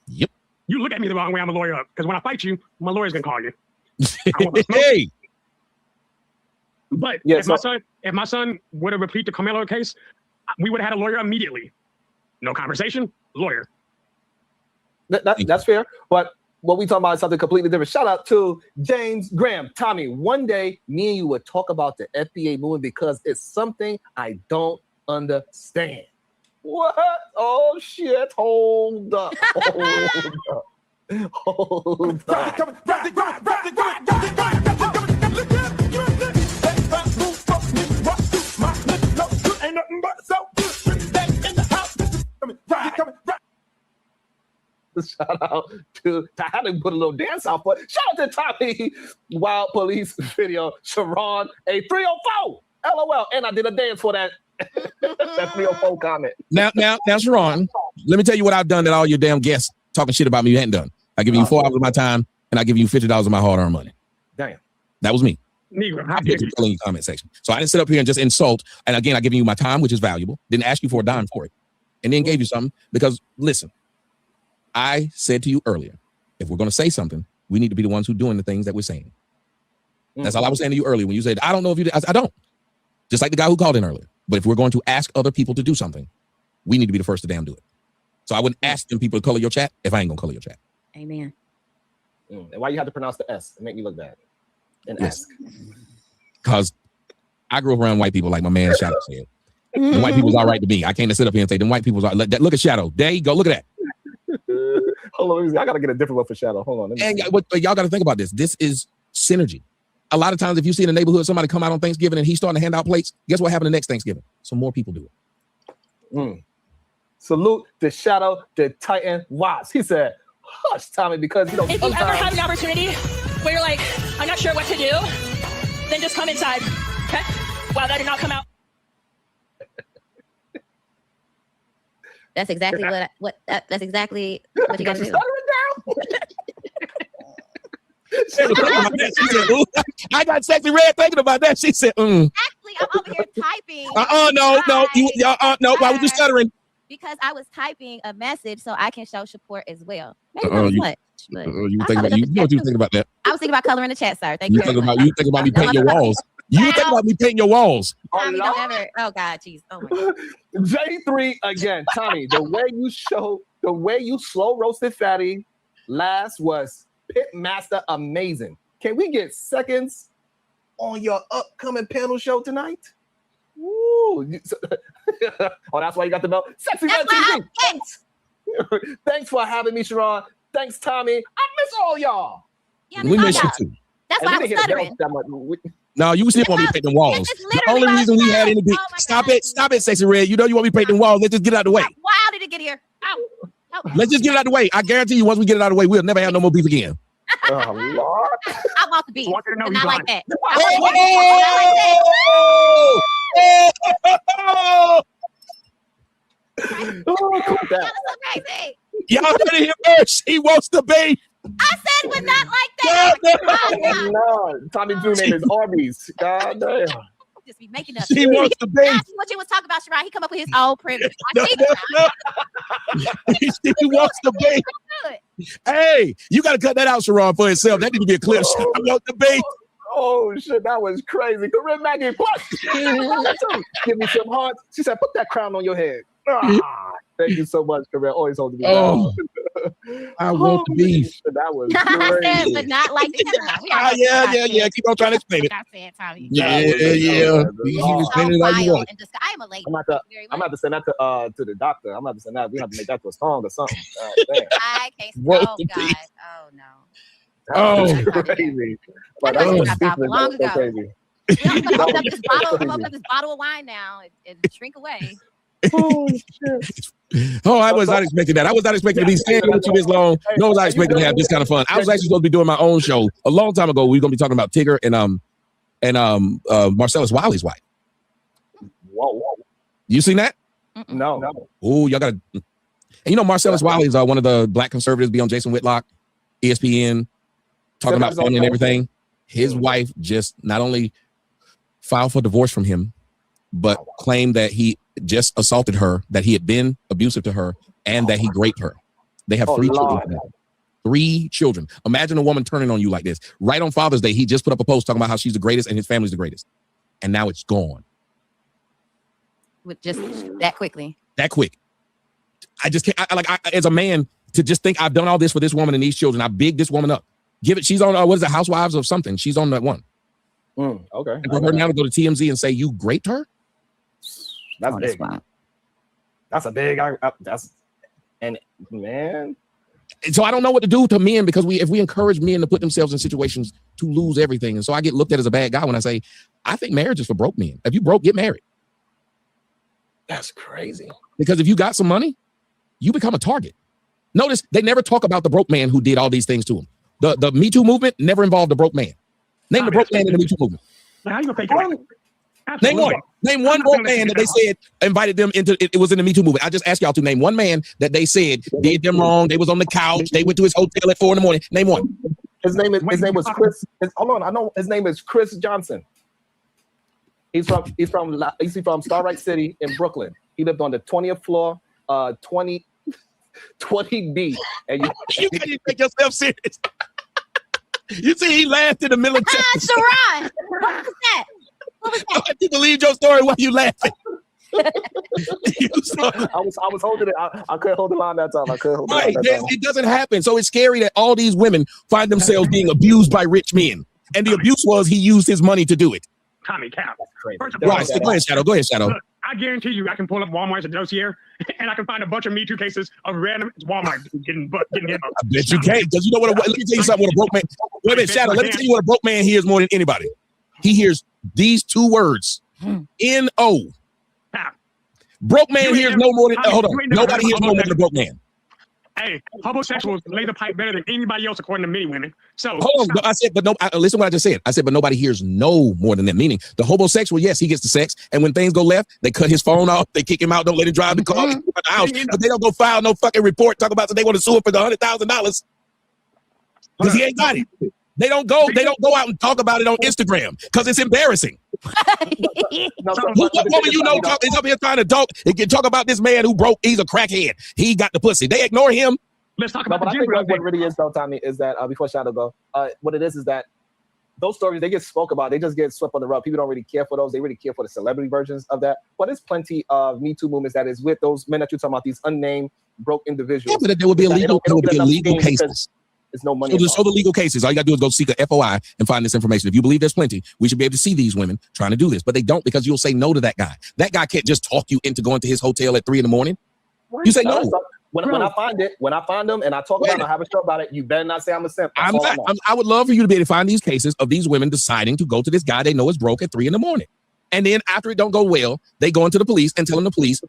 Yep. You look at me the wrong way, I'm a lawyer up. Because when I fight you, my lawyer's going to call you. Hey. But if my son would have repeated the Carmelo case, we would have had a lawyer immediately. No conversation, lawyer. That's fair. But what we talking about is something completely different. Shout out to James Graham. Tommy, one day me and you would talk about the FBA moving because it's something I don't understand. What? Oh shit! Hold up. Hold up. Shout out to I had to put a little dance out, but shout out to Tommy Wild Police video, Sharon a 304 LOL, and I did a dance for that that 304 comment. Now, Sharon, let me tell you what I've done that all your damn guests talking shit about me you hadn't done. I give you 4 hours of my time, and I give you $50 of my hard-earned money. Damn, that was me. Negro, I put people in your comment section, so I didn't sit up here and just insult. And again, I giving you my time, which is valuable. Didn't ask you for a dime for it, and then gave you something because listen. I said to you earlier, if we're going to say something, we need to be the ones who are doing the things that we're saying. That's all I was saying to you earlier when you said, I don't know if you did. I don't. Just like the guy who called in earlier. But if we're going to ask other people to do something, we need to be the first to damn do it. So I wouldn't ask them people to color your chat if I ain't going to color your chat. Amen. And why you have to pronounce the S and make me look bad? And ask. Because I grew up around white people like my man Shadow said. The white people's all right to me. I can't sit up here and say, them white people's all right. Look at Shadow. There you go. Look at that. Hold on, I gotta get a different one for Shadow. Hold on. And y'all gotta think about this. This is synergy. A lot of times, if you see in the neighborhood somebody come out on Thanksgiving and he's starting to hand out plates, guess what happened the next Thanksgiving? Some more people do it. Salute the Shadow, the Titan Watts. He said, "Hush, Tommy, because you know." If you ever have an opportunity where you're like, "I'm not sure what to do," then just come inside. Okay? Wow, that did not come out. That's exactly that's exactly what you got to do. I got sexy red thinking about that. She said, Actually, I'm over here typing. No. Why was you stuttering? Because I was typing a message so I can show support as well. Maybe not as much. But You think about that? I was thinking about coloring the chat, sir. Thank You you. think about me painting your walls. You think about me painting your walls. Tommy, don't ever. Oh God, jeez. Oh my God. J3 again, Tommy. The way you slow roasted Fatty last was pitmaster amazing. Can we get seconds on your upcoming panel show tonight? Woo! Oh, that's why you got the belt. Sexy Red TV. Thanks for having me, Sharon. Thanks, Tommy. I miss all y'all. Yeah, We miss you too. That's why I was stuttering. No, you still want me to paint them walls. The only reason we had any stop it, Sexy Red. You know you want me to paint them walls. Let's just get it out of the way. Wow, did it get here? Ow. Let's just get it out of the way. I guarantee you, once we get it out of the way, we'll never have no more beef again. Oh, Lord. I want the beef, but not like that. Y'all heard it here first. He wants to be. I said, but not like that. No, Tommy Drew name is Arby's. God damn. Just be making up. He wants to be. What you was talking about, Sharon? He come up with his own premise. He wants to be. Hey, you got to cut that out, Sharon, for itself. That need to be a clip. I want to be. Oh shit, that was crazy. Corinne Maggie, plus give me some hearts. She said, "Put that crown on your head." Thank you so much, Corinne. Always hold me. Oh, I want the beef. That was I said, but not like that. Yeah. Keep on trying to explain it. I said, Tommy. Yeah. You can explain it how you want. I am a lady. I'm about to send that to the doctor. I'm about to send that. We have to make that to a song or something. I can't. Oh God. Oh no. Oh, crazy. But long ago. Crazy. Open up this bottle of wine now and shrink away. Oh shit! Oh, I was not expecting that. I was not expecting to be standing with you this long. No, I was not expecting to have this kind of fun. I was actually supposed to be doing my own show a long time ago. We were going to be talking about Tigger and Marcellus Wiley's wife. Whoa! You seen that? No. Oh, y'all got to. And you know, Marcellus Wiley is one of the black conservatives. Be on Jason Whitlock, ESPN, talking about family and everything. His wife just not only filed for divorce from him, but claimed that he just assaulted her, that he had been abusive to her, and that he raped her. They have 3 children. 3 children. Imagine a woman turning on you like this. Right on Father's Day, he just put up a post talking about how she's the greatest and his family's the greatest. And now it's gone. With just that quickly. That quick. I just can't, as a man, to just think I've done all this for this woman and these children. I bigged this woman up. She's on, what is it, Housewives of something. She's on that one. Okay. And for her now to go to TMZ and say, you raped her? That's big. That's a big. Man. So I don't know what to do to men, because if we encourage men to put themselves in situations to lose everything, and so I get looked at as a bad guy when I say I think marriage is for broke men. If you broke, get married. That's crazy. Because if you got some money, you become a target. Notice they never talk about the broke man who did all these things to him. The Me Too movement never involved a broke man. Name the broke man in the Me Too movement. How you gonna take Name one. Name one broke man that they said invited them into it. It was in the Me Too movement. I just asked y'all to name one man that they said did them wrong. They was on the couch. They went to his hotel at 4 a.m. Name one. His name was Chris. Hold on, I know his name is Chris Johnson. He's from Starlight City in Brooklyn. He lived on the 20th floor, 20B. And you can't even take yourself serious. You see, he laughed in the middle of Sharon, what was that? What was that? You believe your story while you laughing. I was holding it. I couldn't hold the line that time. Right, it doesn't happen. So it's scary that all these women find themselves being abused by rich men, and the abuse was he used his money to do it. Tommy Cap. Right, so go ahead, Shadow. Look, I guarantee you, I can pull up Walmart's dossier, and I can find a bunch of Me Too cases of random Walmart getting him up. I bet you can't, because you know what? Let me tell you something. What a broke man. Wait a minute, Shadow. Let me tell you what a broke man hears more than anybody. He hears these 2 words: N-O. Broke man hears no more than. Hold on. Nobody hears no more than a broke man. Hey, homosexuals lay the pipe better than anybody else, according to many women. So hold on. I said, but no. Listen to what I just said. I said, but nobody hears no more than that. Meaning, the homosexual, yes, he gets the sex, and when things go left, they cut his phone off, they kick him out, don't let him drive the car, the house, but they don't go file no fucking report, talk about that they want to sue him for the $100,000 because he ain't got it. They don't go out and talk about it on Instagram because it's embarrassing. What woman you know is up here trying to talk? It can talk about this man who broke. He's a crackhead. He got the pussy. They ignore him. Let's talk No, about but I the think gender. what it really is, though, Tommy, is that before Shadow go, what it is that those stories, they get spoke about. They just get swept on the rug. People don't really care for those. They really care for the celebrity versions of that. But there's plenty of Me Too movements that is with those men that you're talking about, these unnamed, broke individuals. Yeah, but there would be illegal cases. There's no money. So the legal cases. All you got to do is go seek a FOI and find this information. If you believe there's plenty, we should be able to see these women trying to do this. But they don't because you'll say no to that guy. That guy can't just talk you into going to his hotel at 3 a.m. You say no. When I find them and I talk about it, I have a show about it, you better not say I'm a simp. I would love for you to be able to find these cases of these women deciding to go to this guy they know is broke at 3 a.m. And then after it don't go well, they go into the police and telling the police,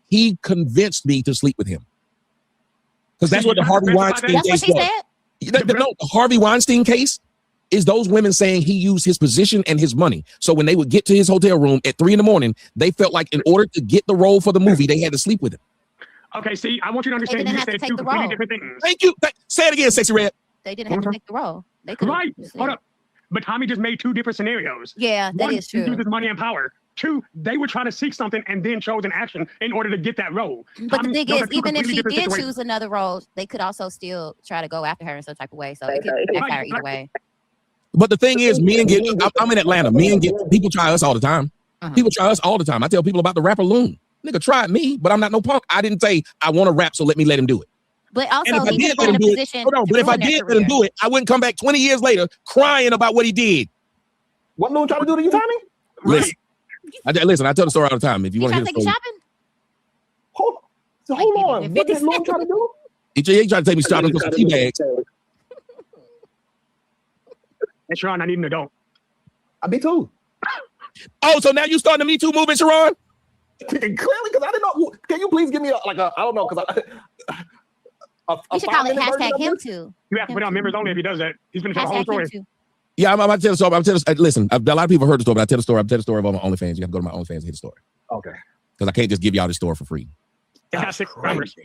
he convinced me to sleep with him. Because that's what the Harvey Weinstein case was. No, the Harvey Weinstein case is those women saying he used his position and his money. So when they would get to his hotel room at 3 a.m, they felt like in order to get the role for the movie, they had to sleep with him. Okay, see, I want you to understand you said two completely different things. Thank you. Say it again, Sexy Red. They didn't have to take the role. They could. Right. Hold up. But Tommy just made two different scenarios. Yeah, that is true. One, he uses money and power. Two, they were trying to seek something and then chose an action in order to get that role. But Tommy, the thing those is, are two even if completely she different did situations. choose another role, they could also still try to go after her in some type of way. So it could backfire either way. But the thing is, I'm in Atlanta. People try us all the time. People try us all the time. I tell people about the rapper Loon. Nigga tried me, but I'm not no punk. I didn't say I want to rap, so let me let him do it. But also, And if I he did was let in him a do it, position. hold on, but if I did let him do it, I wouldn't come back 20 years later crying about what he did. What Loon trying to do to you, Tommy? Listen, I tell the story all the time. If you want to hear the story, Hold on. What did Loon try to do? he tried to take me shopping for some tea bags. And Sharon, I need an adult. Me too. Oh, so now you starting the Me Too movement, Sharon? Clearly, because I didn't know. Can you please give me I don't know, because You should call it hashtag him too. You have to put on members only if he does that. He's going to tell the whole story. Yeah, I'm about to tell the story. Listen, a lot of people heard the story, but I tell the story. I tell the story of my OnlyFans. You have to go to my OnlyFans and hit the story. Okay. Because I can't just give y'all the story for free. It has 6 members.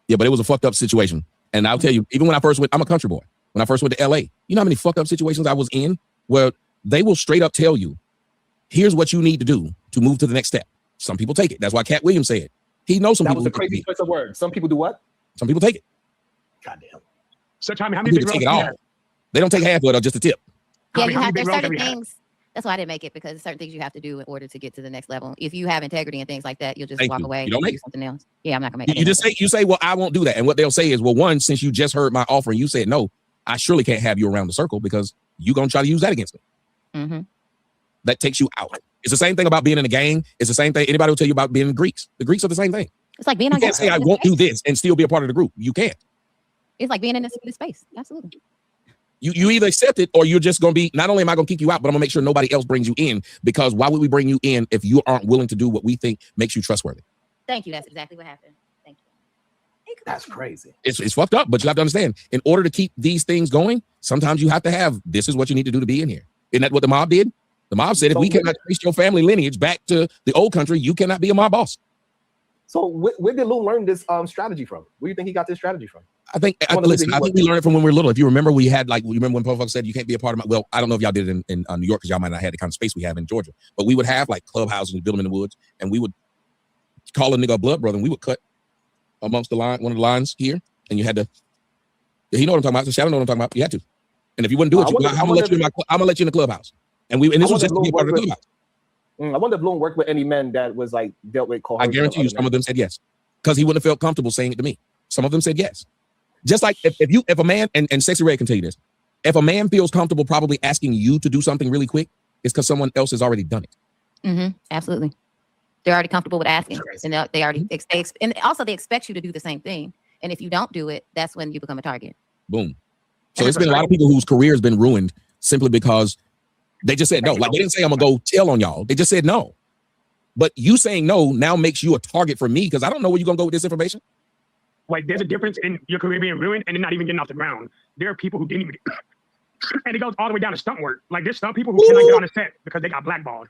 Yeah, but it was a fucked up situation. And I'll tell you, even when I first went, I'm a country boy. When I first went to LA, you know how many fucked up situations I was in where they will straight up tell you, here's what you need to do to move to the next step. Some people take it. That's why Cat Williams said he knows some that people. That was a crazy choice of words. Some people do what? Some people take it. Goddamn. So Tommy, how many people take it all? They don't take half of it or just a tip. Yeah, you have there's certain things. That's why I didn't make it, because there's certain things you have to do in order to get to the next level. If you have integrity and things like that, you'll just walk away and do something else. Yeah, I'm not gonna make it. You say, well, I won't do that. And what they'll say is, well, one, since you just heard my offer and you said no, I surely can't have you around the circle because you're gonna try to use that against me. Mm-hmm. That takes you out. It's the same thing about being in a gang. It's the same thing. Anybody will tell you about being in Greeks. The Greeks are the same thing. It's like being you on. can't say I won't do this and still be a part of the group. You can't. It's like being in this space. Absolutely. You either accept it or you're just going to be, not only am I going to kick you out, but I'm going to make sure nobody else brings you in, because why would we bring you in if you aren't willing to do what we think makes you trustworthy? Thank you. That's exactly what happened. Thank you. That's crazy. It's fucked up, but you have to understand, in order to keep these things going, sometimes you have to have, this is what you need to do to be in here. Isn't that what the mob did? The mob said, if we cannot trace your family lineage back to the old country, you cannot be a mob boss. So where did Loon learn this strategy from? Where do you think he got this strategy from? I think we learned it from when we were little. If you remember, we had you remember when Poe said you can't be a part of my, well, I don't know if y'all did it in New York because y'all might not have the kind of space we have in Georgia, but we would have like clubhouses and build them in the woods, and we would call a nigga a blood brother, and we would cut amongst the line, one of the lines here, and you had to, you know what I'm talking about, so Shadow know what I'm talking about, you had to. And if you wouldn't do it, I'm gonna let you in the clubhouse. And this was just to be a part of the clubhouse. I wonder if Loon worked with any men that was like dealt with coercion. I guarantee you some of them said yes, because he wouldn't have felt comfortable saying it to me. Some of them said yes. Just like if a man, and Sexy Red can tell you this, if a man feels comfortable probably asking you to do something really quick, it's because someone else has already done it. Mm-hmm. Absolutely. They're already comfortable with asking, and they already and also they expect you to do the same thing. And if you don't do it, that's when you become a target. Boom. So it's been a lot of people whose career has been ruined simply because they just said no. Like they didn't say I'm gonna go tell on y'all. They just said no. But you saying no now makes you a target for me because I don't know where you're gonna go with this information. Like there's a difference in your career being ruined and then not even getting off the ground. There are people who didn't even and it goes all the way down to stunt work. Like there's some people who cannot get on a set because they got blackballed.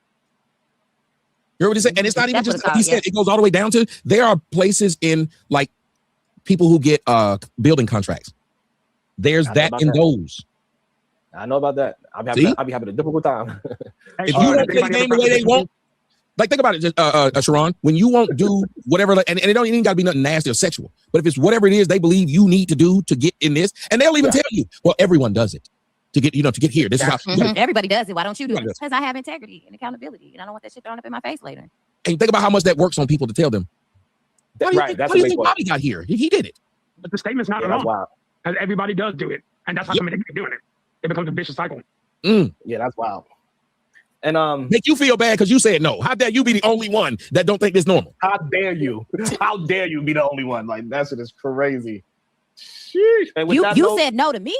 You heard what he said? And it's not even just he said, it goes all the way down to there are places in like people who get building contracts. There's that in those. I know about that. I'll be having a difficult time. If you won't play the game the way they want, like think about it, Sharon, when you won't do whatever, and it don't even got to be nothing nasty or sexual, but if it's whatever it is they believe you need to do to get in this, and they'll even tell you, well, everyone does it to get here. This is how everybody does it. Why don't you do it? Because I have integrity and accountability, and I don't want that shit thrown up in my face later. And think about how much that works on people to tell them. Right, What do you think Bobby got here? He did it. But the statement's not wrong. Because everybody does do it, and that's how somebody keep doing it. It becomes a vicious cycle. Yeah, that's wild. And make you feel bad because you said no. How dare you be the only one that don't think this normal? How dare you? How dare you be the only one? Like that shit is crazy. Sheesh. You said no to me?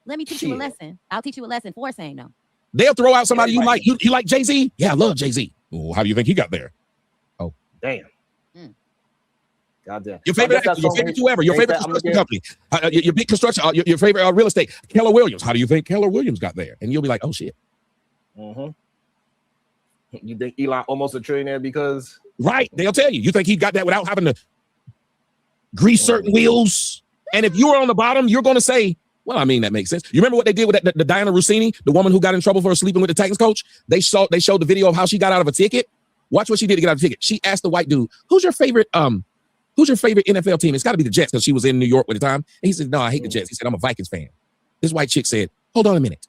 Let me teach you a lesson. I'll teach you a lesson for saying no. They'll throw out somebody you like. You like Jay-Z? Yeah, I love Jay-Z. Well, how do you think he got there? Oh, damn. God damn. Your favorite actor, your favorite whoever, your favorite construction company, your big construction, your favorite real estate, Keller Williams. How do you think Keller Williams got there? And you'll be like, oh shit. You think Elon almost a trillionaire because right? They'll tell you. You think he got that without having to grease certain wheels? And if you were on the bottom, you're going to say, well, I mean, that makes sense. You remember what they did with the Diana Rossini, the woman who got in trouble for sleeping with the Titans coach? They showed the video of how she got out of a ticket. Watch what she did to get out of a ticket. She asked the white dude, who's your favorite NFL team? It's got to be the Jets because she was in New York at the time. And he said, no, I hate the Jets. He said, I'm a Vikings fan. This white chick said, hold on a minute.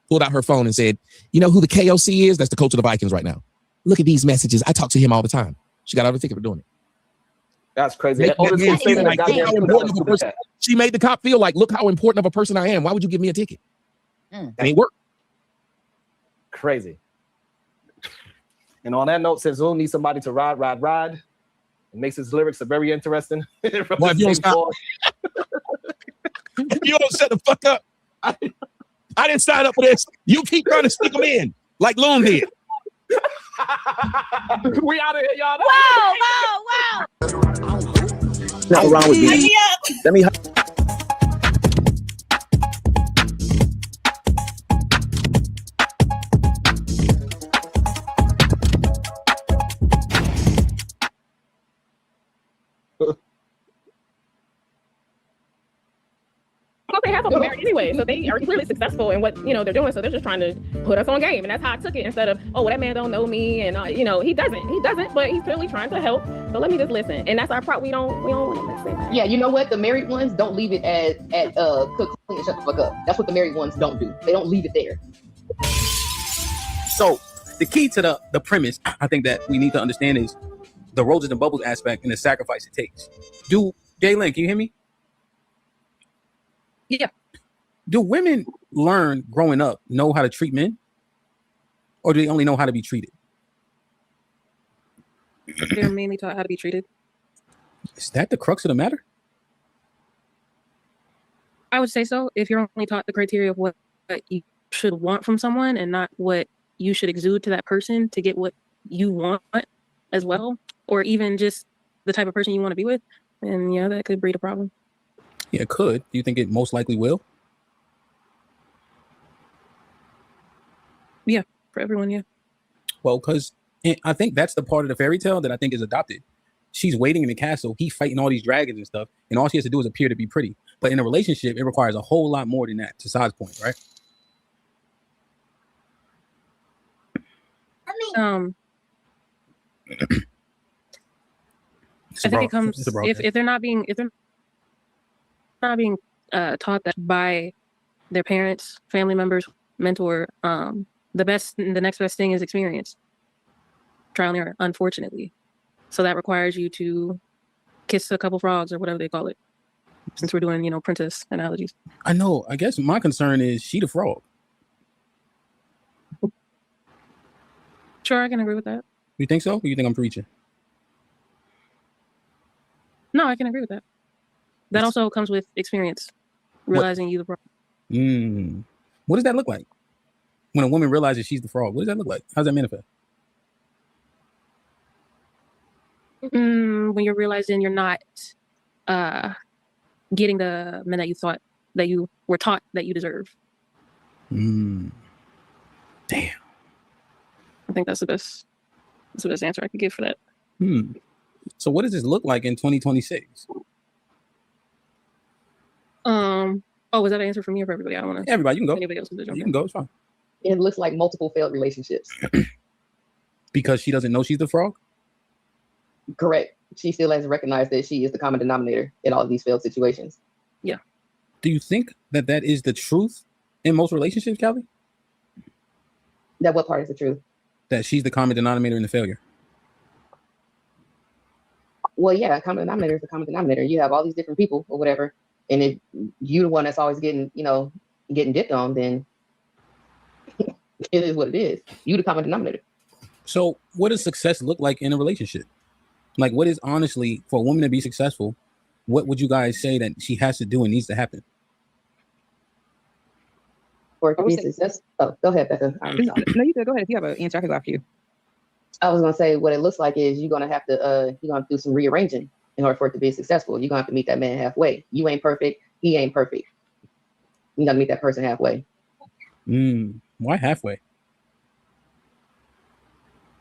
Pulled out her phone and said, you know who the KOC is? That's the coach of the Vikings right now. Look at these messages. I talk to him all the time. She got out of a ticket for doing it. That's crazy. She made the cop feel like, look how important of a person I am. Why would you give me a ticket? That ain't work. Crazy. And on that note, since Zoom needs somebody to ride, it makes his lyrics very interesting. Well, if you don't stop, you don't shut the fuck up. I didn't sign up for this. You keep trying to stick them in like Loon did. We out of here, y'all. Wow. Nothing wrong with me. Let me. They have them married anyway, so they are clearly successful in what they're doing. So they're just trying to put us on game, and that's how I took it. Instead of, oh, well, that man don't know me, and he doesn't, but he's clearly trying to help. So let me just listen, and that's our part. We don't want to listen. Yeah, you know what? The married ones don't leave it at cook, clean, and shut the fuck up. That's what the married ones don't do. They don't leave it there. So the key to the premise, I think that we need to understand is the roses and bubbles aspect and the sacrifice it takes. Jalen, can you hear me? Yeah. Do women learn growing up, know how to treat men? Or do they only know how to be treated? They're mainly taught how to be treated. Is that the crux of the matter? I would say so. If you're only taught the criteria of what you should want from someone and not what you should exude to that person to get what you want as well, or even just the type of person you want to be with, then yeah, that could breed a problem. Yeah, it could. Do you think it most likely will? Yeah, for everyone, yeah. Well, because I think that's the part of the fairy tale that I think is adopted. She's waiting in the castle. He's fighting all these dragons and stuff. And all she has to do is appear to be pretty. But in a relationship, it requires a whole lot more than that, to Saad's point, right? I think it comes if they're not being taught that by their parents, family members, mentor. The next best thing is experience, trial and error, unfortunately. So that requires you to kiss a couple frogs or whatever they call it, since we're doing princess analogies. I know. I guess my concern is she the frog. Sure, I can agree with that. You think so? Or you think I'm preaching? No, I can agree with that. That also comes with experience, realizing you the frog. What does that look like? When a woman realizes she's the frog, what does that look like? How does that manifest? When you're realizing you're not getting the men that you thought that you were taught that you deserve. Damn. I think that's the best answer I could give for that. So what does this look like in 2026? Oh, was that an answer for me or for everybody? I don't want to. Everybody, you can go. Anybody else? You can go. It's fine. It looks like multiple failed relationships. Because she doesn't know she's the frog? Correct. She still hasn't recognized that she is the common denominator in all of these failed situations. Yeah. Do you think that is the truth in most relationships, Callie? That what part is the truth? That she's the common denominator in the failure? Well, yeah, common denominator is the common denominator. You have all these different people or whatever, and if you're the one that's always getting dipped on, then it is what it is. You the common denominator. So what does success look like in a relationship? Like, what is honestly, for a woman to be successful, what would you guys say that she has to do and needs to happen? For it to be successful. Oh, go ahead, Becca. No, you go ahead. If you have an answer, I can go after you. I was gonna say what it looks like is you're gonna have to do some rearranging in order for it to be successful. You're gonna have to meet that man halfway. You ain't perfect, he ain't perfect. You gotta meet that person halfway. Why halfway?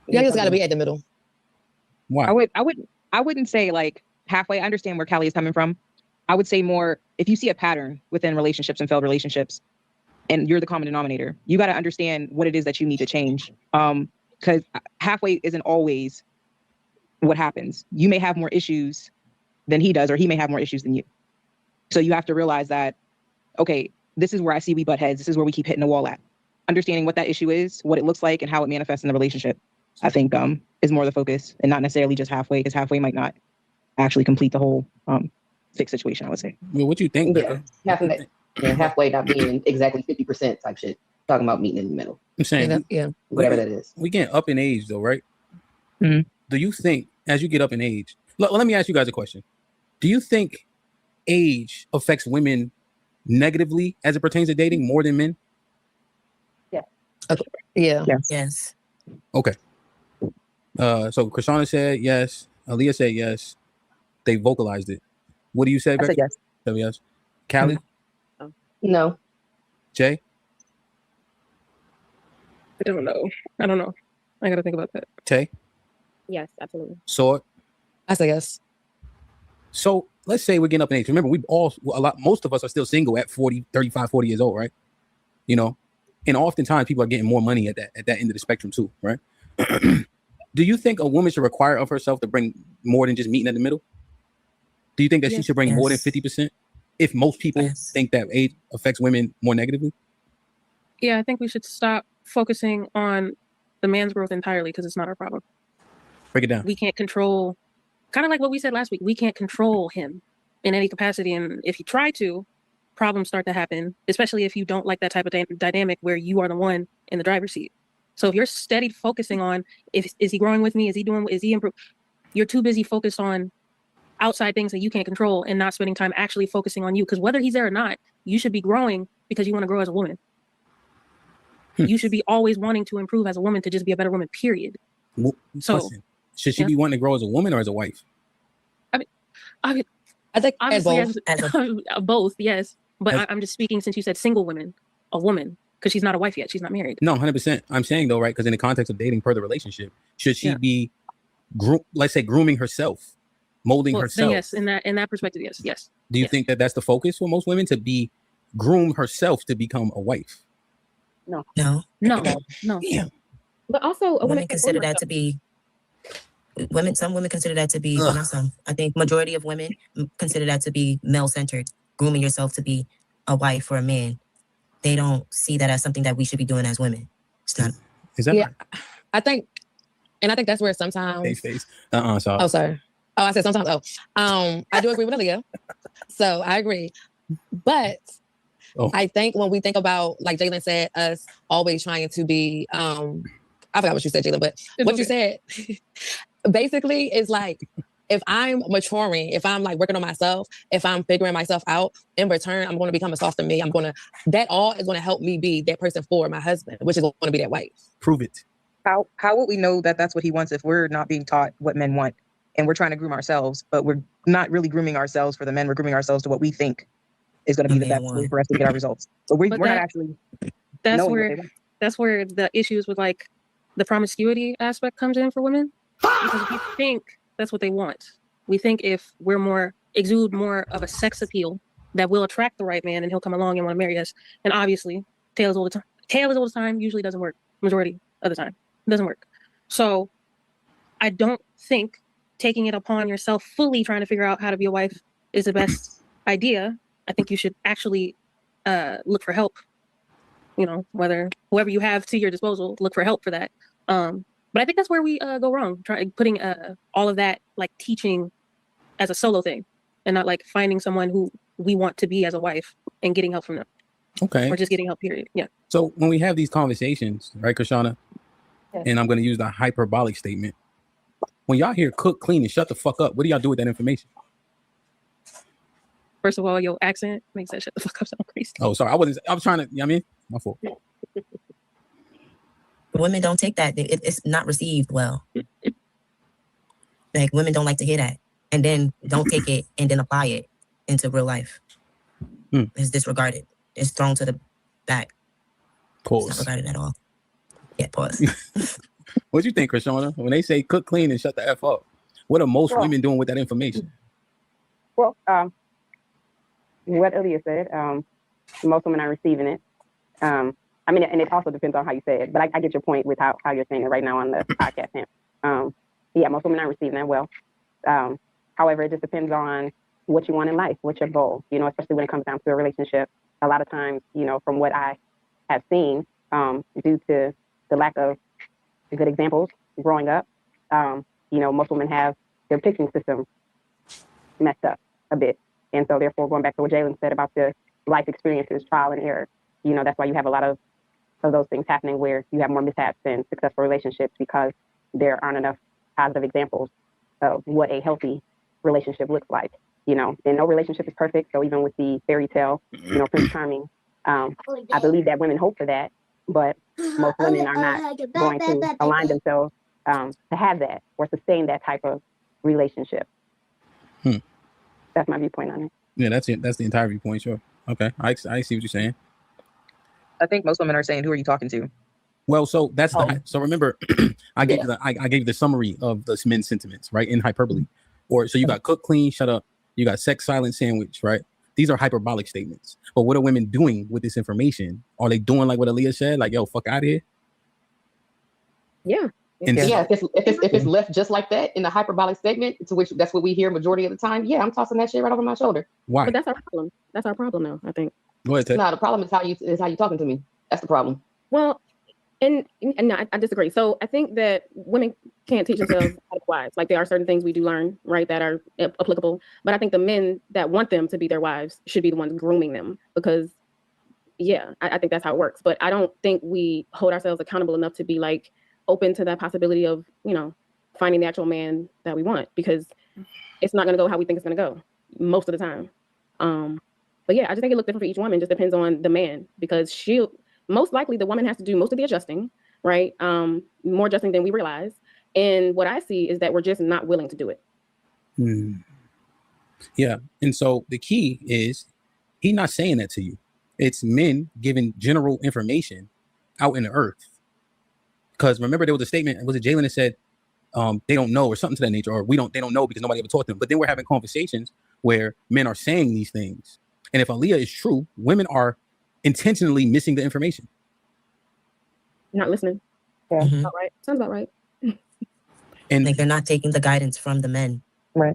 Yeah, it's gotta be at the middle. Why? I wouldn't say like halfway. I understand where Callie is coming from. I would say more if you see a pattern within relationships and failed relationships, and you're the common denominator, you got to understand what it is that you need to change. Because halfway isn't always what happens. You may have more issues than he does, or he may have more issues than you. So you have to realize that, okay, this is where I see we butt heads. This is where we keep hitting the wall at. Understanding what that issue is, what it looks like, and how it manifests in the relationship, I think is more the focus, and not necessarily just halfway, because halfway might not actually complete the whole fixed situation, I would say. Well, what do you think? Yeah, halfway not being exactly 50% type shit. Talking about meeting in the middle. I'm saying, whatever that is. We get up in age though, right? Mm-hmm. Do you think as you get up in age, let me ask you guys a question. Do you think age affects women negatively as it pertains to dating more than men? Yeah. Okay. Yeah. Yes. Okay. So Krishana said yes. Aaliyah said yes. They vocalized it. What do you say? I said yes. Said yes. Callie? No. Jay? I don't know. I gotta think about that. Tay? Yes, absolutely. Sword? I say yes. So let's say we're getting up in age. Remember, most of us are still single at 40, 35, 40 years old, right? You know, and oftentimes people are getting more money at that end of the spectrum too, right? Do you think a woman should require of herself to bring more than just meeting in the middle? Do you think that she should bring more than 50%? If most people think that age affects women more negatively? Yeah, I think we should stop focusing on the man's growth entirely because it's not our problem. Break it down. We can't control, kind of like what we said last week, we can't control him in any capacity. And if you try to, problems start to happen, especially if you don't like that type of dynamic where you are the one in the driver's seat. So if you're steady focusing on, is he growing with me? Is he improving? You're too busy focused on outside things that you can't control and not spending time actually focusing on you. Because whether he's there or not, you should be growing because you want to grow as a woman. You should be always wanting to improve as a woman to just be a better woman, period. So should she be wanting to grow as a woman or as a wife? I think obviously both, yes. But I'm just speaking since you said single women, a woman, because she's not a wife yet. She's not married. No, 100%. I'm saying though, right? Because in the context of dating per the relationship, should she be, let's say, grooming herself, molding herself? Yes, in that perspective, yes. Do you think that that's the focus for most women, to be groom herself to become a wife? No. Yeah. But also, women consider that to be women. Some women consider that to be not some. I think majority of women consider that to be male-centered. Grooming yourself to be a wife or a man. They don't see that as something that we should be doing as women. It's not. Is that right? I think that's where sometimes. Sorry. Oh, sorry. Oh, I said sometimes. I do agree with Aaliyah. So I agree, but. I think when we think about, like Jalen said, us always trying to be, I forgot what you said, Jalen, but what you said basically is like, if I'm maturing, if I'm like working on myself, if I'm figuring myself out, in return, I'm going to become a softer me. That all is going to help me be that person for my husband, which is going to be that wife. Prove it. How would we know that that's what he wants if we're not being taught what men want and we're trying to groom ourselves, but we're not really grooming ourselves for the men, we're grooming ourselves to what we think is going to be the best way for us to get our results. So we're not actually. That's where the issues with like the promiscuity aspect comes in for women. Because we think that's what they want. We think if we're exude more of a sex appeal that will attract the right man, and he'll come along and want to marry us. And obviously, tale as old as time usually doesn't work. Majority of the time, it doesn't work. So I don't think taking it upon yourself fully trying to figure out how to be a wife is the best idea. I think you should actually look for help. Whoever you have to your disposal, look for help for that. But I think that's where we go wrong. Putting all of that like teaching as a solo thing, and not like finding someone who we want to be as a wife and getting help from them. Okay. Or just getting help, period. Yeah. So when we have these conversations, right, Krishana, and I'm going to use the hyperbolic statement. When y'all hear cook, clean, and shut the fuck up, what do y'all do with that information? First of all, your accent makes that shut the fuck up sound crazy. Oh, sorry. I was trying to, my fault. Women don't take that. It's not received well. Like, women don't like to hear that. And then don't take it and then apply it into real life. It's disregarded. It's thrown to the back. Pause. It's not regarded at all. Yeah, pause. What do you think, Krishana? When they say cook, clean, and shut the F up, what are most women doing with that information? Well, what Aaliyah said, most women are receiving it. And it also depends on how you say it, but I get your point with how you're saying it right now on the podcast. Yeah, most women are receiving that well. However, it just depends on what you want in life, what's your goal, especially when it comes down to a relationship. A lot of times, from what I have seen, due to the lack of good examples growing up, most women have their picking system messed up a bit. And so therefore, going back to what Jalen said about the life experiences, trial and error, that's why you have a lot of those things happening where you have more mishaps than successful relationships, because there aren't enough positive examples of what a healthy relationship looks like. And no relationship is perfect. So even with the fairy tale, Prince Charming, I believe that women hope for that, but most women are not going to align themselves to have that or sustain that type of relationship. That's my viewpoint on it. Yeah, that's it. That's the entire viewpoint. Sure. Okay, I see what you're saying. I think most women are saying, "Who are you talking to?" Well, so that's so remember, I gave you the summary of the men's sentiments, right, in hyperbole. Or so you got cook, clean, shut up. You got sex, silent, sandwich, right? These are hyperbolic statements. But what are women doing with this information? Are they doing like what Aaliyah said, like, "Yo, fuck out of here"? Yeah. If it's left just like that in a hyperbolic statement, to which that's what we hear majority of the time, yeah, I'm tossing that shit right over my shoulder. Why? But that's our problem. That's our problem now, I think. Go ahead, Ted. No, the problem is how you talking to me. That's the problem. Well, and no, I disagree. So I think that women can't teach themselves how to be wives. Like, there are certain things we do learn, right, that are applicable. But I think the men that want them to be their wives should be the ones grooming them, because, yeah, I think that's how it works. But I don't think we hold ourselves accountable enough to be like open to that possibility of, finding the actual man that we want, because it's not going to go how we think it's going to go most of the time. But yeah, I just think it looks different for each woman. It just depends on the man, because most likely the woman has to do most of the adjusting, right? More adjusting than we realize. And what I see is that we're just not willing to do it. Yeah. And so the key is he's not saying that to you. It's men giving general information out in the earth. Because remember, there was a statement, was it Jalen that said they don't know, or something to that nature, or they don't know because nobody ever taught them. But then we're having conversations where men are saying these things. And if Aaliyah is true, women are intentionally missing the information. Not listening. Yeah. About right. Sounds about right. And like, they're not taking the guidance from the men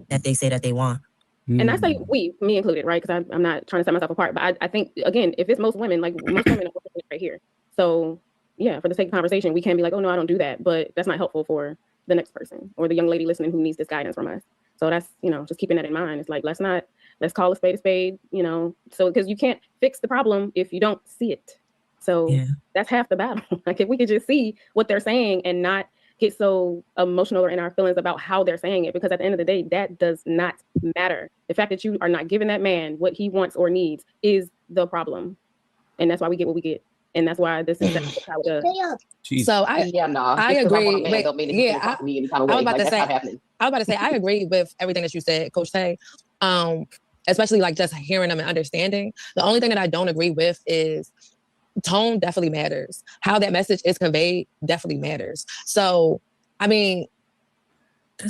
that they say that they want. And I say we, me included, right? Because I'm not trying to set myself apart. But I think, again, if it's most women, like most women are right here. So yeah, for the sake of conversation, we can't be like, "Oh no, I don't do that," but that's not helpful for the next person or the young lady listening who needs this guidance from us. So that's, just keeping that in mind. It's like, let's call a spade, so, because you can't fix the problem if you don't see it. So that's half the battle. Like, if we could just see what they're saying and not get so emotional or in our feelings about how they're saying it, because at the end of the day, that does not matter. The fact that you are not giving that man what he wants or needs is the problem. And that's why we get what we get. And that's why this is how it does. So I agree. I was about to say I agree with everything that you said, Coach Tay. Especially like just hearing them and understanding. The only thing that I don't agree with is tone definitely matters. How that message is conveyed definitely matters. So, I mean,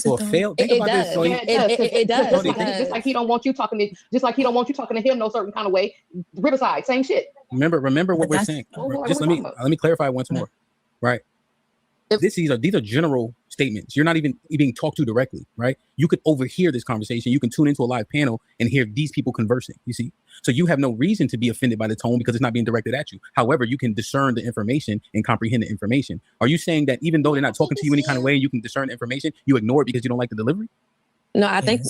Well, fail. Think about this. So it does. Just like he don't want you talking to him no certain kind of way. Riverside, same shit. Remember what we're saying. Just let me clarify once more. Right. These are general statements. You're not even being talked to directly, right? You could overhear this conversation. You can tune into a live panel and hear these people conversing. You see, so you have no reason to be offended by the tone because it's not being directed at you. However, you can discern the information and comprehend the information. Are you saying that even though they're not talking to you any kind of way, you can discern the information, you ignore it because you don't like the delivery? No, I think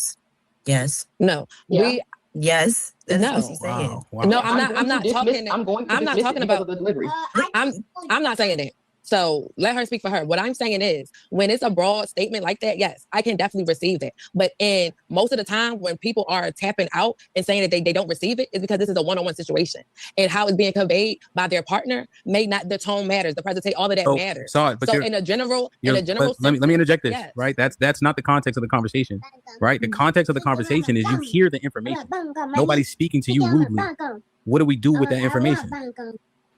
yes. No, yes. No. Wow. No, I'm not talking. I'm not talking about the delivery. I'm not saying that. So let her speak for her. What I'm saying is, when it's a broad statement like that, yes, I can definitely receive that. But in most of the time, when people are tapping out and saying that they don't receive it, is because this is a one-on-one situation, and how it's being conveyed by their partner may not. The tone matters. The presentation, all of that matters. Sorry, but so in a general sense, let me interject this. yes. Right, that's not the context of the conversation. Right, the context of the conversation is you hear the information. Nobody's speaking to you rudely. What do we do with that information?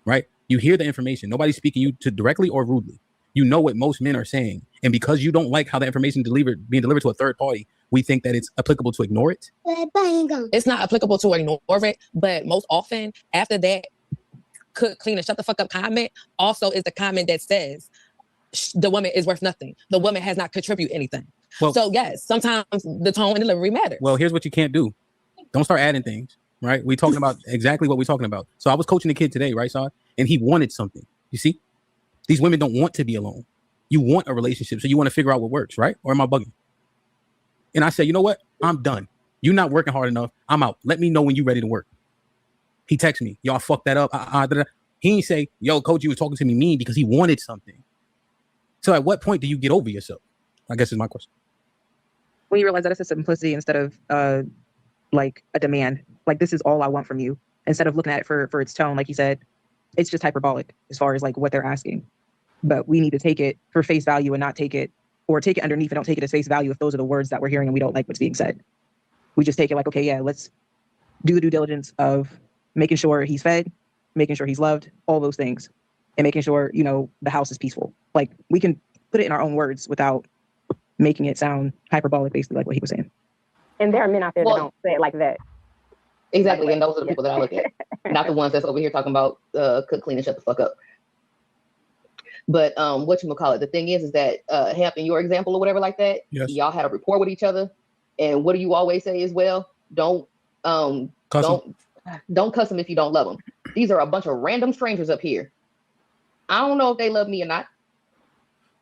Right. You hear the information. Nobody's speaking you to directly or rudely. You know what most men are saying. And because you don't like how the information being delivered to a third party, we think that it's applicable to ignore it. It's not applicable to ignore it, but most often after that could clean and shut the fuck up comment also is the comment that says the woman is worth nothing. The woman has not contributed anything. Well, so yes, sometimes the tone and delivery matters. Well, here's what you can't do. Don't start adding things. Right? We're talking about exactly what we're talking about. So I was coaching a kid today, right, Saad? And he wanted something. You see? These women don't want to be alone. You want a relationship, so you want to figure out what works, right? Or am I bugging? And I said, you know what? I'm done. You're not working hard enough. I'm out. Let me know when you're ready to work. He texted me, y'all fucked that up. He didn't say, yo, coach, you was talking to me mean because he wanted something. So at what point do you get over yourself? I guess is my question. When you realize that it's a simplicity instead of like a demand, like this is all I want from you, instead of looking at it for its tone, like you said, it's just hyperbolic as far as like what they're asking. But we need to take it for face value and not take it, or take it underneath and don't take it as face value if those are the words that we're hearing and we don't like what's being said. We just take it like, okay, yeah, let's do the due diligence of making sure he's fed, making sure he's loved, all those things, and making sure, you know, the house is peaceful. Like we can put it in our own words without making it sound hyperbolic, basically like what he was saying. And there are men out there that don't say it like that. Exactly, and those are the people that I look at, not the ones that's over here talking about cook, clean, and shut the fuck up. But whatchamacallit, the thing is that Hemp, in your example or whatever like that, yes, y'all had a rapport with each other, and what do you always say as well? Don't cuss them if you don't love them. These are a bunch of random strangers up here. I don't know if they love me or not.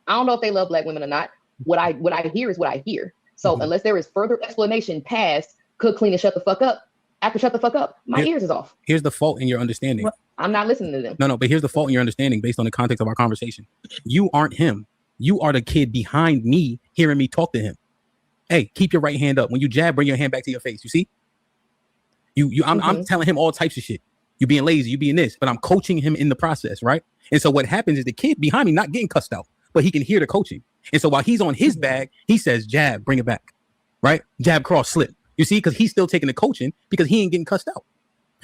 I don't know if they love black women or not. What I hear is what I hear. So unless there is further explanation past cook, clean, and shut the fuck up, after shut the fuck up, my ears is off. Here's the fault in your understanding. I'm not listening to them. No, but here's the fault in your understanding based on the context of our conversation. You aren't him. You are the kid behind me hearing me talk to him. Hey, keep your right hand up. When you jab, bring your hand back to your face. You see? I'm telling him all types of shit. You being lazy, you being this, but I'm coaching him in the process, right? And so what happens is the kid behind me not getting cussed out, but he can hear the coaching. And so while he's on his bag, he says, jab, bring it back, right? Jab, cross, slip. You see, because he's still taking the coaching because he ain't getting cussed out.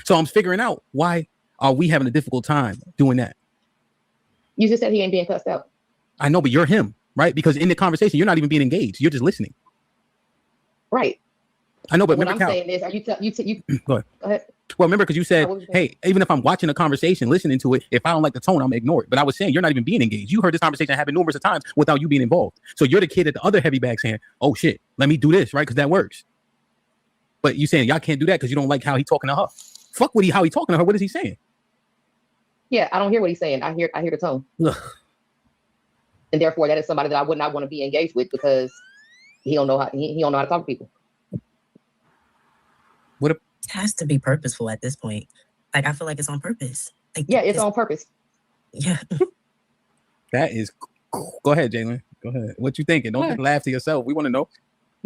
So I'm figuring out, why are we having a difficult time doing that? You just said he ain't being cussed out. I know, but you're him, right? Because in the conversation, you're not even being engaged. You're just listening. Right. I know, but what remember, I'm saying is, you go ahead. Well, remember, because you said, hey, even if I'm watching a conversation, listening to it, if I don't like the tone, I'm gonna ignore it. But I was saying you're not even being engaged. You heard this conversation happen numerous of times without you being involved. So you're the kid at the other heavy bag saying, oh shit, let me do this, right? Because that works. But you saying y'all can't do that because you don't like how he talking to her. Fuck how he talking to her. What is he saying? Yeah, I don't hear what he's saying. I hear the tone. Ugh. And therefore that is somebody that I would not want to be engaged with because he don't know how to talk to people. It has to be purposeful at this point. Like, I feel like it's on purpose. Like, yeah, it's on purpose. Yeah. That is cool. Go ahead, Jalen. Go ahead. What you thinking? Don't just laugh to yourself. We want to know.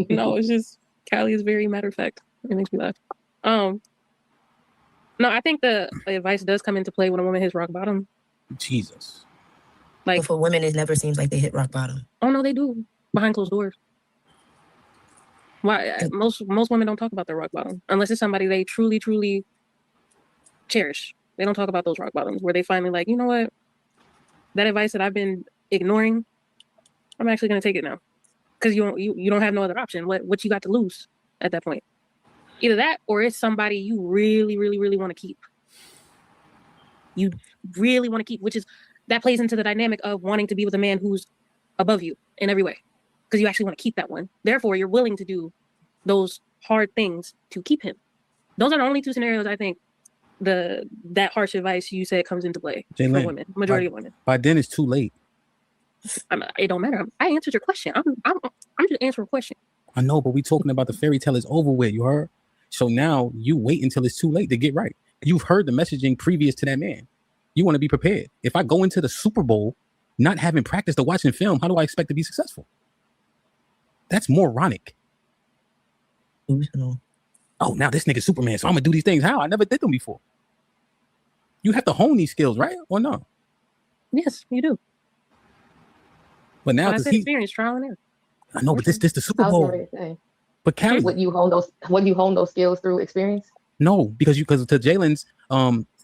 No, it's just Callie is very matter of fact. It makes me laugh. No, I think the advice does come into play when a woman hits rock bottom. Jesus. Like, but for women, it never seems like they hit rock bottom. Oh no, they do behind closed doors. Why most women don't talk about their rock bottom unless it's somebody they truly, truly cherish. They don't talk about those rock bottoms where they finally like, you know what? That advice that I've been ignoring, I'm actually gonna take it now. because you don't have no other option. What you got to lose at that point? Either that, or it's somebody you really, really, really want to keep. You really want to keep, which is that plays into the dynamic of wanting to be with a man who's above you in every way, because you actually want to keep that one. Therefore, you're willing to do those hard things to keep him. Those are the only two scenarios I think that harsh advice you said comes into play for women, majority of women. By then, it's too late. It don't matter. I answered your question. I'm just answering a question. I know, but we talking about the fairy tale is over with. You heard? So now you wait until it's too late to get right. You've heard the messaging previous to that man. You want to be prepared. If I go into the Super Bowl not having practiced or watching film, how do I expect to be successful? That's moronic. Oh, now this nigga's Superman, so I'm gonna do these things. How? I never did them before. You have to hone these skills, right? Or no? Yes, you do. But now, I said experience, trial and error. I know, but this the Super Bowl. But Callie, would you hone those skills through experience? No, because to Jalen's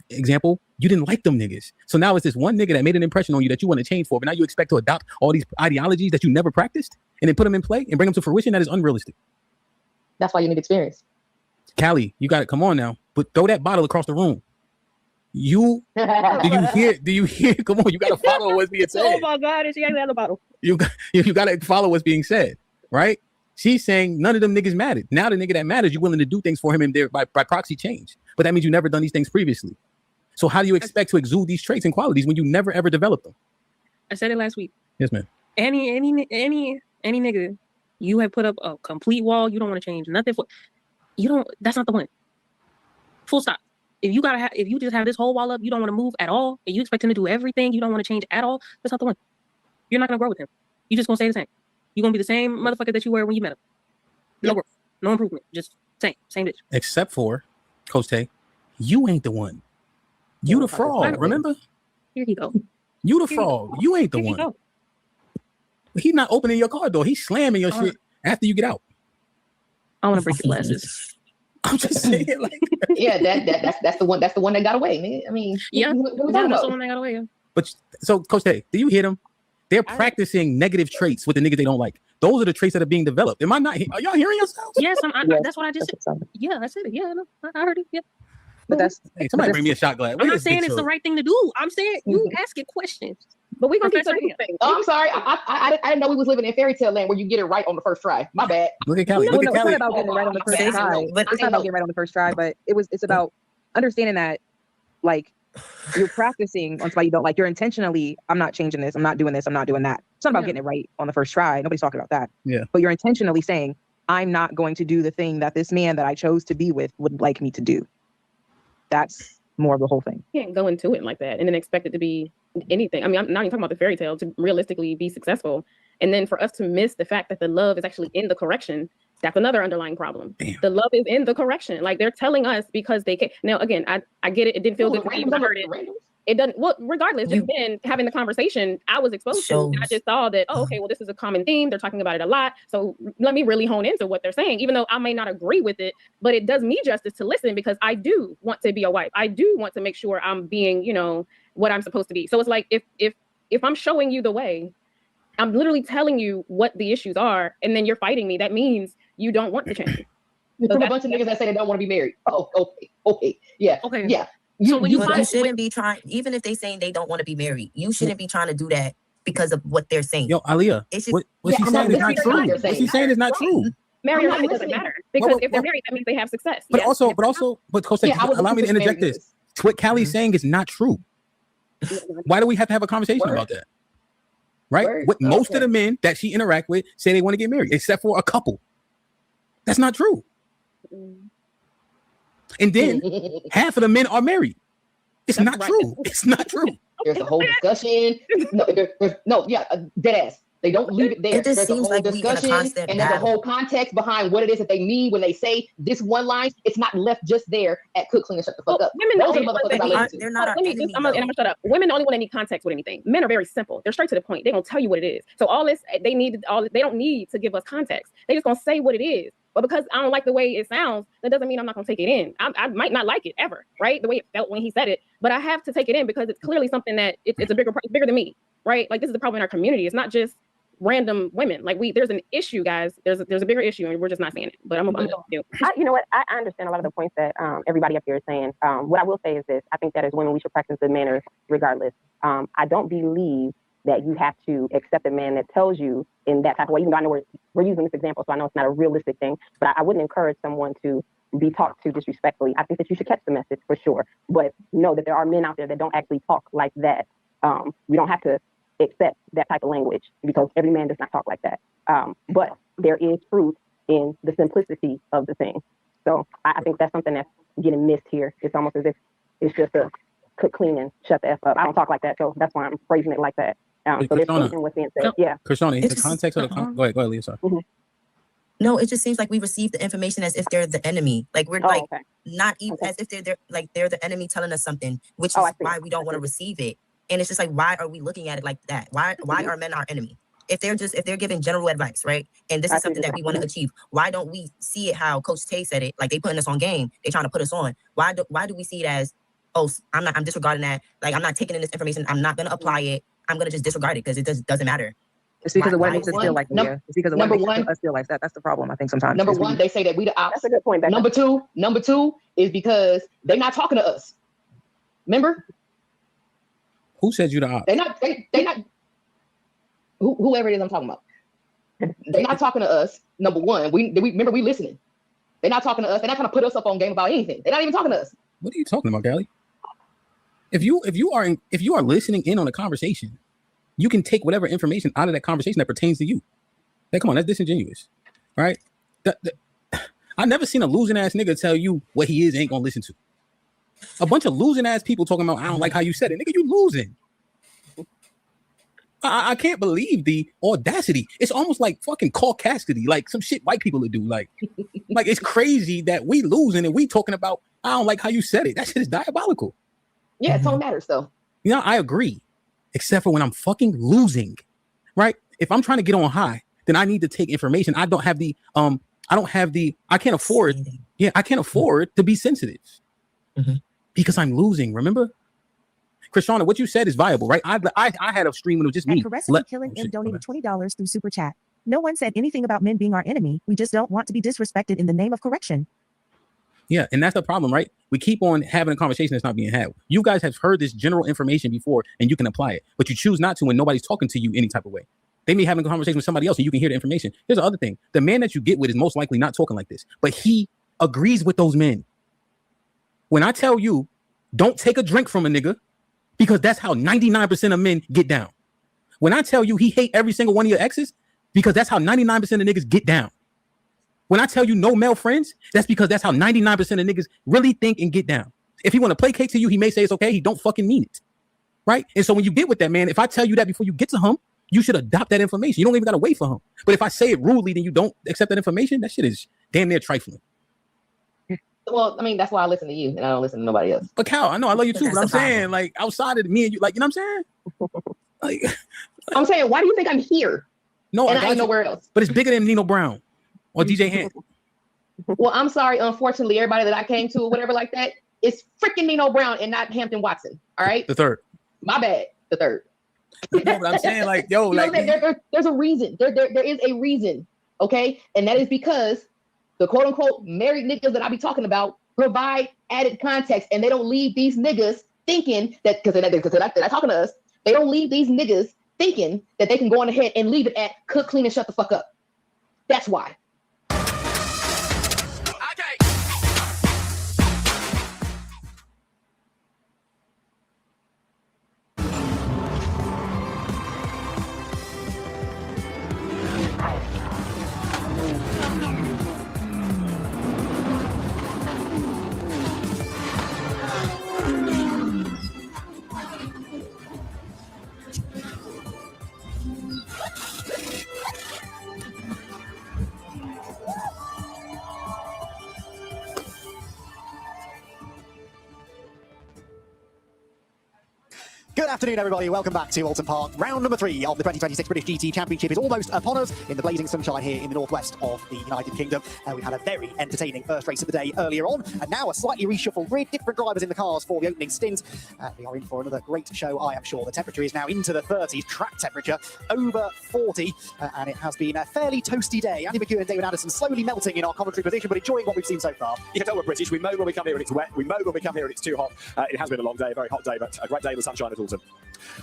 example, you didn't like them niggas. So now it's this one nigga that made an impression on you that you want to change for, but now you expect to adopt all these ideologies that you never practiced and then put them in play and bring them to fruition. That is unrealistic. That's why you need experience. Callie, you got it. Come on now, but throw that bottle across the room. Do you hear? Come on, you got to follow what's being said. Oh my God, and she actually has a bottle. You got to follow what's being said, right? She's saying none of them niggas mattered. Now the nigga that matters, you're willing to do things for him and there by proxy change. But that means you never done these things previously. So how do you expect to exude these traits and qualities when you never ever developed them? I said it last week. Yes, ma'am. Any nigga, you have put up a complete wall. You don't want to change nothing for. You don't. That's not the one. Full stop. If you just have this whole wall up, you don't want to move at all, and you expect him to do everything, you don't want to change at all. That's not the one. You're not gonna grow with him. You just gonna stay the same. You're gonna be the same motherfucker that you were when you met him. No growth, no improvement, just same bitch. Except for Coach Tay, you ain't the one. You the frog, remember? Here you go. You the frog. You ain't the one. He's not opening your car door. He's slamming your shit after you get out. I want to break your glasses. I'm just saying, like, yeah, that's the one. That's the one that got away, man. I mean, yeah, that's the one that got away. Yeah. But so, Coach Tay, do you hear them? They're practicing negative traits with the niggas they don't like. Those are the traits that are being developed. Am I not? Are y'all hearing yourselves? Yes, that's what I just said. Yeah, I said it. Yeah, no, I heard it. Yeah. But hey, somebody bring me a shot glass. I'm not saying it's the right thing to do. I'm saying you asking questions. But we're gonna keep saying things. Oh, I'm sorry. I didn't know we was living in fairy tale land where you get it right on the first try. My bad. Look at Callie. It's not about getting it right on the first try. It's not about getting right on the first try, but it's about understanding that, like, you're practicing on somebody you don't like. You're intentionally, I'm not changing this. I'm not doing this. I'm not doing that. It's not about getting it right on the first try. Nobody's talking about that. Yeah. But you're intentionally saying, I'm not going to do the thing that this man that I chose to be with would like me to do. That's more of the whole thing. You can't go into it like that and then expect it to be anything. I mean, I'm not even talking about the fairy tale, to realistically be successful. And then for us to miss the fact that the love is actually in the correction, that's another underlying problem. Damn. The love is in the correction. Like, they're telling us because they can. Now, again, I get it. It didn't feel good to me when I heard it. It doesn't. Well, regardless, just then having the conversation I was exposed to, I just saw that, oh, okay, well, this is a common theme. They're talking about it a lot. So let me really hone into what they're saying, even though I may not agree with it, but it does me justice to listen because I do want to be a wife. I do want to make sure I'm being, what I'm supposed to be. So it's like, if I'm showing you the way, I'm literally telling you what the issues are, and then you're fighting me. That means you don't want to change. From a bunch of niggas that say they don't want to be married. Oh, okay, yeah, okay, yeah. You shouldn't be trying, even if they saying they don't want to be married, you shouldn't be trying to do that because of what they're saying. Yo, Aliyah, what she's saying is not true. What she's saying is not true. Married or not, doesn't matter because if they're married, that means they have success. But also, Coach, allow me to interject this. What Callie's saying is not true. Why do we have to have a conversation about that? Right? Most of the men that she interact with say they want to get married, except for a couple. That's not true. And then half of the men are married. It's not true. It's not true. There's a whole discussion. Dead ass. They don't leave it there. It just seems like discussion, and there's a whole context behind what it is that they mean when they say this one line. It's not left just there at cook, clean, and shut the fuck up. Women Those are the motherfuckers I listen to. They're not our enemy. I'm gonna shut up. Women don't want any context with anything. Men are very simple. They're straight to the point. They don't tell you what it is. So all this, they don't need to give us context. They just gonna say what it is. But because I don't like the way it sounds, that doesn't mean I'm not gonna take it in. I might not like it ever, right? The way it felt when he said it, but I have to take it in because it's clearly something that it's bigger than me, right? Like, this is the problem in our community. It's not just random women. Like there's an issue, guys. There's a bigger issue, and we're just not saying it. But I'm you know what? I understand a lot of the points that everybody up here is saying. What I will say is this: I think that as women, we should practice good manners regardless. I don't believe that you have to accept a man that tells you in that type of way. Even though I know we're using this example, so I know it's not a realistic thing. But I wouldn't encourage someone to be talked to disrespectfully. I think that you should catch the message for sure. But know that there are men out there that don't actually talk like that. We don't have to accept that type of language because every man does not talk like that. But there is truth in the simplicity of the thing. So I think that's something that's getting missed here. It's almost as if it's just a cook, clean, and shut the F up. I don't talk like that, so that's why I'm phrasing it like that. So there's truth in what's being said. Yeah. Krishana, in the context of the go ahead, Leah, sorry. Mm-hmm. No, it just seems like we receive the information as if they're the enemy. Like we're not even as if they're the enemy telling us something, which is why we don't want to receive it. And it's just like, why are we looking at it like that? Why are men our enemy? If they're giving general advice, right? And this is something that we want to achieve. Why don't we see it how Coach Tay said it? Like they putting us on game. They trying to put us on. Why do we see it as, oh, I'm disregarding that. Like I'm not taking in this information. I'm not gonna apply it. I'm gonna just disregard it because it doesn't matter. It's because of what makes us feel like that. It's because of what makes us feel like that. That's the problem, I think, sometimes. Number one, they say that we the ops. That's a good point. Number two is because they're not talking to us. Remember? Who said you the ops? They not whoever it is I'm talking about. They're not talking to us. Number one, we remember we listening. They're not talking to us. They're not gonna put us up on game about anything. They're not even talking to us. What are you talking about, Callie? If you are listening in on a conversation, you can take whatever information out of that conversation that pertains to you. Like, come on, that's disingenuous, right? I never seen a losing ass nigga tell you what he is ain't gonna listen to. A bunch of losing ass people talking about I don't like how you said it, nigga. You losing. I can't believe the audacity. It's almost like fucking caucasity, like some shit white people would do. Like it's crazy that we losing and we talking about I don't like how you said it. That shit is diabolical. Yeah, it don't matter though. You know, I agree, except for when I'm fucking losing, right? If I'm trying to get on high, then I need to take information. I can't afford. Yeah, I can't afford to be sensitive because I'm losing. Remember? Krishana, what you said is viable, right? I had a stream when it was just me. Killing M donated $20 through Super Chat. No one said anything about men being our enemy. We just don't want to be disrespected in the name of correction. Yeah, and that's the problem, right? We keep on having a conversation that's not being had. You guys have heard this general information before and you can apply it, but you choose not to when nobody's talking to you any type of way. They may be having a conversation with somebody else and you can hear the information. Here's the other thing. The man that you get with is most likely not talking like this, but he agrees with those men. When I tell you, don't take a drink from a nigga, because that's how 99% of men get down. When I tell you he hate every single one of your exes, because that's how 99% of niggas get down. When I tell you no male friends, that's because that's how 99% of niggas really think and get down. If he want to placate to you, he may say it's okay. He don't fucking mean it, right? And so when you get with that man, if I tell you that before you get to him, you should adopt that information. You don't even got to wait for him. But if I say it rudely, then you don't accept that information. That shit is damn near trifling. Well, I mean, that's why I listen to you and I don't listen to nobody else. But Cal, I know I love you too, but I'm saying, like, outside of me and you, like, you know what I'm saying? Like, I'm saying, why do you think I'm here? No, and I ain't nowhere else. But it's bigger than Nino Brown or DJ Hand. Well, I'm sorry. Unfortunately, everybody that I came to or whatever like that, it's freaking Nino Brown and not Hampton Watson. All right. The third. My bad. The third. No, but I'm saying, like, yo, like, there's a reason. There is a reason. Okay, and that is because the quote unquote married niggas that I be talking about provide added context, and they don't leave these niggas thinking that because they're not talking to us. They don't leave these niggas thinking that they can go on ahead and leave it at cook, clean, and shut the fuck up. That's why. Good afternoon, everybody. Welcome back to Alton Park. Round number 3 of the 2026 British GT Championship is almost upon us in the blazing sunshine here in the northwest of the United Kingdom. We've had a very entertaining first race of the day earlier on, and now a slightly reshuffled grid, different drivers in the cars for the opening stint. We are in for another great show, I am sure. The temperature is now into the 30s, track temperature over 40, and it has been a fairly toasty day. Andy McEwen and David Addison slowly melting in our commentary position, but enjoying what we've seen so far. You know we're British. We moan when we come here and it's wet. We moan when we come here and it's too hot. It has been a long day, a very hot day, but a great day in the sunshine at Alton.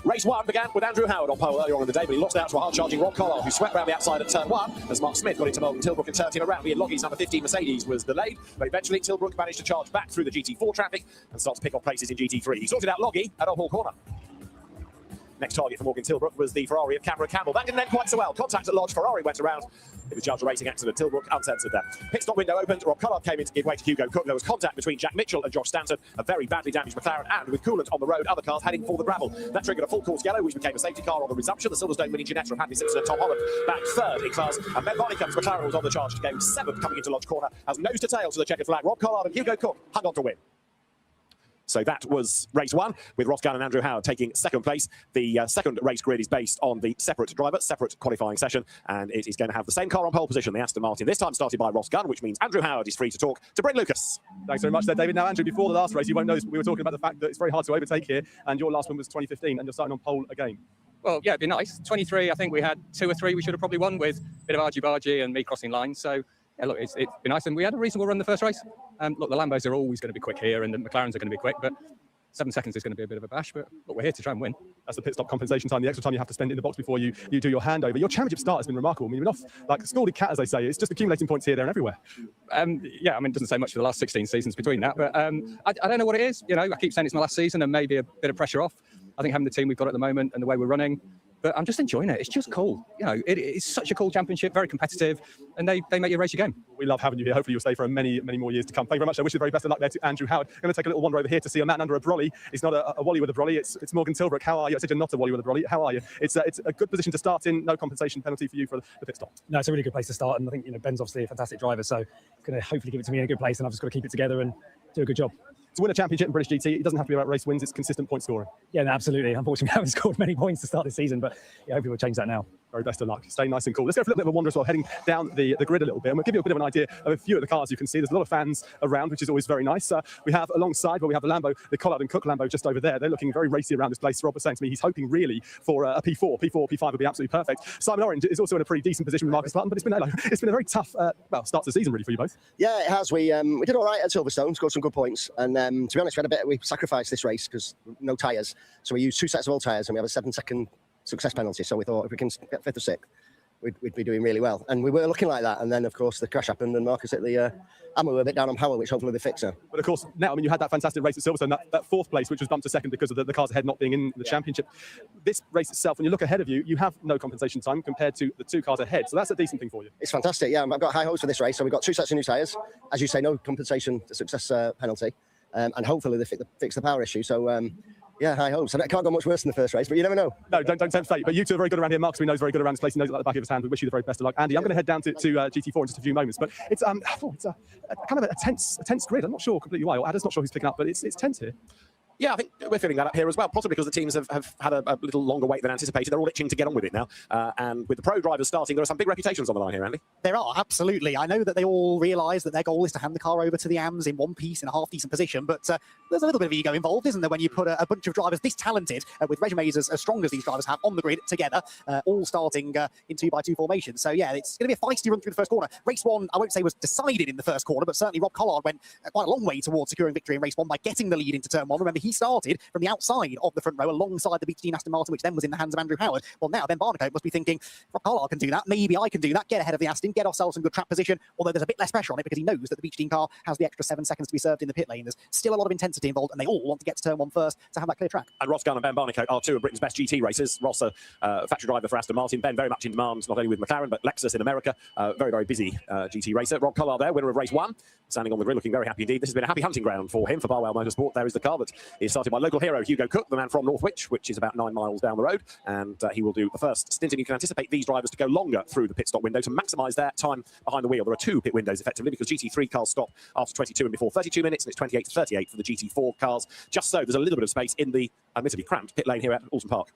Race 1 began with Andrew Howard on pole earlier on in the day, but he lost out to a hard-charging Rob Collard, who swept round the outside at turn 1 as Mark Smith got into Morgan Tilbrook and turned him around. Ian Loggie's number 15 Mercedes was delayed, but eventually Tilbrook managed to charge back through the GT4 traffic and start to pick off places in GT3. He sorted out Loggie at Old Hall Corner. Next target for Morgan Tilbrook was the Ferrari of Cameron Campbell. That didn't end quite so well. Contact at Lodge, Ferrari went around. It was judged a racing accident. Tilbrook uncensored that. Pit stop window opened. Rob Collard came in to give way to Hugo Cook. There was contact between Jack Mitchell and Josh Stanton, a very badly damaged McLaren, and with coolant on the road, other cars heading for the gravel. That triggered a full course yellow, which became a safety car on the resumption. The Silverstone Mini Ginetta of Hadley Simpson and Tom Holland back third in class. And Ben Barneycomb's McLaren was on the charge to game 7 coming into Lodge Corner as nose to tail to the checkered flag. Rob Collard and Hugo Cook hung on to win. So that was race 1, with Ross Gunn and Andrew Howard taking second place. The second race grid is based on the separate driver, separate qualifying session, and it is going to have the same car on pole position, the Aston Martin, this time started by Ross Gunn, which means Andrew Howard is free to talk to Bryn Lucas. Thanks very much there, David. Now, Andrew, before the last race, you won't notice we were talking about the fact that it's very hard to overtake here, and your last one was 2015, and you're starting on pole again. Well, yeah, it'd be nice. 23, I think we had 2 or 3 we should have probably won with a bit of argy-bargy and me crossing lines. So, yeah, look, it's been nice. And we had a reasonable run the first race. Look, the Lambos are always going to be quick here, and the McLarens are going to be quick, but 7 seconds is going to be a bit of a bash, but we're here to try and win. That's the pit stop compensation time, the extra time you have to spend in the box before you do your handover. Your championship start has been remarkable. I mean, you're off like a scalded cat, as they say. It's just accumulating points here, there, and everywhere. Yeah, I mean, it doesn't say much for the last 16 seasons between that, but I don't know what it is. You know, I keep saying it's my last season and maybe a bit of pressure off. I think having the team we've got at the moment and the way we're running, but I'm just enjoying it. It's just cool. You know, it's such a cool championship, very competitive, and they make you race your game. We love having you here. Hopefully you'll stay for many, many more years to come. Thank you very much. I wish you the very best of luck there to Andrew Howard. I'm going to take a little wander over here to see a man under a brolly. It's not a Wally with a brolly. It's Morgan Tilbrook. How are you? I said you're not a Wally with a brolly. How are you? It's a good position to start in. No compensation penalty for you for the pit stop. No, it's a really good place to start, and I think Ben's obviously a fantastic driver, so he's going to hopefully give it to me in a good place, and I've just got to keep it together and do a good job. To win a championship in British GT, it doesn't have to be about race wins, it's consistent point scoring. Yeah, no, absolutely. Unfortunately, we haven't scored many points to start this season, but yeah, hopefully we'll change that now. Very best of luck. Stay nice and cool. Let's go for a little bit of a wander as well, heading down the grid a little bit, and we'll give you a bit of an idea of a few of the cars you can see. There's a lot of fans around, which is always very nice. We have alongside where we have the Lambo, the Collard and Cook Lambo just over there. They're looking very racy around this place. Rob was saying to me he's hoping really for a P4. P5 would be absolutely perfect. Simon Orange is also in a pretty decent position with Marcus Lutton, but it's been a very tough start to the season really for you both. Yeah, it has. We did all right at Silverstone, scored some good points, and to be honest, we sacrificed this race because no tyres, so we used 2 sets of old tyres, and we have a 7-second success penalty. So we thought if we can get 5th or 6th, we'd be doing really well, and we were looking like that. And then of course the crash happened, and Marcus hit the and we were a bit down on power, which hopefully they fix now. But of course, now, I mean, you had that fantastic race at Silverstone, that 4th place, which was bumped to 2nd because of the cars ahead not being in the championship. This race itself, when you look ahead of you, you have no compensation time compared to the 2 cars ahead. So that's a decent thing for you. It's fantastic, yeah. I've got high hopes for this race. So we've got 2 sets of new tyres. As you say, no compensation success penalty. And hopefully they fix the power issue. So, yeah, high hopes. And it can't go much worse than the first race, but you never know. No, don't tempt fate. But you two are very good around here. Marcus, we know, is very good around this place. He knows it like the back of his hand. We wish you the very best of luck. Andy, I'm going to head down to GT4 in just a few moments. But it's a kind of a tense grid. I'm not sure completely why. Adam's not sure who's picking up, but it's tense here. Yeah, I think we're feeling that up here as well, possibly because the teams have had a little longer wait than anticipated. They're all itching to get on with it now. And with the pro drivers starting, there are some big reputations on the line here, Andy. There are, absolutely. I know that they all realise that their goal is to hand the car over to the AMs in one piece in a half-decent position, but there's a little bit of ego involved, isn't there, when you put a bunch of drivers this talented, with resumes as strong as these drivers have on the grid together, all starting in 2x2 formation. So, yeah, it's going to be a feisty run through the first corner. Race 1, I won't say was decided in the first corner, but certainly Rob Collard went quite a long way towards securing victory in race 1 by getting the lead into turn 1. Remember, he started from the outside of the front row alongside the Beech Aston Martin, which then was in the hands of Andrew Howard. Well, now Ben Barnicoat must be thinking, Rob Collard can do that, maybe I can do that, get ahead of the Aston, get ourselves some good track position, although there's a bit less pressure on it because he knows that the Beech car has the extra 7 seconds to be served in the pit lane. There's still a lot of intensity involved, and they all want to get to turn 1 first to have that clear track. And Ross Gunn and Ben Barnicoat are 2 of Britain's best GT racers. Ross, a factory driver for Aston Martin. Ben very much in demand, not only with McLaren, but Lexus in America. Very, very busy GT racer. Rob Collard there, winner of race 1, standing on the grid, looking very happy indeed. This has been a happy hunting ground for him, for Barwell Motorsport. There is the car that is started by local hero Hugo Cook, the man from Northwich, which is about 9 miles down the road, and he will do the first stint, and you can anticipate these drivers to go longer through the pit stop window to maximise their time behind the wheel. There are 2 pit windows effectively because GT3 cars stop after 22 and before 32 minutes, and it's 28 to 38 for the GT4 cars. Just so there's a little bit of space in the admittedly cramped pit lane here at Alton Park.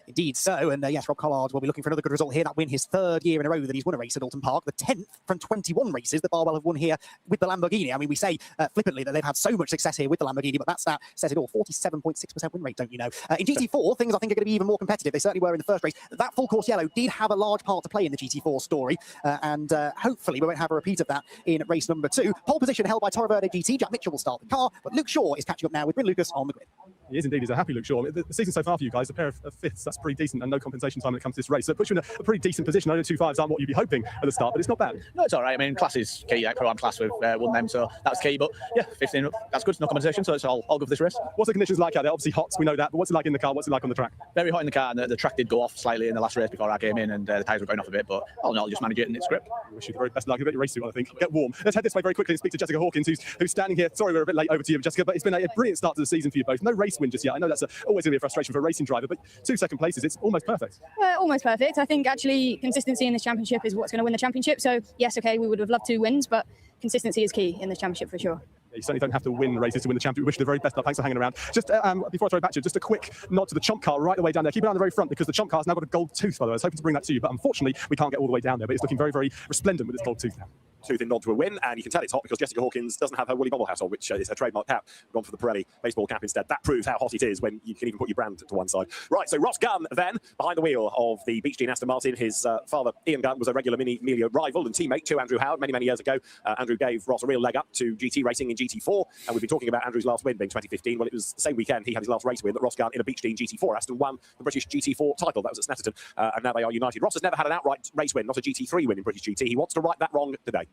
Indeed so, and yes, Rob Collard will be looking for another good result here. That win his 3rd year in a row that he's won a race at Alton Park, the 10th from 21 races that Barwell have won here with the Lamborghini. I mean, we say flippantly that they've had so much success here with the Lamborghini, but that stat says it all. 47.6% win rate, don't you know? In GT4, things I think are going to be even more competitive. They certainly were in the first race. That full course yellow did have a large part to play in the GT4 story, and hopefully we won't have a repeat of that in race number 2. Pole position held by Torre Verde GT. Jack Mitchell will start the car, but Luke Shaw is catching up now with Bryn Lucas on the grid. He is indeed. He's a happy Luke Shaw. The season so far for you guys, a pair of fifths, that's pretty decent, and no compensation time when it comes to this race. So it puts you in a pretty decent position. I know 2.5s aren't what you'd be hoping at the start, but it's not bad. No, it's all right. I mean, class is key. Pro-Am class, we've won them, so that's key. But yeah, 15, that's good. No compensation, so it's all good for this race. What's the conditions like out there? Obviously hot, we know that, but what's it like in the car? What's it like on the track? Very hot in the car, and the track did go off slightly in the last race before I came in, and the tyres were going off a bit, but all in all, just manage it and it's grip. I wish you the very best luck. You've got your race suit on, I think. Get warm. Let's head this way very quickly and speak to Jessica Hawkins, who's standing here. Sorry, we're a bit late over to you, Jessica, but it's been a brilliant start to the season for you both. No race win just yet. I know that's always going to be a frustration for a racing driver, but 2 second places, it's almost perfect. Almost perfect. I think actually consistency in this championship is what's going to win the championship. So yes, okay, we would have loved 2 wins, but consistency is key in this championship for sure. You certainly don't have to win races to win the championship. We wish you the very best luck. Thanks for hanging around. Just before I throw it back to you, just a quick nod to the Chomp car right the way down there. Keep it on the very front because the Chomp car's now got a gold tooth, by the way. I was hoping to bring that to you, but unfortunately, we can't get all the way down there. But it's looking very, very resplendent with its gold tooth now. Tooth in nod to a win, and you can tell it's hot because Jessica Hawkins doesn't have her woolly bobble hat on, which is her trademark cap. Gone for the Pirelli baseball cap instead. That proves how hot it is when you can even put your brand to one side. Right, so Ross Gunn then, behind the wheel of the Beech Gene Aston Martin. His father, Ian Gunn, was a regular Mini Emilio rival and teammate to Andrew Howard many years ago. Andrew gave Ross a real leg up to GT racing in GT4, and we've been talking about Andrew's last win being 2015. Well, it was the same weekend he had his last race win that Ross Gunn in a Beech Gene GT4 Aston won the British GT4 title. That was at Snetterton, and now they are united. Ross has never had an outright race win, not a GT3 win in British GT. He wants to right that wrong today.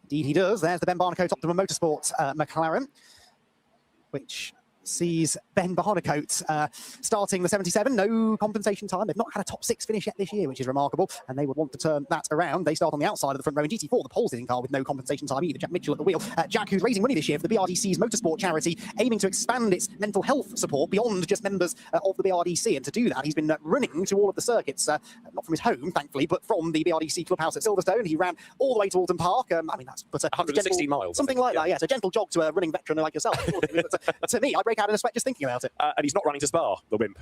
Indeed he does. There's the Ben Barnicoat Optimum Motorsport McLaren, which sees Ben Barnicoat starting the 77. No compensation time. They've not had a top 6 finish yet this year, which is remarkable, and they would want to turn that around. They start on the outside of the front row in GT4, the pole sitting car with no compensation time either. Jack Mitchell at the wheel. Jack, who's raising money this year for the BRDC's motorsport charity, aiming to expand its mental health support beyond just members of the BRDC. And to do that, he's been running to all of the circuits, not from his home, thankfully, but from the BRDC clubhouse at Silverstone. He ran all the way to Alton Park. I mean, that's but 116 miles. Something like that, yes. A gentle jog to a running veteran like yourself. But, to me, I break out in a sweat just thinking about it. And he's not running to Spa, the wimp,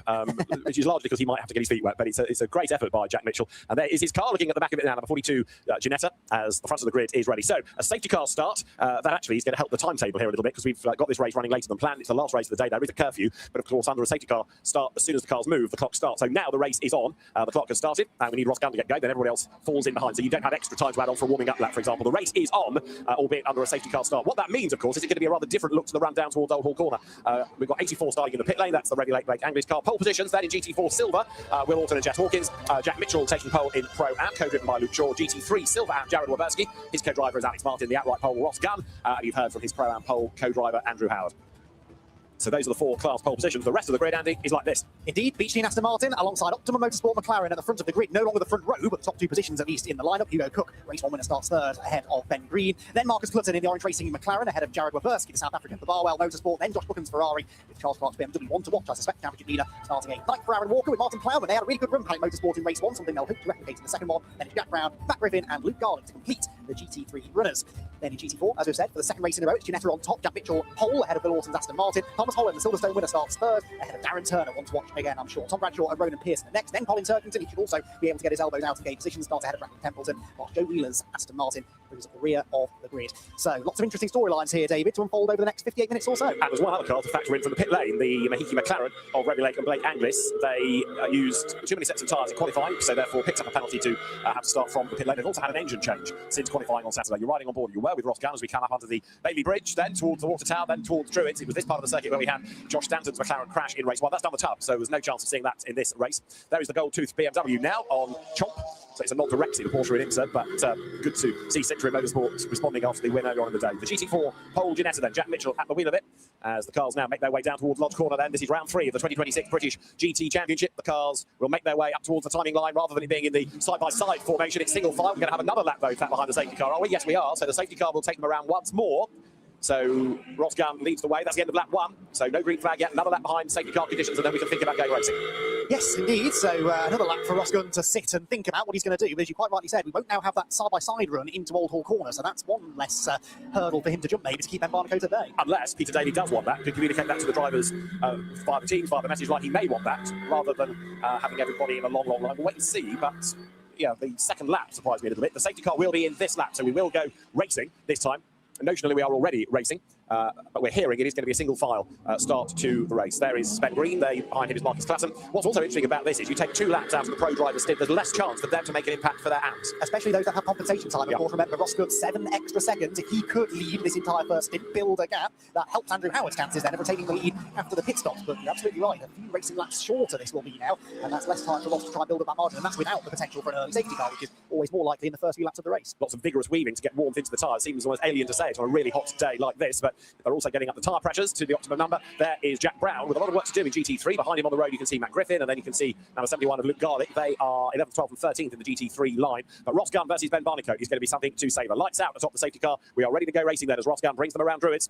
which is largely because he might have to get his feet wet, but it's a great effort by Jack Mitchell. And there is his car looking at the back of it now, number 42, Ginetta, as the front of the grid is ready. So a safety car start, that actually is going to help the timetable here a little bit because we've got this race running later than planned. It's the last race of the day. There is a curfew, but of course under a safety car start, as soon as the cars move, the clock starts. So now the race is on, the clock has started, and we need Ross Gunn to get going, then everybody else falls in behind. So you don't have extra time to add on for a warming up lap, for example. The race is on, albeit under a safety car start. What that means, of course, is it's going to be a rather different look to the run down towards Old Hall Corner. We've got 84 starting in the pit lane. That's the Red Lake Anglish car. Pole positions then in GT4 Silver, Will Orton and Jess Hawkins. Jack Mitchell taking pole in Pro-Am, co-driven by Luke Shaw. GT3 Silver Am, Jared Waberski. His co-driver is Alex Martin. The outright pole, Ross Gunn. And you've heard from his Pro-Am pole co-driver, Andrew Howard. So those are the 4 class pole positions. The rest of the grid, Andy, is like this. Indeed, Beech Gene Aston Martin alongside Optimum Motorsport McLaren at the front of the grid. No longer the front row, but the top 2 positions at least in the lineup. Hugo Cook, race 1 winner, starts 3rd ahead of Ben Green. Then Marcus Clutton in the Orange Racing McLaren ahead of Jared Waberski, the South African for Barwell Motorsport. Then Josh Buchan's Ferrari with Charles Clark's BMW. One to watch, I suspect, championship leader starting 8th for Aaron Walker with Martin Plowman. They had a really good run, Panic Motorsport in race 1, something they'll hope to replicate in the second one. Then it's Jack Brown, Matt Griffin and Luke Garland to complete the GT3 runners. Then in GT4, as we've said, for the second race in a row, it's Ginetta on top, Jack Mitchell pole ahead of Will Orton's Aston Martin. Thomas Holland, the Silverstone winner, starts 3rd ahead of Darren Turner. One to watch again, I'm sure. Tom Bradshaw and Ronan Pearson next. Then Colin Turkington, he should also be able to get his elbows out and gain position, starts ahead of Bracken Templeton, while Joe Wheeler's Aston Martin brings up the rear of the grid. So lots of interesting storylines here, David, to unfold over the next 58 minutes or so. And there's one other car to factor in from the pit lane, the Mahiki McLaren of Red Lake and Blake Anglis. They used too many sets of tyres in qualifying, so therefore picked up a penalty to have to start from the pit lane. They've also had an engine change since qualifying on Saturday. You're riding on board, you were with Ross Gunn as we come up under the Bailey Bridge, then towards the Water Tower, then towards Druids. It was this part of the circuit where we had Josh Stanton's McLaren crash in race 1. That's down the tub, so there's no chance of seeing that in this race. There is the gold-toothed BMW now on Chomp. So it's a nod directly to Porsche in IMSA, but good to see Citroën Motorsport responding after the win earlier on in the day. The GT4 pole Ginetta then, Jack Mitchell at the wheel of it, as the cars now make their way down towards Lodge Corner then. This is round 3 of the 2026 British GT Championship. The cars will make their way up towards the timing line rather than it being in the side-by-side formation. It's single file. We're going to have another lap though, sat behind the safety car, are we? Yes, we are. So the safety car will take them around once more. So Ross Gunn leads the way. That's the end of lap 1. So no green flag yet. Another lap behind safety car conditions, and then we can think about going racing. Yes, indeed. So another lap for Ross Gunn to sit and think about what he's going to do. But as you quite rightly said, we won't now have that side-by-side run into Old Hall Corner, so that's one less hurdle for him to jump maybe to keep Ben Barnicoat at bay. Unless Peter Daly does want that, could communicate that to the drivers via the teams, via the message line. He may want that, rather than having everybody in a long, long line. We'll wait and see, but yeah, the second lap surprised me a little bit. The safety car will be in this lap, so we will go racing this time. Notionally, we are already racing, but we're hearing it is going to be a single file start to the race. There is Ben Green, there behind him is Marcus Klassen. What's also interesting about this is you take 2 laps out of the pro driver's stint, there's less chance for them to make an impact for their AMs. Especially those that have compensation time. Of course, remember, Ross Gunn 7 extra seconds. If he could lead this entire first stint, build a gap, that helps Andrew Howard's chances then of retaining the lead after the pit stops. But you're absolutely right, a few racing laps shorter this will be now, and that's less time for Ross to try and build up that margin, and that's without the potential for an early safety car, which is always more likely in the first few laps of the race. Lots of vigorous weaving to get warmth into the tyres. Seems almost alien to say it on a really hot day like this, but they're also getting up the tyre pressures to the optimum number. There is Jack Brown with a lot of work to do in GT3. Behind him on the road you can see Matt Griffin, and then you can see number 71 of Luke Garlick. They are 11th, 12th and 13th in the GT3 line. But Ross Gunn versus Ben Barnicoat is going to be something to savour. Lights out atop the safety car. We are ready to go racing then as Ross Gunn brings them around Druids.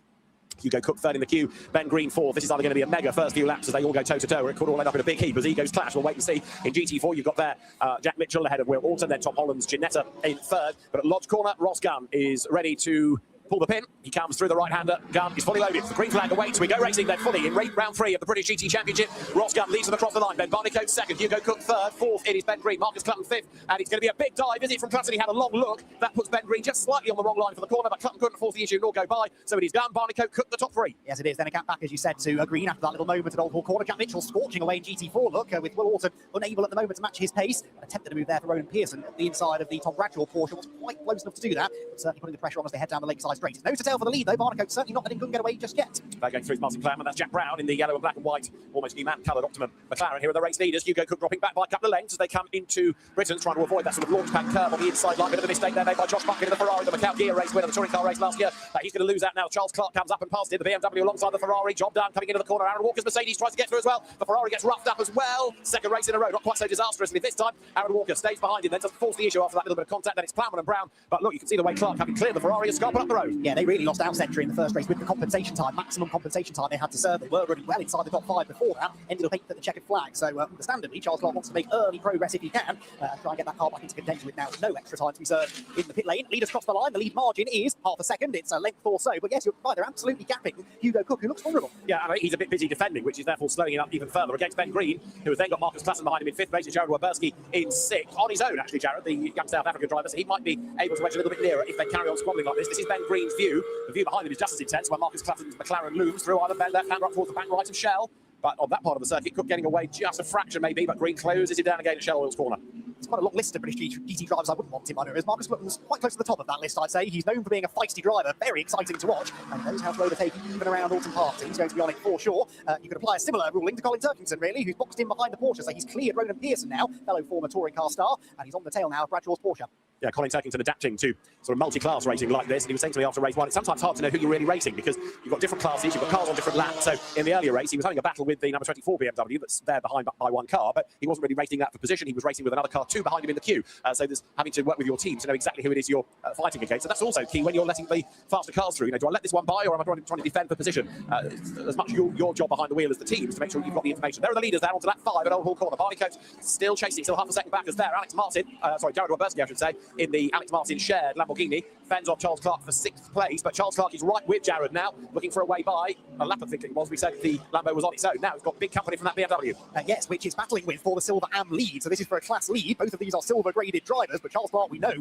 Hugo Cook third in the queue, Ben Green fourth. This is either going to be a mega first few laps as they all go toe-to-toe, or it could all end up in a big heap as egos clash. We'll wait and see. In GT4, you've got there Jack Mitchell ahead of Will Alton, then Tom Holland's Ginetta in third. But at Lodge Corner, Ross Gunn is ready to pull the pin. He comes through the right-hander. Gunn is fully loaded. The green flag awaits. We go racing then fully in round 3 of the British GT Championship. Ross Gunn leads them across the line. Ben Barnicoat second. Hugo Cook third. Fourth, it is Ben Green. Marcus Clutton fifth. And it's going to be a big dive, is it, from Clutton? He had a long look. That puts Ben Green just slightly on the wrong line for the corner, but Clutton couldn't force the issue nor go by. So it is Gunn, Barnicoat, Cook, the top 3. Yes, it is. Then a gap back, as you said, to Green after that little moment at Old Hall Corner. Jack Mitchell scorching away in GT4 look, with Will Alton unable at the moment to match his pace. Attempted to move there for Ronan Pearson at the inside of the Tom Bradshaw Porsche. Wasn't quite close enough to do that, but certainly putting the pressure on as they head down the Lakeside Straight. It's nose to tail for the lead, though. Barnicoat certainly not letting Gunn get away just yet. They're going through Martin Plowman. That's Jack Brown in the yellow and black and white, almost new matte-coloured Optimum McLaren. Here are the race leaders. Hugo Cook dropping back by a couple of lengths as they come into Britain, trying to avoid that sort of launch pad curve on the inside line. Bit of a mistake there made by Josh Buckley in the Ferrari, the Macau Gear race winner, the touring car race last year. He's going to lose out now. Charles Clark comes up and past it. The BMW alongside the Ferrari. Job done coming into the corner. Aaron Walker's Mercedes tries to get through as well. The Ferrari gets roughed up as well. Second race in a row, not quite so disastrously this time. Aaron Walker stays behind him, then doesn't force the issue after that little bit of contact. Then it's Plowman and Brown. But look, you can see the way Clark, having cleared the Ferrari, has scarpered up the road. Yeah, they really lost out century in the first race with the compensation time, maximum compensation time they had to serve. They were running well inside the top 5 before that, ended up 8th at the checkered flag. So understandably, Charles Clark wants to make early progress if he can, try and get that car back into contention with now no extra time to be served in the pit lane. Leaders cross the line. The lead margin is half a second. It's a length or so. But yes, you're right, they're absolutely gapping Hugo Cook, who looks vulnerable. Yeah, I mean, he's a bit busy defending, which is therefore slowing him up even further against Ben Green, who has then got Marcus Klassen behind him in 5th place, and Jared Waberski in 6th. On his own, actually, Jared, the young South African driver, so he might be able to edge a little bit nearer if they carry on squabbling like this. This is Ben Green's view. The view behind him is just as intense, where Marcus Klassen's McLaren looms through either Ben left hand up towards the back right of Shell. But on that part of the circuit, Cook getting away just a fraction maybe, but Green closes it down again at Shell Oil's corner. It's quite a long list of British GT drivers I wouldn't want him under. As Marcus Clutton's quite close to the top of that list, I'd say. He's known for being a feisty driver, very exciting to watch, and knows how to overtake even around Alton Park. So he's going to be on it for sure. You could apply a similar ruling to Colin Turkington, really, who's boxed in behind the Porsche. So he's cleared Ronan Pearson now, fellow former touring car star, and he's on the tail now of Bradshaw's Porsche. Yeah, Colin Turkington adapting to sort of multi-class racing like this. And he was saying to me after race 1, it's sometimes hard to know who you're really racing because you've got different classes, you've got cars on different laps. So in the earlier race, he was having a battle with the number 24 BMW that's there behind by one car, but he wasn't really racing that for position. He was racing with another car 2 behind him in the queue. So there's having to work with your team to know exactly who it is you're fighting against. So that's also key when you're letting the faster cars through. You know, do I let this one by or am I trying to defend for position? As much your job behind the wheel as the team's to make sure you've got the information. There are the leaders there onto lap 5 at Old Hall Corner. Barnicoat still chasing, still half a second back as there. Alex Martin, Jared Waberski, I should say, in the Alex Martin shared Lamborghini, fends off Charles Clark for 6th place, but Charles Clark is right with Jared now, looking for a way by. A lap, I think it was, we said the Lambo was on its own. Now it's got big company from that BMW. Yes, which is battling with for the silver AM lead. So this is for a class lead. Both of these are silver graded drivers, but Charles Clark, we know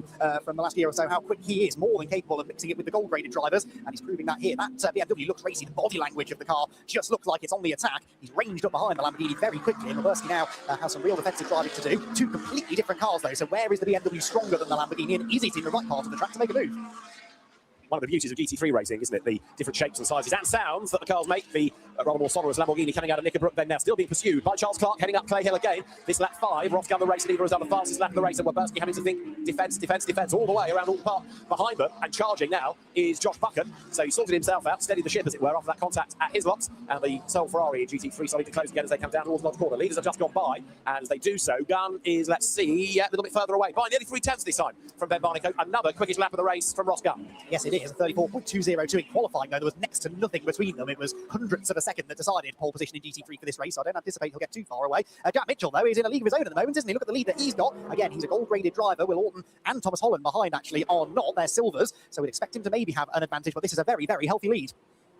from the last year or so how quick he is, more than capable of mixing it with the gold graded drivers, and he's proving that here. That BMW looks racy. The body language of the car just looks like it's on the attack. He's ranged up behind the Lamborghini very quickly, and Waberski now has some real defensive driving to do. 2 completely different cars though, so where is the BMW stronger than the Lamborghini, and is it in the right part of the track to make a move? One of the beauties of GT3 racing, isn't it? The different shapes and sizes and sounds that the cars make. The rather more sonorous Lamborghini coming out of Knickerbrook, then now still being pursued by Charles Clark, heading up Clay Hill again. This lap 5, Ross Gunn, the race leader, has done the fastest lap of the race, and Waberski having to think defence all the way around all park behind them. And charging now is Josh Buchan. So he sorted himself out, steadied the ship, as it were, after that contact at his lots. And the sole Ferrari in GT3 starting to close again as they come down towards Lodge Corner. Leaders have just gone by, and as they do so, Gunn is, let's see, a little bit further away, by nearly 3/10 this time from Ben Barnicoat. Another quickest lap of the race from Ross Gunn. Yes, it is. 34.202 in qualifying, though. There was next to nothing between them. It was hundredths of a second that decided pole position in GT3 for this race, so I don't anticipate he'll get too far away. Jack Mitchell, though, is in a league of his own at the moment, isn't he? Look at the lead that he's got. Again, he's a gold-graded driver. Will Orton and Thomas Holland behind, actually, are not. They're silvers, so we'd expect him to maybe have an advantage, but this is a very, very healthy lead.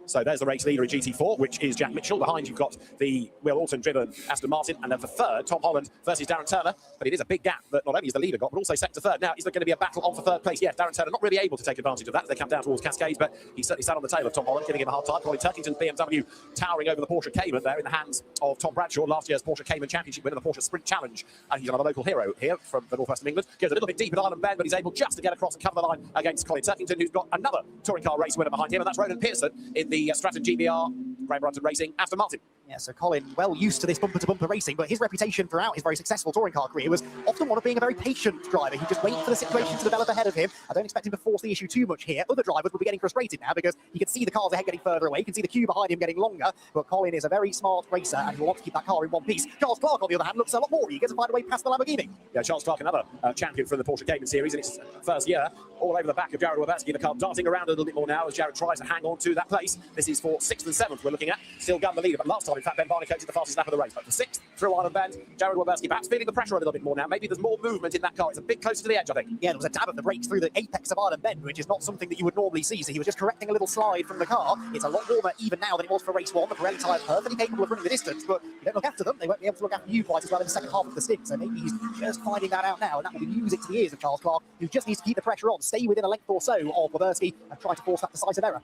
So there's the race leader in GT4, which is Jack Mitchell. Behind you've got the Will Orton-driven Aston Martin, and then for third, Tom Holland versus Darren Turner. But it is a big gap that not only is the leader got, but also second to third. Now, is there going to be a battle on for third place? Yes, Darren Turner not really able to take advantage of that. They come down towards Cascades, but he certainly sat on the tail of Tom Holland, giving him a hard time. Colin Turkington's BMW towering over the Porsche Cayman there in the hands of Tom Bradshaw, last year's Porsche Cayman Championship winner, the Porsche Sprint Challenge. And he's another local hero here from the northwest of England. Goes a little bit deep at Island Bend, but he's able just to get across and cover the line against Colin Turkington, who's got another touring car race winner behind him, and that's Ronan Pearson in the Stratton GBR Graham Brunton Racing Aston Martin. Yeah, so Colin, well used to this bumper-to-bumper racing, but his reputation throughout his very successful touring car career was often one of being a very patient driver. He'd just wait for the situation to develop ahead of him. I don't expect him to force the issue too much here. Other drivers will be getting frustrated now because he can see the cars ahead getting further away, he can see the queue behind him getting longer, but Colin is a very smart racer and he will want to keep that car in one piece. Charles Clark, on the other hand, looks a lot more eager to find a way past the Lamborghini. Yeah, Charles Clark, another champion from the Porsche Cayman Series in its first year, all over the back of Jared Weberski. The car darting around a little bit more now as Jared tries to hang on to that place. This is for 6th and 7th we're looking at. Still gun the leader, but last time, in fact, Ben Barnicoat did the fastest lap of the race. But for 6th through Island Bend, Jared Weberski perhaps feeling the pressure a little bit more now. Maybe there's more movement in that car. It's a bit closer to the edge, I think. Yeah, there was a dab of the brakes through the apex of Island Bend, which is not something that you would normally see. So he was just correcting a little slide from the car. It's a lot warmer even now than it was for race 1. The Pirelli tyre perfectly capable of running the distance, but you don't look after them, they won't be able to look after you quite as well in the second half of the stint. So maybe he's just finding that out now, and that will be music to the ears of Charles Clark, who just needs to keep the pressure on, stay within a length or so of Weberski, and try to force that decisive error.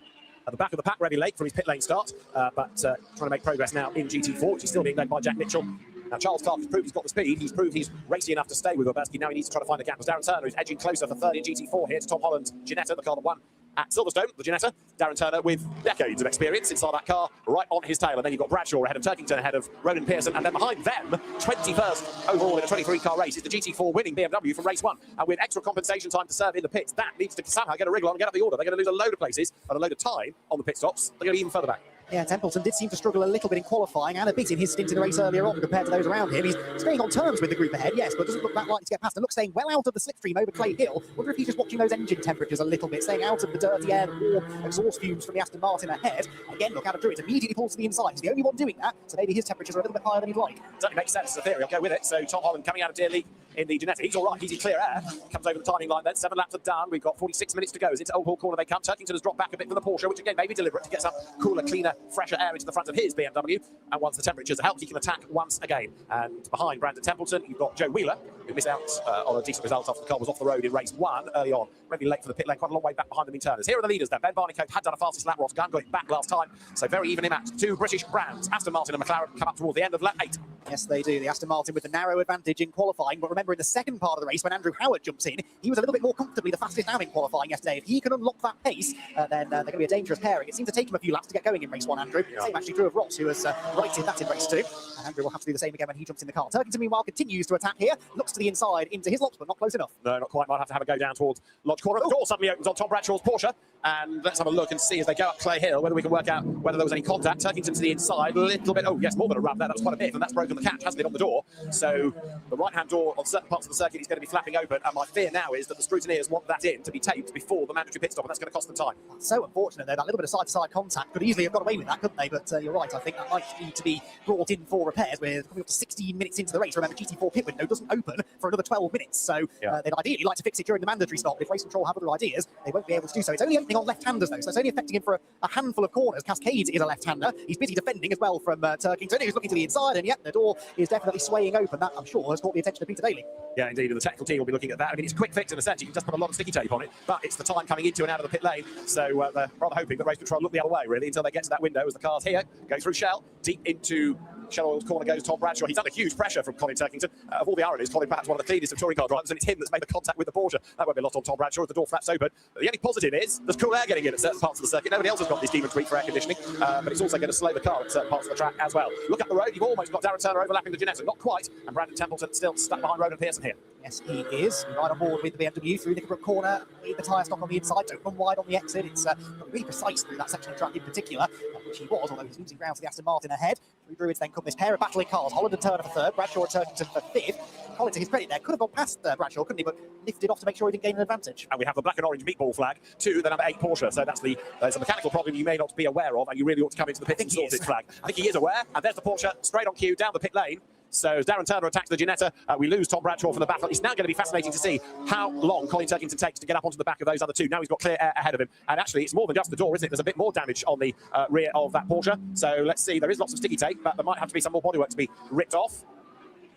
At the back of the pack, Revy Lake from his pit lane start, but trying to make progress now in GT4, which is still being led by Jack Mitchell. Now, Charles Clark has proved he's got the speed. He's proved he's racy enough to stay with Weberski. Now he needs to try to find the gap as Darren Turner is edging closer for third in GT4 here to Tom Holland's Ginetta, the car that won at Silverstone, the Ginetta. Darren Turner with decades of experience inside that car, right on his tail. And then you've got Bradshaw ahead of Turkington, ahead of Ronan Pearson. And then behind them, 21st overall in a 23-car race, is the GT4 winning BMW from race 1. And with extra compensation time to serve in the pits, that needs to somehow get a wriggle on and get up the order. They're going to lose a load of places and a load of time on the pit stops. They're going to be even further back. Yeah, Templeton did seem to struggle a little bit in qualifying and a bit in his stint in the race earlier on compared to those around him. He's staying on terms with the group ahead, yes, but doesn't look that likely to get past. And looks staying well out of the slipstream over Clay Hill. Wonder if he's just watching those engine temperatures a little bit, staying out of the dirty air, the warm exhaust fumes from the Aston Martin ahead. Again, look out of Druitt, immediately pulls to the inside. He's the only one doing that, so maybe his temperatures are a little bit higher than he'd like. Certainly makes sense as a theory. I'll go with it. So Tom Holland coming out of Deer League in the Ginetta. He's all right. He's in clear air. Comes over the timing line then. 7 laps are done. We've got 46 minutes to go. As into Old Hall Corner they come. Turkington has dropped back a bit from the Porsche, which again may be deliberate to get some cooler, cleaner, fresher air into the front of his BMW. And once the temperatures are helped, he can attack once again. And behind Brandon Templeton, you've got Joe Wheeler, who missed out on a decent result after the car was off the road in race 1 early on. Really late for the pit lane, quite a long way back behind them in turners. Here are the leaders then. Ben Barnicoat had done a fastest lap. Ross Gunn got it back last time. So very evenly matched. 2 British brands, Aston Martin and McLaren, come up towards the end of lap 8. Yes, they do. The Aston Martin with the narrow advantage in qualifying. But remember, in the second part of the race, when Andrew Howard jumps in, he was a little bit more comfortably the fastest now in qualifying yesterday. If he can unlock that pace, then they're going to be a dangerous pairing. It seemed to take him a few laps to get going in race 1, Andrew. Yeah. Same actually true of Ross, who has righted that in race 2. And Andrew will have to do the same again when he jumps in the car. Turkington, meanwhile, continues to attack here. Looks to the inside into his lots, but not close enough. No, not quite. Might have to have a go down towards Lodge Corner. The door suddenly opens on Tom Bradshaw's Porsche. And let's have a look and see as they go up Clay Hill whether we can work out whether there was any contact. Turkington to the inside, a little bit. Oh, yes, more than a rub there. That was quite a bit, and that's broken the catch, hasn't it, on the door? So the right-hand door on certain parts of the circuit is going to be flapping open, and my fear now is that the scrutineers want that in to be taped before the mandatory pit stop, and that's going to cost them time. So unfortunate, though. That little bit of side-to-side contact could easily have got away with that, couldn't they? But you're right. I think that might need to be brought in for repairs. We're coming up to 16 minutes into the race. Remember, GT4 pit window doesn't open for another 12 minutes. So they'd ideally like to fix it during the mandatory stop. If race control have other ideas, they won't be able to do so. It's only opening on left-handers, though, so it's only affecting him for a handful of corners. Cascades is a left-hander. He's busy defending as well from Turkington. He's looking to the inside, and yet the door is definitely swaying open. That, I'm sure, has caught the attention of Peter Daly. Yeah, indeed, and the technical team will be looking at that. I mean, it's a quick fix in a sense. You can just put a lot of sticky tape on it, but it's the time coming into and out of the pit lane. So they're rather hoping that race control look the other way, really, until they get to that window as the cars here go through Shell, deep into Shell Oil's corner goes Tom Bradshaw. He's under huge pressure from Colin Turkington. Of all the ironies, Colin perhaps one of the cleanest of touring car drivers, and it's him that's made the contact with the Porsche. That won't be lost on Tom Bradshaw as the door flaps open. But the only positive is there's cool air getting in at certain parts of the circuit. Nobody else has got this demon tweak for air conditioning, but it's also going to slow the car at certain parts of the track as well. Look up the road, you've almost got Darren Turner overlapping the Ginetta. Not quite, and Brandon Templeton still stuck behind Ronan Pearson here. Yes, he is. Right on board with the BMW through Nickelbrook Corner. Leave the tyre stock on the inside, don't run wide on the exit. It's really precise through that section of track in particular, which he was, although he's losing ground to the Aston Martin ahead. Through Druids then come this pair of battling cars. Holland and Turner for third, Bradshaw and Turkington for fifth. Colin, to his credit there, could have gone past Bradshaw, couldn't he? But lifted off to make sure he didn't gain an advantage. And we have the black and orange meatball flag to the number 8 Porsche. So that's there's a mechanical problem you may not be aware of, and you really ought to come into the pits and sort this flag. I think he is aware, and there's the Porsche straight on cue down the pit lane. So as Darren Turner attacks the Ginetta, we lose Tom Bradshaw from the battle. It's now going to be fascinating to see how long Colin Turkington takes to get up onto the back of those other two. Now he's got clear air ahead of him. And actually, it's more than just the door, isn't it? There's a bit more damage on the rear of that Porsche. So let's see. There is lots of sticky tape, but there might have to be some more bodywork to be ripped off.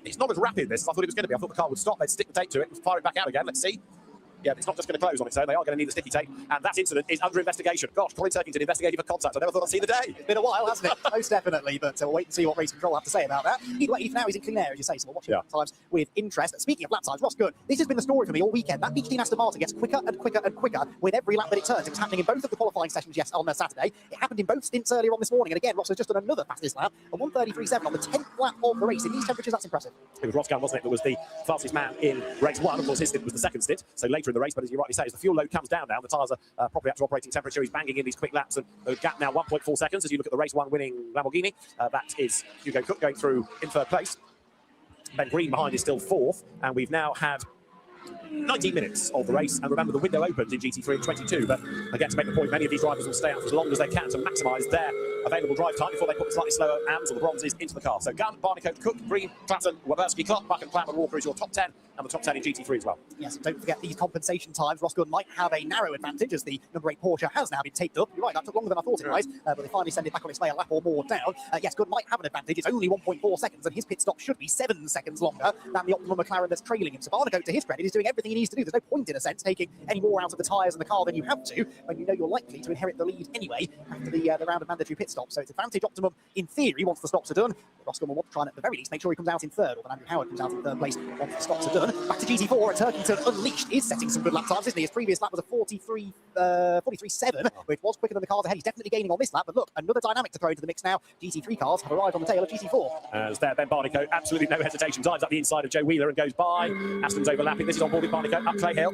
It's not as rapid, this, as I thought it was going to be. I thought the car would stop, they'd stick the tape to it and fire it back out again. Let's see. Yeah, it's not just going to close on its own. They are going to need the sticky tape. And that incident is under investigation. Gosh, Colin Turkington investigating for contact. I never thought I'd see the day. It's been a while, hasn't it? Most definitely. But we'll wait and see what race control have to say about that. Either way, now he's in clean air, as you say. So we're watching lap times with interest. Speaking of lap times, Ross Gunn, this has been the story for me all weekend. That Beach Team Aston Martin gets quicker and quicker and quicker with every lap that it turns. It was happening in both of the qualifying sessions on Saturday. It happened in both stints earlier on this morning. And again, Ross has just done another fastest lap, a 1:33.7 on the 10th lap of the race. In these temperatures, that's impressive. It was Ross Gunn, wasn't it, that was the fastest man in race 1. Of course, his stint was the second stint, so later in the race. But as you rightly say, as the fuel load comes down now, the tyres are properly up to operating temperature. He's banging in these quick laps, and the gap now 1.4 seconds as you look at the race 1 winning Lamborghini. That is Hugo Cook going through in third place. Ben Green behind is still fourth, and we've now had 19 minutes of the race, and remember the window opened in GT3 at 22, but again, to make the point, many of these drivers will stay out for as long as they can to maximise their available drive time before they put the slightly slower AMs or the bronzes into the car. So Gunn, Barnicoat, Cook, Green, Clatton, Waberski, Clark, Buck and Clam and Walker is your top 10, and the top 10 in GT3 as well. Yes, and don't forget these compensation times. Ross Gunn might have a narrow advantage as the number 8 Porsche has now been taped up. You're right, that took longer than I thought it might, but they finally send it back on its way a lap or more down. Yes, Gunn might have an advantage. It's only 1.4 seconds, and his pit stop should be 7 seconds longer than the optimum McLaren that's trailing him. So Barnicoat, to his credit, is doing everything he needs to do. There's no point, in a sense, taking any more out of the tyres and the car than you have to when you know you're likely to inherit the lead anyway after the round of mandatory pit stops. So it's advantage optimum in theory once the stops are done. Ross Gunn will want to try and at the very least make sure he comes out in third, or that Andrew Howard comes out in third place once the stops are done. Back to GT4, and Turkington Unleashed is setting some good lap times, isn't he? His previous lap was a 43.7, which was quicker than the cars ahead. He's definitely gaining on this lap, but look, another dynamic to throw into the mix now. GT3 cars have arrived on the tail of GT4. As there, Ben Barnicoat, absolutely no hesitation, dives up the inside of Joe Wheeler and goes by. Aston's overlapping. This is on board with Barnicoat up Clay Hill.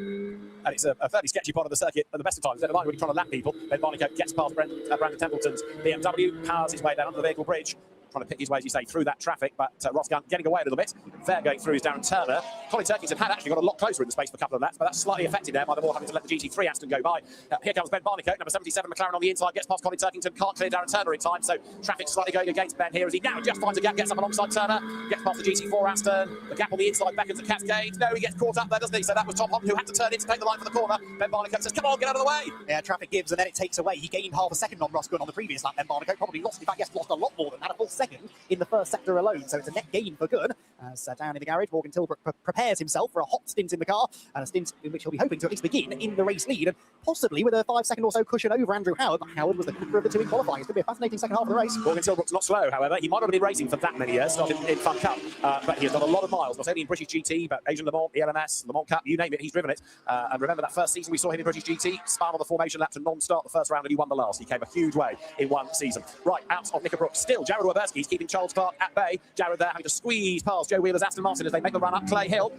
And it's a fairly sketchy part of the circuit at the best of times. Never mind when you're trying to lap people. Ben Barnicoat gets past Brandon Templeton's BMW, powers his way down under the vehicle bridge, trying to pick his way, as you say, through that traffic, but Ross Gunn getting away a little bit. Fair going through is Darren Turner. Colin Turkington had actually got a lot closer in the space for a couple of laps, but that's slightly affected there by the more having to let the GT3 Aston go by. Here comes Ben Barnicoat, number 77 McLaren on the inside, gets past Colin Turkington, can't clear Darren Turner in time, so traffic slightly going against Ben here as he now just finds a gap, gets up alongside Turner, gets past the GT4 Aston, the gap on the inside beckons at Cascade. No, he gets caught up there, doesn't he? So that was Tom Hunt who had to turn in to take the line for the corner. Ben Barnicoat says, come on, get out of the way. Yeah, traffic gives and then it takes away. He gained half a second on Ross Gunn on the previous lap. Ben Barnicoat probably lost, in fact, yes, lost a lot more than that, a full second in the first sector alone. So it's a net gain for Gunn. As down in the garage, Morgan Tilbrook prepares himself for a hot stint in the car, and a stint in which he'll be hoping to at least begin in the race lead, and possibly with a 5 second or so cushion over Andrew Howard. But Howard was the quicker of the two in qualifying. It's going to be a fascinating second half of the race. Morgan Tilbrook's not slow, however. He might not have been racing for that many years, not in Fun Cup, but he has done a lot of miles, not only in British GT, but Asian Le Mans, the LMS, Le Mans Cup, you name it, he's driven it. And remember that first season we saw him in British GT, spun on the formation lap to non-start the first round, and he won the last. He came a huge way in one season. Right, out of Knickerbrook, still Jared Waberski's keeping Charles Clark at bay. Jared there having to squeeze past Joe Wheeler's Aston Martin as they make the run up Clay Hill.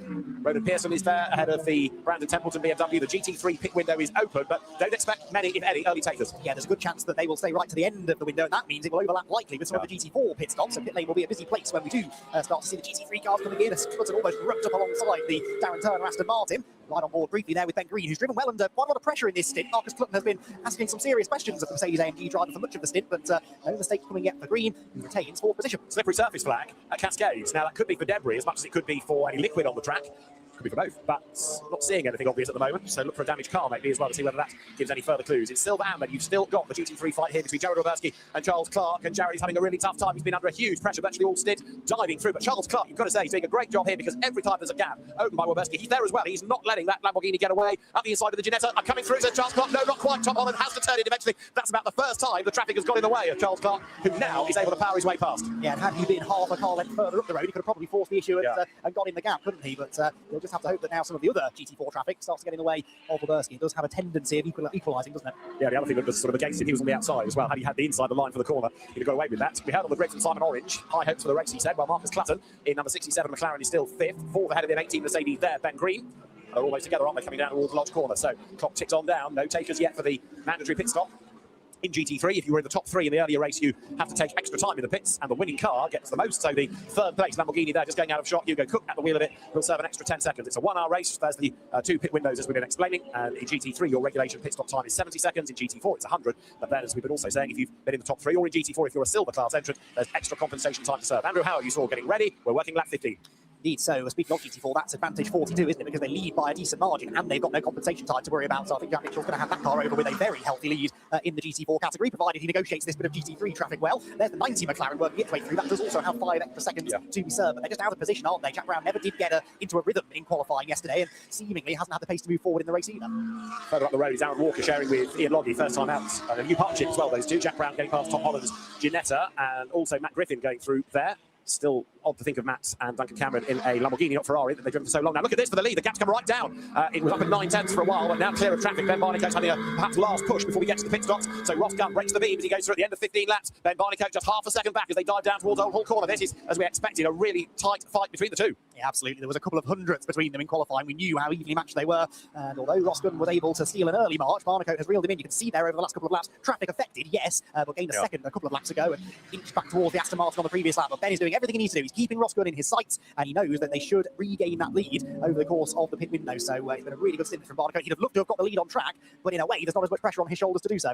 Ronan Pearson is there ahead of the Brandon Templeton BMW. The GT3 pit window is open, but don't expect many, if any, early takers. Yeah, there's a good chance that they will stay right to the end of the window, and that means it will overlap likely with some of the GT4 pit stops, so pit lane will be a busy place when we do start to see the GT3 cars coming in. As Clutton almost rubbed up alongside the Darren Turner Aston Martin. Right on board briefly there with Ben Green, who's driven well under quite a lot of pressure in this stint. Marcus Clutton has been asking some serious questions of the Mercedes-AMG driver for much of the stint, but no mistakes coming yet for Green, who retains fourth position. Slippery surface flag at Cascades. Now, that could be for debris as much as it could be for any liquid on the track. Could be for both, but not seeing anything obvious at the moment, so look for a damaged car maybe as well to see whether that gives any further clues. It's Silver Amber, you've still got the GT3 fight here between Jared Waberski and Charles Clark, and Jared is having a really tough time. He's been under a huge pressure, virtually all stint, diving through, but Charles Clark, you've got to say, he's doing a great job here because every time there's a gap opened by Waberski, he's there as well. He's not letting that Lamborghini get away. Up the inside of the Ginetta, I'm coming through, says Charles Clark. No, not quite. Tom Holland has to turn in eventually. That's about the first time the traffic has got in the way of Charles Clark, who now is able to power his way past. Yeah, and had he been half a car length further up the road, he could have probably forced the issue and got in the gap, couldn't he? But we'll just have to hope that now some of the other GT4 traffic starts to get in the way of Waberski. It does have a tendency of equalising, doesn't it? Yeah, the other thing that was sort of against him, he was on the outside as well. Had he had the inside the line for the corner, he'd have got away with that. We heard on the grid from Simon Orange, high hopes for the race, he said, while Marcus Clutton in number 67 McLaren is still fifth. Fourth ahead of him, 18 Mercedes there, Ben Green. They're almost together, aren't they, coming down towards the Lodge corner. So clock ticks on down, no takers yet for the mandatory pit stop in GT3. If you were in the top 3 in the earlier race, you have to take extra time in the pits, and the winning car gets the most. So the third place Lamborghini there, just going out of shot. Hugo Cook at the wheel of it will serve an extra 10 seconds. It's a 1-hour race. There's the 2 pit windows, as we've been explaining. And in GT3, your regulation pit stop time is 70 seconds. In GT4, it's 100. But then, as we've been also saying, if you've been in the top 3, or in GT4, if you're a silver class entrant, there's extra compensation time to serve. Andrew Howard, you saw getting ready. We're working lap 15. Indeed. So speaking of GT4, that's advantage 42, isn't it? Because they lead by a decent margin and they've got no compensation time to worry about. So I think Jack Mitchell's going to have that car over with a very healthy lead in the GT4 category, provided he negotiates this bit of GT3 traffic well. There's the 90 McLaren working its way through. That does also have 5 extra seconds to be served, but they're just out of position, aren't they? Jack Brown never did get into a rhythm in qualifying yesterday and seemingly hasn't had the pace to move forward in the race either. Further up the road is Aaron Walker sharing with Ian Logie, first time out. A new partnership as well, those two. Jack Brown getting past Tom Holland's Ginetta, and also Matt Griffin going through there. Still odd to think of Matt and Duncan Cameron in a Lamborghini, not Ferrari, that they've driven for so long. Now look at this for the lead. The gap's come right down. It was up at 9/10 for a while, but now clear of traffic. Ben Barnicoat's having a perhaps last push before we get to the pit stops. So Ross Gunn breaks the beam as he goes through at the end of 15 laps. Ben Barnicoat just half a second back as they dive down towards Old Hall Corner. This is, as we expected, a really tight fight between the two. Yeah, absolutely. There was a couple of hundredths between them in qualifying. We knew how evenly matched they were. And although Ross Gunn was able to steal an early march, Barnicoat has reeled him in. You can see there over the last couple of laps, traffic affected, yes, but gained a second a couple of laps ago and inched back towards the Aston Martin on the previous lap. But Ben is doing everything he needs to do. He's keeping Ross Gunn in his sights, and he knows that they should regain that lead over the course of the pit window. So it's been a really good stint from Barnicoat. He'd have loved to have got the lead on track, but in a way, there's not as much pressure on his shoulders to do so.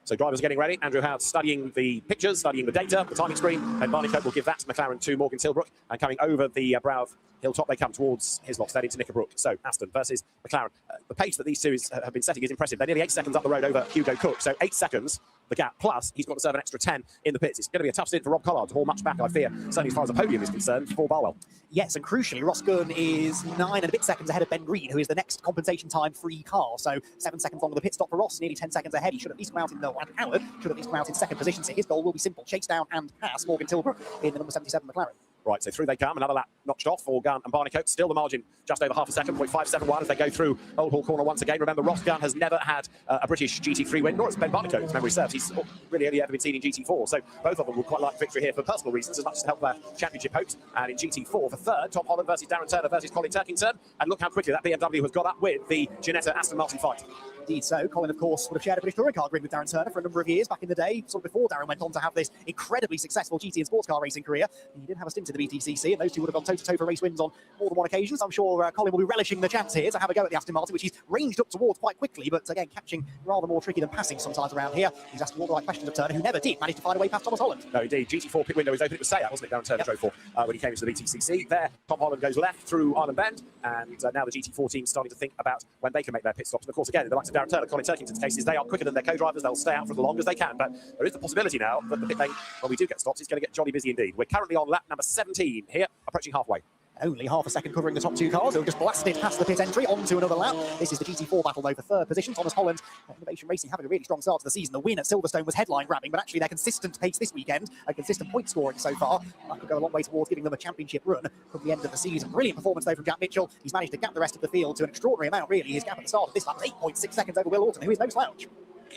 So drivers are getting ready. Andrew Howard studying the pictures, studying the data, the timing screen, and Barnicoat will give that to McLaren to Morgan Tilbrook. And coming over the brow of Hilltop, they come towards Hislop, into Knickerbrook. So Aston versus McLaren. The pace that these two have been setting is impressive. They're nearly 8 seconds up the road over Hugo Cook. So 8 seconds, the gap, plus he's got to serve an extra 10 in the pits. It's going to be a tough stint for Rob Collard to haul much back, I fear, certainly as far as the podium is concerned, for Barwell. Yes, and crucially, Ross Gunn is 9 and a bit seconds ahead of Ben Green, who is the next compensation time free car. So 7 seconds longer the pit stop for Ross, nearly 10 seconds ahead. He should at least come out in and Howard should at least come out in second position. So his goal will be simple: chase down and pass Morgan Tilbrook in the number 77 McLaren. Right, so through they come. Another lap notched off for Gunn and Barnicoat. Still the margin just over half a second, 0.571 as they go through Old Hall Corner once again. Remember, Ross Gunn has never had a British GT3 win, nor has Ben Barnicoat, if memory serves. He's really only ever been seen in GT4. So both of them would quite like victory here for personal reasons, as much as to help their championship hopes. And in GT4 for third, Tom Holland versus Darren Turner versus Colin Turkington. And look how quickly that BMW has got up with the Ginetta Aston Martin fight. Indeed so. Colin, of course, would have shared a British touring car grid with Darren Turner for a number of years back in the day, sort of before Darren went on to have this incredibly successful GT and sports car racing career. He did have a stint in the BTCC, and those two would have gone toe-to-toe for race wins on more than one occasion. So I'm sure Colin will be relishing the chance here to have a go at the Aston Martin, which he's ranged up towards quite quickly, but again, catching rather more tricky than passing sometimes around here. He's asking all the right questions of Turner, who never did manage to find a way past Thomas Holland. No, indeed. GT4 pit window was open. It was Sayat, wasn't it, Darren Turner drove for when he came into the BTCC. There, Tom Holland goes left through Island Bend, and now the GT4 team's starting to think about when they can make their pit stops. And of course, again, in the likes of Darren Turner, Colin Turkington's cases, they are quicker than their co-drivers. They'll stay out for as long as they can, but there is the possibility now that the pit lane, when we do get stops, it's going to get jolly busy indeed. We're currently on lap number 17 here, approaching halfway. Only half a second covering the top two cars. It'll just blast it past the pit entry onto another lap. This is the GT4 battle, though, for third position. Thomas Holland, Innovation Racing, having a really strong start to the season. The win at Silverstone was headline grabbing, but actually their consistent pace this weekend, a consistent point scoring so far, that could go a long way towards giving them a championship run from the end of the season. Brilliant performance, though, from Jack Mitchell. He's managed to gap the rest of the field to an extraordinary amount, really. His gap at the start of this lap was 8.6 seconds over Will Orton, who is no slouch.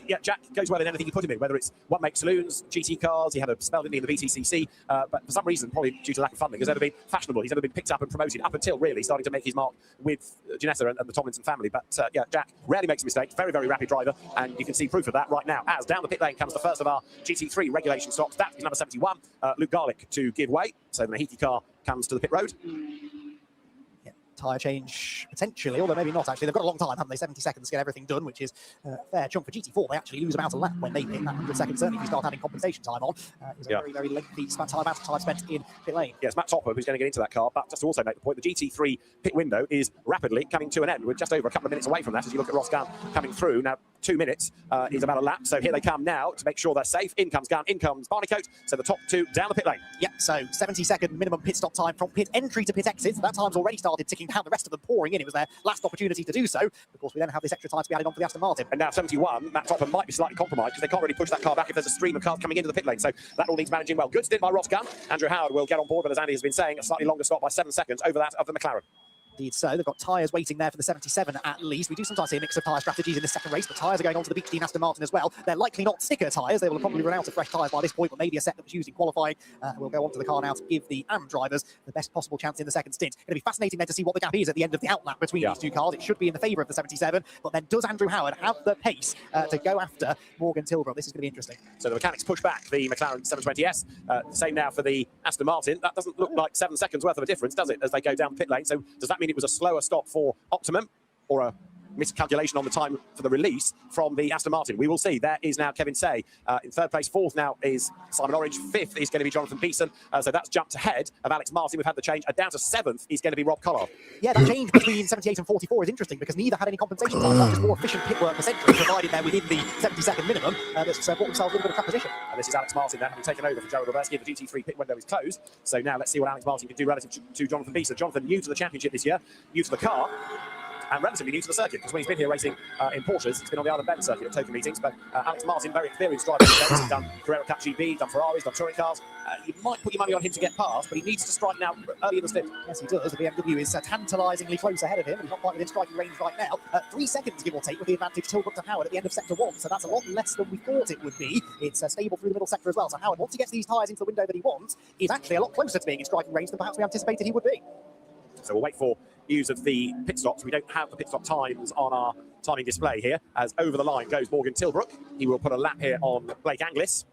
Yeah, Jack goes well in anything you put him in, whether it's one-make saloons, GT cars. He had a spell, didn't he, in the BTCC, but for some reason, probably due to lack of funding, has never been fashionable. He's never been picked up and promoted up until really starting to make his mark with Ginetta and the Tomlinson family. But yeah, Jack rarely makes a mistake. Very, very rapid driver, and you can see proof of that right now. As down the pit lane comes the first of our GT3 regulation stops. That is number 71, Luke Garlick, to give way. So the Mahiti car comes to the pit road. Tyre change potentially, although maybe not actually. They've got a long time, haven't they? 70 seconds to get everything done, which is a fair chunk. For GT4, they actually lose about a lap when they pit. That 100 seconds, certainly if you start adding compensation time on. It's a very, very lengthy amount of time spent in pit lane. Yes, Matt Topper, who's going to get into that car, but just to also make the point, the GT3 pit window is rapidly coming to an end. We're just over a couple of minutes away from that as you look at Ross Gunn coming through. Now, 2 minutes is about a lap, so here they come now to make sure they're safe. In comes Gunn, in comes Barnicoat, so the top two down the pit lane. Yep, so 70-second minimum pit stop time from pit entry to pit exit. That time's already started ticking down, the rest of them pouring in. It was their last opportunity to do so. Of course, we then have this extra time to be added on for the Aston Martin. And now 71, Matt Topper might be slightly compromised because they can't really push that car back if there's a stream of cars coming into the pit lane. So that all needs managing well. Good stint by Ross Gunn. Andrew Howard will get on board, but as Andy has been saying, a slightly longer stop by 7 seconds over that of the McLaren. Indeed so. They've got tyres waiting there for the 77 at least. We do sometimes see a mix of tyre strategies in this second race, but tyres are going on to the Beach Team Aston Martin as well. They're likely not sticker tyres. They will have probably run out of fresh tyres by this point, but maybe a set that was used in qualifying will go onto the car now to give the AM drivers the best possible chance in the second stint. Going to be fascinating then to see what the gap is at the end of the outlap between these two cars. It should be in the favour of the 77, but then does Andrew Howard have the pace to go after Morgan Tilbrook? This is going to be interesting. So the mechanics push back the McLaren 720S. Same now for the Aston Martin. That doesn't look like 7 seconds worth of a difference, does it, as they go down pit lane? So does that mean it was a slower stop for Optimum or a miscalculation on the time for the release from the Aston Martin? We will see. There is now Kevin Say in third place. Fourth now is Simon Orange. Fifth is going to be Jonathan Beeson. So that's jumped ahead of Alex Martin. We've had the change. Down to seventh is going to be Rob Collard. Yeah, that change between 78 and 44 is interesting because neither had any compensation time. That's just more efficient pit work essentially, provided they're within the 70-second minimum. That's brought themselves a little bit of trap position. And this is Alex Martin then, having taken over from Gerald Roberski. The GT3 pit window is closed. So now let's see what Alex Martin can do relative to Jonathan Beeson. Jonathan, new to the championship this year, new to the car, and relatively new to the circuit, because when he's been here racing in Porsches, he's been on the Isle of Ben circuit at Token meetings. But Alex Martin, very experienced driver. He's done Carrera Cup GB, done Ferraris, done touring cars. You might put your money on him to get past, but he needs to strike now early in the stint. Yes, he does. The BMW is tantalisingly close ahead of him, and he's not quite within striking range right now. 3 seconds, give or take, with the advantage Tilbrook to Howard at the end of sector 1. So that's a lot less than we thought it would be. It's stable through the middle sector as well. So Howard, once he gets these tyres into the window that he wants, is actually a lot closer to being in striking range than perhaps we anticipated he would be. So we'll wait for news of the pit stops. We don't have the pit stop times on our timing display here, as over the line goes Morgan Tilbrook. He will put a lap here on Blake Anglis,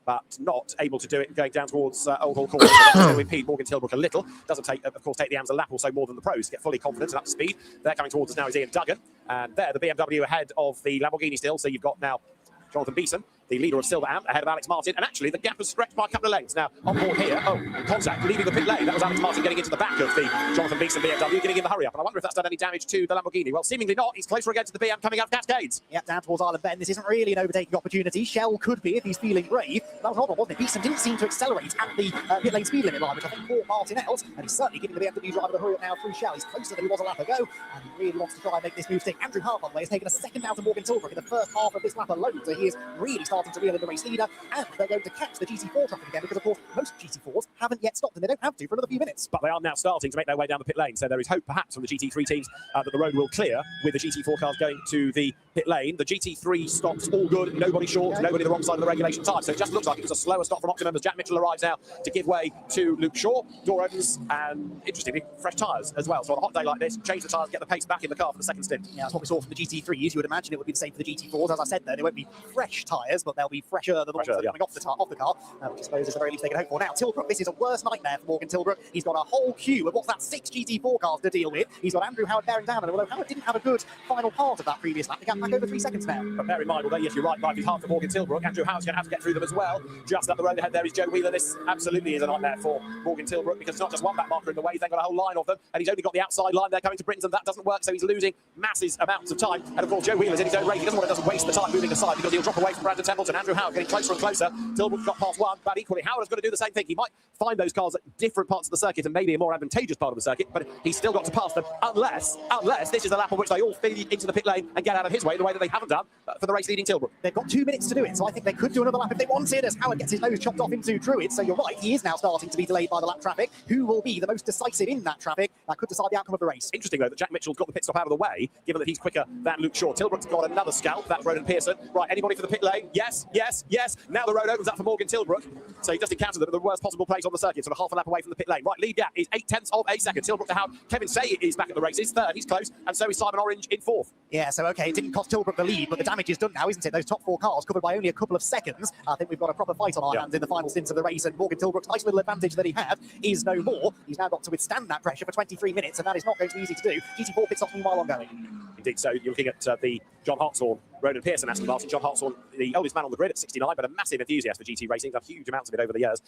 but not able to do it going down towards Old Hall Court. So that's going to impede Morgan Tilbrook a little. Doesn't take, of course, take the AMs a lap or so more than the pros to get fully confident and up to speed. They're coming towards us now is Ian Duggan, and there the BMW ahead of the Lamborghini still. So you've got now Jonathan Beeson, the leader of Silver Amp, ahead of Alex Martin, and actually the gap has stretched by a couple of lengths. Now, on board here, contact leaving the pit lane. That was Alex Martin getting into the back of the Jonathan Beeson BMW, getting in the hurry up. And I wonder if that's done any damage to the Lamborghini. Well, seemingly not. He's closer again to the BM coming out of Cascades. Yep, down towards Isle of Ben. This isn't really an overtaking opportunity. Shell could be if he's feeling brave. That was an odd one, wasn't it? Beeson didn't seem to accelerate at the pit lane speed limit line, which I think caught Martin out, and he's certainly giving the BMW driver the hurry up now through Shell. He's closer than he was a lap ago, and he really wants to try and make this move stick. Andrew Hart, by the way, has taken a second out to Morgan Tilbrook in the first half of this lap alone, so he is really starting to reel in the race leader, and they're going to catch the GT4 traffic again because, of course, most GT4s haven't yet stopped, and they don't have to for another few minutes. But they are now starting to make their way down the pit lane, so there is hope perhaps from the GT3 teams that the road will clear with the GT4 cars going to the pit lane. The GT3 stops all good, nobody short, nobody the wrong side of the regulation time, so it just looks like it was a slower stop from Optimum as Jack Mitchell arrives now to give way to Luke Shaw. Door opens, and interestingly, fresh tyres as well. So on a hot day like this, change the tyres, get the pace back in the car for the second stint. Yeah, that's what we saw from the GT3s. You would imagine it would be the same for the GT4s. As I said, though, they won't be fresh tyres, but they'll be fresher than the ones that are coming off the car, which I suppose is the very least they can hope for. Now, Tilbrook, this is a worse nightmare for Morgan Tilbrook. He's got a whole queue of what's that, 6 GT4 cars to deal with. He's got Andrew Howard bearing down, and although Howard didn't have a good final part of that previous lap, they got back over 3 seconds now. But bear in mind, although yes, you're right, life is hard for Morgan Tilbrook. Andrew Howard's going to have to get through them as well. Just up the road ahead there is Joe Wheeler. This absolutely is a nightmare for Morgan Tilbrook because it's not just one back marker in the way, he's then got a whole line of them, and he's only got the outside line there coming to Britton, and that doesn't work, so he's losing massive amounts of time. And of course, Joe Wheeler's in his own race. He doesn't want to waste the time moving aside because he'll drop away from Brandon Templeton. Andrew Howard getting closer and closer. Tilbrook's got past one, but equally Howard has got to do the same thing. He might find those cars at different parts of the circuit and maybe a more advantageous part of the circuit, but he's still got to pass them unless this is the lap on which they all feed into the pit lane and get out of his way the way that they haven't done for the race leading Tilbrook. They've got 2 minutes to do it, so I think they could do another lap if they wanted, as Howard gets his nose chopped off into Druid. So you're right, he is now starting to be delayed by the lap traffic. Who will be the most decisive in that traffic? That could decide the outcome of the race. Interesting, though, that Jack Mitchell's got the pit stop out of the way, given that he's quicker than Luke Shaw. Tilbrook's got another scalp. That's Ronan Pearson. Right, anybody for the pit lane? Yes, yes, yes. Now the road opens up for Morgan Tilbrook. So he just encountered them at the worst possible place on the circuit, sort of half a lap away from the pit lane. Right, lead gap is 0.8 of a second. Tilbrook to Howard. Kevin Say is back at the races. Third, he's close. And so is Simon Orange in fourth. Yeah, so okay, it didn't cost Tilbrook the lead, but the damage is done now, isn't it? Those top 4 cars covered by only a couple of seconds. I think we've got a proper fight on our hands in the final stints of the race, and Morgan Tilbrook's nice little advantage that he had is no more. He's now got to withstand that pressure for 23 minutes, and that is not going to be easy to do. GT4 pit stops meanwhile ongoing. Indeed, so you're looking at the John Hartshorn, Ronan Pearson, Aston Martin. John Hartshorn, the oldest man on the grid at 69, but a massive enthusiast for GT racing, done huge amounts of it over the years.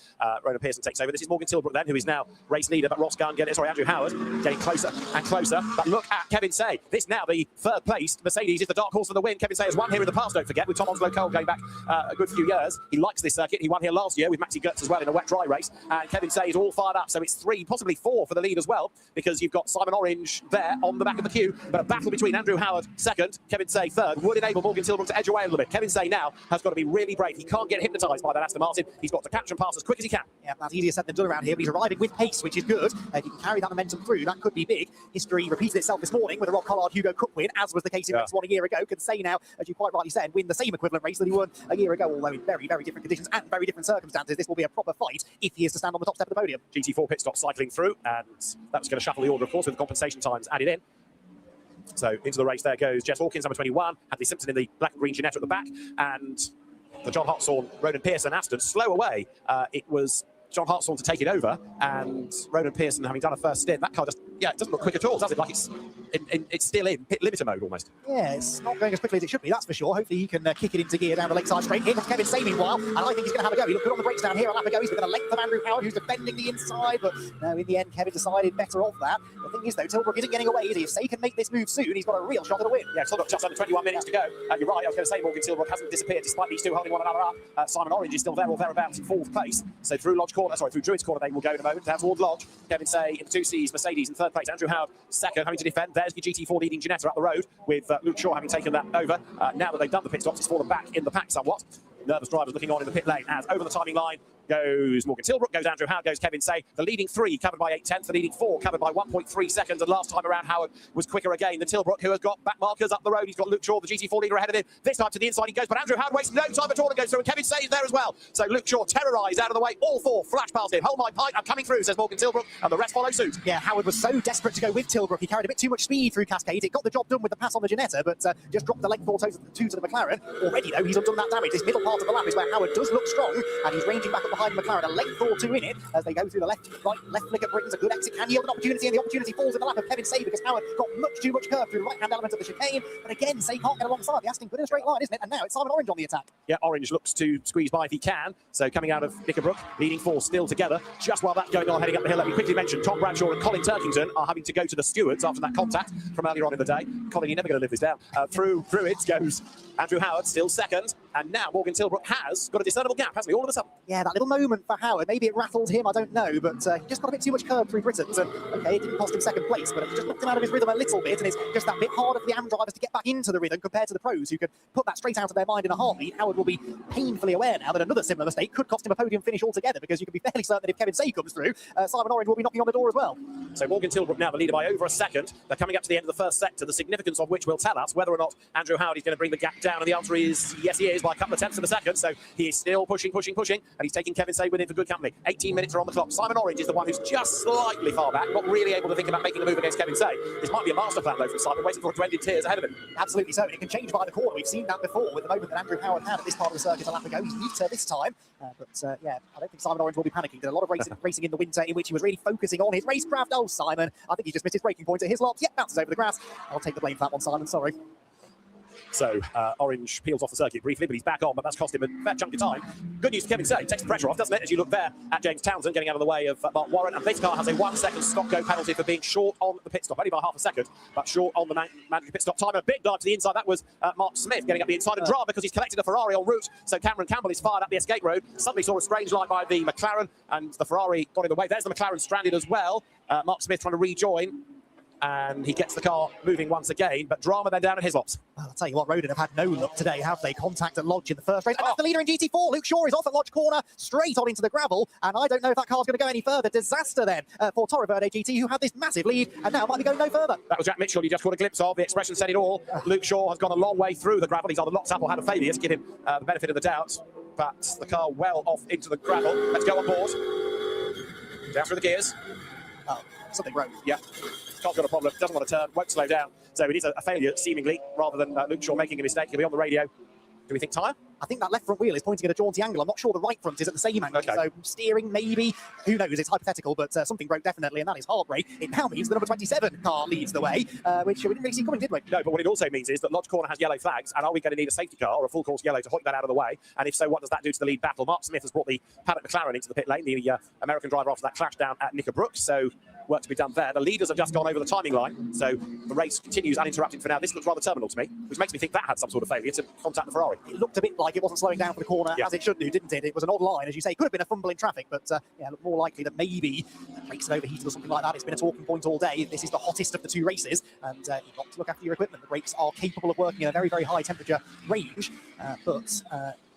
Ronan Pearson takes over. This is Morgan Tilbrook then, who is now race leader, but Andrew Howard getting closer and closer. But look at Kevin Say. This now the third placed Mercedes is the dark horse for the win. Kevin Say has won here in the past, don't forget, with Tom Onslow Cole going back a good few years. He likes this circuit. He won here last year with Maxi Goetz as well in a wet dry race. And Kevin Say is all fired up. So it's 3, possibly 4 for the lead as well, because you've got Simon Orange there on the back of the queue. But a battle between Andrew Howard second, Kevin Say third, would enable Morgan Tilbrook to edge away a little bit. Kevin Say now has got to be really brave. He can't get hypnotised by that Aston Martin. He's got to catch and pass as quick as he can. Yeah, that's easier said than done around here, but he's arriving with pace, which is good. If he can carry that momentum through, that could be big. History repeated itself this morning with a Rob Collard Hugo Cup win, as was the case in race 1 a year ago. Can Say now, as you quite rightly said, win the same equivalent race that he won a year ago, although in very, very different conditions and very different circumstances. This will be a proper fight if he is to stand on the top step of the podium. GT4 pit stop cycling through, and that was going to shuffle the order, of course, with the compensation times added in. So into the race there goes Jess Hawkins, number 21, Hadley Simpson in the black and green Ginetta at the back, and the John Hartshorn, Ronan Pearson, Aston slow away. It was John Hartshorn to take it over, and Ronan Pearson having done a first stint. That car just, it doesn't look quick at all, does it? Like it's still in pit limiter mode almost. Yeah, it's not going as quickly as it should be, that's for sure. Hopefully he can kick it into gear down the Lakeside Straight. Here comes Kevin Say meanwhile, and I think he's going to have a go. He looked good on the brakes down here a lap ago. He's going to length of Andrew Howard, who's defending the inside, but no, in the end, Kevin decided better off that. The thing is, though, Tilbrook isn't getting away, is he? If Say can make this move soon, he's got a real shot at the win. Yeah, still got just under 21 minutes to go. You're right, I was going to say Morgan Tilbrook hasn't disappeared despite these two holding one another up. Simon Orange is still there or thereabouts in 4th place. So through Druids Corner they will go in a moment, down towards Lodge. Kevin Say in the 2Cs, Mercedes in 3rd place. Andrew Howard 2nd, having to defend. There's the GT4 leading Ginetta up the road, with Luke Shaw having taken that over. Now that they've done the pit stops, it's fallen back in the pack somewhat. Nervous drivers looking on in the pit lane as over the timing line goes Morgan Tilbrook, goes Andrew Howard, goes Kevin Say. The leading 3 covered by 8/10, the leading 4 covered by 1.3 seconds, and last time around Howard was quicker again than Tilbrook, who has got back markers up the road. He's got Luke Shaw, the GT4 leader, ahead of him. This time to the inside he goes, but Andrew Howard wastes no time at all and goes through, and Kevin Say is there as well. So Luke Shaw terrorised out of the way, all 4 flash past him. Hold my pint, I'm coming through, says Morgan Tilbrook, and the rest follow suit. Yeah, Howard was so desperate to go with Tilbrook, he carried a bit too much speed through Cascade. It got the job done with the pass on the Ginetta, but just dropped the length 4 to the McLaren. Already, though, he's undone that damage. This middle part of the lap is where Howard does look strong, and he's ranging back up behind McLaren. A length or 2 in it as they go through the left flick at Britain's a good exit, can yield an opportunity, and the opportunity falls in the lap of Kevin Say because Howard got much too much curve through the right-hand element of the chicane. But again, Say can't get alongside the Aston good in a straight line, isn't it? And now it's Simon Orange on the attack. Yeah, Orange looks to squeeze by if he can. So coming out of Knickerbrook, leading 4 still together. Just while that's going on, heading up the hill, let me quickly mention Tom Bradshaw and Colin Turkington are having to go to the stewards after that contact from earlier on in the day. Colin, you're never going to live this down. Through it goes Andrew Howard, still 2nd. And now Morgan Tilbrook has got a discernible gap, hasn't he, all of a sudden? Yeah, that little moment for Howard, maybe it rattled him, I don't know, but he just got a bit too much curve through Britain. So, okay, it didn't cost him 2nd place, but it just knocked him out of his rhythm a little bit, and it's just that bit harder for the AM drivers to get back into the rhythm compared to the pros who could put that straight out of their mind in a heartbeat. Howard will be painfully aware now that another similar mistake could cost him a podium finish altogether, because you can be fairly certain that if Kevin Say comes through, Simon Orange will be knocking on the door as well. So Morgan Tilbrook now the leader by over a second. They're coming up to the end of the 1st sector, the significance of which will tell us whether or not Andrew Howard is going to bring the gap down, and the answer is yes, he is, by a couple of tenths of a second. So he is still pushing, and he's taking Kevin Say with him for good company. 18 minutes are on the clock. Simon Orange is the one who's just slightly far back, not really able to think about making a move against Kevin Say. This might be a master plan though from Simon, waiting for it to end in tears ahead of him. Absolutely so, and it can change by the corner. We've seen that before with the moment that Andrew Howard had at this part of the circuit a lap ago. He's neater this time, yeah, I don't think Simon Orange will be panicking. Did a lot of racing in the winter in which he was really focusing on his racecraft. Oh, Simon, I think he just missed his braking point at his lock. Yep, bounces over the grass. I'll take the blame for that one, Simon, sorry. So Orange peels off the circuit briefly, but he's back on, but that's cost him a fair chunk of time. Good news for Kevin Say, takes the pressure off, doesn't it? As you look there at James Townsend getting out of the way of Mark Warren, and this car has a 1 second stop-go penalty for being short on the pit stop, only by half a second, but short on the mandatory pit stop time. And a big dive to the inside, that was Mark Smith getting up the inside and drama because he's collected a Ferrari en route. So Cameron Campbell is fired up the escape road, suddenly saw a strange light by the McLaren, and the Ferrari got in the way. There's the McLaren stranded as well. Mark Smith trying to rejoin, and he gets the car moving once again, but drama then down at Hislop's. Well, I'll tell you what, Roden have had no luck today, have they? Contact at Lodge in the first race. And that's the leader in GT4. Luke Shaw is off at Lodge Corner, straight on into the gravel, and I don't know if that car's going to go any further. Disaster then for Torre Verde GT, who had this massive lead, and now might be going no further. That was Jack Mitchell you just caught a glimpse of. The expression said it all. Luke Shaw has gone a long way through the gravel. He's either locked up or had a failure to give him the benefit of the doubt, but the car well off into the gravel. Let's go on board. Down through the gears. Oh, something broke. Yeah. Car's got a problem, doesn't want to turn, won't slow down. So it is a failure, seemingly, rather than Luke Shaw making a mistake. He'll be on the radio. Do we think tyre? I think that left front wheel is pointing at a jaunty angle. I'm not sure the right front is at the same angle. Okay. So steering, maybe. Who knows? It's hypothetical, but something broke definitely, and that is heartbreak. It now means the number 27 car leads the way, which we didn't really see coming, did we? No, but what it also means is that Lodge Corner has yellow flags, and are we going to need a safety car or a full course yellow to hoik that out of the way? And if so, what does that do to the lead battle? Mark Smith has brought the Paddock McLaren into the pit lane, the American driver after that clash down at Knickerbrook. So work to be done there. The leaders have just gone over the timing line, so the race continues uninterrupted for now. This looks rather terminal to me, which makes me think that had some sort of failure to contact the Ferrari. It looked a bit like it wasn't slowing down for the corner as it should do, didn't it? It was an odd line, as you say. Could have been a fumble in traffic, but yeah, looked more likely that maybe the brakes have overheated or something like that. It's been a talking point all day. This is the hottest of the two races, and you've got to look after your equipment. The brakes are capable of working in a very, very high temperature range, but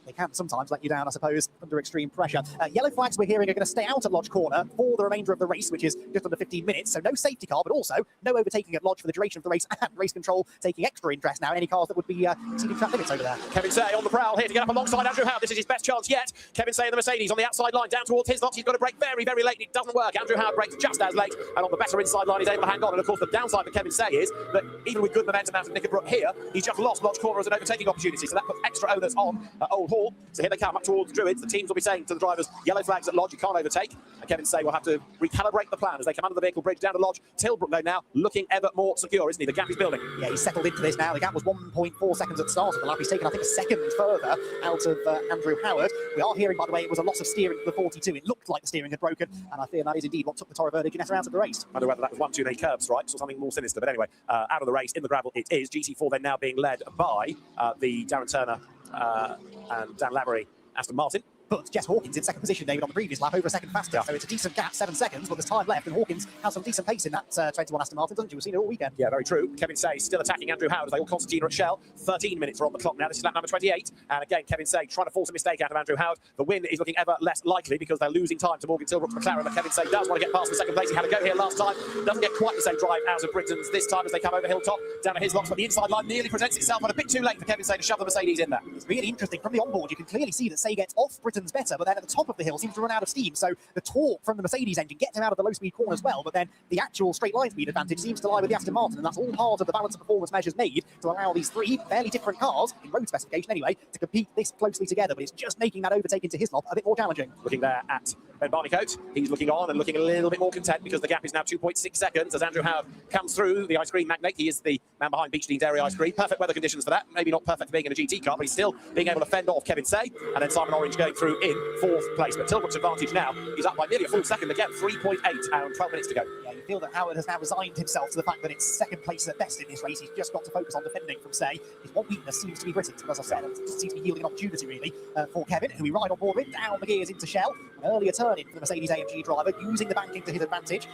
they can sometimes let you down, I suppose, under extreme pressure. Yellow flags we're hearing are going to stay out at Lodge Corner for the remainder of the race, which is just under 15 minutes. So no safety car, but also no overtaking at Lodge for the duration of the race, and race control taking extra interest now. Any cars that would be exceeding track limits over there. Kevin Say on the prowl here to get up alongside Andrew Howard. This is his best chance yet. Kevin Say in the Mercedes on the outside line down towards his lot. He's got to brake very, very late. It doesn't work. Andrew Howard brakes just as late, and on the better inside line he's able to hang on. And of course the downside for Kevin Say is that even with good momentum out of Knickerbrook here, he's just lost Lodge Corner as an overtaking opportunity. So that puts extra onus on Old Hall. So here they come up towards Druids. The teams will be saying to the drivers, yellow flags at Lodge, you can't overtake. And Kevin Say will have to recalibrate the plan as they come under the vehicle bridge down to Lodge. Tilbrook, though, now looking ever more secure, isn't he? The gap is building. Yeah, he's settled into this now. The gap was 1.4 seconds at the start of the lap. He's taken, I think, a second further out of Andrew Howard. We are hearing, by the way, it was a loss of steering for the 42. It looked like the steering had broken, and I fear that is indeed what took the Toro Verde Ginetta out of the race. I wonder whether that was one too many curb strikes or something more sinister. But anyway, out of the race, in the gravel, it is. GT4 then now being led by the Darren Turner and Dan Lavery Aston Martin. But Jess Hawkins in second position, David, on the previous lap, over a second faster. Yeah. So it's a decent gap, 7 seconds, but there's time left, and Hawkins has some decent pace in that 21 Aston Martin, doesn't you? We've seen it all weekend. Yeah, very true. Kevin Say still attacking Andrew Howard as they all concertina at Shell. 13 minutes are on the clock now. This is lap number 28. And again, Kevin Say trying to force a mistake out of Andrew Howard. The win is looking ever less likely because they're losing time to Morgan Tilbrook's McLaren. But Kevin Say does want to get past the second place. He had a go here last time. Doesn't get quite the same drive out of Britain's this time as they come over Hilltop down to his lots. But the inside line nearly presents itself, but a bit too late for Kevin Say to shove the Mercedes in there. It's really interesting. From the onboard, you can clearly see that Say gets off Britain's better, but then at the top of the hill seems to run out of steam. So the torque from the Mercedes engine gets him out of the low-speed corner as well, but then the actual straight line speed advantage seems to lie with the Aston Martin, and that's all part of the balance of performance measures made to allow these three fairly different cars, in road specification anyway, to compete this closely together. But it's just making that overtake into Hislop a bit more challenging. Looking there at Ben Barnicoat, he's looking on and looking a little bit more content because the gap is now 2.6 seconds as Andrew Howard comes through the ice cream magnate. He is the man behind Beach Dean Dairy Ice Cream. Perfect weather conditions for that. Maybe not perfect for being in a GT car, but he's still being able to fend off Kevin Say, and then Simon Orange going through in 4th place. But Tilbrook's advantage now is up by nearly a full second again, 3.8 and 12 minutes to go. Yeah, you feel that Howard has now resigned himself to the fact that it's second place at best in this race. He's just got to focus on defending from Say. His one weakness seems to be Britain's, but as I said, it seems to be yielding an opportunity really for Kevin, who we ride on board with, down the gears into Shell. An earlier turn in for the Mercedes AMG driver, using the banking to his advantage.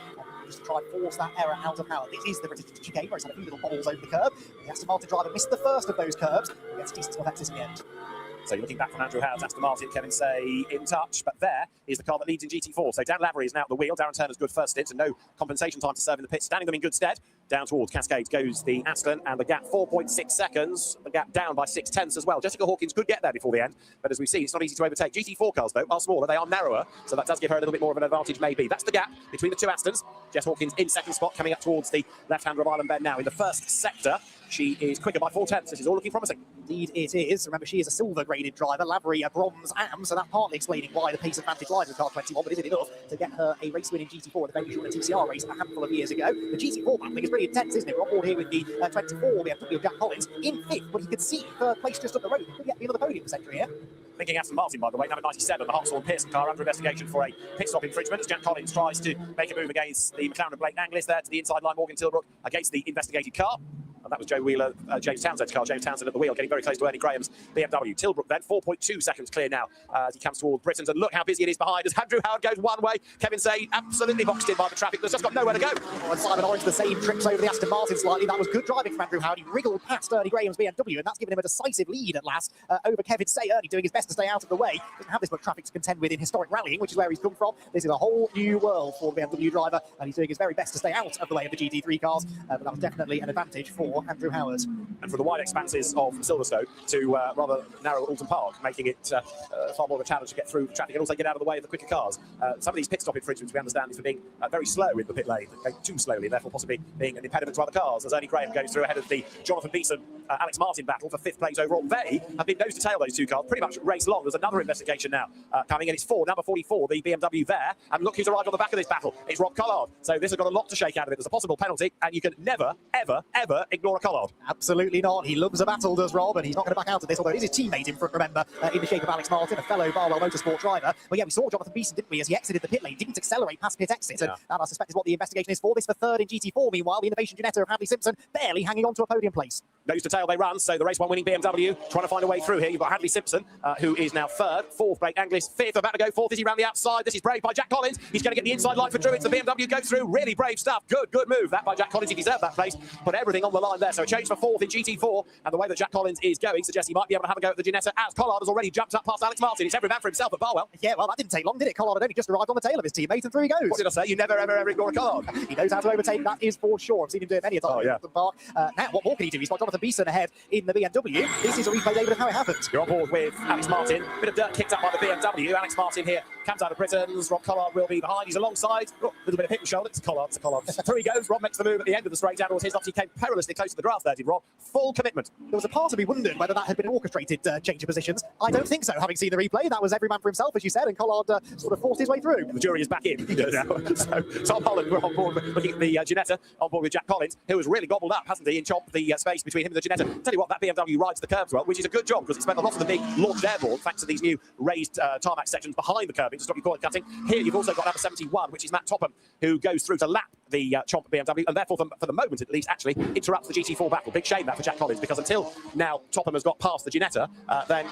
Just to try and force that error out of Howard. This is the British chicane where he's had a few little bobbles over the curb. The Aston Martin driver missed the first of those curbs. Gets decent effects in the end. So you're looking back from Andrew Howard's Aston Martin, Kevin Say in touch, but there is the car that leads in GT4. So Dan Lavery is now at the wheel. Darren Turner's good first stint and no compensation time to serve in the pit, standing them in good stead. Down towards Cascades goes the Aston, and the gap 4.6 seconds, the gap down by 6/10 as well. Jessica Hawkins could get there before the end, but as we see, it's not easy to overtake. GT4 cars, though, are smaller, they are narrower, so that does give her a little bit more of an advantage, maybe. That's the gap between the two Astons. Jess Hawkins in second spot, coming up towards the left-hander of Island Bend now. In the first sector, she is quicker by 4/10. This is all looking promising. Indeed it is. Remember, she is a silver-graded driver, Lavery a bronze AM, so that partly explaining why the pace advantage lies with car 21, but is it enough to get her a race win in GT4 at the venue she won a TCR race a handful of years ago? The GT4 battling is pretty intense, isn't it? We're on board here with the 24 BMW of Jack Collins in 5th, but he could see third place just up the road. He could get me another podium for Century here. Thinking Aston Martin, by the way, number 97, the Hartshorn Pearson car under investigation for a pit stop infringement as Jack Collins tries to make a move against the McLaren Blake Anglis there to the inside line. Morgan Tilbrook against the investigated car. And that was Joe Wheeler, James Townsend's car. James Townsend at the wheel, getting very close to Ernie Graham's BMW. Tilbrook then 4.2 seconds clear now as he comes towards Britain's. And look how busy it is behind as Andrew Howard goes one way. Kevin Say absolutely boxed in by the traffic. There's just got nowhere to go. Oh, and Simon Orange the same trips over the Aston Martin slightly. That was good driving from Andrew Howard. He wriggled past Ernie Graham's BMW, and that's given him a decisive lead at last over Kevin Say. Ernie doing his best to stay out of the way. Doesn't have this much traffic to contend with in historic rallying, which is where he's come from. This is a whole new world for the BMW driver, and he's doing his very best to stay out of the way of the GT3 cars. But that was definitely an advantage for Andrew Howard. And for the wide expanses of Silverstone to rather narrow Alton Park, making it far more of a challenge to get through traffic and also get out of the way of the quicker cars. Some of these pit stop infringements we understand is for being very slow in the pit lane, going too slowly, therefore possibly being an impediment to other cars. As Ernie Graham goes through ahead of the Jonathan Beeson, Alex Martin battle for 5th place overall. They have been nose to tail, those two cars, pretty much race long. There's another investigation now coming in. It's number 44, the BMW there. And look who's arrived on the back of this battle. It's Rob Collard. So this has got a lot to shake out of it. There's a possible penalty, and you can never, ever, ever ignore Laura Collard? Absolutely not. He loves a battle, does Rob, and he's not going to back out of this, although it is his teammate in front, remember, in the shape of Alex Martin, a fellow Barwell Motorsport driver. But yeah, we saw Jonathan Beeson, didn't we, as he exited the pit lane, didn't accelerate past pit exit, and that, I suspect, is what the investigation is for. This for third in GT4, meanwhile, the Innovation Ginetta of Hadley Simpson barely hanging on to a podium place. Nose to tail they run, so the race one winning BMW trying to find a way through here. You've got Hadley Simpson, who is now third, fourth, Blake Anglis, fifth, about to go fourth. Is he round the outside? This is brave by Jack Collins. He's going to get the inside line for Druids. The BMW goes through. Really brave stuff. Good move that by Jack Collins. He deserved that place. Put everything on the line there. So a change for fourth in GT4, and the way that Jack Collins is going suggests he might be able to have a go at the Ginetta, as Collard has already jumped up past Alex Martin. It's every man for himself at Barwell. Yeah, well, that didn't take long, did it? Collard had only just arrived on the tail of his teammate, and through he goes. What did I say? You never, ever ignore a Collard. He knows how to overtake, that is for sure. I've seen him do it many a time at the park. Now, what more can he do? He's got Jonathan Beeson ahead in the BMW. This is a replay, David, of how it happened. You're on board with Alex Martin. Bit of dirt kicked up by the BMW. Alex Martin here comes out of Britain's. Rob Collard will be behind. He's alongside. A little bit of hip and shoulder. It's Collard. Through he goes. Rob makes the move at the end of the straight down towards his loft. He came perilously close to the grass there, did Rob. Full commitment. There was a part of me wondered whether that had been an orchestrated change of positions. I don't think so, having seen the replay. That was every man for himself, as you said, and Collard sort of forced his way through. The jury is back in now. So Tom Holland, we're on board looking at the Ginetta, on board with Jack Collins, who has really gobbled up, hasn't he, in chomp the space between him and the Ginetta. Tell you what, that BMW rides the curbs well, which is a good job, because it spent a lot of the big launched airborne, thanks to these new raised tarmac sections behind the curbing to stop you corner cutting. Here you've also got number 71, which is Matt Topham, who goes through to lap the chomp BMW, and therefore, for the moment at least, actually interrupts the GT4 battle. Big shame that for Jack Collins, because until now Topham has got past the Ginetta, then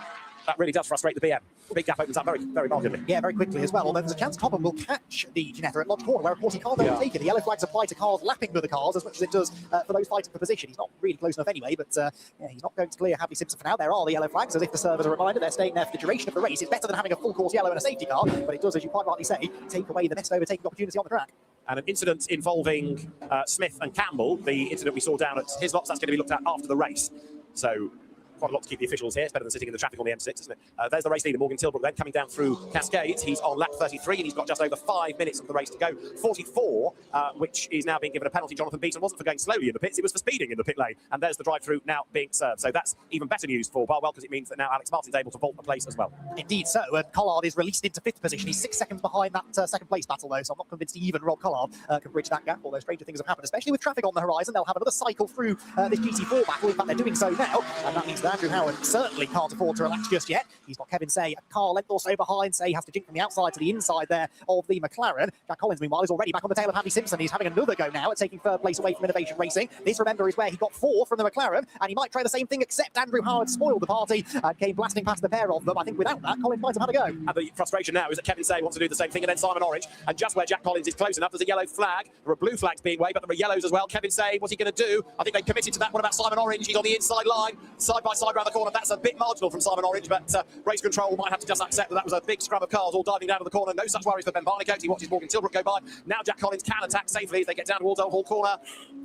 that really does frustrate the BM. The big gap opens up very, very markedly. Yeah, very quickly as well. Although there's a chance Topham will catch the Ginetta at Lodge Corner, where of course he can't overtake it. The yellow flags apply to cars lapping the cars as much as it does for those fighting for position. He's not really close enough anyway, but yeah, he's not going to clear Hadley Simpson for now. There are the yellow flags, as if to serve as a reminder. They're staying there for the duration of the race. It's better than having a full course yellow and a safety car, but it does, as you quite rightly say, take away the best overtaking opportunity on the track. And an incident involving Smith and Campbell, the incident we saw down at Hislop's, that's going to be looked at after the race. So quite a lot to keep the officials here. It's better than sitting in the traffic on the M6, isn't it? There's the race leader, Morgan Tilbrook, then coming down through Cascades. He's on lap 33, and he's got just over 5 minutes of the race to go. 44, which is now being given a penalty. Jonathan Beeson wasn't for going slowly in the pits, it was for speeding in the pit lane. And there's the drive-through now being served. So that's even better news for Barwell, because it means that now Alex Martin's able to vault the place as well. Indeed so, and Collard is released into 5th position. He's 6 seconds behind that second place battle, though, so I'm not convinced even Rob Collard can bridge that gap, although stranger things have happened, especially with traffic on the horizon. They'll have another cycle through this GT4 battle. In fact, they're doing so now, and that means that Andrew Howard certainly can't afford to relax just yet. He's got Kevin Say a car length or so behind. Say has to jink from the outside to the inside there of the McLaren. Jack Collins, meanwhile, is already back on the tail of Hadley Simpson. He's having another go now at taking third place away from Innovation Racing. This, remember, is where he got 4 from the McLaren, and he might try the same thing, except Andrew Howard spoiled the party and came blasting past the pair of them. I think without that, Collins might have had a go. And the frustration now is that Kevin Say wants to do the same thing, and then Simon Orange. And just where Jack Collins is close enough, there's a yellow flag. There are blue flags being waved, but there are yellows as well. Kevin Say, what's he going to do? I think they committed to that. What about Simon Orange? He's on the inside line, side by side around the corner. That's a bit marginal from Simon Orange, but race control might have to just accept that that was a big scrum of cars all diving down to the corner. No such worries for Ben Barnicoat. He watches Morgan Tilbrook go by. Now Jack Collins can attack safely as they get down towards Old Hall Corner.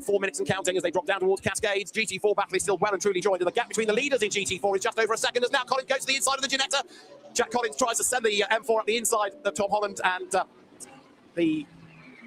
4 minutes and counting as they drop down towards Cascades. GT4 battle is still well and truly joined, and the gap between the leaders in GT4 is just over a second as now Collins goes to the inside of the Ginetta. Jack Collins tries to send the M4 up the inside of Tom Holland and the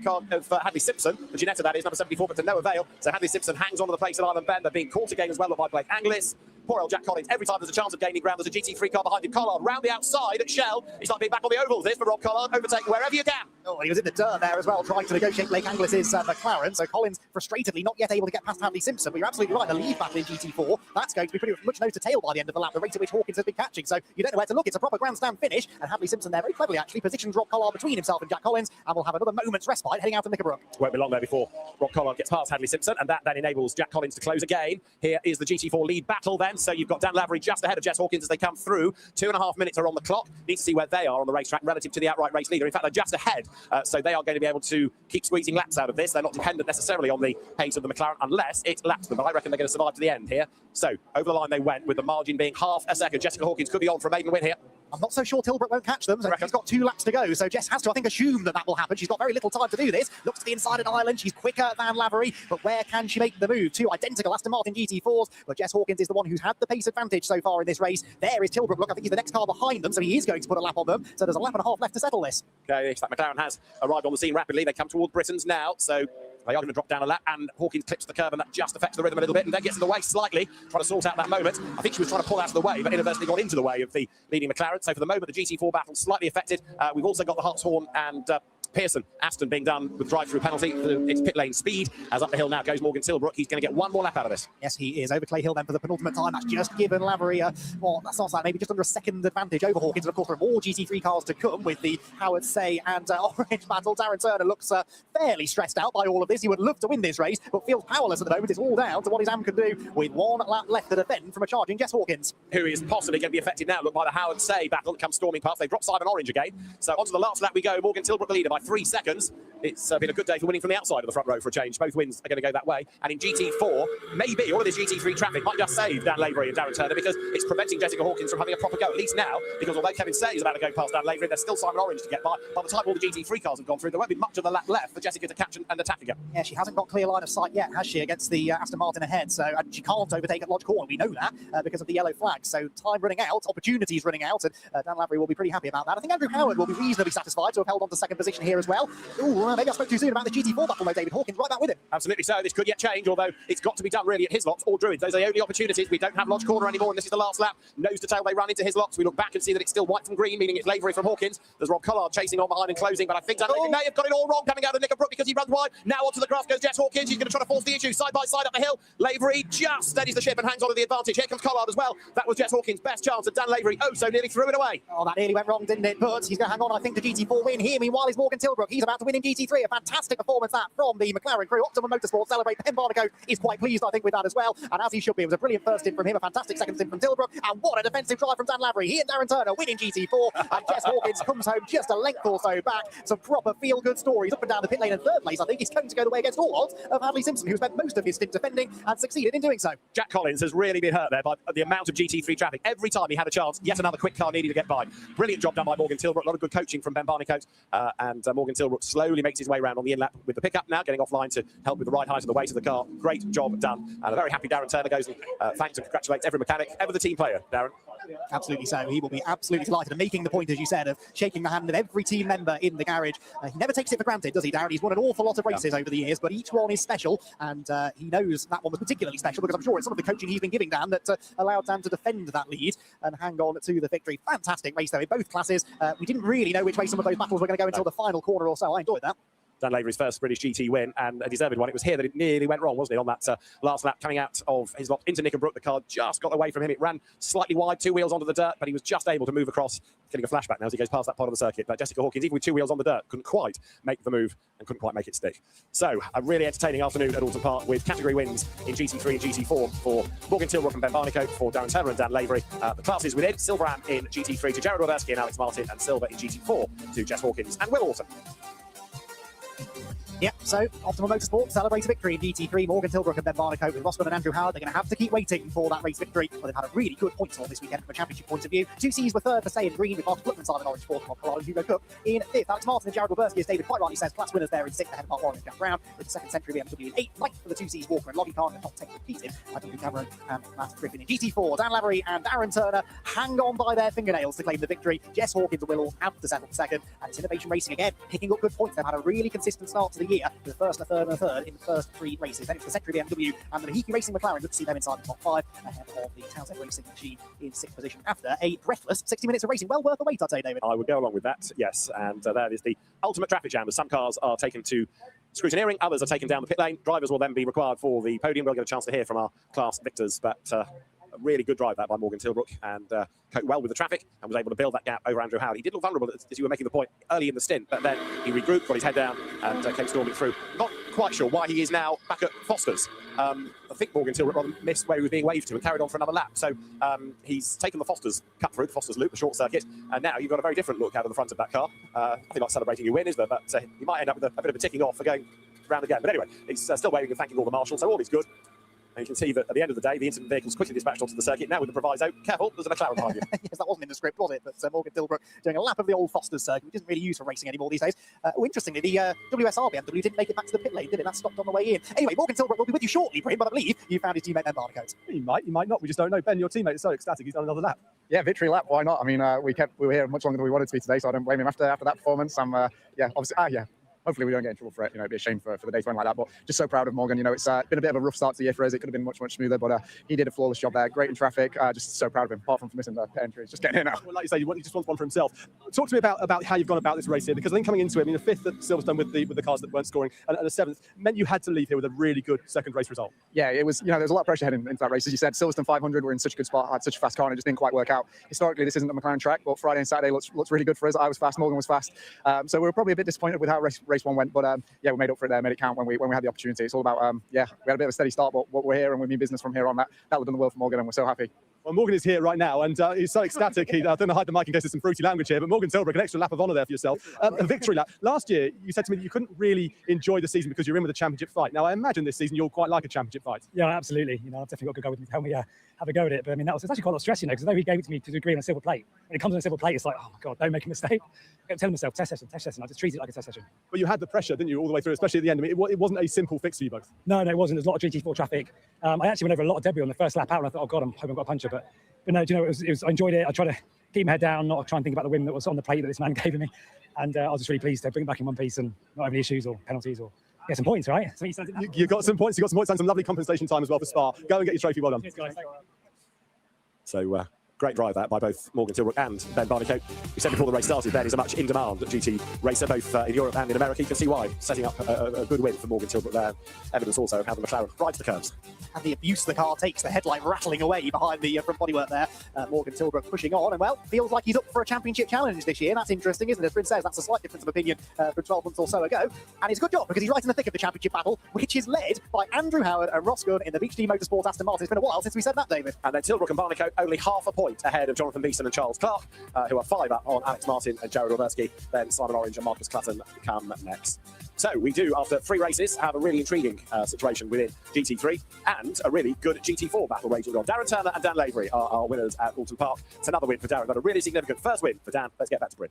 car of Hadley Simpson, the Ginetta that is, number 74, but to no avail. So Hadley Simpson hangs on to the place at Island Bend. They're being caught again as well by Blake Anglis. Poor old Jack Collins, every time there's a chance of gaining ground, there's a GT3 car behind him. Collard round the outside at Shell. He's like being back on the ovals, this for Rob Collard. Overtake wherever you can. Oh, he was in the dirt there as well, trying to negotiate Blake Anglis's McLaren. So Collins frustratedly not yet able to get past Hadley Simpson. But you're absolutely right, the lead battle in GT4, that's going to be pretty much nose to tail by the end of the lap, the rate at which Hawkins has been catching. So you don't know where to look. It's a proper grandstand finish. And Hadley Simpson there very cleverly actually positions Rob Collard between himself and Jack Collins, and will have another moment's respite heading out to Knickerbrook. Won't be long there before Rob Collard gets past Hadley Simpson, and that then enables Jack Collins to close again. Here is the GT4 lead battle then. So you've got Dan Lavery just ahead of Jess Hawkins as they come through. 2.5 minutes are on the clock. Need to see where they are on the racetrack relative to the outright race leader. In fact, they're just ahead. So they are going to be able to keep squeezing laps out of this. They're not dependent necessarily on the pace of the McLaren unless it laps them. But I reckon they're going to survive to the end here. So over the line they went, with the margin being half a second. Jessica Hawkins could be on for a maiden win here. I'm not so sure Tilbrook won't catch them. So he's got 2 laps to go. So Jess has to, I think, assume that will happen. She's got very little time to do this. Looks to the inside of the island. She's quicker than Lavery. But where can she make the move? 2 identical Aston Martin GT4s. But Jess Hawkins is the one who's had the pace advantage so far in this race. There is Tilbrook. Look, I think he's the next car behind them. So he is going to put a lap on them. So there's a lap and a half left to settle this. Okay, that McLaren has arrived on the scene rapidly. They come towards Britain's now. So they are going to drop down a lap, and Hawkins clips the curb, and that just affects the rhythm a little bit, and then gets in the way slightly, trying to sort out that moment. I think she was trying to pull out of the way, but inadvertently got into the way of the leading McLaren. So for the moment, the GT4 battle slightly affected. We've also got the Hartshorn and Pearson, Aston being done with drive-through penalty. It's pit lane speed. As up the hill now goes Morgan Tilbrook. He's going to get one more lap out of this. Yes, he is. Over Clay Hill then for the penultimate time. That's just given Lavery maybe just under a second advantage over Hawkins. And of course, there are more GT3 cars to come with the Howard Say and Orange battle. Darren Turner looks fairly stressed out by all of this. He would love to win this race, but feels powerless at the moment. It's all down to what his AM can do with 1 lap left to defend from a charging Jess Hawkins. Who is possibly going to be affected now, look, by the Howard Say battle that comes storming past. They've dropped Simon Orange again. So onto the last lap we go. Morgan Tilbrook the leader by 3 seconds. It's been a good day for winning from the outside of the front row for a change. Both wins are going to go that way. And in GT4, maybe all of this GT3 traffic might just save Dan Lavery and Darren Turner because it's preventing Jessica Hawkins from having a proper go, at least now, because although Kevin Say is about to go past Dan Lavery, there's still Simon Orange to get by. By the time all the GT3 cars have gone through, there won't be much of the lap left for Jessica to catch and attack again. Yeah, she hasn't got clear line of sight yet, has she, against the Aston Martin ahead? So she can't overtake at Lodge Corner. We know that because of the yellow flag. So time running out, opportunities running out, and Dan Lavery will be pretty happy about that. I think Andrew Howard will be reasonably satisfied to have held on to second position here as well. Ooh, maybe I spoke too soon about the GT4 battle, though, David Hawkins. Right back with him. Absolutely so. This could yet change, although it's got to be done really at his lots or Druids. Those are the only opportunities. We don't have Lodge Corner anymore, and this is the last lap. Nose to tail, they run into his lots. We look back and see that it's still white from green, meaning it's Lavery from Hawkins. There's Rob Collard chasing on behind and closing, but I think Dan Lavery may have got it all wrong coming out of Knickerbrook because he runs wide. Now onto the grass goes Jess Hawkins. He's going to try to force the issue side by side up the hill. Lavery just steadies the ship and hangs on to the advantage. Here comes Collard as well. That was Jess Hawkins' best chance, and Dan Lavery so nearly threw it away. Oh, that nearly went wrong, didn't it? But he's going to hang on, I think, to GT4 win here. Meanwhile, is Morgan Tilbrook. He's about to win in GT3. A fantastic performance that from the McLaren crew. Optimum Motorsport celebrate. Ben Barnacote is quite pleased, I think, with that as well. And as he should be, it was a brilliant first stint from him, a fantastic second stint from Tilbrook. And what a defensive drive from Dan Lavery. He and Darren Turner win in GT4. And Jess Hawkins comes home just a length or so back. Some proper feel-good stories up and down the pit lane in third place. I think he's going to go the way against all odds of Hadley Simpson, who spent most of his stint defending and succeeded in doing so. Jack Collins has really been hurt there by the amount of GT3 traffic. Every time he had a chance, yet another quick car needed to get by. Brilliant job done by Morgan Tilbrook. A lot of good coaching from Ben Barnacote. And Morgan Tilbrook slowly makes his way around on the in-lap with the pickup now, getting offline to help with the ride height and the weight of the car. Great job done. And a very happy Darren Turner goes and thanks and congratulates every mechanic, ever the team player, Darren. Absolutely so. He will be absolutely delighted and making the point, as you said, of shaking the hand of every team member in the garage. He never takes it for granted, does he, Darren? He's won an awful lot of races over the years, but each one is special, and he knows that one was particularly special because I'm sure it's some of the coaching he's been giving Dan that allowed Dan to defend that lead and hang on to the victory. Fantastic race, though, in both classes. We didn't really know which way some of those battles were going to go until the final corner or so. I enjoyed that. Dan Lavery's first British GT win, and a deserved one. It was here that it nearly went wrong, wasn't it, on that last lap coming out of his lot into Knickerbrook. The car just got away from him. It ran slightly wide, 2 wheels onto the dirt, but he was just able to move across, getting a flashback now as he goes past that part of the circuit. But Jessica Hawkins, even with 2 wheels on the dirt, couldn't quite make the move and couldn't quite make it stick. So, a really entertaining afternoon at Alton Park with category wins in GT3 and GT4 for Morgan Tilbrook and Ben Barnacote, for Darren Turner and Dan Lavery. The classes within, silver AM in GT3 to Jared Wadersky and Alex Martin, and silver in GT4 to Jess Hawkins and Will Orton. Yep, so Optimal Motorsport celebrates a victory in GT3. Morgan Tilbrook and Ben Barnacote with Roscoe and Andrew Howard. They're going to have to keep waiting for that race victory. But they've had a really good points haul this weekend from a championship point of view. 2 Cs were third for Say in green, with Martin Gluckman, Simon Orange fourth, Rob Collard and Hugo Cook in fifth. Alex Martin and Jared Wadersky, as David quite rightly says, class winners there in sixth, ahead of Mark Warren and Jack Brown, with the second century BMW in eighth. Ninth for the 2 Cs, Walker and Loggy Khan, and top 10 repeated by W. Cameron and Matt Griffin in GT4. Dan Lavery and Darren Turner hang on by their fingernails to claim the victory. Jess Hawkins and Will all have to settle second, and it's Innovation Racing again, picking up good points. They've had a really consistent start to the year, with the first, a third, and a third in the first 3 races. Then it's the Century BMW and the Mahiki Racing McLaren. Good to see them inside the top 5, ahead of the Townsend Racing machine in 6th position after a breathless 60 minutes of racing. Well worth the wait, I'd say, David. I would go along with that, yes. And that is the ultimate traffic jam, as some cars are taken to scrutineering, others are taken down the pit lane. Drivers will then be required for the podium. We'll get a chance to hear from our class victors, but a really good drive that by Morgan Tilbrook, and coped well with the traffic and was able to build that gap over Andrew Howard. He did look vulnerable, as you were making the point, early in the stint, but then he regrouped, got his head down, and came storming through. Not quite sure why he is now back at Foster's. I think Morgan Tilbrook rather missed where he was being waved to and carried on for another lap. So he's taken the Foster's cut through, the Foster's loop, the short circuit, and now you've got a very different look out of the front of that car. Nothing like celebrating your win, is there? But you might end up with a bit of a ticking off for going round again. But anyway, he's still waving and thanking all the marshals, so all is good. And you can see that at the end of the day, the incident vehicle's quickly dispatched onto the circuit. Now with the proviso, careful, there's a McLaren behind you. Yes, that wasn't in the script, was it? But Morgan Tilbrook doing a lap of the old Foster's circuit, which isn't really used for racing anymore these days. Interestingly, the WSR BMW didn't make it back to the pit lane, did it? That stopped on the way in. Anyway, Morgan Tilbrook will be with you shortly, Bryn, but I believe you found his teammate Ben Barnacote. He might not. We just don't know. Ben, your teammate is so ecstatic. He's done another lap. Yeah, victory lap. Why not? I mean, we were here much longer than we wanted to be today, so I don't blame him after that performance. I'm, obviously, hopefully we don't get in trouble for it. You know, it'd be a shame for the day to end like that. But just so proud of Morgan. You know, it's been a bit of a rough start to the year for us. It could have been much smoother, but he did a flawless job there. Great in traffic. Just so proud of him. Apart from missing the pit entry, just getting here now. Well, like you say, he just wants one for himself. Talk to me about how you've gone about this race here, because I think coming into it, I mean, the 5th at Silverstone with the cars that weren't scoring, and the 7th meant you had to leave here with a really good second race result. Yeah, it was. You know, there's a lot of pressure heading into that race. As you said, Silverstone 500 were in such a good spot, had such a fast car, and it just didn't quite work out. Historically, this isn't a McLaren track, but Friday and Saturday looks really good for us. I was fast, Morgan was fast, so we were probably a bit disappointed with how race 1 went, but yeah, we made up for it there, made it count when we had the opportunity. It's all about yeah, we had a bit of a steady start, but we're here and we mean business from here on. That would have done the world for Morgan, and we're so happy. Well, Morgan is here right now, and he's so ecstatic. I don't know, hide the mic in case there's some fruity language here, but Morgan Tilbrook, an extra lap of honour there for yourself. A victory lap. Last year, you said to me that you couldn't really enjoy the season because you're in with a championship fight. Now, I imagine this season you'll quite like a championship fight. Yeah, absolutely. You know, I've definitely got to go with him to help me have a go at it. But I mean, it's actually quite a lot of stress, you know, because although he gave it to me to agree on a silver plate, when it comes on a silver plate, it's like, oh my God, don't make a mistake. I kept telling myself, test session. I just treat it like a test session. But you had the pressure, didn't you, all the way through, especially at the end. I mean, it wasn't a simple fix for you both. No, it wasn't. There's a lot of GT4 traffic. I actually went over a lot of debris on the first lap out, and I thought, oh God, I'm hoping I've got a puncher. But no, do you know, it was, I enjoyed it. I tried to keep my head down, not try and think about the win that was on the plate that this man gave me. And I was just really pleased to bring it back in one piece and not have any issues or penalties or get some points, right? So you got some points. You got some points and some lovely compensation time as well for Spa. Go and get your trophy. Well done. Cheers, guys. So great drive that by both Morgan Tilbrook and Ben Barnicoat. We said before the race started, Ben is a much in-demand GT racer, both in Europe and in America. You can see why, setting up a good win for Morgan Tilbrook there. Evidence also of how the McLaren rides the curves. And the abuse the car takes, the headlight rattling away behind the front bodywork there. Morgan Tilbrook pushing on, and well, feels like he's up for a championship challenge this year. That's interesting, isn't it? As Bryn says, that's a slight difference of opinion from 12 months or so ago. And it's a good job, because he's right in the thick of the championship battle, which is led by Andrew Howard and Ross Gunn in the BHD Motorsport Aston Martin. It's been a while since we said that, David. And then Tilbrook and Barnicoat only half a point ahead of Jonathan Beeson and Charles Clark, who are 5 up on Alex Martin and Jared Roberski. Then Simon Orange and Marcus Clutton come next. So we do, after 3 races, have a really intriguing situation within GT3 and a really good GT4 battle raging on. Darren Turner and Dan Lavery are our winners at Alton Park. It's another win for Darren, but a really significant first win for Dan. Let's get back to Bryn.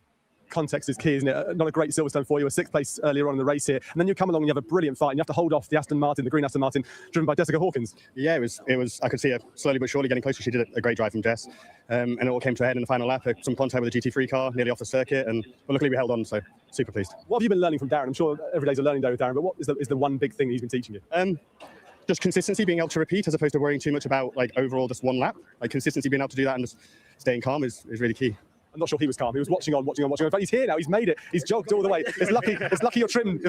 Context is key, isn't it? Not a great Silverstone for you, a 6th place earlier on in the race here, and then you come along and you have a brilliant fight, and you have to hold off the Aston Martin, the green Aston Martin, driven by Jessica Hawkins. Yeah, it was. I could see her slowly but surely getting closer. She did a great drive from Jess, and it all came to a head in the final lap. Some contact with the GT3 car, nearly off the circuit, and luckily we held on. So super pleased. What have you been learning from Darren? I'm sure every day's a learning day with Darren, but what is the one big thing he's been teaching you? Just consistency, being able to repeat as opposed to worrying too much about like overall just one lap. Like consistency, being able to do that and just staying calm is really key. I'm not sure he was calm. He was watching on. In fact, he's here now. He's made it. He's jogged all the way. It's lucky you're trim.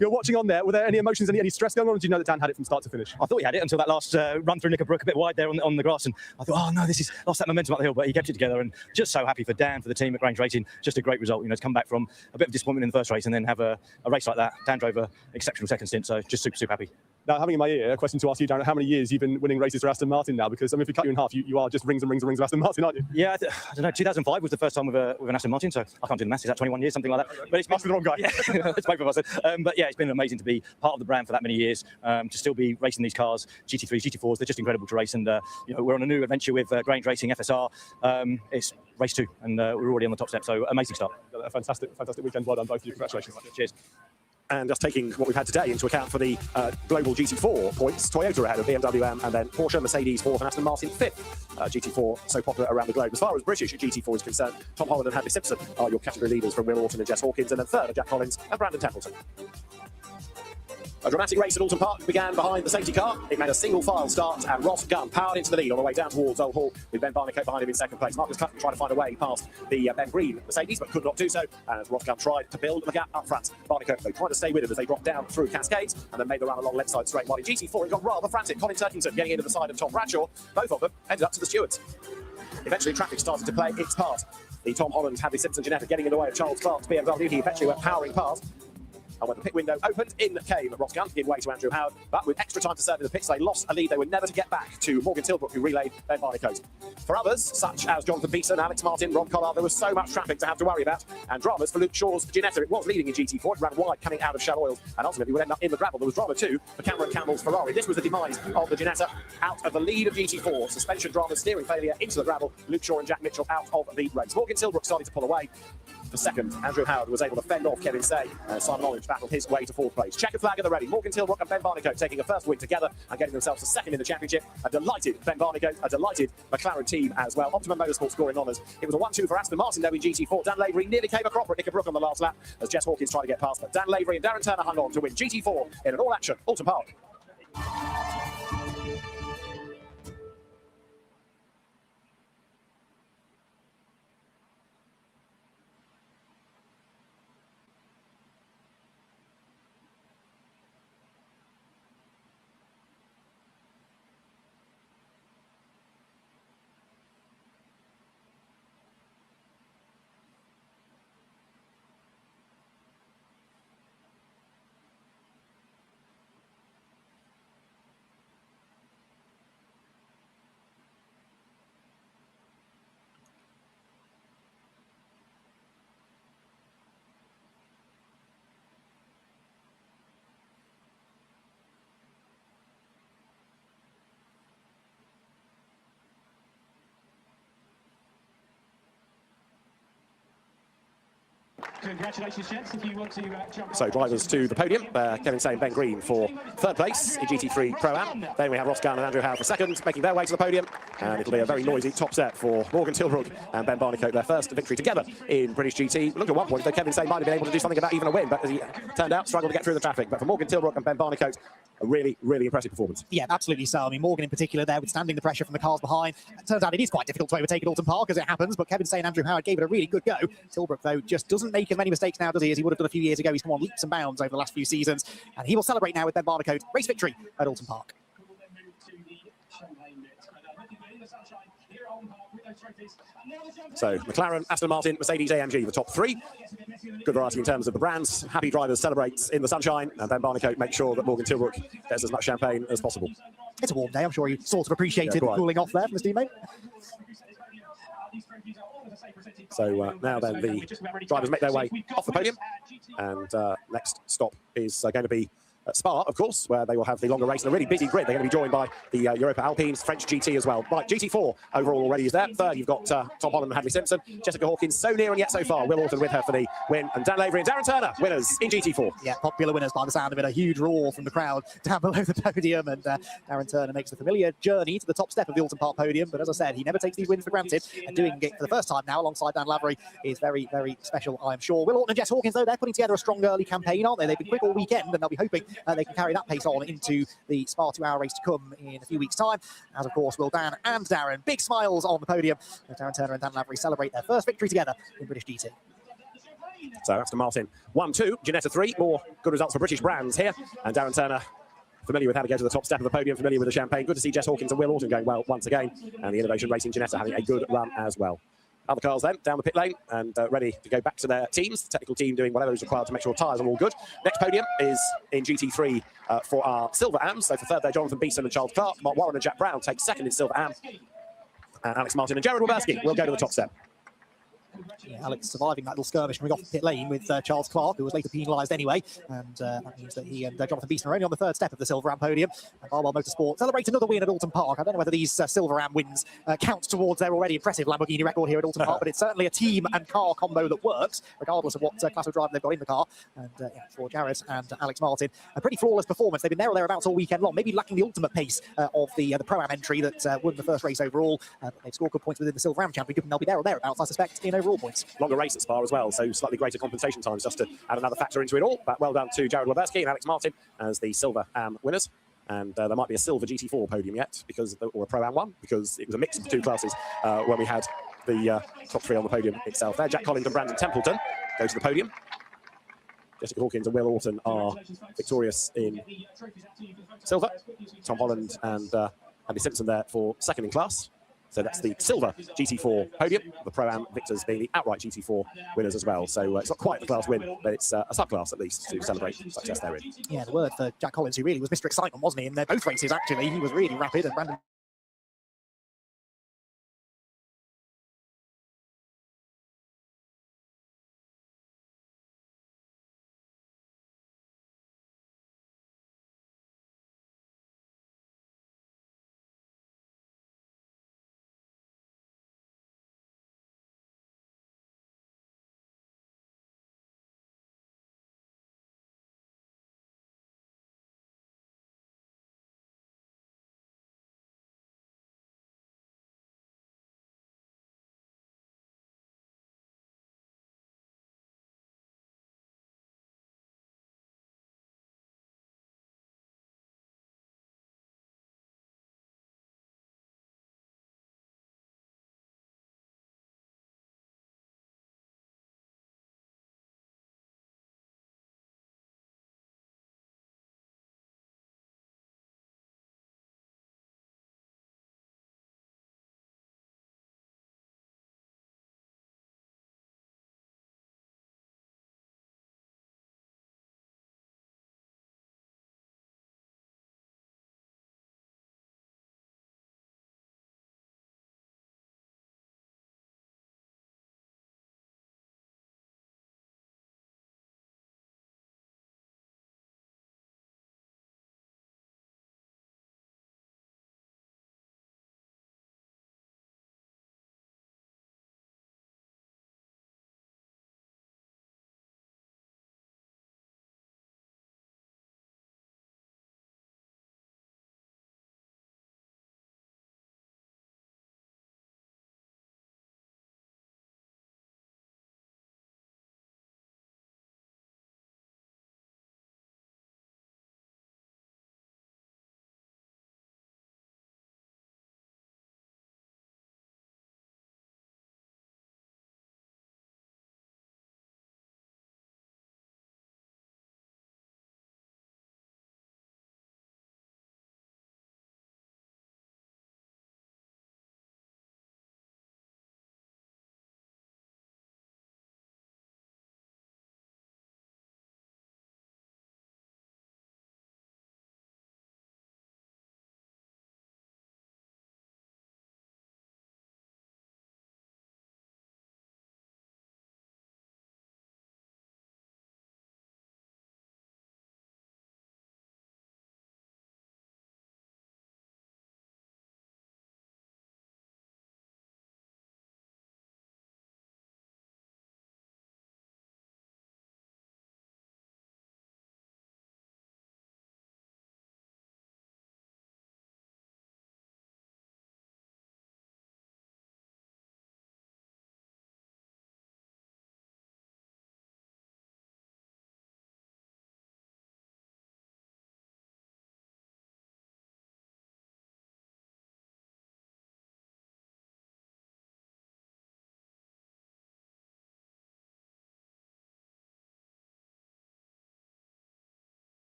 You're watching on there. Were there any emotions, any stress going on, or did you know that Dan had it from start to finish? I thought he had it until that last run through Knickerbrook, a bit wide there on the grass, and I thought, oh no, this is lost that momentum up the hill, but he kept it together, and just so happy for Dan, for the team at Grange Racing. Just a great result, you know, to come back from a bit of disappointment in the first race and then have a race like that. Dan drove an exceptional second stint, so just super happy. Now, having in my ear a question to ask you, Darren, how many years you've been winning races for Aston Martin now? Because I mean, if we cut you in half, you are just rings and rings and rings of Aston Martin, aren't you? Yeah, I don't know. 2005 was the first time with an Aston Martin, so I can't do the maths. Is that 21 years, something like that? But it's must be the wrong guy. Yeah, it's both of us. But yeah, it's been amazing to be part of the brand for that many years. To still be racing these cars, GT3s, GT4s, they're just incredible to race. And you know, we're on a new adventure with Grange Racing FSR. It's race 2, and we're already on the top step. So amazing start. A fantastic weekend. Well done, both of you. Congratulations. Cheers. And just taking what we've had today into account for the global GT4 points, Toyota ahead of BMW and then Porsche, Mercedes 4th and Aston Martin 5th. GT4 so popular around the globe. As far as British GT4 is concerned, Tom Holland and Hadley Simpson are your category leaders from Will Orton and Jess Hawkins, and then 3rd are Jack Collins and Brandon Templeton. A dramatic race at Alton Park began behind the safety car. It made a single file start, and Ross Gunn powered into the lead on the way down towards Old Hall, with Ben Barnicoat behind him in 2nd place. Marcus Clutton tried to find a way past the Ben Green Mercedes, but could not do so, as Ross Gunn tried to build the gap up front. Barnicoat, though, tried to stay with him as they dropped down through Cascades, and then made the run along left side straight. While in GT4, it got rather frantic. Colin Turkington getting into the side of Tom Bradshaw. Both of them ended up to the stewards. Eventually, traffic started to play its part. The Tom Holland, Hadley Simpson, Ginetta getting in the way of Charles Clark's BMW. He eventually went powering past. And when the pit window opened, in came Ross Gunn, giving way to Andrew Howard. But with extra time to serve in the pits, they lost a lead they were never to get back to Morgan Tilbrook, who relayed Ben Barnicoat. For others, such as Jonathan Beeson, Alex Martin, Ron Collard, there was so much traffic to have to worry about. And dramas for Luke Shaw's Ginetta. It was leading in GT4, it ran wide coming out of Shell Oils, and ultimately would end up in the gravel. There was drama too for Cameron Campbell's Ferrari. This was the demise of the Ginetta out of the lead of GT4. Suspension drama, steering failure into the gravel. Luke Shaw and Jack Mitchell out of the race. Morgan Tilbrook started to pull away. For 2nd, Andrew Howard was able to fend off Kevin Say. Simon Orange battle his way to 4th place. Checkered flag at the ready. Morgan Tilbrook and Ben Barnicoat taking a first win together and getting themselves to 2nd in the championship. A delighted Ben Barnicoat, a delighted McLaren team as well. Optimum Motorsport scoring honours. It was a 1-2 for Aston Martin though in GT4. Dan Lavery nearly came a cropper at Nicker Brook on the last lap as Jess Hawkins tried to get past, but Dan Lavery and Darren Turner hung on to win GT4 in an all-action Alton Park. Congratulations, gents. If you want to jump So drivers to the podium, Kevin Say and Ben Green for 3rd place in GT3 Pro-Am. Then we have Ross Gunn and Andrew Howard for 2nd, making their way to the podium. And it'll be a very noisy top set for Morgan Tilbrook and Ben Barnicoat, their first victory together in British GT. Looked at one point, though Kevin Say might have been able to do something about even a win, but as he turned out, struggled to get through the traffic. But for Morgan Tilbrook and Ben Barnicoat, a really, really impressive performance. Yeah, absolutely so. I mean, Morgan in particular there, withstanding the pressure from the cars behind. It turns out it is quite difficult to overtake at Alton Park, as it happens, but Kevin Say and Andrew Howard gave it a really good go. Tilbrook, though, just doesn't make as many mistakes now, does he, as he would have done a few years ago. He's come on leaps and bounds over the last few seasons, and he will celebrate now with Ben Barnicoat. Race victory at Alton Park. So McLaren, Aston Martin, Mercedes AMG, the top 3. Good variety in terms of the brands. Happy drivers celebrate in the sunshine, and Ben Barnicoat makes sure that Morgan Tilbrook gets as much champagne as possible. It's a warm day. I'm sure he sort of appreciated the cooling off there from his teammate. So now then the drivers make their way off the podium, and next stop is going to be at Spa, of course, where they will have the longer race and a really busy grid. They're going to be joined by the Europa Alpines, French GT as well. Right, GT4 overall already is there. 3rd, you've got Tom Holland and Hadley Simpson. Jessica Hawkins, so near and yet so far. Will Orton with her for the win. And Dan Lavery and Darren Turner, winners in GT4. Yeah, popular winners by the sound of it. A huge roar from the crowd down below the podium. And Darren Turner makes the familiar journey to the top step of the Alton Park podium. But as I said, he never takes these wins for granted. And doing it for the first time now alongside Dan Lavery is very, very special, I'm sure. Will Orton and Jess Hawkins, though, they're putting together a strong early campaign, aren't they? They've been quick all weekend, and they'll be hoping they can carry that pace on into the Spa 2-hour race to come in a few weeks' time. As, of course, will Dan and Darren. Big smiles on the podium. Darren Turner and Dan Lavery celebrate their first victory together in British GT. So Aston Martin 1-2, Ginetta 3. More good results for British brands here. And Darren Turner, familiar with how to go to the top step of the podium, familiar with the champagne. Good to see Jess Hawkins and Will Orton going well once again. And the Innovation Racing Ginetta having a good run as well. Other cars then down the pit lane and ready to go back to their teams. The technical team doing whatever is required to make sure tyres are all good. Next podium is in GT3 for our Silver AMs. So for 3rd there, Jonathan Beeson and Charles Clark. Mark Warren and Jack Brown take 2nd in Silver AM. And Alex Martin and Jared Wilberski will go to the top step. Yeah, Alex surviving that little skirmish coming off the pit lane with Charles Clark, who was later penalised anyway. And that means that he and Jonathan Beeson are only on the 3rd step of the Silver Am podium. And Barwell Motorsport celebrates another win at Alton Park. I don't know whether these Silver Am wins count towards their already impressive Lamborghini record here at Alton Park, but it's certainly a team and car combo that works, regardless of what class of driver they've got in the car. And yeah, for Jared and Alex Martin, a pretty flawless performance. They've been there or thereabouts all weekend long, maybe lacking the ultimate pace of the Pro-Am entry that won the first race overall. They've scored good points within the Silver Am championship, and they'll be there or thereabouts, I suspect, in overall points. Longer race at Spa as well, so slightly greater compensation times just to add another factor into it all. But well done to Jared Wilberski and Alex Martin as the Silver Am winners. And there might be a Silver GT4 podium yet, or a Pro-Am one, because it was a mix of the 2 classes when we had the top 3 on the podium itself. There, Jack Collins and Brandon Templeton go to the podium. Jessica Hawkins and Will Orton are victorious in Silver. Tom Holland and Andy Simpson there for 2nd in class. So that's the Silver GT4 podium, the Pro-Am victors being the outright GT4 winners as well. So it's not quite the class win, but it's a subclass at least to celebrate success therein. Yeah, the word for Jack Collins, who really was Mr. Excitement, wasn't he? In both races, actually. He was really rapid, and Brandon